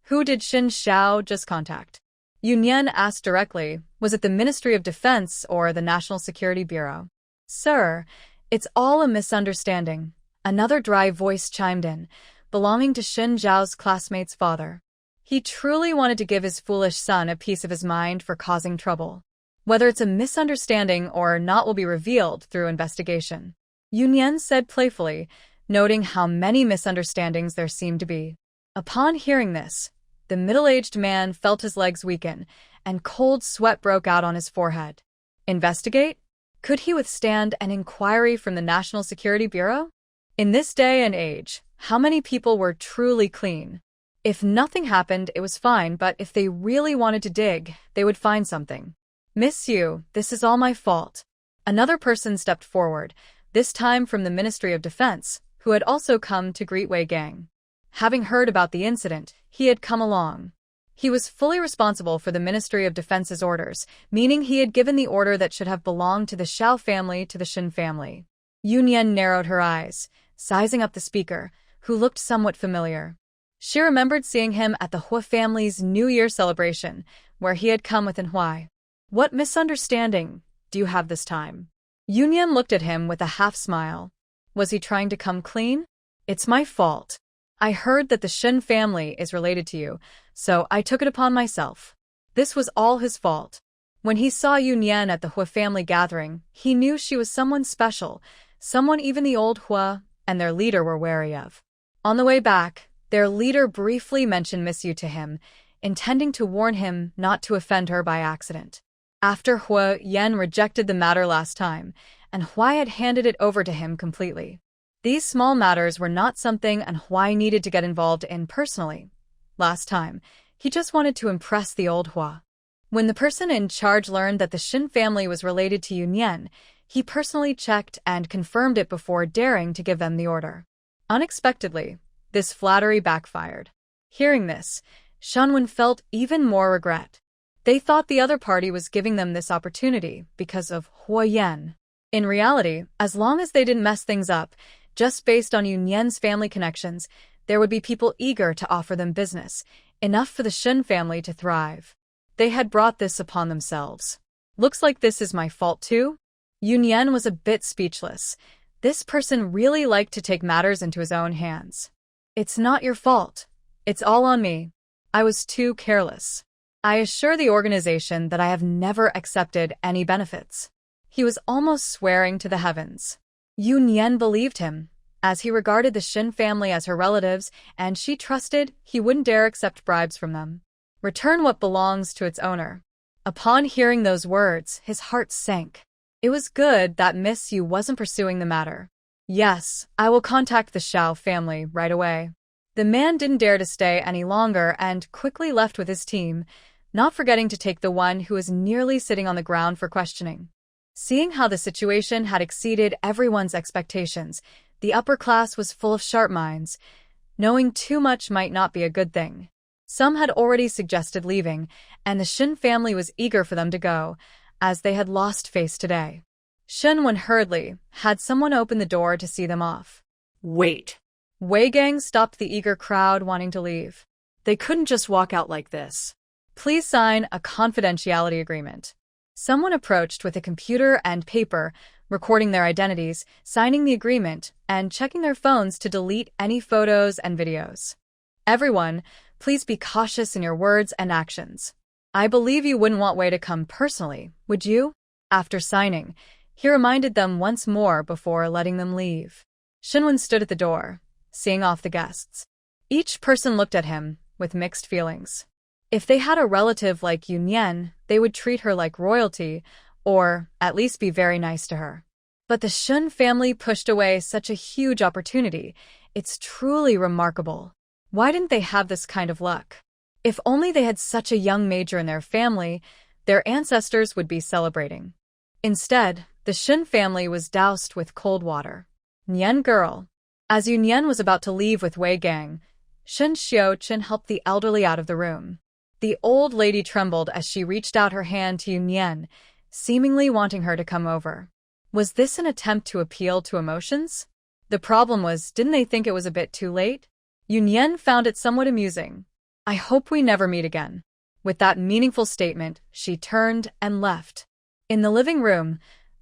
A: Who did Shin Xiao just contact? Yunyan asked directly, was it the Ministry of Defense or the National Security Bureau? Sir, it's all a misunderstanding. Another dry voice chimed in, belonging to Shin Zhao's classmate's father. He truly wanted to give his foolish son a piece of his mind for causing trouble. Whether it's a misunderstanding or not will be revealed through investigation. Yunyan said playfully, noting how many misunderstandings there seemed to be. Upon hearing this, the middle-aged man felt his legs weaken, and cold sweat broke out on his forehead. Investigate? Could he withstand an inquiry from the National Security Bureau? In this day and age, how many people were truly clean? If nothing happened, it was fine, but if they really wanted to dig, they would find something. Miss Yu, this is all my fault. Another person stepped forward, this time from the Ministry of Defense, who had also come to greet Wei Gang. Having heard about the incident, he had come along. He was fully responsible for the Ministry of Defense's orders, meaning he had given the order that should have belonged to the Xiao family to the Shin family. Yunyan narrowed her eyes, sizing up the speaker, who looked somewhat familiar. She remembered seeing him at the Huo family's New Year celebration, where he had come with Anhui. What misunderstanding do you have this time? Yunyan looked at him with a half-smile. Was he trying to come clean? It's my fault. I heard that the Shin family is related to you, so I took it upon myself. This was all his fault. When he saw Yunyan at the Huo family gathering, he knew she was someone special, someone even the old Huo and their leader were wary of. On the way back, their leader briefly mentioned Miss Yu to him, intending to warn him not to offend her by accident. After Huo Yan rejected the matter last time, and Huai had handed it over to him completely. These small matters were not something Huai needed to get involved in personally. Last time, he just wanted to impress the old Huo. When the person in charge learned that the Shin family was related to Yunyan, he personally checked and confirmed it before daring to give them the order. Unexpectedly, this flattery backfired. Hearing this, Shunwen felt even more regret. They thought the other party was giving them this opportunity because of Huo Yan. In reality, as long as they didn't mess things up, just based on Yunyan's family connections, there would be people eager to offer them business, enough for the Shin family to thrive. They had brought this upon themselves. Looks like this is my fault too? Yunyan was a bit speechless. This person really liked to take matters into his own hands. It's not your fault. It's all on me. I was too careless. I assure the organization that I have never accepted any benefits. He was almost swearing to the heavens. Yunyan believed him, as he regarded the Shin family as her relatives, and she trusted he wouldn't dare accept bribes from them. Return what belongs to its owner. Upon hearing those words, his heart sank. It was good that Miss Yu wasn't pursuing the matter. Yes, I will contact the Xiao family right away. The man didn't dare to stay any longer and quickly left with his team, not forgetting to take the one who was nearly sitting on the ground for questioning. Seeing how the situation had exceeded everyone's expectations, the upper class was full of sharp minds. Knowing too much might not be a good thing. Some had already suggested leaving, and the Shin family was eager for them to go, as they had lost face today. Shin went hurriedly, had someone open the door to see them off.
B: Wait.
A: Wei Gang stopped the eager crowd wanting to leave.
B: They couldn't just walk out like this.
A: Please sign a confidentiality agreement. Someone approached with a computer and paper, recording their identities, signing the agreement, and checking their phones to delete any photos and videos. Everyone, please be cautious in your words and actions. I believe you wouldn't want Wei to come personally, would you? After signing, he reminded them once more before letting them leave. Shinwen stood at the door, seeing off the guests. Each person looked at him with mixed feelings. If they had a relative like Yunyan, they would treat her like royalty, or at least be very nice to her. But the Shin family pushed away such a huge opportunity. It's truly remarkable. Why didn't they have this kind of luck? If only they had such a young major in their family, their ancestors would be celebrating. Instead, the Shin family was doused with cold water. Nyan girl. As Yunyan was about to leave with Wei Gang, Shin Xiao helped the elderly out of the room. The old lady trembled as she reached out her hand to Yunyan, seemingly wanting her to come over. Was this an attempt to appeal to emotions? The problem was, didn't they think it was a bit too late? Yunyan found it somewhat amusing. I hope we never meet again. With that meaningful statement, she turned and left. In the living room,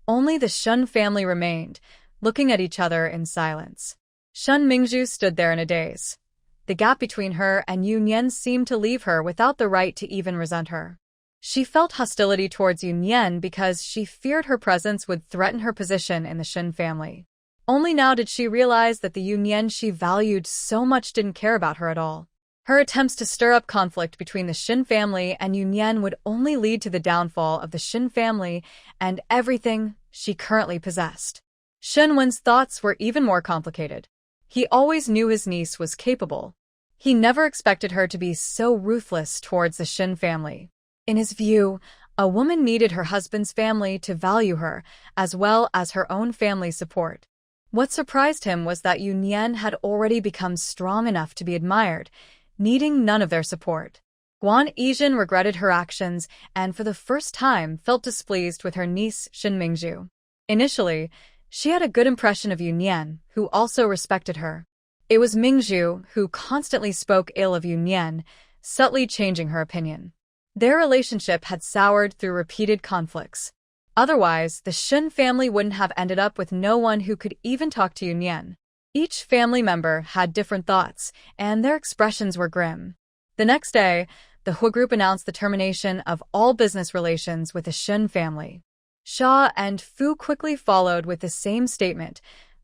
A: only the Shun family remained, looking at each other in silence. Shun Mingzhu stood there in a daze. The gap between her and Yunyan seemed to leave her without the right to even resent her. She felt hostility towards Yunyan because she feared her presence would threaten her position in the Shin family. Only now did she realize that the Yunyan she valued so much didn't care about her at all. Her attempts to stir up conflict between the Shin family and Yunyan would only lead to the downfall of the Shin family and everything she currently possessed. Shenwen's thoughts were even more complicated. He always knew his niece was capable. He never expected her to be so ruthless towards the Shin family. In his view, a woman needed her husband's family to value her, as well as her own family support. What surprised him was that Yunyan had already become strong enough to be admired, needing none of their support. Guan Yizhen regretted her actions and for the first time felt displeased with her niece Shin Mingzhu. Initially, she had a good impression of Yunyan, who also respected her. It was Mingzhu who constantly spoke ill of Yunyan, subtly changing her opinion. Their relationship had soured through repeated conflicts. Otherwise, the Shin family wouldn't have ended up with no one who could even talk to Yunyan. Each family member had different thoughts, and their expressions were grim. The next day, the Huo group announced the termination of all business relations with the Shin family. Xia and Fu quickly followed with the same statement,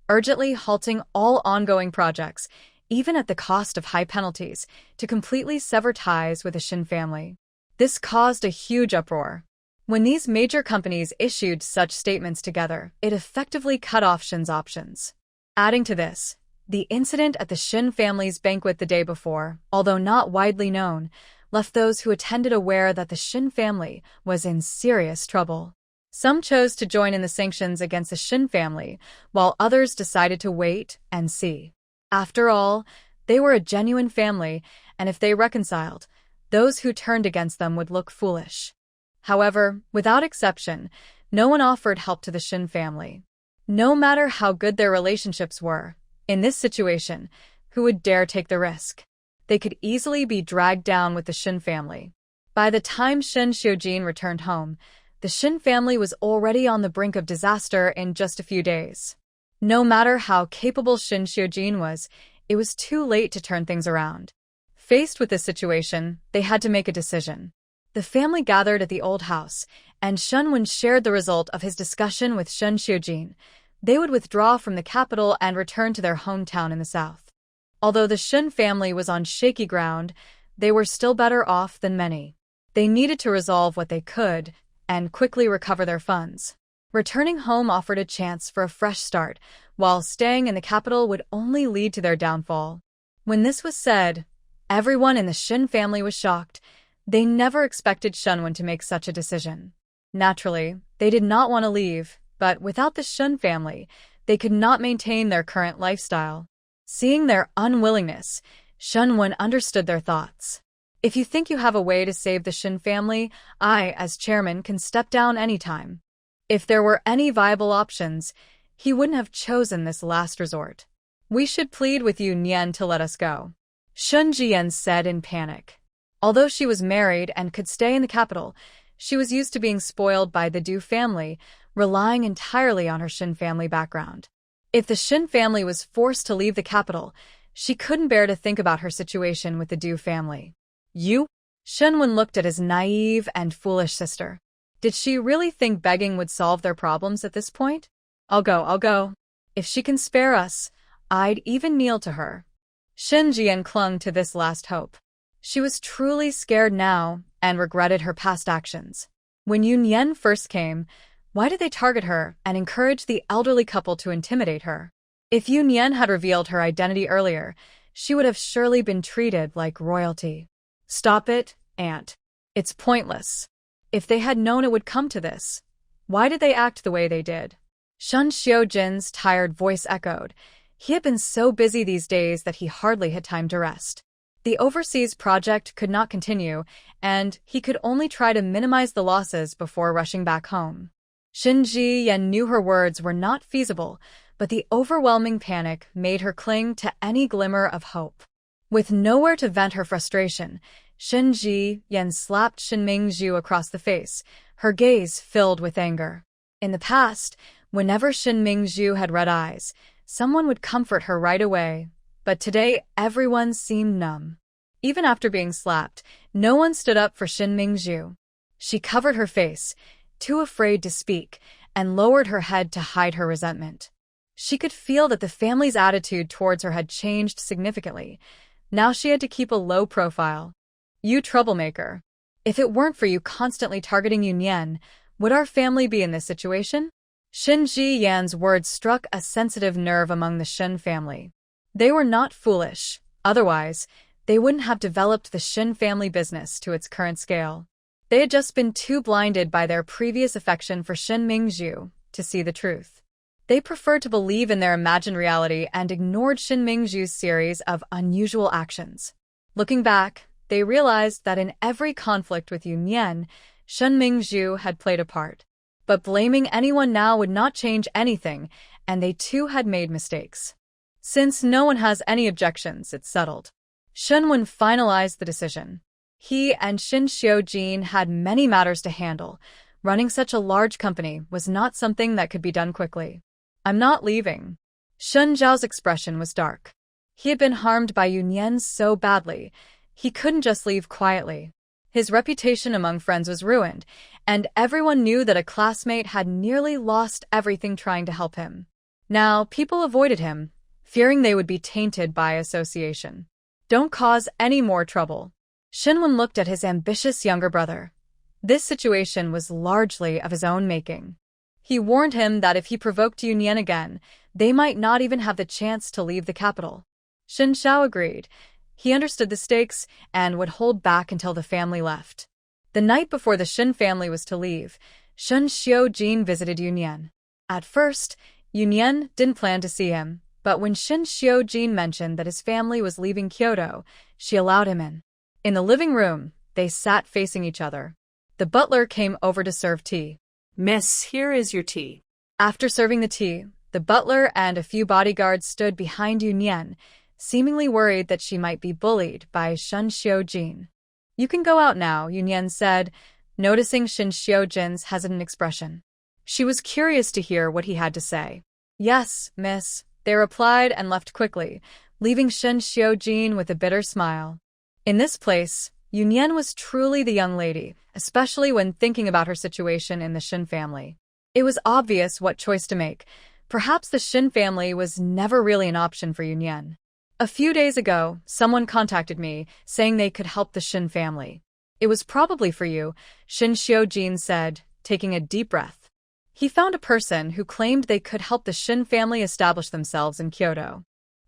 A: urgently halting all ongoing projects, even at the cost of high penalties, to completely sever ties with the Shin family. This caused a huge uproar. When these major companies issued such statements together, it effectively cut off Shin's options. Adding to this, the incident at the Shin family's banquet the day before, although not widely known, left those who attended aware that the Shin family was in serious trouble. Some chose to join in the sanctions against the Shin family, while others decided to wait and see. After all, they were a genuine family, and if they reconciled, those who turned against them would look foolish. However, without exception, No one offered help to the Shin family. No matter how good their relationships were, in this situation, who would dare take the risk? They could easily be dragged down with the Shin family. By the time Shin Xiaojin returned home, the Shin family was already on the brink of disaster in just a few days. No matter how capable Shin Xiaojin was, it was too late to turn things around. Faced with this situation, they had to make a decision. The family gathered at the old house, and Shunwen shared the result of his discussion with Shin Xiaojin. They would withdraw from the capital and return to their hometown in the south. Although the Shin family was on shaky ground, they were still better off than many. They needed to resolve what they could and quickly recover their funds. Returning home offered a chance for a fresh start, while staying in the capital would only lead to their downfall. When this was said, everyone in the Shin family was shocked. They never expected Shunwen to make such a decision. Naturally, they did not want to leave, but without the Shin family, they could not maintain their current lifestyle. Seeing their unwillingness, Shunwen understood their thoughts. If you think you have a way to save the Shin family, I, as chairman, can step down anytime. If there were any viable options, he wouldn't have chosen this last resort. We should plead with Yunyan to let us go, Shun Jian said in panic. Although she was married and could stay in the capital, she was used to being spoiled by the Du family, relying entirely on her Shin family background. If the Shin family was forced to leave the capital, she couldn't bear to think about her situation with the Du family. You? Shunwen looked at his naive and foolish sister. Did she really think begging would solve their problems at this point? I'll go. If she can spare us, I'd even kneel to her. Shin Jian clung to this last hope. She was truly scared now and regretted her past actions. When Yunyan first came, why did they target her and encourage the elderly couple to intimidate her? If Yunyan had revealed her identity earlier, she would have surely been treated like royalty. Stop it, Aunt. It's pointless. If they had known it would come to this, why did they act the way they did? Shun Xiaojin's tired voice echoed. He had been so busy these days that he hardly had time to rest. The overseas project could not continue, and he could only try to minimize the losses before rushing back home. Shin Jian knew her words were not feasible, but the overwhelming panic made her cling to any glimmer of hope. With nowhere to vent her frustration, Shin Jian slapped Shin Mingzhu across the face, her gaze filled with anger. In the past, whenever Shin Mingzhu had red eyes, someone would comfort her right away, but today everyone seemed numb. Even after being slapped, no one stood up for Shin Mingzhu. She covered her face, too afraid to speak, and lowered her head to hide her resentment. She could feel that the family's attitude towards her had changed significantly. Now she had to keep a low profile. You troublemaker. If it weren't for you constantly targeting Yunyan, would our family be in this situation? Shin Jiyan's words struck a sensitive nerve among the Shin family. They were not foolish. Otherwise, they wouldn't have developed the Shin family business to its current scale. They had just been too blinded by their previous affection for Shin Mingzhu to see the truth. They preferred to believe in their imagined reality and ignored Shin Mingzhu's series of unusual actions. Looking back, they realized that in every conflict with Yunyan, Shin Mingzhu had played a part. But blaming anyone now would not change anything, and they too had made mistakes. Since no one has any objections, it's settled. Shunwen finalized the decision. He and Shin Xiaojin had many matters to handle. Running such a large company was not something that could be done quickly. I'm not leaving. Shun Zhao's expression was dark. He had been harmed by Yunyan so badly, he couldn't just leave quietly. His reputation among friends was ruined, and everyone knew that a classmate had nearly lost everything trying to help him. Now, people avoided him, fearing they would be tainted by association. Don't cause any more trouble. Shinwen looked at his ambitious younger brother. This situation was largely of his own making. He warned him that if he provoked Yunyan again, they might not even have the chance to leave the capital. Shin Xiao agreed. He understood the stakes and would hold back until the family left. The night before the Shin family was to leave, Shin Xiaojin visited Yunyan. At first, Yunyan didn't plan to see him, but when Shin Xiaojin mentioned that his family was leaving Kyoto, she allowed him in. In the living room, they sat facing each other. The butler came over to serve tea.
B: Miss, here is your tea.
A: After serving the tea, the butler and a few bodyguards stood behind Yunyan, seemingly worried that she might be bullied by Shin Xiaojin. You can go out now, Yunyan said, noticing Shin Xiaojin's hesitant expression. She was curious to hear what he had to say. Yes, miss, they replied and left quickly, leaving Shin Xiaojin with a bitter smile. In this place, Yunyan was truly the young lady, especially when thinking about her situation in the Shin family. It was obvious what choice to make. Perhaps the Shin family was never really an option for Yunyan. A few days ago, someone contacted me, saying they could help the Shin family. It was probably for you, Shin Xiaojin said, taking a deep breath. He found a person who claimed they could help the Shin family establish themselves in Kyoto.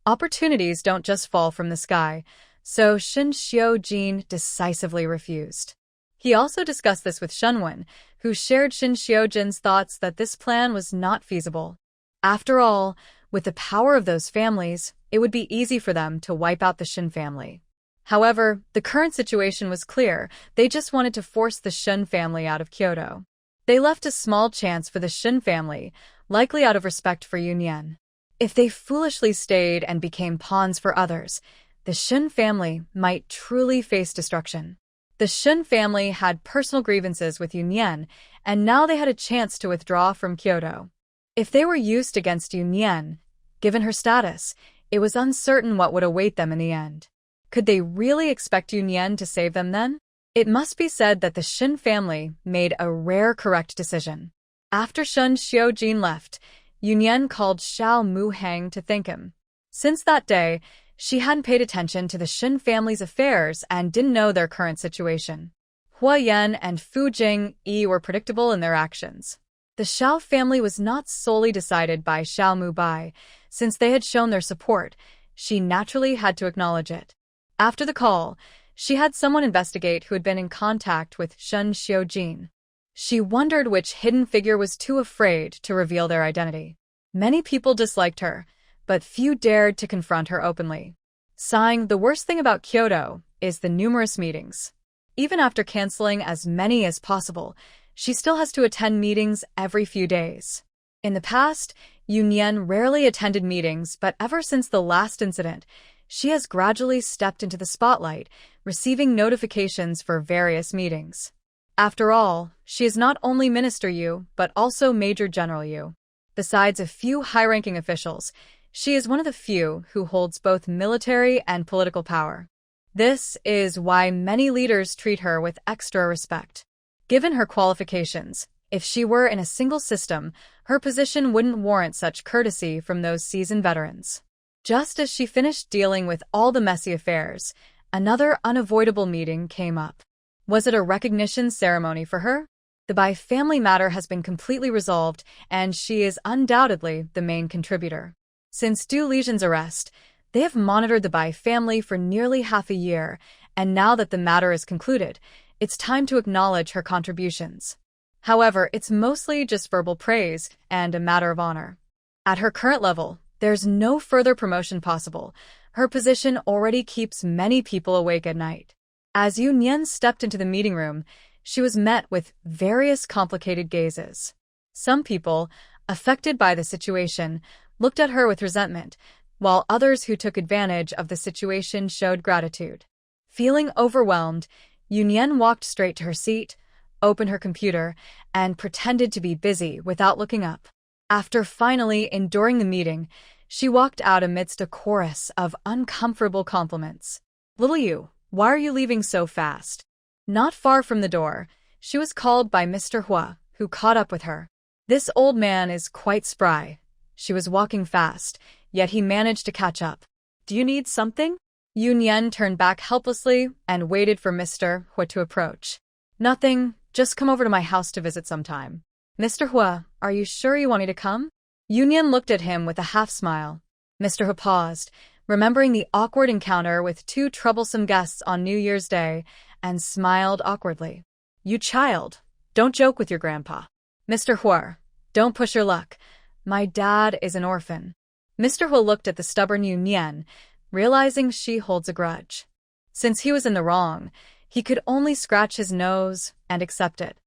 A: Opportunities don't just fall from the sky, so Shin Xiaojin decisively refused. He also discussed this with Shunwen, who shared Shin Xiaojin's thoughts that this plan was not feasible. After all, with the power of those families, it would be easy for them to wipe out the Shin family. However, the current situation was clear. They just wanted to force the Shin family out of Kyoto. They left a small chance for the Shin family, likely out of respect for Yunyan. If they foolishly stayed and became pawns for others, the Shin family might truly face destruction. The Shin family had personal grievances with Yunyan, and now they had a chance to withdraw from Kyoto. If they were used against Yunyan, given her status, it was uncertain what would await them in the end. Could they really expect Yunyan to save them then? It must be said that the Shin family made a rare correct decision. After Shin Xiaojin left, Yunyan called Xiao Muhang to thank him. Since that day, she hadn't paid attention to the Shin family's affairs and didn't know their current situation. Huo Yan and Fu Jingyi were predictable in their actions. The Xiao family was not solely decided by Xiao Mubai. Since they had shown their support, she naturally had to acknowledge it. After the call, she had someone investigate who had been in contact with Shin Xiaojin. She wondered which hidden figure was too afraid to reveal their identity. Many people disliked her, but few dared to confront her openly. Sighing, the worst thing about Kyoto is the numerous meetings. Even after canceling as many as possible, she still has to attend meetings every few days. In the past, Yunyan rarely attended meetings, but ever since the last incident, she has gradually stepped into the spotlight, receiving notifications for various meetings. After all, she is not only Minister Yu, but also Major General Yu. Besides a few high-ranking officials, she is one of the few who holds both military and political power. This is why many leaders treat her with extra respect. Given her qualifications, if she were in a single system, her position wouldn't warrant such courtesy from those seasoned veterans. Just as she finished dealing with all the messy affairs, another unavoidable meeting came up. Was it a recognition ceremony for her? The Bai family matter has been completely resolved, and she is undoubtedly the main contributor. Since Du Lizhan's arrest, they have monitored the Bai family for nearly half a year, and now that the matter is concluded, it's time to acknowledge her contributions. However, it's mostly just verbal praise and a matter of honor. At her current level, there's no further promotion possible. Her position already keeps many people awake at night. As Yunyan stepped into the meeting room, she was met with various complicated gazes. Some people, affected by the situation, looked at her with resentment, while others who took advantage of the situation showed gratitude. Feeling overwhelmed, Yunyan walked straight to her seat, opened her computer, and pretended to be busy without looking up. After finally enduring the meeting, she walked out amidst a chorus of uncomfortable compliments. "Little you, why are you leaving so fast?" Not far from the door, she was called by Mr. Hua, who caught up with her. This old man is quite spry. She was walking fast, yet he managed to catch up. "Do you need something?" Yunyan turned back helplessly and waited for Mr. Hua to approach. "Nothing, just come over to my house to visit sometime." "Mr. Hua, are you sure you want me to come?" Yunyan looked at him with a half-smile. Mr. Hua paused, remembering the awkward encounter with two troublesome guests on New Year's Day, and smiled awkwardly. "You child, don't joke with your grandpa." "Mr. Hua, don't push your luck. My dad is an orphan." Mr. Hua looked at the stubborn Yunyan, realizing she holds a grudge. Since he was in the wrong, he could only scratch his nose and accept it.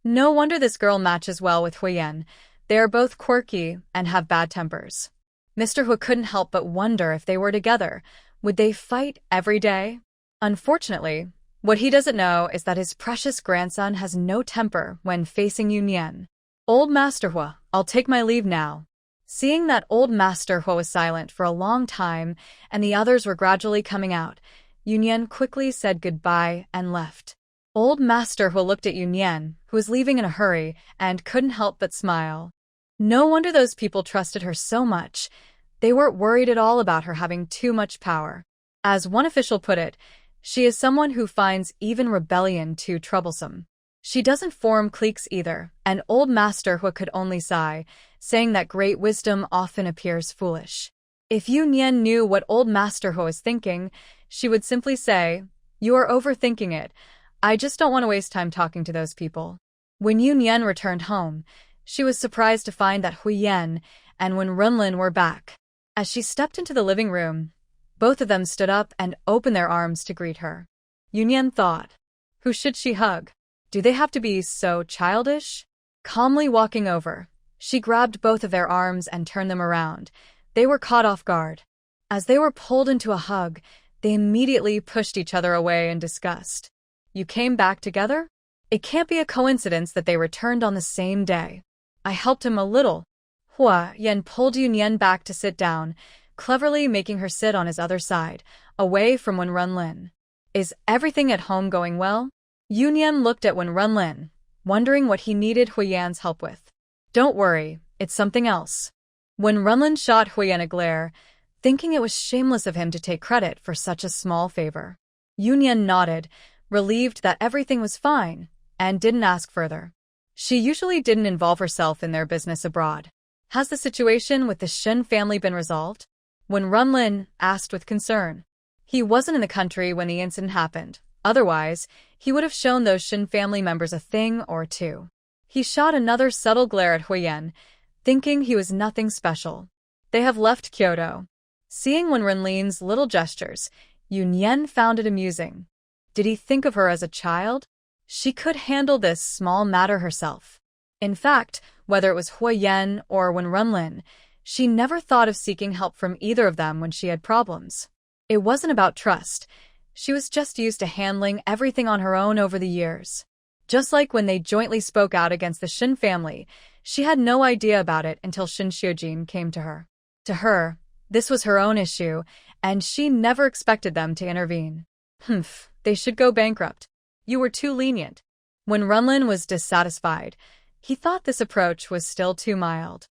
A: No wonder this girl matches well with Huo Yan. They are both quirky and have bad tempers. Mr. Huo couldn't help but wonder if they were together. Would they fight every day? Unfortunately, what he doesn't know is that his precious grandson has no temper when facing Yunyan. Old Master Huo, I'll take my leave now. Seeing that old Master Huo was silent for a long time and the others were gradually coming out, Yunyan quickly said goodbye and left. Old Master Huo looked at Yunyan, who was leaving in a hurry, and couldn't help but smile. No wonder those people trusted her so much. They weren't worried at all about her having too much power. As one official put it, she is someone who finds even rebellion too troublesome. She doesn't form cliques either, and old Master Huo could only sigh, saying that great wisdom often appears foolish. If Yunyan knew what old Master Huo is thinking, she would simply say, "You are overthinking it. I just don't want to waste time talking to those people." When Yunyan returned home, she was surprised to find that Huo Yan and Wenren were back. As she stepped into the living room, both of them stood up and opened their arms to greet her. Yunyan thought, who should she hug? Do they have to be so childish? Calmly walking over, she grabbed both of their arms and turned them around. They were caught off guard. As they were pulled into a hug, they immediately pushed each other away in disgust. You came back together? It can't be a coincidence that they returned on the same day. I helped him a little. Huo Yan pulled Yunyan back to sit down, cleverly making her sit on his other side, away from Wenren. Is everything at home going well? Yunyan looked at Wenren, wondering what he needed Huo Yan's help with. Don't worry, it's something else. Wenren shot Huo Yan a glare, thinking it was shameless of him to take credit for such a small favor. Yunyan nodded, relieved that everything was fine, and didn't ask further. She usually didn't involve herself in their business abroad. Has the situation with the Shin family been resolved? Wenren asked with concern. He wasn't in the country when the incident happened. Otherwise, he would have shown those Shin family members a thing or two. He shot another subtle glare at Huo Yan, thinking he was nothing special. They have left Kyoto. Seeing Wenren's little gestures, Yunyan found it amusing. Did he think of her as a child? She could handle this small matter herself. In fact, whether it was Huo Yan or Wenren, she never thought of seeking help from either of them when she had problems. It wasn't about trust. She was just used to handling everything on her own over the years. Just like when they jointly spoke out against the Shin family, she had no idea about it until Shin Xiaojin came to her. To her, this was her own issue, and she never expected them to intervene. They should go bankrupt. You were too lenient. When Wenren was dissatisfied, he thought this approach was still too mild.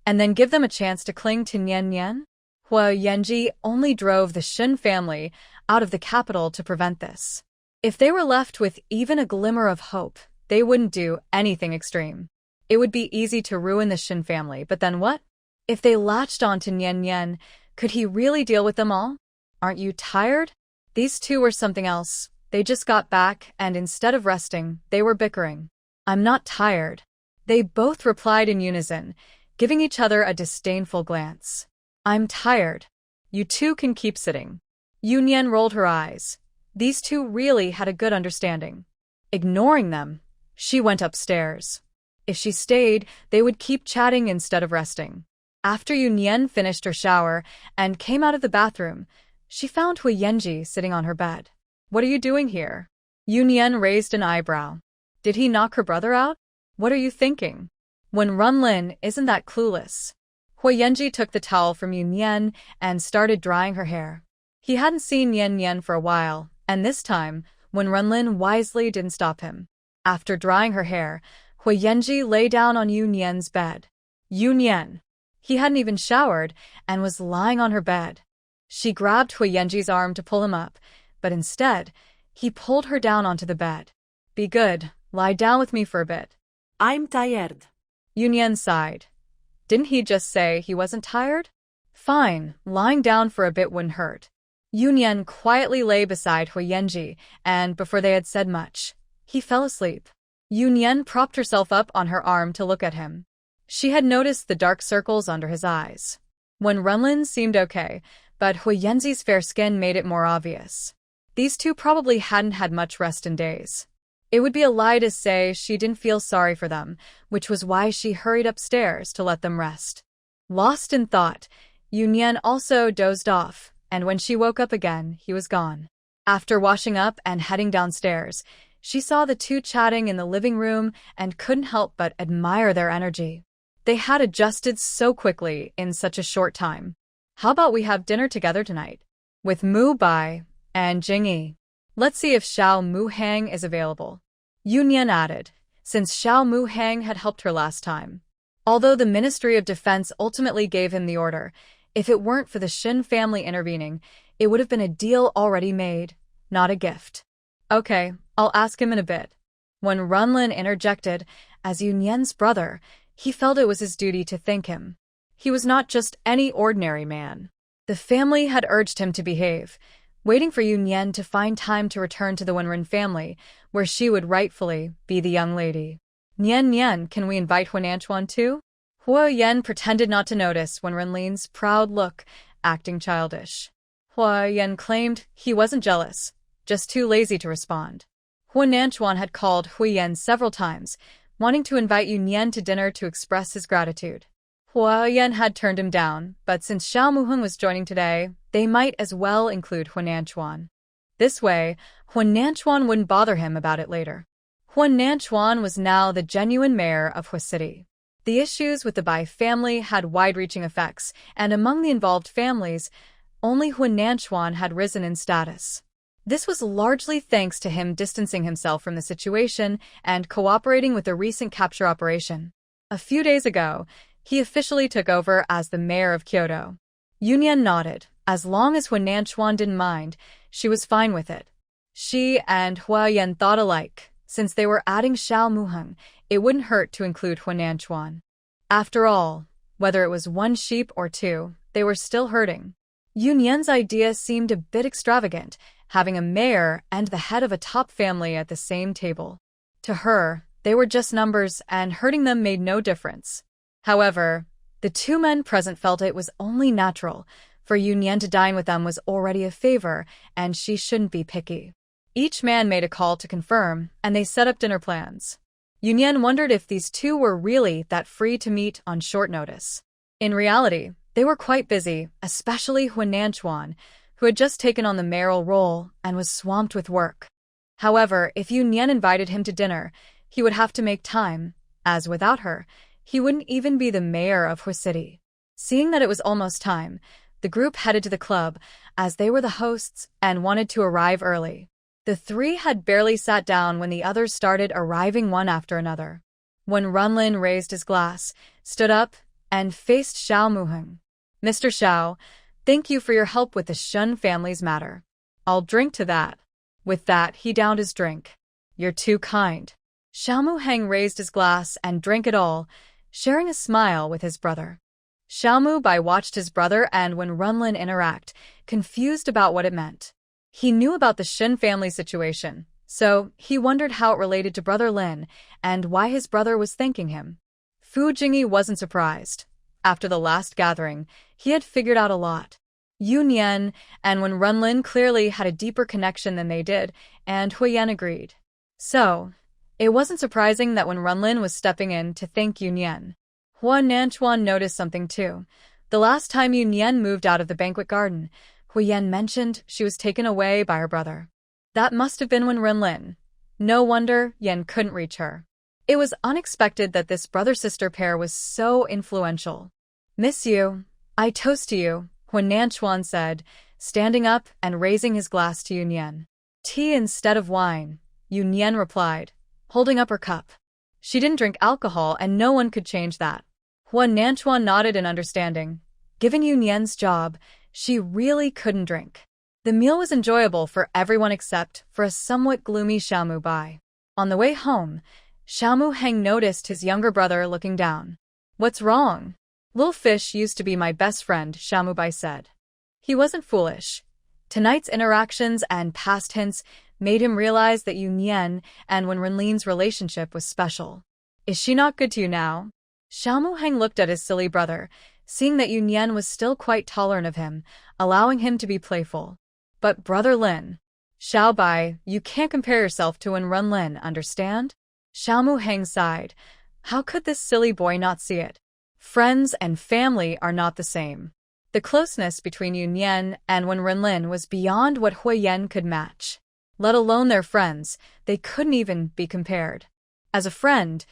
A: And then give them a chance to cling to Yunyan? Huo Yanji only drove the Shin family out of the capital to prevent this. If they were left with even a glimmer of hope, they wouldn't do anything extreme. It would be easy to ruin the Shin family, but then what? If they latched on to Yunyan, could he really deal with them all? Aren't you tired? These two were something else. They just got back, and instead of resting, they were bickering. I'm not tired. They both replied in unison, giving each other a disdainful glance. I'm tired. You two can keep sitting. Yunyan rolled her eyes. These two really had a good understanding. Ignoring them, she went upstairs. If she stayed, they would keep chatting instead of resting. After Yunyan finished her shower and came out of the bathroom, she found Huo Yanji sitting on her bed. What are you doing here? Yunyan raised an eyebrow. Did he knock her brother out? What are you thinking? Wenren isn't that clueless. Huo Yanji took the towel from Yunyan and started drying her hair. He hadn't seen Yunyan for a while, and this time, Wenren wisely didn't stop him. After drying her hair, Huo Yanji lay down on Yunyan's bed. Yunyan. He hadn't even showered and was lying on her bed. She grabbed Huo Yanji's arm to pull him up, but instead, he pulled her down onto the bed. Be good, lie down with me for a bit.
B: I'm tired.
A: Yunyan sighed. Didn't he just say he wasn't tired? Fine, lying down for a bit wouldn't hurt. Yunyan quietly lay beside Huo Yanji, and before they had said much, he fell asleep. Yunyan propped herself up on her arm to look at him. She had noticed the dark circles under his eyes. Wenren seemed okay, but Huo Yanji's fair skin made it more obvious. These two probably hadn't had much rest in days. It would be a lie to say she didn't feel sorry for them, which was why she hurried upstairs to let them rest. Lost in thought, Yunyan also dozed off, and when she woke up again, he was gone. After washing up and heading downstairs, she saw the two chatting in the living room and couldn't help but admire their energy. They had adjusted so quickly in such a short time. How about we have dinner together tonight? With Mubai and Jingyi. Let's see if Xiao Muhang is available. Yunyan added, since Xiao Muhang had helped her last time. Although the Ministry of Defense ultimately gave him the order, if it weren't for the Shin family intervening, it would have been a deal already made, not a gift. Okay, I'll ask him in a bit. When Wenren interjected, as Yunyan's brother, he felt it was his duty to thank him. He was not just any ordinary man. The family had urged him to behave, waiting for Yunyan to find time to return to the Wenren family, where she would rightfully be the young lady. Nian, can we invite Huo too? Huo Yan pretended not to notice Wenren's proud look, acting childish. Huo Yan claimed he wasn't jealous, just too lazy to respond. Huo had called Huo Yan several times, wanting to invite Yunyan to dinner to express his gratitude. Huo Yan had turned him down, but since Xiao Muheng was joining today, they might as well include Huo. This way, Huo wouldn't bother him about it later. Huo was now the genuine mayor of Huo City. The issues with the Bai family had wide-reaching effects, and among the involved families, only Huo had risen in status. This was largely thanks to him distancing himself from the situation and cooperating with the recent capture operation. A few days ago, he officially took over as the mayor of Kyoto. Yunyan nodded. As long as Huo didn't mind, she was fine with it. She and Huo Yan thought alike. Since they were adding Xiao Muheng, it wouldn't hurt to include Huo. After all, whether it was one sheep or two, they were still hurting. Yunyan's idea seemed a bit extravagant, having a mayor and the head of a top family at the same table. To her, they were just numbers, and hurting them made no difference. However, the two men present felt it was only natural. For Yunyan to dine with them was already a favor, and she shouldn't be picky. Each man made a call to confirm, and they set up dinner plans. Yunyan wondered if these two were really that free to meet on short notice. In reality, they were quite busy, especially Huo, who had just taken on the mayoral role and was swamped with work. However, if Yunyan invited him to dinner, he would have to make time, as without her, he wouldn't even be the mayor of Huo City. Seeing that it was almost time, the group headed to the club, as they were the hosts and wanted to arrive early. The three had barely sat down when the others started arriving one after another. When Wenren raised his glass, stood up, and faced Xiao Muheng. Mr. Xiao, thank you for your help with the Shin family's matter. I'll drink to that. With that, he downed his drink. You're too kind. Xiao Muheng raised his glass and drank it all, sharing a smile with his brother. Xiao Mubai watched his brother and Wenren interact, confused about what it meant. He knew about the Shin family situation, so he wondered how it related to Brother Lin and why his brother was thanking him. Fu Jingyi wasn't surprised. After the last gathering, he had figured out a lot. Yunyan and Wenren clearly had a deeper connection than they did, and Huo Yan agreed. So, it wasn't surprising that when Wenren was stepping in to thank Yunyan, Huo noticed something too. The last time Yunyan moved out of the banquet garden, Huo Yan mentioned she was taken away by her brother. That must have been when Wenren. No wonder Yan couldn't reach her. It was unexpected that this brother-sister pair was so influential. Miss you. I toast to you, Huo said, standing up and raising his glass to Yunyan. Tea instead of wine, Yunyan replied, holding up her cup. She didn't drink alcohol and no one could change that. Huo nodded in understanding. Given Yunyan's job, she really couldn't drink. The meal was enjoyable for everyone except for a somewhat gloomy Xiao Mubai. On the way home, Xiao Muheng noticed his younger brother looking down. What's wrong? Little fish used to be my best friend, Xiao Mubai said. He wasn't foolish. Tonight's interactions and past hints made him realize that Yunyan and Wenren's relationship was special. Is she not good to you now? Xiao Muheng looked at his silly brother, seeing that Yunyan was still quite tolerant of him, allowing him to be playful. But Brother Lin. Xiao Bai, you can't compare yourself to Wenren, understand? Xiao Muhang sighed. How could this silly boy not see it? Friends and family are not the same. The closeness between Yunyan and Wenren was beyond what Huo Yan could match. Let alone their friends, they couldn't even be compared. As a friend,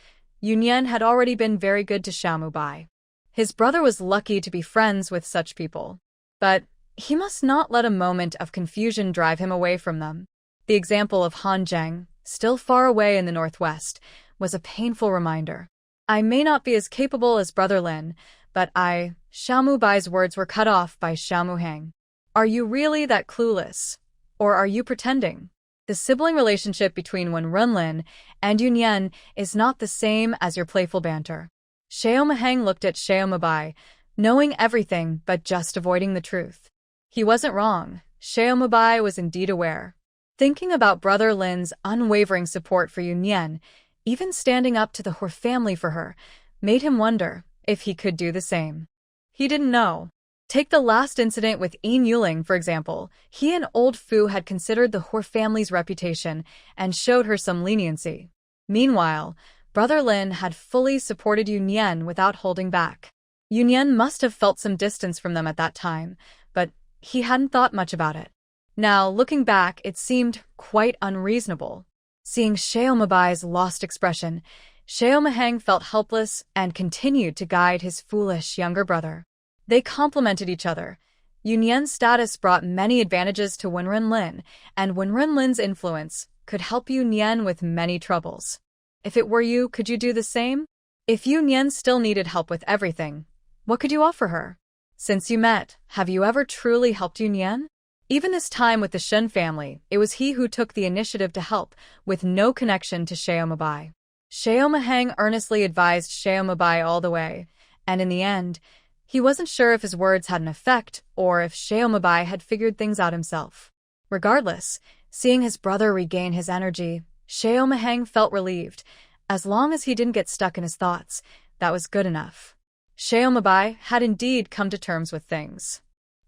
A: Yunyan had already been very good to Xiao Mubai. His brother was lucky to be friends with such people. But he must not let a moment of confusion drive him away from them. The example of Hanzheng, still far away in the northwest, was a painful reminder. I may not be as capable as Brother Lin, but Xiao Mubai's words were cut off by Xiao Muhang. Are you really that clueless? Or are you pretending? The sibling relationship between Wenren and Yunyan is not the same as your playful banter. Xiao Muhang looked at Xiao Mubai, knowing everything but just avoiding the truth. He wasn't wrong. Xiao Mubai was indeed aware. Thinking about Brother Lin's unwavering support for Yunyan, even standing up to the Huo family for her, made him wonder if he could do the same. He didn't know. Take the last incident with Yin Yuling, for example. He and old Fu had considered the Huo family's reputation and showed her some leniency. Meanwhile, Brother Lin had fully supported Yunyan without holding back. Yunyan must have felt some distance from them at that time, but he hadn't thought much about it. Now, looking back, it seemed quite unreasonable. Seeing Xiao Mubai's lost expression, Xiao Muhang felt helpless and continued to guide his foolish younger brother. They complemented each other. Yunyan's status brought many advantages to Wenren, and Wenren's influence could help Yunyan with many troubles. If it were you, could you do the same? If Yunyan still needed help with everything, what could you offer her? Since you met, have you ever truly helped Yunyan? Even this time with the Shin family, it was he who took the initiative to help, with no connection to Xiao Mubai. Xiao Muhang earnestly advised Xiao Mubai all the way, and in the end, he wasn't sure if his words had an effect or if Xiao Mubai had figured things out himself. Regardless, seeing his brother regain his energy, Xiao Muhang felt relieved. As long as he didn't get stuck in his thoughts, that was good enough. Xiao Mubai had indeed come to terms with things.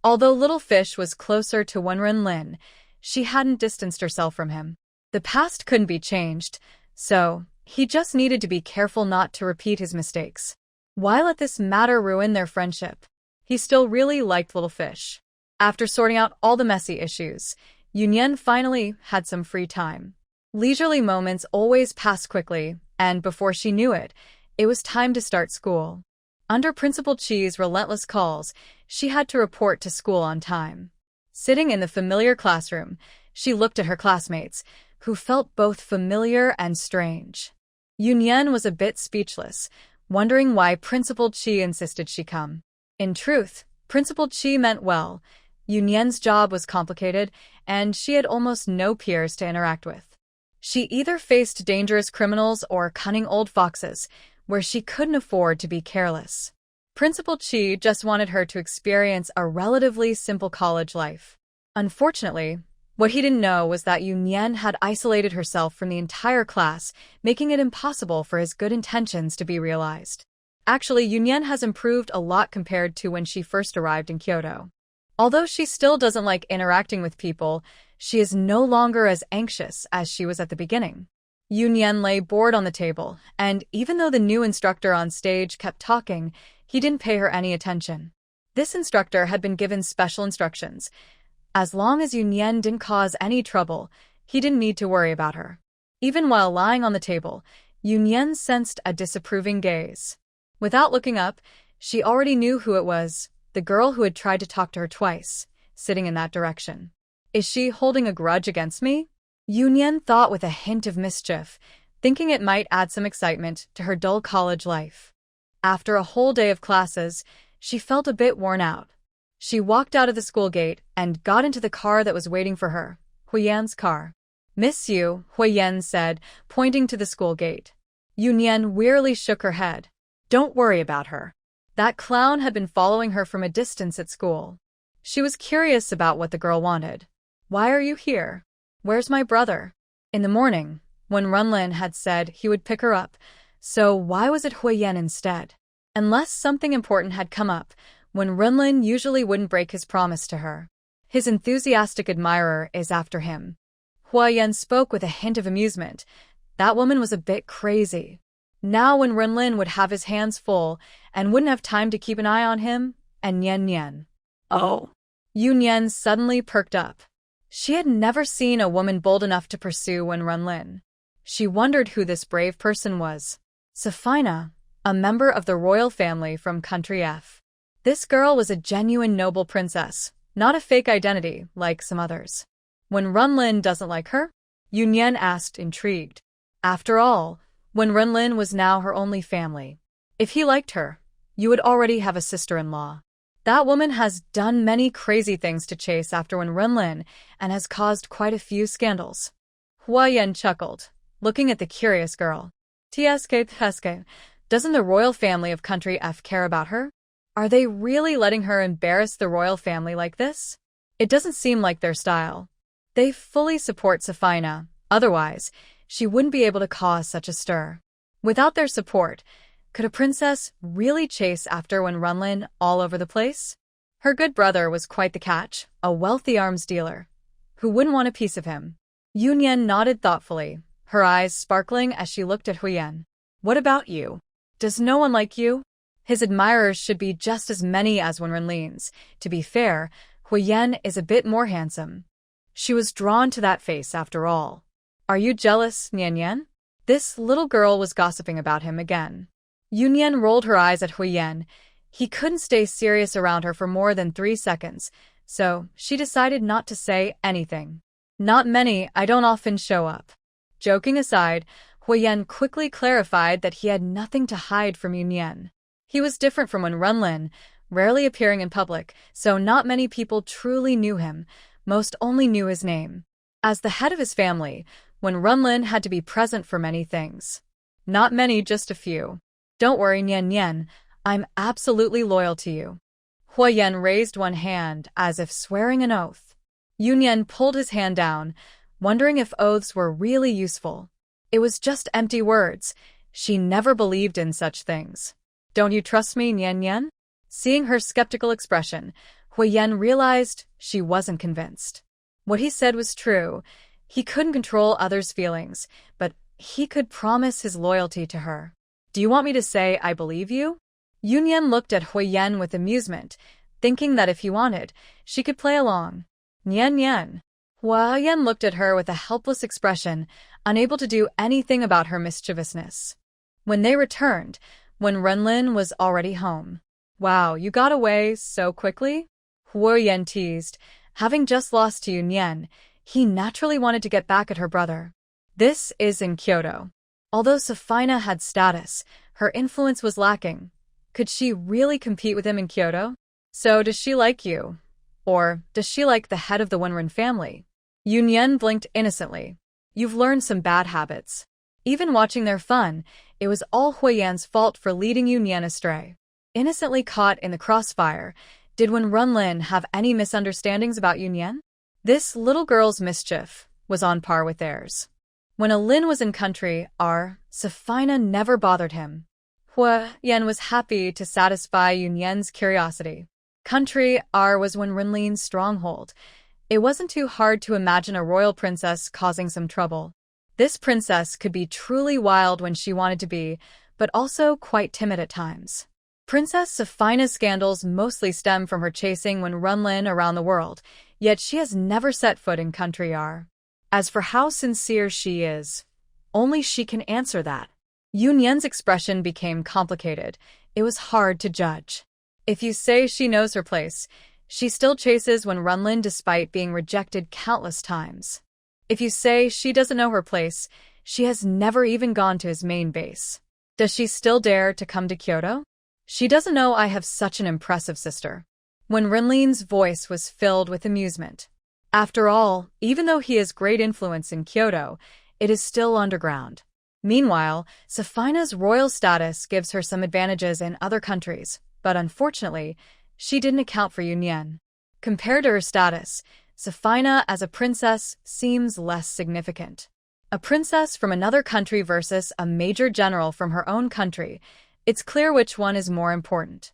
A: Although Little Fish was closer to Wenren, she hadn't distanced herself from him. The past couldn't be changed, so he just needed to be careful not to repeat his mistakes. Why let this matter ruin their friendship? He still really liked Little Fish. After sorting out all the messy issues, Yunyan finally had some free time. Leisurely moments always passed quickly, and before she knew it, it was time to start school. Under Principal Chi's relentless calls, she had to report to school on time. Sitting in the familiar classroom, she looked at her classmates, who felt both familiar and strange. Yunyan was a bit speechless, wondering why Principal Chi insisted she come. In truth, Principal Chi meant well. Yunyan's job was complicated, and she had almost no peers to interact with. She either faced dangerous criminals or cunning old foxes, where she couldn't afford to be careless. Principal Chi just wanted her to experience a relatively simple college life. Unfortunately, what he didn't know was that Yunyan had isolated herself from the entire class, making it impossible for his good intentions to be realized. Actually, Yunyan has improved a lot compared to when she first arrived in Kyoto. Although she still doesn't like interacting with people, she is no longer as anxious as she was at the beginning. Yunyan lay bored on the table, and even though the new instructor on stage kept talking, he didn't pay her any attention. This instructor had been given special instructions. As long as Yunyan didn't cause any trouble, he didn't need to worry about her. Even while lying on the table, Yunyan sensed a disapproving gaze. Without looking up, she already knew who it was, the girl who had tried to talk to her twice, sitting in that direction. Is she holding a grudge against me? Yunyan thought with a hint of mischief, thinking it might add some excitement to her dull college life. After a whole day of classes, she felt a bit worn out. She walked out of the school gate and got into the car that was waiting for her, Huo Yan's car. Miss you, Huo Yan said, pointing to the school gate. Yunyan wearily shook her head. Don't worry about her. That clown had been following her from a distance at school. She was curious about what the girl wanted. Why are you here? Where's my brother? In the morning, when Wenren had said he would pick her up, so why was it Huo Yan instead? Unless something important had come up, Wenren usually wouldn't break his promise to her. His enthusiastic admirer is after him. Huo Yan spoke with a hint of amusement. That woman was a bit crazy. Now when Wenren would have his hands full and wouldn't have time to keep an eye on him, and Yan.
B: Oh.
A: Yunyan suddenly perked up. She had never seen a woman bold enough to pursue Wenren. She wondered who this brave person was. Safina, a member of the royal family from Country F. This girl was a genuine noble princess, not a fake identity like some others. When Wenren doesn't like her? Yunyan asked, intrigued. After all, Wenren was now her only family. If he liked her, you would already have a sister-in-law. That woman has done many crazy things to chase after Wenren and has caused quite a few scandals. Huo Yan chuckled, looking at the curious girl. TSK, doesn't the royal family of Country F care about her? Are they really letting her embarrass the royal family like this? It doesn't seem like their style. They fully support Safina, otherwise, she wouldn't be able to cause such a stir. Without their support, could a princess really chase after Wenren all over the place? Her good brother was quite the catch, a wealthy arms dealer. Who wouldn't want a piece of him? Yunyan nodded thoughtfully, her eyes sparkling as she looked at Huo Yan. What about you? Does no one like you? His admirers should be just as many as Wenren's. To be fair, Huo Yan is a bit more handsome. She was drawn to that face after all. Are you jealous, Yan? This little girl was gossiping about him again. Yunyan rolled her eyes at Huo Yan. He couldn't stay serious around her for more than 3 seconds, so she decided not to say anything. Not many, I don't often show up. Joking aside, Huo Yan quickly clarified that he had nothing to hide from Yunyan. He was different from Wenren, rarely appearing in public, so not many people truly knew him. Most only knew his name. As the head of his family, Wenren had to be present for many things. Not many, just a few. Don't worry, Yan, I'm absolutely loyal to you. Huo Yan raised one hand as if swearing an oath. Yunyan pulled his hand down, wondering if oaths were really useful. It was just empty words. She never believed in such things. Don't you trust me, Yan? Seeing her skeptical expression, Huo Yan realized she wasn't convinced. What he said was true. He couldn't control others' feelings, but he could promise his loyalty to her. Do you want me to say I believe you? Yunyan looked at Huo Yan with amusement, thinking that if he wanted, she could play along. Yan. Huo Yan looked at her with a helpless expression, unable to do anything about her mischievousness. When they returned, Wenren was already home. Wow, you got away so quickly? Huo Yan teased. Having just lost to Yunyan, he naturally wanted to get back at her brother. This is in Kyoto. Although Safina had status, her influence was lacking. Could she really compete with him in Kyoto? So does she like you? Or does she like the head of the Wenren family? Yunyan blinked innocently. You've learned some bad habits. Even watching their fun, it was all Huo Yan's fault for leading Yunyan astray. Innocently caught in the crossfire, did Wenren have any misunderstandings about Yunyan? This little girl's mischief was on par with theirs. When a Lin was in Country R, Safina never bothered him. Huo Yan was happy to satisfy Yunyan's curiosity. Country R was Wenren's stronghold. It wasn't too hard to imagine a royal princess causing some trouble. This princess could be truly wild when she wanted to be, but also quite timid at times. Princess Safina's scandals mostly stem from her chasing Wenren around the world, yet she has never set foot in Country R. As for how sincere she is, only she can answer that. Yunyan's expression became complicated. It was hard to judge. If you say she knows her place, she still chases Wenren despite being rejected countless times. If you say she doesn't know her place, she has never even gone to his main base. Does she still dare to come to Kyoto? She doesn't know I have such an impressive sister. Wenren's voice was filled with amusement. After all, even though he has great influence in Kyoto, it is still underground. Meanwhile, Safina's royal status gives her some advantages in other countries, but unfortunately, she didn't account for Yunyan. Compared to her status, Safina as a princess seems less significant. A princess from another country versus a major general from her own country, it's clear which one is more important.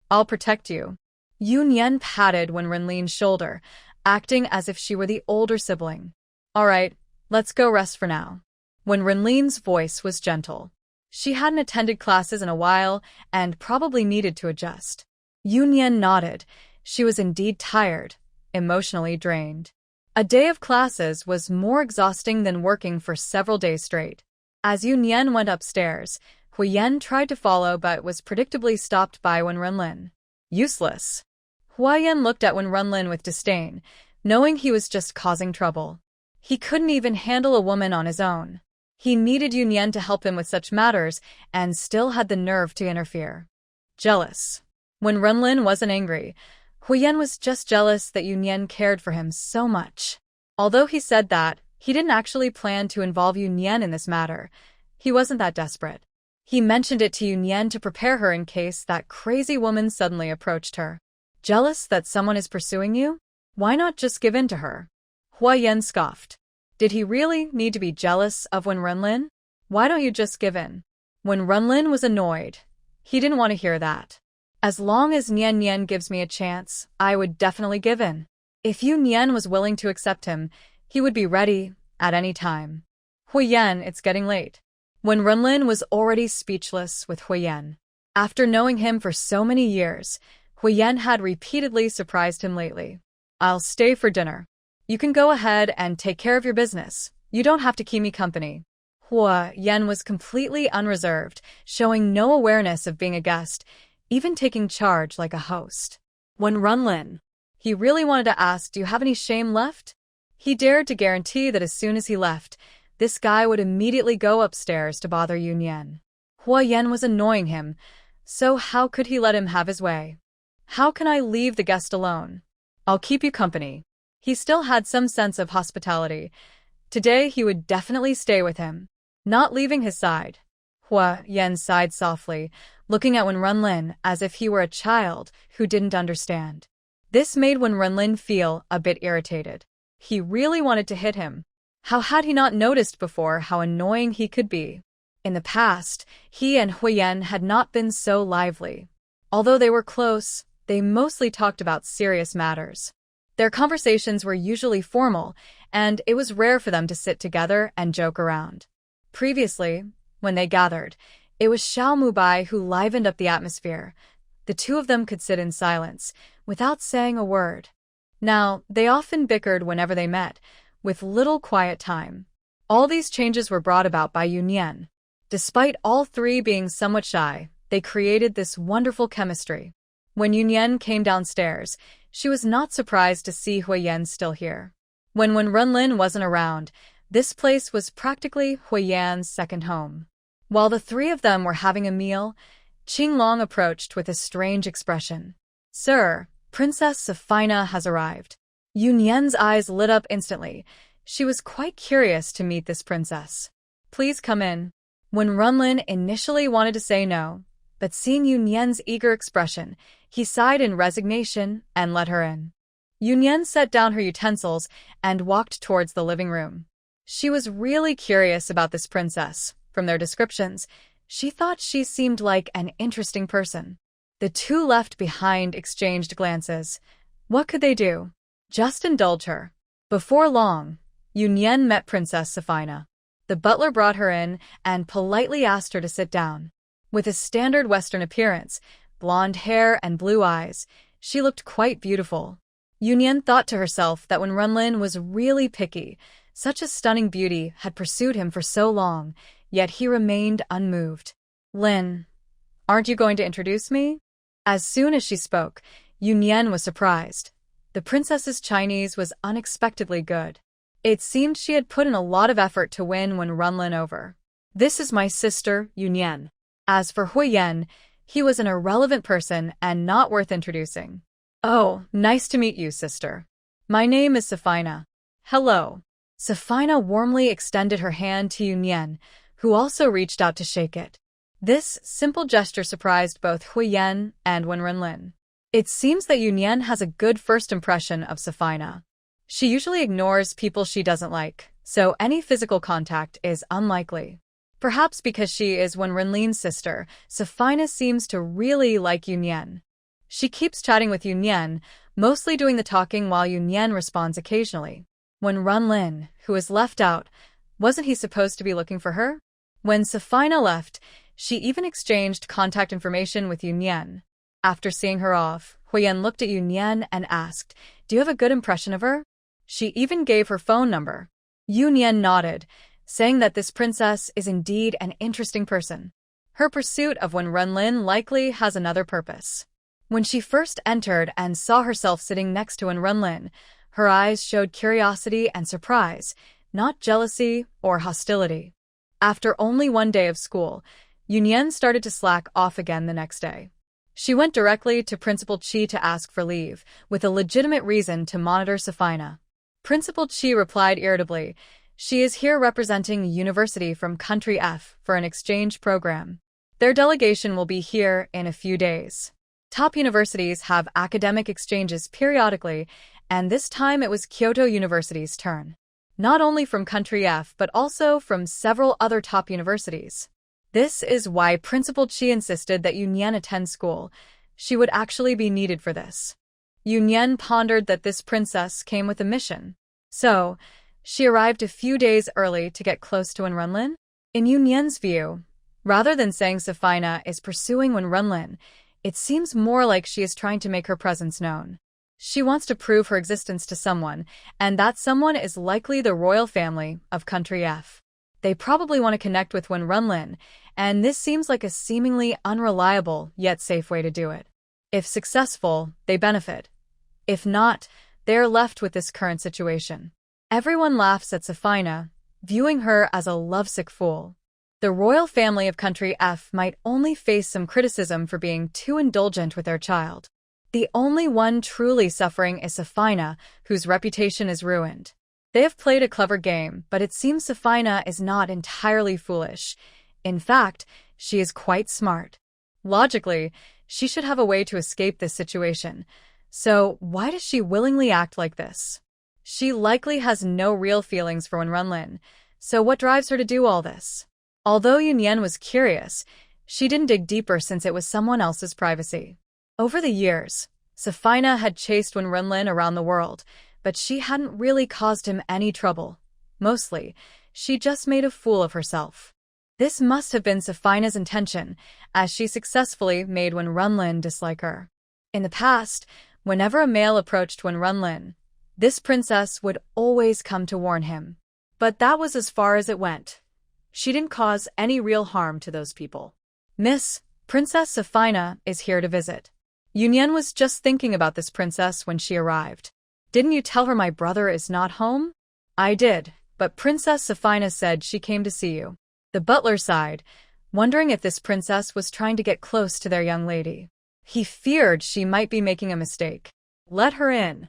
A: I'll protect you. Yunyan patted Wenren's shoulder, acting as if she were the older sibling. All right, Let's go rest for now. Wenrenlin's voice was gentle. She hadn't attended classes in a while and probably needed to adjust. Yunyan nodded. She was indeed tired, emotionally drained. A day of classes was more exhausting than working for several days straight. As Yunyan went upstairs, Huo Yan tried to follow but was predictably stopped by Wenren. Useless. Huo Yan looked at Wenren with disdain, knowing he was just causing trouble. He couldn't even handle a woman on his own. He needed Yunyan to help him with such matters and still had the nerve to interfere. Jealous. Wenren wasn't angry. Huo Yan was just jealous that Yunyan cared for him so much. Although he said that, he didn't actually plan to involve Yunyan in this matter. He wasn't that desperate. He mentioned it to Yunyan to prepare her in case that crazy woman suddenly approached her. Jealous that someone is pursuing you? Why not just give in to her? Huo Yan scoffed. Did he really need to be jealous of Wenren? Why don't you just give in? Wenren was annoyed. He didn't want to hear that. As long as Nian gives me a chance, I would definitely give in. If Yunyan was willing to accept him, he would be ready at any time. Huo Yan, it's getting late. Wenren was already speechless with Huo Yan. After knowing him for so many years, Huo Yan had repeatedly surprised him lately. I'll stay for dinner. You can go ahead and take care of your business. You don't have to keep me company. Huo Yan was completely unreserved, showing no awareness of being a guest, even taking charge like a host. Wenren. He really wanted to ask, do you have any shame left? He dared to guarantee that as soon as he left, this guy would immediately go upstairs to bother Yunyan. Huo Yan was annoying him, so how could he let him have his way? How can I leave the guest alone? I'll keep you company. He still had some sense of hospitality. Today he would definitely stay with him, not leaving his side. Huo Yan sighed softly, looking at Wenren as if he were a child who didn't understand. This made Wenren feel a bit irritated. He really wanted to hit him. How had he not noticed before how annoying he could be? In the past, he and Huo Yan had not been so lively. Although they were close, they mostly talked about serious matters. Their conversations were usually formal, and it was rare for them to sit together and joke around. Previously, when they gathered, it was Xiao Mubai who livened up the atmosphere. The two of them could sit in silence, without saying a word. Now, they often bickered whenever they met, with little quiet time. All these changes were brought about by Yunyan. Despite all three being somewhat shy, they created this wonderful chemistry. When Yunyan came downstairs, she was not surprised to see Huo Yan still here. When Wenren wasn't around, this place was practically Huo Yan's second home. While the three of them were having a meal, Qinglong approached with a strange expression. Sir, Princess Safina has arrived. Yunyan's eyes lit up instantly. She was quite curious to meet this princess. Please come in. Wenren initially wanted to say no, but seeing Yunyan's eager expression, he sighed in resignation and let her in. Yunyan set down her utensils and walked towards the living room. She was really curious about this princess. From their descriptions, she thought she seemed like an interesting person. The two left behind exchanged glances. What could they do? Just indulge her. Before long, Yunyan met Princess Safina. The butler brought her in and politely asked her to sit down. With a standard Western appearance, blonde hair and blue eyes, she looked quite beautiful. Yunyan thought to herself that Wenren was really picky. Such a stunning beauty had pursued him for so long, yet he remained unmoved. Lin, aren't you going to introduce me? As soon as she spoke, Yunyan was surprised. The princess's Chinese was unexpectedly good. It seemed she had put in a lot of effort to win Wenren over. This is my sister, Yunyan. As for Huo Yan, he was an irrelevant person and not worth introducing. Oh, nice to meet you, sister. My name is Safina. Hello. Safina warmly extended her hand to Yunyan, who also reached out to shake it. This simple gesture surprised both Huo Yan and Wenren. It seems that Yunyan has a good first impression of Safina. She usually ignores people she doesn't like, so any physical contact is unlikely. Perhaps because she is Wenrenlin's sister, Safina seems to really like Yunyan. She keeps chatting with Yunyan, mostly doing the talking while Yunyan responds occasionally. When Wenren, who was left out, wasn't he supposed to be looking for her? When Safina left, she even exchanged contact information with Yunyan. After seeing her off, Huo Yan looked at Yunyan and asked, "Do you have a good impression of her?" She even gave her phone number. Yunyan nodded, saying that this princess is indeed an interesting person. Her pursuit of Wenren likely has another purpose. When she first entered and saw herself sitting next to Wenren, her eyes showed curiosity and surprise, not jealousy or hostility. After only one day of school, Yunyan started to slack off again the next day. She went directly to Principal Qi to ask for leave, with a legitimate reason to monitor Safina. Principal Qi replied irritably, "She is here representing a university from Country F for an exchange program. Their delegation will be here in a few days." Top universities have academic exchanges periodically, and this time it was Kyoto University's turn. Not only from Country F but also from several other top universities. This is why Principal Qi insisted that Yunyan attend school. She would actually be needed for this. Yunyan pondered that this princess came with a mission. So, she arrived a few days early to get close to Wenren. In Yunyan's view, rather than saying Safina is pursuing Wenren, it seems more like she is trying to make her presence known. She wants to prove her existence to someone, and that someone is likely the royal family of Country F. They probably want to connect with Wenren, and this seems like a seemingly unreliable yet safe way to do it. If successful, they benefit. If not, they are left with this current situation. Everyone laughs at Safina, viewing her as a lovesick fool. The royal family of Country F might only face some criticism for being too indulgent with their child. The only one truly suffering is Safina, whose reputation is ruined. They have played a clever game, but it seems Safina is not entirely foolish. In fact, she is quite smart. Logically, she should have a way to escape this situation. So why does she willingly act like this? She likely has no real feelings for Wenren, so what drives her to do all this? Although Yunyan was curious, she didn't dig deeper since it was someone else's privacy. Over the years, Safina had chased Wenren around the world, but she hadn't really caused him any trouble. Mostly, she just made a fool of herself. This must have been Safina's intention, as she successfully made Wenren dislike her. In the past, whenever a male approached Wenren, this princess would always come to warn him. But that was as far as it went. She didn't cause any real harm to those people. "Miss, Princess Safina is here to visit." Yunyan was just thinking about this princess when she arrived. "Didn't you tell her my brother is not home?" "I did, but Princess Safina said she came to see you." The butler sighed, wondering if this princess was trying to get close to their young lady. He feared she might be making a mistake. "Let her in."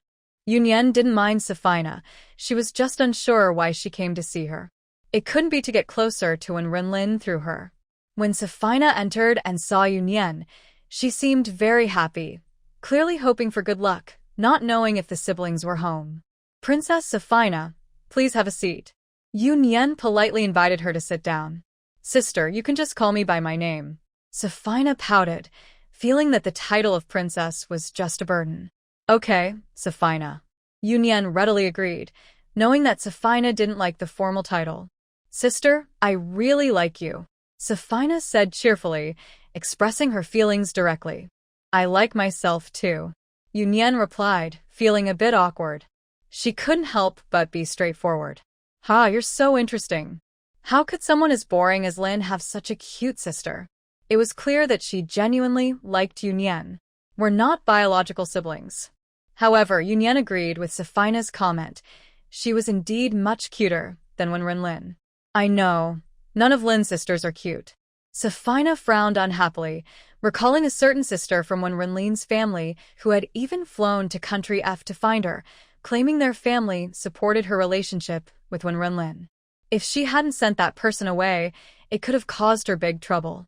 A: Yunyan didn't mind Safina, she was just unsure why she came to see her. It couldn't be to get closer to Wenren through her. When Safina entered and saw Yunyan, she seemed very happy, clearly hoping for good luck, not knowing if the siblings were home. "Princess Safina, please have a seat." Yunyan politely invited her to sit down. "Sister, you can just call me by my name." Safina pouted, feeling that the title of princess was just a burden. "Okay, Safina." Yunyan readily agreed, knowing that Safina didn't like the formal title. "Sister, I really like you," Safina said cheerfully, expressing her feelings directly. "I like myself too," Yunyan replied, feeling a bit awkward. She couldn't help but be straightforward. "Ha, you're so interesting. How could someone as boring as Lin have such a cute sister?" It was clear that she genuinely liked Yunyan. "We're not biological siblings." However, Yunyan agreed with Safina's comment. She was indeed much cuter than Wenren. "I know. None of Lin's sisters are cute." Safina frowned unhappily, recalling a certain sister from Wenren's family who had even flown to Country F to find her, claiming their family supported her relationship with Wenren. If she hadn't sent that person away, it could have caused her big trouble.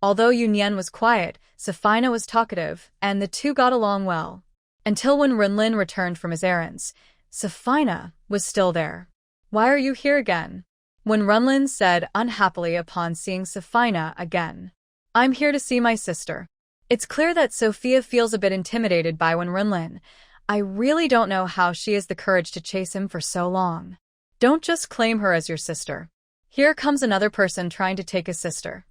A: Although Yunyan was quiet, Safina was talkative, and the two got along well. Until Wenren returned from his errands, Safina was still there. "Why are you here again?" Wenren said unhappily upon seeing Safina again. "I'm here to see my sister." It's clear that Sophia feels a bit intimidated by Wenren. I really don't know how she has the courage to chase him for so long. Don't just claim her as your sister. Here comes another person trying to take his sister.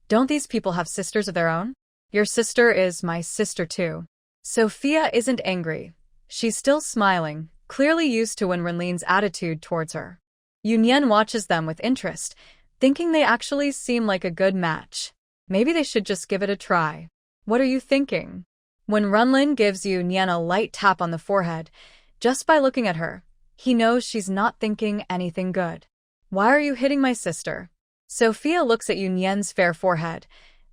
A: Don't these people have sisters of their own? Your sister is my sister too. Sophia isn't angry. She's still smiling, clearly used to Wenren's attitude towards her. Yunyan watches them with interest, thinking they actually seem like a good match. Maybe they should just give it a try. What are you thinking? Wenren gives Yunyan a light tap on the forehead. Just by looking at her, he knows she's not thinking anything good. Why are you hitting my sister? Sophia looks at Yunyan's fair forehead,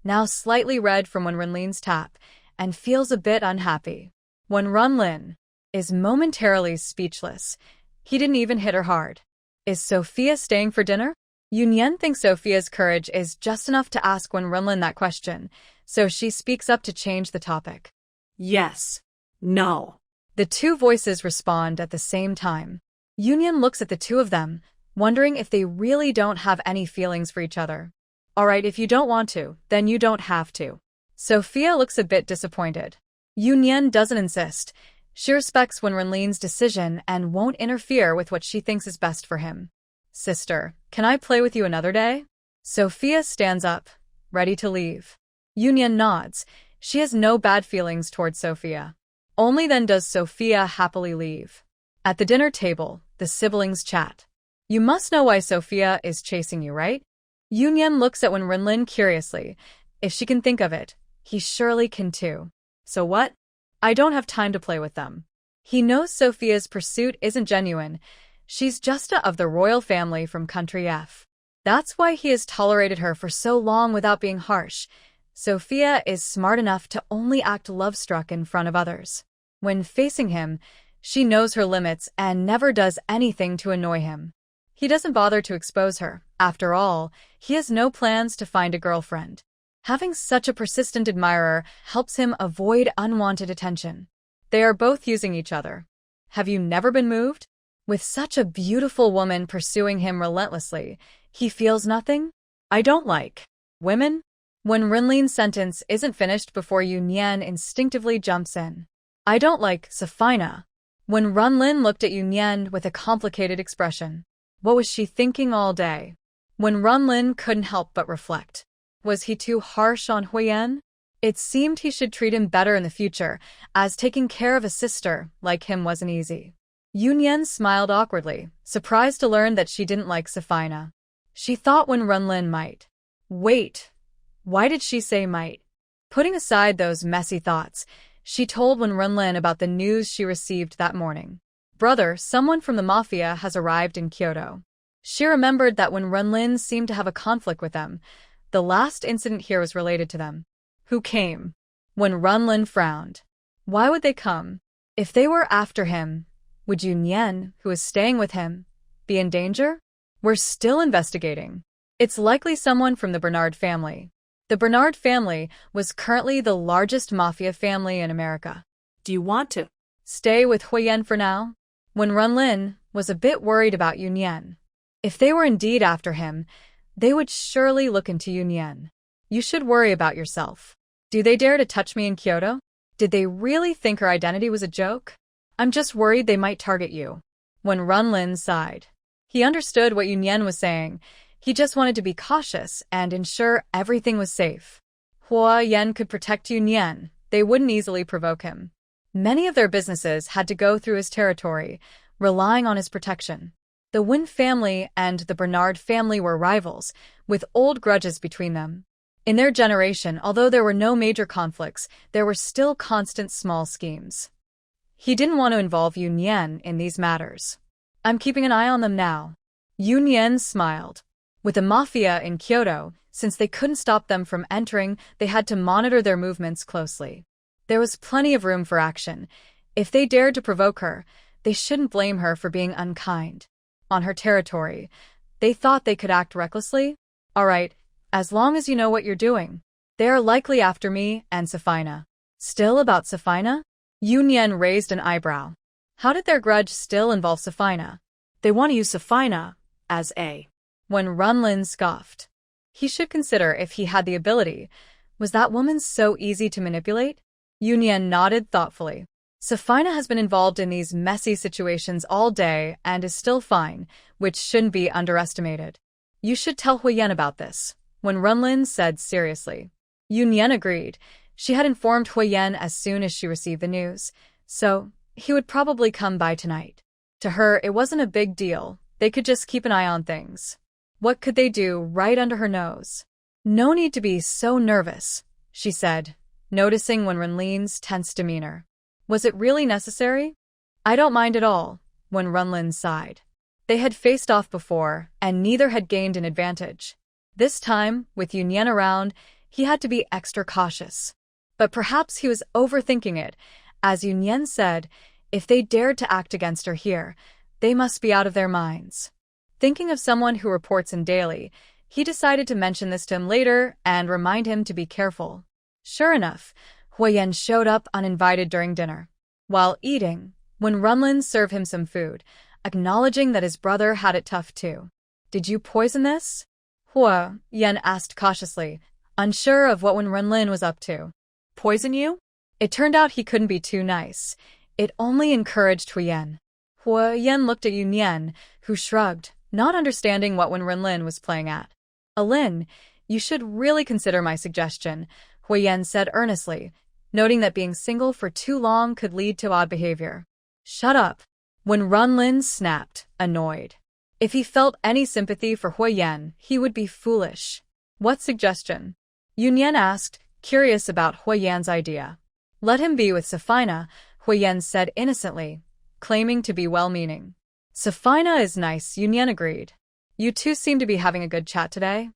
A: now slightly red from Wenren's tap, and feels a bit unhappy. Wenren is momentarily speechless. He didn't even hit her hard. Is Sophia staying for dinner? Yunyan thinks Sophia's courage is just enough to ask Wenren that question, so she speaks up to change the topic.
B: Yes. No.
A: The two voices respond at the same time. Yunyan looks at the two of them, wondering if they really don't have any feelings for each other. Alright, if you don't want to, then you don't have to. Sophia looks a bit disappointed. Yunyan doesn't insist. She respects Wenren's decision and won't interfere with what she thinks is best for him. Sister, can I play with you another day? Sophia stands up, ready to leave. Yunyan nods. She has no bad feelings towards Sophia. Only then does Sophia happily leave. At the dinner table, the siblings chat. You must know why Sophia is chasing you, right? Yunyan looks at Wenren curiously. If she can think of it, he surely can too. So what? I don't have time to play with them. He knows Sophia's pursuit isn't genuine. She's just of the royal family from country F. That's why he has tolerated her for so long without being harsh. Sophia is smart enough to only act love-struck in front of others. When facing him, she knows her limits and never does anything to annoy him. He doesn't bother to expose her. After all, he has no plans to find a girlfriend. Having such a persistent admirer helps him avoid unwanted attention. They are both using each other. Have you never been moved? With such a beautiful woman pursuing him relentlessly, he feels nothing? I don't like women? Wenren's sentence isn't finished before Yunyan instinctively jumps in. I don't like Safina. Wenren looked at Yunyan with a complicated expression. What was she thinking all day? Wenren couldn't help but reflect. Was he too harsh on Huo Yan? It seemed he should treat him better in the future, as taking care of a sister like him wasn't easy. Yunyan smiled awkwardly, surprised to learn that she didn't like Safina. She thought Wenren might. Wait, why did she say might? Putting aside those messy thoughts, she told Wenren about the news she received that morning. Brother, someone from the mafia has arrived in Kyoto. She remembered that Wenren seemed to have a conflict with them. The last incident here was related to them. Who came? Wenren frowned. Why would they come? If they were after him, would Yunyan, who is staying with him, be in danger? We're still investigating. It's likely someone from the Bernard family. The Bernard family was currently the largest mafia family in America.
B: Do you want to
A: stay with Huo Yan for now? Wenren was a bit worried about Yunyan. If they were indeed after him, they would surely look into Yunyan. You should worry about yourself. Do they dare to touch me in Kyoto? Did they really think her identity was a joke? I'm just worried they might target you. Wenren sighed. He understood what Yunyan was saying. He just wanted to be cautious and ensure everything was safe. Huo Yan could protect Yunyan. They wouldn't easily provoke him. Many of their businesses had to go through his territory, relying on his protection. The Wen family and the Bernard family were rivals, with old grudges between them. In their generation, although there were no major conflicts, there were still constant small schemes. He didn't want to involve Yunyan in these matters. I'm keeping an eye on them now. Yunyan smiled. With the mafia in Kyoto, since they couldn't stop them from entering, they had to monitor their movements closely. There was plenty of room for action. If they dared to provoke her, they shouldn't blame her for being unkind. On her territory, they thought they could act recklessly? All right, as long as you know what you're doing. They are likely after me and Safina. Still about Safina? Yunyan raised an eyebrow. How did their grudge still involve Safina?
B: They want to use Safina as a...
A: Wenren scoffed. He should consider if he had the ability. Was that woman so easy to manipulate? Yunyan nodded thoughtfully. Safina has been involved in these messy situations all day and is still fine, which shouldn't be underestimated. You should tell Huo Yan about this, Wenren said seriously. Yunyan agreed. She had informed Huo Yan as soon as she received the news, so he would probably come by tonight. To her, it wasn't a big deal. They could just keep an eye on things. What could they do right under her nose? No need to be so nervous, she said, noticing Wenren's tense demeanor. Was it really necessary? I don't mind at all, Wenren sighed. They had faced off before, and neither had gained an advantage. This time, with Yunyan around, he had to be extra cautious. But perhaps he was overthinking it. As Yunyan said, if they dared to act against her here, they must be out of their minds. Thinking of someone who reports in daily, he decided to mention this to him later and remind him to be careful. Sure enough, Huo Yan showed up uninvited during dinner. While eating, Wenren served him some food, acknowledging that his brother had it tough too. Did you poison this? Huo Yan asked cautiously, unsure of what Wenren was up to. Poison you? It turned out he couldn't be too nice. It only encouraged Huo Yan. Huo Yan looked at Yunyan, who shrugged, not understanding what Wenren was playing at. Alin, you should really consider my suggestion, Huo Yan said earnestly, noting that being single for too long could lead to odd behavior. Shut up. Wenren snapped, annoyed. If he felt any sympathy for Huo Yan, he would be foolish. What suggestion? Yunyan asked, curious about Huo Yan's idea. Let him be with Safina, Huo Yan said innocently, claiming to be well-meaning. Safina is nice, Yunyan agreed. You two seem to be having a good chat today.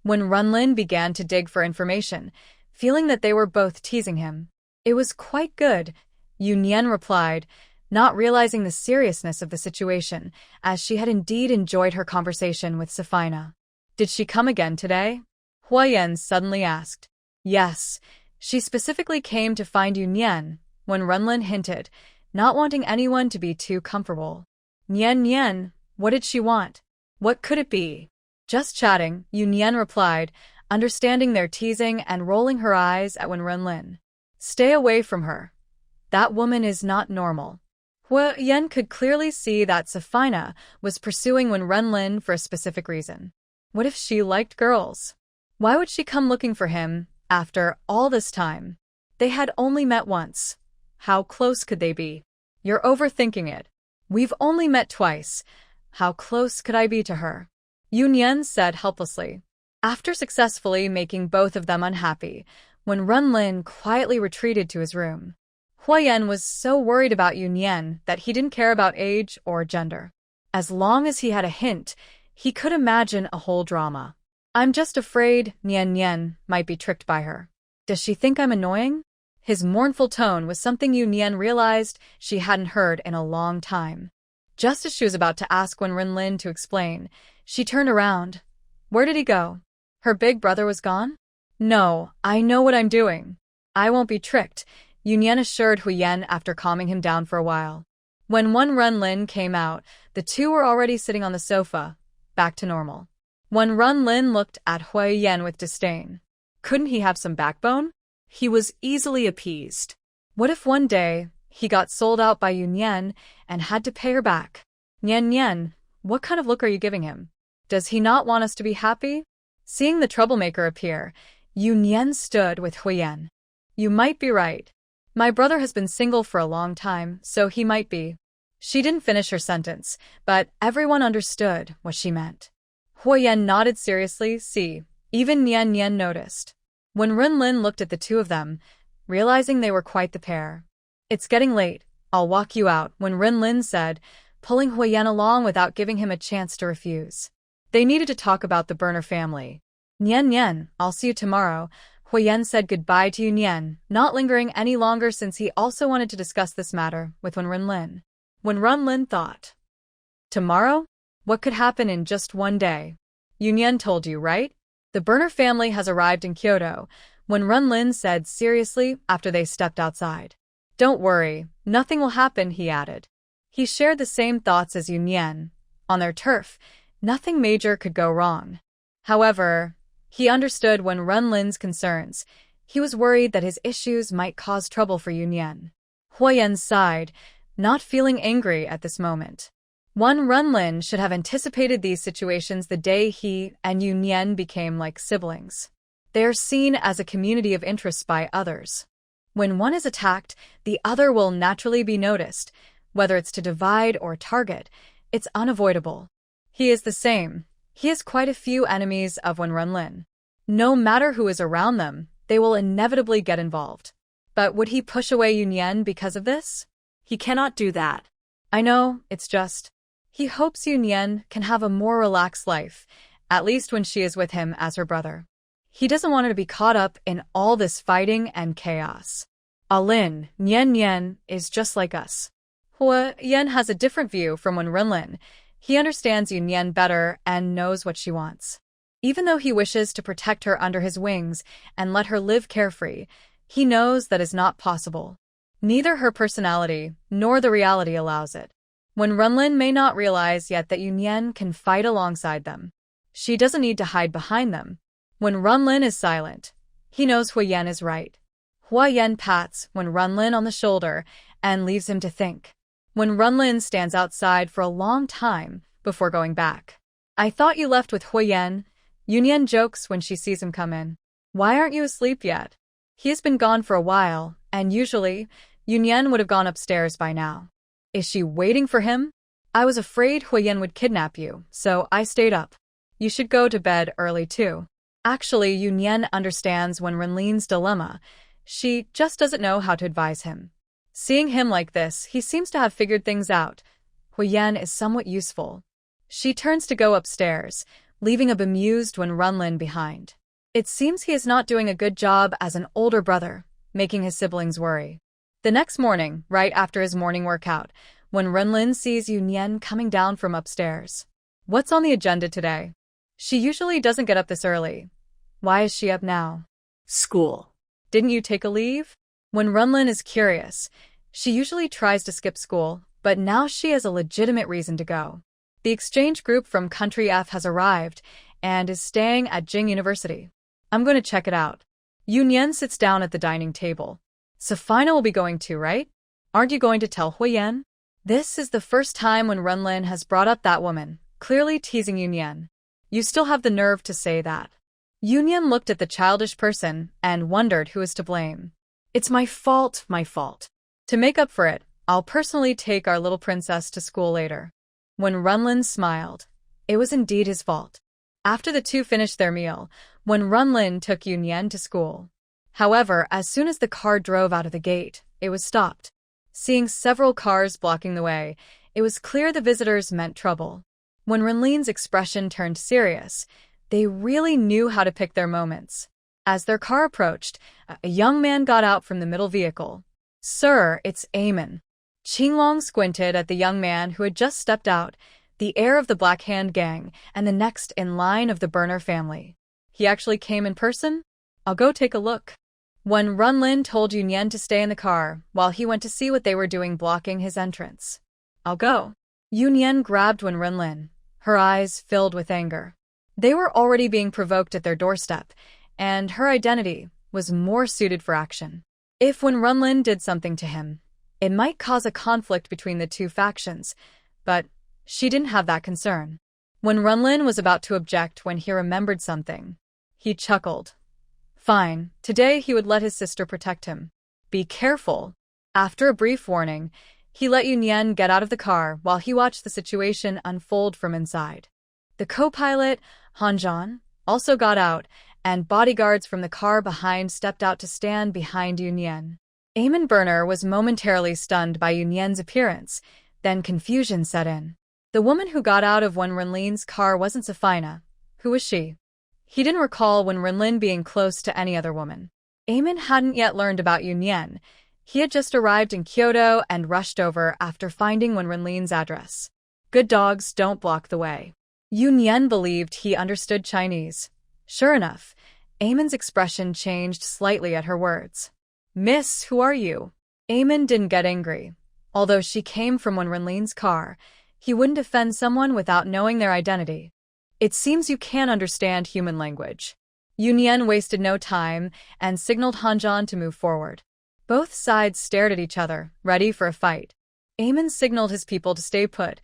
A: Wenren began to dig for information, feeling that they were both teasing him. It was quite good, Yunyan replied, not realizing the seriousness of the situation, as she had indeed enjoyed her conversation with Safina. Did she come again today? Huo Yan suddenly asked. Yes, she specifically came to find Yunyan, Wenren hinted, not wanting anyone to be too comfortable. Nyen, what did she want? What could it be? Just chatting, Yunyan replied, understanding their teasing and rolling her eyes at Wenren. Stay away from her. That woman is not normal. Huo Yan could clearly see that Safina was pursuing Wenren for a specific reason. What if she liked girls? Why would she come looking for him after all this time? They had only met once. How close could they be? You're overthinking it. We've only met twice. How close could I be to her? Yunyan said helplessly. After successfully making both of them unhappy, Wenren quietly retreated to his room. Huo Yan was so worried about Yunyan that he didn't care about age or gender. As long as he had a hint, he could imagine a whole drama. I'm just afraid Nyen might be tricked by her. Does she think I'm annoying? His mournful tone was something Yunyan realized she hadn't heard in a long time. Just as she was about to ask Wenren to explain, she turned around. Where did he go? Her big brother was gone? No, I know what I'm doing. I won't be tricked, Yunyan assured Huo Yan after calming him down for a while. When Wenren came out, the two were already sitting on the sofa, back to normal. Wenren looked at Huo Yan with disdain. Couldn't he have some backbone? He was easily appeased. What if one day he got sold out by Yunyan and had to pay her back? Nyen, what kind of look are you giving him? Does he not want us to be happy? Seeing the troublemaker appear, Yunyan stood with Huo Yan. You might be right. My brother has been single for a long time, so he might be. She didn't finish her sentence, but everyone understood what she meant. Huo Yan nodded seriously. See, even Nyen noticed. Wenren looked at the two of them, realizing they were quite the pair. It's getting late. I'll walk you out, Wenren said, pulling Huo Yan along without giving him a chance to refuse. They needed to talk about the Burner family. Nyen, I'll see you tomorrow. Huo Yan said goodbye to Yunyan, not lingering any longer since he also wanted to discuss this matter with Wenren. Wenren thought. Tomorrow? What could happen in just one day? Yunyan told you, right? The Burner family has arrived in Kyoto, Wenren said seriously after they stepped outside. Don't worry, nothing will happen, he added. He shared the same thoughts as Yunyan. On their turf, nothing major could go wrong. However, he understood Wenren's concerns. He was worried that his issues might cause trouble for Yunyan. Huo Yan sighed, not feeling angry at this moment. Wenren should have anticipated these situations the day he and Yunyan became like siblings. They are seen as a community of interests by others. When one is attacked, the other will naturally be noticed. Whether it's to divide or target, it's unavoidable. He is the same. He has quite a few enemies of Wenren. No matter who is around them, they will inevitably get involved. But would he push away Yunyan because of this?
B: He cannot do that.
A: I know, it's just. He hopes Yunyan can have a more relaxed life, at least when she is with him as her brother. He doesn't want her to be caught up in all this fighting and chaos. Alin, Yunyan is just like us. Huo Yan has a different view from Wenren. He understands Yunyan better and knows what she wants. Even though he wishes to protect her under his wings and let her live carefree, he knows that is not possible. Neither her personality nor the reality allows it. Wenren may not realize yet that Yunyan can fight alongside them. She doesn't need to hide behind them. Wenren is silent. He knows Huo Yan is right. Huo Yan pats Wenren on the shoulder and leaves him to think. Wenren stands outside for a long time before going back. I thought you left with Huo Yan. Yunyan jokes when she sees him come in. Why aren't you asleep yet? He has been gone for a while, and usually, Yunyan would have gone upstairs by now. Is she waiting for him? I was afraid Huo Yan would kidnap you, so I stayed up. You should go to bed early too. Actually, Yunyan understands Wenren's dilemma. She just doesn't know how to advise him. Seeing him like this, he seems to have figured things out. Huo Yan is somewhat useful. She turns to go upstairs, leaving a bemused Wenren behind. It seems he is not doing a good job as an older brother, making his siblings worry. The next morning, right after his morning workout, Wenren sees Yunyan coming down from upstairs. What's on the agenda today? She usually doesn't get up this early. Why is she up now?
B: School.
A: Didn't you take a leave? Wenren is curious. She usually tries to skip school, but now she has a legitimate reason to go. The exchange group from Country F has arrived and is staying at Jing University. I'm going to check it out. Yunyan sits down at the dining table. Safina will be going too, right? Aren't you going to tell Huo Yan? This is the first time Wenren has brought up that woman, clearly teasing Yunyan. You still have the nerve to say that. Yunyan looked at the childish person and wondered who is to blame. It's my fault, my fault. To make up for it, I'll personally take our little princess to school later. Wenren smiled. It was indeed his fault. After the two finished their meal, Wenren took Yunyan to school. However, as soon as the car drove out of the gate, it was stopped. Seeing several cars blocking the way, it was clear the visitors meant trouble. When Renlin's expression turned serious, they really knew how to pick their moments. As their car approached, a young man got out from the middle vehicle. "Sir, it's Eamon." Qinglong squinted at the young man who had just stepped out, the heir of the Black Hand Gang and the next in line of the Burner family. He actually came in person? I'll go take a look. When Renlin told Yunyan to stay in the car while he went to see what they were doing blocking his entrance. I'll go. Yunyan grabbed Wen Renlin, her eyes filled with anger. They were already being provoked at their doorstep, and her identity was more suited for action. If Wen Renlin did something to him, it might cause a conflict between the two factions, but she didn't have that concern. When Renlin was about to object when he remembered something, he chuckled. Fine, today he would let his sister protect him. Be careful. After a brief warning, he let Yunyan get out of the car while he watched the situation unfold from inside. The co-pilot, Zhan, also got out, and bodyguards from the car behind stepped out to stand behind Yunyan. Eamon Burner was momentarily stunned by Yunyan's appearance, then confusion set in. The woman who got out of Wen Renlin's car wasn't Safina. Who was she? He didn't recall Wen Renlin being close to any other woman. Eamon hadn't yet learned about Yunyan. He had just arrived in Kyoto and rushed over after finding Wen Renlin's address. Good dogs don't block the way. Yunyan believed he understood Chinese. Sure enough, Eamon's expression changed slightly at her words. Miss, who are you? Eamon didn't get angry. Although she came from Wen Renlin's car, he wouldn't offend someone without knowing their identity. It seems you can't understand human language. Yunyan wasted no time and signaled Zhan to move forward. Both sides stared at each other, ready for a fight. Eamon signaled his people to stay put,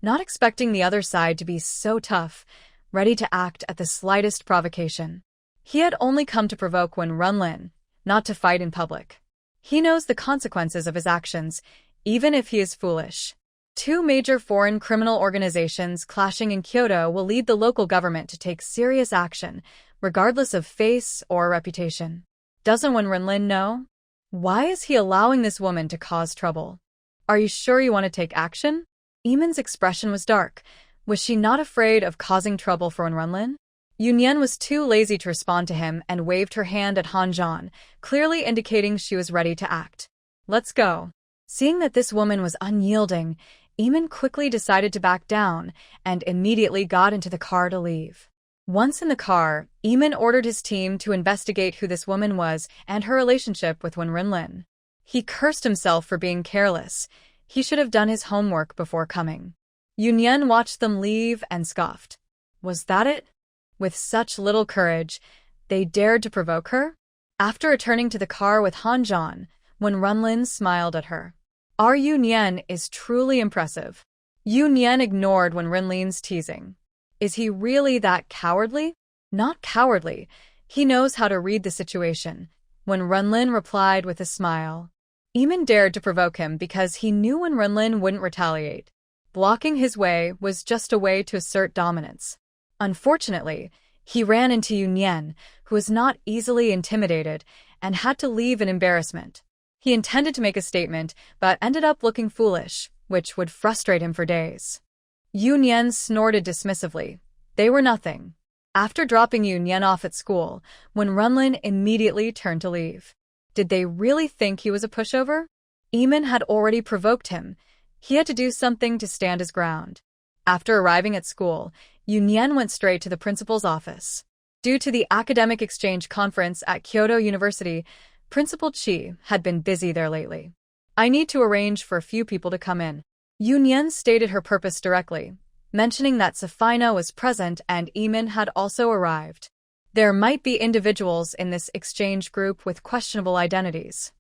A: not expecting the other side to be so tough, ready to act at the slightest provocation. He had only come to provoke Wenren, not to fight in public. He knows the consequences of his actions, even if he is foolish. Two major foreign criminal organizations clashing in Kyoto will lead the local government to take serious action, regardless of face or reputation. Doesn't Wenren know? Why is he allowing this woman to cause trouble? Are you sure you want to take action? Eamon's expression was dark. Was she not afraid of causing trouble for Wenren? Yunyan was too lazy to respond to him and waved her hand at Zhan, clearly indicating she was ready to act. Let's go. Seeing that this woman was unyielding, Eamon quickly decided to back down and immediately got into the car to leave. Once in the car, Eamon ordered his team to investigate who this woman was and her relationship with Wenren. He cursed himself for being careless. He should have done his homework before coming. Yunyan watched them leave and scoffed. Was that it? With such little courage, they dared to provoke her? After returning to the car with Zhan, Wenren smiled at her. Our Yunyan is truly impressive. Yunyan ignored Wenren's teasing. Is he really that cowardly? Not cowardly. He knows how to read the situation. Wenren replied with a smile. Eamon dared to provoke him because he knew Wenren wouldn't retaliate. Blocking his way was just a way to assert dominance. Unfortunately, he ran into Yunyan, who was not easily intimidated, and had to leave in embarrassment. He intended to make a statement, but ended up looking foolish, which would frustrate him for days. Yunyan snorted dismissively. They were nothing. After dropping Yunyan off at school, Wenren immediately turned to leave. Did they really think he was a pushover? Eamon had already provoked him. He had to do something to stand his ground. After arriving at school, Yunyan went straight to the principal's office. Due to the academic exchange conference at Kyoto University, Principal Chi had been busy there lately. I need to arrange for a few people to come in. Yunyan stated her purpose directly, mentioning that Safina was present and Eamon had also arrived. There might be individuals in this exchange group with questionable identities.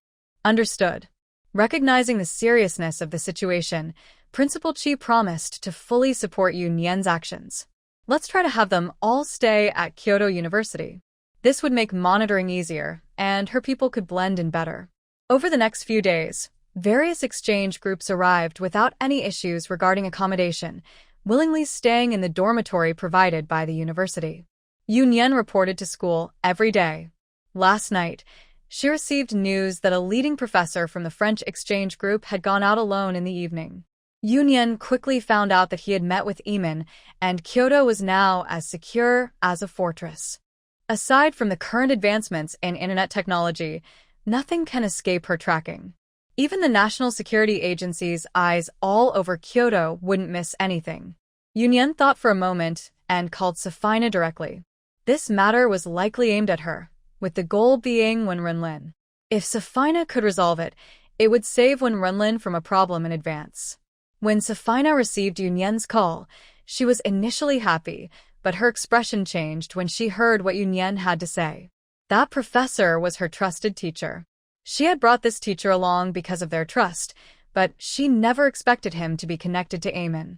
A: Understood. Recognizing the seriousness of the situation, Principal Chi promised to fully support Yunyan's actions. Let's try to have them all stay at Kyoto University. This would make monitoring easier, and her people could blend in better. Over the next few days, various exchange groups arrived without any issues regarding accommodation, willingly staying in the dormitory provided by the university. Yunyan reported to school every day. Last night, she received news that a leading professor from the French exchange group had gone out alone in the evening. Yunyan quickly found out that he had met with Eamon, and Kyoto was now as secure as a fortress. Aside from the current advancements in internet technology, nothing can escape her tracking. Even the National Security Agency's eyes all over Kyoto wouldn't miss anything. Yunyan thought for a moment and called Safina directly. This matter was likely aimed at her, with the goal being Wenren. If Safina could resolve it, it would save Wenren from a problem in advance. When Safina received Yunyan's call, she was initially happy, but her expression changed when she heard what Yunyan had to say. That professor was her trusted teacher. She had brought this teacher along because of their trust, but she never expected him to be connected to Eamon.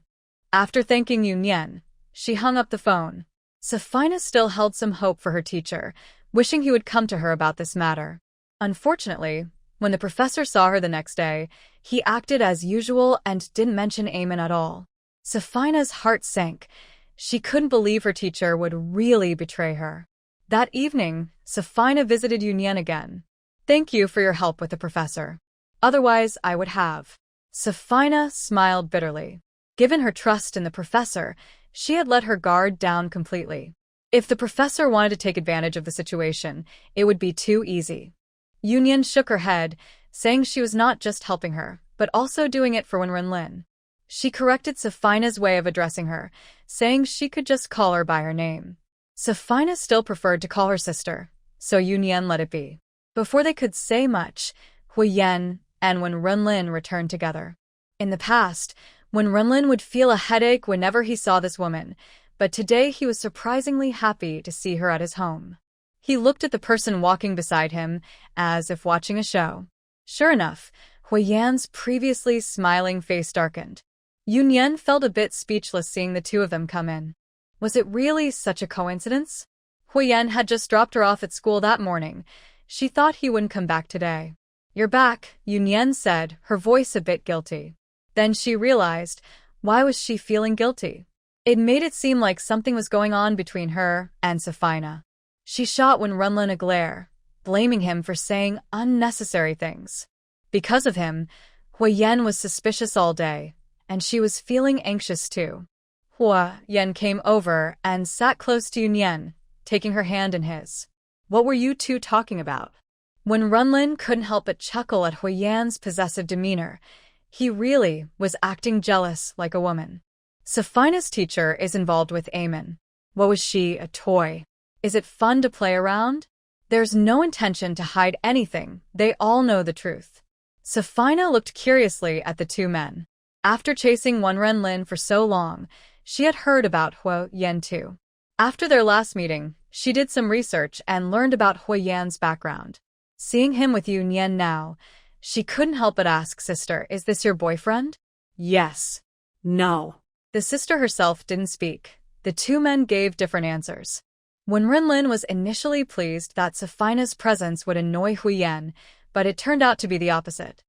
A: After thanking Yunyan, she hung up the phone. Safina still held some hope for her teacher, wishing he would come to her about this matter. Unfortunately, when the professor saw her the next day, he acted as usual and didn't mention Eamon at all. Safina's heart sank. She couldn't believe her teacher would really betray her. That evening, Safina visited Yunyan again. Thank you for your help with the professor. Otherwise, I would have. Safina smiled bitterly. Given her trust in the professor, she had let her guard down completely. If the professor wanted to take advantage of the situation, it would be too easy. Yunyan shook her head, saying she was not just helping her, but also doing it for Wenren. She corrected Safina's way of addressing her, saying she could just call her by her name. Safina still preferred to call her sister, so Yunyan let it be. Before they could say much, Huo Yan and Wenren returned together. In the past, Wenren would feel a headache whenever he saw this woman, but today he was surprisingly happy to see her at his home. He looked at the person walking beside him, as if watching a show. Sure enough, Huo Yan's previously smiling face darkened. Yunyan felt a bit speechless seeing the two of them come in. Was it really such a coincidence? Huo Yan had just dropped her off at school that morning. She thought he wouldn't come back today. "You're back," Yunyan said, her voice a bit guilty. Then she realized, why was she feeling guilty? It made it seem like something was going on between her and Safina. She shot Wenren a glare, blaming him for saying unnecessary things. Because of him, Huo Yan was suspicious all day, and she was feeling anxious too. Huo Yan came over and sat close to Yunyan, taking her hand in his. "What were you two talking about?" When Wenren couldn't help but chuckle at Huo Yan's possessive demeanor, he really was acting jealous like a woman. Safina's teacher is involved with Eamon. What was she, a toy? Is it fun to play around? There's no intention to hide anything, they all know the truth. Safina looked curiously at the two men. After chasing Wenren for so long, she had heard about Huo Yan too. After their last meeting, she did some research and learned about Huo Yan's background. Seeing him with Yunyan now, she couldn't help but ask, "Sister, is this your boyfriend?"
B: Yes. No.
A: The sister herself didn't speak. The two men gave different answers. Wenren was initially pleased that Safina's presence would annoy Huo Yan, but it turned out to be the opposite.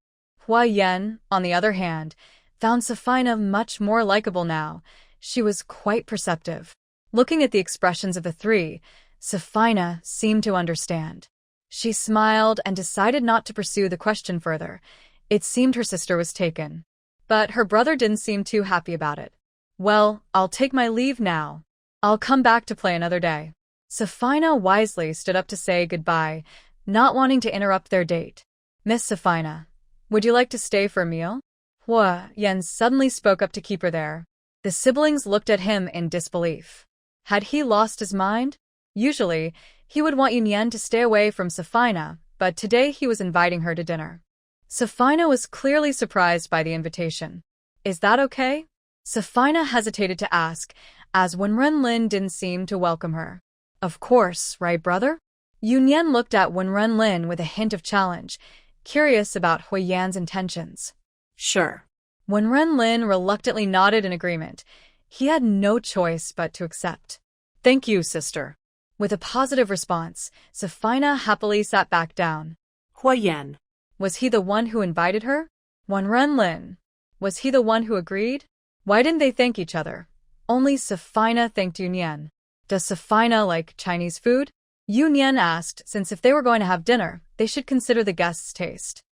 A: Huo Yan, on the other hand, found Safina much more likable now. She was quite perceptive. Looking at the expressions of the three, Safina seemed to understand. She smiled and decided not to pursue the question further. It seemed her sister was taken. But her brother didn't seem too happy about it. "Well, I'll take my leave now. I'll come back to play another day." Safina wisely stood up to say goodbye, not wanting to interrupt their date. "Miss Safina, would you like to stay for a meal?" Huo Yan suddenly spoke up to keep her there. The siblings looked at him in disbelief. Had he lost his mind? Usually, he would want Yunyan to stay away from Safina, but today he was inviting her to dinner. Safina was clearly surprised by the invitation. "Is that okay?" Safina hesitated to ask, as Wenren didn't seem to welcome her. "Of course, right, brother?" Yunyan looked at Wenren with a hint of challenge, curious about Huo Yan's intentions.
B: Sure.
A: Wenren reluctantly nodded in agreement. He had no choice but to accept. "Thank you, sister." With a positive response, Safina happily sat back down.
B: Huo Yan.
A: Was he the one who invited her? Wenren. Was he the one who agreed? Why didn't they thank each other? Only Safina thanked Yunyan. Does Safina like Chinese food? Yunyan asked, since if they were going to have dinner, they should consider the guests' taste.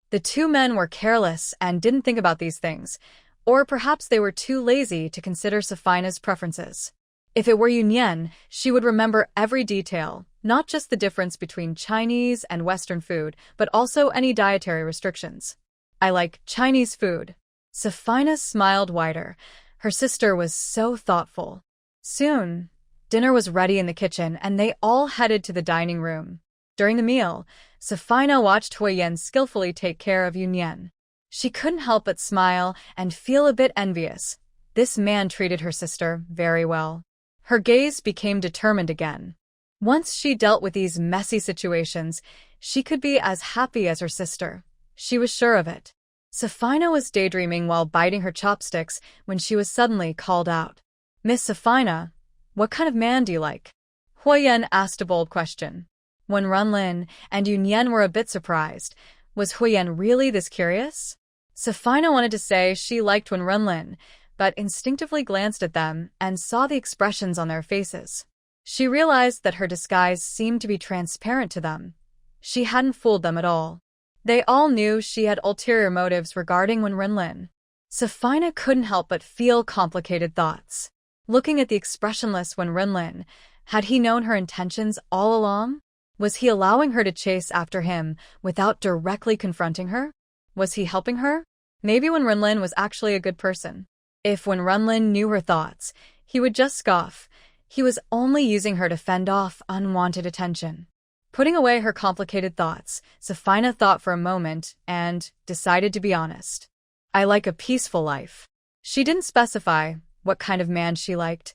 A: The two men were careless and didn't think about these things, or perhaps they were too lazy to consider Safina's preferences. If it were Yunyan, she would remember every detail, not just the difference between Chinese and Western food, but also any dietary restrictions. "I like Chinese food." Safina smiled wider. Her sister was so thoughtful. Soon, dinner was ready in the kitchen, and they all headed to the dining room. During the meal, Safina watched Huo Yan skillfully take care of Yunyan. She couldn't help but smile and feel a bit envious. This man treated her sister very well. Her gaze became determined again. Once she dealt with these messy situations, she could be as happy as her sister. She was sure of it. Safina was daydreaming while biting her chopsticks when she was suddenly called out. "Miss Safina, what kind of man do you like?" Huo Yan asked a bold question. Wenren and Yunyan were a bit surprised. Was Huo Yan really this curious? Safina wanted to say she liked Wenren, but instinctively glanced at them and saw the expressions on their faces. She realized that her disguise seemed to be transparent to them. She hadn't fooled them at all. They all knew she had ulterior motives regarding Wenren. Safina couldn't help but feel complicated thoughts. Looking at the expressionless Wenren, had he known her intentions all along? Was he allowing her to chase after him without directly confronting her? Was he helping her? Maybe Wenren was actually a good person. If Wenren knew her thoughts, he would just scoff. He was only using her to fend off unwanted attention. Putting away her complicated thoughts, Safina thought for a moment and decided to be honest. "I like a peaceful life." She didn't specify what kind of man she liked,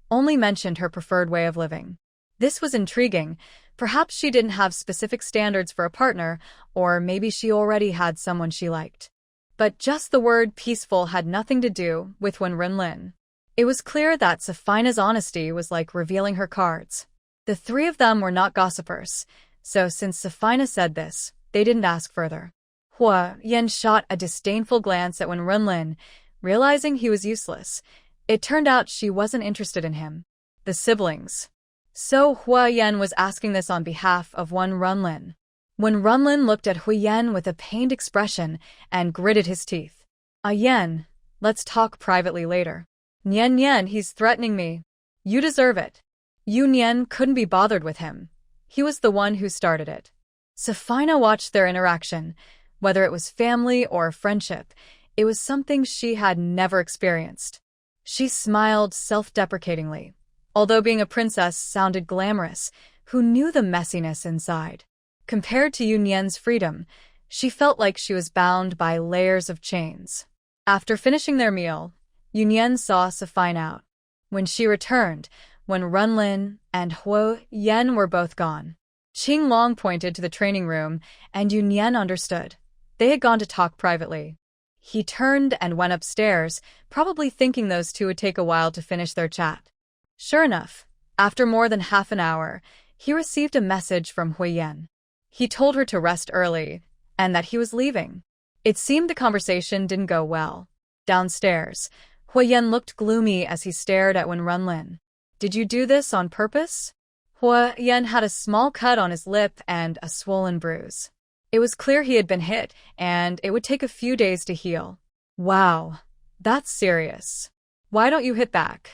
A: only mentioned her preferred way of living. This was intriguing, Perhaps she didn't have specific standards for a partner, or maybe she already had someone she liked. But just the word peaceful had nothing to do with Wenren. It was clear that Safina's honesty was like revealing her cards. The three of them were not gossipers, so since Safina said this, they didn't ask further. Huo Yan shot a disdainful glance at Wenren, realizing he was useless. It turned out she wasn't interested in him. The siblings. So Huo Yan was asking this on behalf of Wenren. Wenren looked at Huo Yan with a pained expression and gritted his teeth. Yan, let's talk privately later. Yan, he's threatening me. You deserve it. Yunyan couldn't be bothered with him. He was the one who started it. Safina watched their interaction. Whether it was family or friendship, it was something she had never experienced. She smiled self-deprecatingly. Although being a princess sounded glamorous, who knew the messiness inside? Compared to Yunyan's freedom, she felt like she was bound by layers of chains. After finishing their meal, Yunyan saw Safina out. When she returned, Wenren and Huo Yan were both gone. Qinglong pointed to the training room, and Yunyan understood. They had gone to talk privately. He turned and went upstairs, probably thinking those two would take a while to finish their chat. Sure enough, after more than half an hour, he received a message from Huo Yan. He told her to rest early, and that he was leaving. It seemed the conversation didn't go well. Downstairs, Huo Yan looked gloomy as he stared at Wenren. Did you do this on purpose? Huo Yan had a small cut on his lip and a swollen bruise. It was clear he had been hit, and it would take a few days to heal. Wow, that's serious. Why don't you hit back?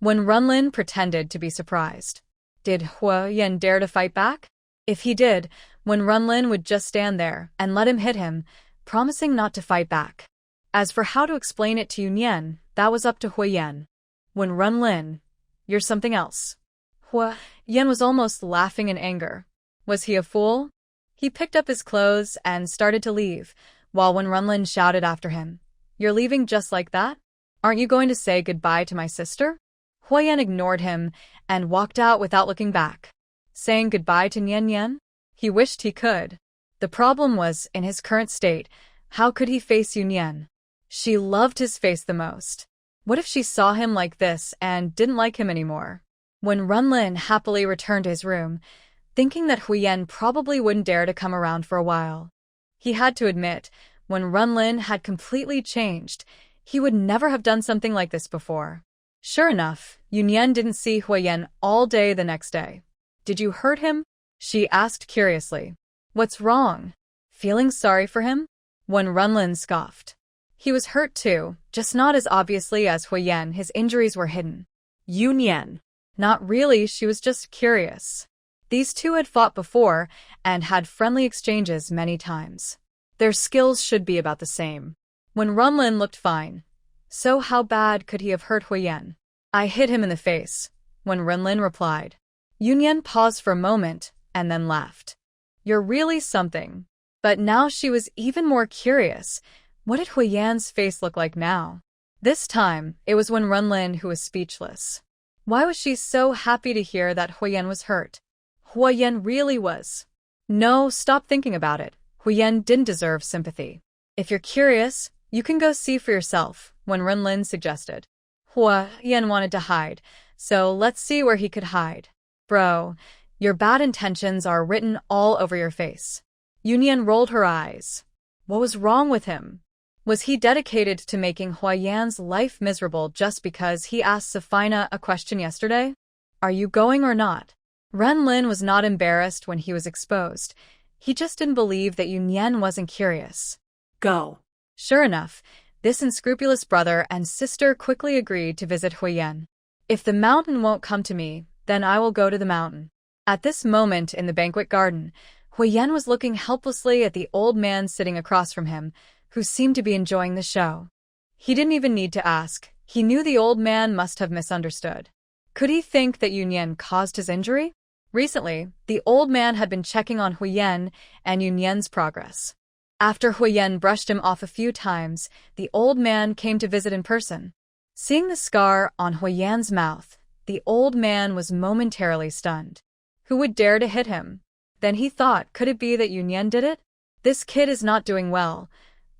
A: Wenren pretended to be surprised. Did Huo Yan dare to fight back? If he did, Wenren would just stand there and let him hit him, promising not to fight back. As for how to explain it to Yunyan, that was up to Huo Yan. Wenren, you're something else. Huo Yan was almost laughing in anger. Was he a fool? He picked up his clothes and started to leave, while Wenren shouted after him. You're leaving just like that? Aren't you going to say goodbye to my sister? Huo Yan ignored him and walked out without looking back. Saying goodbye to Yunyan? He wished he could. The problem was, in his current state, how could he face Yunyan? She loved his face the most. What if she saw him like this and didn't like him anymore? Wenren happily returned to his room, thinking that Huo Yan probably wouldn't dare to come around for a while. He had to admit, Wenren had completely changed. He would never have done something like this before. Sure enough, Yunyan didn't see Huo Yan all day the next day. Did you hurt him? She asked curiously. What's wrong? Feeling sorry for him? Wenren scoffed. He was hurt too, just not as obviously as Huo Yan. His injuries were hidden. Yunyan. Not really, she was just curious. These two had fought before and had friendly exchanges many times. Their skills should be about the same. Wenren looked fine. So how bad could he have hurt Huo Yan? I hit him in the face, Wenren replied. Yunyan paused for a moment and then laughed. You're really something. But now she was even more curious. What did Huo Yan's face look like now? This time, it was Wenren who was speechless. Why was she so happy to hear that Huo Yan was hurt? Huo Yan really was. No, stop thinking about it. Huo Yan didn't deserve sympathy. If you're curious, you can go see for yourself, Wenren suggested. Huo Yan wanted to hide, so let's see where he could hide. Bro, your bad intentions are written all over your face. Yunyan rolled her eyes. What was wrong with him? Was he dedicated to making Huo Yan's life miserable just because he asked Safina a question yesterday? Are you going or not? Wenren was not embarrassed when he was exposed. He just didn't believe that Yunyan wasn't curious.
B: Go.
A: Sure enough, this unscrupulous brother and sister quickly agreed to visit Huo Yan. If the mountain won't come to me, then I will go to the mountain. At this moment in the banquet garden, Huo Yan was looking helplessly at the old man sitting across from him, who seemed to be enjoying the show. He didn't even need to ask. He knew the old man must have misunderstood. Could he think that Yunyan caused his injury? Recently, the old man had been checking on Huo Yan and Yunyan's progress. After Huo Yan brushed him off a few times, the old man came to visit in person. Seeing the scar on Huo Yan's mouth, the old man was momentarily stunned. Who would dare to hit him? Then he thought, could it be that Yunyan did it? This kid is not doing well.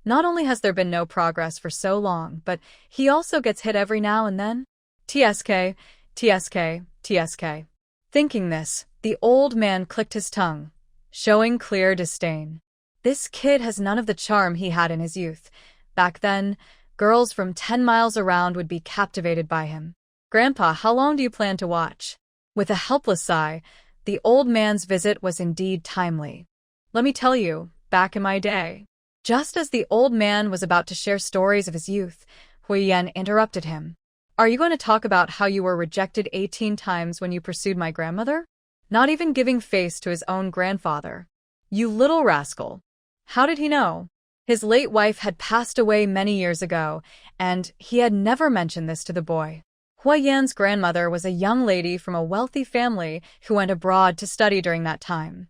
A: Not only has there been no progress for so long, but he also gets hit every now and then. TSK, TSK, TSK. Thinking this, the old man clicked his tongue, showing clear disdain. This kid has none of the charm he had in his youth. Back then, girls from 10 miles around would be captivated by him. Grandpa, how long do you plan to watch? With a helpless sigh, the old man's visit was indeed timely. Let me tell you, back in my day. Just as the old man was about to share stories of his youth, Huo Yan interrupted him. Are you going to talk about how you were rejected 18 times when you pursued my grandmother? Not even giving face to his own grandfather. You little rascal. How did he know? His late wife had passed away many years ago, and he had never mentioned this to the boy. Huo Yan's grandmother was a young lady from a wealthy family who went abroad to study during that time.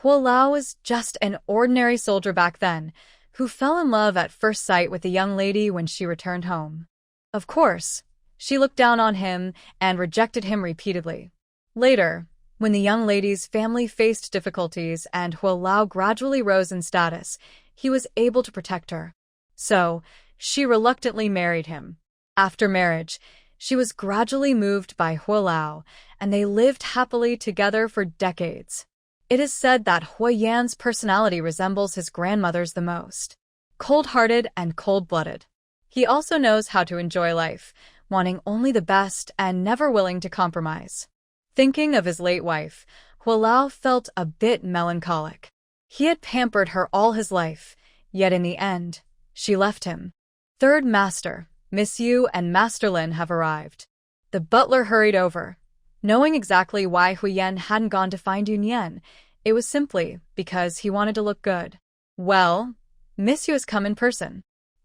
A: Huo Lao was just an ordinary soldier back then, who fell in love at first sight with the young lady when she returned home. Of course, she looked down on him and rejected him repeatedly. Later, when the young lady's family faced difficulties and Huo Lao gradually rose in status, he was able to protect her. So, she reluctantly married him. After marriage, she was gradually moved by Huo Lao, and they lived happily together for decades. It is said that Huo Yan's personality resembles his grandmother's the most. Cold-hearted and cold-blooded. He also knows how to enjoy life, wanting only the best and never willing to compromise. Thinking of his late wife, Huo Lao felt a bit melancholic. He had pampered her all his life, yet in the end, she left him. Third Master, Miss Yu and Master Lin have arrived. The butler hurried over. Knowing exactly why Huo Yan hadn't gone to find Yunyan, it was simply because he wanted to look good. Well, Miss Yu has come in person.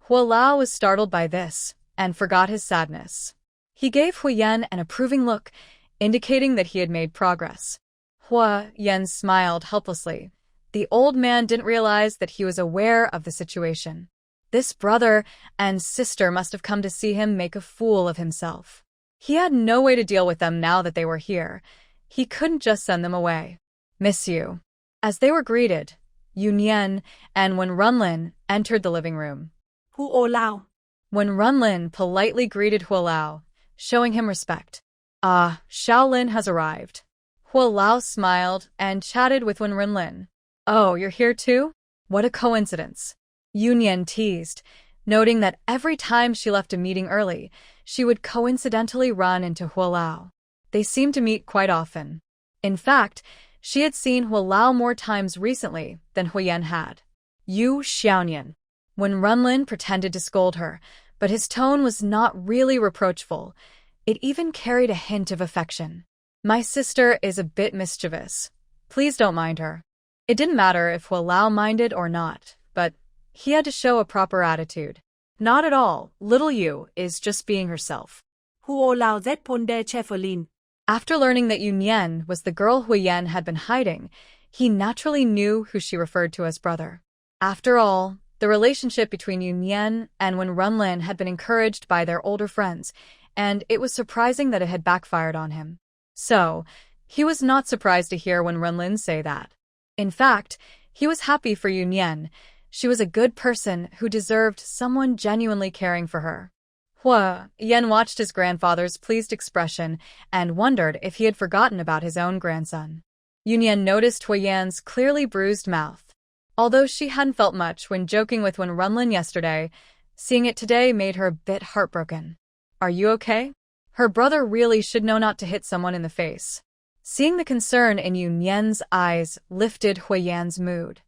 A: Huo Lao was startled by this and forgot his sadness. He gave Huo Yan an approving look, indicating that he had made progress. Huo Yan smiled helplessly. The old man didn't realize that he was aware of the situation. This brother and sister must have come to see him make a fool of himself. He had no way to deal with them now that they were here. He couldn't just send them away. Miss you. As they were greeted, Yunyan and Wenren entered the living room.
B: Huo Lao.
A: Wenren politely greeted Huo Lao, showing him respect. Ah, Xiao has arrived. Huo Lao smiled and chatted with Wenren. Oh, you're here too? What a coincidence. Yunyan teased, noting that every time she left a meeting early, she would coincidentally run into Huo Lao. They seemed to meet quite often. In fact, she had seen Huo Lao more times recently than Huo Yan had. You Xiaonian. Wenren pretended to scold her, but his tone was not really reproachful. It even carried a hint of affection. My sister is a bit mischievous. Please don't mind her. It didn't matter if Huo Lao minded or not, but he had to show a proper attitude. Not at all, little Yu is just being herself.
B: Huo Lao responde cheerfully.
A: After learning that Yunyan was the girl Huo Yan had been hiding, he naturally knew who she referred to as brother. After all, the relationship between Yunyan and Wenren had been encouraged by their older friends, and it was surprising that it had backfired on him. So, he was not surprised to hear Wenren say that. In fact, he was happy for Yunyan. She was a good person who deserved someone genuinely caring for her. Huo Yan watched his grandfather's pleased expression and wondered if he had forgotten about his own grandson. Yunyan noticed Huo Yan's clearly bruised mouth. Although she hadn't felt much when joking with Wenren yesterday, seeing it today made her a bit heartbroken. Are you okay? Her brother really should know not to hit someone in the face. Seeing the concern in Yunyan's eyes lifted Huo Yan's mood.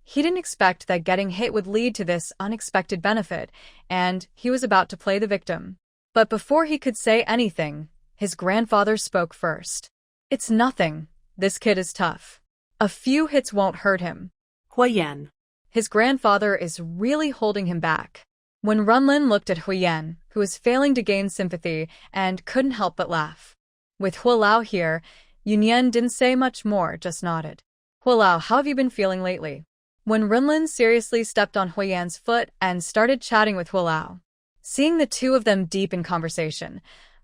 A: He didn't expect that getting hit would lead to this unexpected benefit, and he was about to play the victim. But before he could say anything, his grandfather spoke first. It's nothing. This kid is tough. A few hits won't hurt him.
B: Huo Yan.
A: His grandfather is really holding him back. Wenren looked at Huo Yan, who was failing to gain sympathy, and couldn't help but laugh. With Huo Lao here, Yunyan didn't say much more, just nodded. Huo Lao, how have you been feeling lately? Wenren seriously stepped on Huo Yan's foot and started chatting with Huo Lao. Seeing the two of them deep in conversation,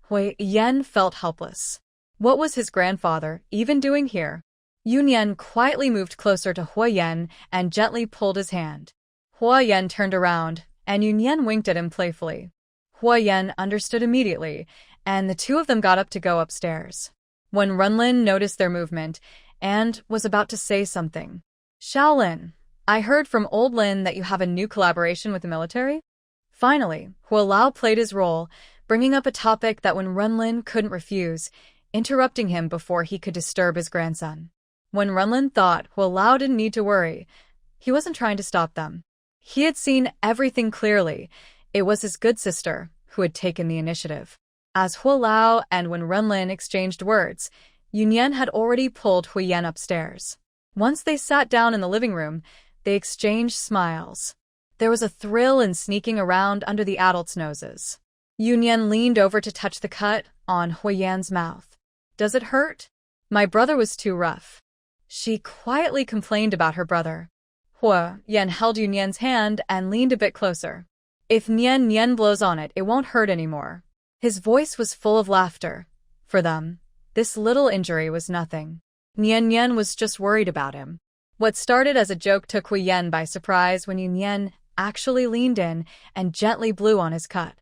A: Huo Yan felt helpless. What was his grandfather even doing here? Yunyan quietly moved closer to Huo Yan and gently pulled his hand. Huo Yan turned around, and Yunyan winked at him playfully. Huo Yan understood immediately, and the two of them got up to go upstairs. When Renlin noticed their movement and was about to say something. Shaolin, I heard from old Lin that you have a new collaboration with the military? Finally, Huo Lao played his role, bringing up a topic that when Renlin couldn't refuse, interrupting him before he could disturb his grandson. When Renlin thought Huo Lao didn't need to worry, he wasn't trying to stop them. He had seen everything clearly. It was his good sister who had taken the initiative. As Huo Lao and when Renlin exchanged words, Yunyan had already pulled Huo Yan upstairs. Once they sat down in the living room, they exchanged smiles. There was a thrill in sneaking around under the adults' noses. Yunyan leaned over to touch the cut on Huo Yan's mouth. Does it hurt? My brother was too rough. She quietly complained about her brother. Huo Yan held Yunyan's hand and leaned a bit closer. If Nian blows on it, it won't hurt anymore. His voice was full of laughter. For them, this little injury was nothing. Nian was just worried about him. What started as a joke took Huo Yan by surprise when Yunyan actually leaned in and gently blew on his cut.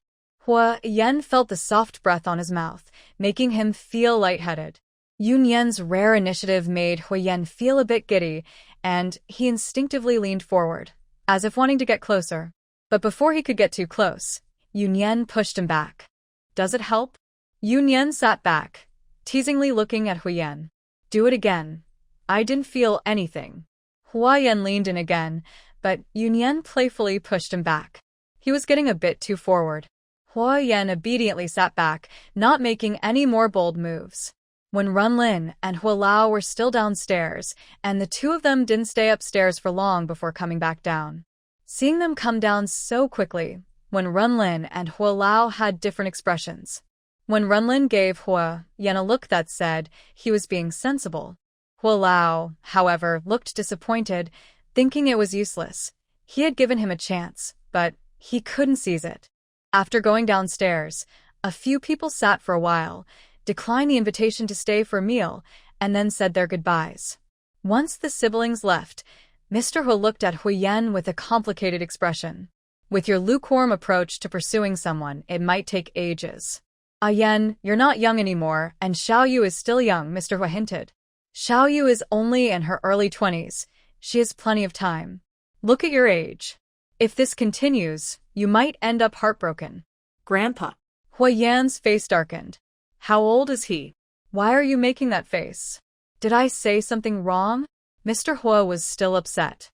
A: Huo Yan felt the soft breath on his mouth, making him feel lightheaded. Yunyan's rare initiative made Huo Yan feel a bit giddy, and he instinctively leaned forward, as if wanting to get closer. But before he could get too close, Yunyan pushed him back. Does it help? Yunyan sat back, teasingly looking at Huo Yan. Do it again. I didn't feel anything. Huo Yan leaned in again, but Yunyan playfully pushed him back. He was getting a bit too forward. Huo Yan obediently sat back, not making any more bold moves. When Renlin and Huo Lao were still downstairs, and the two of them didn't stay upstairs for long before coming back down. Seeing them come down so quickly, when Renlin and Huo Lao had different expressions. When Renlin gave Huo Yan a look that said he was being sensible. Huo Lao, however, looked disappointed, thinking it was useless. He had given him a chance, but he couldn't seize it. After going downstairs, a few people sat for a while, declined the invitation to stay for a meal, and then said their goodbyes. Once the siblings left, Mr. Huo looked at Huo Yan with a complicated expression. With your lukewarm approach to pursuing someone, it might take ages. Yan, you're not young anymore, and Xiao is still young, Mr. Huo hinted. Xiao is only in her early 20s. She has plenty of time. Look at your age. If this continues, you might end up heartbroken.
B: Grandpa.
A: Huo Yan's face darkened. How old is he? Why are you making that face? Did I say something wrong? Mr. Huo was still upset.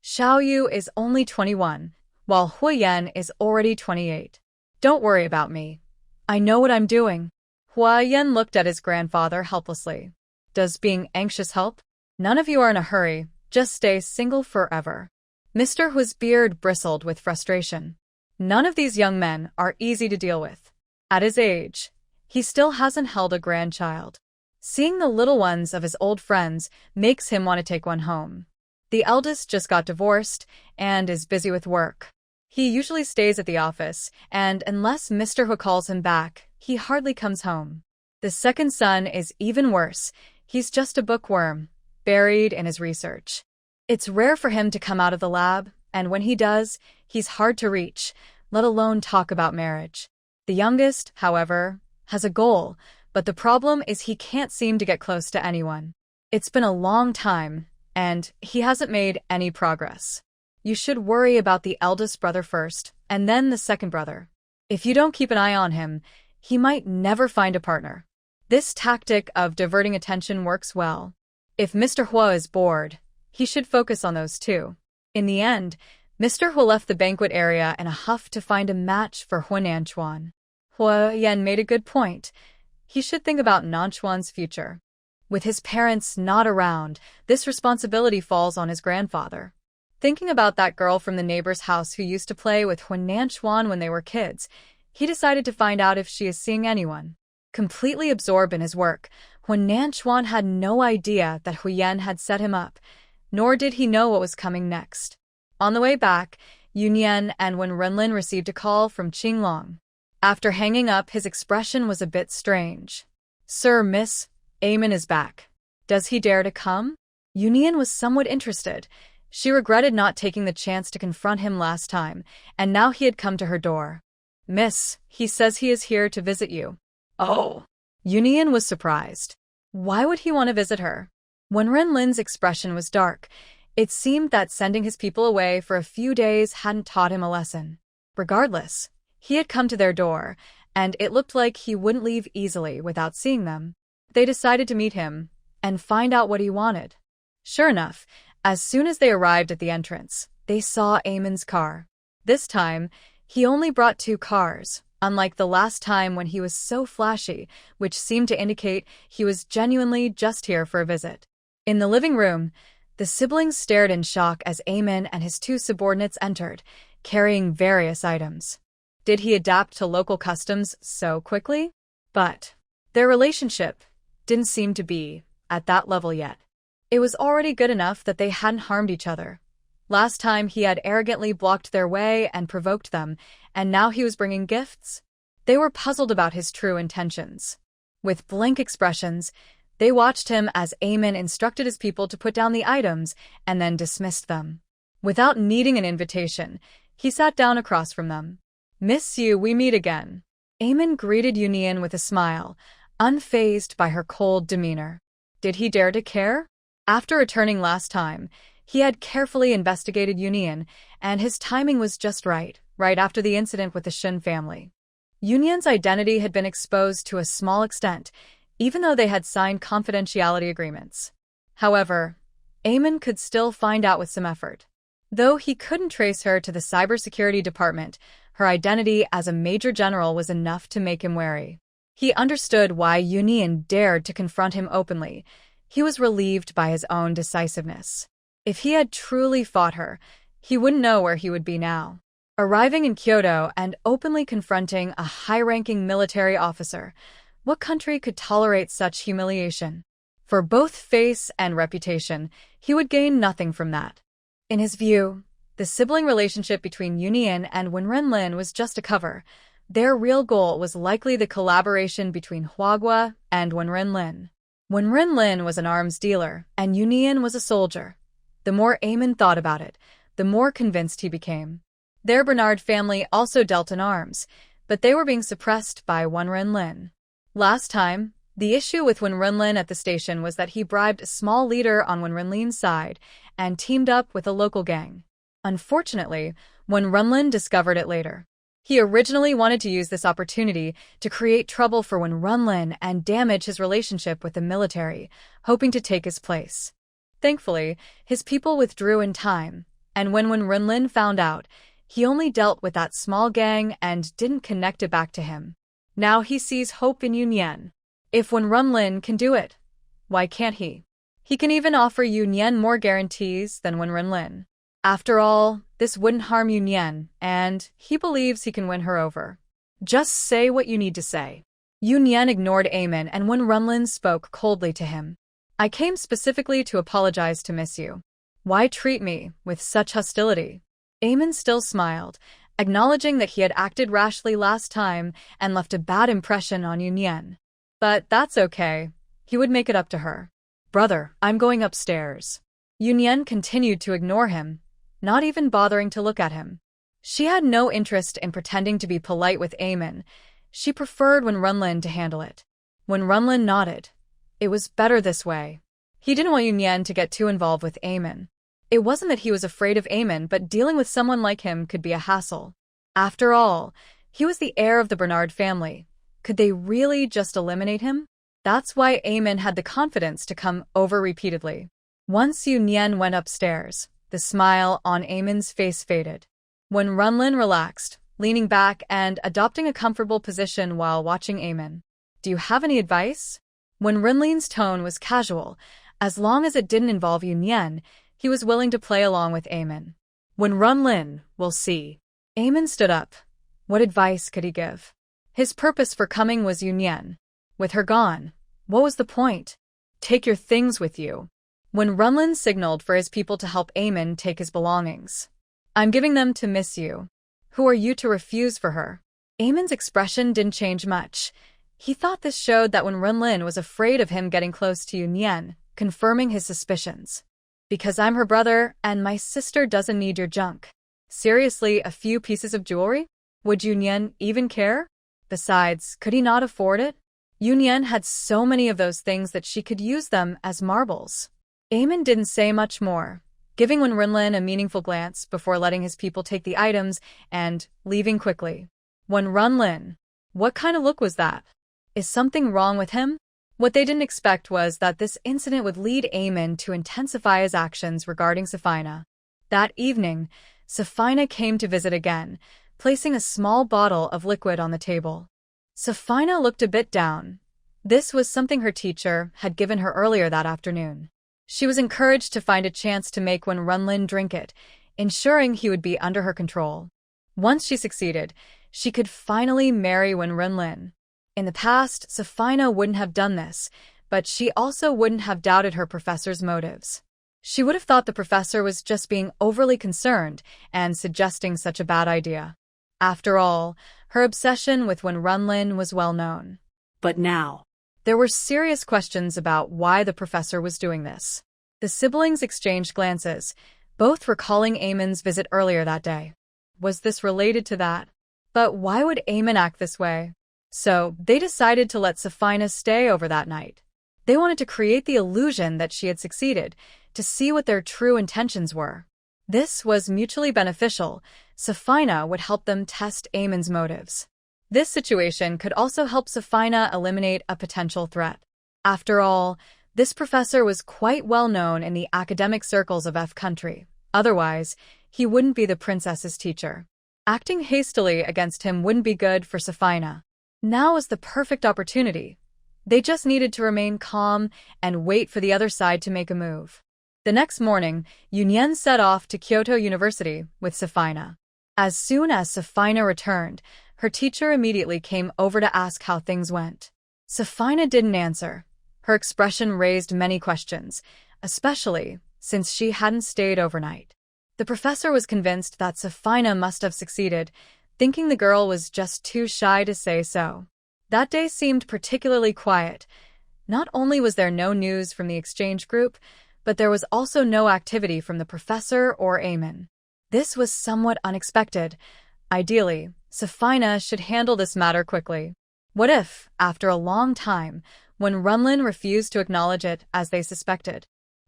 A: Xiao is only 21, while Huo Yan is already 28. Don't worry about me. I know what I'm doing. Huo Yan looked at his grandfather helplessly. Does being anxious help? None of you are in a hurry, just stay single forever. Mr. Huo's beard bristled with frustration. None of these young men are easy to deal with. At his age, he still hasn't held a grandchild. Seeing the little ones of his old friends makes him want to take one home. The eldest just got divorced and is busy with work. He usually stays at the office, and unless Mr. Huo calls him back, he hardly comes home. The second son is even worse. He's just a bookworm, buried in his research. It's rare for him to come out of the lab, and when he does, he's hard to reach, let alone talk about marriage. The youngest, however, has a goal, but the problem is he can't seem to get close to anyone. It's been a long time, and he hasn't made any progress. You should worry about the eldest brother first, and then the second brother. If you don't keep an eye on him, he might never find a partner. This tactic of diverting attention works well. If Mr. Huo is bored, he should focus on those two. In the end, Mr. Huo left the banquet area in a huff to find a match for Huo Nanchuan. Huo Yan made a good point. He should think about Nanchuan's future. With his parents not around, this responsibility falls on his grandfather. Thinking about that girl from the neighbor's house who used to play with Huo Nanchuan when they were kids, he decided to find out if she is seeing anyone. Completely absorbed in his work, Huo Nanchuan had no idea that Huo Yan had set him up, nor did he know what was coming next. On the way back, Yunyan and Wenren received a call from Qinglong. After hanging up, his expression was a bit strange. Sir, miss, Eamon is back. Does he dare to come? Yunyan was somewhat interested. She regretted not taking the chance to confront him last time, and now he had come to her door. Miss, he says he is here to visit you. Oh. Yunyan was surprised. Why would he want to visit her? Wenren's expression was dark. It seemed that sending his people away for a few days hadn't taught him a lesson. Regardless, he had come to their door, and it looked like he wouldn't leave easily without seeing them. They decided to meet him and find out what he wanted. Sure enough, as soon as they arrived at the entrance, they saw Eamon's car. This time, he only brought 2 cars, unlike the last time when he was so flashy, which seemed to indicate he was genuinely just here for a visit. In the living room, the siblings stared in shock as Eamon and his 2 subordinates entered, carrying various items. Did he adapt to local customs so quickly? But their relationship didn't seem to be at that level yet. It was already good enough that they hadn't harmed each other. Last time he had arrogantly blocked their way and provoked them, and now he was bringing gifts. They were puzzled about his true intentions. With blank expressions, they watched him as Eamon instructed his people to put down the items and then dismissed them. Without needing an invitation, he sat down across from them. Miss you, we meet again. Eamon greeted Yunyan with a smile, unfazed by her cold demeanor. Did he dare to care? After returning last time, he had carefully investigated Yunyan, and his timing was just right after the incident with the Shin family. Yunyan's identity had been exposed to a small extent, even though they had signed confidentiality agreements. However, Eamon could still find out with some effort. Though he couldn't trace her to the cybersecurity department, her identity as a major general was enough to make him wary. He understood why Yunyan dared to confront him openly. He was relieved by his own decisiveness. If he had truly fought her, he wouldn't know where he would be now. Arriving in Kyoto and openly confronting a high-ranking military officer, what country could tolerate such humiliation? For both face and reputation, he would gain nothing from that. In his view, the sibling relationship between Yunyan and Wenren was just a cover. Their real goal was likely the collaboration between Huo and Wenren. Wenren was an arms dealer, and Yunyan was a soldier. The more Eamon thought about it, the more convinced he became. Their Bernard family also dealt in arms, but they were being suppressed by Wenren. Last time, the issue with Wenren at the station was that he bribed a small leader on Wenren's side and teamed up with a local gang. Unfortunately, Wenren discovered it later. He originally wanted to use this opportunity to create trouble for Wenren and damage his relationship with the military, hoping to take his place. Thankfully, his people withdrew in time, and when Wenren found out, he only dealt with that small gang and didn't connect it back to him. Now he sees hope in Yunyan. If Wenren can do it, why can't he? He can even offer Yunyan more guarantees than Wenren. After all, this wouldn't harm Yunyan, and he believes he can win her over. Just say what you need to say. Yunyan ignored Eamon, and Wenren spoke coldly to him. I came specifically to apologize to miss you. Why treat me with such hostility? Eamon still smiled, acknowledging that he had acted rashly last time and left a bad impression on Yunyan. But that's okay. He would make it up to her. Brother, I'm going upstairs. Yunyan continued to ignore him, not even bothering to look at him. She had no interest in pretending to be polite with Eamon. She preferred Wenren to handle it. Wenren nodded. It was better this way. He didn't want Yunyan to get too involved with Eamon. It wasn't that he was afraid of Eamon, but dealing with someone like him could be a hassle. After all, he was the heir of the Bernard family. Could they really just eliminate him? That's why Eamon had the confidence to come over repeatedly. Once Yunyan went upstairs, the smile on Eamon's face faded. Wenren relaxed, leaning back and adopting a comfortable position while watching Eamon. Do you have any advice? Wenren's tone was casual. As long as it didn't involve Yunyan, he was willing to play along with Eamon. Wenren, we'll see. Eamon stood up. What advice could he give? His purpose for coming was Yunyan. With her gone, what was the point? Take your things with you. Wenren signaled for his people to help Eamon take his belongings. I'm giving them to miss you. Who are you to refuse for her? Eamon's expression didn't change much. He thought this showed that Wenren was afraid of him getting close to Yunyan, confirming his suspicions. Because I'm her brother, and my sister doesn't need your junk. Seriously, a few pieces of jewelry? Would Yunyan even care? Besides, could he not afford it? Yunyan had so many of those things that she could use them as marbles. Eamon didn't say much more, giving Wenren a meaningful glance before letting his people take the items and leaving quickly. Wenren, what kind of look was that? Is something wrong with him? What they didn't expect was that this incident would lead Eamon to intensify his actions regarding Safina. That evening, Safina came to visit again, placing a small bottle of liquid on the table. Safina looked a bit down. This was something her teacher had given her earlier that afternoon. She was encouraged to find a chance to make Wenren drink it, ensuring he would be under her control. Once she succeeded, she could finally marry Wenren. In the past, Safina wouldn't have done this, but she also wouldn't have doubted her professor's motives. She would have thought the professor was just being overly concerned and suggesting such a bad idea. After all, her obsession with Wenren was well known.
B: But now,
A: there were serious questions about why the professor was doing this. The siblings exchanged glances, both recalling Eamon's visit earlier that day. Was this related to that? But why would Eamon act this way? So, they decided to let Safina stay over that night. They wanted to create the illusion that she had succeeded, to see what their true intentions were. This was mutually beneficial. Safina would help them test Eamon's motives. This situation could also help Safina eliminate a potential threat. After all, this professor was quite well known in the academic circles of F country. Otherwise, he wouldn't be the princess's teacher. Acting hastily against him wouldn't be good for Safina. Now was the perfect opportunity. They just needed to remain calm and wait for the other side to make a move. The next morning, Yunyan set off to Kyoto University with Safina. As soon as Safina returned, her teacher immediately came over to ask how things went. Safina didn't answer. Her expression raised many questions, especially since she hadn't stayed overnight. The professor was convinced that Safina must have succeeded, thinking the girl was just too shy to say so. That day seemed particularly quiet. Not only was there no news from the exchange group, but there was also no activity from the professor or Eamon. This was somewhat unexpected. Ideally, Safina should handle this matter quickly. What if, after a long time, Wenren refused to acknowledge it as they suspected?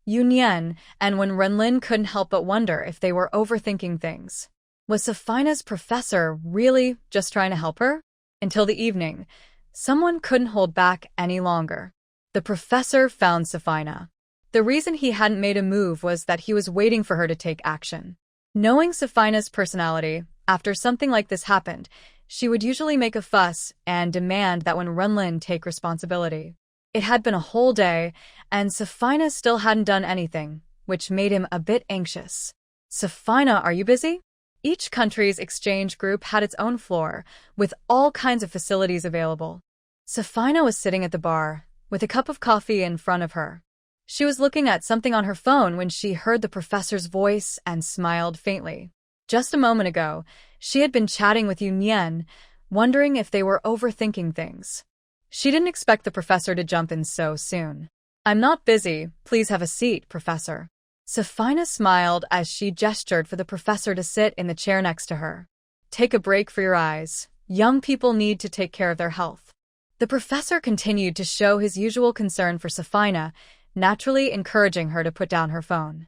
A: Yunyan and Wenren couldn't help but wonder if they were overthinking things. Was Safina's professor really just trying to help her? Until the evening, someone couldn't hold back any longer. The professor found Safina. The reason he hadn't made a move was that he was waiting for her to take action. Knowing Safina's personality, after something like this happened, she would usually make a fuss and demand that Wenren take responsibility. It had been a whole day, and Safina still hadn't done anything, which made him a bit anxious. Safina, are you busy? Each country's exchange group had its own floor, with all kinds of facilities available. Safina was sitting at the bar, with a cup of coffee in front of her. She was looking at something on her phone when she heard the professor's voice and smiled faintly. Just a moment ago, she had been chatting with Yunyan, wondering if they were overthinking things. She didn't expect the professor to jump in so soon. I'm not busy, please have a seat, professor. Safina smiled as she gestured for the professor to sit in the chair next to her. Take a break for your eyes. Young people need to take care of their health. The professor continued to show his usual concern for Safina, naturally encouraging her to put down her phone.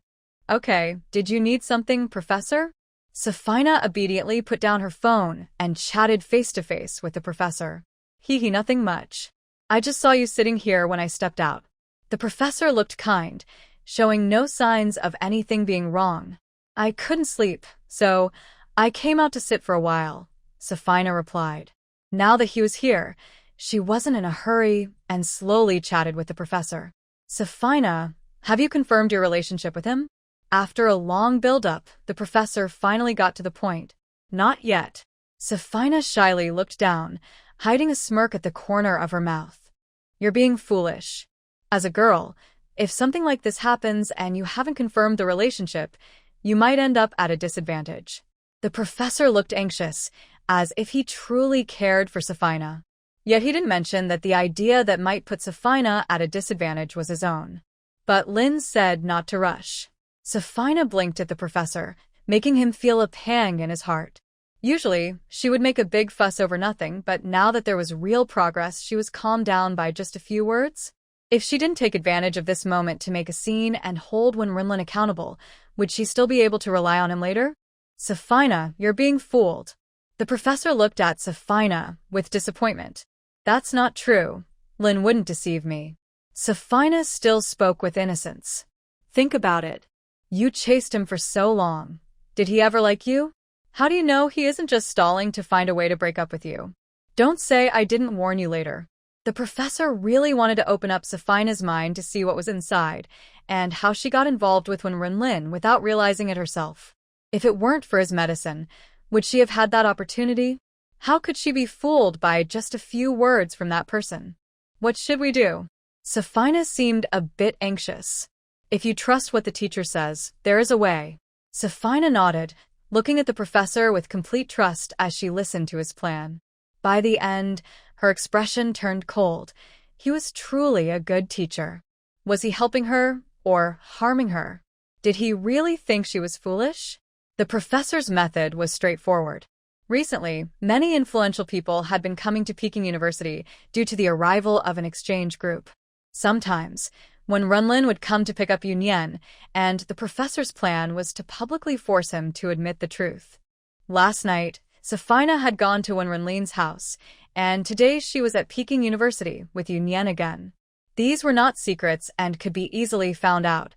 A: Okay, did you need something, professor? Safina obediently put down her phone and chatted face-to-face with the professor. Nothing much. I just saw you sitting here when I stepped out. The professor looked kind, showing no signs of anything being wrong. I couldn't sleep, so I came out to sit for a while, Safina replied. Now that he was here, she wasn't in a hurry and slowly chatted with the professor. Safina, have you confirmed your relationship with him? After a long build-up, the professor finally got to the point. Not yet. Safina shyly looked down, hiding a smirk at the corner of her mouth. You're being foolish. As a girl, if something like this happens and you haven't confirmed the relationship, you might end up at a disadvantage. The professor looked anxious, as if he truly cared for Safina. Yet he didn't mention that the idea that might put Safina at a disadvantage was his own. But Lin said not to rush. Safina blinked at the professor, making him feel a pang in his heart. Usually, she would make a big fuss over nothing, but now that there was real progress, she was calmed down by just a few words. If she didn't take advantage of this moment to make a scene and hold Wenren accountable, would she still be able to rely on him later? Safina, you're being fooled. The professor looked at Safina with disappointment. That's not true. Lin wouldn't deceive me. Safina still spoke with innocence.
B: Think about it.
A: You chased him for so long. Did he ever like you? How do you know he isn't just stalling to find a way to break up with you? Don't say I didn't warn you later. The professor really wanted to open up Safina's mind to see what was inside, and how she got involved with Wenren without realizing it herself. If it weren't for his medicine, would she have had that opportunity? How could she be fooled by just a few words from that person? What should we do? Safina seemed a bit anxious. If you trust what the teacher says, there is a way. Safina nodded, looking at the professor with complete trust as she listened to his plan. By the end, her expression turned cold. He was truly a good teacher. Was he helping her or harming her? Did he really think she was foolish? The professor's method was straightforward. Recently, many influential people had been coming to Peking University due to the arrival of an exchange group. Sometimes, when Wenren would come to pick up Yunyan, and the professor's plan was to publicly force him to admit the truth. Last night, Safina had gone to Wenren's house, and today she was at Peking University with Yunyan again. These were not secrets and could be easily found out.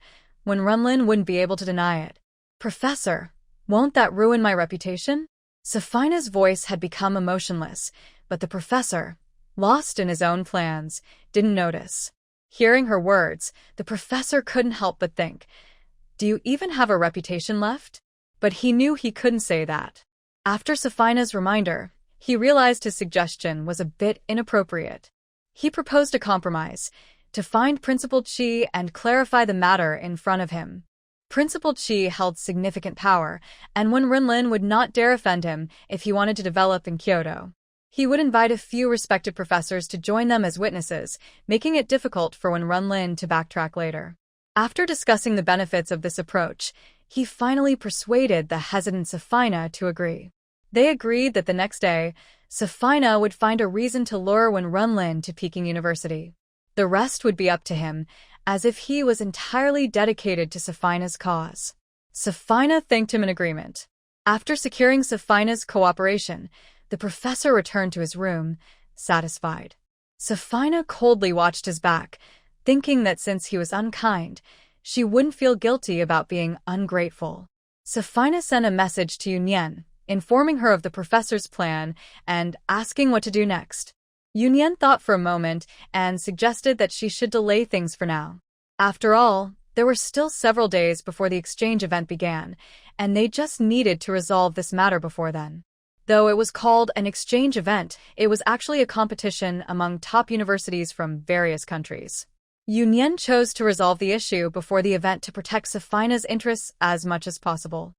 A: Wenren wouldn't be able to deny it. Professor, won't that ruin my reputation? Safina's voice had become emotionless, but the professor, lost in his own plans, didn't notice. Hearing her words, the professor couldn't help but think, do you even have a reputation left? But he knew he couldn't say that. After Safina's reminder, he realized his suggestion was a bit inappropriate. He proposed a compromise, to find Principal Qi and clarify the matter in front of him. Principal Qi held significant power, and Wenren would not dare offend him if he wanted to develop in Kyoto. He would invite a few respected professors to join them as witnesses, making it difficult for Wenren to backtrack later. After discussing the benefits of this approach, he finally persuaded the hesitant Safina to agree. They agreed that the next day, Safina would find a reason to lure Wenren to Peking University. The rest would be up to him, as if he was entirely dedicated to Safina's cause. Safina thanked him in agreement. After securing Safina's cooperation, the professor returned to his room, satisfied. Safina coldly watched his back, thinking that since he was unkind, she wouldn't feel guilty about being ungrateful. Safina sent a message to Yunyan, informing her of the professor's plan and asking what to do next. Yunyan thought for a moment and suggested that she should delay things for now. After all, there were still several days before the exchange event began, and they just needed to resolve this matter before then. Though it was called an exchange event, it was actually a competition among top universities from various countries. Yunyan chose to resolve the issue before the event to protect Safina's interests as much as possible.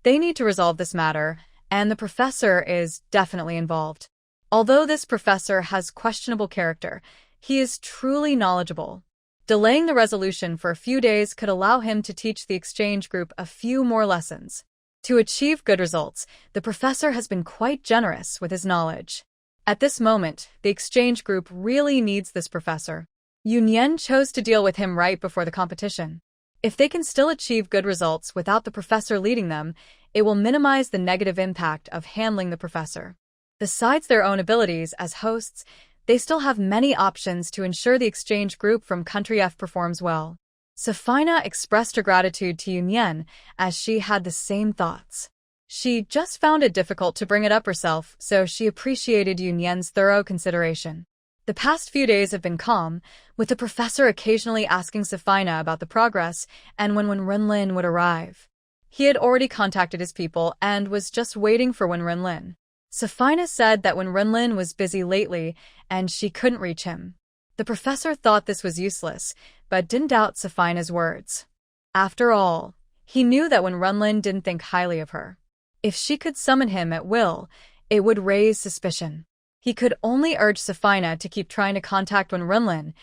A: They need to resolve this matter, and the professor is definitely involved. Although this professor has questionable character, he is truly knowledgeable. Delaying the resolution for a few days could allow him to teach the exchange group a few more lessons. To achieve good results, the professor has been quite generous with his knowledge. At this moment, the exchange group really needs this professor. Yunyan chose to deal with him right before the competition. If they can still achieve good results without the professor leading them, it will minimize the negative impact of handling the professor. Besides their own abilities as hosts, they still have many options to ensure the exchange group from Country F performs well. Safina expressed her gratitude to Yunyan as she had the same thoughts. She just found it difficult to bring it up herself, so she appreciated Yunyan's thorough consideration. The past few days have been calm, with the professor occasionally asking Safina about the progress and when Wenren would arrive. He had already contacted his people and was just waiting for Wenren. Safina said that Wenren was busy lately and she couldn't reach him. The professor thought this was useless, but didn't doubt Safina's words. After all, he knew that Wenren didn't think highly of her. If she could summon him at will, it would raise suspicion. He could only urge Safina to keep trying to contact Wenren,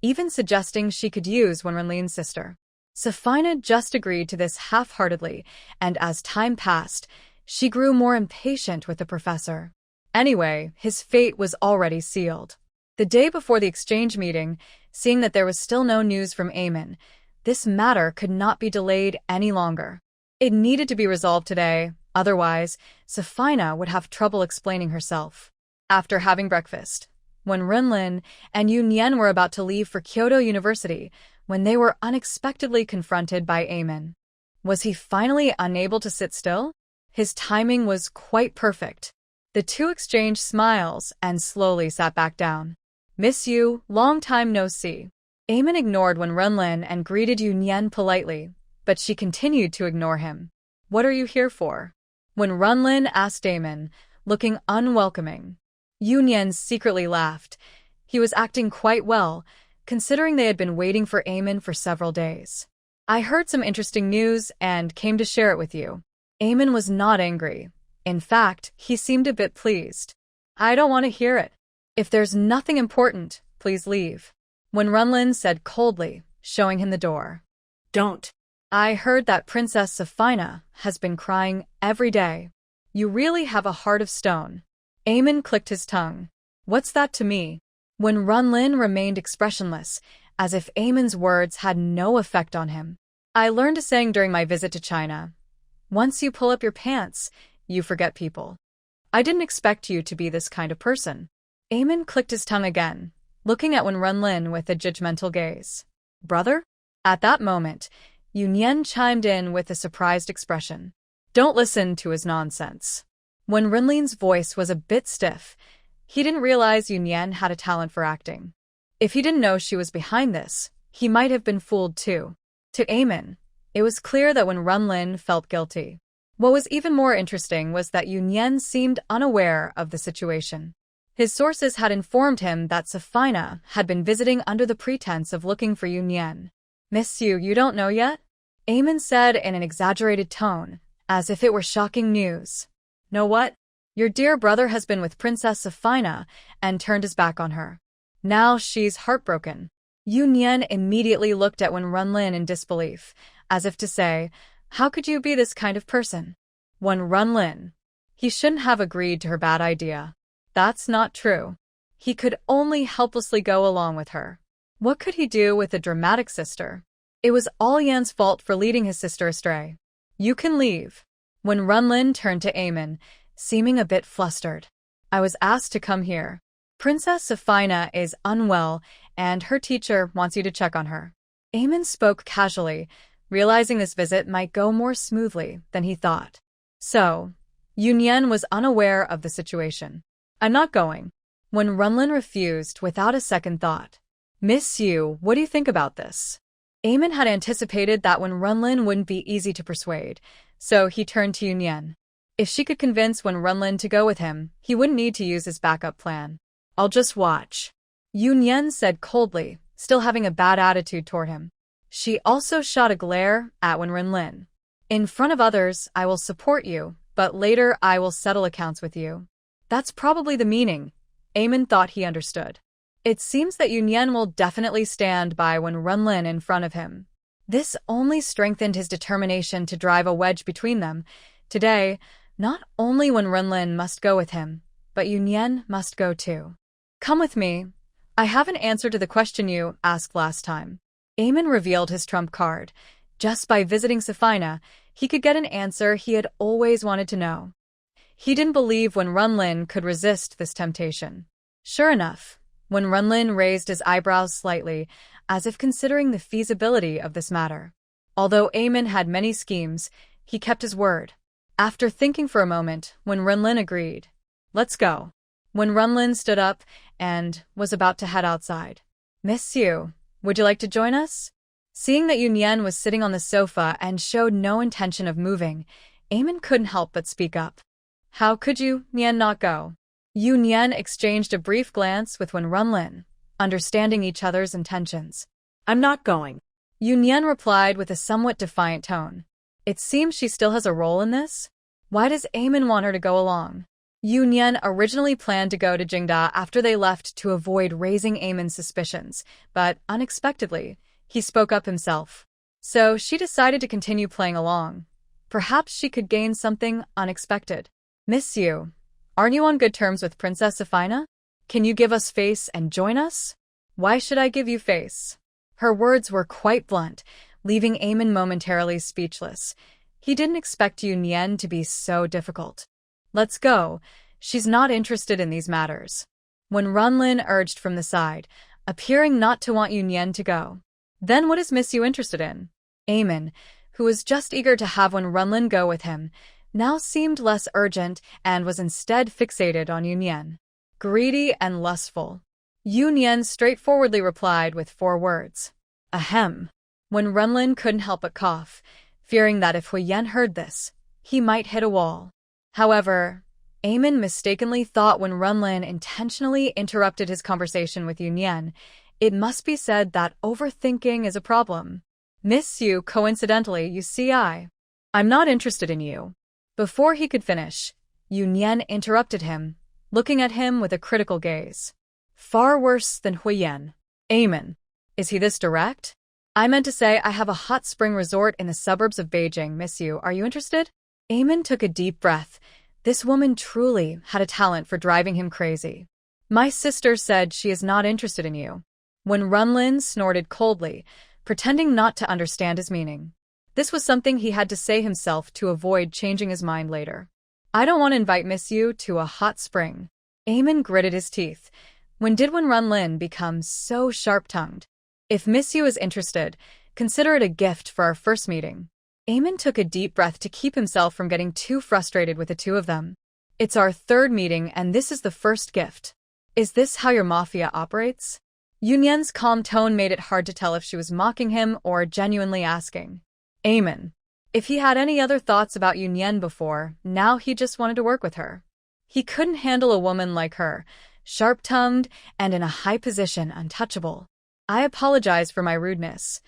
A: even suggesting she could use Wenren's sister. Safina just agreed to this half-heartedly, and as time passed, she grew more impatient with the professor. Anyway, his fate was already sealed. The day before the exchange meeting, seeing that there was still no news from Eamon, this matter could not be delayed any longer. It needed to be resolved today, otherwise, Safina would have trouble explaining herself. After having breakfast, Wenren and Yunyan were about to leave for Kyoto University when they were unexpectedly confronted by Eamon. Was he finally unable to sit still? His timing was quite perfect. The two exchanged smiles and slowly sat back down. "Miss you, long time no see." Eamon ignored Wenren and greeted Yunyan politely, but she continued to ignore him. "What are you here for?" Wenren asked Eamon, looking unwelcoming. Yunyan secretly laughed. He was acting quite well, considering they had been waiting for Eamon for several days. "I heard some interesting news and came to share it with you." Eamon was not angry. In fact, he seemed a bit pleased. "I don't want to hear it. If there's nothing important, please leave," Wenren said coldly, showing him the door.
B: Don't.
A: "I heard that Princess Safina has been crying every day. You really have a heart of stone." Eamon clicked his tongue. "What's that to me?" Wenren remained expressionless, as if Eamon's words had no effect on him. "I learned a saying during my visit to China. Once you pull up your pants, you forget people. I didn't expect you to be this kind of person." Eamon clicked his tongue again, looking at Wenren with a judgmental gaze. "Brother?" At that moment, Yunyan chimed in with a surprised expression. "Don't listen to his nonsense." Wenren's voice was a bit stiff. He didn't realize Yunyan had a talent for acting. If he didn't know she was behind this, he might have been fooled too. To Eamon, it was clear that Wenren felt guilty. What was even more interesting was that Yunyan seemed unaware of the situation. His sources had informed him that Safina had been visiting under the pretense of looking for Yunyan. "Miss you don't know yet?" Eamon said in an exaggerated tone, as if it were shocking news. "Know what? Your dear brother has been with Princess Safina and turned his back on her. Now she's heartbroken." Yunyan immediately looked at Wenren in disbelief, as if to say, "How could you be this kind of person?" Wenren. He shouldn't have agreed to her bad idea. That's not true. He could only helplessly go along with her. What could he do with a dramatic sister? It was all Yan's fault for leading his sister astray. "You can leave." Wenren turned to Eamon, seeming a bit flustered. "I was asked to come here. Princess Safina is unwell, and her teacher wants you to check on her." Eamon spoke casually, realizing this visit might go more smoothly than he thought. So, Yunyan was unaware of the situation. "I'm not going." Wenren refused without a second thought. "Miss you, what do you think about this?" Eamon had anticipated that Wenren wouldn't be easy to persuade, so he turned to Yunyan. If she could convince Wenren to go with him, he wouldn't need to use his backup plan. "I'll just watch," Yunyan said coldly, still having a bad attitude toward him. She also shot a glare at Wenren. "In front of others, I will support you, but later I will settle accounts with you." That's probably the meaning. Eamon thought he understood. It seems that Yunyan will definitely stand by Wenren in front of him. This only strengthened his determination to drive a wedge between them. Today, not only Wenren must go with him, but Yunyan must go too. "Come with me. I have an answer to the question you asked last time." Eamon revealed his trump card. Just by visiting Safina, he could get an answer he had always wanted to know. He didn't believe Wenren could resist this temptation. Sure enough, Wenren raised his eyebrows slightly, as if considering the feasibility of this matter. Although Eamon had many schemes, he kept his word. After thinking for a moment, Wenren agreed. "Let's go." Wenren stood up and was about to head outside. "Miss you, would you like to join us?" Seeing that Yunyan was sitting on the sofa and showed no intention of moving, Eamon couldn't help but speak up. "How could you, Yan, not go?" Yunyan exchanged a brief glance with Wenren, understanding each other's intentions.
B: "I'm not going,"
A: Yunyan replied with a somewhat defiant tone. It seems she still has a role in this? Why does Eamon want her to go along? Yunyan originally planned to go to Jingda after they left to avoid raising Eamon's suspicions, but unexpectedly, he spoke up himself. So she decided to continue playing along. Perhaps she could gain something unexpected. Miss you. Aren't you on good terms with Princess Safina? Can you give us face and join us? Why should I give you face? Her words were quite blunt, leaving Eamon momentarily speechless. He didn't expect Yunyan to be so difficult. Let's go. She's not interested in these matters. When Runlin urged from the side, appearing not to want Yunyan to go. Then what is Miss Yu interested in? Eamon, who was just eager to have when Runlin go with him, now seemed less urgent and was instead fixated on Yunyan. Greedy and lustful. Yunyan straightforwardly replied with 4 words. Ahem. When Runlin couldn't help but cough, fearing that if Huo Yan heard this, he might hit a wall. However, Eamon mistakenly thought when Runlin intentionally interrupted his conversation with Yunyan, it must be said that overthinking is a problem. Miss Yu, coincidentally, you see I'm not interested in you. Before he could finish, Yunyan interrupted him, looking at him with a critical gaze. Far worse than Huo Yan. Eamon. Is he this direct? I meant to say I have a hot spring resort in the suburbs of Beijing, Miss Yu. Are you interested? Eamon took a deep breath. This woman truly had a talent for driving him crazy. My sister said she is not interested in you. When Runlin snorted coldly, pretending not to understand his meaning. This was something he had to say himself to avoid changing his mind later. I don't want to invite Miss Yu to a hot spring. Eamon gritted his teeth. When Runlin become so sharp-tongued? If Miss Yu is interested, consider it a gift for our first meeting. Eamon took a deep breath to keep himself from getting too frustrated with the two of them. It's our 3rd meeting and this is the first gift. Is this how your mafia operates? Yunyan's calm tone made it hard to tell if she was mocking him or genuinely asking. Eamon. If he had any other thoughts about Yunyan before, now he just wanted to work with her. He couldn't handle a woman like her, sharp-tongued and in a high position, untouchable. I apologize for my rudeness.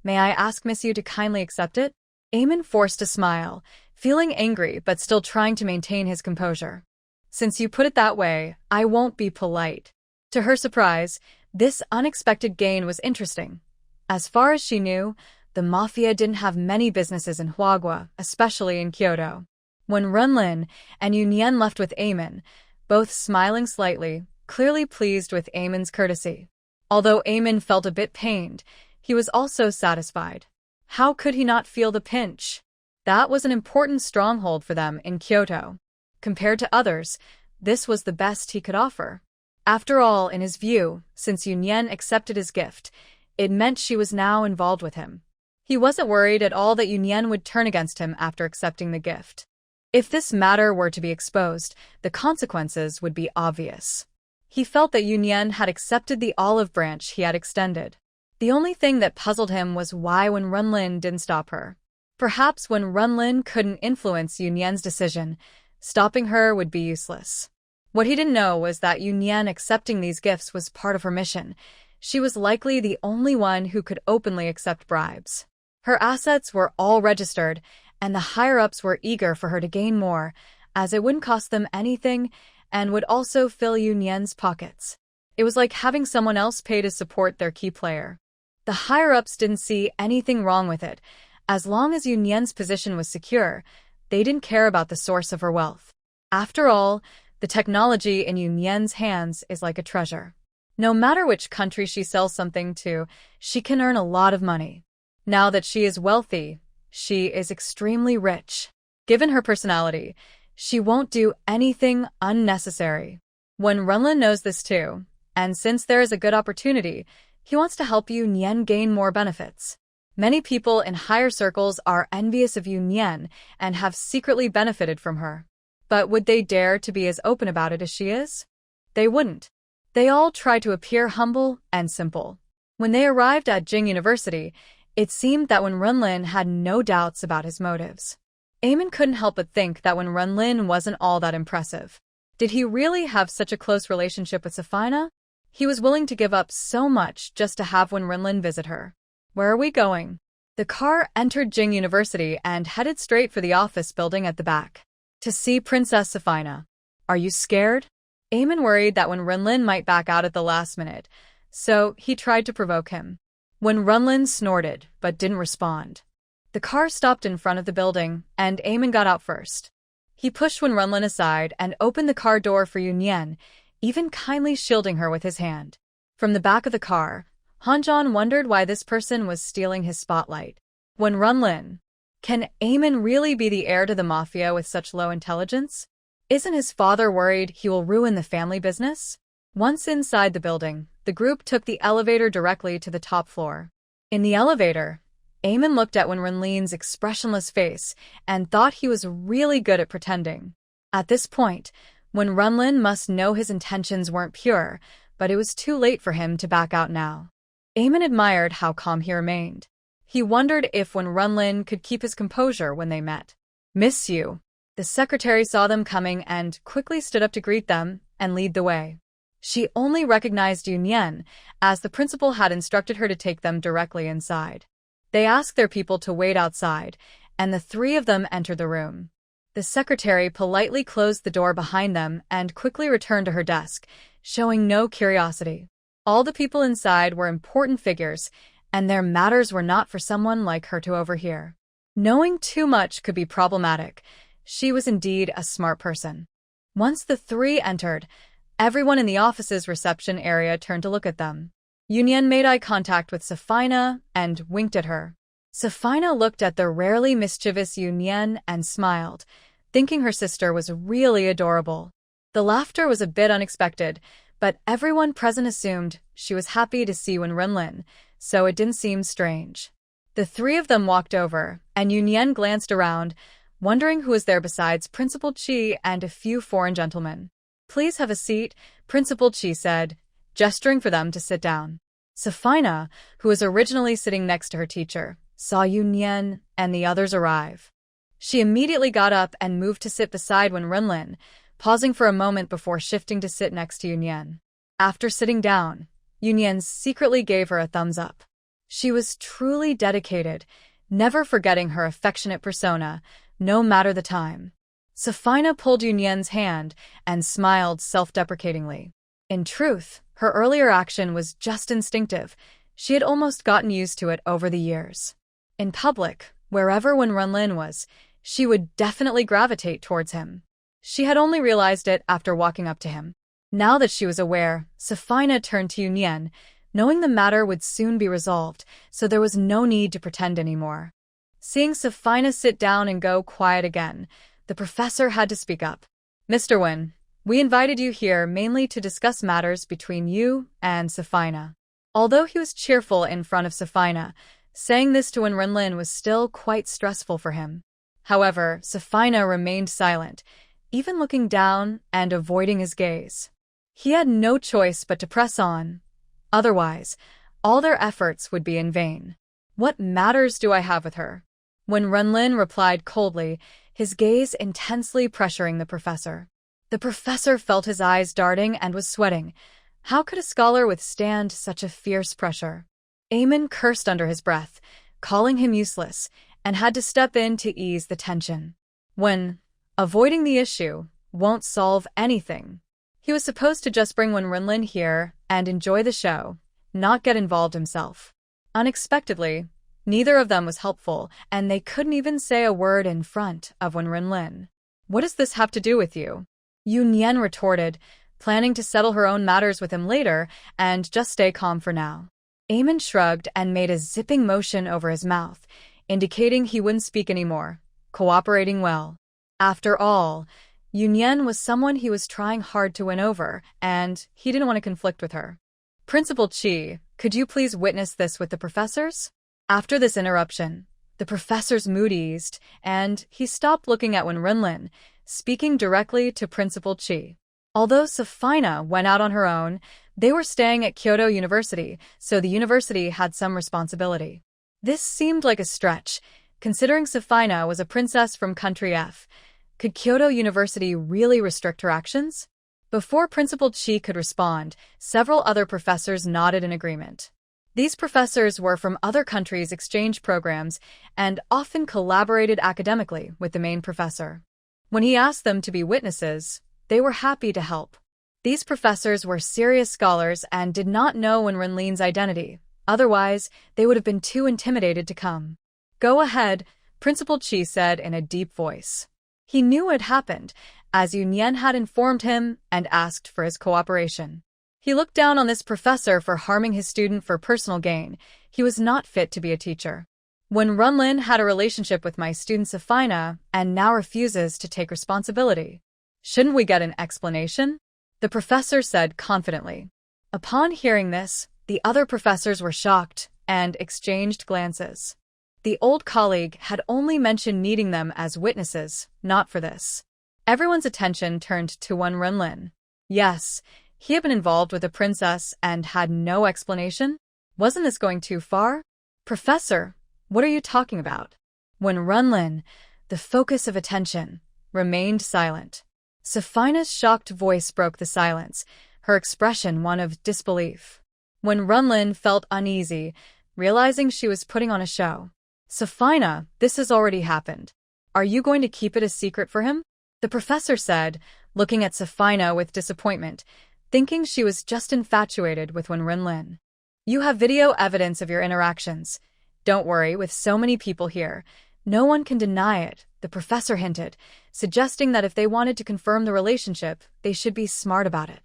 A: May I ask Miss Yu to kindly accept it? Eamon forced a smile, feeling angry but still trying to maintain his composure. Since you put it that way, I won't be polite. To her surprise, this unexpected gain was interesting. As far as she knew, the mafia didn't have many businesses in Huagua, especially in Kyoto. When Runlin and Yunyan left with Eamon, both smiling slightly, clearly pleased with Eamon's courtesy. Although Eamon felt a bit pained, he was also satisfied. How could he not feel the pinch? That was an important stronghold for them in Kyoto. Compared to others, this was the best he could offer. After all, in his view, since Yunyan accepted his gift, it meant she was now involved with him. He wasn't worried at all that Yunyan would turn against him after accepting the gift. If this matter were to be exposed, the consequences would be obvious. He felt that Yunyan had accepted the olive branch he had extended. The only thing that puzzled him was why when Runlin didn't stop her. Perhaps when Runlin couldn't influence Yunyan's decision, stopping her would be useless. What he didn't know was that Yunyan accepting these gifts was part of her mission. She was likely the only one who could openly accept bribes. Her assets were all registered, and the higher-ups were eager for her to gain more, as it wouldn't cost them anything and would also fill Yunyan's pockets. It was like having someone else pay to support their key player. The higher-ups didn't see anything wrong with it. As long as Yunyan's position was secure, they didn't care about the source of her wealth. After all, the technology in Yunyan's hands is like a treasure. No matter which country she sells something to, she can earn a lot of money. Now that she is wealthy, she is extremely rich. Given her personality, she won't do anything unnecessary. When Runlin knows this too, and since there is a good opportunity, he wants to help Yunyan gain more benefits. Many people in higher circles are envious of Yunyan and have secretly benefited from her. But would they dare to be as open about it as she is? They wouldn't. They all try to appear humble and simple. When they arrived at Jing University, it seemed that when Runlin had no doubts about his motives. Eamon couldn't help but think that when Runlin wasn't all that impressive. Did he really have such a close relationship with Safina? He was willing to give up so much just to have when Runlin visit her. Where are we going? The car entered Jing University and headed straight for the office building at the back. To see Princess Safina. Are you scared? Eamon worried that Wenren might back out at the last minute, so he tried to provoke him. Wenren snorted, but didn't respond. The car stopped in front of the building, and Eamon got out first. He pushed Wenren aside and opened the car door for Yunyan, even kindly shielding her with his hand. From the back of the car, Hanjan wondered why this person was stealing his spotlight. Wenren, can Eamon really be the heir to the mafia with such low intelligence? Isn't his father worried he will ruin the family business? Once inside the building, the group took the elevator directly to the top floor. In the elevator, Eamon looked at Wenren's expressionless face and thought he was really good at pretending. At this point, Wenren must know his intentions weren't pure, but it was too late for him to back out now. Eamon admired how calm he remained. He wondered if Wenren could keep his composure when they met. "Miss you." The secretary saw them coming and quickly stood up to greet them and lead the way. She only recognized Yunyan, as the principal had instructed her to take them directly inside. They asked their people to wait outside, and the three of them entered the room. The secretary politely closed the door behind them and quickly returned to her desk, showing no curiosity. All the people inside were important figures, and their matters were not for someone like her to overhear. Knowing too much could be problematic. She was indeed a smart person. Once the three entered, everyone in the office's reception area turned to look at them. Yunyan made eye contact with Safina and winked at her. Safina looked at the rarely mischievous Yunyan and smiled, thinking her sister was really adorable. The laughter was a bit unexpected, but everyone present assumed she was happy to see Wenren, so it didn't seem strange. The three of them walked over, and Yunyan glanced around, wondering who was there besides Principal Qi and a few foreign gentlemen. "Please have a seat," Principal Qi said, gesturing for them to sit down. Safina, who was originally sitting next to her teacher, saw Yunyan and the others arrive. She immediately got up and moved to sit beside Wenren, pausing for a moment before shifting to sit next to Yunyan. After sitting down, Yunyan secretly gave her a thumbs up. She was truly dedicated, never forgetting her affectionate persona, no matter the time. Safina pulled Yunyan's hand and smiled self-deprecatingly. In truth, her earlier action was just instinctive. She had almost gotten used to it over the years. In public, wherever Wenren was, she would definitely gravitate towards him. She had only realized it after walking up to him. Now that she was aware, Safina turned to Yunyan, knowing the matter would soon be resolved, so there was no need to pretend anymore. Seeing Safina sit down and go quiet again, the professor had to speak up. "Mr. Wen, we invited you here mainly to discuss matters between you and Safina." Although he was cheerful in front of Safina, saying this to Wenren was still quite stressful for him. However, Safina remained silent, even looking down and avoiding his gaze. He had no choice but to press on. Otherwise, all their efforts would be in vain. "What matters do I have with her?" Wenren replied coldly, his gaze intensely pressuring the professor. The professor felt his eyes darting and was sweating. How could a scholar withstand such a fierce pressure? Eamon cursed under his breath, calling him useless, and had to step in to ease the tension. Avoiding the issue won't solve anything. He was supposed to just bring Wenren here and enjoy the show, not get involved himself. Unexpectedly, neither of them was helpful, and they couldn't even say a word in front of Wenren. "What does this have to do with you?" Yunyan retorted, planning to settle her own matters with him later and just stay calm for now. Eamon shrugged and made a zipping motion over his mouth, indicating he wouldn't speak anymore, cooperating well. After all, Yunyan was someone he was trying hard to win over, and he didn't want to conflict with her. "Principal Qi, could you please witness this with the professors?" After this interruption, the professor's mood eased, and he stopped looking at Wenren, speaking directly to Principal Qi. Although Safina went out on her own, they were staying at Kyoto University, so the university had some responsibility. This seemed like a stretch, considering Safina was a princess from Country F. Could Kyoto University really restrict her actions? Before Principal Qi could respond, several other professors nodded in agreement. These professors were from other countries' exchange programs and often collaborated academically with the main professor. When he asked them to be witnesses, They were happy to help. These professors were serious scholars and did not know Wenren's identity. Otherwise, they would have been too intimidated to come. Go ahead, Principal Qi said in a deep voice. He knew what had happened, as Yunyan had informed him and asked for his cooperation. He looked down on this professor for harming his student for personal gain. He was not fit to be a teacher. Wenren had a relationship with my student Safina and now refuses to take responsibility. Shouldn't we get an explanation? The professor said confidently. Upon hearing this, the other professors were shocked and exchanged glances. The old colleague had only mentioned needing them as witnesses, not for this. Everyone's attention turned to Wenren. Yes, he had been involved with a princess and had no explanation? Wasn't this going too far? Professor, what are you talking about? Wenren, the focus of attention, remained silent. Safina's shocked voice broke the silence, her expression one of disbelief. Wenren felt uneasy, realizing she was putting on a show. Safina, this has already happened. Are you going to keep it a secret for him? The professor said, looking at Safina with disappointment, thinking she was just infatuated with Wenren. You have video evidence of your interactions. Don't worry, with so many people here, no one can deny it, the professor hinted, suggesting that if they wanted to confirm the relationship, they should be smart about it.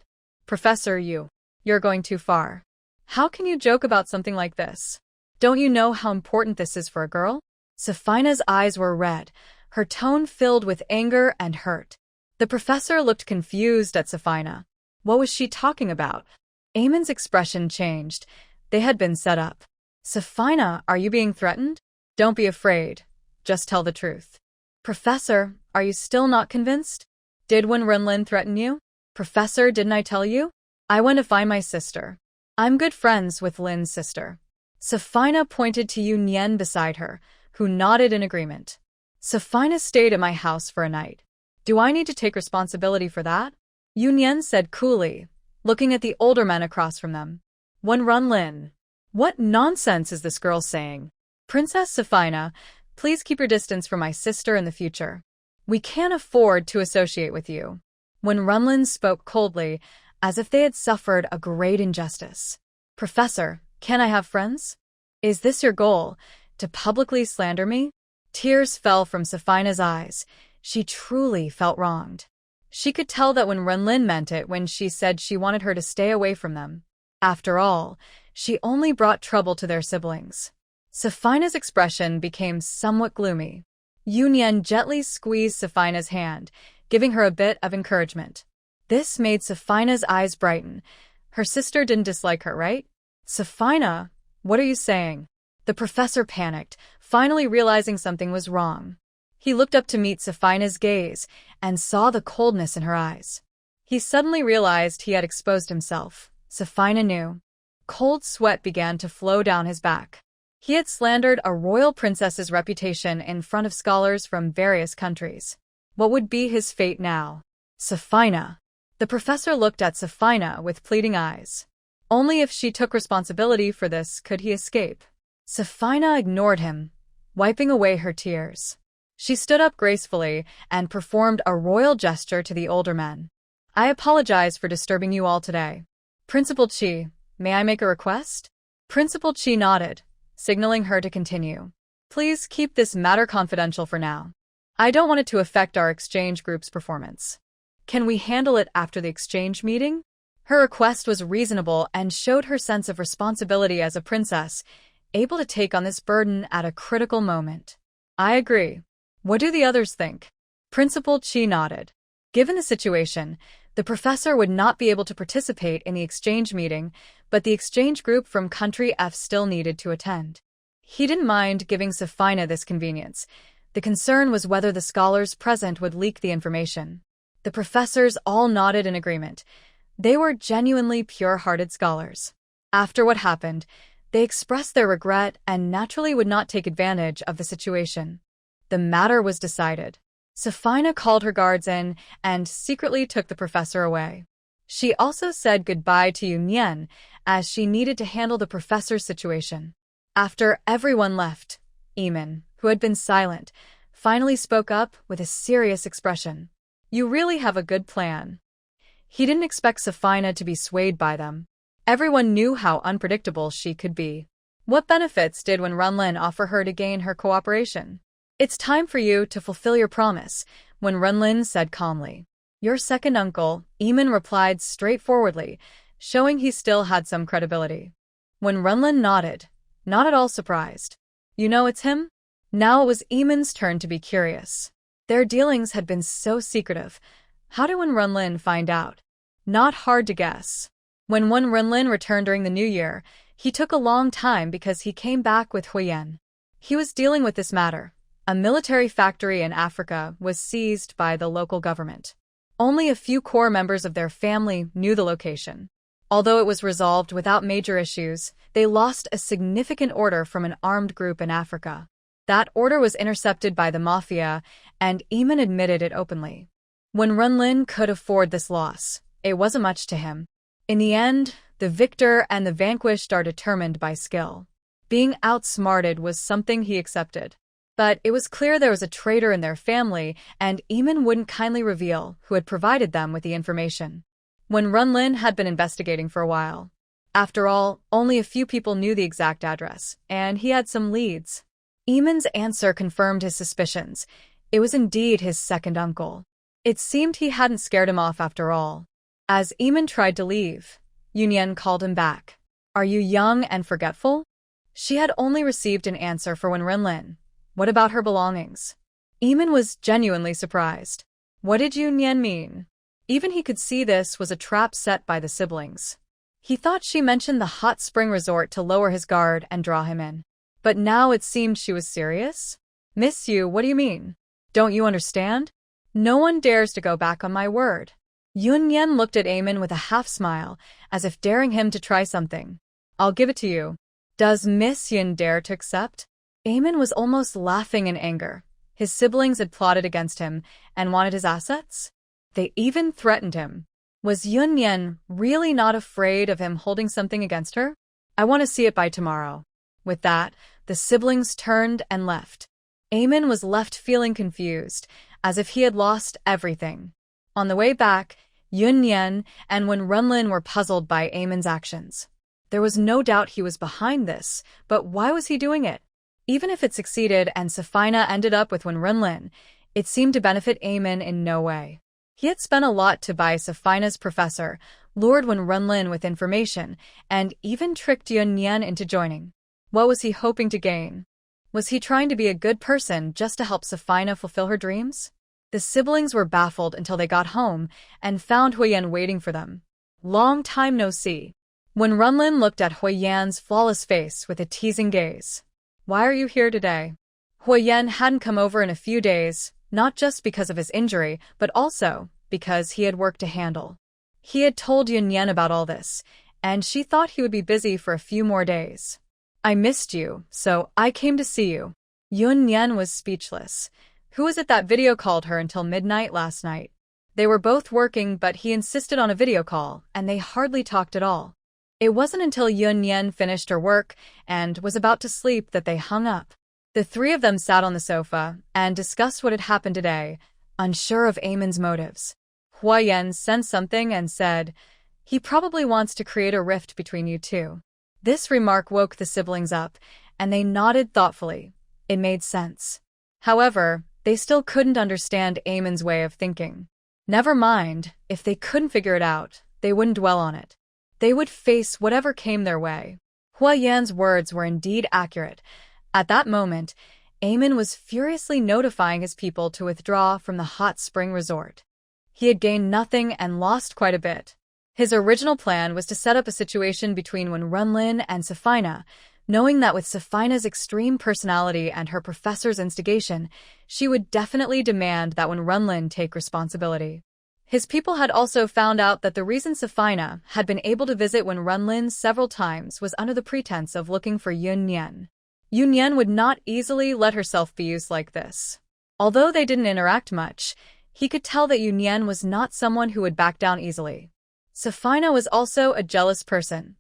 A: Professor, you're going too far. How can you joke about something like this? Don't you know how important this is for a girl? Safina's eyes were red, her tone filled with anger and hurt. The professor looked confused at Safina. What was she talking about? Eamon's expression changed. They had been set up. Safina, are you being threatened? Don't be afraid. Just tell the truth. Professor, are you still not convinced? Did Wenren threaten you? Professor, didn't I tell you? I went to find my sister. I'm good friends with Lin's sister. Safina pointed to Yunyan beside her, who nodded in agreement. Safina stayed at my house for a night. Do I need to take responsibility for that? Yunyan said coolly, looking at the older men across from them. Wenren. What nonsense is this girl saying? Princess Safina, please keep your distance from my sister in the future. We can't afford to associate with you. Wenren spoke coldly, as if they had suffered a great injustice. Professor, can I have friends? Is this your goal, to publicly slander me? Tears fell from Safina's eyes. She truly felt wronged. She could tell that Wenren meant it when she said she wanted her to stay away from them. After all, she only brought trouble to their siblings. Safina's expression became somewhat gloomy. Yunyan gently squeezed Safina's hand, giving her a bit of encouragement. This made Safina's eyes brighten. Her sister didn't dislike her, right? Safina, what are you saying? The professor panicked, finally realizing something was wrong. He looked up to meet Safina's gaze and saw the coldness in her eyes. He suddenly realized he had exposed himself. Safina knew. Cold sweat began to flow down his back. He had slandered a royal princess's reputation in front of scholars from various countries. What would be his fate now? Safina. The professor looked at Safina with pleading eyes. Only if she took responsibility for this could he escape. Safina ignored him, wiping away her tears. She stood up gracefully and performed a royal gesture to the older men. I apologize for disturbing you all today. Principal Qi, may I make a request? Principal Qi nodded, signaling her to continue. Please keep this matter confidential for now. I don't want it to affect our exchange group's performance. Can we handle it after the exchange meeting? Her request was reasonable and showed her sense of responsibility as a princess, able to take on this burden at a critical moment. I agree. What do the others think? Principal Qi nodded. Given the situation, the professor would not be able to participate in the exchange meeting, but the exchange group from country F still needed to attend. He didn't mind giving Safina this convenience. The concern was whether the scholars present would leak the information. The professors all nodded in agreement. They were genuinely pure-hearted scholars. After what happened, they expressed their regret and naturally would not take advantage of the situation. The matter was decided. Safina called her guards in and secretly took the professor away. She also said goodbye to Yunyan, as she needed to handle the professor's situation. After everyone left, Eamon, who had been silent, finally spoke up with a serious expression. You really have a good plan. He didn't expect Safina to be swayed by them. Everyone knew how unpredictable she could be. What benefits did Wenren offer her to gain her cooperation? It's time for you to fulfill your promise, Wenren said calmly. Your second uncle, Eamon replied straightforwardly, showing he still had some credibility. Wenren nodded, not at all surprised. You know it's him? Now it was Eamon's turn to be curious. Their dealings had been so secretive. How did Wenren find out? Not hard to guess. When Wenren returned during the new year, he took a long time because he came back with Huo Yan. He was dealing with this matter. A military factory in Africa was seized by the local government. Only a few core members of their family knew the location. Although it was resolved without major issues, they lost a significant order from an armed group in Africa. That order was intercepted by the mafia, and Eamon admitted it openly. Wenren could afford this loss. It wasn't much to him. In the end, the victor and the vanquished are determined by skill. Being outsmarted was something he accepted. But it was clear there was a traitor in their family, and Eamon wouldn't kindly reveal who had provided them with the information. Wenren had been investigating for a while. After all, only a few people knew the exact address, and he had some leads. Eamon's answer confirmed his suspicions. It was indeed his second uncle. It seemed he hadn't scared him off after all. As Eamon tried to leave, Yunyan called him back. Are you young and forgetful? She had only received an answer for Wenren. What about her belongings? Eamon was genuinely surprised. What did Yunyan mean? Even he could see this was a trap set by the siblings. He thought she mentioned the hot spring resort to lower his guard and draw him in. But now it seemed she was serious? Miss you, what do you mean? Don't you understand? No one dares to go back on my word. Yunyan looked at Eamon with a half-smile, as if daring him to try something. I'll give it to you. Does Miss Yin dare to accept? Eamon was almost laughing in anger. His siblings had plotted against him and wanted his assets? They even threatened him. Was Yunyan really not afraid of him holding something against her? I want to see it by tomorrow. With that, the siblings turned and left. Eamon was left feeling confused, as if he had lost everything. On the way back, Yunyan and Wenren were puzzled by Eamon's actions. There was no doubt he was behind this, but why was he doing it? Even if it succeeded and Safina ended up with Wenren, it seemed to benefit Eamon in no way. He had spent a lot to buy Safina's professor, lured Wenren with information, and even tricked Yunyan into joining. What was he hoping to gain? Was he trying to be a good person just to help Safina fulfill her dreams? The siblings were baffled until they got home and found Huo Yan waiting for them. Long time no see. Wenren looked at Huo Yan's flawless face with a teasing gaze. Why are you here today? Huo Yan hadn't come over in a few days, not just because of his injury, but also because he had work to handle. He had told Yunyan about all this, and she thought he would be busy for a few more days. I missed you, so I came to see you. Yunyan was speechless. Who was it that video called her until midnight last night? They were both working, but he insisted on a video call, and they hardly talked at all. It wasn't until Yunyan finished her work and was about to sleep that they hung up. The three of them sat on the sofa and discussed what had happened today, unsure of Eamon's motives. Huo Yan sensed something and said, he probably wants to create a rift between you two. This remark woke the siblings up, and they nodded thoughtfully. It made sense. However, they still couldn't understand Eamon's way of thinking. Never mind, if they couldn't figure it out, they wouldn't dwell on it. They would face whatever came their way. Huo Yan's words were indeed accurate. At that moment, Eamon was furiously notifying his people to withdraw from the hot spring resort. He had gained nothing and lost quite a bit. His original plan was to set up a situation between Wenren and Safina, knowing that with Safina's extreme personality and her professor's instigation, she would definitely demand that Wenren take responsibility. His people had also found out that the reason Safina had been able to visit Wenren several times was under the pretense of looking for Yunyan. Yunyan would not easily let herself be used like this. Although they didn't interact much, he could tell that Yunyan was not someone who would back down easily. Safina was also a jealous person.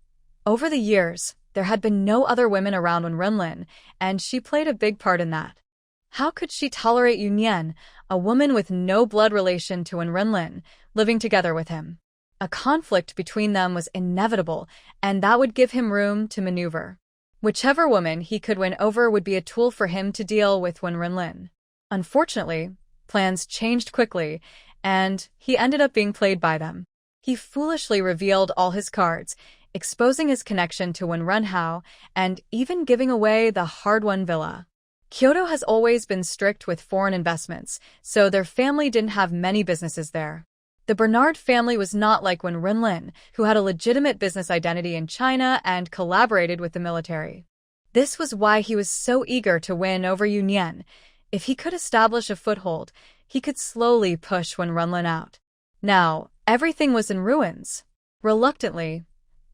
A: Over the years, there had been no other women around Wenren, and she played a big part in that. How could she tolerate Yunyan, a woman with no blood relation to Wenren, living together with him. A conflict between them was inevitable, and that would give him room to maneuver. Whichever woman he could win over would be a tool for him to deal with Wenren. Unfortunately, plans changed quickly, and he ended up being played by them. He foolishly revealed all his cards, exposing his connection to Wenren and even giving away the hard-won villa. Kyoto has always been strict with foreign investments, so their family didn't have many businesses there. The Bernard family was not like Wenren, who had a legitimate business identity in China and collaborated with the military. This was why he was so eager to win over Yunyan. If he could establish a foothold, he could slowly push Wenren out. Now, everything was in ruins. Reluctantly,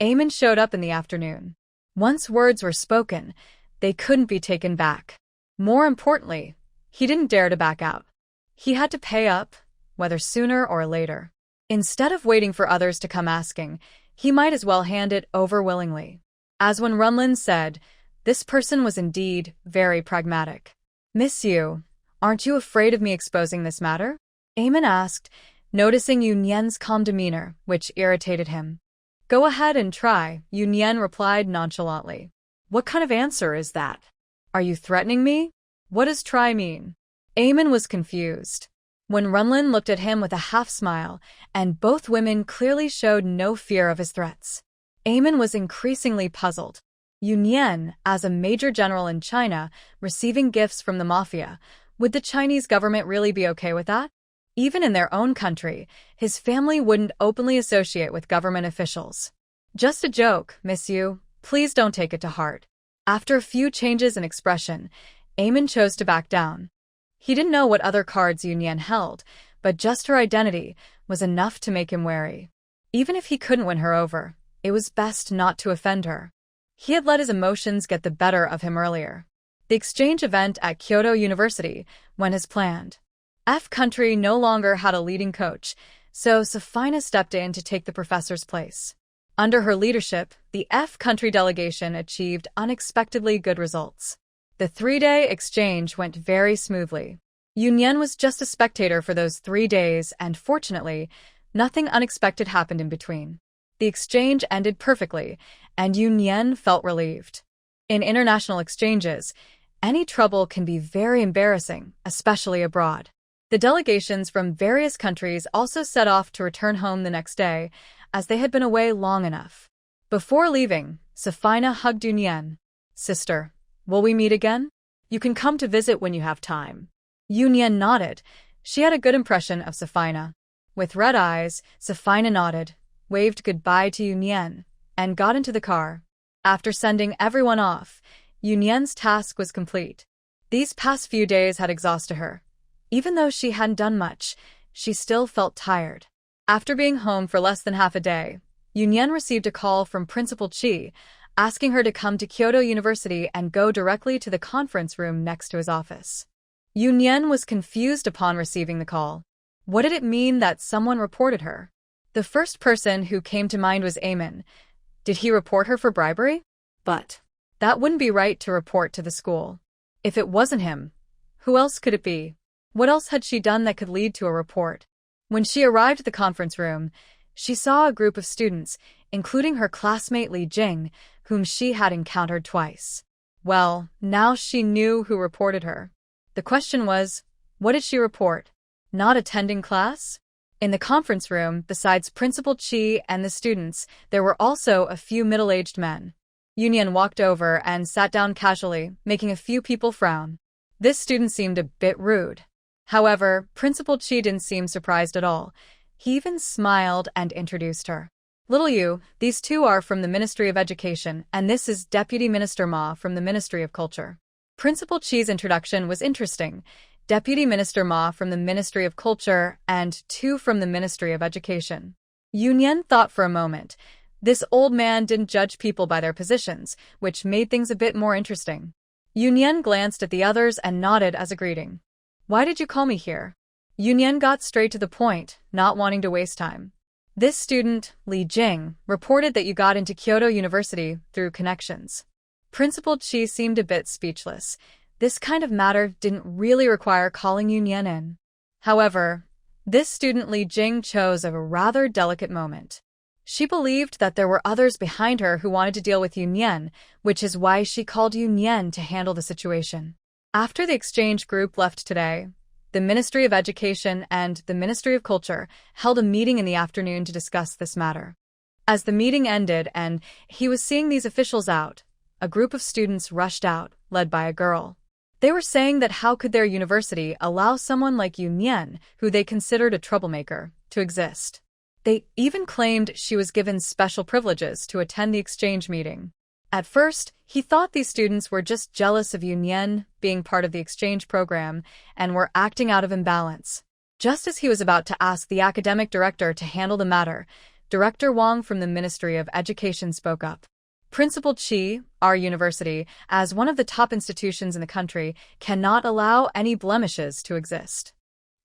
A: Eamon showed up in the afternoon. Once words were spoken, they couldn't be taken back. More importantly, he didn't dare to back out. He had to pay up, whether sooner or later. Instead of waiting for others to come asking, he might as well hand it over willingly. As Wenren said, this person was indeed very pragmatic. "Miss Yu, aren't you afraid of me exposing this matter?" Eamon asked, noticing Yunyan's calm demeanor, which irritated him. "Go ahead and try," Yunyan replied nonchalantly.
B: What kind of answer is that?
A: "Are you threatening me? What does try mean?" Eamon was confused. Wenren looked at him with a half-smile, and both women clearly showed no fear of his threats. Eamon was increasingly puzzled. Yunyan, as a major general in China, receiving gifts from the mafia, would the Chinese government really be okay with that? Even in their own country, his family wouldn't openly associate with government officials. "Just a joke, Miss Yu. Please don't take it to heart." After a few changes in expression, Eamon chose to back down. He didn't know what other cards Yunyan held, but just her identity was enough to make him wary. Even if he couldn't win her over, it was best not to offend her. He had let his emotions get the better of him earlier. The exchange event at Kyoto University went as planned. F country no longer had a leading coach, so Safina stepped in to take the professor's place. Under her leadership, the F country delegation achieved unexpectedly good results. The 3-day exchange went very smoothly. Yunyan was just a spectator for those 3 days, and fortunately, nothing unexpected happened in between. The exchange ended perfectly, and Yunyan felt relieved. In international exchanges, any trouble can be very embarrassing, especially abroad. The delegations from various countries also set off to return home the next day, as they had been away long enough. Before leaving, Safina hugged Yunyan. "Sister, will we meet again? You can come to visit when you have time." Yunyan nodded. She had a good impression of Safina. With red eyes, Safina nodded, waved goodbye to Yunyan, and got into the car. After sending everyone off, Yunyan's task was complete. These past few days had exhausted her. Even though she hadn't done much, she still felt tired. After being home for less than half a day, Yunyan received a call from Principal Chi, asking her to come to Kyoto University and go directly to the conference room next to his office. Yunyan was confused upon receiving the call. What did it mean that someone reported her? The first person who came to mind was Eamon. Did he report her for bribery?
B: But
A: that wouldn't be right to report to the school. If it wasn't him, who else could it be? What else had she done that could lead to a report? When she arrived at the conference room, she saw a group of students, including her classmate Li Jing, whom she had encountered twice. Well, now she knew who reported her. The question was, what did she report? Not attending class? In the conference room, besides Principal Chi and the students, there were also a few middle-aged men. Yunyan walked over and sat down casually, making a few people frown. This student seemed a bit rude. However, Principal Chi didn't seem surprised at all. He even smiled and introduced her. "Little Yu, these two are from the Ministry of Education, and this is Deputy Minister Ma from the Ministry of Culture." Principal Chi's introduction was interesting. Deputy Minister Ma from the Ministry of Culture and two from the Ministry of Education. Yunyan thought for a moment. This old man didn't judge people by their positions, which made things a bit more interesting. Yunyan glanced at the others and nodded as a greeting. "Why did you call me here?" Yunyan got straight to the point, not wanting to waste time. "This student, Li Jing, reported that you got into Kyoto University through connections." Principal Chi seemed a bit speechless. This kind of matter didn't really require calling Yunyan in. However, this student Li Jing chose a rather delicate moment. She believed that there were others behind her who wanted to deal with Yunyan, which is why she called Yunyan to handle the situation. After the exchange group left today, the Ministry of Education and the Ministry of Culture held a meeting in the afternoon to discuss this matter. As the meeting ended and he was seeing these officials out, a group of students rushed out, led by a girl. They were saying that how could their university allow someone like Yunyan, who they considered a troublemaker, to exist. They even claimed she was given special privileges to attend the exchange meeting. At first, he thought these students were just jealous of Yunyan being part of the exchange program and were acting out of imbalance. Just as he was about to ask the academic director to handle the matter, Director Wang from the Ministry of Education spoke up. Principal Qi, our university, as one of the top institutions in the country, cannot allow any blemishes to exist.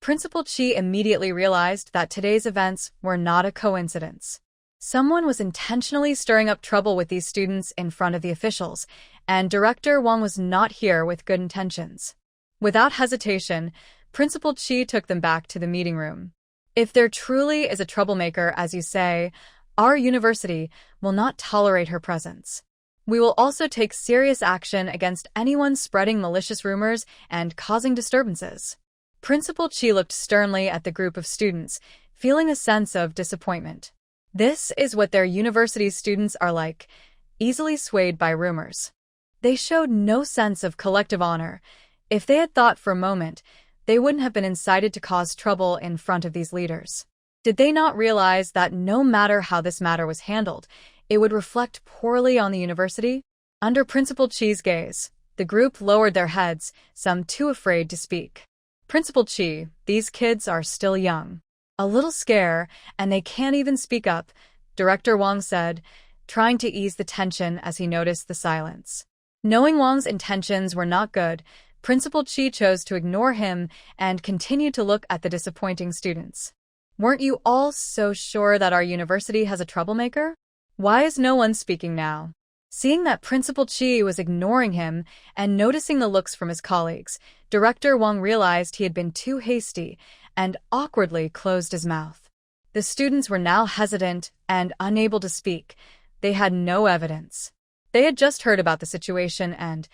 A: Principal Qi immediately realized that today's events were not a coincidence. Someone was intentionally stirring up trouble with these students in front of the officials, and Director Wang was not here with good intentions. Without hesitation, Principal Qi took them back to the meeting room. If there truly is a troublemaker, as you say, our university will not tolerate her presence. We will also take serious action against anyone spreading malicious rumors and causing disturbances. Principal Qi looked sternly at the group of students, feeling a sense of disappointment. This is what their university's students are like, easily swayed by rumors. They showed no sense of collective honor. If they had thought for a moment, they wouldn't have been incited to cause trouble in front of these leaders. Did they not realize that no matter how this matter was handled, it would reflect poorly on the university? Under Principal Qi's gaze, the group lowered their heads, some too afraid to speak. Principal Qi, these kids are still young. A little scared, and they can't even speak up, Director Wang said, trying to ease the tension as he noticed the silence. Knowing Wang's intentions were not good, Principal Qi chose to ignore him and continued to look at the disappointing students. Weren't you all so sure that our university has a troublemaker? Why is no one speaking now? Seeing that Principal Qi was ignoring him and noticing the looks from his colleagues, Director Wang realized he had been too hasty and awkwardly closed his mouth. The students were now hesitant and unable to speak. They had no evidence. They had just heard about the situation and,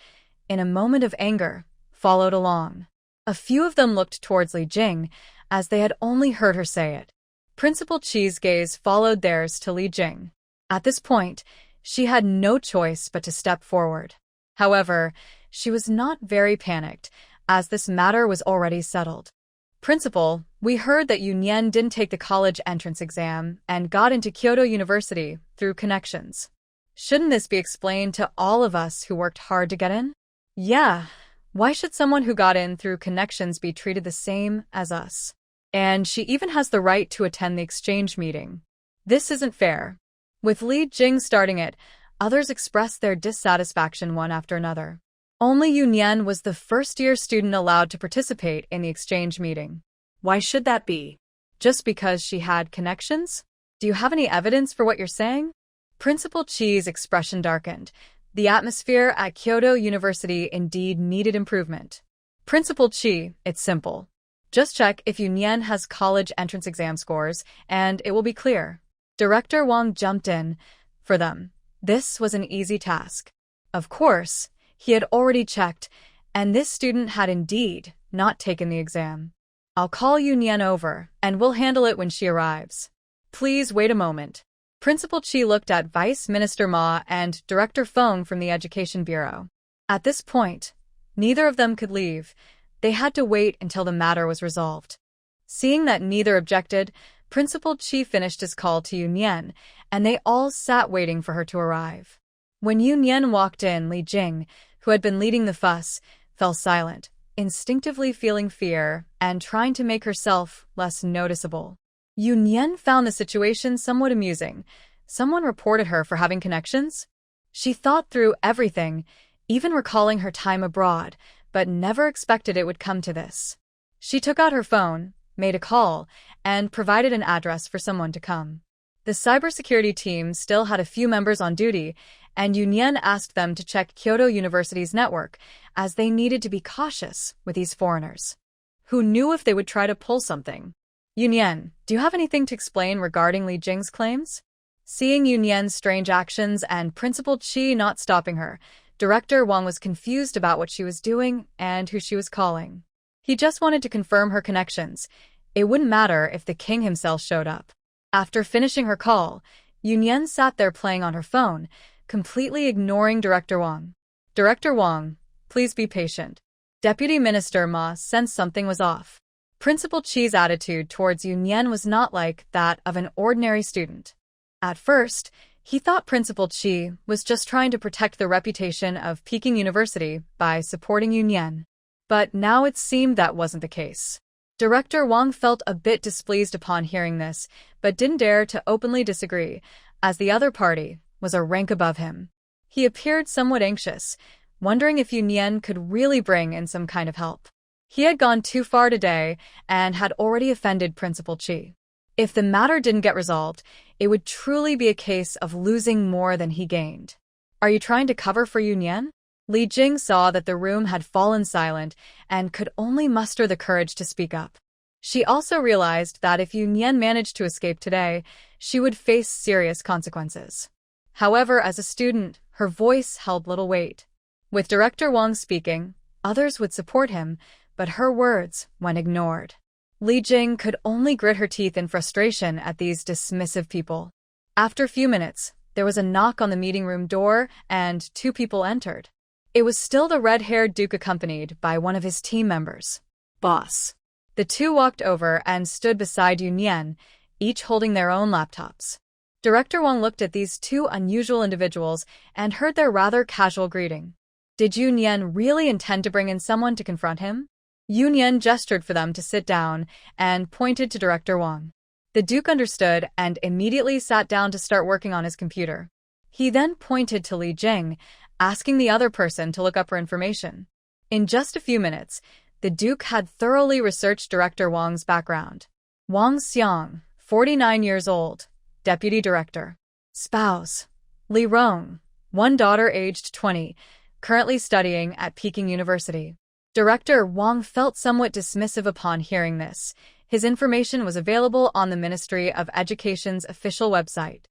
A: in a moment of anger, followed along. A few of them looked towards Li Jing, as they had only heard her say it. Principal Qi's gaze followed theirs to Li Jing. At this point, she had no choice but to step forward. However, she was not very panicked, as this matter was already settled. Principal, we heard that Yunyan didn't take the college entrance exam and got into Kyoto University through connections. Shouldn't this be explained to all of us who worked hard to get in? Yeah, why should someone who got in through connections be treated the same as us? And she even has the right to attend the exchange meeting. This isn't fair. With Li Jing starting it, others expressed their dissatisfaction one after another. Only Yunyan was the first-year student allowed to participate in the exchange meeting. Why should that be? Just because she had connections? Do you have any evidence for what you're saying? Principal Qi's expression darkened. The atmosphere at Kyoto University indeed needed improvement. Principal Qi, it's simple. Just check if Yunyan has college entrance exam scores, and it will be clear. Director Wang jumped in. For them, this was an easy task. Of course, he had already checked, and this student had indeed not taken the exam. I'll call Yunyan over, and we'll handle it when she arrives. Please wait a moment. Principal Qi looked at Vice Minister Ma and Director Feng from the Education Bureau. At this point, neither of them could leave. They had to wait until the matter was resolved. Seeing that neither objected, Principal Qi finished his call to Yunyan, and they all sat waiting for her to arrive. When Yunyan walked in, Li Jing, who had been leading the fuss, fell silent, instinctively feeling fear and trying to make herself less noticeable. Yunyan found the situation somewhat amusing. Someone reported her for having connections? She thought through everything, even recalling her time abroad, but never expected it would come to this. She took out her phone, made a call, and provided an address for someone to come. The cybersecurity team still had a few members on duty, and Yunyan asked them to check Kyoto University's network, as they needed to be cautious with these foreigners. Who knew if they would try to pull something? Yunyan, do you have anything to explain regarding Li Jing's claims? Seeing Yunyan's strange actions and Principal Qi not stopping her, Director Wang was confused about what she was doing and who she was calling. He just wanted to confirm her connections. It wouldn't matter if the king himself showed up. After finishing her call, Yunyan sat there playing on her phone, completely ignoring Director Wang. Director Wang, please be patient. Deputy Minister Ma sensed something was off. Principal Qi's attitude towards Yunyan was not like that of an ordinary student. At first, he thought Principal Qi was just trying to protect the reputation of Peking University by supporting Yunyan. But now it seemed that wasn't the case. Director Wang felt a bit displeased upon hearing this, but didn't dare to openly disagree, as the other party was a rank above him. He appeared somewhat anxious, wondering if Yunyan could really bring in some kind of help. He had gone too far today and had already offended Principal Qi. If the matter didn't get resolved, it would truly be a case of losing more than he gained. Are you trying to cover for Yunyan? Li Jing saw that the room had fallen silent and could only muster the courage to speak up. She also realized that if Yunyan managed to escape today, she would face serious consequences. However, as a student, her voice held little weight. With Director Wang speaking, others would support him, but her words went ignored. Li Jing could only grit her teeth in frustration at these dismissive people. After a few minutes, there was a knock on the meeting room door and 2 people entered. It was still the red-haired Duke accompanied by one of his team members. Boss. The 2 walked over and stood beside Yunyan, each holding their own laptops. Director Wang looked at these 2 unusual individuals and heard their rather casual greeting. Did Yunyan really intend to bring in someone to confront him? Yunyan gestured for them to sit down and pointed to Director Wang. The Duke understood and immediately sat down to start working on his computer. He then pointed to Li Jing, asking the other person to look up her information. In just a few minutes, the Duke had thoroughly researched Director Wang's background. Wang Xiang, 49 years old, Deputy Director. Spouse. Li Rong, 1 daughter aged 20, currently studying at Peking University. Director Wang felt somewhat dismissive upon hearing this. His information was available on the Ministry of Education's official website.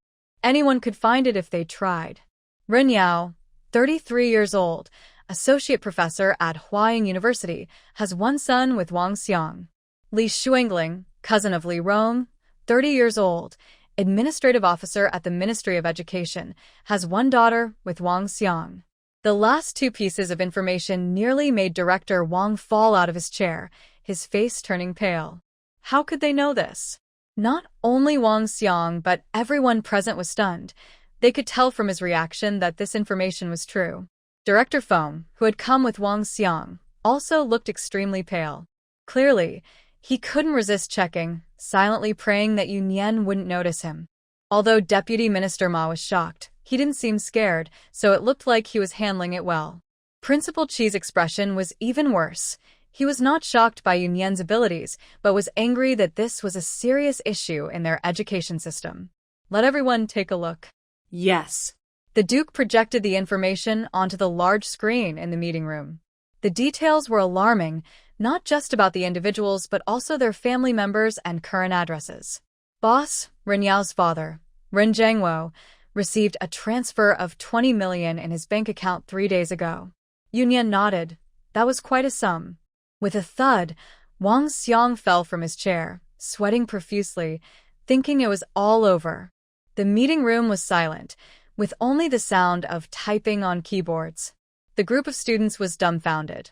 A: Anyone could find it if they tried. Ren Yao, 33 years old, associate professor at Huo Yan University, has 1 son with Wang Xiang. Li Shuangling, cousin of Li Rong, 30 years old, administrative officer at the Ministry of Education, has 1 daughter with Wang Xiang. The last 2 pieces of information nearly made Director Wang fall out of his chair, his face turning pale. How could they know this? Not only Wang Xiang, but everyone present was stunned. They could tell from his reaction that this information was true. Director Feng, who had come with Wang Xiang, also looked extremely pale. Clearly, he couldn't resist checking, silently praying that Yunyan wouldn't notice him. Although Deputy Minister Ma was shocked, he didn't seem scared, so it looked like he was handling it well. Principal Qi's expression was even worse. He was not shocked by Yunyan's abilities, but was angry that this was a serious issue in their education system. Let everyone take a look. Yes. The Duke projected the information onto the large screen in the meeting room. The details were alarming, not just about the individuals but also their family members and current addresses. Boss, Ren Yao's father, Ren Zhangwo, received a transfer of 20 million in his bank account 3 days ago. Yunyan nodded. That was quite a sum. With a thud, Wang Xiang fell from his chair, sweating profusely, thinking it was all over. The meeting room was silent, with only the sound of typing on keyboards. The group of students was dumbfounded.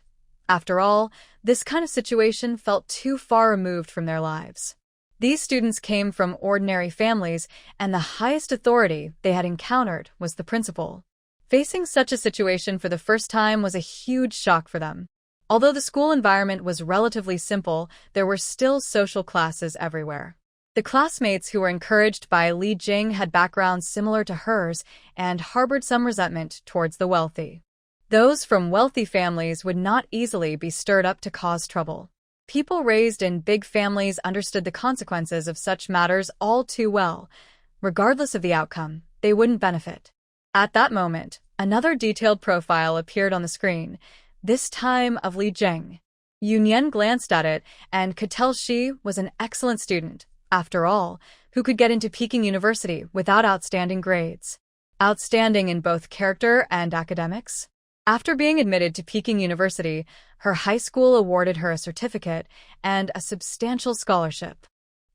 A: After all, this kind of situation felt too far removed from their lives. These students came from ordinary families, and the highest authority they had encountered was the principal. Facing such a situation for the first time was a huge shock for them. Although the school environment was relatively simple, there were still social classes everywhere. The classmates who were encouraged by Li Jing had backgrounds similar to hers and harbored some resentment towards the wealthy. Those from wealthy families would not easily be stirred up to cause trouble. People raised in big families understood the consequences of such matters all too well. Regardless of the outcome, they wouldn't benefit. At that moment, another detailed profile appeared on the screen, this time of Li Jing. Yunyan glanced at it and could tell she was an excellent student, after all, who could get into Peking University without outstanding grades. Outstanding in both character and academics. After being admitted to Peking University, her high school awarded her a certificate and a substantial scholarship.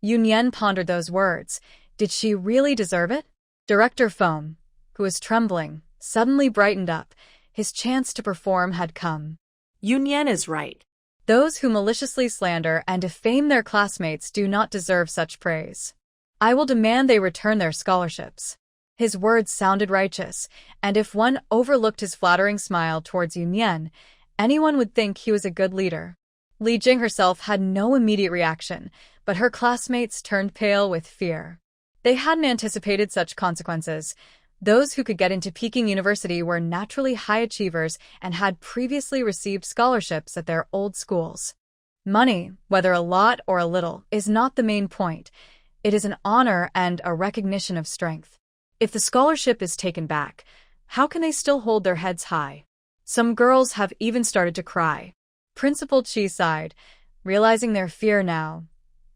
A: Yunyan pondered those words. Did she really deserve it? Director Foam, who was trembling, suddenly brightened up. His chance to perform had come.
B: Yunyan is right.
A: Those who maliciously slander and defame their classmates do not deserve such praise. I will demand they return their scholarships. His words sounded righteous, and if one overlooked his flattering smile towards Yunyan, anyone would think he was a good leader. Li Jing herself had no immediate reaction, but her classmates turned pale with fear. They hadn't anticipated such consequences. Those who could get into Peking University were naturally high achievers and had previously received scholarships at their old schools. Money, whether a lot or a little, is not the main point. It is an honor and a recognition of strength. If the scholarship is taken back, how can they still hold their heads high? Some girls have even started to cry. Principal Chi sighed, realizing their fear now.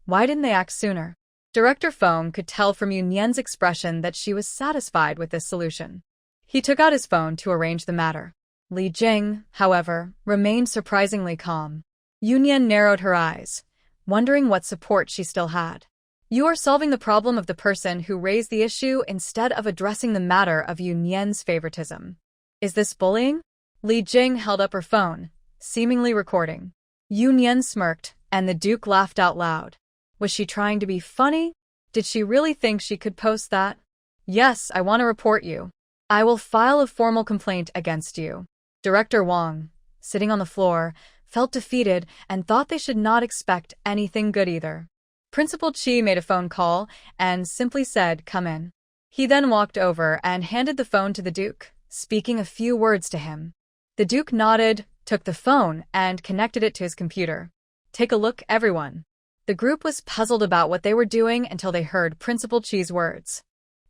A: Why didn't they act sooner? Director Feng could tell from Yunyan's expression that she was satisfied with this solution. He took out his phone to arrange the matter. Li Jing, however, remained surprisingly calm. Yunyan narrowed her eyes, wondering what support she still had. You are solving the problem of the person who raised the issue instead of addressing the matter of Yunyan's favoritism. Is this bullying? Li Jing held up her phone, seemingly recording. Yunyan smirked, and the Duke laughed out loud. Was she trying to be funny? Did she really think she could post that? Yes, I want to report you. I will file a formal complaint against you. Director Wang, sitting on the floor, felt defeated and thought they should not expect anything good either. Principal Chi made a phone call and simply said, "Come in." He then walked over and handed the phone to the Duke, speaking a few words to him. The Duke nodded, took the phone, and connected it to his computer. Take a look, everyone. The group was puzzled about what they were doing until they heard Principal Chi's words.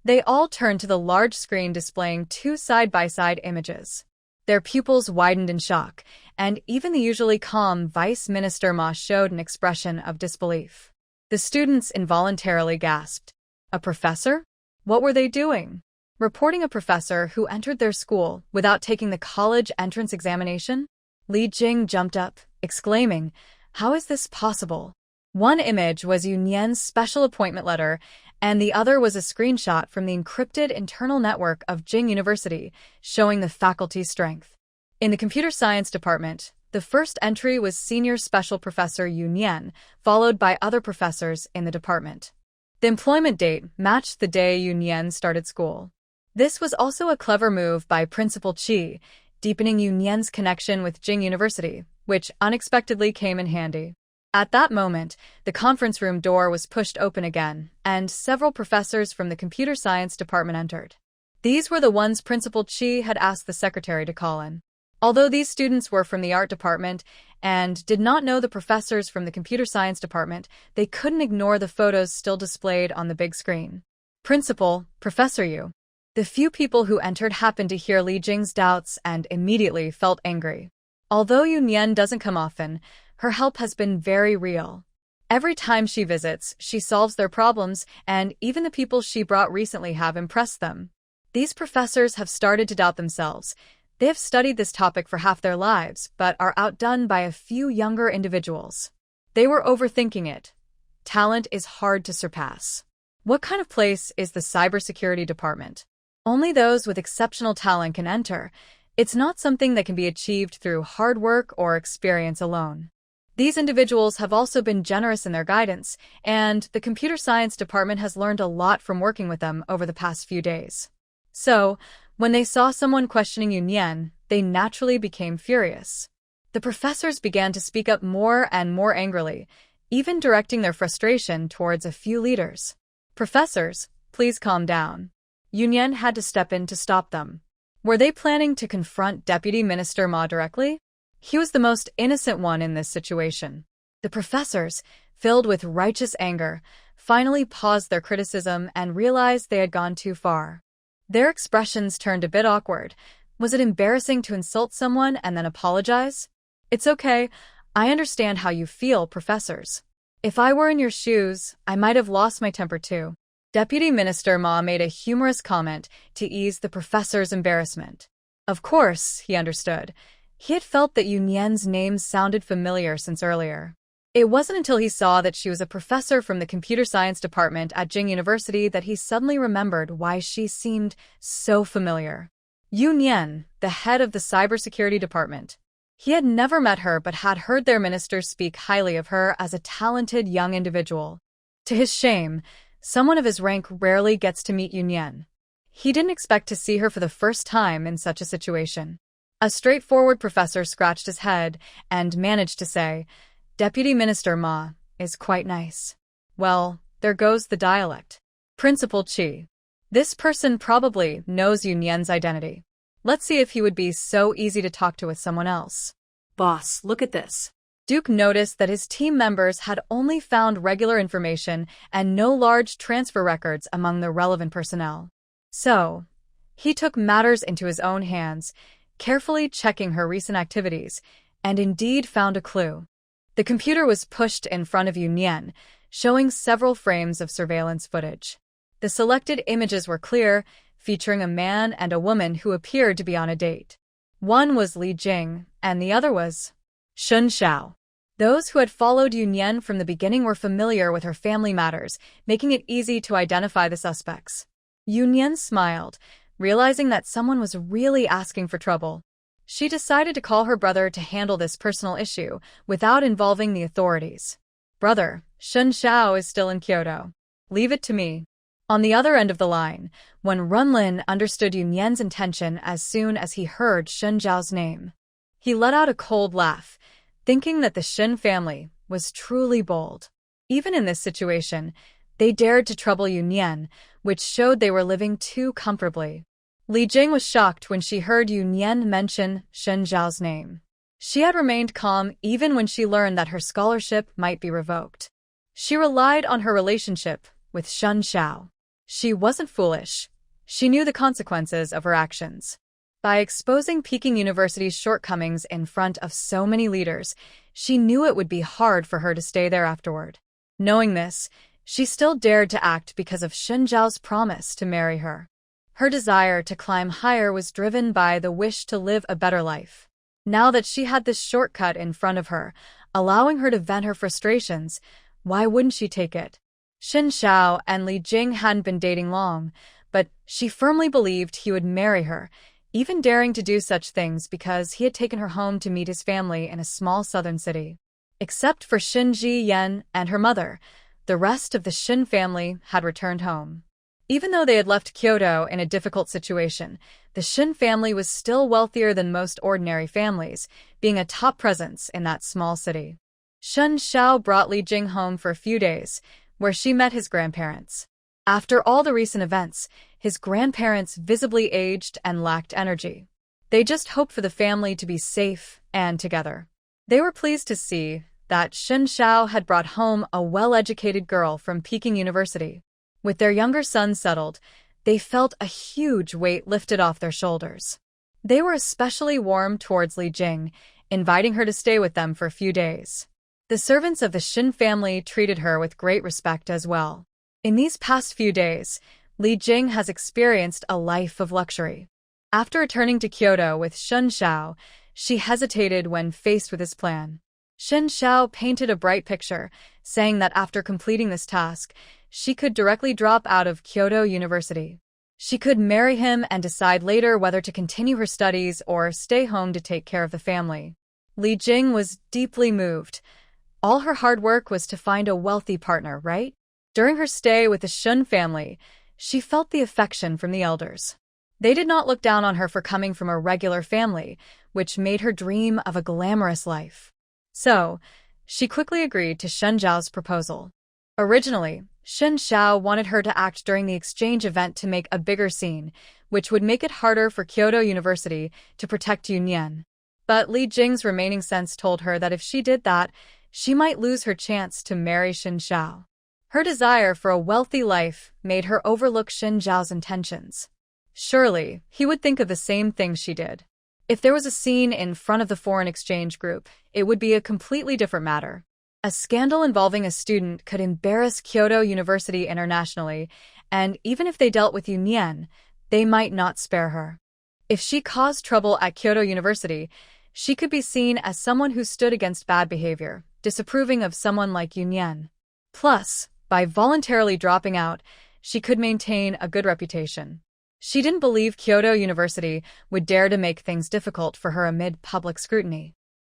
A: They all turned to the large screen displaying two side-by-side images. Their pupils widened in shock, and even the usually calm Vice Minister Ma showed an expression of disbelief. The students involuntarily gasped. A professor? What were they doing? Reporting a professor who entered their school without taking the college entrance examination? Li Jing jumped up, exclaiming, "How is this possible?" One image was Yunyan's special appointment letter, and the other was a screenshot from the encrypted internal network of Jing University, showing the faculty's strength. In the computer science department, the first entry was Senior Special Professor Yunyan, followed by other professors in the department. The employment date matched the day Yunyan started school. This was also a clever move by Principal Chi, deepening Yunyan's connection with Jing University, which unexpectedly came in handy. At that moment, the conference room door was pushed open again, and several professors from the computer science department entered. These were the ones Principal Chi had asked the secretary to call in. Although these students were from the art department and did not know the professors from the computer science department, they couldn't ignore the photos still displayed on the big screen. Principal, Professor Yu. The few people who entered happened to hear Li Jing's doubts and immediately felt angry. Although Yunyan doesn't come often, her help has been very real. Every time she visits, she solves their problems, and even the people she brought recently have impressed them. These professors have started to doubt themselves. They have studied this topic for half their lives, but are outdone by a few younger individuals. They were overthinking it. Talent is hard to surpass. What kind of place is the cybersecurity department? Only those with exceptional talent can enter. It's not something that can be achieved through hard work or experience alone. These individuals have also been generous in their guidance, and the computer science department has learned a lot from working with them over the past few days. So, when they saw someone questioning Yunyan, they naturally became furious. The professors began to speak up more and more angrily, even directing their frustration towards a few leaders. Professors, please calm down. Yunyan had to step in to stop them. Were they planning to confront Deputy Minister Ma directly? He was the most innocent one in this situation. The professors, filled with righteous anger, finally paused their criticism and realized they had gone too far. Their expressions turned a bit awkward. Was it embarrassing to insult someone and then apologize? It's okay. I understand how you feel, professors. If I were in your shoes, I might have lost my temper too. Deputy Minister Ma made a humorous comment to ease the professor's embarrassment. Of course, he understood. He had felt that Yunyan's name sounded familiar since earlier. It wasn't until he saw that she was a professor from the computer science department at Jing University that he suddenly remembered why she seemed so familiar. Yunyan, the head of the cybersecurity department. He had never met her but had heard their ministers speak highly of her as a talented young individual. To his shame, someone of his rank rarely gets to meet Yunyan. He didn't expect to see her for the first time in such a situation. A straightforward professor scratched his head and managed to say, "Deputy Minister Ma is quite nice." Well, there goes the dialect. Principal Qi. This person probably knows Yunyan's identity. Let's see if he would be so easy to talk to with someone else.
B: Boss, look at this.
A: Duke noticed that his team members had only found regular information and no large transfer records among the relevant personnel. So, he took matters into his own hands, carefully checking her recent activities, and indeed found a clue. The computer was pushed in front of Yunyan, showing several frames of surveillance footage. The selected images were clear, featuring a man and a woman who appeared to be on a date. One was Li Jing, and the other was Shin Xiao. Those who had followed Yunyan from the beginning were familiar with her family matters, making it easy to identify the suspects. Yunyan smiled, realizing that someone was really asking for trouble. She decided to call her brother to handle this personal issue without involving the authorities. "Brother, Shin Xiao is still in Kyoto. Leave it to me." On the other end of the line, when Wenren understood Yunyan's intention as soon as he heard Shin Xiao's name, he let out a cold laugh, thinking that the Shin family was truly bold. Even in this situation, they dared to trouble Yunyan, which showed they were living too comfortably. Li Jing was shocked when she heard Yunyan mention Shin Xiao's name. She had remained calm even when she learned that her scholarship might be revoked. She relied on her relationship with Shin Xiao. She wasn't foolish. She knew the consequences of her actions. By exposing Peking University's shortcomings in front of so many leaders, she knew it would be hard for her to stay there afterward. Knowing this, she still dared to act because of Shin Xiao's promise to marry her. Her desire to climb higher was driven by the wish to live a better life. Now that she had this shortcut in front of her, allowing her to vent her frustrations, why wouldn't she take it? Shin Xiao and Li Jing hadn't been dating long, but she firmly believed he would marry her, even daring to do such things because he had taken her home to meet his family in a small southern city. Except for Shin Yan and her mother, the rest of the Shin family had returned home. Even though they had left Kyoto in a difficult situation, the Shin family was still wealthier than most ordinary families, being a top presence in that small city. Shin Xiao brought Li Jing home for a few days, where she met his grandparents. After all the recent events, his grandparents visibly aged and lacked energy. They just hoped for the family to be safe and together. They were pleased to see that Shin Xiao had brought home a well-educated girl from Peking University. With their younger son settled, they felt a huge weight lifted off their shoulders. They were especially warm towards Li Jing, inviting her to stay with them for a few days. The servants of the Shin family treated her with great respect as well. In these past few days, Li Jing has experienced a life of luxury. After returning to Kyoto with Shin Xiao, she hesitated when faced with his plan. Shin Xiao painted a bright picture, saying that after completing this task, she could directly drop out of Kyoto University. She could marry him and decide later whether to continue her studies or stay home to take care of the family. Li Jing was deeply moved. All her hard work was to find a wealthy partner, right? During her stay with the Shin family, she felt the affection from the elders. They did not look down on her for coming from a regular family, which made her dream of a glamorous life. So, she quickly agreed to Shin Xiao's proposal. Originally, Shin Xiao wanted her to act during the exchange event to make a bigger scene, which would make it harder for Kyoto University to protect Yunyan. But Li Jing's remaining sense told her that if she did that, she might lose her chance to marry Shin Xiao. Her desire for a wealthy life made her overlook Shin Xiao's intentions. Surely, he would think of the same things she did. If there was a scene in front of the foreign exchange group, it would be a completely different matter. A scandal involving a student could embarrass Kyoto University internationally, and even if they dealt with Yunyan, they might not spare her. If she caused trouble at Kyoto University, she could be seen as someone who stood against bad behavior, disapproving of someone like Yunyan. Plus, by voluntarily dropping out, she could maintain a good reputation. She didn't believe Kyoto University would dare to make things difficult for her amid public scrutiny.